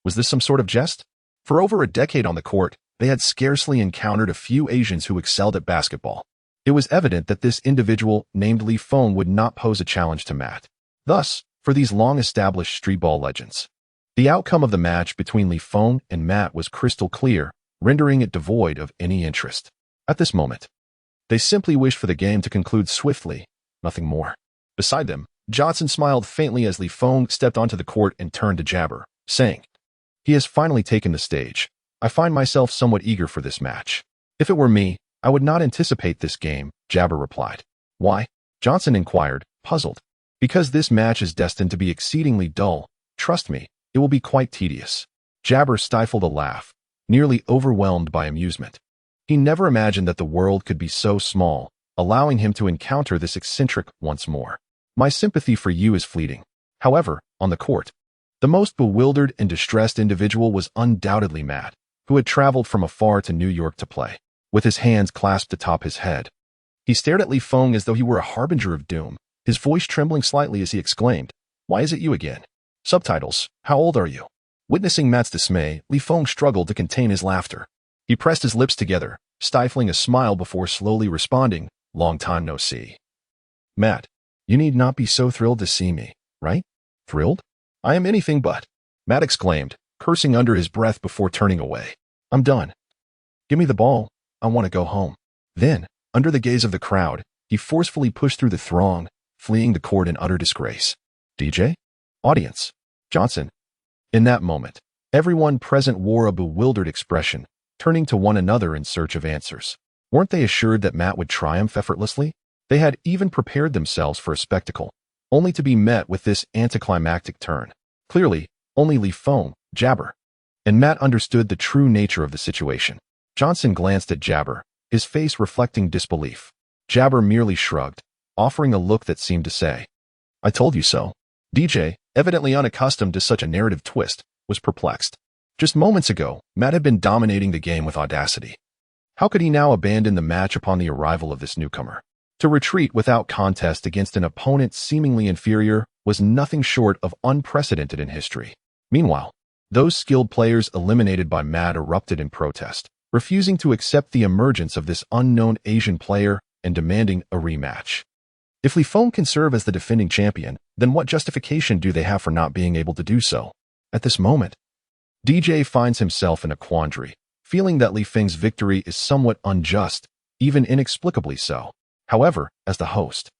Was this some sort of jest? For over a decade on the court, they had scarcely encountered a few Asians who excelled at basketball. It was evident that this individual, named Li Feng, would not pose a challenge to Matt. Thus, for these long-established streetball legends, the outcome of the match between Li Feng and Matt was crystal clear, rendering it devoid of any interest. At this moment, they simply wished for the game to conclude swiftly, nothing more. Beside them, Johnson smiled faintly as Li Feng stepped onto the court and turned to Jabber, saying, "He has finally taken the stage. I find myself somewhat eager for this match." If it were me, I would not anticipate this game, Jabber replied. Why? Johnson inquired, puzzled. Because this match is destined to be exceedingly dull. Trust me, it will be quite tedious. Jabber stifled a laugh, nearly overwhelmed by amusement. He never imagined that the world could be so small, allowing him to encounter this eccentric once more. My sympathy for you is fleeting. However, on the court, the most bewildered and distressed individual was undoubtedly Matt, who had traveled from afar to New York to play, with his hands clasped atop his head. He stared at Feng as though he were a harbinger of doom, his voice trembling slightly as he exclaimed, "Why is it you again?" Subtitles, how old are you? Witnessing Matt's dismay, Feng struggled to contain his laughter. He pressed his lips together, stifling a smile before slowly responding, "Long time no see." Matt, you need not be so thrilled to see me, right? Thrilled? I am anything but, Matt exclaimed, cursing under his breath before turning away. I'm done. Give me the ball. I want to go home. Then, under the gaze of the crowd, he forcefully pushed through the throng, fleeing the court in utter disgrace. DJ? Audience? Johnson? In that moment, everyone present wore a bewildered expression, turning to one another in search of answers. Weren't they assured that Matt would triumph effortlessly? They had even prepared themselves for a spectacle, only to be met with this anticlimactic turn. Clearly, only Feng, Jabber, and Matt understood the true nature of the situation. Johnson glanced at Jabber, his face reflecting disbelief. Jabber merely shrugged, offering a look that seemed to say, I told you so. DJ, evidently unaccustomed to such a narrative twist, was perplexed. Just moments ago, Matt had been dominating the game with audacity. How could he now abandon the match upon the arrival of this newcomer? To retreat without contest against an opponent seemingly inferior was nothing short of unprecedented in history. Meanwhile, those skilled players eliminated by Matt erupted in protest, refusing to accept the emergence of this unknown Asian player and demanding a rematch. If Feng can serve as the defending champion, then what justification do they have for not being able to do so? At this moment, DJ finds himself in a quandary, feeling that Feng's victory is somewhat unjust, even inexplicably so. However, as the host,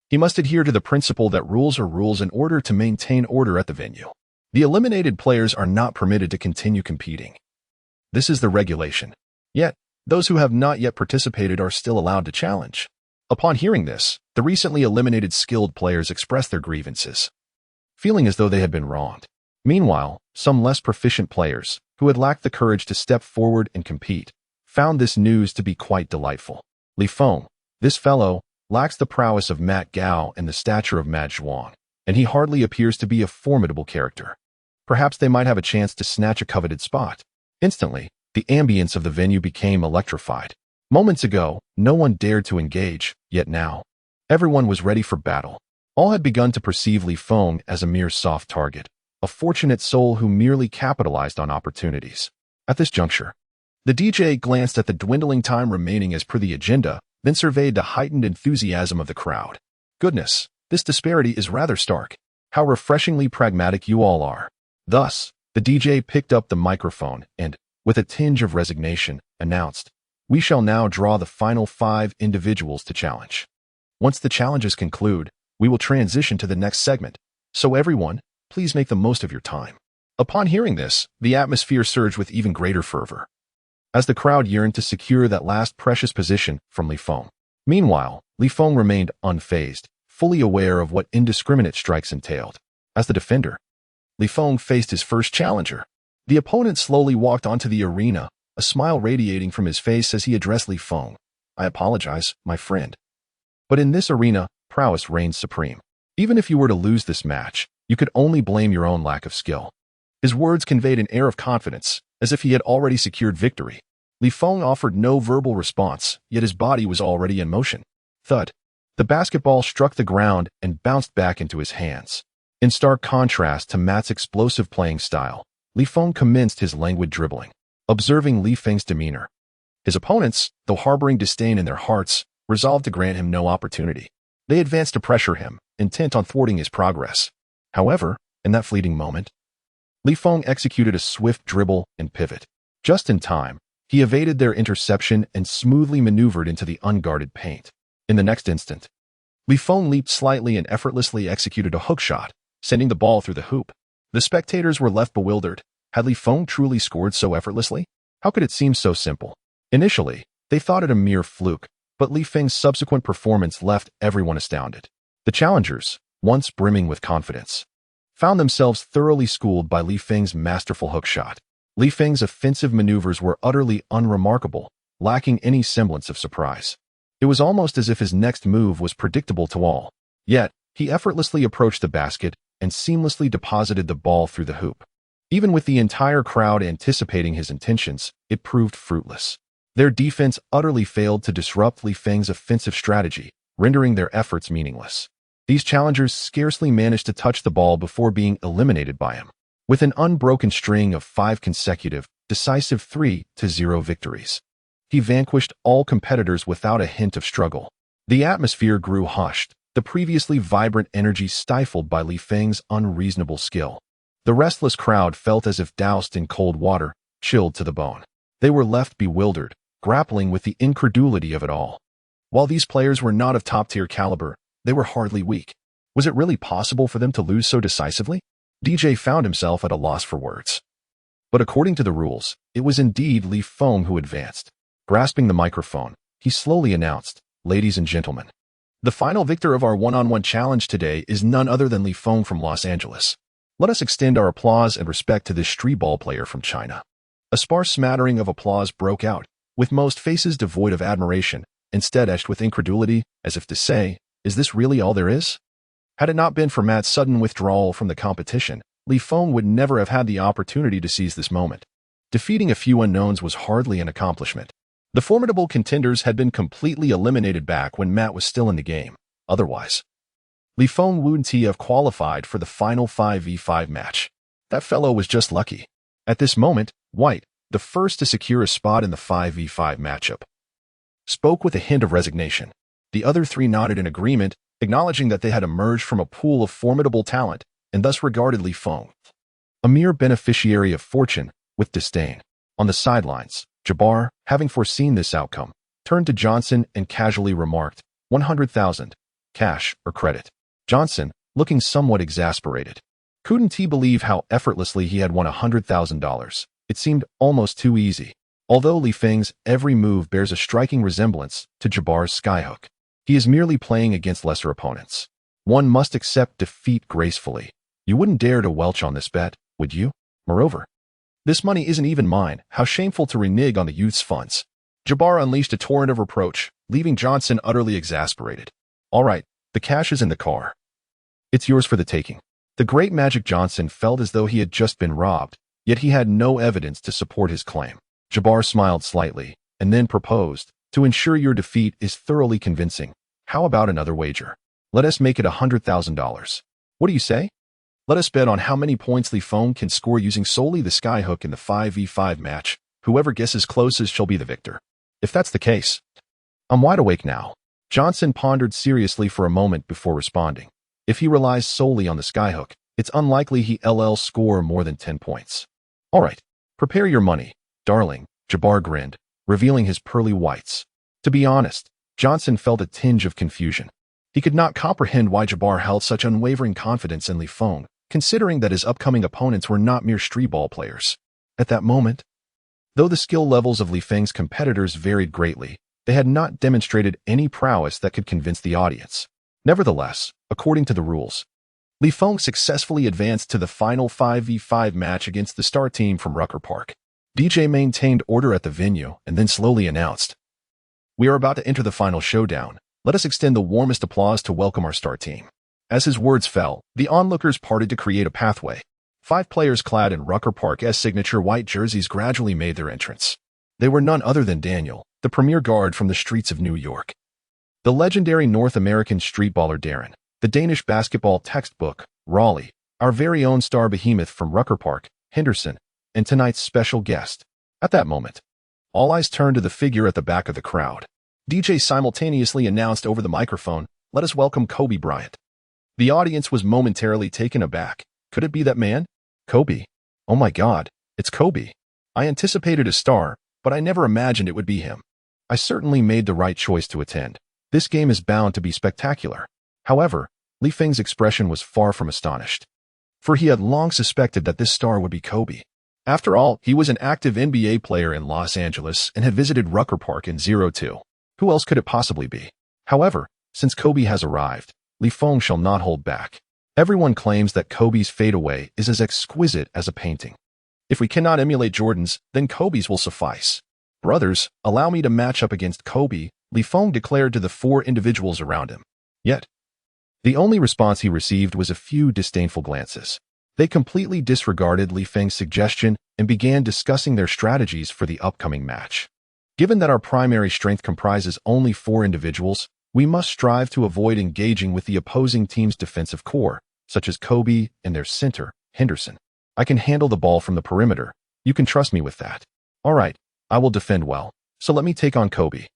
he must adhere to the principle that rules are rules in order to maintain order at the venue. The eliminated players are not permitted to continue competing. This is the regulation. Yet, those who have not yet participated are still allowed to challenge. Upon hearing this, the recently eliminated skilled players expressed their grievances, feeling as though they had been wronged. Meanwhile, some less proficient players, who had lacked the courage to step forward and compete, found this news to be quite delightful. Feng, this fellow, lacks the prowess of Matt Gao and the stature of Matt Zhuang, and he hardly appears to be a formidable character. Perhaps they might have a chance to snatch a coveted spot. Instantly, the ambience of the venue became electrified. Moments ago, no one dared to engage, yet now, everyone was ready for battle. All had begun to perceive Feng as a mere soft target, a fortunate soul who merely capitalized on opportunities. At this juncture, the DJ glanced at the dwindling time remaining as per the agenda, then surveyed the heightened enthusiasm of the crowd. Goodness, this disparity is rather stark. How refreshingly pragmatic you all are. Thus, the DJ picked up the microphone and, with a tinge of resignation, announced, We shall now draw the final 5 individuals to challenge. Once the challenges conclude, we will transition to the next segment. So everyone, please make the most of your time. Upon hearing this, the atmosphere surged with even greater fervor, as the crowd yearned to secure that last precious position from Feng. Meanwhile, Feng remained unfazed, fully aware of what indiscriminate strikes entailed. As the defender, Feng faced his first challenger. The opponent slowly walked onto the arena, a smile radiating from his face as he addressed Feng. I apologize, my friend. But in this arena, prowess reigns supreme. Even if you were to lose this match, you could only blame your own lack of skill. His words conveyed an air of confidence, as if he had already secured victory. Feng offered no verbal response, yet his body was already in motion. Thud. The basketball struck the ground and bounced back into his hands. In stark contrast to Matt's explosive playing style, Feng commenced his languid dribbling. Observing Feng's demeanor, his opponents, though harboring disdain in their hearts, resolved to grant him no opportunity. They advanced to pressure him, intent on thwarting his progress. However, in that fleeting moment, Feng executed a swift dribble and pivot. Just in time, he evaded their interception and smoothly maneuvered into the unguarded paint. In the next instant, Feng leaped slightly and effortlessly executed a hook shot, sending the ball through the hoop. The spectators were left bewildered. Had Feng truly scored so effortlessly? How could it seem so simple? Initially, They thought it a mere fluke, but Li Feng's subsequent performance left everyone astounded. The challengers, once brimming with confidence, found themselves thoroughly schooled by Li Feng's masterful hook shot. Li Feng's offensive maneuvers were utterly unremarkable, lacking any semblance of surprise. It was almost as if his next move was predictable to all. Yet, he effortlessly approached the basket and seamlessly deposited the ball through the hoop. Even with the entire crowd anticipating his intentions, it proved fruitless. Their defense utterly failed to disrupt Li Feng's offensive strategy, rendering their efforts meaningless. These challengers scarcely managed to touch the ball before being eliminated by him. With an unbroken string of 5 consecutive, decisive 3-0 victories, he vanquished all competitors without a hint of struggle. The atmosphere grew hushed, the previously vibrant energy stifled by Li Feng's unreasonable skill. The restless crowd felt as if doused in cold water, chilled to the bone. They were left bewildered, grappling with the incredulity of it all. While these players were not of top-tier caliber, they were hardly weak. Was it really possible for them to lose so decisively? DJ found himself at a loss for words. But according to the rules, it was indeed Li Feng who advanced. Grasping the microphone, he slowly announced, "Ladies and gentlemen, the final victor of our one-on-one challenge today is none other than Li Feng from Los Angeles. Let us extend our applause and respect to this street ball player from China." A sparse smattering of applause broke out, with most faces devoid of admiration, instead etched with incredulity, as if to say, "Is this really all there is?" Had it not been for Matt's sudden withdrawal from the competition, Li Feng would never have had the opportunity to seize this moment. Defeating a few unknowns was hardly an accomplishment. The formidable contenders had been completely eliminated back when Matt was still in the game. Otherwise, Li Feng wouldn't have qualified for the final 5v5 match. That fellow was just lucky. At this moment, White, the first to secure a spot in the 5v5 matchup, spoke with a hint of resignation. The other 3 nodded in agreement, acknowledging that they had emerged from a pool of formidable talent and thus regarded Li Feng, a mere beneficiary of fortune, with disdain. On the sidelines, Jabbar, having foreseen this outcome, turned to Johnson and casually remarked, 100,000, cash or credit. Johnson, looking somewhat exasperated, couldn't he believe how effortlessly he had won $100,000. It seemed almost too easy. Although Li Feng's every move bears a striking resemblance to Jabbar's skyhook, he is merely playing against lesser opponents. One must accept defeat gracefully. You wouldn't dare to welch on this bet, would you? Moreover, this money isn't even mine. How shameful to renege on the youth's funds. Jabbar unleashed a torrent of reproach, leaving Johnson utterly exasperated. All right, the cash is in the car. It's yours for the taking. The great Magic Johnson felt as though he had just been robbed, yet he had no evidence to support his claim. Jabbar smiled slightly, and then proposed, "To ensure your defeat is thoroughly convincing, how about another wager? Let us make it $100,000. What do you say? Let us bet on how many points Li Feng can score using solely the skyhook in the 5v5 match. Whoever guesses closest shall be the victor." If that's the case, I'm wide awake now. Johnson pondered seriously for a moment before responding. If he relies solely on the skyhook, it's unlikely he'll score more than 10 points. All right, prepare your money, darling, Jabbar grinned, revealing his pearly whites. To be honest, Johnson felt a tinge of confusion. He could not comprehend why Jabbar held such unwavering confidence in Li Feng, considering that his upcoming opponents were not mere street ball players. At that moment, though the skill levels of Li Feng's competitors varied greatly, they had not demonstrated any prowess that could convince the audience. Nevertheless, according to the rules, Li Feng successfully advanced to the final 5v5 match against the star team from Rucker Park. DJ maintained order at the venue and then slowly announced, "We are about to enter the final showdown. Let us extend the warmest applause to welcome our star team." As his words fell, the onlookers parted to create a pathway. 5 players clad in Rucker Park's signature white jerseys gradually made their entrance. They were none other than Daniel, the premier guard from the streets of New York, the legendary North American street baller Darren, the Danish basketball textbook, Raleigh, our very own star behemoth from Rucker Park, Henderson, and tonight's special guest. At that moment, all eyes turned to the figure at the back of the crowd. DJ simultaneously announced over the microphone, "Let us welcome Kobe Bryant." The audience was momentarily taken aback. Could it be that man? Kobe. Oh my God, it's Kobe. I anticipated a star, but I never imagined it would be him. I certainly made the right choice to attend. This game is bound to be spectacular. However, Li Feng's expression was far from astonished, for he had long suspected that this star would be Kobe. After all, he was an active NBA player in Los Angeles and had visited Rucker Park in 02. Who else could it possibly be? However, since Kobe has arrived, Feng shall not hold back. Everyone claims that Kobe's fadeaway is as exquisite as a painting. If we cannot emulate Jordan's, then Kobe's will suffice. Brothers, allow me to match up against Kobe, Feng declared to the 4 individuals around him. Yet, the only response he received was a few disdainful glances. They completely disregarded Feng's suggestion and began discussing their strategies for the upcoming match. Given that our primary strength comprises only 4 individuals, we must strive to avoid engaging with the opposing team's defensive core, such as Kobe and their center, Henderson. I can handle the ball from the perimeter. You can trust me with that. All right, I will defend well, so let me take on Kobe.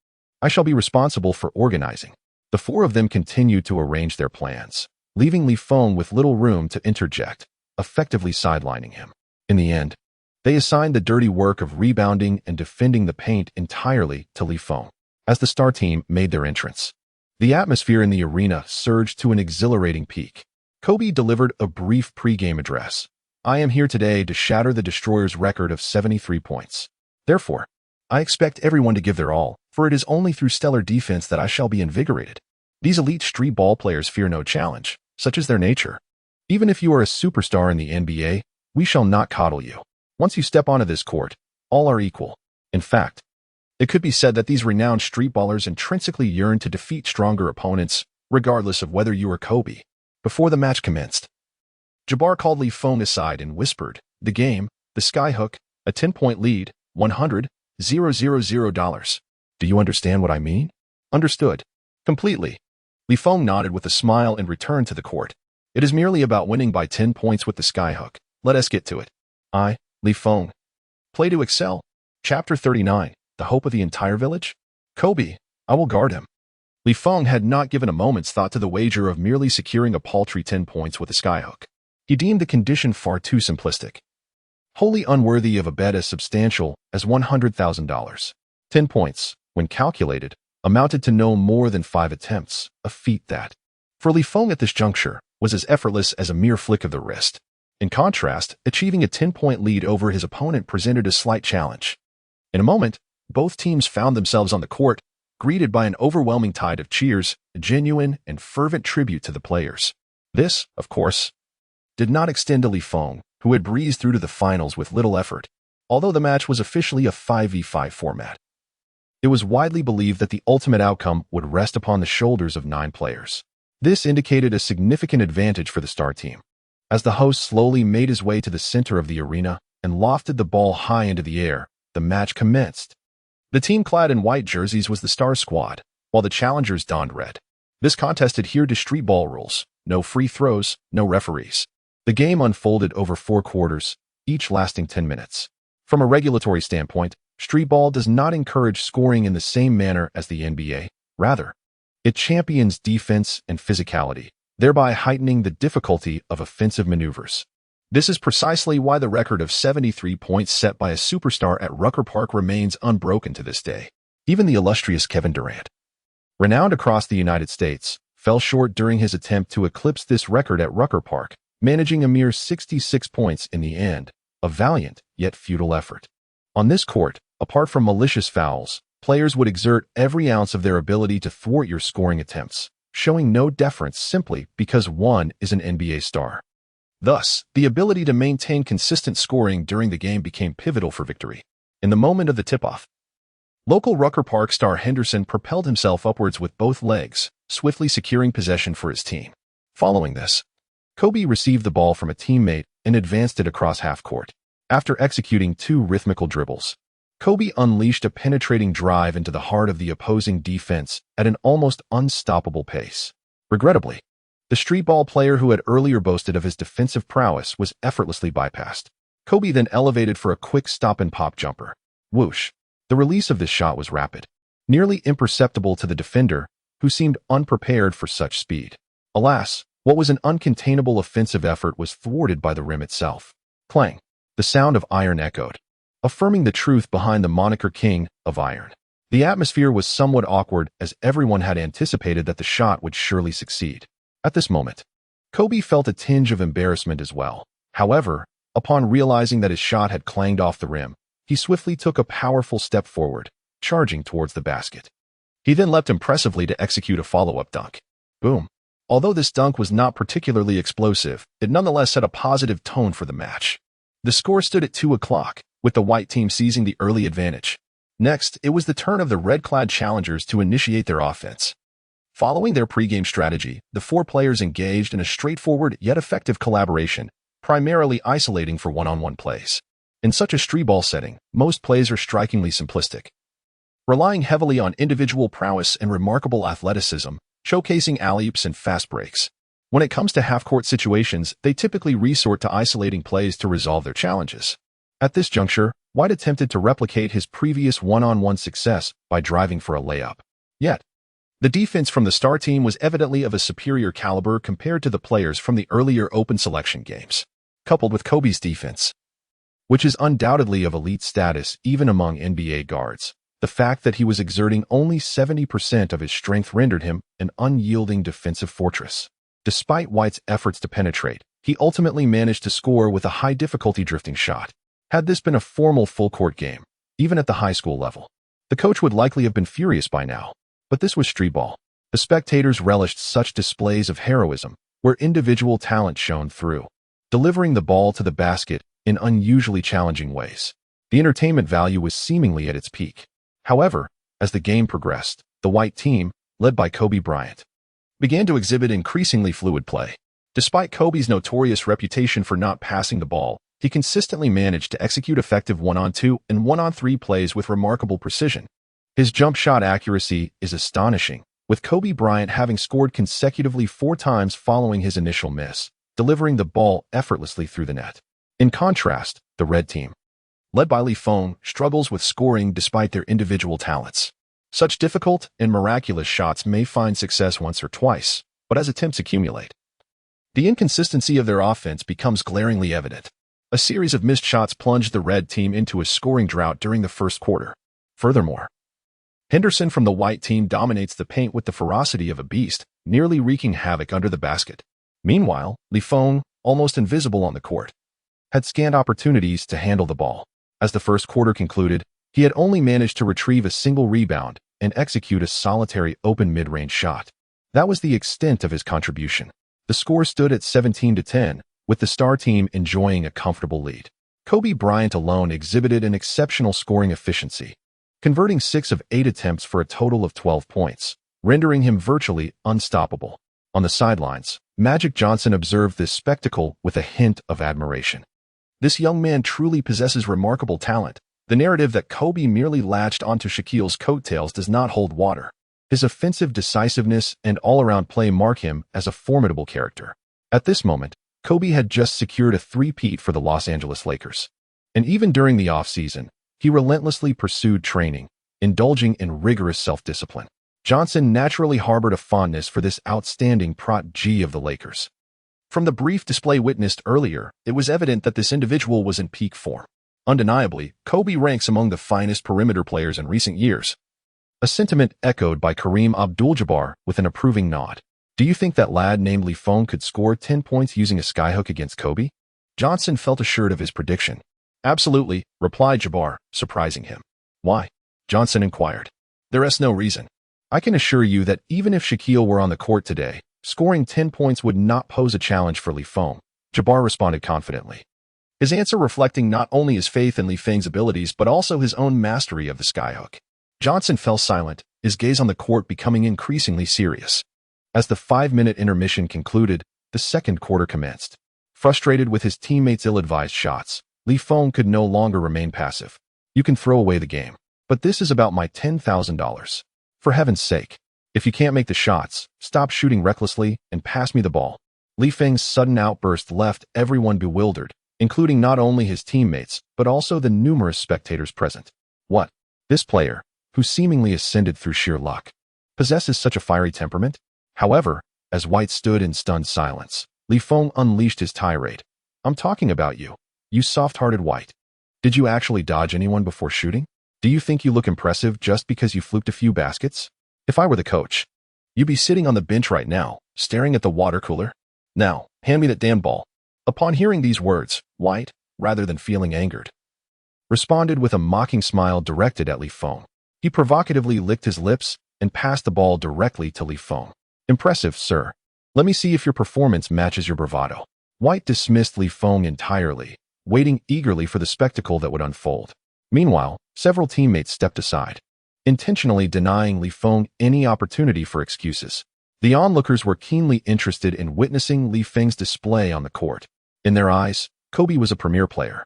I shall be responsible for organizing. The 4 of them continued to arrange their plans, leaving Feng with little room to interject, effectively sidelining him. In the end, they assigned the dirty work of rebounding and defending the paint entirely to Feng. As the star team made their entrance, the atmosphere in the arena surged to an exhilarating peak. Kobe delivered a brief pre-game address. I am here today to shatter the Destroyer's record of 73 points. Therefore, I expect everyone to give their all, for it is only through stellar defense that I shall be invigorated. These elite street ball players fear no challenge, such is their nature. Even if you are a superstar in the NBA, we shall not coddle you. Once you step onto this court, all are equal. In fact, it could be said that these renowned street ballers intrinsically yearn to defeat stronger opponents, regardless of whether you are Kobe. Before the match commenced, Jabbar called Feng aside and whispered, "The game, the skyhook, a 10-point lead, $100,000. Do you understand what I mean?" Understood. Completely. Feng nodded with a smile and returned to the court. It is merely about winning by 10 points with the skyhook. Let us get to it. I, Feng. Play to excel. Chapter 39. The hope of the entire village? Kobe, I will guard him. Feng had not given a moment's thought to the wager of merely securing a paltry 10 points with a skyhook. He deemed the condition far too simplistic, wholly unworthy of a bet as substantial as $100,000. 10 points, when calculated, amounted to no more than 5 attempts, a feat that, for Feng at this juncture, was as effortless as a mere flick of the wrist. In contrast, achieving a 10-point lead over his opponent presented a slight challenge. In a moment, both teams found themselves on the court, greeted by an overwhelming tide of cheers, a genuine and fervent tribute to the players. This, of course, did not extend to Feng, who had breezed through to the finals with little effort. Although the match was officially a 5v5 format, it was widely believed that the ultimate outcome would rest upon the shoulders of 9 players. This indicated a significant advantage for the star team. As the host slowly made his way to the center of the arena and lofted the ball high into the air, the match commenced. The team clad in white jerseys was the star squad, while the challengers donned red. This contest adhered to street ball rules: no free throws, no referees. The game unfolded over 4 quarters, each lasting 10 minutes. From a regulatory standpoint, street ball does not encourage scoring in the same manner as the NBA. Rather, it champions defense and physicality, thereby heightening the difficulty of offensive maneuvers. This is precisely why the record of 73 points set by a superstar at Rucker Park remains unbroken to this day. Even the illustrious Kevin Durant, renowned across the United States, fell short during his attempt to eclipse this record at Rucker Park, managing a mere 66 points in the end, a valiant yet futile effort. On this court, apart from malicious fouls, players would exert every ounce of their ability to thwart your scoring attempts, showing no deference simply because one is an NBA star. Thus, the ability to maintain consistent scoring during the game became pivotal for victory. In the moment of the tip-off, local Rucker Park star Henderson propelled himself upwards with both legs, swiftly securing possession for his team. Following this, Kobe received the ball from a teammate and advanced it across half-court. After executing 2 rhythmical dribbles, Kobe unleashed a penetrating drive into the heart of the opposing defense at an almost unstoppable pace. Regrettably, the street ball player who had earlier boasted of his defensive prowess was effortlessly bypassed. Kobe then elevated for a quick stop-and-pop jumper. Whoosh! The release of this shot was rapid, nearly imperceptible to the defender, who seemed unprepared for such speed. Alas, what was an uncontainable offensive effort was thwarted by the rim itself. Clang! The sound of iron echoed, affirming the truth behind the moniker King of Iron. The atmosphere was somewhat awkward as everyone had anticipated that the shot would surely succeed. At this moment, Kobe felt a tinge of embarrassment as well. However, Upon realizing that his shot had clanged off the rim, he swiftly took a powerful step forward, charging towards the basket. He then leapt impressively to execute a follow-up dunk. Boom. Although this dunk was not particularly explosive, it nonetheless set a positive tone for the match. The score stood at 2 o'clock, with the white team seizing the early advantage. Next, it was the turn of the red-clad challengers to initiate their offense. Following their pregame strategy, the four players engaged in a straightforward yet effective collaboration, primarily isolating for one-on-one plays. In such a streetball setting, most plays are strikingly simplistic, relying heavily on individual prowess and remarkable athleticism, showcasing alley-oops and fast breaks. When it comes to half-court situations, they typically resort to isolating plays to resolve their challenges. At this juncture, White attempted to replicate his previous one-on-one success by driving for a layup. Yet, the defense from the star team was evidently of a superior caliber compared to the players from the earlier open selection games. Coupled with Kobe's defense, which is undoubtedly of elite status even among NBA guards, the fact that he was exerting only 70% of his strength rendered him an unyielding defensive fortress. Despite White's efforts to penetrate, he ultimately managed to score with a high-difficulty drifting shot. Had this been a formal full-court game, even at the high school level, the coach would likely have been furious by now. But this was streetball. The spectators relished such displays of heroism, where individual talent shone through, delivering the ball to the basket in unusually challenging ways. The entertainment value was seemingly at its peak. However, as the game progressed, the white team, led by Kobe Bryant, began to exhibit increasingly fluid play. Despite Kobe's notorious reputation for not passing the ball, he consistently managed to execute effective one-on-two and one-on-three plays with remarkable precision. His jump shot accuracy is astonishing, with Kobe Bryant having scored consecutively 4 times following his initial miss, delivering the ball effortlessly through the net. In contrast, the red team, led by Feng, struggles with scoring despite their individual talents. Such difficult and miraculous shots may find success once or twice, but as attempts accumulate, the inconsistency of their offense becomes glaringly evident. A series of missed shots plunged the red team into a scoring drought during the first quarter. Furthermore, Henderson from the white team dominates the paint with the ferocity of a beast, nearly wreaking havoc under the basket. Meanwhile, Feng, almost invisible on the court, had scant opportunities to handle the ball. As the first quarter concluded, he had only managed to retrieve a single rebound and execute a solitary open mid-range shot. That was the extent of his contribution. The score stood at 17-10, with the star team enjoying a comfortable lead. Kobe Bryant alone exhibited an exceptional scoring efficiency, converting 6 of 8 attempts for a total of 12 points, rendering him virtually unstoppable. On the sidelines, Magic Johnson observed this spectacle with a hint of admiration. This young man truly possesses remarkable talent. The narrative that Kobe merely latched onto Shaquille's coattails does not hold water. His offensive decisiveness and all-around play mark him as a formidable character. At this moment, Kobe had just secured a three-peat for the Los Angeles Lakers. And even during the off-season, he relentlessly pursued training, indulging in rigorous self-discipline. Johnson naturally harbored a fondness for this outstanding protege of the Lakers. From the brief display witnessed earlier, it was evident that this individual was in peak form. Undeniably, Kobe ranks among the finest perimeter players in recent years, a sentiment echoed by Kareem Abdul-Jabbar with an approving nod. Do you think that lad named Feng could score 10 points using a skyhook against Kobe? Johnson felt assured of his prediction. Absolutely, replied Jabbar, surprising him. Why? Johnson inquired. There is no reason. I can assure you that even if Shaquille were on the court today, scoring 10 points would not pose a challenge for Feng. Jabbar responded confidently, his answer reflecting not only his faith in Feng's abilities but also his own mastery of the skyhook. Johnson fell silent, his gaze on the court becoming increasingly serious. As the 5-minute intermission concluded, the second quarter commenced. Frustrated with his teammates' ill-advised shots, Feng could no longer remain passive. You can throw away the game, but this is about my $10,000. For heaven's sake, if you can't make the shots, stop shooting recklessly and pass me the ball. Feng's sudden outburst left everyone bewildered, including not only his teammates, but also the numerous spectators present. What? This player, who seemingly ascended through sheer luck, possesses such a fiery temperament? However, as White stood in stunned silence, Feng unleashed his tirade. I'm talking about you, you soft-hearted White. Did you actually dodge anyone before shooting? Do you think you look impressive just because you fluked a few baskets? If I were the coach, you'd be sitting on the bench right now, staring at the water cooler. Now, hand me that damn ball. Upon hearing these words, White, rather than feeling angered, responded with a mocking smile directed at Li Feng. He provocatively licked his lips and passed the ball directly to Li Feng. "Impressive, sir. Let me see if your performance matches your bravado." White dismissed Li Feng entirely, waiting eagerly for the spectacle that would unfold. Meanwhile, several teammates stepped aside, intentionally denying Li Feng any opportunity for excuses. The onlookers were keenly interested in witnessing Li Feng's display on the court. In their eyes, Kobe was a premier player.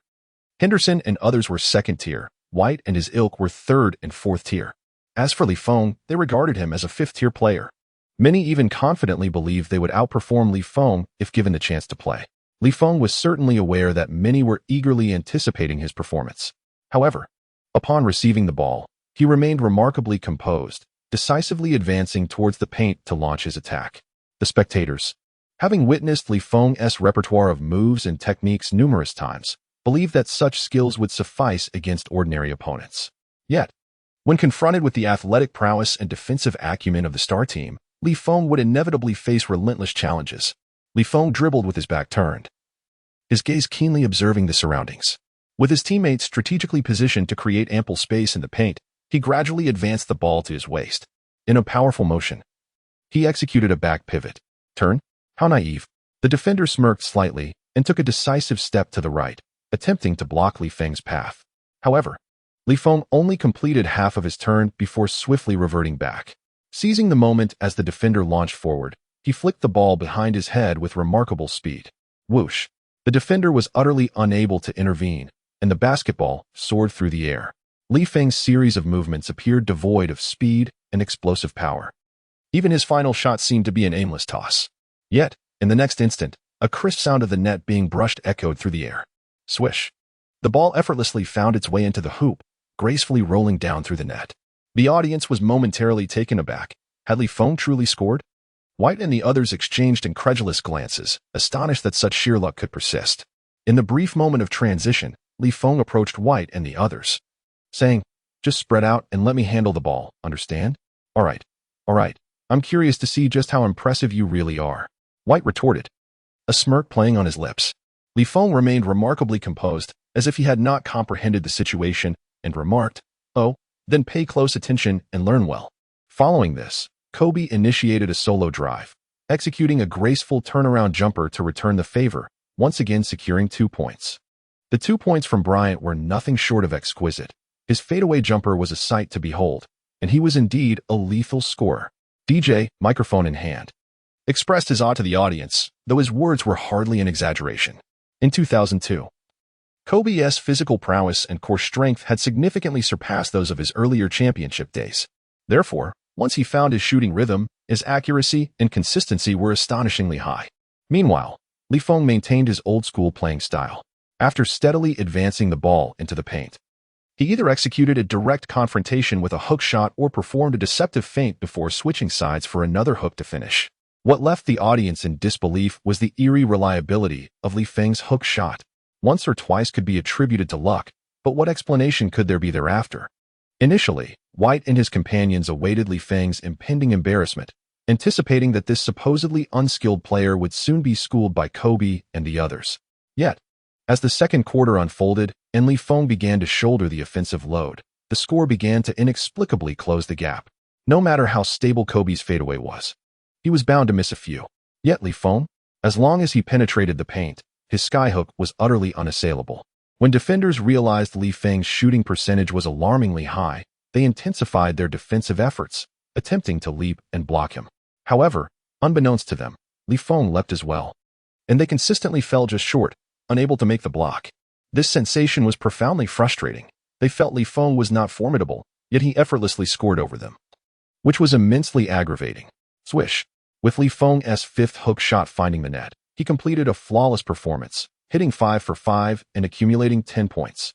Henderson and others were second tier. White and his ilk were third and fourth tier. As for Li Feng, they regarded him as a fifth-tier player. Many even confidently believed they would outperform Li Feng if given the chance to play. Li Feng was certainly aware that many were eagerly anticipating his performance. However, upon receiving the ball, he remained remarkably composed, decisively advancing towards the paint to launch his attack. The spectators, having witnessed Li Feng's repertoire of moves and techniques numerous times, believed that such skills would suffice against ordinary opponents. Yet, when confronted with the athletic prowess and defensive acumen of the star team, Li Feng would inevitably face relentless challenges. Li Feng dribbled with his back turned, his gaze keenly observing the surroundings. With his teammates strategically positioned to create ample space in the paint, he gradually advanced the ball to his waist. In a powerful motion, he executed a back pivot. Turn? How naive. The defender smirked slightly and took a decisive step to the right, attempting to block Li Feng's path. However, Li Feng only completed half of his turn before swiftly reverting back. Seizing the moment as the defender launched forward, he flicked the ball behind his head with remarkable speed. Whoosh! The defender was utterly unable to intervene, and the basketball soared through the air. Li Feng's series of movements appeared devoid of speed and explosive power. Even his final shot seemed to be an aimless toss. Yet, in the next instant, a crisp sound of the net being brushed echoed through the air. Swish! The ball effortlessly found its way into the hoop, gracefully rolling down through the net. The audience was momentarily taken aback. Had Li Feng truly scored? White and the others exchanged incredulous glances, astonished that such sheer luck could persist. In the brief moment of transition, Li Feng approached White and the others, saying, "Just spread out and let me handle the ball, understand? All right. I'm curious to see just how impressive you really are." White retorted, a smirk playing on his lips. Li Feng remained remarkably composed, as if he had not comprehended the situation, and remarked, "Oh, then pay close attention and learn well." Following this, Kobe initiated a solo drive, executing a graceful turnaround jumper to return the favor, once again securing 2 points. The 2 points from Bryant were nothing short of exquisite. His fadeaway jumper was a sight to behold, and he was indeed a lethal scorer. DJ, microphone in hand, expressed his awe to the audience, though his words were hardly an exaggeration. In 2002, Kobe's physical prowess and core strength had significantly surpassed those of his earlier championship days. Therefore, once he found his shooting rhythm, his accuracy and consistency were astonishingly high. Meanwhile, Li Feng maintained his old-school playing style. After steadily advancing the ball into the paint, he either executed a direct confrontation with a hook shot or performed a deceptive feint before switching sides for another hook to finish. What left the audience in disbelief was the eerie reliability of Li Feng's hook shot. Once or twice could be attributed to luck, but what explanation could there be thereafter? Initially, White and his companions awaited Li Feng's impending embarrassment, anticipating that this supposedly unskilled player would soon be schooled by Kobe and the others. Yet, as the second quarter unfolded and Li Feng began to shoulder the offensive load, the score began to inexplicably close the gap. No matter how stable Kobe's fadeaway was, he was bound to miss a few. Yet Li Feng, as long as he penetrated the paint, his skyhook was utterly unassailable. When defenders realized Li Feng's shooting percentage was alarmingly high, they intensified their defensive efforts, attempting to leap and block him. However, unbeknownst to them, Li Feng leapt as well, and they consistently fell just short, unable to make the block. This sensation was profoundly frustrating. They felt Li Feng was not formidable, yet he effortlessly scored over them, which was immensely aggravating. Swish! With Li Feng's fifth hook shot finding the net, he completed a flawless performance, hitting 5 for 5 and accumulating 10 points.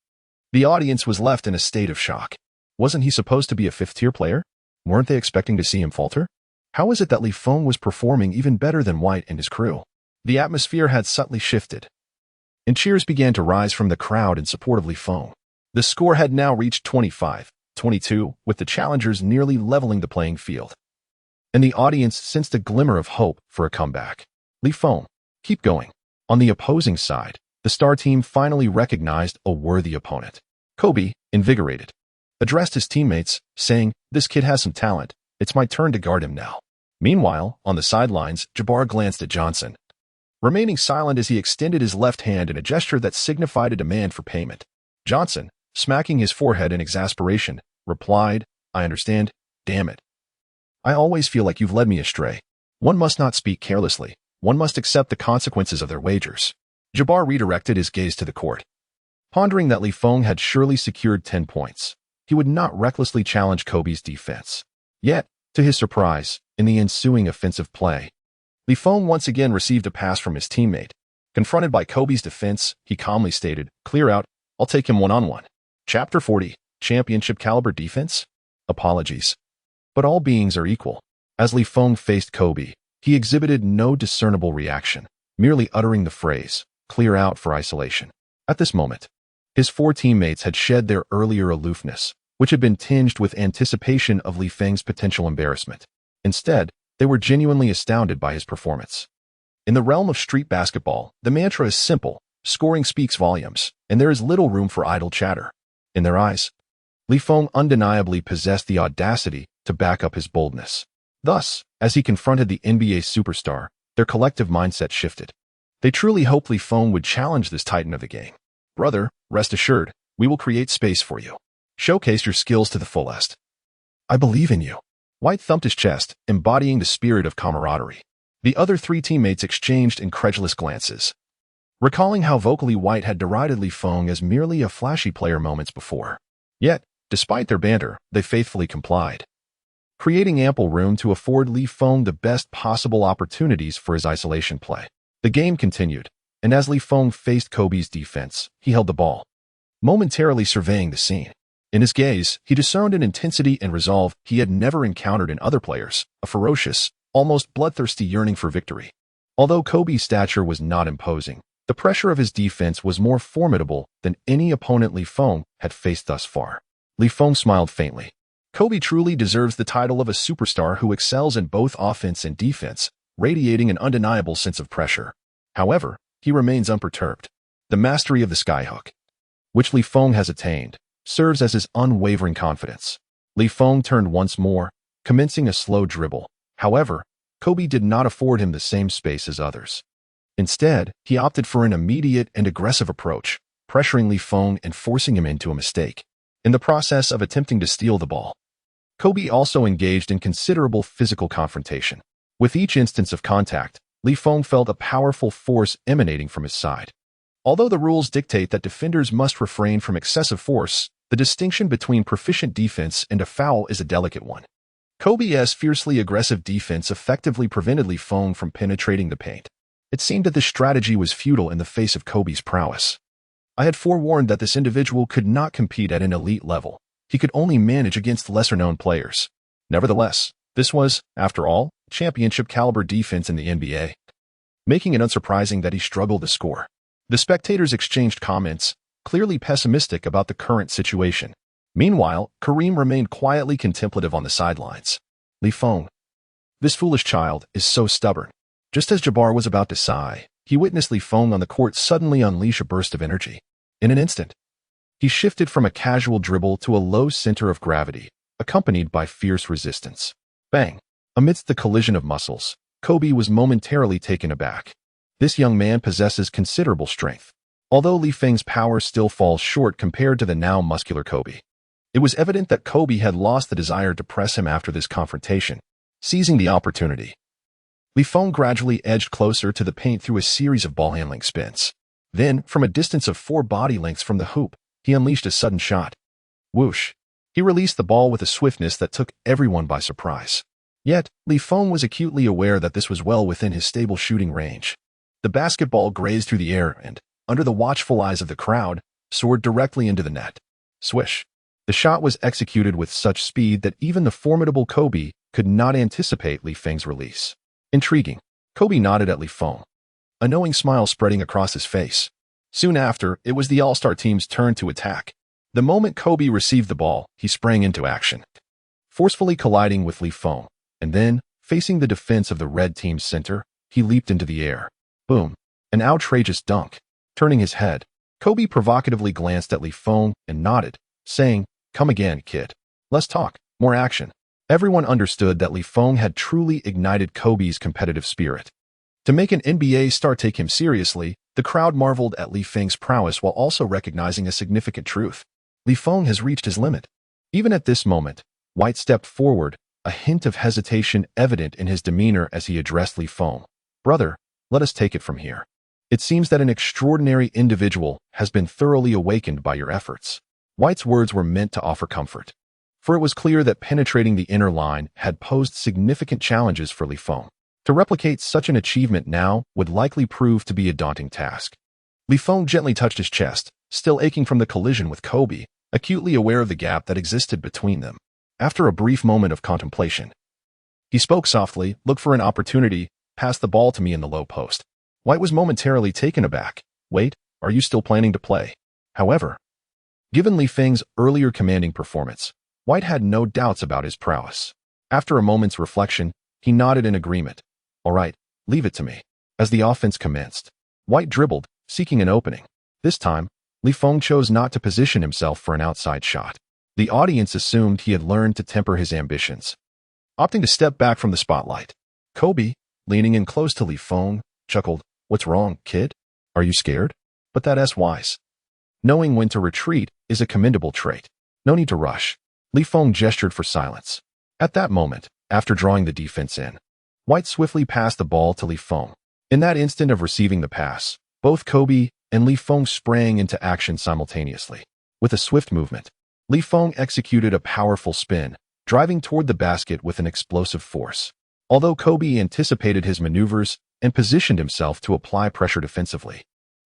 The audience was left in a state of shock. Wasn't he supposed to be a fifth-tier player? Weren't they expecting to see him falter? How is it that Li Feng was performing even better than White and his crew? The atmosphere had subtly shifted, and cheers began to rise from the crowd in support of Li Feng. The score had now reached 25-22, with the challengers nearly leveling the playing field, and the audience sensed a glimmer of hope for a comeback. Li Feng, keep going. On the opposing side, The star team finally recognized a worthy opponent. Kobe, invigorated, addressed his teammates, saying, "This kid has some talent. It's my turn to guard him now." Meanwhile, on the sidelines, Jabbar glanced at Johnson, remaining silent as he extended his left hand in a gesture that signified a demand for payment. Johnson, smacking his forehead in exasperation, replied, "I understand. Damn it. I always feel like you've led me astray. One must not speak carelessly. One must accept the consequences of their wagers." Jabbar redirected his gaze to the court, pondering that Feng had surely secured 10 points. He would not recklessly challenge Kobe's defense. Yet, to his surprise, in the ensuing offensive play, Feng once again received a pass from his teammate. Confronted by Kobe's defense, he calmly stated, "Clear out. I'll take him one-on-one." Chapter 40, Championship Caliber Defense? Apologies. But all beings are equal. As Feng faced Kobe, he exhibited no discernible reaction, merely uttering the phrase, "Clear out," for isolation. At this moment, his 4 teammates had shed their earlier aloofness, which had been tinged with anticipation of Feng's potential embarrassment. Instead, they were genuinely astounded by his performance. In the realm of street basketball, the mantra is simple: scoring speaks volumes, and there is little room for idle chatter. In their eyes, Feng undeniably possessed the audacity to back up his boldness. Thus, as he confronted the NBA superstar, their collective mindset shifted. They truly hoped Feng would challenge this titan of the game. "Brother, rest assured, we will create space for you. Showcase your skills to the fullest. I believe in you." White thumped his chest, embodying the spirit of camaraderie. The other 3 teammates exchanged incredulous glances, recalling how vocally White had derided Feng as merely a flashy player moments before. Yet, despite their banter, they faithfully complied, creating ample room to afford Feng the best possible opportunities for his isolation play. The game continued, and as Feng faced Kobe's defense, he held the ball, momentarily surveying the scene. In his gaze, he discerned an intensity and resolve he had never encountered in other players, a ferocious, almost bloodthirsty yearning for victory. Although Kobe's stature was not imposing, the pressure of his defense was more formidable than any opponent Feng had faced thus far. Feng smiled faintly. Kobe truly deserves the title of a superstar who excels in both offense and defense, radiating an undeniable sense of pressure. However, he remains unperturbed. The mastery of the skyhook, which Feng has attained, serves as his unwavering confidence. Feng turned once more, commencing a slow dribble. However, Kobe did not afford him the same space as others. Instead, he opted for an immediate and aggressive approach, pressuring Feng and forcing him into a mistake. In the process of attempting to steal the ball, Kobe also engaged in considerable physical confrontation. With each instance of contact, Feng felt a powerful force emanating from his side. Although the rules dictate that defenders must refrain from excessive force, the distinction between proficient defense and a foul is a delicate one. Kobe's fiercely aggressive defense effectively prevented Feng from penetrating the paint. It seemed that this strategy was futile in the face of Kobe's prowess. I had forewarned that this individual could not compete at an elite level. He could only manage against lesser-known players. Nevertheless, this was, after all, championship-caliber defense in the NBA, making it unsurprising that he struggled to score. The spectators exchanged comments, clearly pessimistic about the current situation. Meanwhile, Kareem remained quietly contemplative on the sidelines. Feng, this foolish child, is so stubborn. Just as Jabbar was about to sigh, he witnessed Feng on the court suddenly unleash a burst of energy. In an instant, he shifted from a casual dribble to a low center of gravity, accompanied by fierce resistance. Bang! Amidst the collision of muscles, Kobe was momentarily taken aback. This young man possesses considerable strength. Although Feng's power still falls short compared to the now muscular Kobe, it was evident that Kobe had lost the desire to press him after this confrontation. Seizing the opportunity, Feng gradually edged closer to the paint through a series of ball-handling spins. Then, from a distance of 4 body lengths from the hoop, he unleashed a sudden shot. Whoosh! He released the ball with a swiftness that took everyone by surprise. Yet, Feng was acutely aware that this was well within his stable shooting range. The basketball grazed through the air and, under the watchful eyes of the crowd, soared directly into the net. Swish! The shot was executed with such speed that even the formidable Kobe could not anticipate Feng's release. Intriguing. Kobe nodded at Feng, a knowing smile spreading across his face. Soon after, it was the All-Star team's turn to attack. The moment Kobe received the ball, he sprang into action, forcefully colliding with Feng, and then, facing the defense of the red team's center, he leaped into the air. Boom! An outrageous dunk. Turning his head, Kobe provocatively glanced at Li Feng and nodded, saying, "Come again, kid. Let's talk. More action." Everyone understood that Li Feng had truly ignited Kobe's competitive spirit. To make an NBA star take him seriously, the crowd marveled at Li Feng's prowess while also recognizing a significant truth. Li Feng has reached his limit. Even at this moment, White stepped forward, a hint of hesitation evident in his demeanor as he addressed Li Feng. "Brother, let us take it from here. It seems that an extraordinary individual has been thoroughly awakened by your efforts." White's words were meant to offer comfort, for it was clear that penetrating the inner line had posed significant challenges for Li Feng. To replicate such an achievement now would likely prove to be a daunting task. Li Feng gently touched his chest, still aching from the collision with Kobe, acutely aware of the gap that existed between them. After a brief moment of contemplation, he spoke softly, "Look for an opportunity, pass the ball to me in the low post." White was momentarily taken aback. "Wait, are you still planning to play?" However, given Li Feng's earlier commanding performance, White had no doubts about his prowess. After a moment's reflection, he nodded in agreement. "All right, leave it to me." As the offense commenced, White dribbled, seeking an opening. This time, Li Feng chose not to position himself for an outside shot. The audience assumed he had learned to temper his ambitions, opting to step back from the spotlight. Kobe, leaning in close to Li Feng, chuckled, "What's wrong, kid? Are you scared?" "But that's wise. Knowing when to retreat is a commendable trait. No need to rush." Li Feng gestured for silence. At that moment, after drawing the defense in, White swiftly passed the ball to Li Feng. In that instant of receiving the pass, both Kobe and Li Feng sprang into action simultaneously. With a swift movement, Li Feng executed a powerful spin, driving toward the basket with an explosive force. Although Kobe anticipated his maneuvers and positioned himself to apply pressure defensively,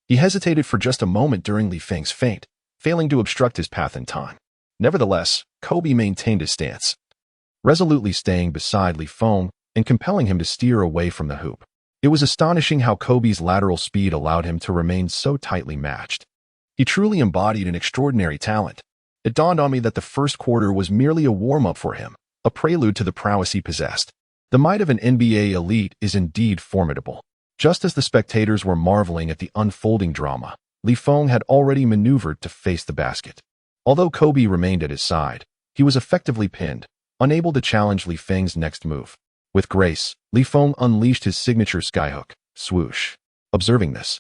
he hesitated for just a moment during Li Feng's feint, failing to obstruct his path in time. Nevertheless, Kobe maintained his stance, resolutely staying beside Li Feng and compelling him to steer away from the hoop. It was astonishing how Kobe's lateral speed allowed him to remain so tightly matched. He truly embodied an extraordinary talent. It dawned on me that the first quarter was merely a warm-up for him, a prelude to the prowess he possessed. The might of an NBA elite is indeed formidable. Just as the spectators were marveling at the unfolding drama, Li Feng had already maneuvered to face the basket. Although Kobe remained at his side, he was effectively pinned, unable to challenge Li Feng's next move. With grace, Li Feng unleashed his signature skyhook, swoosh. Observing this,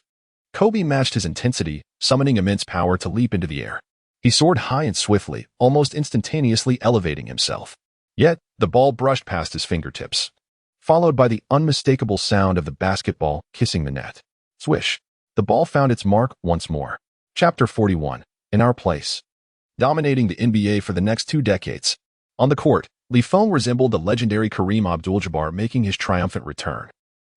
Kobe matched his intensity, summoning immense power to leap into the air. He soared high and swiftly, almost instantaneously elevating himself. Yet, the ball brushed past his fingertips, followed by the unmistakable sound of the basketball kissing the net. Swish. The ball found its mark once more. Chapter 41. In Our Place. Dominating the NBA for the next 2 decades. On the court, Li Feng resembled the legendary Kareem Abdul-Jabbar making his triumphant return.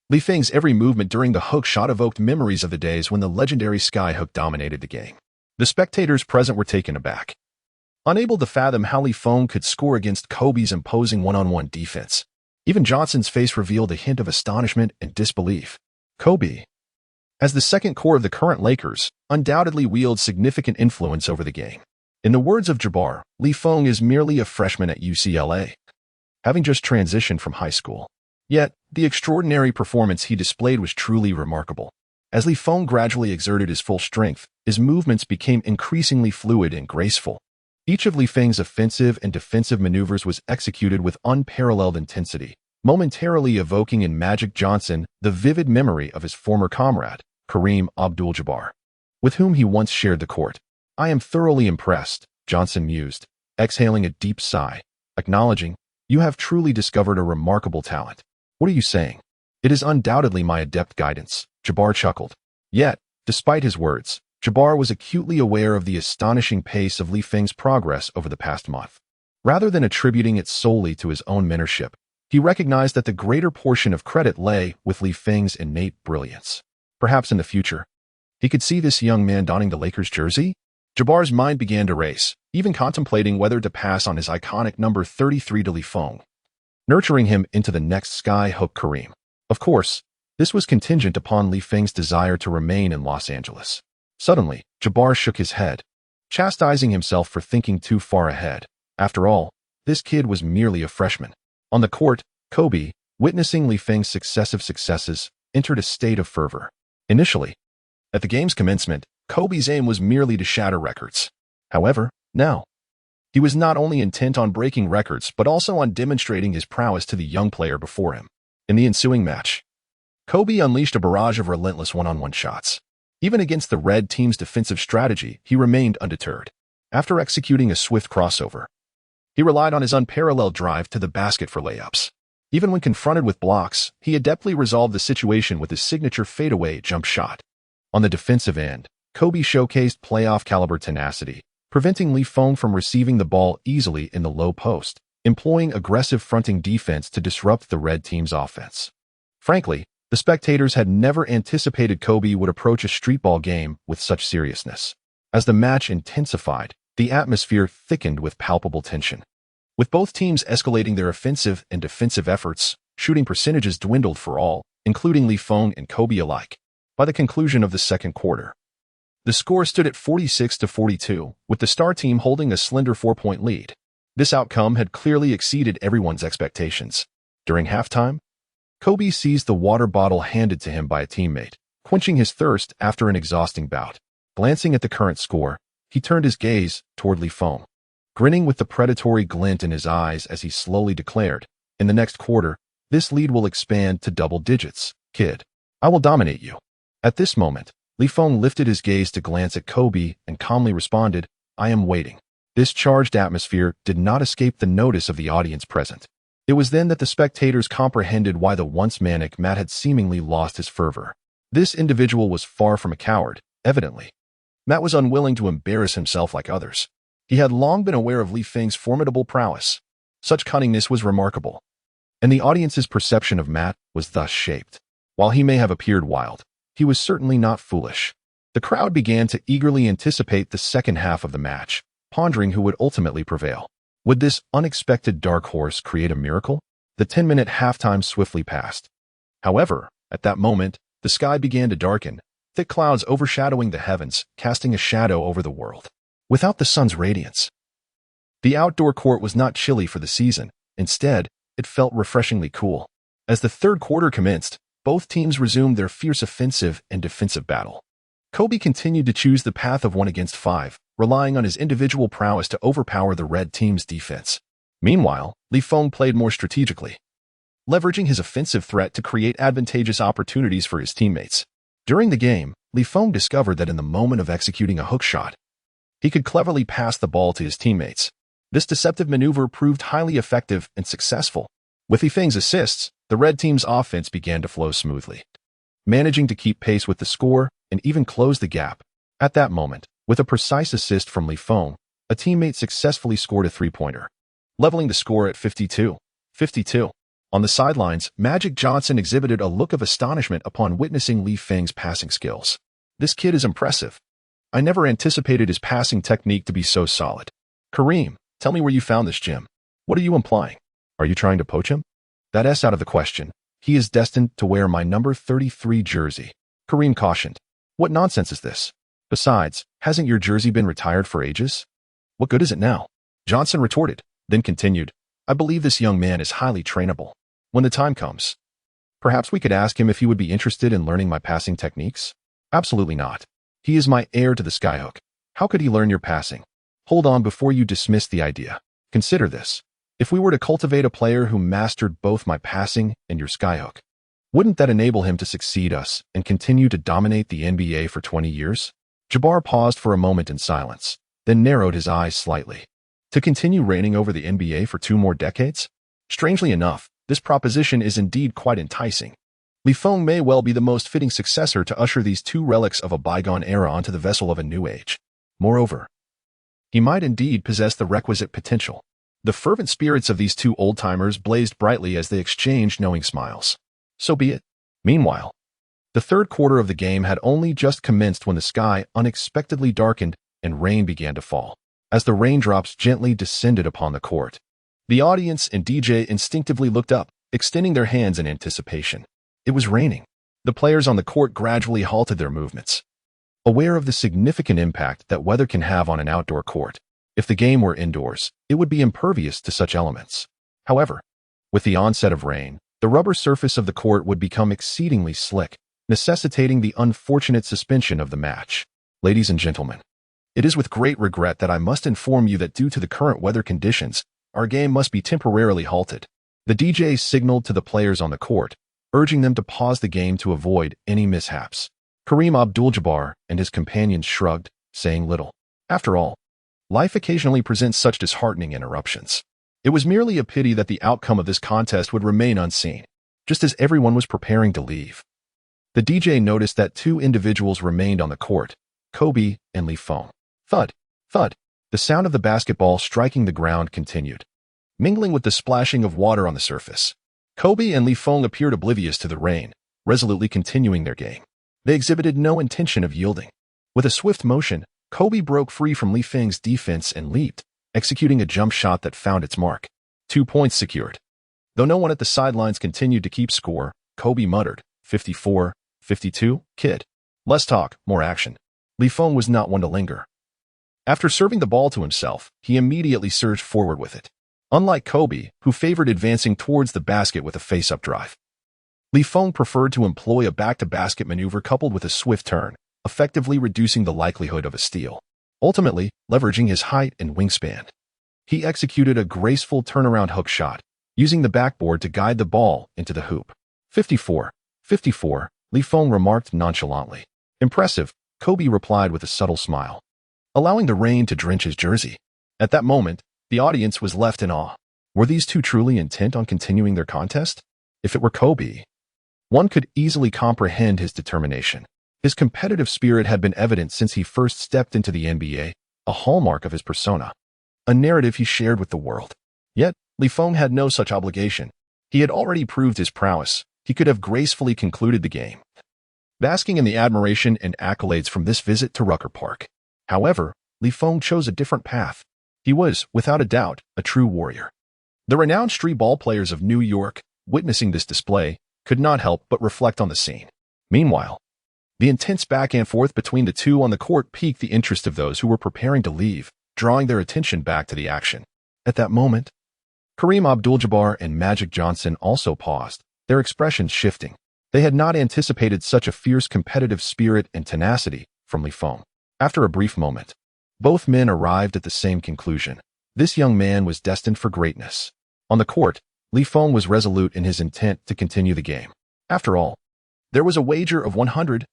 Li Feng's every movement during the hook shot evoked memories of the days when the legendary skyhook dominated the game. The spectators present were taken aback, unable to fathom how Li Feng could score against Kobe's imposing one-on-one defense. Even Johnson's face revealed a hint of astonishment and disbelief. Kobe, as the second core of the current Lakers, undoubtedly wields significant influence over the game. In the words of Jabbar, Li Feng is merely a freshman at UCLA, having just transitioned from high school. Yet, the extraordinary performance he displayed was truly remarkable. As Li Feng gradually exerted his full strength, his movements became increasingly fluid and graceful. Each of Li Feng's offensive and defensive maneuvers was executed with unparalleled intensity, momentarily evoking in Magic Johnson the vivid memory of his former comrade, Kareem Abdul-Jabbar, with whom he once shared the court. "I am thoroughly impressed," Johnson mused, exhaling a deep sigh, acknowledging, "You have truly discovered a remarkable talent." "What are you saying?" "It is undoubtedly my adept guidance," Jabbar chuckled. Yet, despite his words, Jabbar was acutely aware of the astonishing pace of Li Feng's progress over the past month. Rather than attributing it solely to his own mentorship, he recognized that the greater portion of credit lay with Li Feng's innate brilliance. Perhaps in the future, he could see this young man donning the Lakers jersey? Jabbar's mind began to race, even contemplating whether to pass on his iconic number 33 to Li Feng, nurturing him into the next sky-hook Kareem. Of course, this was contingent upon Li Feng's desire to remain in Los Angeles. Suddenly, Jabbar shook his head, chastising himself for thinking too far ahead. After all, this kid was merely a freshman. On the court, Kobe, witnessing Li Feng's successive successes, entered a state of fervor. Initially, At the game's commencement, Kobe's aim was merely to shatter records. However, now, he was not only intent on breaking records but also on demonstrating his prowess to the young player before him. In the ensuing match, Kobe unleashed a barrage of relentless one-on-one shots. Even against the red team's defensive strategy, he remained undeterred. After executing a swift crossover, he relied on his unparalleled drive to the basket for layups. Even when confronted with blocks, he adeptly resolved the situation with his signature fadeaway jump shot. On the defensive end, Kobe showcased playoff-caliber tenacity, preventing Feng from receiving the ball easily in the low post, employing aggressive fronting defense to disrupt the red team's offense. Frankly, the spectators had never anticipated Kobe would approach a streetball game with such seriousness. As the match intensified, the atmosphere thickened with palpable tension. With both teams escalating their offensive and defensive efforts, shooting percentages dwindled for all, including Feng and Kobe alike. By the conclusion of the second quarter, the score stood at 46-42, with the star team holding a slender 4-point lead. This outcome had clearly exceeded everyone's expectations. During halftime, Kobe seized the water bottle handed to him by a teammate, quenching his thirst after an exhausting bout. Glancing at the current score, he turned his gaze toward Feng, grinning with the predatory glint in his eyes as he slowly declared, "In the next quarter, this lead will expand to double digits, kid. I will dominate you." At this moment, Feng lifted his gaze to glance at Kobe and calmly responded, "I am waiting." This charged atmosphere did not escape the notice of the audience present. It was then that the spectators comprehended why the once manic Matt had seemingly lost his fervor. This individual was far from a coward, evidently. Matt was unwilling to embarrass himself like others. He had long been aware of Feng's formidable prowess. Such cunningness was remarkable, and the audience's perception of Matt was thus shaped. While he may have appeared wild, he was certainly not foolish. The crowd began to eagerly anticipate the second half of the match, pondering who would ultimately prevail. Would this unexpected dark horse create a miracle? The 10-minute halftime swiftly passed. However, at that moment, the sky began to darken, thick clouds overshadowing the heavens, casting a shadow over the world. Without the sun's radiance, the outdoor court was not chilly for the season. Instead, it felt refreshingly cool. As the third quarter commenced, both teams resumed their fierce offensive and defensive battle. Kobe continued to choose the path of 1-against-5, relying on his individual prowess to overpower the red team's defense. Meanwhile, Feng played more strategically, leveraging his offensive threat to create advantageous opportunities for his teammates. During the game, Feng discovered that in the moment of executing a hook shot, he could cleverly pass the ball to his teammates. This deceptive maneuver proved highly effective and successful. With Feng's assists, the red team's offense began to flow smoothly, managing to keep pace with the score and even close the gap. At that moment, with a precise assist from Feng, a teammate successfully scored a three-pointer, leveling the score at 52-52. On the sidelines, Magic Johnson exhibited a look of astonishment upon witnessing Feng's passing skills. "This kid is impressive. I never anticipated his passing technique to be so solid. Kareem, tell me where you found this gem. What are you implying? Are you trying to poach him?" "That S out of the question. He is destined to wear my number 33 jersey," Kareem cautioned. "What nonsense is this? Besides, hasn't your jersey been retired for ages? What good is it now?" Johnson retorted, then continued, "I believe this young man is highly trainable. When the time comes, perhaps we could ask him if he would be interested in learning my passing techniques." "Absolutely not. He is my heir to the skyhook. How could he learn your passing?" "Hold on before you dismiss the idea. Consider this. If we were to cultivate a player who mastered both my passing and your skyhook, wouldn't that enable him to succeed us and continue to dominate the NBA for 20 years? Jabbar paused for a moment in silence, then narrowed his eyes slightly. To continue reigning over the NBA for 2 more decades? Strangely enough, this proposition is indeed quite enticing. Feng may well be the most fitting successor to usher these 2 relics of a bygone era onto the vessel of a new age. Moreover, he might indeed possess the requisite potential. The fervent spirits of these 2 old-timers blazed brightly as they exchanged knowing smiles. So be it. Meanwhile, the third quarter of the game had only just commenced when the sky unexpectedly darkened and rain began to fall. As the raindrops gently descended upon the court, the audience and DJ instinctively looked up, extending their hands in anticipation. It was raining. The players on the court gradually halted their movements, aware of the significant impact that weather can have on an outdoor court. If the game were indoors, it would be impervious to such elements. However, with the onset of rain, the rubber surface of the court would become exceedingly slick, necessitating the unfortunate suspension of the match. Ladies and gentlemen, it is with great regret that I must inform you that due to the current weather conditions, our game must be temporarily halted. The DJ signaled to the players on the court, urging them to pause the game to avoid any mishaps. Kareem Abdul-Jabbar and his companions shrugged, saying little. After all, life occasionally presents such disheartening interruptions. It was merely a pity that the outcome of this contest would remain unseen, just as everyone was preparing to leave. The DJ noticed that two individuals remained on the court, Kobe and Feng. Thud, thud. The sound of the basketball striking the ground continued, mingling with the splashing of water on the surface. Kobe and Feng appeared oblivious to the rain, resolutely continuing their game. They exhibited no intention of yielding. With a swift motion, Kobe broke free from Feng's defense and leaped, executing a jump shot that found its mark. 2 points secured. Though no one at the sidelines continued to keep score, Kobe muttered, 54, 52, kid. Less talk, more action. Feng was not one to linger. After serving the ball to himself, he immediately surged forward with it. Unlike Kobe, who favored advancing towards the basket with a face-up drive, Feng preferred to employ a back-to-basket maneuver coupled with a swift turn, effectively reducing the likelihood of a steal. Ultimately, leveraging his height and wingspan, he executed a graceful turnaround hook shot, using the backboard to guide the ball into the hoop. 54, 54, Feng remarked nonchalantly. Impressive, Kobe replied with a subtle smile, allowing the rain to drench his jersey. At that moment, the audience was left in awe. Were these two truly intent on continuing their contest? If it were Kobe, one could easily comprehend his determination. His competitive spirit had been evident since he first stepped into the NBA, a hallmark of his persona, a narrative he shared with the world. Yet, Feng had no such obligation. He had already proved his prowess. He could have gracefully concluded the game, basking in the admiration and accolades from this visit to Rucker Park. However, Feng chose a different path. He was, without a doubt, a true warrior. The renowned street ball players of New York, witnessing this display, could not help but reflect on the scene. Meanwhile, the intense back and forth between the two on the court piqued the interest of those who were preparing to leave, drawing their attention back to the action. At that moment, Kareem Abdul-Jabbar and Magic Johnson also paused, their expressions shifting. They had not anticipated such a fierce competitive spirit and tenacity from Feng. After a brief moment, both men arrived at the same conclusion. This young man was destined for greatness. On the court, Feng was resolute in his intent to continue the game. After all, there was a wager of 100,000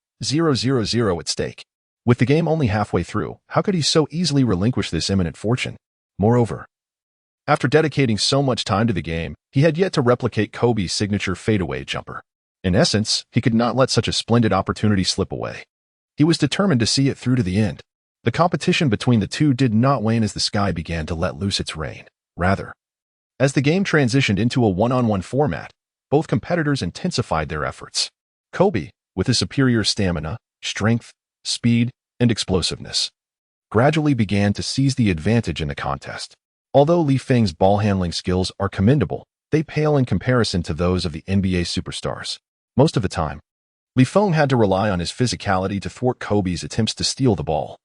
at stake. With the game only halfway through, how could he so easily relinquish this imminent fortune? Moreover, after dedicating so much time to the game, he had yet to replicate Kobe's signature fadeaway jumper. In essence, he could not let such a splendid opportunity slip away. He was determined to see it through to the end. The competition between the two did not wane as the sky began to let loose its rain. Rather, as the game transitioned into a one-on-one format, both competitors intensified their efforts. Kobe, with his superior stamina, strength, speed, and explosiveness, gradually began to seize the advantage in the contest. Although Feng's ball-handling skills are commendable, they pale in comparison to those of the NBA superstars. Most of the time, Feng had to rely on his physicality to thwart Kobe's attempts to steal the ball,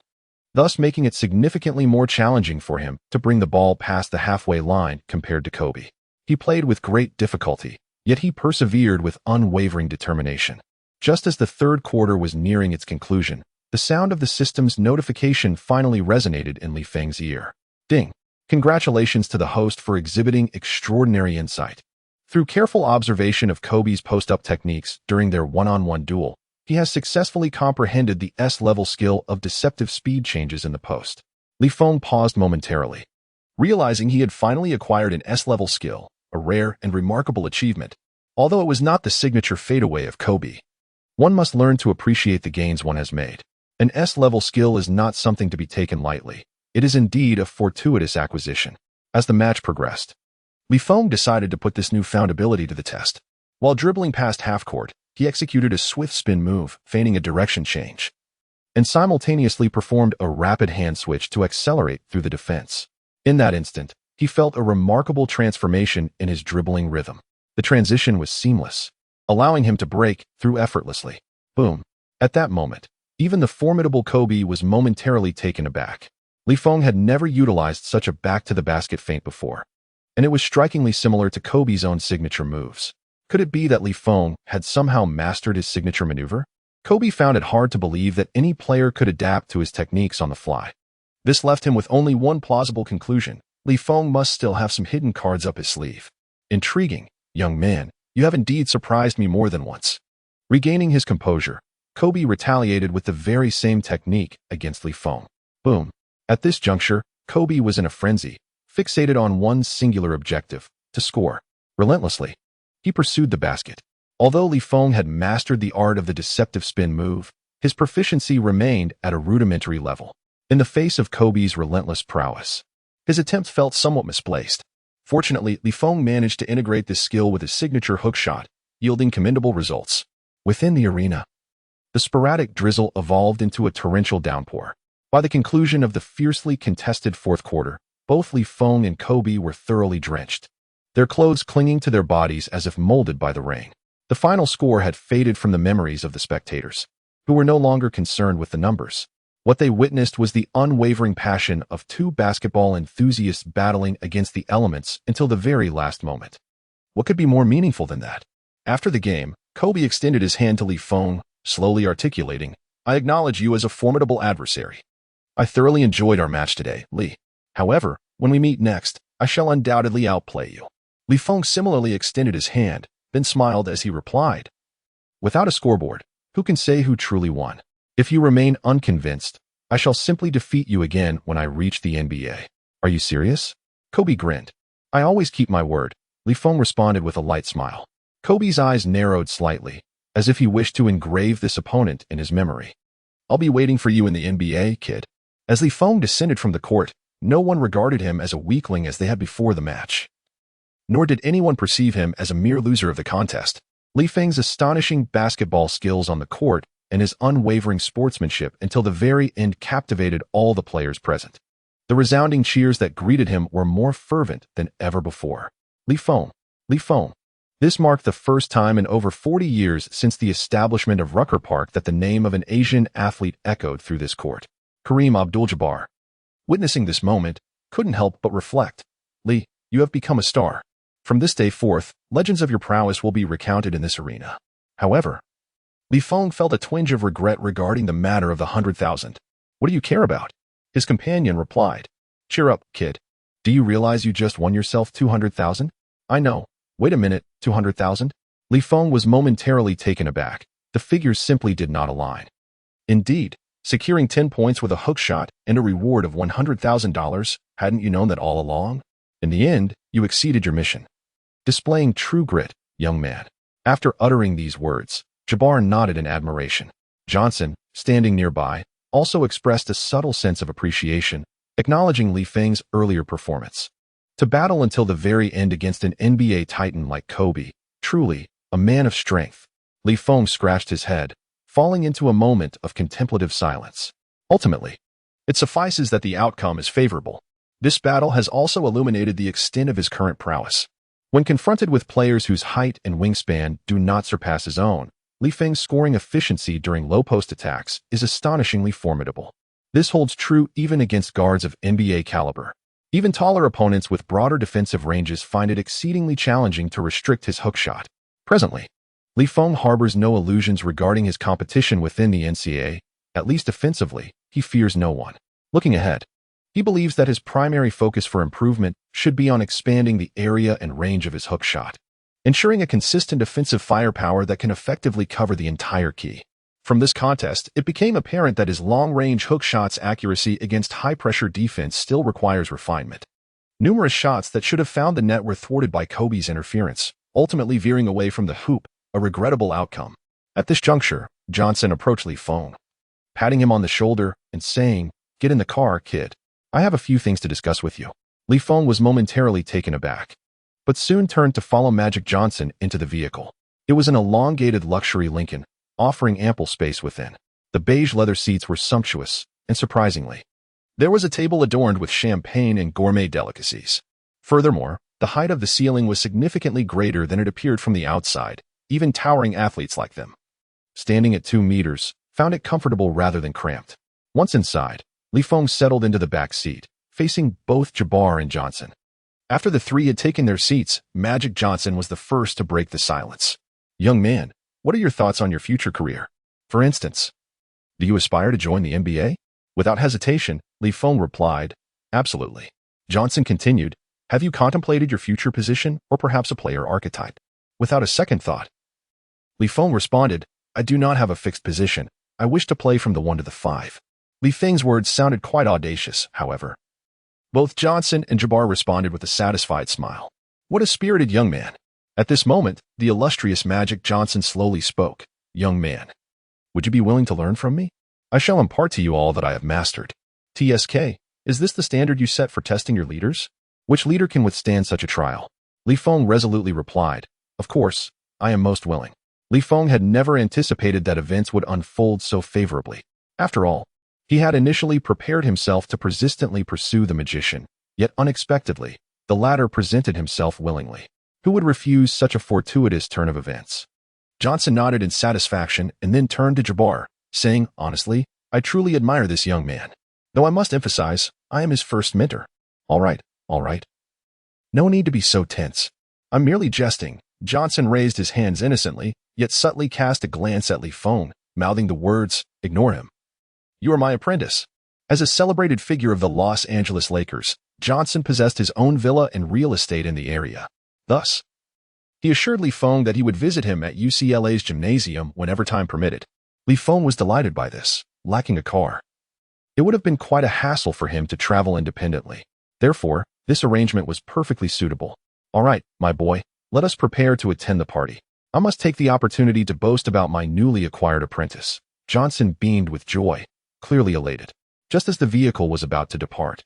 thus making it significantly more challenging for him to bring the ball past the halfway line compared to Kobe. He played with great difficulty, yet he persevered with unwavering determination. Just as the third quarter was nearing its conclusion, the sound of the system's notification finally resonated in Feng's ear. Ding! Congratulations to the host for exhibiting extraordinary insight. Through careful observation of Kobe's post-up techniques during their one-on-one duel, he has successfully comprehended the S-level skill of deceptive speed changes in the post. Feng paused momentarily, realizing he had finally acquired an S-level skill, a rare and remarkable achievement. Although it was not the signature fadeaway of Kobe, one must learn to appreciate the gains one has made. An S-level skill is not something to be taken lightly. It is indeed a fortuitous acquisition. As the match progressed, Feng decided to put this newfound ability to the test. While dribbling past half-court, he executed a swift spin move, feigning a direction change, and simultaneously performed a rapid hand switch to accelerate through the defense. In that instant, he felt a remarkable transformation in his dribbling rhythm. The transition was seamless, allowing him to break through effortlessly. Boom. At that moment, even the formidable Kobe was momentarily taken aback. Feng had never utilized such a back-to-the-basket feint before, and it was strikingly similar to Kobe's own signature moves. Could it be that Li Feng had somehow mastered his signature maneuver? Kobe found it hard to believe that any player could adapt to his techniques on the fly. This left him with only one plausible conclusion: Li Feng must still have some hidden cards up his sleeve. Intriguing, young man, you have indeed surprised me more than once. Regaining his composure, Kobe retaliated with the very same technique against Li Feng. Boom. At this juncture, Kobe was in a frenzy, fixated on one singular objective: to score. Relentlessly, he pursued the basket. Although Li Feng had mastered the art of the deceptive spin move, his proficiency remained at a rudimentary level. In the face of Kobe's relentless prowess, his attempt felt somewhat misplaced. Fortunately, Li Feng managed to integrate this skill with his signature hook shot, yielding commendable results. Within the arena, the sporadic drizzle evolved into a torrential downpour. By the conclusion of the fiercely contested fourth quarter, both Li Feng and Kobe were thoroughly drenched, their clothes clinging to their bodies as if molded by the rain. The final score had faded from the memories of the spectators, who were no longer concerned with the numbers. What they witnessed was the unwavering passion of two basketball enthusiasts battling against the elements until the very last moment. What could be more meaningful than that? After the game, Kobe extended his hand to Li Feng, slowly articulating, "I acknowledge you as a formidable adversary. I thoroughly enjoyed our match today, Li. However, when we meet next, I shall undoubtedly outplay you." Li Feng similarly extended his hand, then smiled as he replied, "Without a scoreboard, who can say who truly won? If you remain unconvinced, I shall simply defeat you again when I reach the NBA." "Are you serious?" Kobe grinned. "I always keep my word," Li Feng responded with a light smile. Kobe's eyes narrowed slightly, as if he wished to engrave this opponent in his memory. "I'll be waiting for you in the NBA, kid." As Li Feng descended from the court, no one regarded him as a weakling as they had before the match. Nor did anyone perceive him as a mere loser of the contest. Li Feng's astonishing basketball skills on the court and his unwavering sportsmanship until the very end captivated all the players present. The resounding cheers that greeted him were more fervent than ever before. Li Feng, Li Feng. This marked the first time in over 40 years since the establishment of Rucker Park that the name of an Asian athlete echoed through this court. Kareem Abdul-Jabbar, witnessing this moment, couldn't help but reflect. "Li, you have become a star. From this day forth, legends of your prowess will be recounted in this arena." However, Li Feng felt a twinge of regret regarding the matter of the 100,000. "What do you care about?" His companion replied. "Cheer up, kid. Do you realize you just won yourself 200,000? "I know. Wait a minute, 200,000? Li Feng was momentarily taken aback. The figures simply did not align. Indeed, securing 10 points with a hook shot and a reward of $100,000, hadn't you known that all along? In the end, you exceeded your mission. Displaying true grit, young man." After uttering these words, Jabbar nodded in admiration. Johnson, standing nearby, also expressed a subtle sense of appreciation, acknowledging Li Feng's earlier performance. To battle until the very end against an NBA titan like Kobe, truly a man of strength. Li Feng scratched his head, falling into a moment of contemplative silence. Ultimately, it suffices that the outcome is favorable. This battle has also illuminated the extent of his current prowess. When confronted with players whose height and wingspan do not surpass his own, Li Feng's scoring efficiency during low-post attacks is astonishingly formidable. This holds true even against guards of NBA caliber. Even taller opponents with broader defensive ranges find it exceedingly challenging to restrict his hook shot. Presently, Li Feng harbors no illusions regarding his competition within the NCAA. At least offensively, he fears no one. Looking ahead, he believes that his primary focus for improvement should be on expanding the area and range of his hook shot, ensuring a consistent offensive firepower that can effectively cover the entire key. From this contest, it became apparent that his long-range hook shot's accuracy against high-pressure defense still requires refinement. Numerous shots that should have found the net were thwarted by Kobe's interference, ultimately veering away from the hoop, a regrettable outcome. At this juncture, Johnson approached Li Feng, patting him on the shoulder and saying, "Get in the car, kid. I have a few things to discuss with you." Li Feng was momentarily taken aback, but soon turned to follow Magic Johnson into the vehicle. It was an elongated luxury Lincoln, offering ample space within. The beige leather seats were sumptuous, and surprisingly, there was a table adorned with champagne and gourmet delicacies. Furthermore, the height of the ceiling was significantly greater than it appeared from the outside. Even towering athletes like them, standing at 2 meters, found it comfortable rather than cramped. Once inside, Li Feng settled into the back seat, facing both Jabbar and Johnson. After the three had taken their seats, Magic Johnson was the first to break the silence. Young man, what are your thoughts on your future career? For instance, do you aspire to join the NBA? Without hesitation, Feng replied, absolutely. Johnson continued, have you contemplated your future position or perhaps a player archetype? Without a second thought, Feng responded, I do not have a fixed position. I wish to play from the 1 to the 5. Feng's words sounded quite audacious, however. Both Johnson and Jabbar responded with a satisfied smile. What a spirited young man. At this moment, the illustrious Magic Johnson slowly spoke. Young man, would you be willing to learn from me? I shall impart to you all that I have mastered. TSK, is this the standard you set for testing your leaders? Which leader can withstand such a trial? Feng resolutely replied, of course, I am most willing. Feng had never anticipated that events would unfold so favorably. After all, he had initially prepared himself to persistently pursue the magician, yet unexpectedly, the latter presented himself willingly. Who would refuse such a fortuitous turn of events? Johnson nodded in satisfaction and then turned to Jabbar, saying, honestly, I truly admire this young man. Though I must emphasize, I am his first mentor. All right. No need to be so tense. I'm merely jesting. Johnson raised his hands innocently, yet subtly cast a glance at Feng, mouthing the words, ignore him. You are my apprentice. As a celebrated figure of the Los Angeles Lakers, Johnson possessed his own villa and real estate in the area. Thus, he assured Feng that he would visit him at UCLA's gymnasium whenever time permitted. Feng was delighted by this, lacking a car. It would have been quite a hassle for him to travel independently. Therefore, this arrangement was perfectly suitable. All right, my boy, let us prepare to attend the party. I must take the opportunity to boast about my newly acquired apprentice. Johnson beamed with joy, clearly elated. Just as the vehicle was about to depart,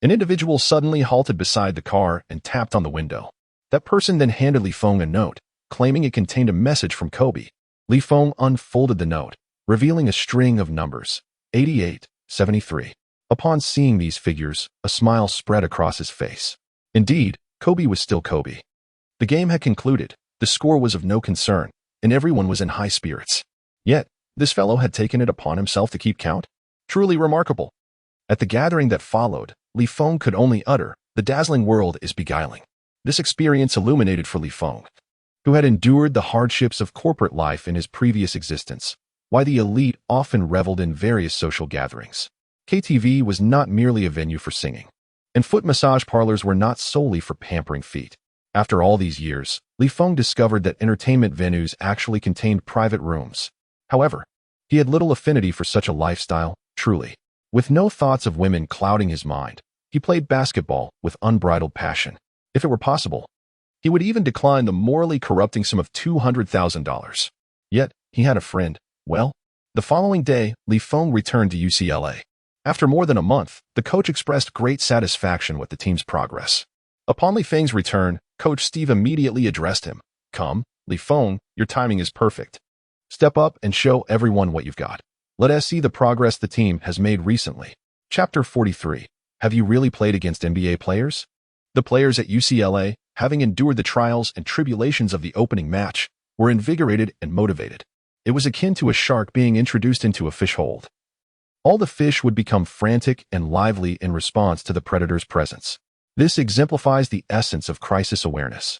an individual suddenly halted beside the car and tapped on the window. That person then handed Feng a note, claiming it contained a message from Kobe. Feng unfolded the note, revealing a string of numbers, 88, 73. Upon seeing these figures, a smile spread across his face. Indeed, Kobe was still Kobe. The game had concluded, the score was of no concern, and everyone was in high spirits. Yet, this fellow had taken it upon himself to keep count? Truly remarkable. At the gathering that followed, Feng could only utter, the dazzling world is beguiling. This experience illuminated for Feng, who had endured the hardships of corporate life in his previous existence, why the elite often reveled in various social gatherings. KTV was not merely a venue for singing, and foot massage parlors were not solely for pampering feet. After all these years, Feng discovered that entertainment venues actually contained private rooms. However, he had little affinity for such a lifestyle, truly. With no thoughts of women clouding his mind, he played basketball with unbridled passion. If it were possible, he would even decline the morally corrupting sum of $200,000. Yet, he had a friend. Well, the following day, Feng returned to UCLA. After more than a month, the coach expressed great satisfaction with the team's progress. Upon Feng's return, Coach Steve immediately addressed him. Come, Feng, your timing is perfect. Step up and show everyone what you've got. Let us see the progress the team has made recently. Chapter 43. Have you really played against NBA players? The players at UCLA, having endured the trials and tribulations of the opening match, were invigorated and motivated. It was akin to a shark being introduced into a fish hold. All the fish would become frantic and lively in response to the predator's presence. This exemplifies the essence of crisis awareness.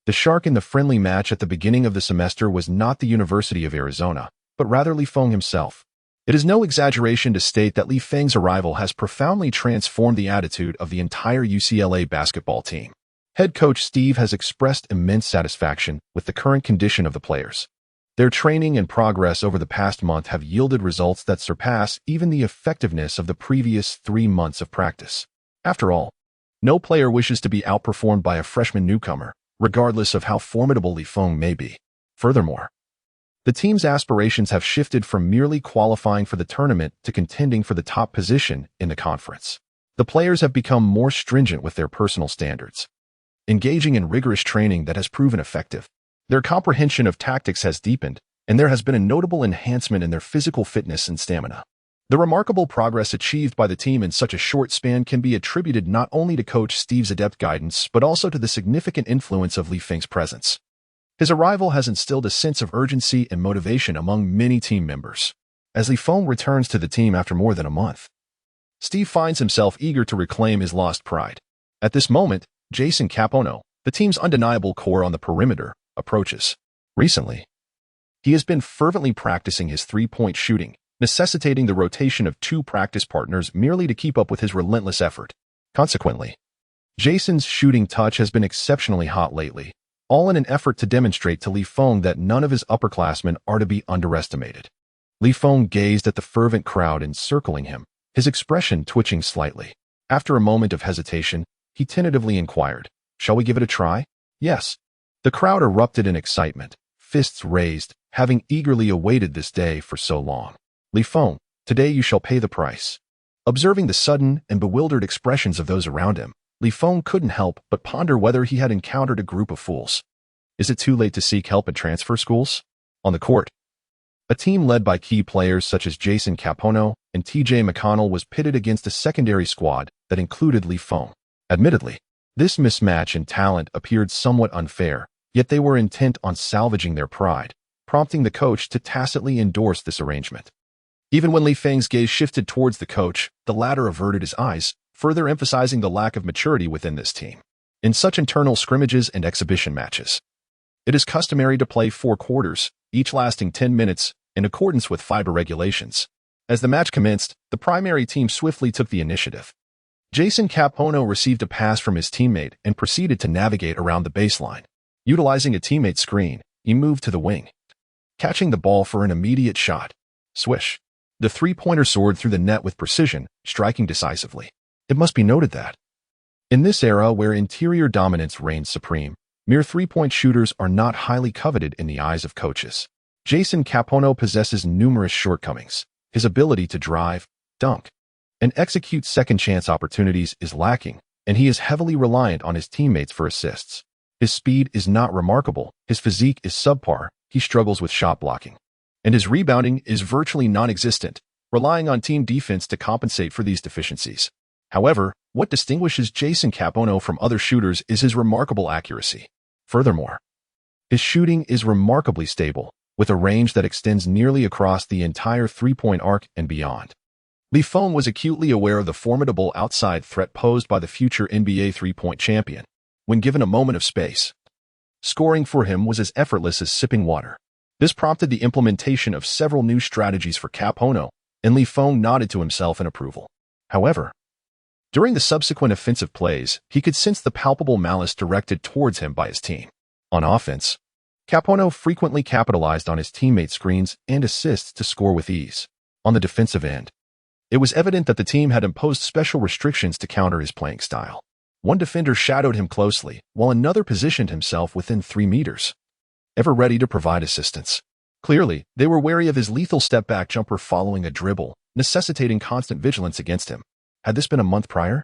The shark in the friendly match at the beginning of the semester was not the University of Arizona, but rather Feng himself. It is no exaggeration to state that Feng's arrival has profoundly transformed the attitude of the entire UCLA basketball team. Head coach Steve has expressed immense satisfaction with the current condition of the players. Their training and progress over the past month have yielded results that surpass even the effectiveness of the previous 3 months of practice. After all, no player wishes to be outperformed by a freshman newcomer, regardless of how formidable Feng may be. Furthermore, the team's aspirations have shifted from merely qualifying for the tournament to contending for the top position in the conference. The players have become more stringent with their personal standards, engaging in rigorous training that has proven effective. Their comprehension of tactics has deepened, and there has been a notable enhancement in their physical fitness and stamina. The remarkable progress achieved by the team in such a short span can be attributed not only to Coach Steve's adept guidance, but also to the significant influence of Feng's presence. His arrival has instilled a sense of urgency and motivation among many team members. As Feng returns to the team after more than a month, Steve finds himself eager to reclaim his lost pride. At this moment, Jason Capono, the team's undeniable core on the perimeter, approaches. Recently, he has been fervently practicing his three-point shooting, necessitating the rotation of two practice partners merely to keep up with his relentless effort. Consequently, Jason's shooting touch has been exceptionally hot lately, all in an effort to demonstrate to Feng that none of his upperclassmen are to be underestimated. Feng gazed at the fervent crowd encircling him, his expression twitching slightly. After a moment of hesitation, he tentatively inquired, "Shall we give it a try?" "Yes." The crowd erupted in excitement, fists raised, having eagerly awaited this day for so long. "Feng, today you shall pay the price." Observing the sudden and bewildered expressions of those around him, Feng couldn't help but ponder whether he had encountered a group of fools. Is it too late to seek help at transfer schools? On the court, a team led by key players such as Jason Capono and TJ McConnell was pitted against a secondary squad that included Feng. Admittedly, this mismatch in talent appeared somewhat unfair, yet they were intent on salvaging their pride, prompting the coach to tacitly endorse this arrangement. Even when Feng's gaze shifted towards the coach, the latter averted his eyes, further emphasizing the lack of maturity within this team. In such internal scrimmages and exhibition matches, it is customary to play 4 quarters, each lasting 10 minutes, in accordance with FIBA regulations. As the match commenced, the primary team swiftly took the initiative. Jason Capono received a pass from his teammate and proceeded to navigate around the baseline. Utilizing a teammate's screen, he moved to the wing, catching the ball for an immediate shot. Swish. The three-pointer soared through the net with precision, striking decisively. It must be noted that, in this era where interior dominance reigns supreme, mere three-point shooters are not highly coveted in the eyes of coaches. Jason Capono possesses numerous shortcomings. His ability to drive, dunk, and execute second-chance opportunities is lacking, and he is heavily reliant on his teammates for assists. His speed is not remarkable, his physique is subpar, he struggles with shot blocking, and his rebounding is virtually non-existent, relying on team defense to compensate for these deficiencies. However, what distinguishes Jason Capono from other shooters is his remarkable accuracy. Furthermore, his shooting is remarkably stable, with a range that extends nearly across the entire three-point arc and beyond. Feng was acutely aware of the formidable outside threat posed by the future NBA three-point champion. When given a moment of space, scoring for him was as effortless as sipping water. This prompted the implementation of several new strategies for Capono, and Feng nodded to himself in approval. However, during the subsequent offensive plays, he could sense the palpable malice directed towards him by his team. On offense, Capono frequently capitalized on his teammates' screens and assists to score with ease. On the defensive end, it was evident that the team had imposed special restrictions to counter his playing style. One defender shadowed him closely, while another positioned himself within 3 meters, ever ready to provide assistance. Clearly, they were wary of his lethal step-back jumper following a dribble, necessitating constant vigilance against him. Had this been a month prior,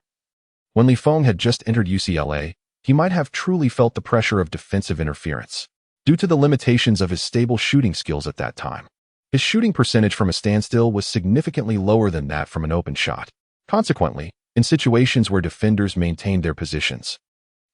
when Feng had just entered UCLA, he might have truly felt the pressure of defensive interference. Due to the limitations of his stable shooting skills at that time, his shooting percentage from a standstill was significantly lower than that from an open shot. Consequently, in situations where defenders maintained their positions,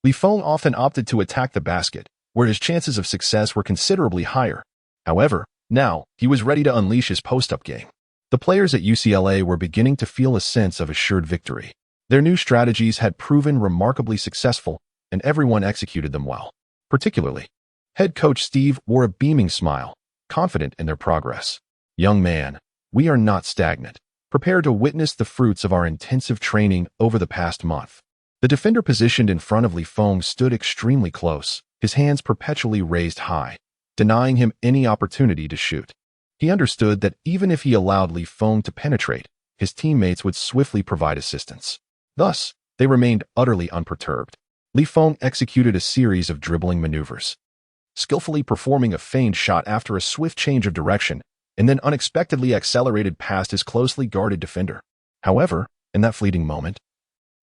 Feng often opted to attack the basket, where his chances of success were considerably higher. However, now, he was ready to unleash his post-up game. The players at UCLA were beginning to feel a sense of assured victory. Their new strategies had proven remarkably successful, and everyone executed them well. Particularly, head coach Steve wore a beaming smile, confident in their progress. "Young man, we are not stagnant. Prepare to witness the fruits of our intensive training over the past month." The defender positioned in front of Feng stood extremely close, his hands perpetually raised high, denying him any opportunity to shoot. He understood that even if he allowed Feng to penetrate, his teammates would swiftly provide assistance. Thus, they remained utterly unperturbed. Feng executed a series of dribbling maneuvers, skillfully performing a feigned shot after a swift change of direction, and then unexpectedly accelerated past his closely guarded defender. However, in that fleeting moment,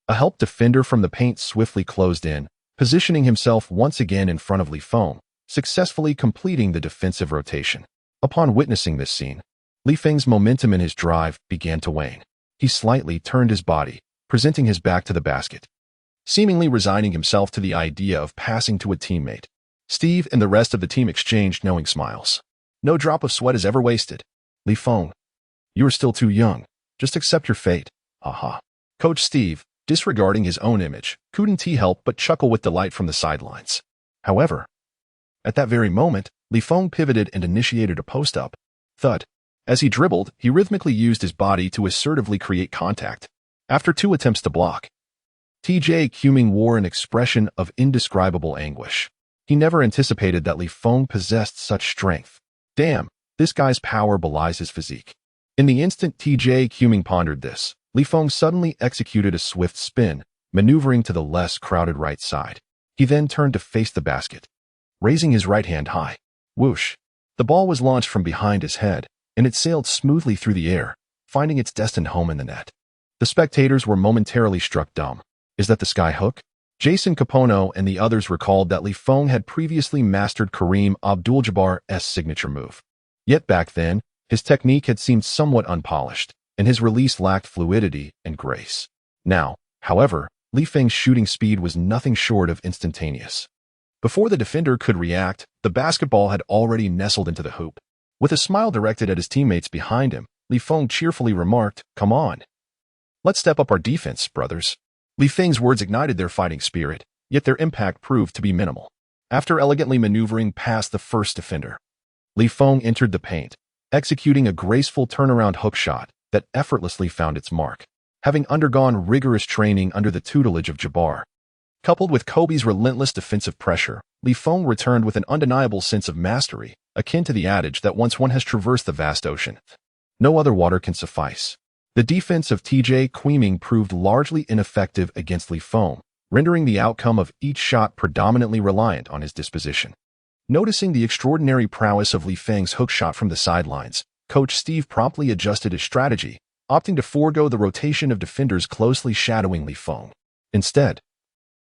a help defender from the paint swiftly closed in, positioning himself once again in front of Feng, successfully completing the defensive rotation. Upon witnessing this scene, Feng's momentum in his drive began to wane. He slightly turned his body, presenting his back to the basket, seemingly resigning himself to the idea of passing to a teammate. Steve and the rest of the team exchanged knowing smiles. "No drop of sweat is ever wasted. Feng, you are still too young. Just accept your fate." Aha. Coach Steve, Disregarding his own image, couldn't he help but chuckle with delight from the sidelines. However, at that very moment, Feng pivoted and initiated a post-up. Thud. As he dribbled, he rhythmically used his body to assertively create contact. After 2 attempts to block, Cuming wore an expression of indescribable anguish. He never anticipated that Feng possessed such strength. Damn, this guy's power belies his physique. In the instant Cuming pondered this, Feng suddenly executed a swift spin, maneuvering to the less crowded right side. He then turned to face the basket, raising his right hand high. Whoosh! The ball was launched from behind his head, and it sailed smoothly through the air, finding its destined home in the net. The spectators were momentarily struck dumb. Is that the skyhook? Jason Capono and the others recalled that Feng had previously mastered Kareem Abdul-Jabbar's signature move. Yet back then, his technique had seemed somewhat unpolished, and his release lacked fluidity and grace. Now, however, Feng's shooting speed was nothing short of instantaneous. Before the defender could react, the basketball had already nestled into the hoop. With a smile directed at his teammates behind him, Feng cheerfully remarked, "Come on. Let's step up our defense, brothers." Feng's words ignited their fighting spirit, yet their impact proved to be minimal. After elegantly maneuvering past the first defender, Feng entered the paint, executing a graceful turnaround hook shot that effortlessly found its mark. Having undergone rigorous training under the tutelage of Jabbar, coupled with Kobe's relentless defensive pressure, Feng returned with an undeniable sense of mastery, akin to the adage that once one has traversed the vast ocean, no other water can suffice. The defense of Cuming proved largely ineffective against Feng, rendering the outcome of each shot predominantly reliant on his disposition. Noticing the extraordinary prowess of Feng's hook shot from the sidelines, Coach Steve promptly adjusted his strategy, opting to forego the rotation of defenders closely shadowing Feng. Instead,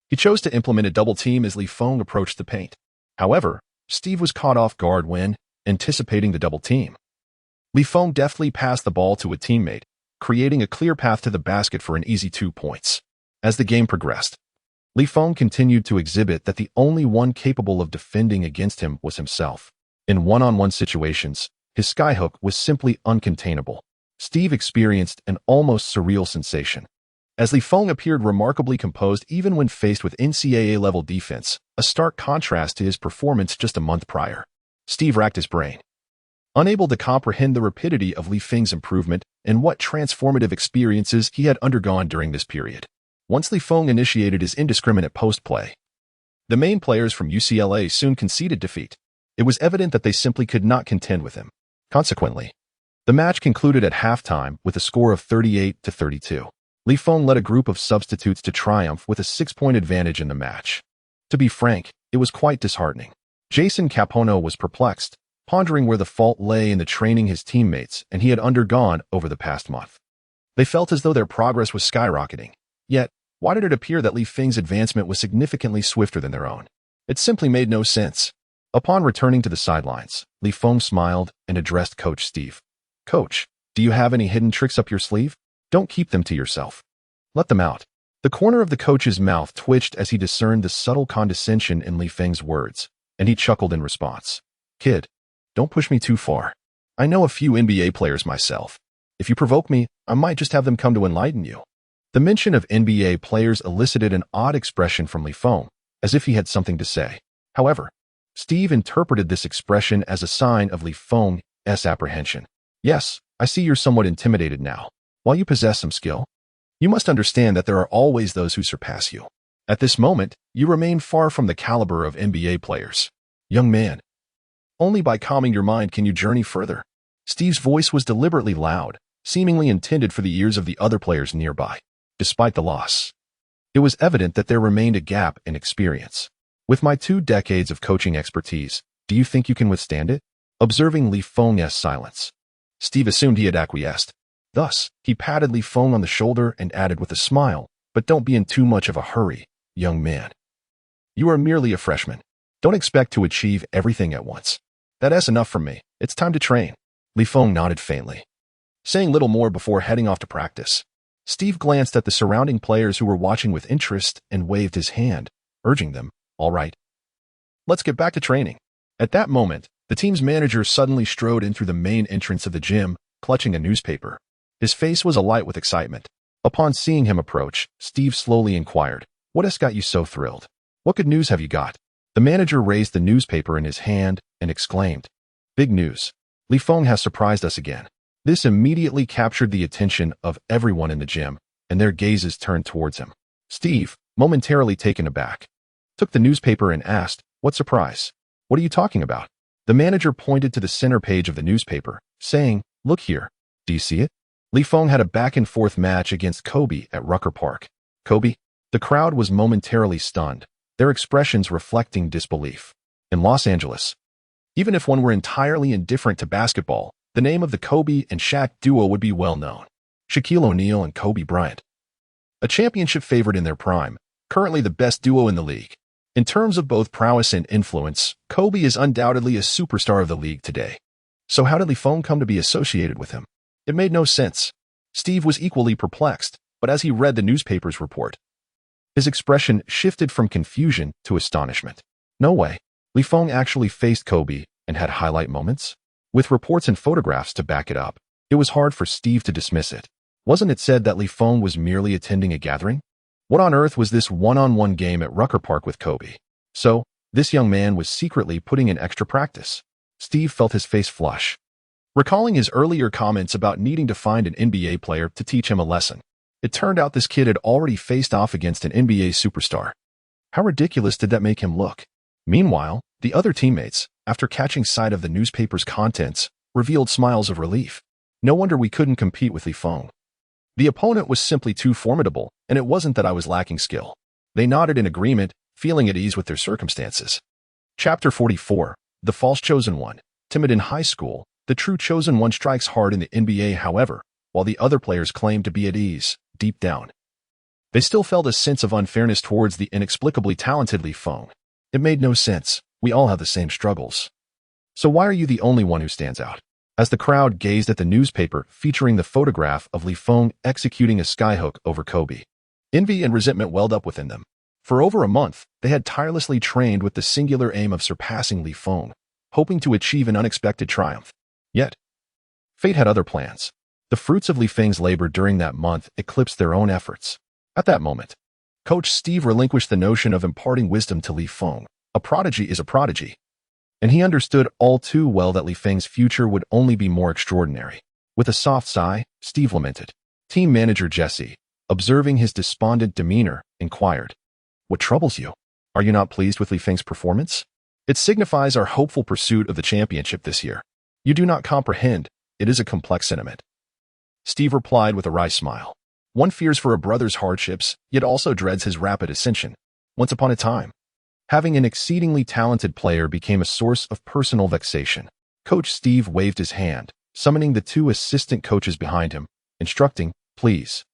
he chose to implement a double team as Feng approached the paint. However, Steve was caught off guard when, anticipating the double team, Feng deftly passed the ball to a teammate, creating a clear path to the basket for an easy 2 points. As the game progressed, Feng continued to exhibit that the only one capable of defending against him was himself. In one-on-one situations, his skyhook was simply uncontainable. Steve experienced an almost surreal sensation, as Feng appeared remarkably composed even when faced with NCAA-level defense, a stark contrast to his performance just a month prior. Steve racked his brain, unable to comprehend the rapidity of Feng's improvement and what transformative experiences he had undergone during this period. Once Feng initiated his indiscriminate post-play, the main players from UCLA soon conceded defeat. It was evident that they simply could not contend with him. Consequently, the match concluded at halftime with a score of 38-32. Feng led a group of substitutes to triumph with a 6-point advantage in the match. To be frank, it was quite disheartening. Jason Capono was perplexed, pondering where the fault lay in the training his teammates and he had undergone over the past month. They felt as though their progress was skyrocketing. Yet, why did it appear that Feng's advancement was significantly swifter than their own? It simply made no sense. Upon returning to the sidelines, Feng smiled and addressed Coach Steve. "Coach, do you have any hidden tricks up your sleeve? Don't keep them to yourself. Let them out." The corner of the coach's mouth twitched as he discerned the subtle condescension in Feng's words, and he chuckled in response. "Kid, don't push me too far. I know a few NBA players myself. If you provoke me, I might just have them come to enlighten you." The mention of NBA players elicited an odd expression from Feng, as if he had something to say. However, Steve interpreted this expression as a sign of Feng's apprehension. "Yes, I see you're somewhat intimidated now. While you possess some skill, you must understand that there are always those who surpass you. At this moment, you remain far from the caliber of NBA players. Young man, only by calming your mind can you journey further." Steve's voice was deliberately loud, seemingly intended for the ears of the other players nearby. Despite the loss, it was evident that there remained a gap in experience. "With my 2 decades of coaching expertise, do you think you can withstand it?" Observing Feng's silence, Steve assumed he had acquiesced. Thus, he patted Feng on the shoulder and added with a smile, "But don't be in too much of a hurry, young man. You are merely a freshman. Don't expect to achieve everything at once. That's enough from me. It's time to train." Feng nodded faintly, saying little more before heading off to practice. Steve glanced at the surrounding players who were watching with interest and waved his hand, urging them, "All right, let's get back to training." At that moment, the team's manager suddenly strode in through the main entrance of the gym, clutching a newspaper. His face was alight with excitement. Upon seeing him approach, Steve slowly inquired, "What has got you so thrilled? What good news have you got?" The manager raised the newspaper in his hand and exclaimed, "Big news. Feng has surprised us again." This immediately captured the attention of everyone in the gym, and their gazes turned towards him. Steve, momentarily taken aback, took the newspaper and asked, "What surprise? What are you talking about?" The manager pointed to the center page of the newspaper, saying, "Look here. Do you see it? Feng had a back-and-forth match against Kobe at Rucker Park." Kobe? The crowd was momentarily stunned, their expressions reflecting disbelief. In Los Angeles, even if one were entirely indifferent to basketball, the name of the Kobe and Shaq duo would be well known. Shaquille O'Neal and Kobe Bryant. A championship favorite in their prime, currently the best duo in the league. In terms of both prowess and influence, Kobe is undoubtedly a superstar of the league today. So how did Feng come to be associated with him? It made no sense. Steve was equally perplexed, but as he read the newspaper's report, his expression shifted from confusion to astonishment. No way. Feng actually faced Kobe and had highlight moments? With reports and photographs to back it up, it was hard for Steve to dismiss it. Wasn't it said that Feng was merely attending a gathering? What on earth was this one-on-one game at Rucker Park with Kobe? So, this young man was secretly putting in extra practice. Steve felt his face flush, recalling his earlier comments about needing to find an NBA player to teach him a lesson. It turned out this kid had already faced off against an NBA superstar. How ridiculous did that make him look? Meanwhile, the other teammates, after catching sight of the newspaper's contents, revealed smiles of relief. No wonder we couldn't compete with Feng. The opponent was simply too formidable, and it wasn't that I was lacking skill. They nodded in agreement, feeling at ease with their circumstances. Chapter 44. The False Chosen One. Timid in high school, the true chosen one strikes hard in the NBA, however, while the other players claimed to be at ease, deep down. They still felt a sense of unfairness towards the inexplicably talented Feng. It made no sense. We all have the same struggles. So why are you the only one who stands out? As the crowd gazed at the newspaper featuring the photograph of Feng executing a skyhook over Kobe, envy and resentment welled up within them. For over a month, they had tirelessly trained with the singular aim of surpassing Feng, hoping to achieve an unexpected triumph. Yet, fate had other plans. The fruits of Feng's labor during that month eclipsed their own efforts. At that moment, Coach Steve relinquished the notion of imparting wisdom to Feng. A prodigy is a prodigy. And he understood all too well that Feng's future would only be more extraordinary. With a soft sigh, Steve lamented. Team manager Jesse, observing his despondent demeanor, inquired, "What troubles you? Are you not pleased with Feng's performance? It signifies our hopeful pursuit of the championship this year. You do not comprehend. It is a complex sentiment." Steve replied with a wry smile. One fears for a brother's hardships, yet also dreads his rapid ascension. Once upon a time, having an exceedingly talented player became a source of personal vexation. Coach Steve waved his hand, summoning the two assistant coaches behind him, instructing, "Please,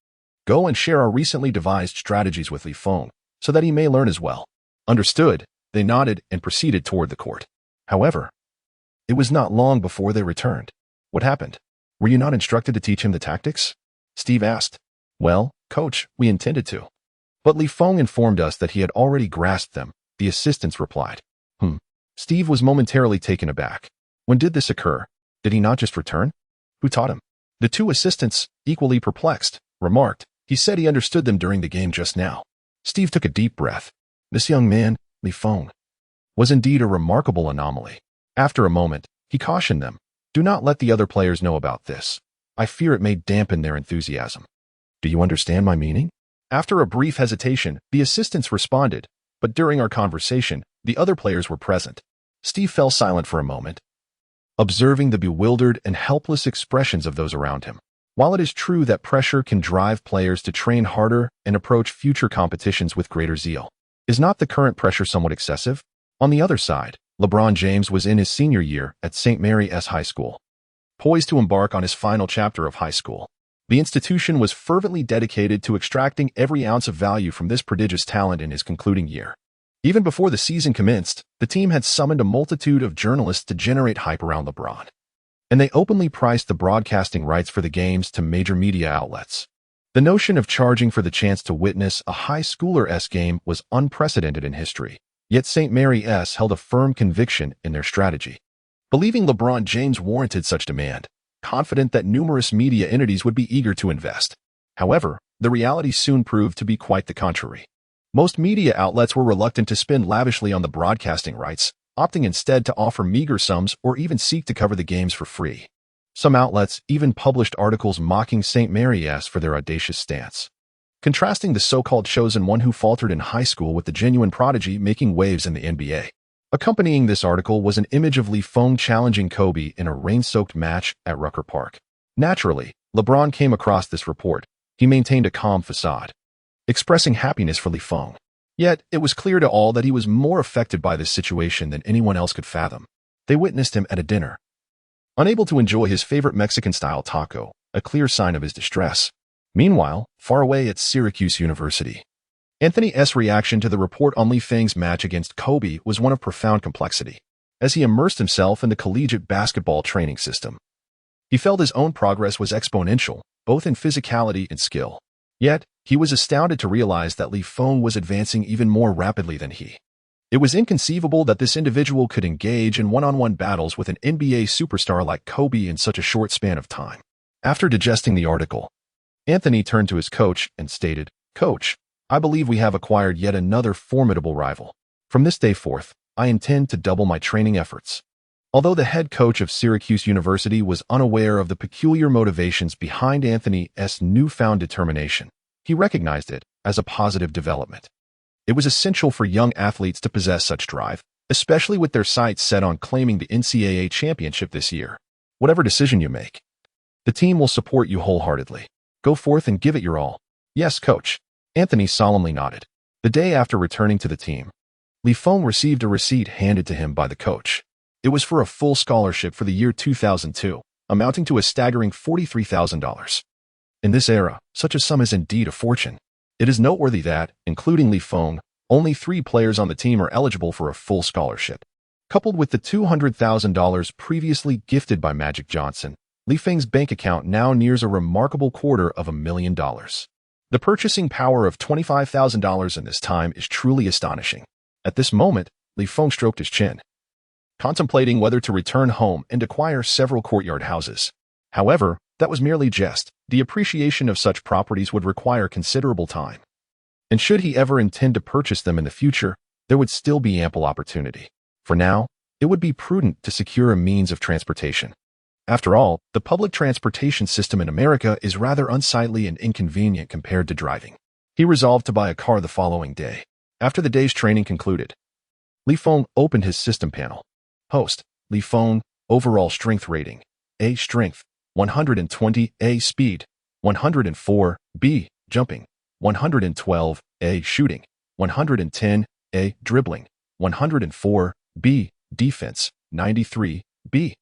go and share our recently devised strategies with Feng, so that he may learn as well." Understood, they nodded and proceeded toward the court. However, it was not long before they returned. "What happened? Were you not instructed to teach him the tactics?" Steve asked. "Well, coach, we intended to. But Feng informed us that he had already grasped them," the assistants replied. Steve was momentarily taken aback. When did this occur? Did he not just return? Who taught him? The two assistants, equally perplexed, remarked, "He said he understood them during the game just now." Steve took a deep breath. This young man, Feng, was indeed a remarkable anomaly. After a moment, he cautioned them, "Do not let the other players know about this. I fear it may dampen their enthusiasm." "Do you understand my meaning?" After a brief hesitation, the assistants responded, but during our conversation, the other players were present. Steve fell silent for a moment, observing the bewildered and helpless expressions of those around him. While it is true that pressure can drive players to train harder and approach future competitions with greater zeal, is not the current pressure somewhat excessive? On the other side, LeBron James was in his senior year at St. Mary's High School, poised to embark on his final chapter of high school. The institution was fervently dedicated to extracting every ounce of value from this prodigious talent in his concluding year. Even before the season commenced, the team had summoned a multitude of journalists to generate hype around LeBron, and they openly priced the broadcasting rights for the games to major media outlets. The notion of charging for the chance to witness a high schooler-esque game was unprecedented in history, yet St. Mary's held a firm conviction in their strategy. Believing LeBron James warranted such demand, confident that numerous media entities would be eager to invest. However, the reality soon proved to be quite the contrary. Most media outlets were reluctant to spend lavishly on the broadcasting rights, opting instead to offer meager sums or even seek to cover the games for free. Some outlets even published articles mocking St. Mary's for their audacious stance, contrasting the so-called chosen one who faltered in high school with the genuine prodigy making waves in the NBA. Accompanying this article was an image of Feng challenging Kobe in a rain-soaked match at Rucker Park. Naturally, LeBron came across this report. He maintained a calm facade, expressing happiness for Feng. Yet, it was clear to all that he was more affected by this situation than anyone else could fathom. They witnessed him at a dinner, unable to enjoy his favorite Mexican-style taco, a clear sign of his distress. Meanwhile, far away at Syracuse University, Anthony's reaction to the report on Feng's match against Kobe was one of profound complexity. As he immersed himself in the collegiate basketball training system, he felt his own progress was exponential, both in physicality and skill. Yet, he was astounded to realize that Feng was advancing even more rapidly than he. It was inconceivable that this individual could engage in one-on-one battles with an NBA superstar like Kobe in such a short span of time. After digesting the article, Anthony turned to his coach and stated, "Coach, I believe we have acquired yet another formidable rival. From this day forth, I intend to double my training efforts." Although the head coach of Syracuse University was unaware of the peculiar motivations behind Anthony's newfound determination, he recognized it as a positive development. It was essential for young athletes to possess such drive, especially with their sights set on claiming the NCAA championship this year. Whatever decision you make, the team will support you wholeheartedly. Go forth and give it your all. Yes, coach. Anthony solemnly nodded. The day after returning to the team, Feng received a receipt handed to him by the coach. It was for a full scholarship for the year 2002, amounting to a staggering $43,000. In this era, such a sum is indeed a fortune. It is noteworthy that, including Feng, only 3 players on the team are eligible for a full scholarship. Coupled with the $200,000 previously gifted by Magic Johnson, Feng's bank account now nears a remarkable $250,000. The purchasing power of $25,000 in this time is truly astonishing. At this moment, Feng stroked his chin, contemplating whether to return home and acquire several courtyard houses. However, that was merely jest. The appreciation of such properties would require considerable time. And should he ever intend to purchase them in the future, there would still be ample opportunity. For now, it would be prudent to secure a means of transportation. After all, the public transportation system in America is rather unsightly and inconvenient compared to driving. He resolved to buy a car the following day. After the day's training concluded, Feng opened his system panel. Host, Feng, overall strength rating, A strength, 120, A speed, 104, B jumping, 112, A shooting, 110, A dribbling, 104, B defense, 93, B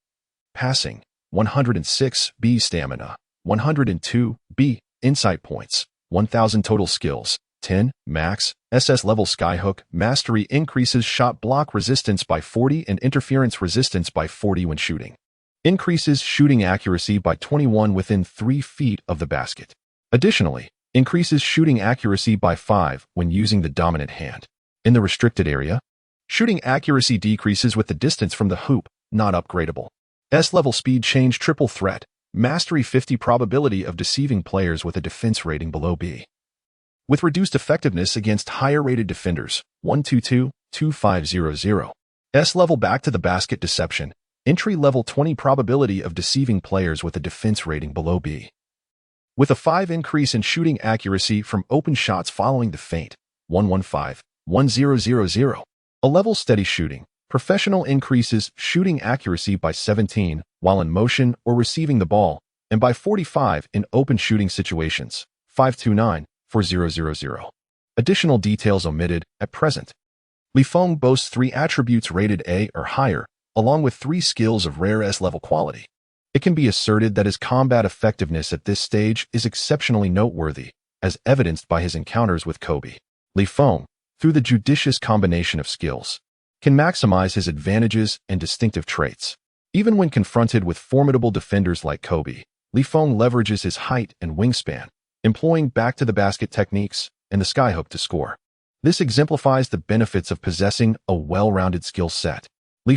passing, 106, B stamina, 102, B insight points, 1000 total skills, 10, max, SS level skyhook, mastery increases shot block resistance by 40 and interference resistance by 40 when shooting. Increases shooting accuracy by 21 within 3 feet of the basket. Additionally, increases shooting accuracy by 5 when using the dominant hand. In the restricted area, shooting accuracy decreases with the distance from the hoop, not upgradable. S-level speed change triple threat, mastery 50 probability of deceiving players with a defense rating below B. With reduced effectiveness against higher-rated defenders, 122-2500. S-level back to the basket deception, entry-level 20 probability of deceiving players with a defense rating below B. With a 5 increase in shooting accuracy from open shots following the feint, 115-1000. A level steady shooting, professional increases shooting accuracy by 17 while in motion or receiving the ball, and by 45 in open shooting situations, 529-4000. Additional details omitted at present. Feng boasts 3 attributes rated A or higher, along with 3 skills of rare S-level quality. It can be asserted that his combat effectiveness at this stage is exceptionally noteworthy, as evidenced by his encounters with Kobe. Feng, through the judicious combination of skills, can maximize his advantages and distinctive traits. Even when confronted with formidable defenders like Kobe, Feng leverages his height and wingspan, employing back-to-the-basket techniques and the skyhook to score. This exemplifies the benefits of possessing a well-rounded skill set.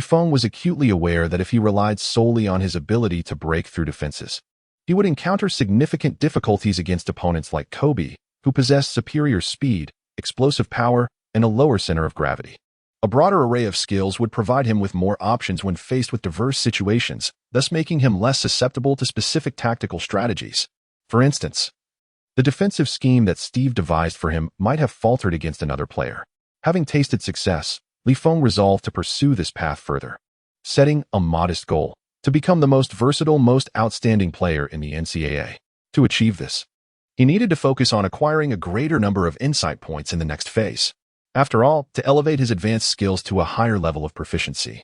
Feng was acutely aware that if he relied solely on his ability to break through defenses, He would encounter significant difficulties against opponents like Kobe, who possessed superior speed, explosive power, and a lower center of gravity. A broader array of skills would provide him with more options when faced with diverse situations, thus making him less susceptible to specific tactical strategies. For instance, the defensive scheme that Steve devised for him might have faltered against another player. Having tasted success, Feng resolved to pursue this path further, setting a modest goal to become the most versatile, most outstanding player in the NCAA. To achieve this, he needed to focus on acquiring a greater number of insight points in the next phase. After all, to elevate his advanced skills to a higher level of proficiency,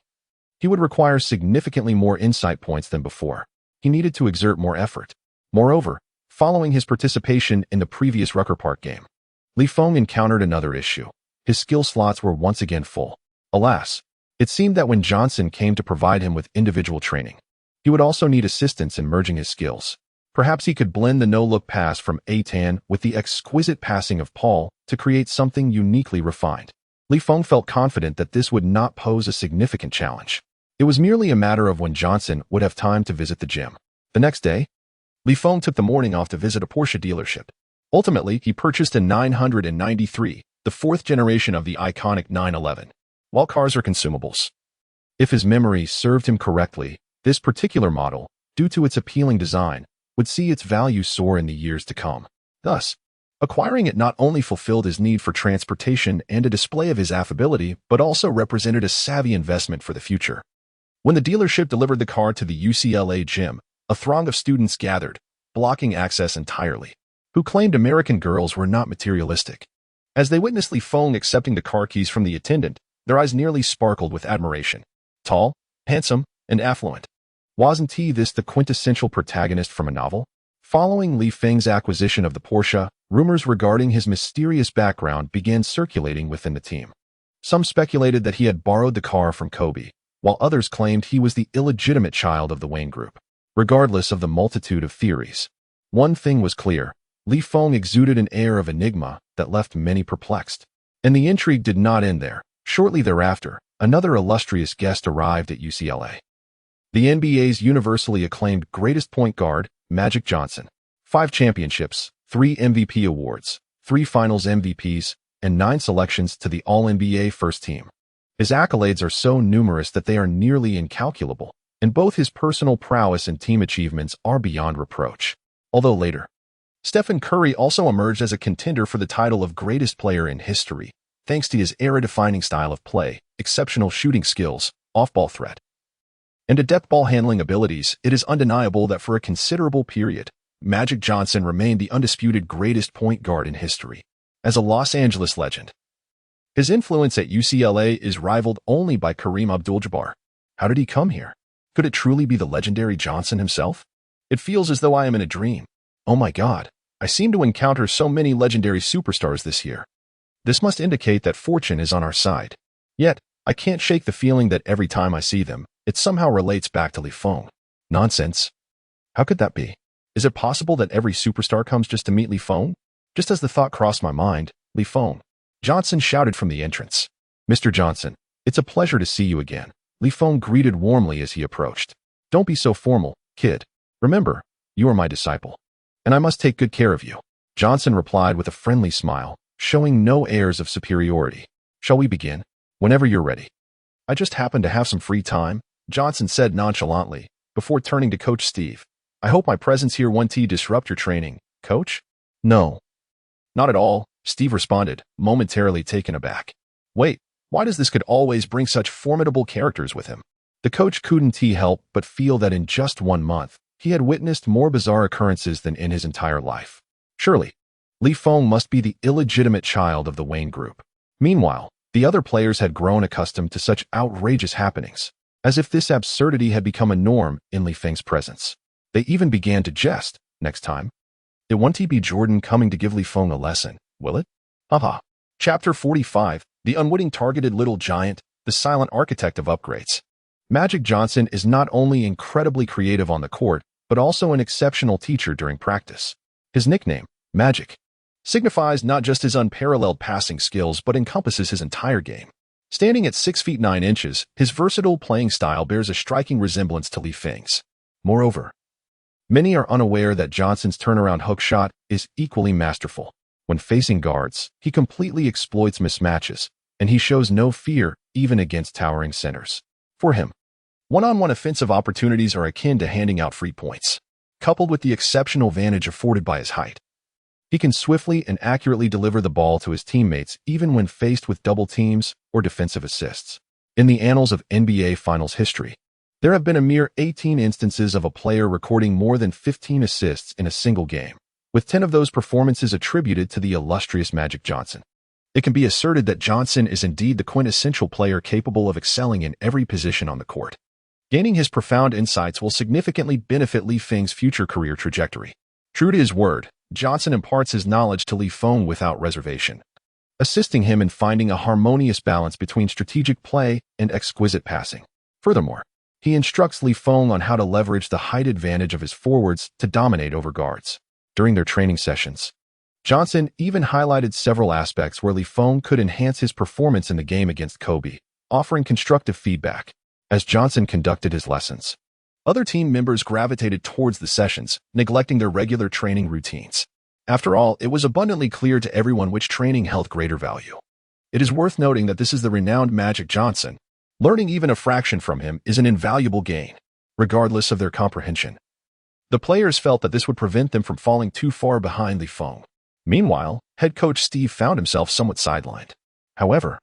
he would require significantly more insight points than before. He needed to exert more effort. Moreover, following his participation in the previous Rucker Park game, Feng encountered another issue. His skill slots were once again full. Alas, it seemed that when Johnson came to provide him with individual training, he would also need assistance in merging his skills. Perhaps he could blend the no-look pass from Atan with the exquisite passing of Paul to create something uniquely refined. Feng felt confident that this would not pose a significant challenge. It was merely a matter of when Johnson would have time to visit the gym. The next day, Feng took the morning off to visit a Porsche dealership. Ultimately, he purchased a 993, the fourth generation of the iconic 911. While cars are consumables, if his memory served him correctly, this particular model, due to its appealing design, would see its value soar in the years to come. Thus, acquiring it not only fulfilled his need for transportation and a display of his affability, but also represented a savvy investment for the future. When the dealership delivered the car to the UCLA gym, a throng of students gathered, blocking access entirely, who claimed American girls were not materialistic. As they witnessed Feng accepting the car keys from the attendant, their eyes nearly sparkled with admiration. Tall, handsome, and affluent. Wasn't he this the quintessential protagonist from a novel? Following Feng's acquisition of the Porsche, rumors regarding his mysterious background began circulating within the team. Some speculated that he had borrowed the car from Kobe, while others claimed he was the illegitimate child of the Wayne Group. Regardless of the multitude of theories, one thing was clear. Feng exuded an air of enigma that left many perplexed. And the intrigue did not end there. Shortly thereafter, another illustrious guest arrived at UCLA. The NBA's universally acclaimed greatest point guard, Magic Johnson. 5 championships, 3 MVP awards, 3 finals MVPs, and 9 selections to the All-NBA first team. His accolades are so numerous that they are nearly incalculable, and both his personal prowess and team achievements are beyond reproach. Although later, Stephen Curry also emerged as a contender for the title of greatest player in history, thanks to his era-defining style of play, exceptional shooting skills, off-ball threat, and adept ball handling abilities. It is undeniable that for a considerable period, Magic Johnson remained the undisputed greatest point guard in history. As a Los Angeles legend, his influence at UCLA is rivaled only by Kareem Abdul-Jabbar. How did he come here? Could it truly be the legendary Johnson himself? It feels as though I am in a dream. Oh my God, I seem to encounter so many legendary superstars this year. This must indicate that fortune is on our side. Yet, I can't shake the feeling that every time I see them, it somehow relates back to Feng. Nonsense. How could that be? Is it possible that every superstar comes just to meet Feng? Just as the thought crossed my mind, Feng. Johnson shouted from the entrance. Mr. Johnson, it's a pleasure to see you again. Feng greeted warmly as he approached. Don't be so formal, kid. Remember, you are my disciple, and I must take good care of you. Johnson replied with a friendly smile, showing no airs of superiority. Shall we begin? Whenever you're ready. I just happen to have some free time, Johnson said nonchalantly, before turning to Coach Steve. I hope my presence here won't disrupt your training, Coach? No. Not at all, Steve responded, momentarily taken aback. Wait, why does this kid always bring such formidable characters with him? The coach couldn't help but feel that in just 1 month, he had witnessed more bizarre occurrences than in his entire life. Surely, Feng must be the illegitimate child of the Wayne Group. Meanwhile, the other players had grown accustomed to such outrageous happenings, as if this absurdity had become a norm in Feng's presence. They even began to jest. Next time, it won't be Jordan coming to give Feng a lesson, will it? Haha. Chapter 45, The Unwitting Targeted Little Giant, the Silent Architect of Upgrades. Magic Johnson is not only incredibly creative on the court, but also an exceptional teacher during practice. His nickname, Magic, signifies not just his unparalleled passing skills but encompasses his entire game. Standing at 6 feet 9 inches, his versatile playing style bears a striking resemblance to Feng's. Moreover, Many are unaware that Johnson's turnaround hook shot is equally masterful. When facing guards, he completely exploits mismatches, and he shows no fear even against towering centers. For him, one-on-one offensive opportunities are akin to handing out free points, coupled with the exceptional advantage afforded by his height. He can swiftly and accurately deliver the ball to his teammates even when faced with double teams or defensive assists. In the annals of NBA Finals history, there have been a mere 18 instances of a player recording more than 15 assists in a single game, with 10 of those performances attributed to the illustrious Magic Johnson. It can be asserted that Johnson is indeed the quintessential player capable of excelling in every position on the court. Gaining his profound insights will significantly benefit Feng's future career trajectory. True to his word, Johnson imparts his knowledge to Feng without reservation, assisting him in finding a harmonious balance between strategic play and exquisite passing. Furthermore, he instructs Feng on how to leverage the height advantage of his forwards to dominate over guards. During their training sessions, Johnson even highlighted several aspects where Feng could enhance his performance in the game against Kobe, offering constructive feedback. As Johnson conducted his lessons, other team members gravitated towards the sessions, neglecting their regular training routines. After all, it was abundantly clear to everyone which training held greater value. It is worth noting that this is the renowned Magic Johnson. Learning even a fraction from him is an invaluable gain, regardless of their comprehension. The players felt that this would prevent them from falling too far behind Feng. Meanwhile, head coach Steve found himself somewhat sidelined. However,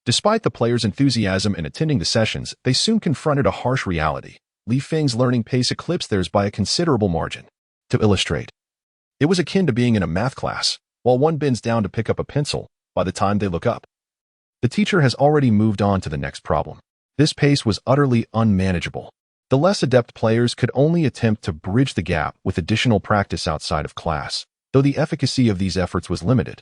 despite the players' enthusiasm in attending the sessions, they soon confronted a harsh reality. Feng's learning pace eclipsed theirs by a considerable margin. To illustrate, it was akin to being in a math class. While one bends down to pick up a pencil, by the time they look up, the teacher has already moved on to the next problem. This pace was utterly unmanageable. The less adept players could only attempt to bridge the gap with additional practice outside of class, though the efficacy of these efforts was limited,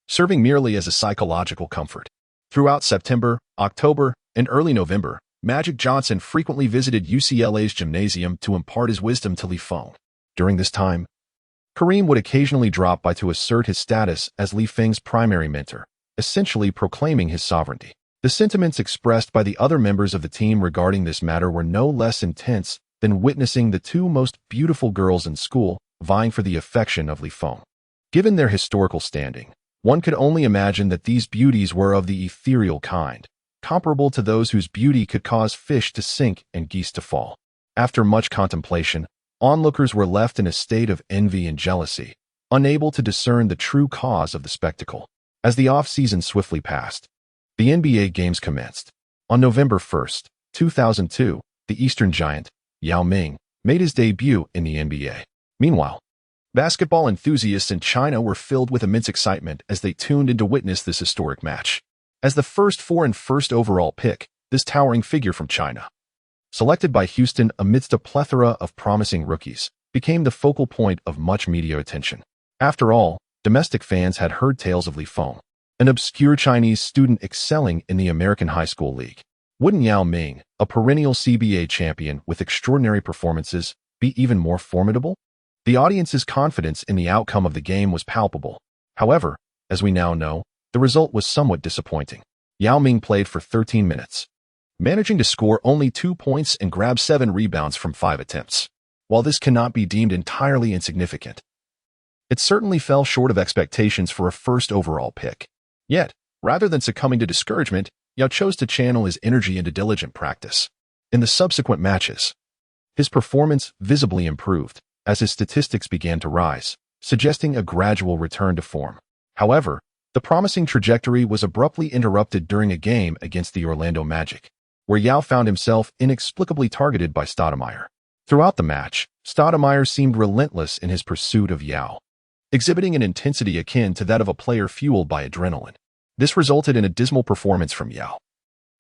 serving merely as a psychological comfort. Throughout September, October, and early November, Magic Johnson frequently visited UCLA's gymnasium to impart his wisdom to Feng. During this time, Kareem would occasionally drop by to assert his status as Feng's primary mentor, essentially proclaiming his sovereignty. The sentiments expressed by the other members of the team regarding this matter were no less intense than witnessing the two most beautiful girls in school vying for the affection of Feng. Given their historical standing, one could only imagine that these beauties were of the ethereal kind, comparable to those whose beauty could cause fish to sink and geese to fall. After much contemplation, onlookers were left in a state of envy and jealousy, unable to discern the true cause of the spectacle. As the off-season swiftly passed, the NBA games commenced. On November 1, 2002, the Eastern Giant, Yao Ming, made his debut in the NBA. Meanwhile, basketball enthusiasts in China were filled with immense excitement as they tuned in to witness this historic match. As the first overall pick, this towering figure from China, selected by Houston amidst a plethora of promising rookies, became the focal point of much media attention. After all, domestic fans had heard tales of Feng, an obscure Chinese student excelling in the American high school league. Wouldn't Yao Ming, a perennial CBA champion with extraordinary performances, be even more formidable? The audience's confidence in the outcome of the game was palpable. However, as we now know, the result was somewhat disappointing. Yao Ming played for 13 minutes, managing to score only 2 points and grab 7 rebounds from 5 attempts. While this cannot be deemed entirely insignificant, it certainly fell short of expectations for a first overall pick. Yet, rather than succumbing to discouragement, Yao chose to channel his energy into diligent practice. In the subsequent matches, his performance visibly improved as his statistics began to rise, suggesting a gradual return to form. However, the promising trajectory was abruptly interrupted during a game against the Orlando Magic, where Yao found himself inexplicably targeted by Stoudemire. Throughout the match, Stoudemire seemed relentless in his pursuit of Yao, exhibiting an intensity akin to that of a player fueled by adrenaline. This resulted in a dismal performance from Yao,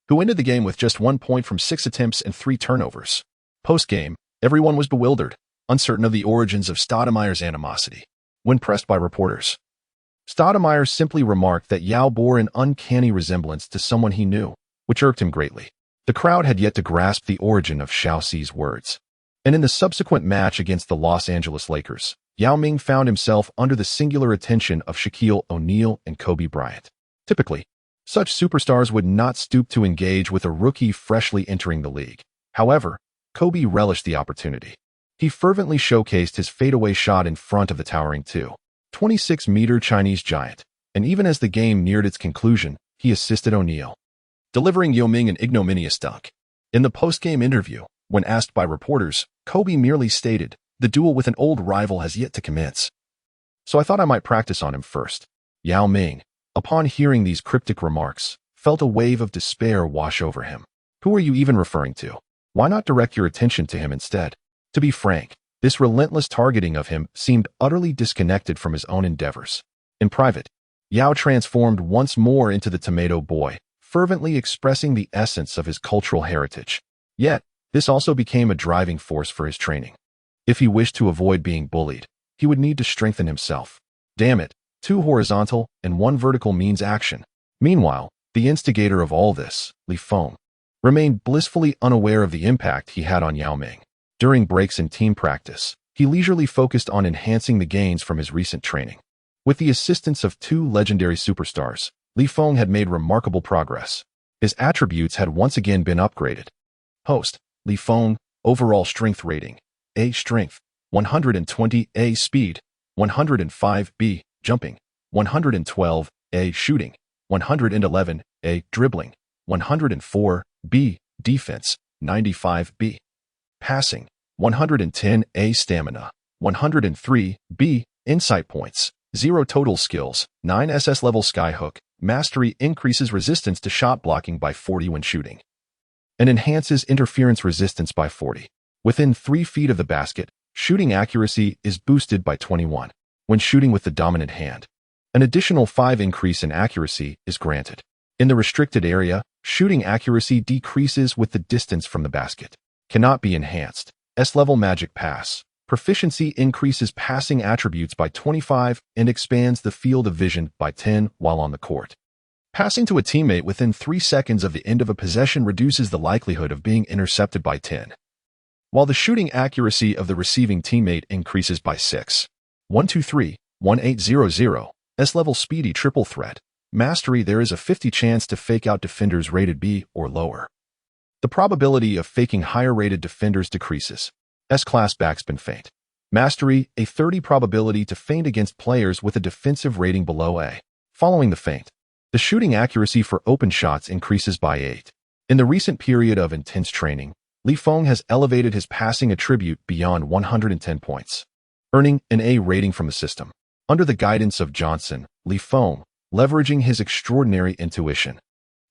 who ended the game with just 1 point from 6 attempts and 3 turnovers. Post-game, everyone was bewildered, uncertain of the origins of Stoudemire's animosity. When pressed by reporters, Stoudemire simply remarked that Yao bore an uncanny resemblance to someone he knew, which irked him greatly. The crowd had yet to grasp the origin of Xi's words. And in the subsequent match against the Los Angeles Lakers, Yao Ming found himself under the singular attention of Shaquille O'Neal and Kobe Bryant. Typically, such superstars would not stoop to engage with a rookie freshly entering the league. However, Kobe relished the opportunity. He fervently showcased his fadeaway shot in front of the towering 226-meter Chinese giant, and even as the game neared its conclusion, he assisted O'Neal, delivering Yao Ming an ignominious dunk. In the post-game interview, when asked by reporters, Kobe merely stated, "The duel with an old rival has yet to commence. So I thought I might practice on him first." Yao Ming, upon hearing these cryptic remarks, felt a wave of despair wash over him. Who are you even referring to? Why not direct your attention to him instead? To be frank, this relentless targeting of him seemed utterly disconnected from his own endeavors. In private, Yao transformed once more into the tomato boy, fervently expressing the essence of his cultural heritage. Yet, this also became a driving force for his training. If he wished to avoid being bullied, he would need to strengthen himself. Damn it, 2 horizontal and 1 vertical means action. Meanwhile, the instigator of all this, Feng, remained blissfully unaware of the impact he had on Yao Ming. During breaks in team practice, he leisurely focused on enhancing the gains from his recent training. With the assistance of 2 legendary superstars, Feng had made remarkable progress. His attributes had once again been upgraded. Host, Feng, overall strength rating, A strength, 120, A speed, 105, B jumping, 112, A shooting, 111, A dribbling, 104, B defense, 95, B passing, 110, A stamina, 103, B insight points, 0 total skills, 9 SS level skyhook, mastery increases resistance to shot blocking by 40 when shooting, and enhances interference resistance by 40. Within 3 feet of the basket, shooting accuracy is boosted by 21 when shooting with the dominant hand. An additional 5 increase in accuracy is granted. In the restricted area, shooting accuracy decreases with the distance from the basket. Cannot be enhanced. S-level magic pass. Proficiency increases passing attributes by 25 and expands the field of vision by 10 while on the court. Passing to a teammate within 3 seconds of the end of a possession reduces the likelihood of being intercepted by 10, while the shooting accuracy of the receiving teammate increases by 6. 123, 1800, S-level speedy triple threat. Mastery. There is a 50 chance to fake out defenders rated B or lower. The probability of faking higher-rated defenders decreases. S-class backspin feint. Mastery. A 30 probability to feint against players with a defensive rating below A. Following the feint, the shooting accuracy for open shots increases by 8. In the recent period of intense training, Feng has elevated his passing attribute beyond 110 points, earning an A rating from the system. Under the guidance of Johnson, Feng, leveraging his extraordinary intuition,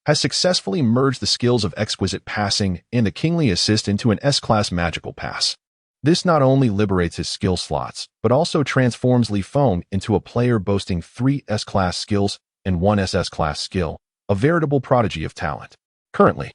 has successfully merged the skills of exquisite passing and the kingly assist into an S-class magical pass. This not only liberates his skill slots, but also transforms Feng into a player boasting 3 S-class skills and 1 SS-class skill, a veritable prodigy of talent. Currently,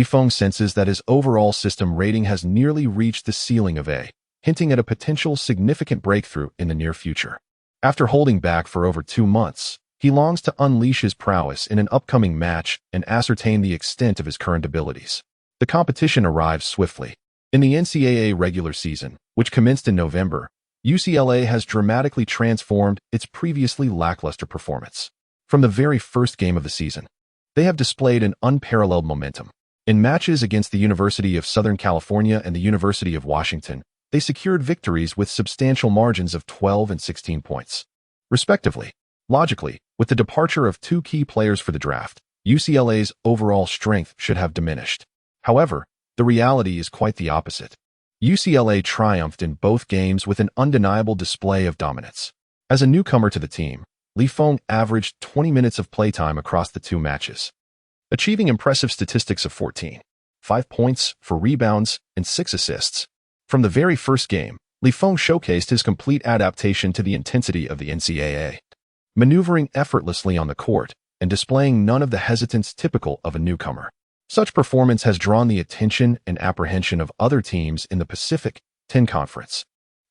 Feng senses that his overall system rating has nearly reached the ceiling of A, hinting at a potential significant breakthrough in the near future. After holding back for over 2 months, he longs to unleash his prowess in an upcoming match and ascertain the extent of his current abilities. The competition arrives swiftly. In the NCAA regular season, which commenced in November, UCLA has dramatically transformed its previously lackluster performance. From the very first game of the season, they have displayed an unparalleled momentum. In matches against the University of Southern California and the University of Washington, they secured victories with substantial margins of 12 and 16 points, respectively. Logically, with the departure of 2 key players for the draft, UCLA's overall strength should have diminished. However, the reality is quite the opposite. UCLA triumphed in both games with an undeniable display of dominance. As a newcomer to the team, Feng averaged 20 minutes of playtime across the 2 matches, achieving impressive statistics of 14, 5 points, 4 rebounds, and 6 assists. From the very first game, Feng showcased his complete adaptation to the intensity of the NCAA, maneuvering effortlessly on the court and displaying none of the hesitance typical of a newcomer. Such performance has drawn the attention and apprehension of other teams in the Pacific 10 Conference.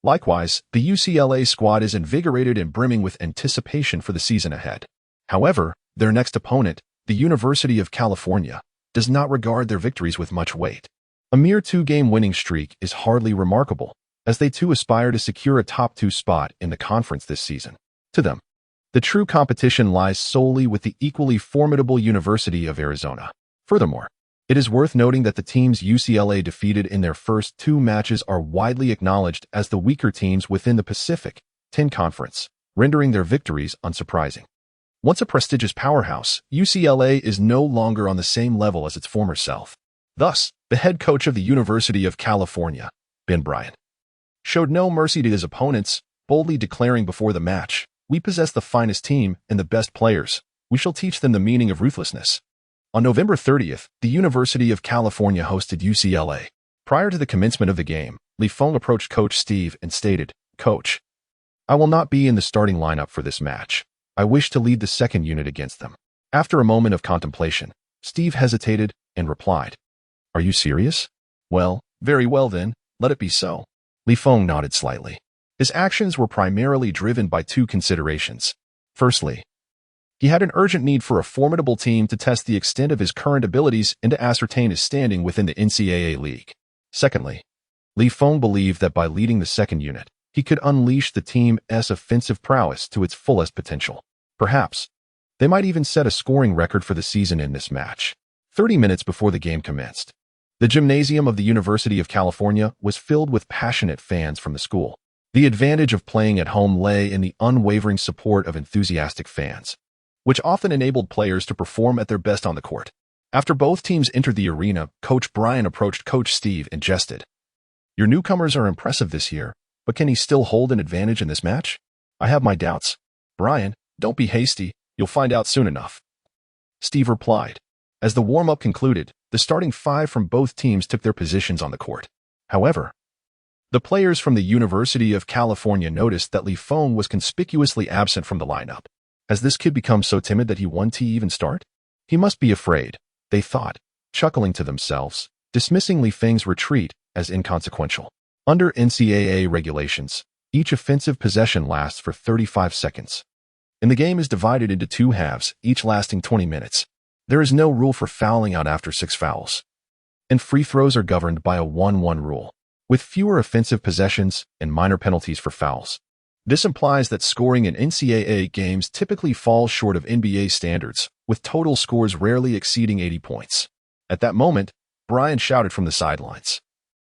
Likewise, the UCLA squad is invigorated and brimming with anticipation for the season ahead. However, their next opponent, the University of California, does not regard their victories with much weight. A mere 2-game winning streak is hardly remarkable, as they too aspire to secure a top 2 spot in the conference this season. To them, the true competition lies solely with the equally formidable University of Arizona. Furthermore, It is worth noting that the teams UCLA defeated in their first two matches are widely acknowledged as the weaker teams within the Pacific 10 Conference, rendering their victories unsurprising. Once a prestigious powerhouse, UCLA is no longer on the same level as its former self. Thus, the head coach of the University of California, Ben Bryant, showed no mercy to his opponents, boldly declaring before the match, "We possess the finest team and the best players. We shall teach them the meaning of ruthlessness." On November 30th, the University of California hosted UCLA. Prior to the commencement of the game, Feng approached Coach Steve and stated, "Coach, I will not be in the starting lineup for this match. I wish to lead the second unit against them." After a moment of contemplation, Steve hesitated and replied, "Are you serious? Well, very well then, let it be so." Feng nodded slightly. His actions were primarily driven by two considerations. Firstly, he had an urgent need for a formidable team to test the extent of his current abilities and to ascertain his standing within the NCAA league. Secondly, Feng believed that by leading the second unit, he could unleash the team's offensive prowess to its fullest potential. Perhaps, they might even set a scoring record for the season in this match. 30 minutes before the game commenced, the gymnasium of the University of California was filled with passionate fans from the school. The advantage of playing at home lay in the unwavering support of enthusiastic fans, which often enabled players to perform at their best on the court. After both teams entered the arena, Coach Brian approached Coach Steve and jested, "Your newcomers are impressive this year, but can he still hold an advantage in this match? I have my doubts." "Brian, don't be hasty. You'll find out soon enough," Steve replied. As the warm-up concluded, the starting five from both teams took their positions on the court. However, the players from the University of California noticed that Feng was conspicuously absent from the lineup. Has this kid become so timid that he won't even start? He must be afraid, they thought, chuckling to themselves, dismissing Feng's retreat as inconsequential. Under NCAA regulations, each offensive possession lasts for 35 seconds. And the game is divided into two halves, each lasting 20 minutes. There is no rule for fouling out after 6 fouls. And free throws are governed by a 1-1 rule, with fewer offensive possessions and minor penalties for fouls. This implies that scoring in NCAA games typically falls short of NBA standards, with total scores rarely exceeding 80 points. At that moment, Brian shouted from the sidelines,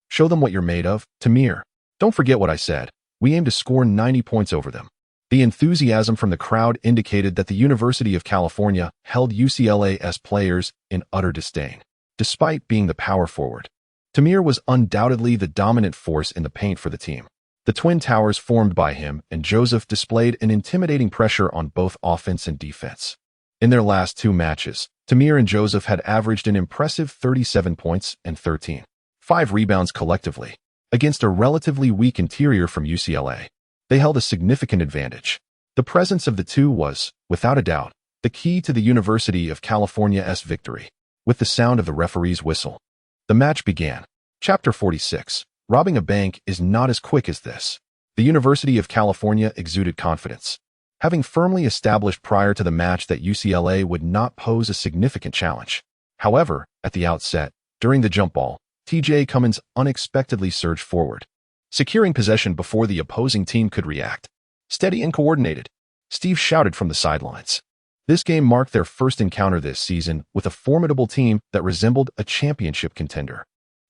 "Show them what you're made of, Tamir. Don't forget what I said. We aim to score 90 points over them." The enthusiasm from the crowd indicated that the University of California held UCLA's players in utter disdain. Despite being the power forward, Tamir was undoubtedly the dominant force in the paint for the team. The twin towers formed by him and Joseph displayed an intimidating pressure on both offense and defense. In their last two matches, Tamir and Joseph had averaged an impressive 37 points and 13.5 rebounds collectively. Against a relatively weak interior from UCLA, they held a significant advantage. The presence of the two was, without a doubt, the key to the University of California's victory. With the sound of the referee's whistle, the match began. Chapter 46. Robbing a bank is not as quick as this. The University of California exuded confidence, having firmly established prior to the match that UCLA would not pose a significant challenge. However, at the outset, during the jump ball, TJ Cummins unexpectedly surged forward, securing possession before the opposing team could react. "Steady and coordinated," Steve shouted from the sidelines. This game marked their first encounter this season with a formidable team that resembled a championship contender.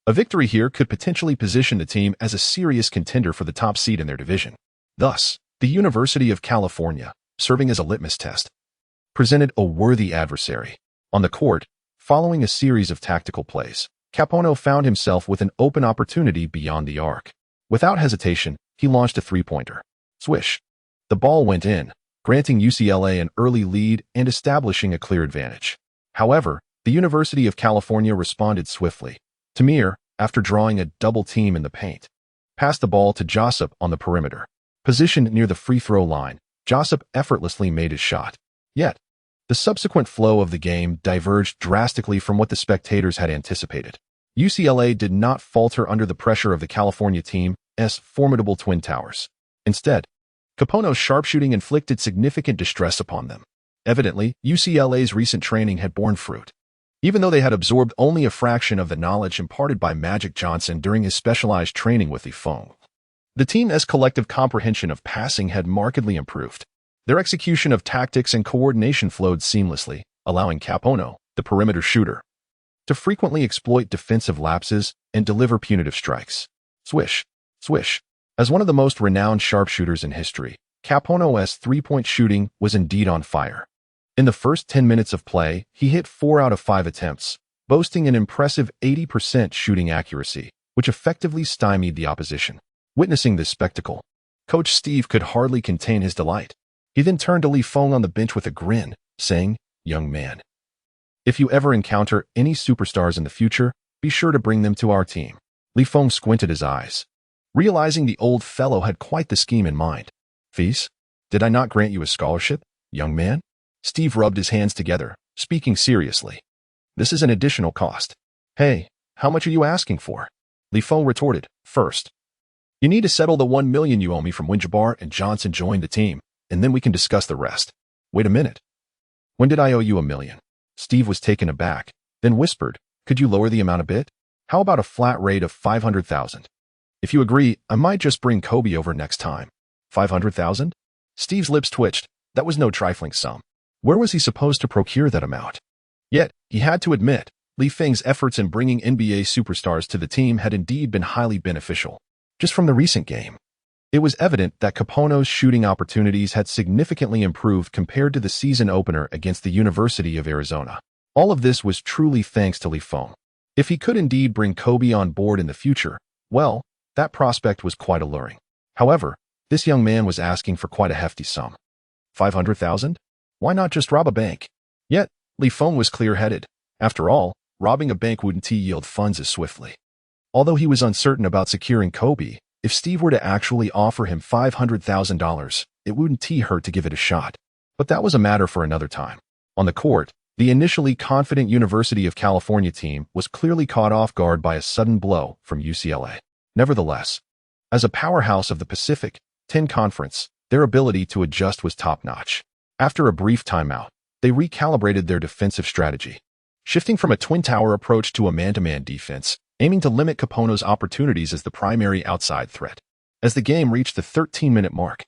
A victory here could potentially position the team as a serious contender for the top seed in their division. Thus, the University of California, serving as a litmus test, presented a worthy adversary. On the court, following a series of tactical plays, Capono found himself with an open opportunity beyond the arc. Without hesitation, he launched a three-pointer. Swish. The ball went in, granting UCLA an early lead and establishing a clear advantage. However, the University of California responded swiftly. Tamir, after drawing a double team in the paint, passed the ball to Joseph on the perimeter. Positioned near the free throw line, Joseph effortlessly made his shot. Yet, the subsequent flow of the game diverged drastically from what the spectators had anticipated. UCLA did not falter under the pressure of the California team's formidable twin towers. Instead, Capono's sharpshooting inflicted significant distress upon them. Evidently, UCLA's recent training had borne fruit. Even though they had absorbed only a fraction of the knowledge imparted by Magic Johnson during his specialized training with Feng, the team's collective comprehension of passing had markedly improved. Their execution of tactics and coordination flowed seamlessly, allowing Capono, the perimeter shooter, to frequently exploit defensive lapses and deliver punitive strikes. Swish, swish. As one of the most renowned sharpshooters in history, Capone's three-point shooting was indeed on fire. In the first 10 minutes of play, he hit 4 out of 5 attempts, boasting an impressive 80% shooting accuracy, which effectively stymied the opposition. Witnessing this spectacle, Coach Steve could hardly contain his delight. He then turned to Feng on the bench with a grin, saying, "Young man, if you ever encounter any superstars in the future, be sure to bring them to our team." Feng squinted his eyes, realizing the old fellow had quite the scheme in mind. "Fees? Did I not grant you a scholarship, young man?" Steve rubbed his hands together, speaking seriously. "This is an additional cost." "Hey, how much are you asking for?" Feng retorted. "First, you need to settle the $1 million you owe me from when Jabbar and Johnson joined the team, and then we can discuss the rest." "Wait a minute. When did I owe you $1 million?" Steve was taken aback, then whispered, "Could you lower the amount a bit? How about a flat rate of $500,000? If you agree, I might just bring Kobe over next time." $500,000? Steve's lips twitched. That was no trifling sum. Where was he supposed to procure that amount? Yet, he had to admit, Feng's efforts in bringing NBA superstars to the team had indeed been highly beneficial. Just from the recent game, it was evident that Capone's shooting opportunities had significantly improved compared to the season opener against the University of Arizona. All of this was truly thanks to Feng. If he could indeed bring Kobe on board in the future, well, that prospect was quite alluring. However, this young man was asking for quite a hefty sum. 500,000? Why not just rob a bank? Yet, Feng was clear-headed. After all, robbing a bank wouldn't yield funds as swiftly. Although he was uncertain about securing Kobe, if Steve were to actually offer him $500,000, it wouldn't hurt to give it a shot. But that was a matter for another time. On the court, the initially confident University of California team was clearly caught off guard by a sudden blow from UCLA. Nevertheless, as a powerhouse of the Pacific 10 Conference, their ability to adjust was top-notch. After a brief timeout, they recalibrated their defensive strategy, shifting from a twin tower approach to a man-to-man defense, aiming to limit Capone's opportunities as the primary outside threat. As the game reached the 13-minute mark,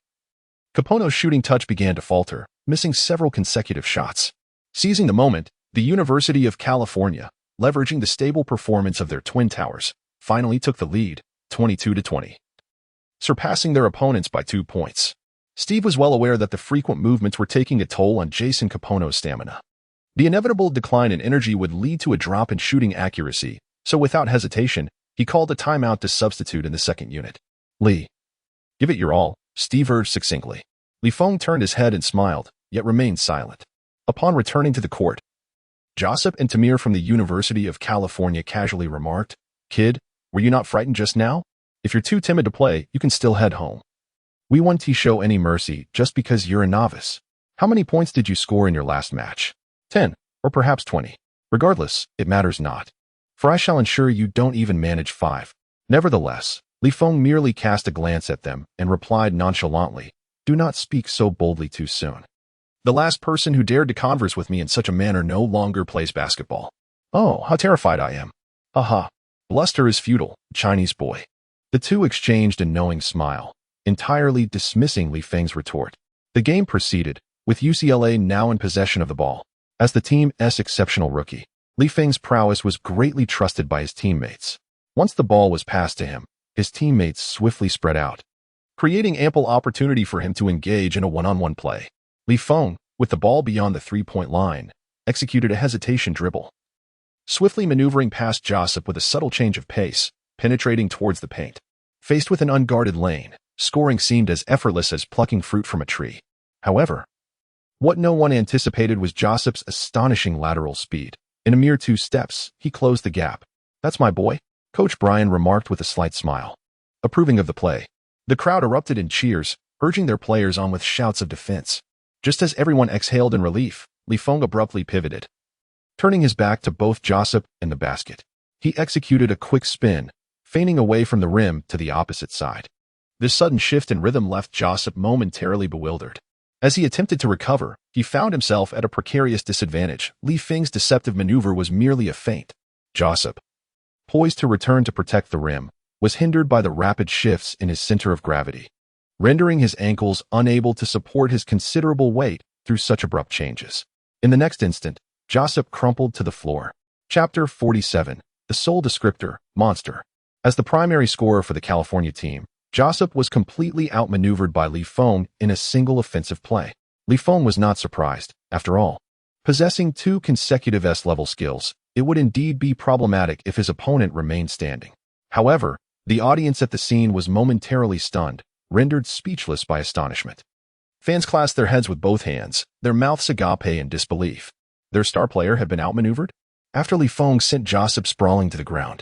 Capone's shooting touch began to falter, missing several consecutive shots. Seizing the moment, the University of California, leveraging the stable performance of their twin towers, finally took the lead, 22-20, surpassing their opponents by 2 points. Steve was well aware that the frequent movements were taking a toll on Jason Capone's stamina. The inevitable decline in energy would lead to a drop in shooting accuracy, so without hesitation, he called a timeout to substitute in the second unit. "Lee, give it your all," Steve urged succinctly. Feng turned his head and smiled, yet remained silent. Upon returning to the court, Joseph and Tamir from the University of California casually remarked, "Kid, were you not frightened just now? If you're too timid to play, you can still head home. We won't show any mercy just because you're a novice. How many points did you score in your last match? 10, or perhaps 20. Regardless, it matters not. For I shall ensure you don't even manage 5. Nevertheless, Feng merely cast a glance at them and replied nonchalantly, "Do not speak so boldly too soon. The last person who dared to converse with me in such a manner no longer plays basketball. Oh, how terrified I am. Haha. Bluster is futile, Chinese boy." The two exchanged a knowing smile, entirely dismissing Feng's retort. The game proceeded, with UCLA now in possession of the ball. As the team's exceptional rookie, Feng's prowess was greatly trusted by his teammates. Once the ball was passed to him, his teammates swiftly spread out, creating ample opportunity for him to engage in a one-on-one play. Feng, with the ball beyond the three-point line, executed a hesitation dribble, swiftly maneuvering past Joseph with a subtle change of pace, penetrating towards the paint. Faced with an unguarded lane, scoring seemed as effortless as plucking fruit from a tree. However, what no one anticipated was Joseph's astonishing lateral speed. In a mere 2 steps, he closed the gap. "That's my boy," Coach Brian remarked with a slight smile, approving of the play. The crowd erupted in cheers, urging their players on with shouts of defense. Just as everyone exhaled in relief, Feng abruptly pivoted, turning his back to both Joseph and the basket. He executed a quick spin, feigning away from the rim to the opposite side. This sudden shift in rhythm left Joseph momentarily bewildered. As he attempted to recover, he found himself at a precarious disadvantage. Feng's deceptive maneuver was merely a feint. Joseph, poised to return to protect the rim, was hindered by the rapid shifts in his center of gravity, rendering his ankles unable to support his considerable weight through such abrupt changes. In the next instant, Joseph crumpled to the floor, Chapter 47. The Sole Descriptor, Monster. As the primary scorer for the California team, Josip was completely outmaneuvered by Feng in a single offensive play. Feng was not surprised. After all, possessing 2 consecutive S-level skills, it would indeed be problematic if his opponent remained standing. However, the audience at the scene was momentarily stunned, rendered speechless by astonishment. Fans clasped their heads with both hands, their mouths agape in disbelief. Their star player had been outmaneuvered? After Feng sent Josip sprawling to the ground,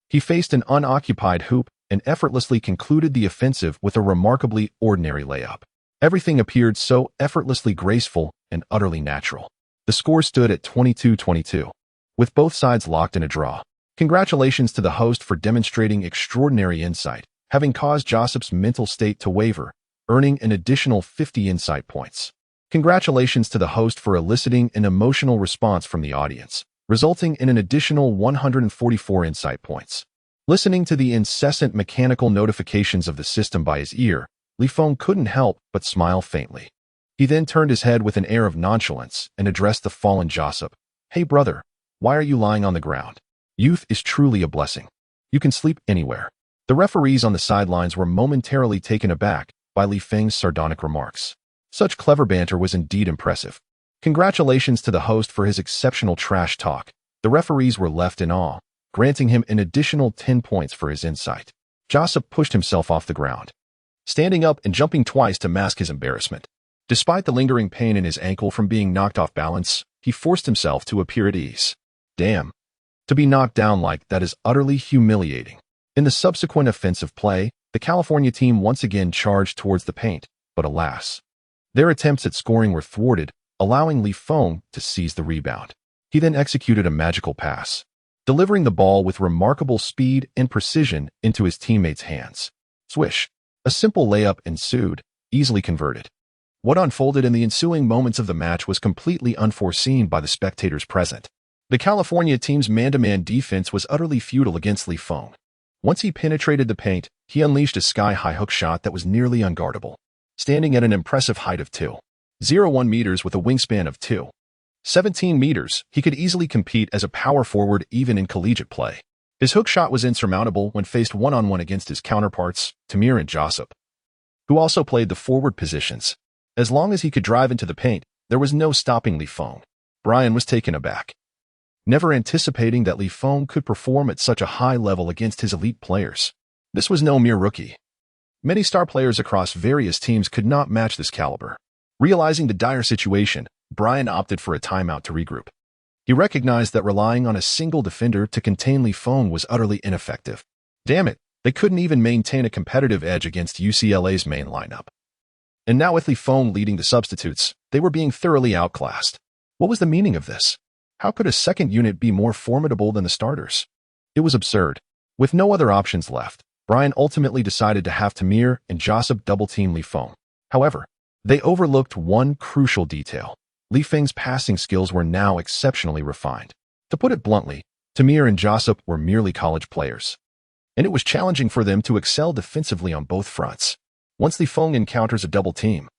he faced an unoccupied hoop and effortlessly concluded the offensive with a remarkably ordinary layup. Everything appeared so effortlessly graceful and utterly natural. The score stood at 22-22, with both sides locked in a draw. Congratulations to the host for demonstrating extraordinary insight, having caused Josip's mental state to waver, earning an additional 50 insight points. Congratulations to the host for eliciting an emotional response from the audience, resulting in an additional 144 insight points. Listening to the incessant mechanical notifications of the system by his ear, Feng couldn't help but smile faintly. He then turned his head with an air of nonchalance and addressed the fallen Josip. "Hey brother, why are you lying on the ground? Youth is truly a blessing. You can sleep anywhere." The referees on the sidelines were momentarily taken aback by Feng's sardonic remarks. Such clever banter was indeed impressive. Congratulations to the host for his exceptional trash talk. The referees were left in awe, granting him an additional 10 points for his insight. Josip pushed himself off the ground, standing up and jumping twice to mask his embarrassment. Despite the lingering pain in his ankle from being knocked off balance, he forced himself to appear at ease. Damn. To be knocked down like that is utterly humiliating. In the subsequent offensive play, the California team once again charged towards the paint, but alas, their attempts at scoring were thwarted, allowing Feng to seize the rebound. He then executed a magical pass, delivering the ball with remarkable speed and precision into his teammates' hands. Swish. A simple layup ensued, easily converted. What unfolded in the ensuing moments of the match was completely unforeseen by the spectators present. The California team's man-to-man defense was utterly futile against Feng. Once he penetrated the paint, he unleashed a sky-high hook shot that was nearly unguardable. Standing at an impressive height of 2.01 meters with a wingspan of 2.17 meters, he could easily compete as a power forward even in collegiate play. His hook shot was insurmountable when faced one-on-one against his counterparts, Tamir and Josip, who also played the forward positions. As long as he could drive into the paint, there was no stopping Feng. Brian was taken aback, never anticipating that Feng could perform at such a high level against his elite players. This was no mere rookie. Many star players across various teams could not match this caliber. Realizing the dire situation, Brian opted for a timeout to regroup. He recognized that relying on a single defender to contain Feng was utterly ineffective. Damn it, they couldn't even maintain a competitive edge against UCLA's main lineup. And now with Feng leading the substitutes, they were being thoroughly outclassed. What was the meaning of this? How could a second unit be more formidable than the starters? It was absurd. With no other options left, Brian ultimately decided to have Tamir and Josip double-team Feng. However, they overlooked one crucial detail. Feng's passing skills were now exceptionally refined. To put it bluntly, Tamir and Josip were merely college players, and it was challenging for them to excel defensively on both fronts. Once Feng encounters a double team,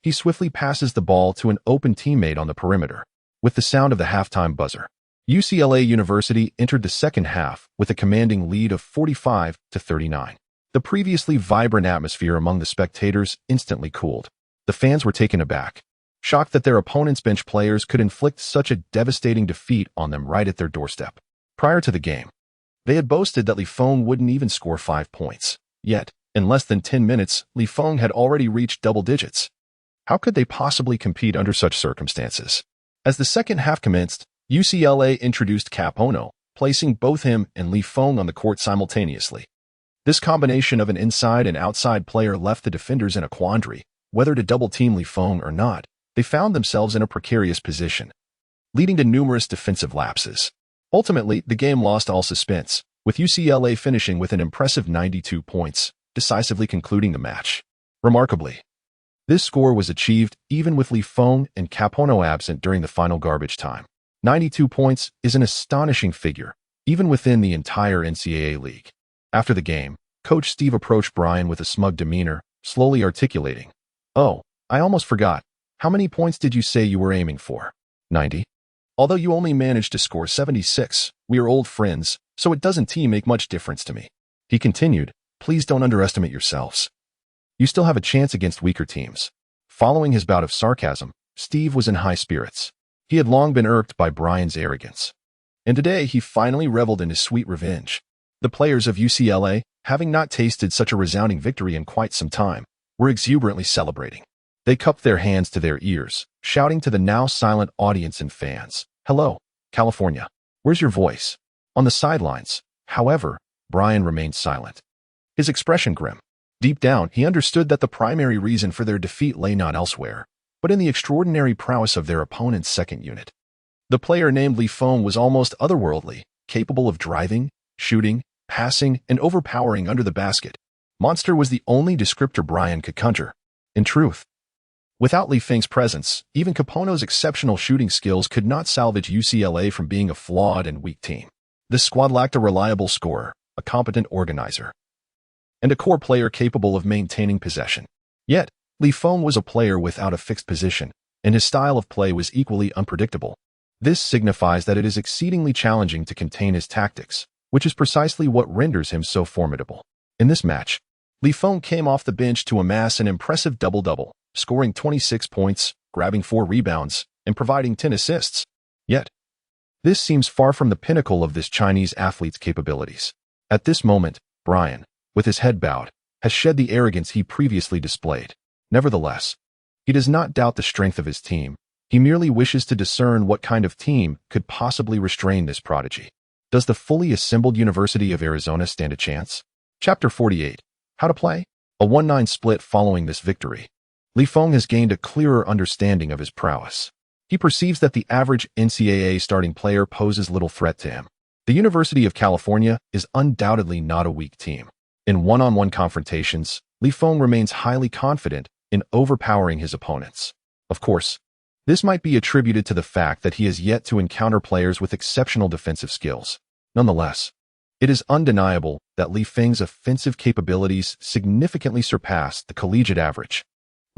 he swiftly passes the ball to an open teammate on the perimeter. With the sound of the halftime buzzer, UCLA University entered the second half with a commanding lead of 45-39. The previously vibrant atmosphere among the spectators instantly cooled. The fans were taken aback, shocked that their opponent's bench players could inflict such a devastating defeat on them right at their doorstep. Prior to the game, they had boasted that Feng wouldn't even score 5 points. Yet, in less than 10 minutes, Feng had already reached double digits. How could they possibly compete under such circumstances? As the second half commenced, UCLA introduced Cap Ono, placing both him and Feng on the court simultaneously. This combination of an inside and outside player left the defenders in a quandary, whether to double-team Feng or not. They found themselves in a precarious position, leading to numerous defensive lapses. Ultimately, the game lost all suspense, with UCLA finishing with an impressive 92 points, decisively concluding the match. Remarkably, this score was achieved even with Feng and Capono absent during the final garbage time. 92 points is an astonishing figure, even within the entire NCAA league. After the game, Coach Steve approached Brian with a smug demeanor, slowly articulating, "Oh, I almost forgot. How many points did you say you were aiming for?" 90. Although you only managed to score 76, we are old friends, so it doesn't make much difference to me. He continued, please don't underestimate yourselves. You still have a chance against weaker teams. Following his bout of sarcasm, Steve was in high spirits. He had long been irked by Brian's arrogance. And today he finally reveled in his sweet revenge. The players of UCLA, having not tasted such a resounding victory in quite some time, were exuberantly celebrating. They cupped their hands to their ears, shouting to the now silent audience and fans, hello, California. Where's your voice? On the sidelines, however, Brian remained silent. His expression grim. Deep down, he understood that the primary reason for their defeat lay not elsewhere, but in the extraordinary prowess of their opponent's second unit. The player named Feng was almost otherworldly, capable of driving, shooting, passing, and overpowering under the basket. Monster was the only descriptor Brian could conjure. In truth, without Feng's presence, even Capone's exceptional shooting skills could not salvage UCLA from being a flawed and weak team. This squad lacked a reliable scorer, a competent organizer, and a core player capable of maintaining possession. Yet, Feng was a player without a fixed position, and his style of play was equally unpredictable. This signifies that it is exceedingly challenging to contain his tactics, which is precisely what renders him so formidable. In this match, Feng came off the bench to amass an impressive double-double, scoring 26 points, grabbing 4 rebounds, and providing 10 assists. Yet, this seems far from the pinnacle of this Chinese athlete's capabilities. At this moment, Brian, with his head bowed, has shed the arrogance he previously displayed. Nevertheless, he does not doubt the strength of his team. He merely wishes to discern what kind of team could possibly restrain this prodigy. Does the fully assembled University of Arizona stand a chance? Chapter 48. How to play? A 1-9 split following this victory. Feng has gained a clearer understanding of his prowess. He perceives that the average NCAA starting player poses little threat to him. The University of California is undoubtedly not a weak team. In one-on-one confrontations, Feng remains highly confident in overpowering his opponents. Of course, this might be attributed to the fact that he has yet to encounter players with exceptional defensive skills. Nonetheless, it is undeniable that Feng's offensive capabilities significantly surpass the collegiate average.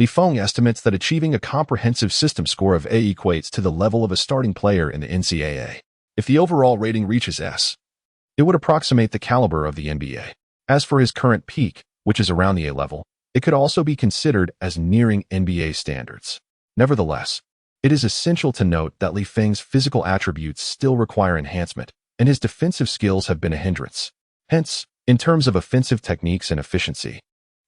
Feng estimates that achieving a comprehensive system score of A equates to the level of a starting player in the NCAA. If the overall rating reaches S, it would approximate the caliber of the NBA. As for his current peak, which is around the A level, it could also be considered as nearing NBA standards. Nevertheless, it is essential to note that Feng's physical attributes still require enhancement, and his defensive skills have been a hindrance. Hence, in terms of offensive techniques and efficiency,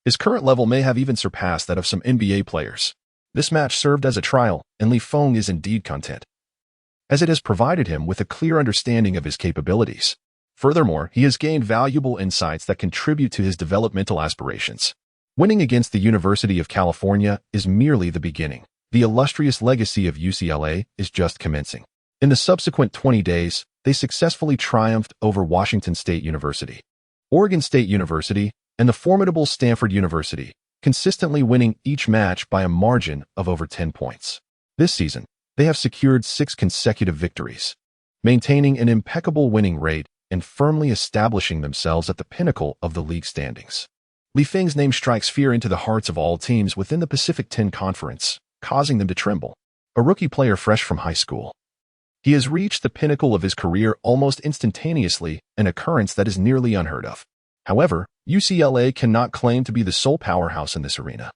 his current level may have even surpassed that of some NBA players. This match served as a trial, and Feng is indeed content, as it has provided him with a clear understanding of his capabilities. Furthermore, he has gained valuable insights that contribute to his developmental aspirations. Winning against the University of California is merely the beginning. The illustrious legacy of UCLA is just commencing. In the subsequent 20 days, they successfully triumphed over Washington State University, Oregon State University, and the formidable Stanford University, consistently winning each match by a margin of over 10 points. This season, they have secured 6 consecutive victories, maintaining an impeccable winning rate and firmly establishing themselves at the pinnacle of the league standings. Feng's name strikes fear into the hearts of all teams within the Pacific 10 Conference, causing them to tremble. A rookie player fresh from high school, he has reached the pinnacle of his career almost instantaneously, an occurrence that is nearly unheard of. However, UCLA cannot claim to be the sole powerhouse in this arena.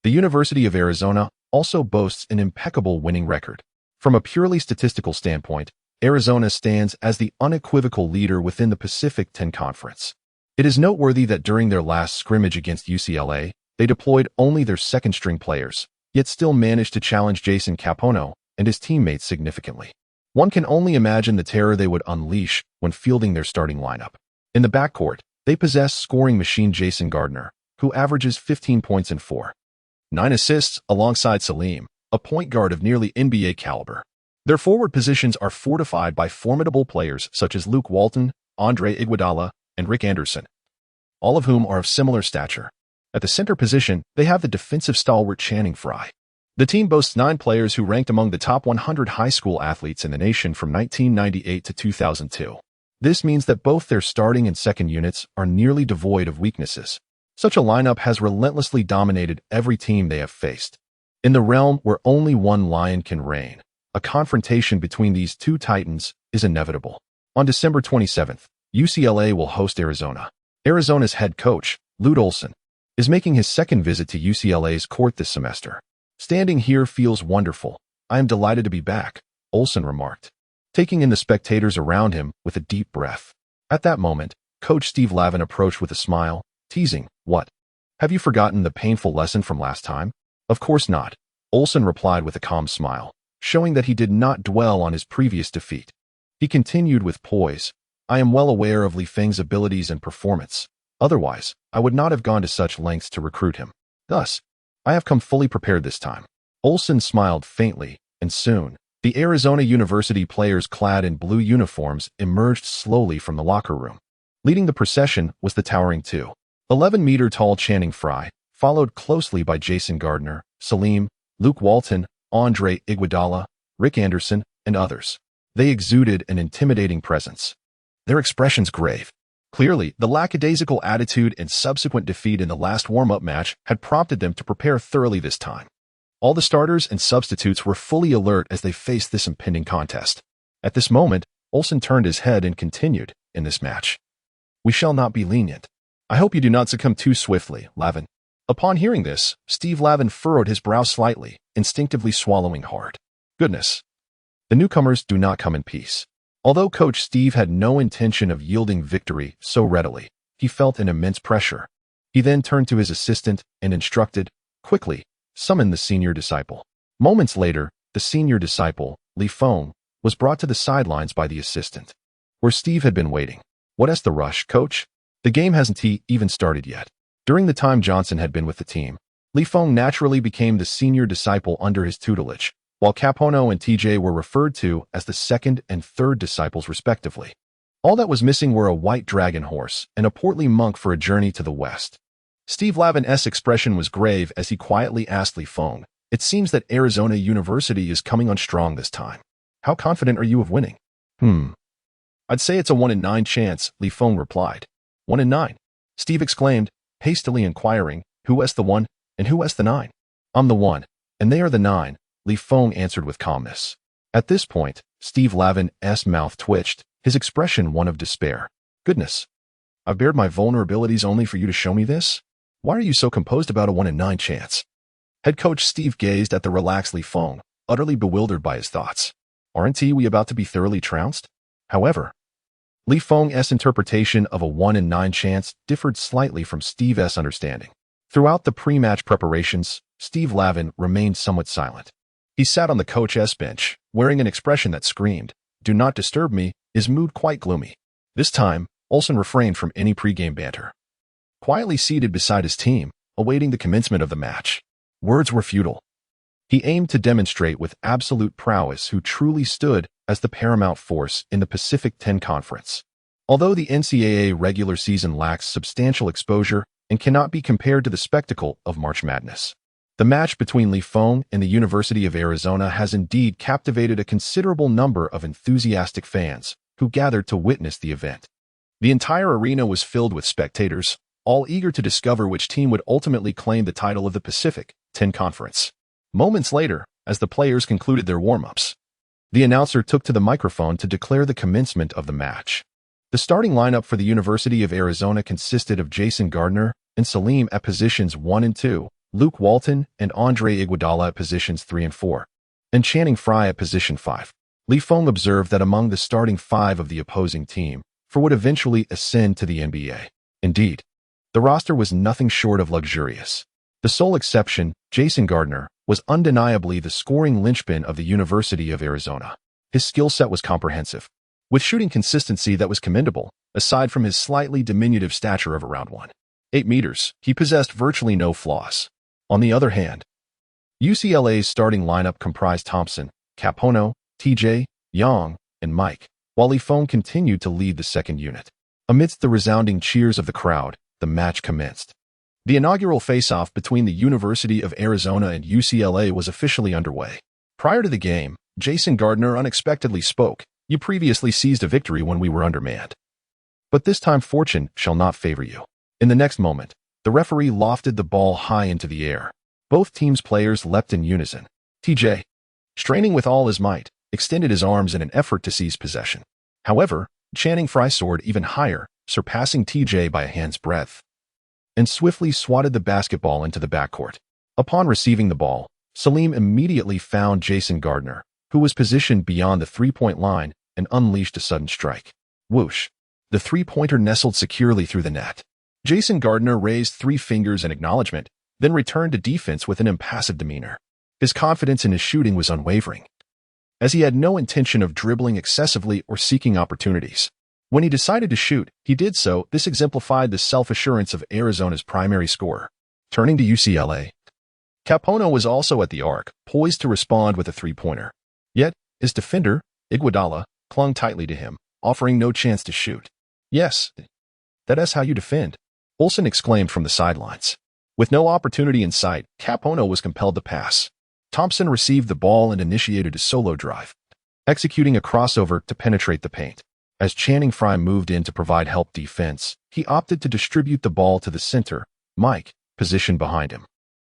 The University of Arizona also boasts an impeccable winning record. From a purely statistical standpoint, Arizona stands as the unequivocal leader within the Pacific 10 Conference. It is noteworthy that during their last scrimmage against UCLA, they deployed only their second-string players, yet still managed to challenge Jason Capone and his teammates significantly. One can only imagine the terror they would unleash when fielding their starting lineup. In the backcourt, they possess scoring machine Jason Gardner, who averages 15 points and 4.9 assists alongside Salim, a point guard of nearly NBA caliber. Their forward positions are fortified by formidable players such as Luke Walton, Andre Iguodala, and Rick Anderson, all of whom are of similar stature. At the center position, they have the defensive stalwart Channing Frye. The team boasts 9 players who ranked among the top 100 high school athletes in the nation from 1998 to 2002. This means that both their starting and second units are nearly devoid of weaknesses. Such a lineup has relentlessly dominated every team they have faced. In the realm where only one lion can reign, A confrontation between these two titans is inevitable. On December 27th, UCLA will host Arizona. Arizona's head coach, Lute Olson, is making his second visit to UCLA's court this semester. "Standing here feels wonderful. I am delighted to be back," Olson remarked, taking in the spectators around him with a deep breath. At that moment, Coach Steve Lavin approached with a smile, teasing, "What? Have you forgotten the painful lesson from last time?" "Of course not," Olson replied with a calm smile, showing that he did not dwell on his previous defeat. He continued with poise, "I am well aware of Feng's abilities and performance. Otherwise, I would not have gone to such lengths to recruit him. Thus, I have come fully prepared this time." Olson smiled faintly, and soon, the Arizona University players clad in blue uniforms emerged slowly from the locker room. Leading the procession was the towering 2'11" Channing Frye, followed closely by Jason Gardner, Salim, Luke Walton, Andre Iguodala, Rick Anderson, and others. They exuded an intimidating presence, their expressions grave. Clearly, the lackadaisical attitude and subsequent defeat in the last warm-up match had prompted them to prepare thoroughly this time. All the starters and substitutes were fully alert as they faced this impending contest. At this moment, Olson turned his head and continued, "In this match, we shall not be lenient. I hope you do not succumb too swiftly, Lavin." Upon hearing this, Steve Lavin furrowed his brow slightly, instinctively swallowing hard. Goodness. The newcomers do not come in peace. Although Coach Steve had no intention of yielding victory so readily, he felt an immense pressure. He then turned to his assistant and instructed, "Quickly, summon the senior disciple." Moments later, the senior disciple, Feng, was brought to the sidelines by the assistant, where Steve had been waiting. "What's the rush, coach? The game hasn't even started yet." During the time Johnson had been with the team, Feng naturally became the senior disciple under his tutelage, while Capono and TJ were referred to as the second and third disciples respectively. All that was missing were a white dragon horse and a portly monk for a journey to the west. Steve Lavin's expression was grave as he quietly asked Feng, "It seems that Arizona University is coming on strong this time. How confident are you of winning?" "I'd say it's a 1 in 9 chance," Feng replied. "1 in 9? Steve exclaimed, hastily inquiring, "Who's the 1 and who's the 9? "I'm the 1, and they are the 9, Feng answered with calmness. At this point, Steve Lavin's mouth twitched, his expression one of despair. "Goodness. I've bared my vulnerabilities only for you to show me this? Why are you so composed about a 1 in 9 chance?" Head coach Steve gazed at the relaxed Feng, utterly bewildered by his thoughts. "Aren't we about to be thoroughly trounced?" However, Feng's interpretation of a 1 in 9 chance differed slightly from Steve's understanding. Throughout the pre-match preparations, Steve Lavin remained somewhat silent. He sat on the coach's bench, wearing an expression that screamed, "Do not disturb me," his mood quite gloomy. This time, Olson refrained from any pre-game banter. Quietly seated beside his team, awaiting the commencement of the match. Words were futile. He aimed to demonstrate with absolute prowess who truly stood as the paramount force in the Pacific 10 Conference. Although the NCAA regular season lacks substantial exposure and cannot be compared to the spectacle of March Madness, the match between Feng and the University of Arizona has indeed captivated a considerable number of enthusiastic fans who gathered to witness the event. The entire arena was filled with spectators, all eager to discover which team would ultimately claim the title of the Pacific 10 Conference. Moments later, as the players concluded their warm-ups, the announcer took to the microphone to declare the commencement of the match. The starting lineup for the University of Arizona consisted of Jason Gardner and Salim at positions 1 and 2, Luke Walton and Andre Iguodala at positions 3 and 4, and Channing Frye at position 5. Feng observed that among the starting 5 of the opposing team, for would eventually ascend to the NBA. Indeed, the roster was nothing short of luxurious. The sole exception, Jason Gardner, was undeniably the scoring linchpin of the University of Arizona. His skill set was comprehensive, with shooting consistency that was commendable. Aside from his slightly diminutive stature of around 1.8 meters, he possessed virtually no flaws. On the other hand, UCLA's starting lineup comprised Thompson, Capono, TJ, Young, and Mike, while Feng continued to lead the second unit. Amidst the resounding cheers of the crowd, the match commenced. The inaugural face-off between the University of Arizona and UCLA was officially underway. Prior to the game, Jason Gardner unexpectedly spoke, "You previously seized a victory when we were undermanned. But this time fortune shall not favor you." In the next moment, the referee lofted the ball high into the air. Both teams' players leapt in unison. TJ, Straining with all his might, extended his arms in an effort to seize possession. However, Channing Frye soared even higher, surpassing TJ by a hand's breadth, and swiftly swatted the basketball into the backcourt. Upon receiving the ball, Salim immediately found Jason Gardner, who was positioned beyond the three-point line, and unleashed a sudden strike. Whoosh! The three-pointer nestled securely through the net. Jason Gardner raised 3 fingers in acknowledgement, then returned to defense with an impassive demeanor. His confidence in his shooting was unwavering, as he had no intention of dribbling excessively or seeking opportunities. When he decided to shoot, he did so. This exemplified the self-assurance of Arizona's primary scorer. Turning to UCLA, Capono was also at the arc, poised to respond with a three-pointer. Yet, his defender, Iguodala, clung tightly to him, offering no chance to shoot. "Yes, that's how you defend," Olsen exclaimed from the sidelines. With no opportunity in sight, Capono was compelled to pass. Thompson received the ball and initiated a solo drive, executing a crossover to penetrate the paint. As Channing Frye moved in to provide help defense, he opted to distribute the ball to the center, Mike, positioned behind him.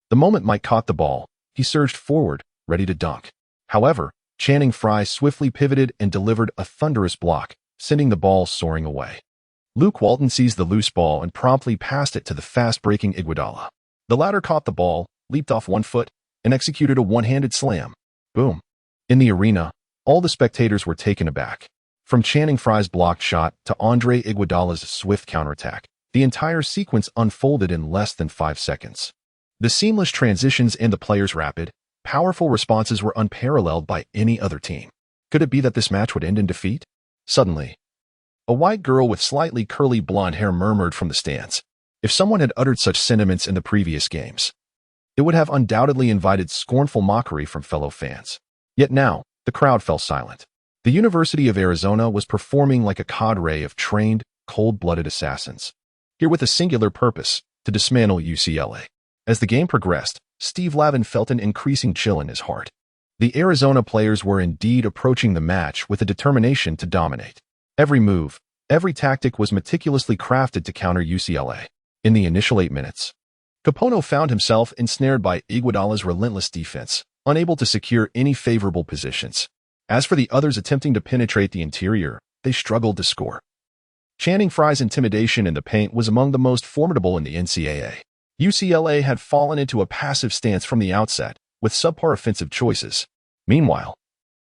The moment Mike caught the ball, he surged forward, ready to dunk. However, Channing Frye swiftly pivoted and delivered a thunderous block, sending the ball soaring away. Luke Walton seized the loose ball and promptly passed it to the fast-breaking Iguodala. The latter caught the ball, leaped off one foot, and executed a one-handed slam. Boom! In the arena, all the spectators were taken aback. From Channing Frye's blocked shot to Andre Iguodala's swift counterattack, the entire sequence unfolded in less than 5 seconds. The seamless transitions and the players' rapid, powerful responses were unparalleled by any other team. Could it be that this match would end in defeat? Suddenly, a white girl with slightly curly blonde hair murmured from the stands. If someone had uttered such sentiments in the previous games, it would have undoubtedly invited scornful mockery from fellow fans. Yet now, the crowd fell silent. The University of Arizona was performing like a cadre of trained, cold-blooded assassins, here with a singular purpose: to dismantle UCLA. As the game progressed, Steve Lavin felt an increasing chill in his heart. The Arizona players were indeed approaching the match with a determination to dominate. Every move, every tactic was meticulously crafted to counter UCLA. In the initial 8 minutes, Capono found himself ensnared by Iguodala's relentless defense, unable to secure any favorable positions. As for the others attempting to penetrate the interior, they struggled to score. Channing Frye's intimidation in the paint was among the most formidable in the NCAA. UCLA had fallen into a passive stance from the outset, with subpar offensive choices. Meanwhile,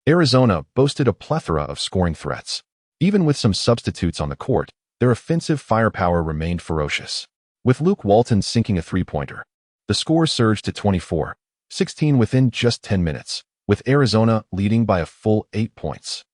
Arizona boasted a plethora of scoring threats. Even with some substitutes on the court, their offensive firepower remained ferocious. With Luke Walton sinking a three-pointer, the score surged to 24-16 within just 10 minutes, with Arizona leading by a full 8 points.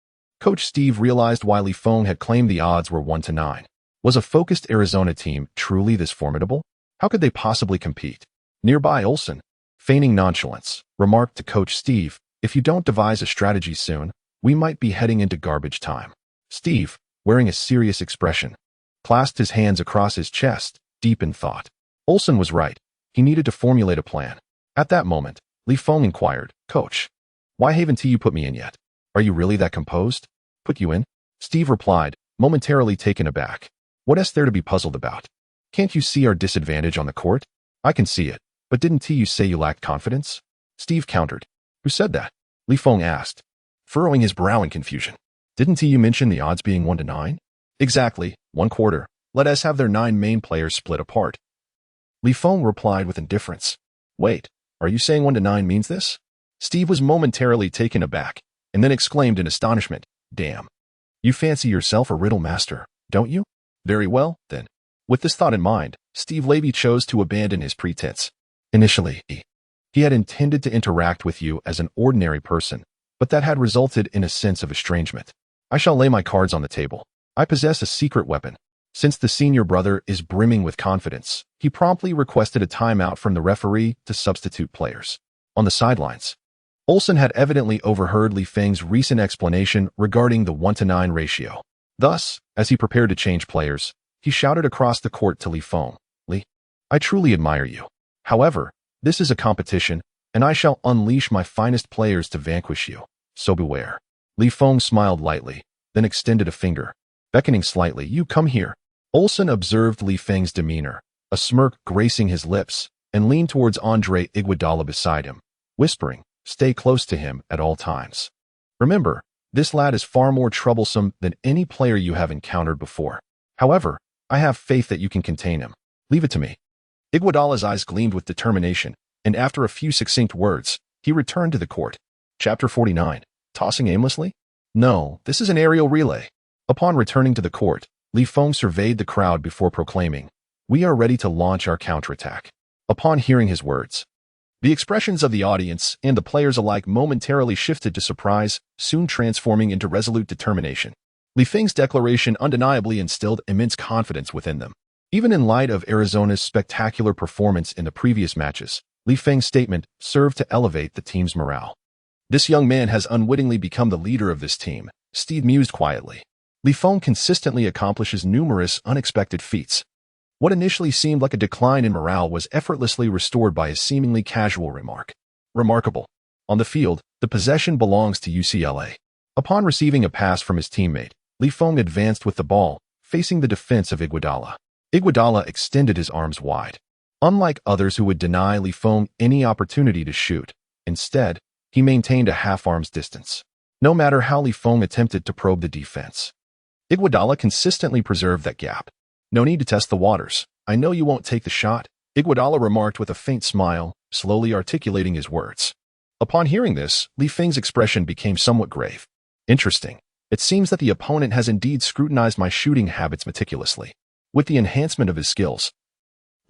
Coach Steve realized why Feng had claimed the odds were 1-9. Was a focused Arizona team truly this formidable? How could they possibly compete? Nearby, Olsen, feigning nonchalance, remarked to Coach Steve, "If you don't devise a strategy soon, we might be heading into garbage time." Steve, wearing a serious expression, clasped his hands across his chest, deep in thought. Olsen was right. He needed to formulate a plan. At that moment, Feng inquired, "Coach, why haven't you put me in yet? Are you really that composed?" "Put you in?" Steve replied, momentarily taken aback. "What is there to be puzzled about? Can't you see our disadvantage on the court?" "I can see it, but didn't you say you lacked confidence?" Steve countered. "Who said that?" Feng asked, furrowing his brow in confusion. "Didn't you mention the odds being 1-9? "Exactly, 1/4. Let us have their 9 main players split apart." Feng replied with indifference. "Wait, are you saying 1-9 means this?" Steve was momentarily taken aback, and then exclaimed in astonishment, "Damn. You fancy yourself a riddle master, don't you? Very well, then." With this thought in mind, Steve Levy chose to abandon his pretense. Initially, he had intended to interact with you as an ordinary person, but that had resulted in a sense of estrangement. "I shall lay my cards on the table. I possess a secret weapon." Since the senior brother is brimming with confidence, he promptly requested a timeout from the referee to substitute players. On the sidelines, Olsen had evidently overheard Feng's recent explanation regarding the 1-9 ratio. Thus, as he prepared to change players, he shouted across the court to Feng, "Li, I truly admire you. However, this is a competition, and I shall unleash my finest players to vanquish you, so beware." Feng smiled lightly, then extended a finger, beckoning slightly. "You come here." Olsen observed Feng's demeanor, a smirk gracing his lips, and leaned towards Andre Iguodala beside him, whispering, stay close to him at all times. Remember, this lad is far more troublesome than any player you have encountered before. However, I have faith that you can contain him. Leave it to me. Iguodala's eyes gleamed with determination, and after a few succinct words, he returned to the court. Chapter 49. Tossing aimlessly? No, this is an aerial relay. Upon returning to the court, Feng surveyed the crowd before proclaiming, "We are ready to launch our counterattack." Upon hearing his words, the expressions of the audience and the players alike momentarily shifted to surprise, soon transforming into resolute determination. Feng's declaration undeniably instilled immense confidence within them. Even in light of Arizona's spectacular performance in the previous matches, Feng's statement served to elevate the team's morale. "This young man has unwittingly become the leader of this team," Steve mused quietly. Feng consistently accomplishes numerous unexpected feats. What initially seemed like a decline in morale was effortlessly restored by his seemingly casual remark. Remarkable. On the field, the possession belongs to UCLA. Upon receiving a pass from his teammate, Feng advanced with the ball, facing the defense of Iguodala. Iguodala extended his arms wide. Unlike others who would deny Feng any opportunity to shoot, instead, he maintained a half-arm's distance. No matter how Feng attempted to probe the defense, Iguodala consistently preserved that gap. "No need to test the waters. I know you won't take the shot," Iguodala remarked with a faint smile, slowly articulating his words. Upon hearing this, Feng's expression became somewhat grave. "Interesting. It seems that the opponent has indeed scrutinized my shooting habits meticulously. With the enhancement of his skills,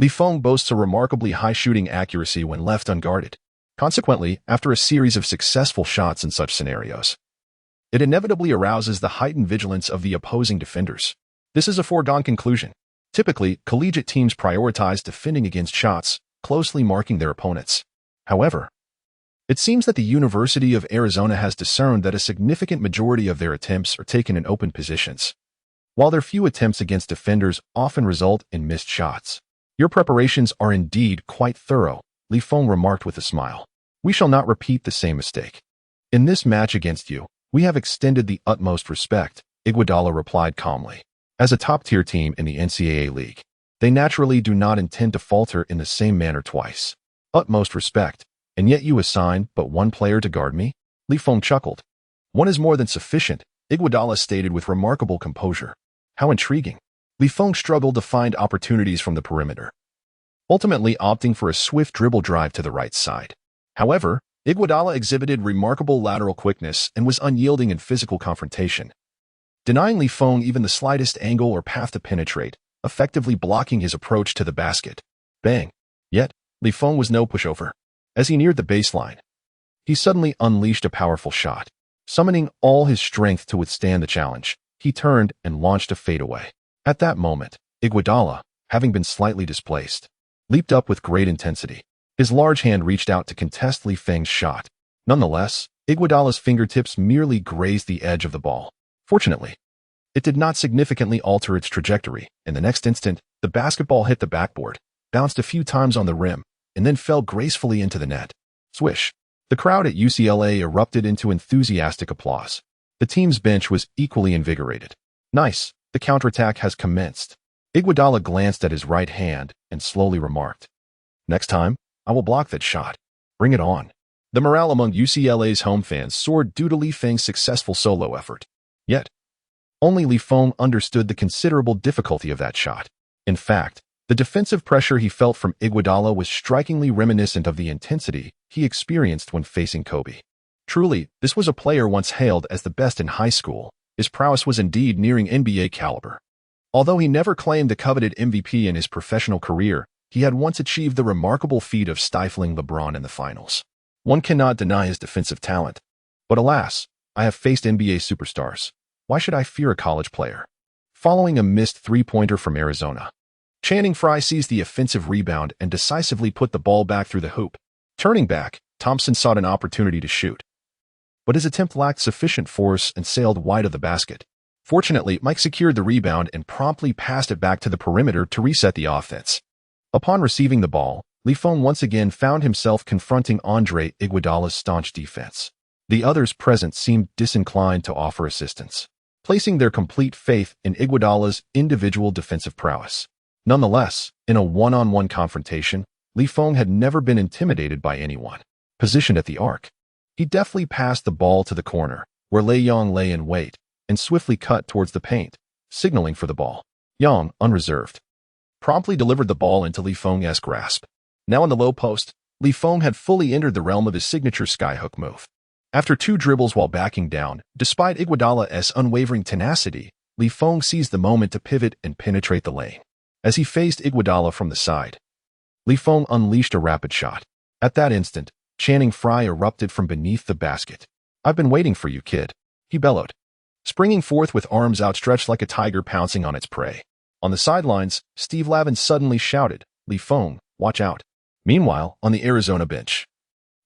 Feng boasts a remarkably high shooting accuracy when left unguarded. Consequently, after a series of successful shots in such scenarios, it inevitably arouses the heightened vigilance of the opposing defenders. This is a foregone conclusion. Typically, collegiate teams prioritize defending against shots, closely marking their opponents. However, it seems that the University of Arizona has discerned that a significant majority of their attempts are taken in open positions, while their few attempts against defenders often result in missed shots. Your preparations are indeed quite thorough," Feng remarked with a smile. "We shall not repeat the same mistake. In this match against you, we have extended the utmost respect," Iguodala replied calmly. "As a top-tier team in the NCAA league, they naturally do not intend to falter in the same manner twice. Utmost respect, and yet you assign but one player to guard me?" Feng chuckled. "One is more than sufficient," Iguodala stated with remarkable composure. "How intriguing." Feng struggled to find opportunities from the perimeter, ultimately opting for a swift dribble drive to the right side. However, Iguodala exhibited remarkable lateral quickness and was unyielding in physical confrontation, denying Feng even the slightest angle or path to penetrate, effectively blocking his approach to the basket. Bang! Yet, Feng was no pushover. As he neared the baseline, he suddenly unleashed a powerful shot. Summoning all his strength to withstand the challenge, he turned and launched a fadeaway. At that moment, Iguodala, having been slightly displaced, leaped up with great intensity. His large hand reached out to contest Feng's shot. Nonetheless, Iguodala's fingertips merely grazed the edge of the ball. Fortunately, it did not significantly alter its trajectory. In the next instant, the basketball hit the backboard, bounced a few times on the rim, and then fell gracefully into the net. Swish! The crowd at UCLA erupted into enthusiastic applause. The team's bench was equally invigorated. "Nice, the counterattack has commenced." Iguodala glanced at his right hand and slowly remarked, "Next time, I will block that shot. Bring it on." The morale among UCLA's home fans soared due to Feng's successful solo effort. Yet, only Feng understood the considerable difficulty of that shot. In fact, the defensive pressure he felt from Iguodala was strikingly reminiscent of the intensity he experienced when facing Kobe. Truly, this was a player once hailed as the best in high school. His prowess was indeed nearing NBA caliber. Although he never claimed the coveted MVP in his professional career, he had once achieved the remarkable feat of stifling LeBron in the finals. One cannot deny his defensive talent. But alas, I have faced NBA superstars. Why should I fear a college player? Following a missed three-pointer from Arizona, Channing Frye seized the offensive rebound and decisively put the ball back through the hoop. Turning back, Thompson sought an opportunity to shoot, but his attempt lacked sufficient force and sailed wide of the basket. Fortunately, Mike secured the rebound and promptly passed it back to the perimeter to reset the offense. Upon receiving the ball, Feng once again found himself confronting Andre Iguodala's staunch defense. The others present seemed disinclined to offer assistance, placing their complete faith in Iguodala's individual defensive prowess. Nonetheless, in a one-on-one confrontation, Feng had never been intimidated by anyone. Positioned at the arc, He deftly passed the ball to the corner, where Lei Yong lay in wait, and swiftly cut towards the paint, signaling for the ball. Yang, unreserved, promptly delivered the ball into Li Feng's grasp. Now in the low post, Li Feng had fully entered the realm of his signature skyhook move. After 2 dribbles while backing down, despite Iguodala's unwavering tenacity, Li Feng seized the moment to pivot and penetrate the lane. As he faced Iguodala from the side, Li Feng unleashed a rapid shot. At that instant, Channing Frye erupted from beneath the basket. "I've been waiting for you, kid," he bellowed, springing forth with arms outstretched like a tiger pouncing on its prey. On the sidelines, Steve Lavin suddenly shouted, "Li Feng, watch out." Meanwhile, on the Arizona bench,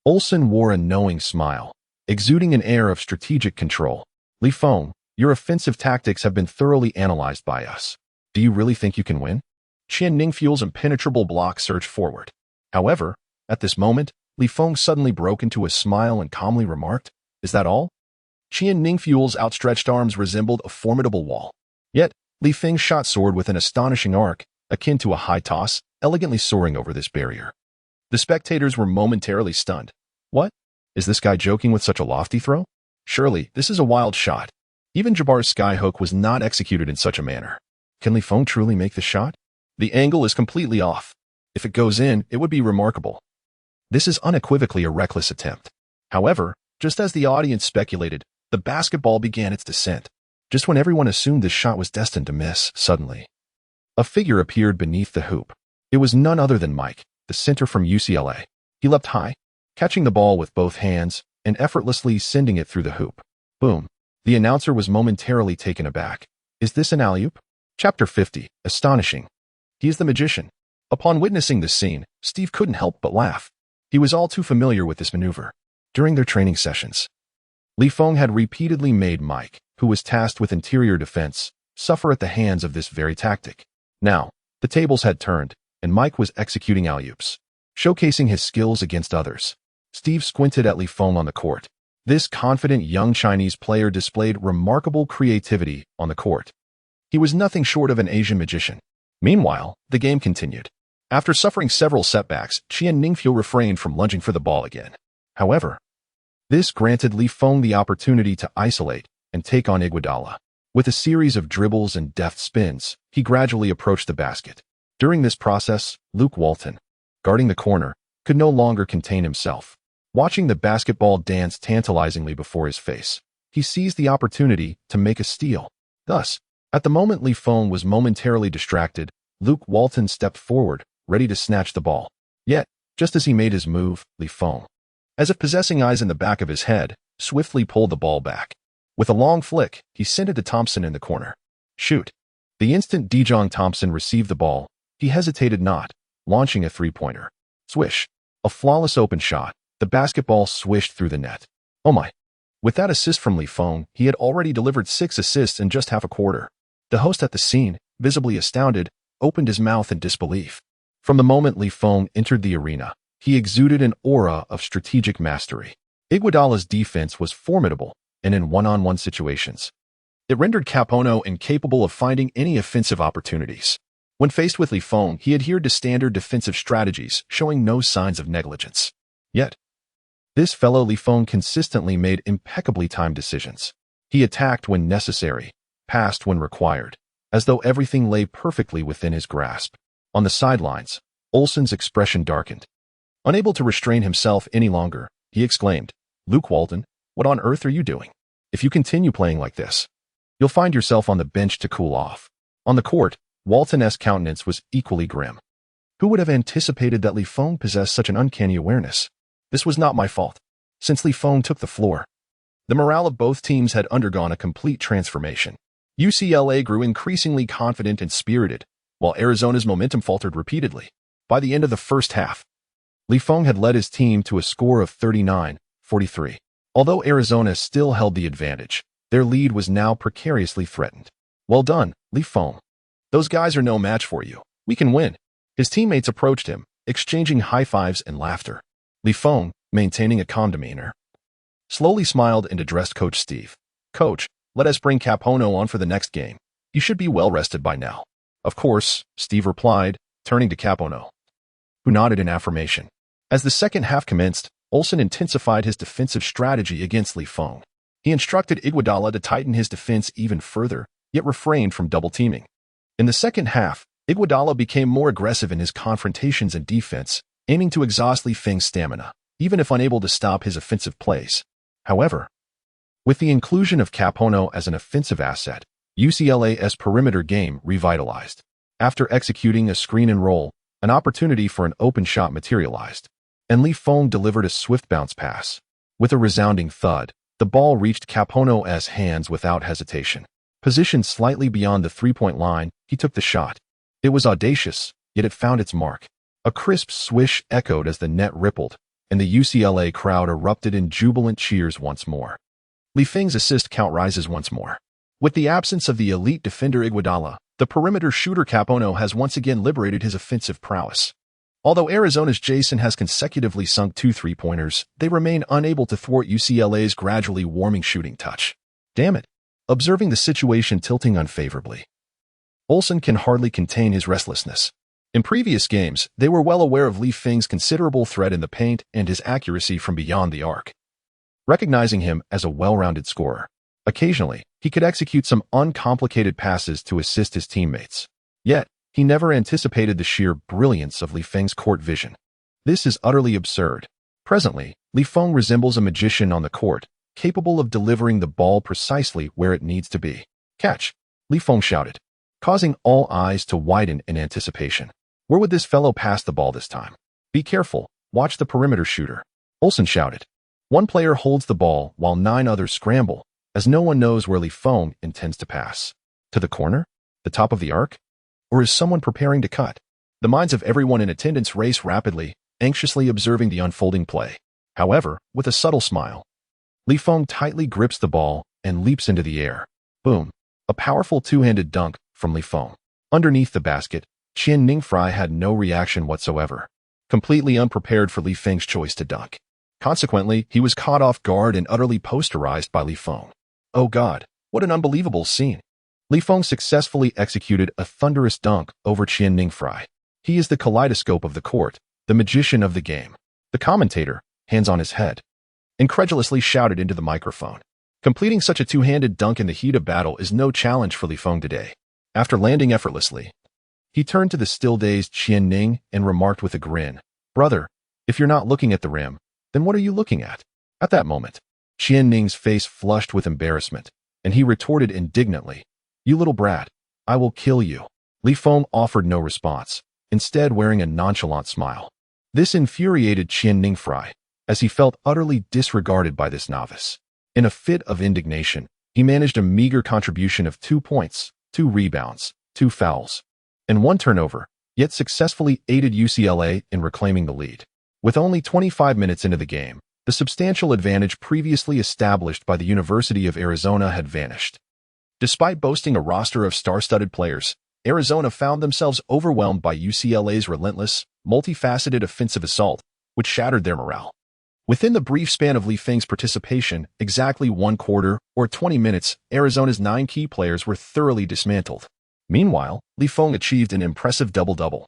Olsen wore a knowing smile, exuding an air of strategic control. "Li Feng, your offensive tactics have been thoroughly analyzed by us. Do you really think you can win?" Qian Ningfuel's impenetrable block surged forward. However, at this moment, Li Feng suddenly broke into a smile and calmly remarked, "Is that all?" Qian Ningfuel's outstretched arms resembled a formidable wall. Yet, Li Feng's shot soared with an astonishing arc, akin to a high toss, elegantly soaring over this barrier. The spectators were momentarily stunned. What? Is this guy joking with such a lofty throw? Surely, this is a wild shot. Even Jabbar's skyhook was not executed in such a manner. Can Li Feng truly make the shot? The angle is completely off. If it goes in, it would be remarkable. This is unequivocally a reckless attempt. However, just as the audience speculated, the basketball began its descent. Just when everyone assumed this shot was destined to miss, suddenly, a figure appeared beneath the hoop. It was none other than Mike, the center from UCLA. He leapt high, catching the ball with both hands and effortlessly sending it through the hoop. Boom. The announcer was momentarily taken aback. Is this an alley-oop? Chapter 50. Astonishing. He is the magician. Upon witnessing this scene, Steve couldn't help but laugh. He was all too familiar with this maneuver. During their training sessions, Li Feng had repeatedly made Mike, who was tasked with interior defense, suffer at the hands of this very tactic. Now, the tables had turned, and Mike was executing alley-oops, showcasing his skills against others. Steve squinted at Li Feng on the court. This confident young Chinese player displayed remarkable creativity on the court. He was nothing short of an Asian magician. Meanwhile, the game continued. After suffering several setbacks, Qian Ningfuel refrained from lunging for the ball again. However, this granted Li Feng the opportunity to isolate and take on Iguodala. With a series of dribbles and deft spins, he gradually approached the basket. During this process, Luke Walton, guarding the corner, could no longer contain himself. Watching the basketball dance tantalizingly before his face, he seized the opportunity to make a steal. Thus, at the moment Li Feng was momentarily distracted, Luke Walton stepped forward, ready to snatch the ball. Yet, just as he made his move, Li Feng, as if possessing eyes in the back of his head, swiftly pulled the ball back. With a long flick, he sent it to Thompson in the corner. Shoot. The instant Dejong Thompson received the ball, he hesitated not, launching a three-pointer. Swish. A flawless open shot. The basketball swished through the net. Oh my. With that assist from Li Feng, he had already delivered 6 assists in just half a quarter. The host at the scene, visibly astounded, opened his mouth in disbelief. From the moment Li Feng entered the arena, he exuded an aura of strategic mastery. Iguodala's defense was formidable, and in one-on-one situations, it rendered Capono incapable of finding any offensive opportunities. When faced with Li Feng, he adhered to standard defensive strategies, showing no signs of negligence. Yet, this fellow Li Feng consistently made impeccably timed decisions. He attacked when necessary, passed when required, as though everything lay perfectly within his grasp. On the sidelines, Olsen's expression darkened. Unable to restrain himself any longer, he exclaimed, "Luke Walton, what on earth are you doing? If you continue playing like this, you'll find yourself on the bench to cool off." On the court, Walton's countenance was equally grim. Who would have anticipated that Li Feng possessed such an uncanny awareness? This was not my fault. Since Li Feng took the floor, the morale of both teams had undergone a complete transformation. UCLA grew increasingly confident and spirited, while Arizona's momentum faltered repeatedly. By the end of the first half, Li Feng had led his team to a score of 39-43. Although Arizona still held the advantage, their lead was now precariously threatened. "Well done, Li Feng. Those guys are no match for you. We can win." His teammates approached him, exchanging high fives and laughter. Li Feng, maintaining a calm demeanor, slowly smiled and addressed Coach Steve. "Coach, let us bring Capono on for the next game. You should be well rested by now." "Of course," Steve replied, turning to Capono, who nodded in affirmation. As the second half commenced, Olsen intensified his defensive strategy against Feng. He instructed Iguodala to tighten his defense even further, yet refrained from double-teaming. In the second half, Iguodala became more aggressive in his confrontations and defense, aiming to exhaust Feng's stamina, even if unable to stop his offensive plays. However, with the inclusion of Capono as an offensive asset, UCLA's perimeter game revitalized. After executing a screen and roll, an opportunity for an open shot materialized, and Feng delivered a swift bounce pass. With a resounding thud, the ball reached Capono's hands without hesitation. Positioned slightly beyond the three-point line, he took the shot. It was audacious, yet it found its mark. A crisp swish echoed as the net rippled, and the UCLA crowd erupted in jubilant cheers once more. Feng's assist count rises once more. With the absence of the elite defender Iguodala, the perimeter shooter Capono has once again liberated his offensive prowess. Although Arizona's Jason has consecutively sunk 2 three-pointers, they remain unable to thwart UCLA's gradually warming shooting touch. Damn it. Observing the situation tilting unfavorably, Olsen can hardly contain his restlessness. In previous games, they were well aware of Feng's considerable threat in the paint and his accuracy from beyond the arc. Recognizing him as a well-rounded scorer, occasionally, he could execute some uncomplicated passes to assist his teammates. Yet, he never anticipated the sheer brilliance of Feng's court vision. This is utterly absurd. Presently, Feng resembles a magician on the court, capable of delivering the ball precisely where it needs to be. Catch! Feng shouted, causing all eyes to widen in anticipation. Where would this fellow pass the ball this time? Be careful, watch the perimeter shooter. Olsen shouted. One player holds the ball while 9 others scramble, as no one knows where Feng intends to pass. To the corner? The top of the arc? Or is someone preparing to cut? The minds of everyone in attendance race rapidly, anxiously observing the unfolding play. However, with a subtle smile, Feng tightly grips the ball and leaps into the air. Boom. A powerful two-handed dunk from Feng. Underneath the basket, Ningfrei had no reaction whatsoever, completely unprepared for Feng's choice to dunk. Consequently, he was caught off guard and utterly posterized by Feng. Oh God, what an unbelievable scene. Feng successfully executed a thunderous dunk over Ningfrei. He is the kaleidoscope of the court, the magician of the game. The commentator, hands on his head, incredulously shouted into the microphone. Completing such a two-handed dunk in the heat of battle is no challenge for Feng today. After landing effortlessly, he turned to the still-dazed Ning and remarked with a grin, "Brother, if you're not looking at the rim, then what are you looking at?" At that moment, Ning's face flushed with embarrassment, and he retorted indignantly, "You little brat, I will kill you." Feng offered no response, instead wearing a nonchalant smile. This infuriated Ningfrei, as he felt utterly disregarded by this novice. In a fit of indignation, he managed a meager contribution of 2 points, 2 rebounds, 2 fouls, and 1 turnover, yet successfully aided UCLA in reclaiming the lead. With only 25 minutes into the game, the substantial advantage previously established by the University of Arizona had vanished. Despite boasting a roster of star-studded players, Arizona found themselves overwhelmed by UCLA's relentless, multifaceted offensive assault, which shattered their morale. Within the brief span of Feng's participation, exactly 1 quarter, or 20 minutes, Arizona's 9 key players were thoroughly dismantled. Meanwhile, Feng achieved an impressive double-double,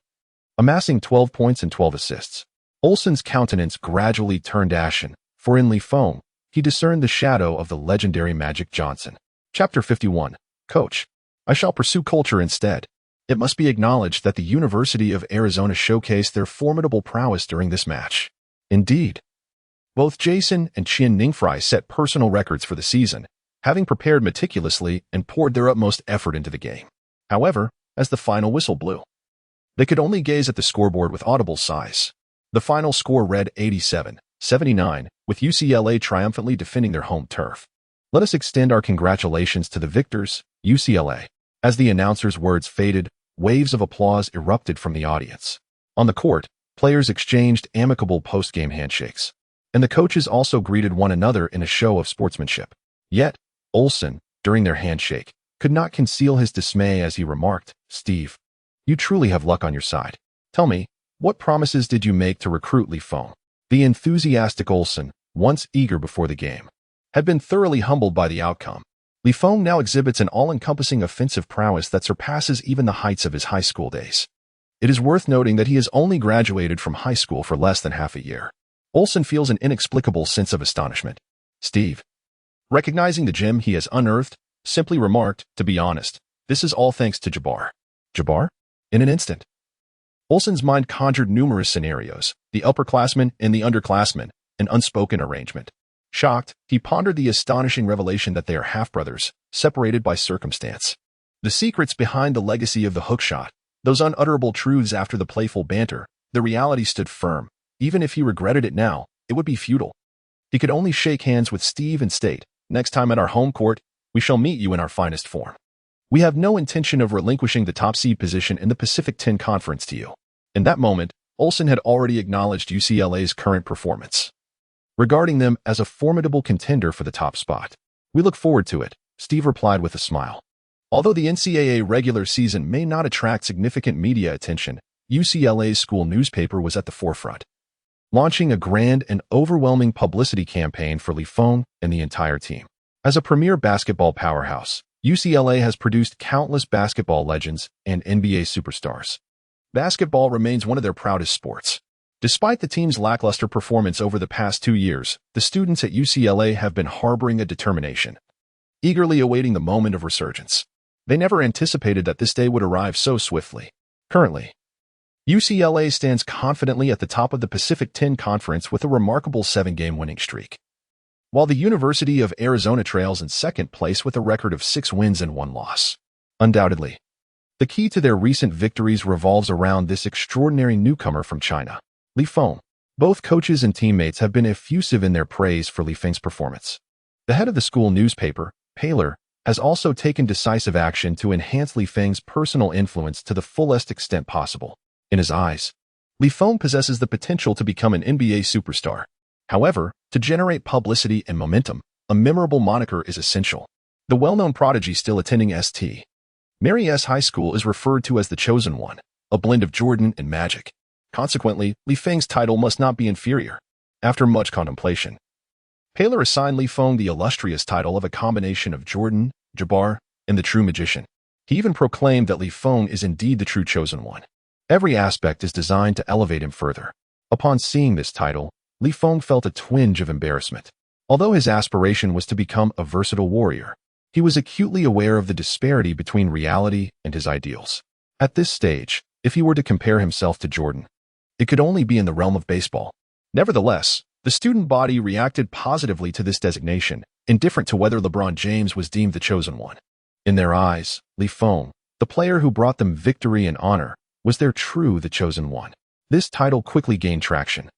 amassing 12 points and 12 assists. Olsen's countenance gradually turned ashen, for in Feng, he discerned the shadow of the legendary Magic Johnson. Chapter 51. Coach. I shall pursue culture instead. It must be acknowledged that the University of Arizona showcased their formidable prowess during this match. Indeed, both Jason and Ningfrei set personal records for the season, having prepared meticulously and poured their utmost effort into the game. However, as the final whistle blew, they could only gaze at the scoreboard with audible sighs. The final score read 87-79, with UCLA triumphantly defending their home turf. Let us extend our congratulations to the victors, UCLA. As the announcer's words faded, waves of applause erupted from the audience. On the court, players exchanged amicable post-game handshakes, and the coaches also greeted one another in a show of sportsmanship. Yet, Olsen, during their handshake, could not conceal his dismay as he remarked, "Steve, you truly have luck on your side. Tell me, what promises did you make to recruit Feng?" The enthusiastic Olsen, once eager before the game, had been thoroughly humbled by the outcome. Feng now exhibits an all-encompassing offensive prowess that surpasses even the heights of his high school days. It is worth noting that he has only graduated from high school for less than half a year. Olsen feels an inexplicable sense of astonishment. Steve, recognizing the gem he has unearthed, simply remarked, "To be honest, this is all thanks to Jabbar." Jabbar? In an instant, Olsen's mind conjured numerous scenarios, the upperclassmen and the underclassmen, an unspoken arrangement. Shocked, he pondered the astonishing revelation that they are half-brothers, separated by circumstance. The secrets behind the legacy of the hookshot, those unutterable truths after the playful banter, the reality stood firm. Even if he regretted it now, it would be futile. He could only shake hands with Steve and state, "Next time at our home court, we shall meet you in our finest form. We have no intention of relinquishing the top seed position in the Pacific 10 Conference to you." In that moment, Olsen had already acknowledged UCLA's current performance, regarding them as a formidable contender for the top spot. "We look forward to it," Steve replied with a smile. Although the NCAA regular season may not attract significant media attention, UCLA's school newspaper was at the forefront, launching a grand and overwhelming publicity campaign for Feng and the entire team. As a premier basketball powerhouse, UCLA has produced countless basketball legends and NBA superstars. Basketball remains one of their proudest sports. Despite the team's lackluster performance over the past 2 years, the students at UCLA have been harboring a determination, eagerly awaiting the moment of resurgence. They never anticipated that this day would arrive so swiftly. Currently, UCLA stands confidently at the top of the Pacific 10 Conference with a remarkable 7-game winning streak, while the University of Arizona trails in second place with a record of 6 wins and 1 loss. Undoubtedly, the key to their recent victories revolves around this extraordinary newcomer from China, Feng. Both coaches and teammates have been effusive in their praise for Feng's performance. The head of the school newspaper, Paler, has also taken decisive action to enhance Feng's personal influence to the fullest extent possible. In his eyes, Feng possesses the potential to become an NBA superstar. However, to generate publicity and momentum, a memorable moniker is essential. The well-known prodigy still attending St. Mary's High School is referred to as the Chosen One, a blend of Jordan and Magic. Consequently, Feng's title must not be inferior. After much contemplation, Paler assigned Feng the illustrious title of a combination of Jordan, Jabbar, and the true magician. He even proclaimed that Feng is indeed the true Chosen One. Every aspect is designed to elevate him further. Upon seeing this title, Feng felt a twinge of embarrassment. Although his aspiration was to become a versatile warrior, he was acutely aware of the disparity between reality and his ideals. At this stage, if he were to compare himself to Jordan, it could only be in the realm of baseball. Nevertheless, the student body reacted positively to this designation, indifferent to whether LeBron James was deemed the Chosen One. In their eyes, Feng, the player who brought them victory and honor, was the Chosen One. This title quickly gained traction,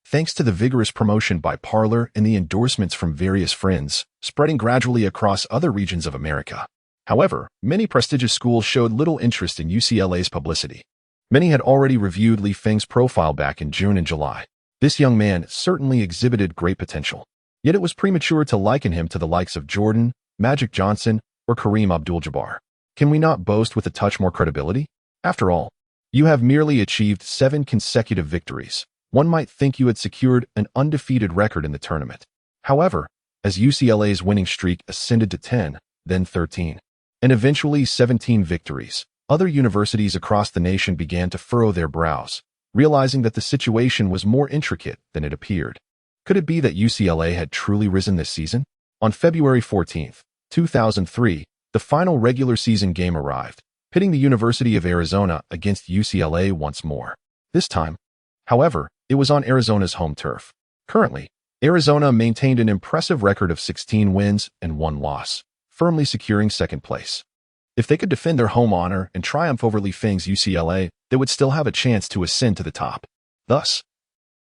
thanks to the vigorous promotion by Parler and the endorsements from various friends, spreading gradually across other regions of America. However, many prestigious schools showed little interest in UCLA's publicity. Many had already reviewed Feng's profile back in June and July. This young man certainly exhibited great potential, yet it was premature to liken him to the likes of Jordan, Magic Johnson, or Kareem Abdul-Jabbar. Can we not boast with a touch more credibility? After all, you have merely achieved 7 consecutive victories. One might think you had secured an undefeated record in the tournament. However, as UCLA's winning streak ascended to 10, then 13, and eventually 17 victories, other universities across the nation began to furrow their brows, realizing that the situation was more intricate than it appeared. Could it be that UCLA had truly risen this season? On February 14, 2003, the final regular season game arrived, pitting the University of Arizona against UCLA once more. This time, however, it was on Arizona's home turf. Currently, Arizona maintained an impressive record of 16 wins and 1 loss, firmly securing second place. If they could defend their home honor and triumph over Feng's UCLA, they would still have a chance to ascend to the top. Thus,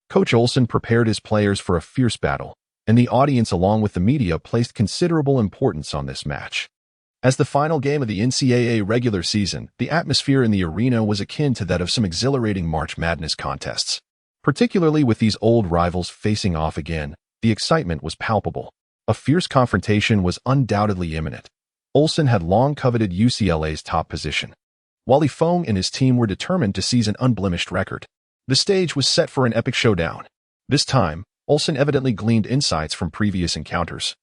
Coach Olsen prepared his players for a fierce battle, and the audience along with the media placed considerable importance on this match. As the final game of the NCAA regular season, the atmosphere in the arena was akin to that of some exhilarating March Madness contests. Particularly with these old rivals facing off again, the excitement was palpable. A fierce confrontation was undoubtedly imminent. Olsen had long coveted UCLA's top position, while Feng and his team were determined to seize an unblemished record. The stage was set for an epic showdown. This time, Olsen evidently gleaned insights from previous encounters,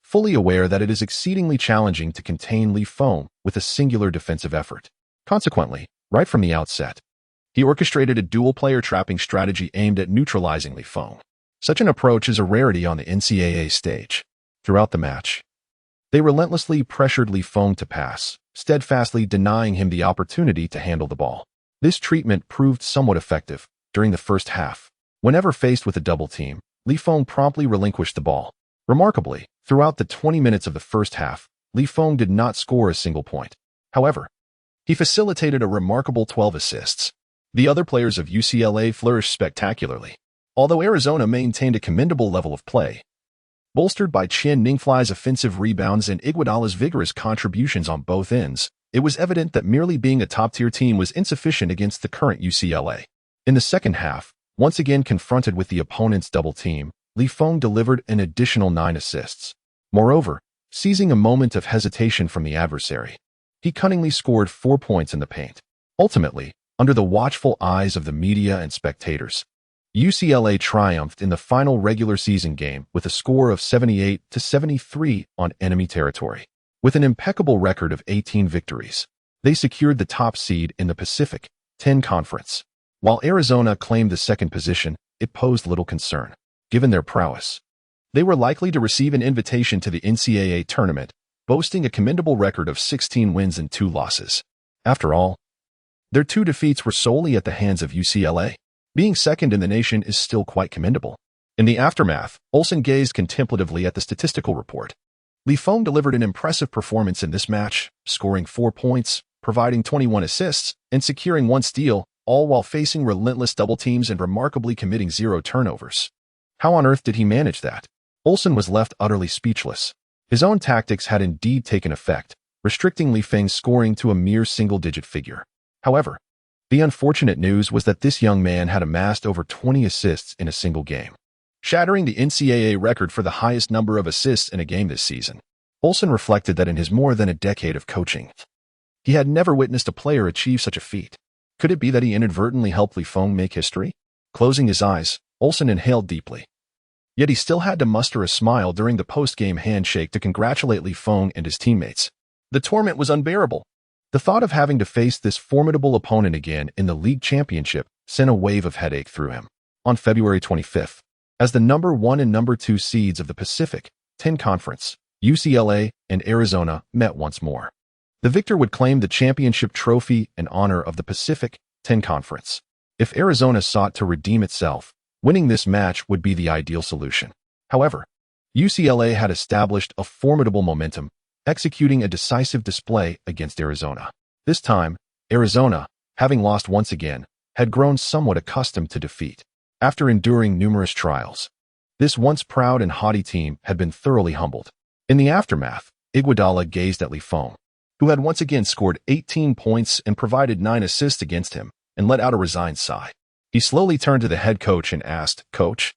fully aware that it is exceedingly challenging to contain Feng with a singular defensive effort. Consequently, right from the outset, he orchestrated a dual-player trapping strategy aimed at neutralizing Feng. Such an approach is a rarity on the NCAA stage. Throughout the match, they relentlessly pressured Feng to pass, steadfastly denying him the opportunity to handle the ball. This treatment proved somewhat effective during the first half. Whenever faced with a double team, Feng promptly relinquished the ball. Remarkably, throughout the 20 minutes of the first half, Feng did not score a single point. However, he facilitated a remarkable 12 assists. The other players of UCLA flourished spectacularly, although Arizona maintained a commendable level of play. Bolstered by Chen Ningfly's offensive rebounds and Iguodala's vigorous contributions on both ends, it was evident that merely being a top-tier team was insufficient against the current UCLA. In the second half, once again confronted with the opponent's double team, Feng delivered an additional 9 assists. Moreover, seizing a moment of hesitation from the adversary, he cunningly scored 4 points in the paint. Ultimately, under the watchful eyes of the media and spectators, UCLA triumphed in the final regular season game with a score of 78-73 on enemy territory. With an impeccable record of 18 victories, they secured the top seed in the Pacific 10 Conference. While Arizona claimed the second position, it posed little concern. Given their prowess, they were likely to receive an invitation to the NCAA tournament, boasting a commendable record of 16 wins and 2 losses. After all, their 2 defeats were solely at the hands of UCLA. Being second in the nation is still quite commendable. In the aftermath, Olsen gazed contemplatively at the statistical report. Feng delivered an impressive performance in this match, scoring 4 points, providing 21 assists, and securing 1 steal, all while facing relentless double teams and remarkably committing 0 turnovers. How on earth did he manage that? Olsen was left utterly speechless. His own tactics had indeed taken effect, restricting Feng's scoring to a mere single-digit figure. However, the unfortunate news was that this young man had amassed over 20 assists in a single game, shattering the NCAA record for the highest number of assists in a game this season. Olsen reflected that in his more than a decade of coaching, he had never witnessed a player achieve such a feat. Could it be that he inadvertently helped Feng make history? Closing his eyes, Olsen inhaled deeply. Yet he still had to muster a smile during the post-game handshake to congratulate Feng and his teammates. The torment was unbearable. The thought of having to face this formidable opponent again in the league championship sent a wave of headache through him. On February 25th, as the number 1 and number 2 seeds of the Pacific 10 Conference, UCLA and Arizona met once more. The victor would claim the championship trophy in honor of the Pacific 10 Conference. If Arizona sought to redeem itself, winning this match would be the ideal solution. However, UCLA had established a formidable momentum, executing a decisive display against Arizona. This time, Arizona, having lost once again, had grown somewhat accustomed to defeat. After enduring numerous trials, this once proud and haughty team had been thoroughly humbled. In the aftermath, Iguodala gazed at Feng, who had once again scored 18 points and provided 9 assists against him, and let out a resigned sigh. He slowly turned to the head coach and asked, "Coach,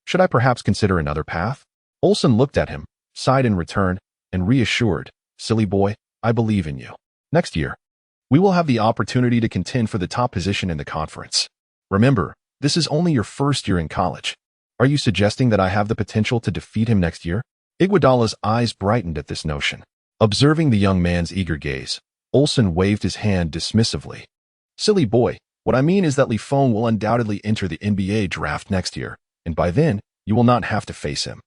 should I perhaps consider another path?" Olsen looked at him, sighed in return, and reassured, "Silly boy, I believe in you. Next year, we will have the opportunity to contend for the top position in the conference. Remember, this is only your first year in college. Are you suggesting that I have the potential to defeat him next year?" Iguodala's eyes brightened at this notion. Observing the young man's eager gaze, Olsen waved his hand dismissively. "Silly boy, what I mean is that Feng will undoubtedly enter the NBA draft next year, and by then, you will not have to face him.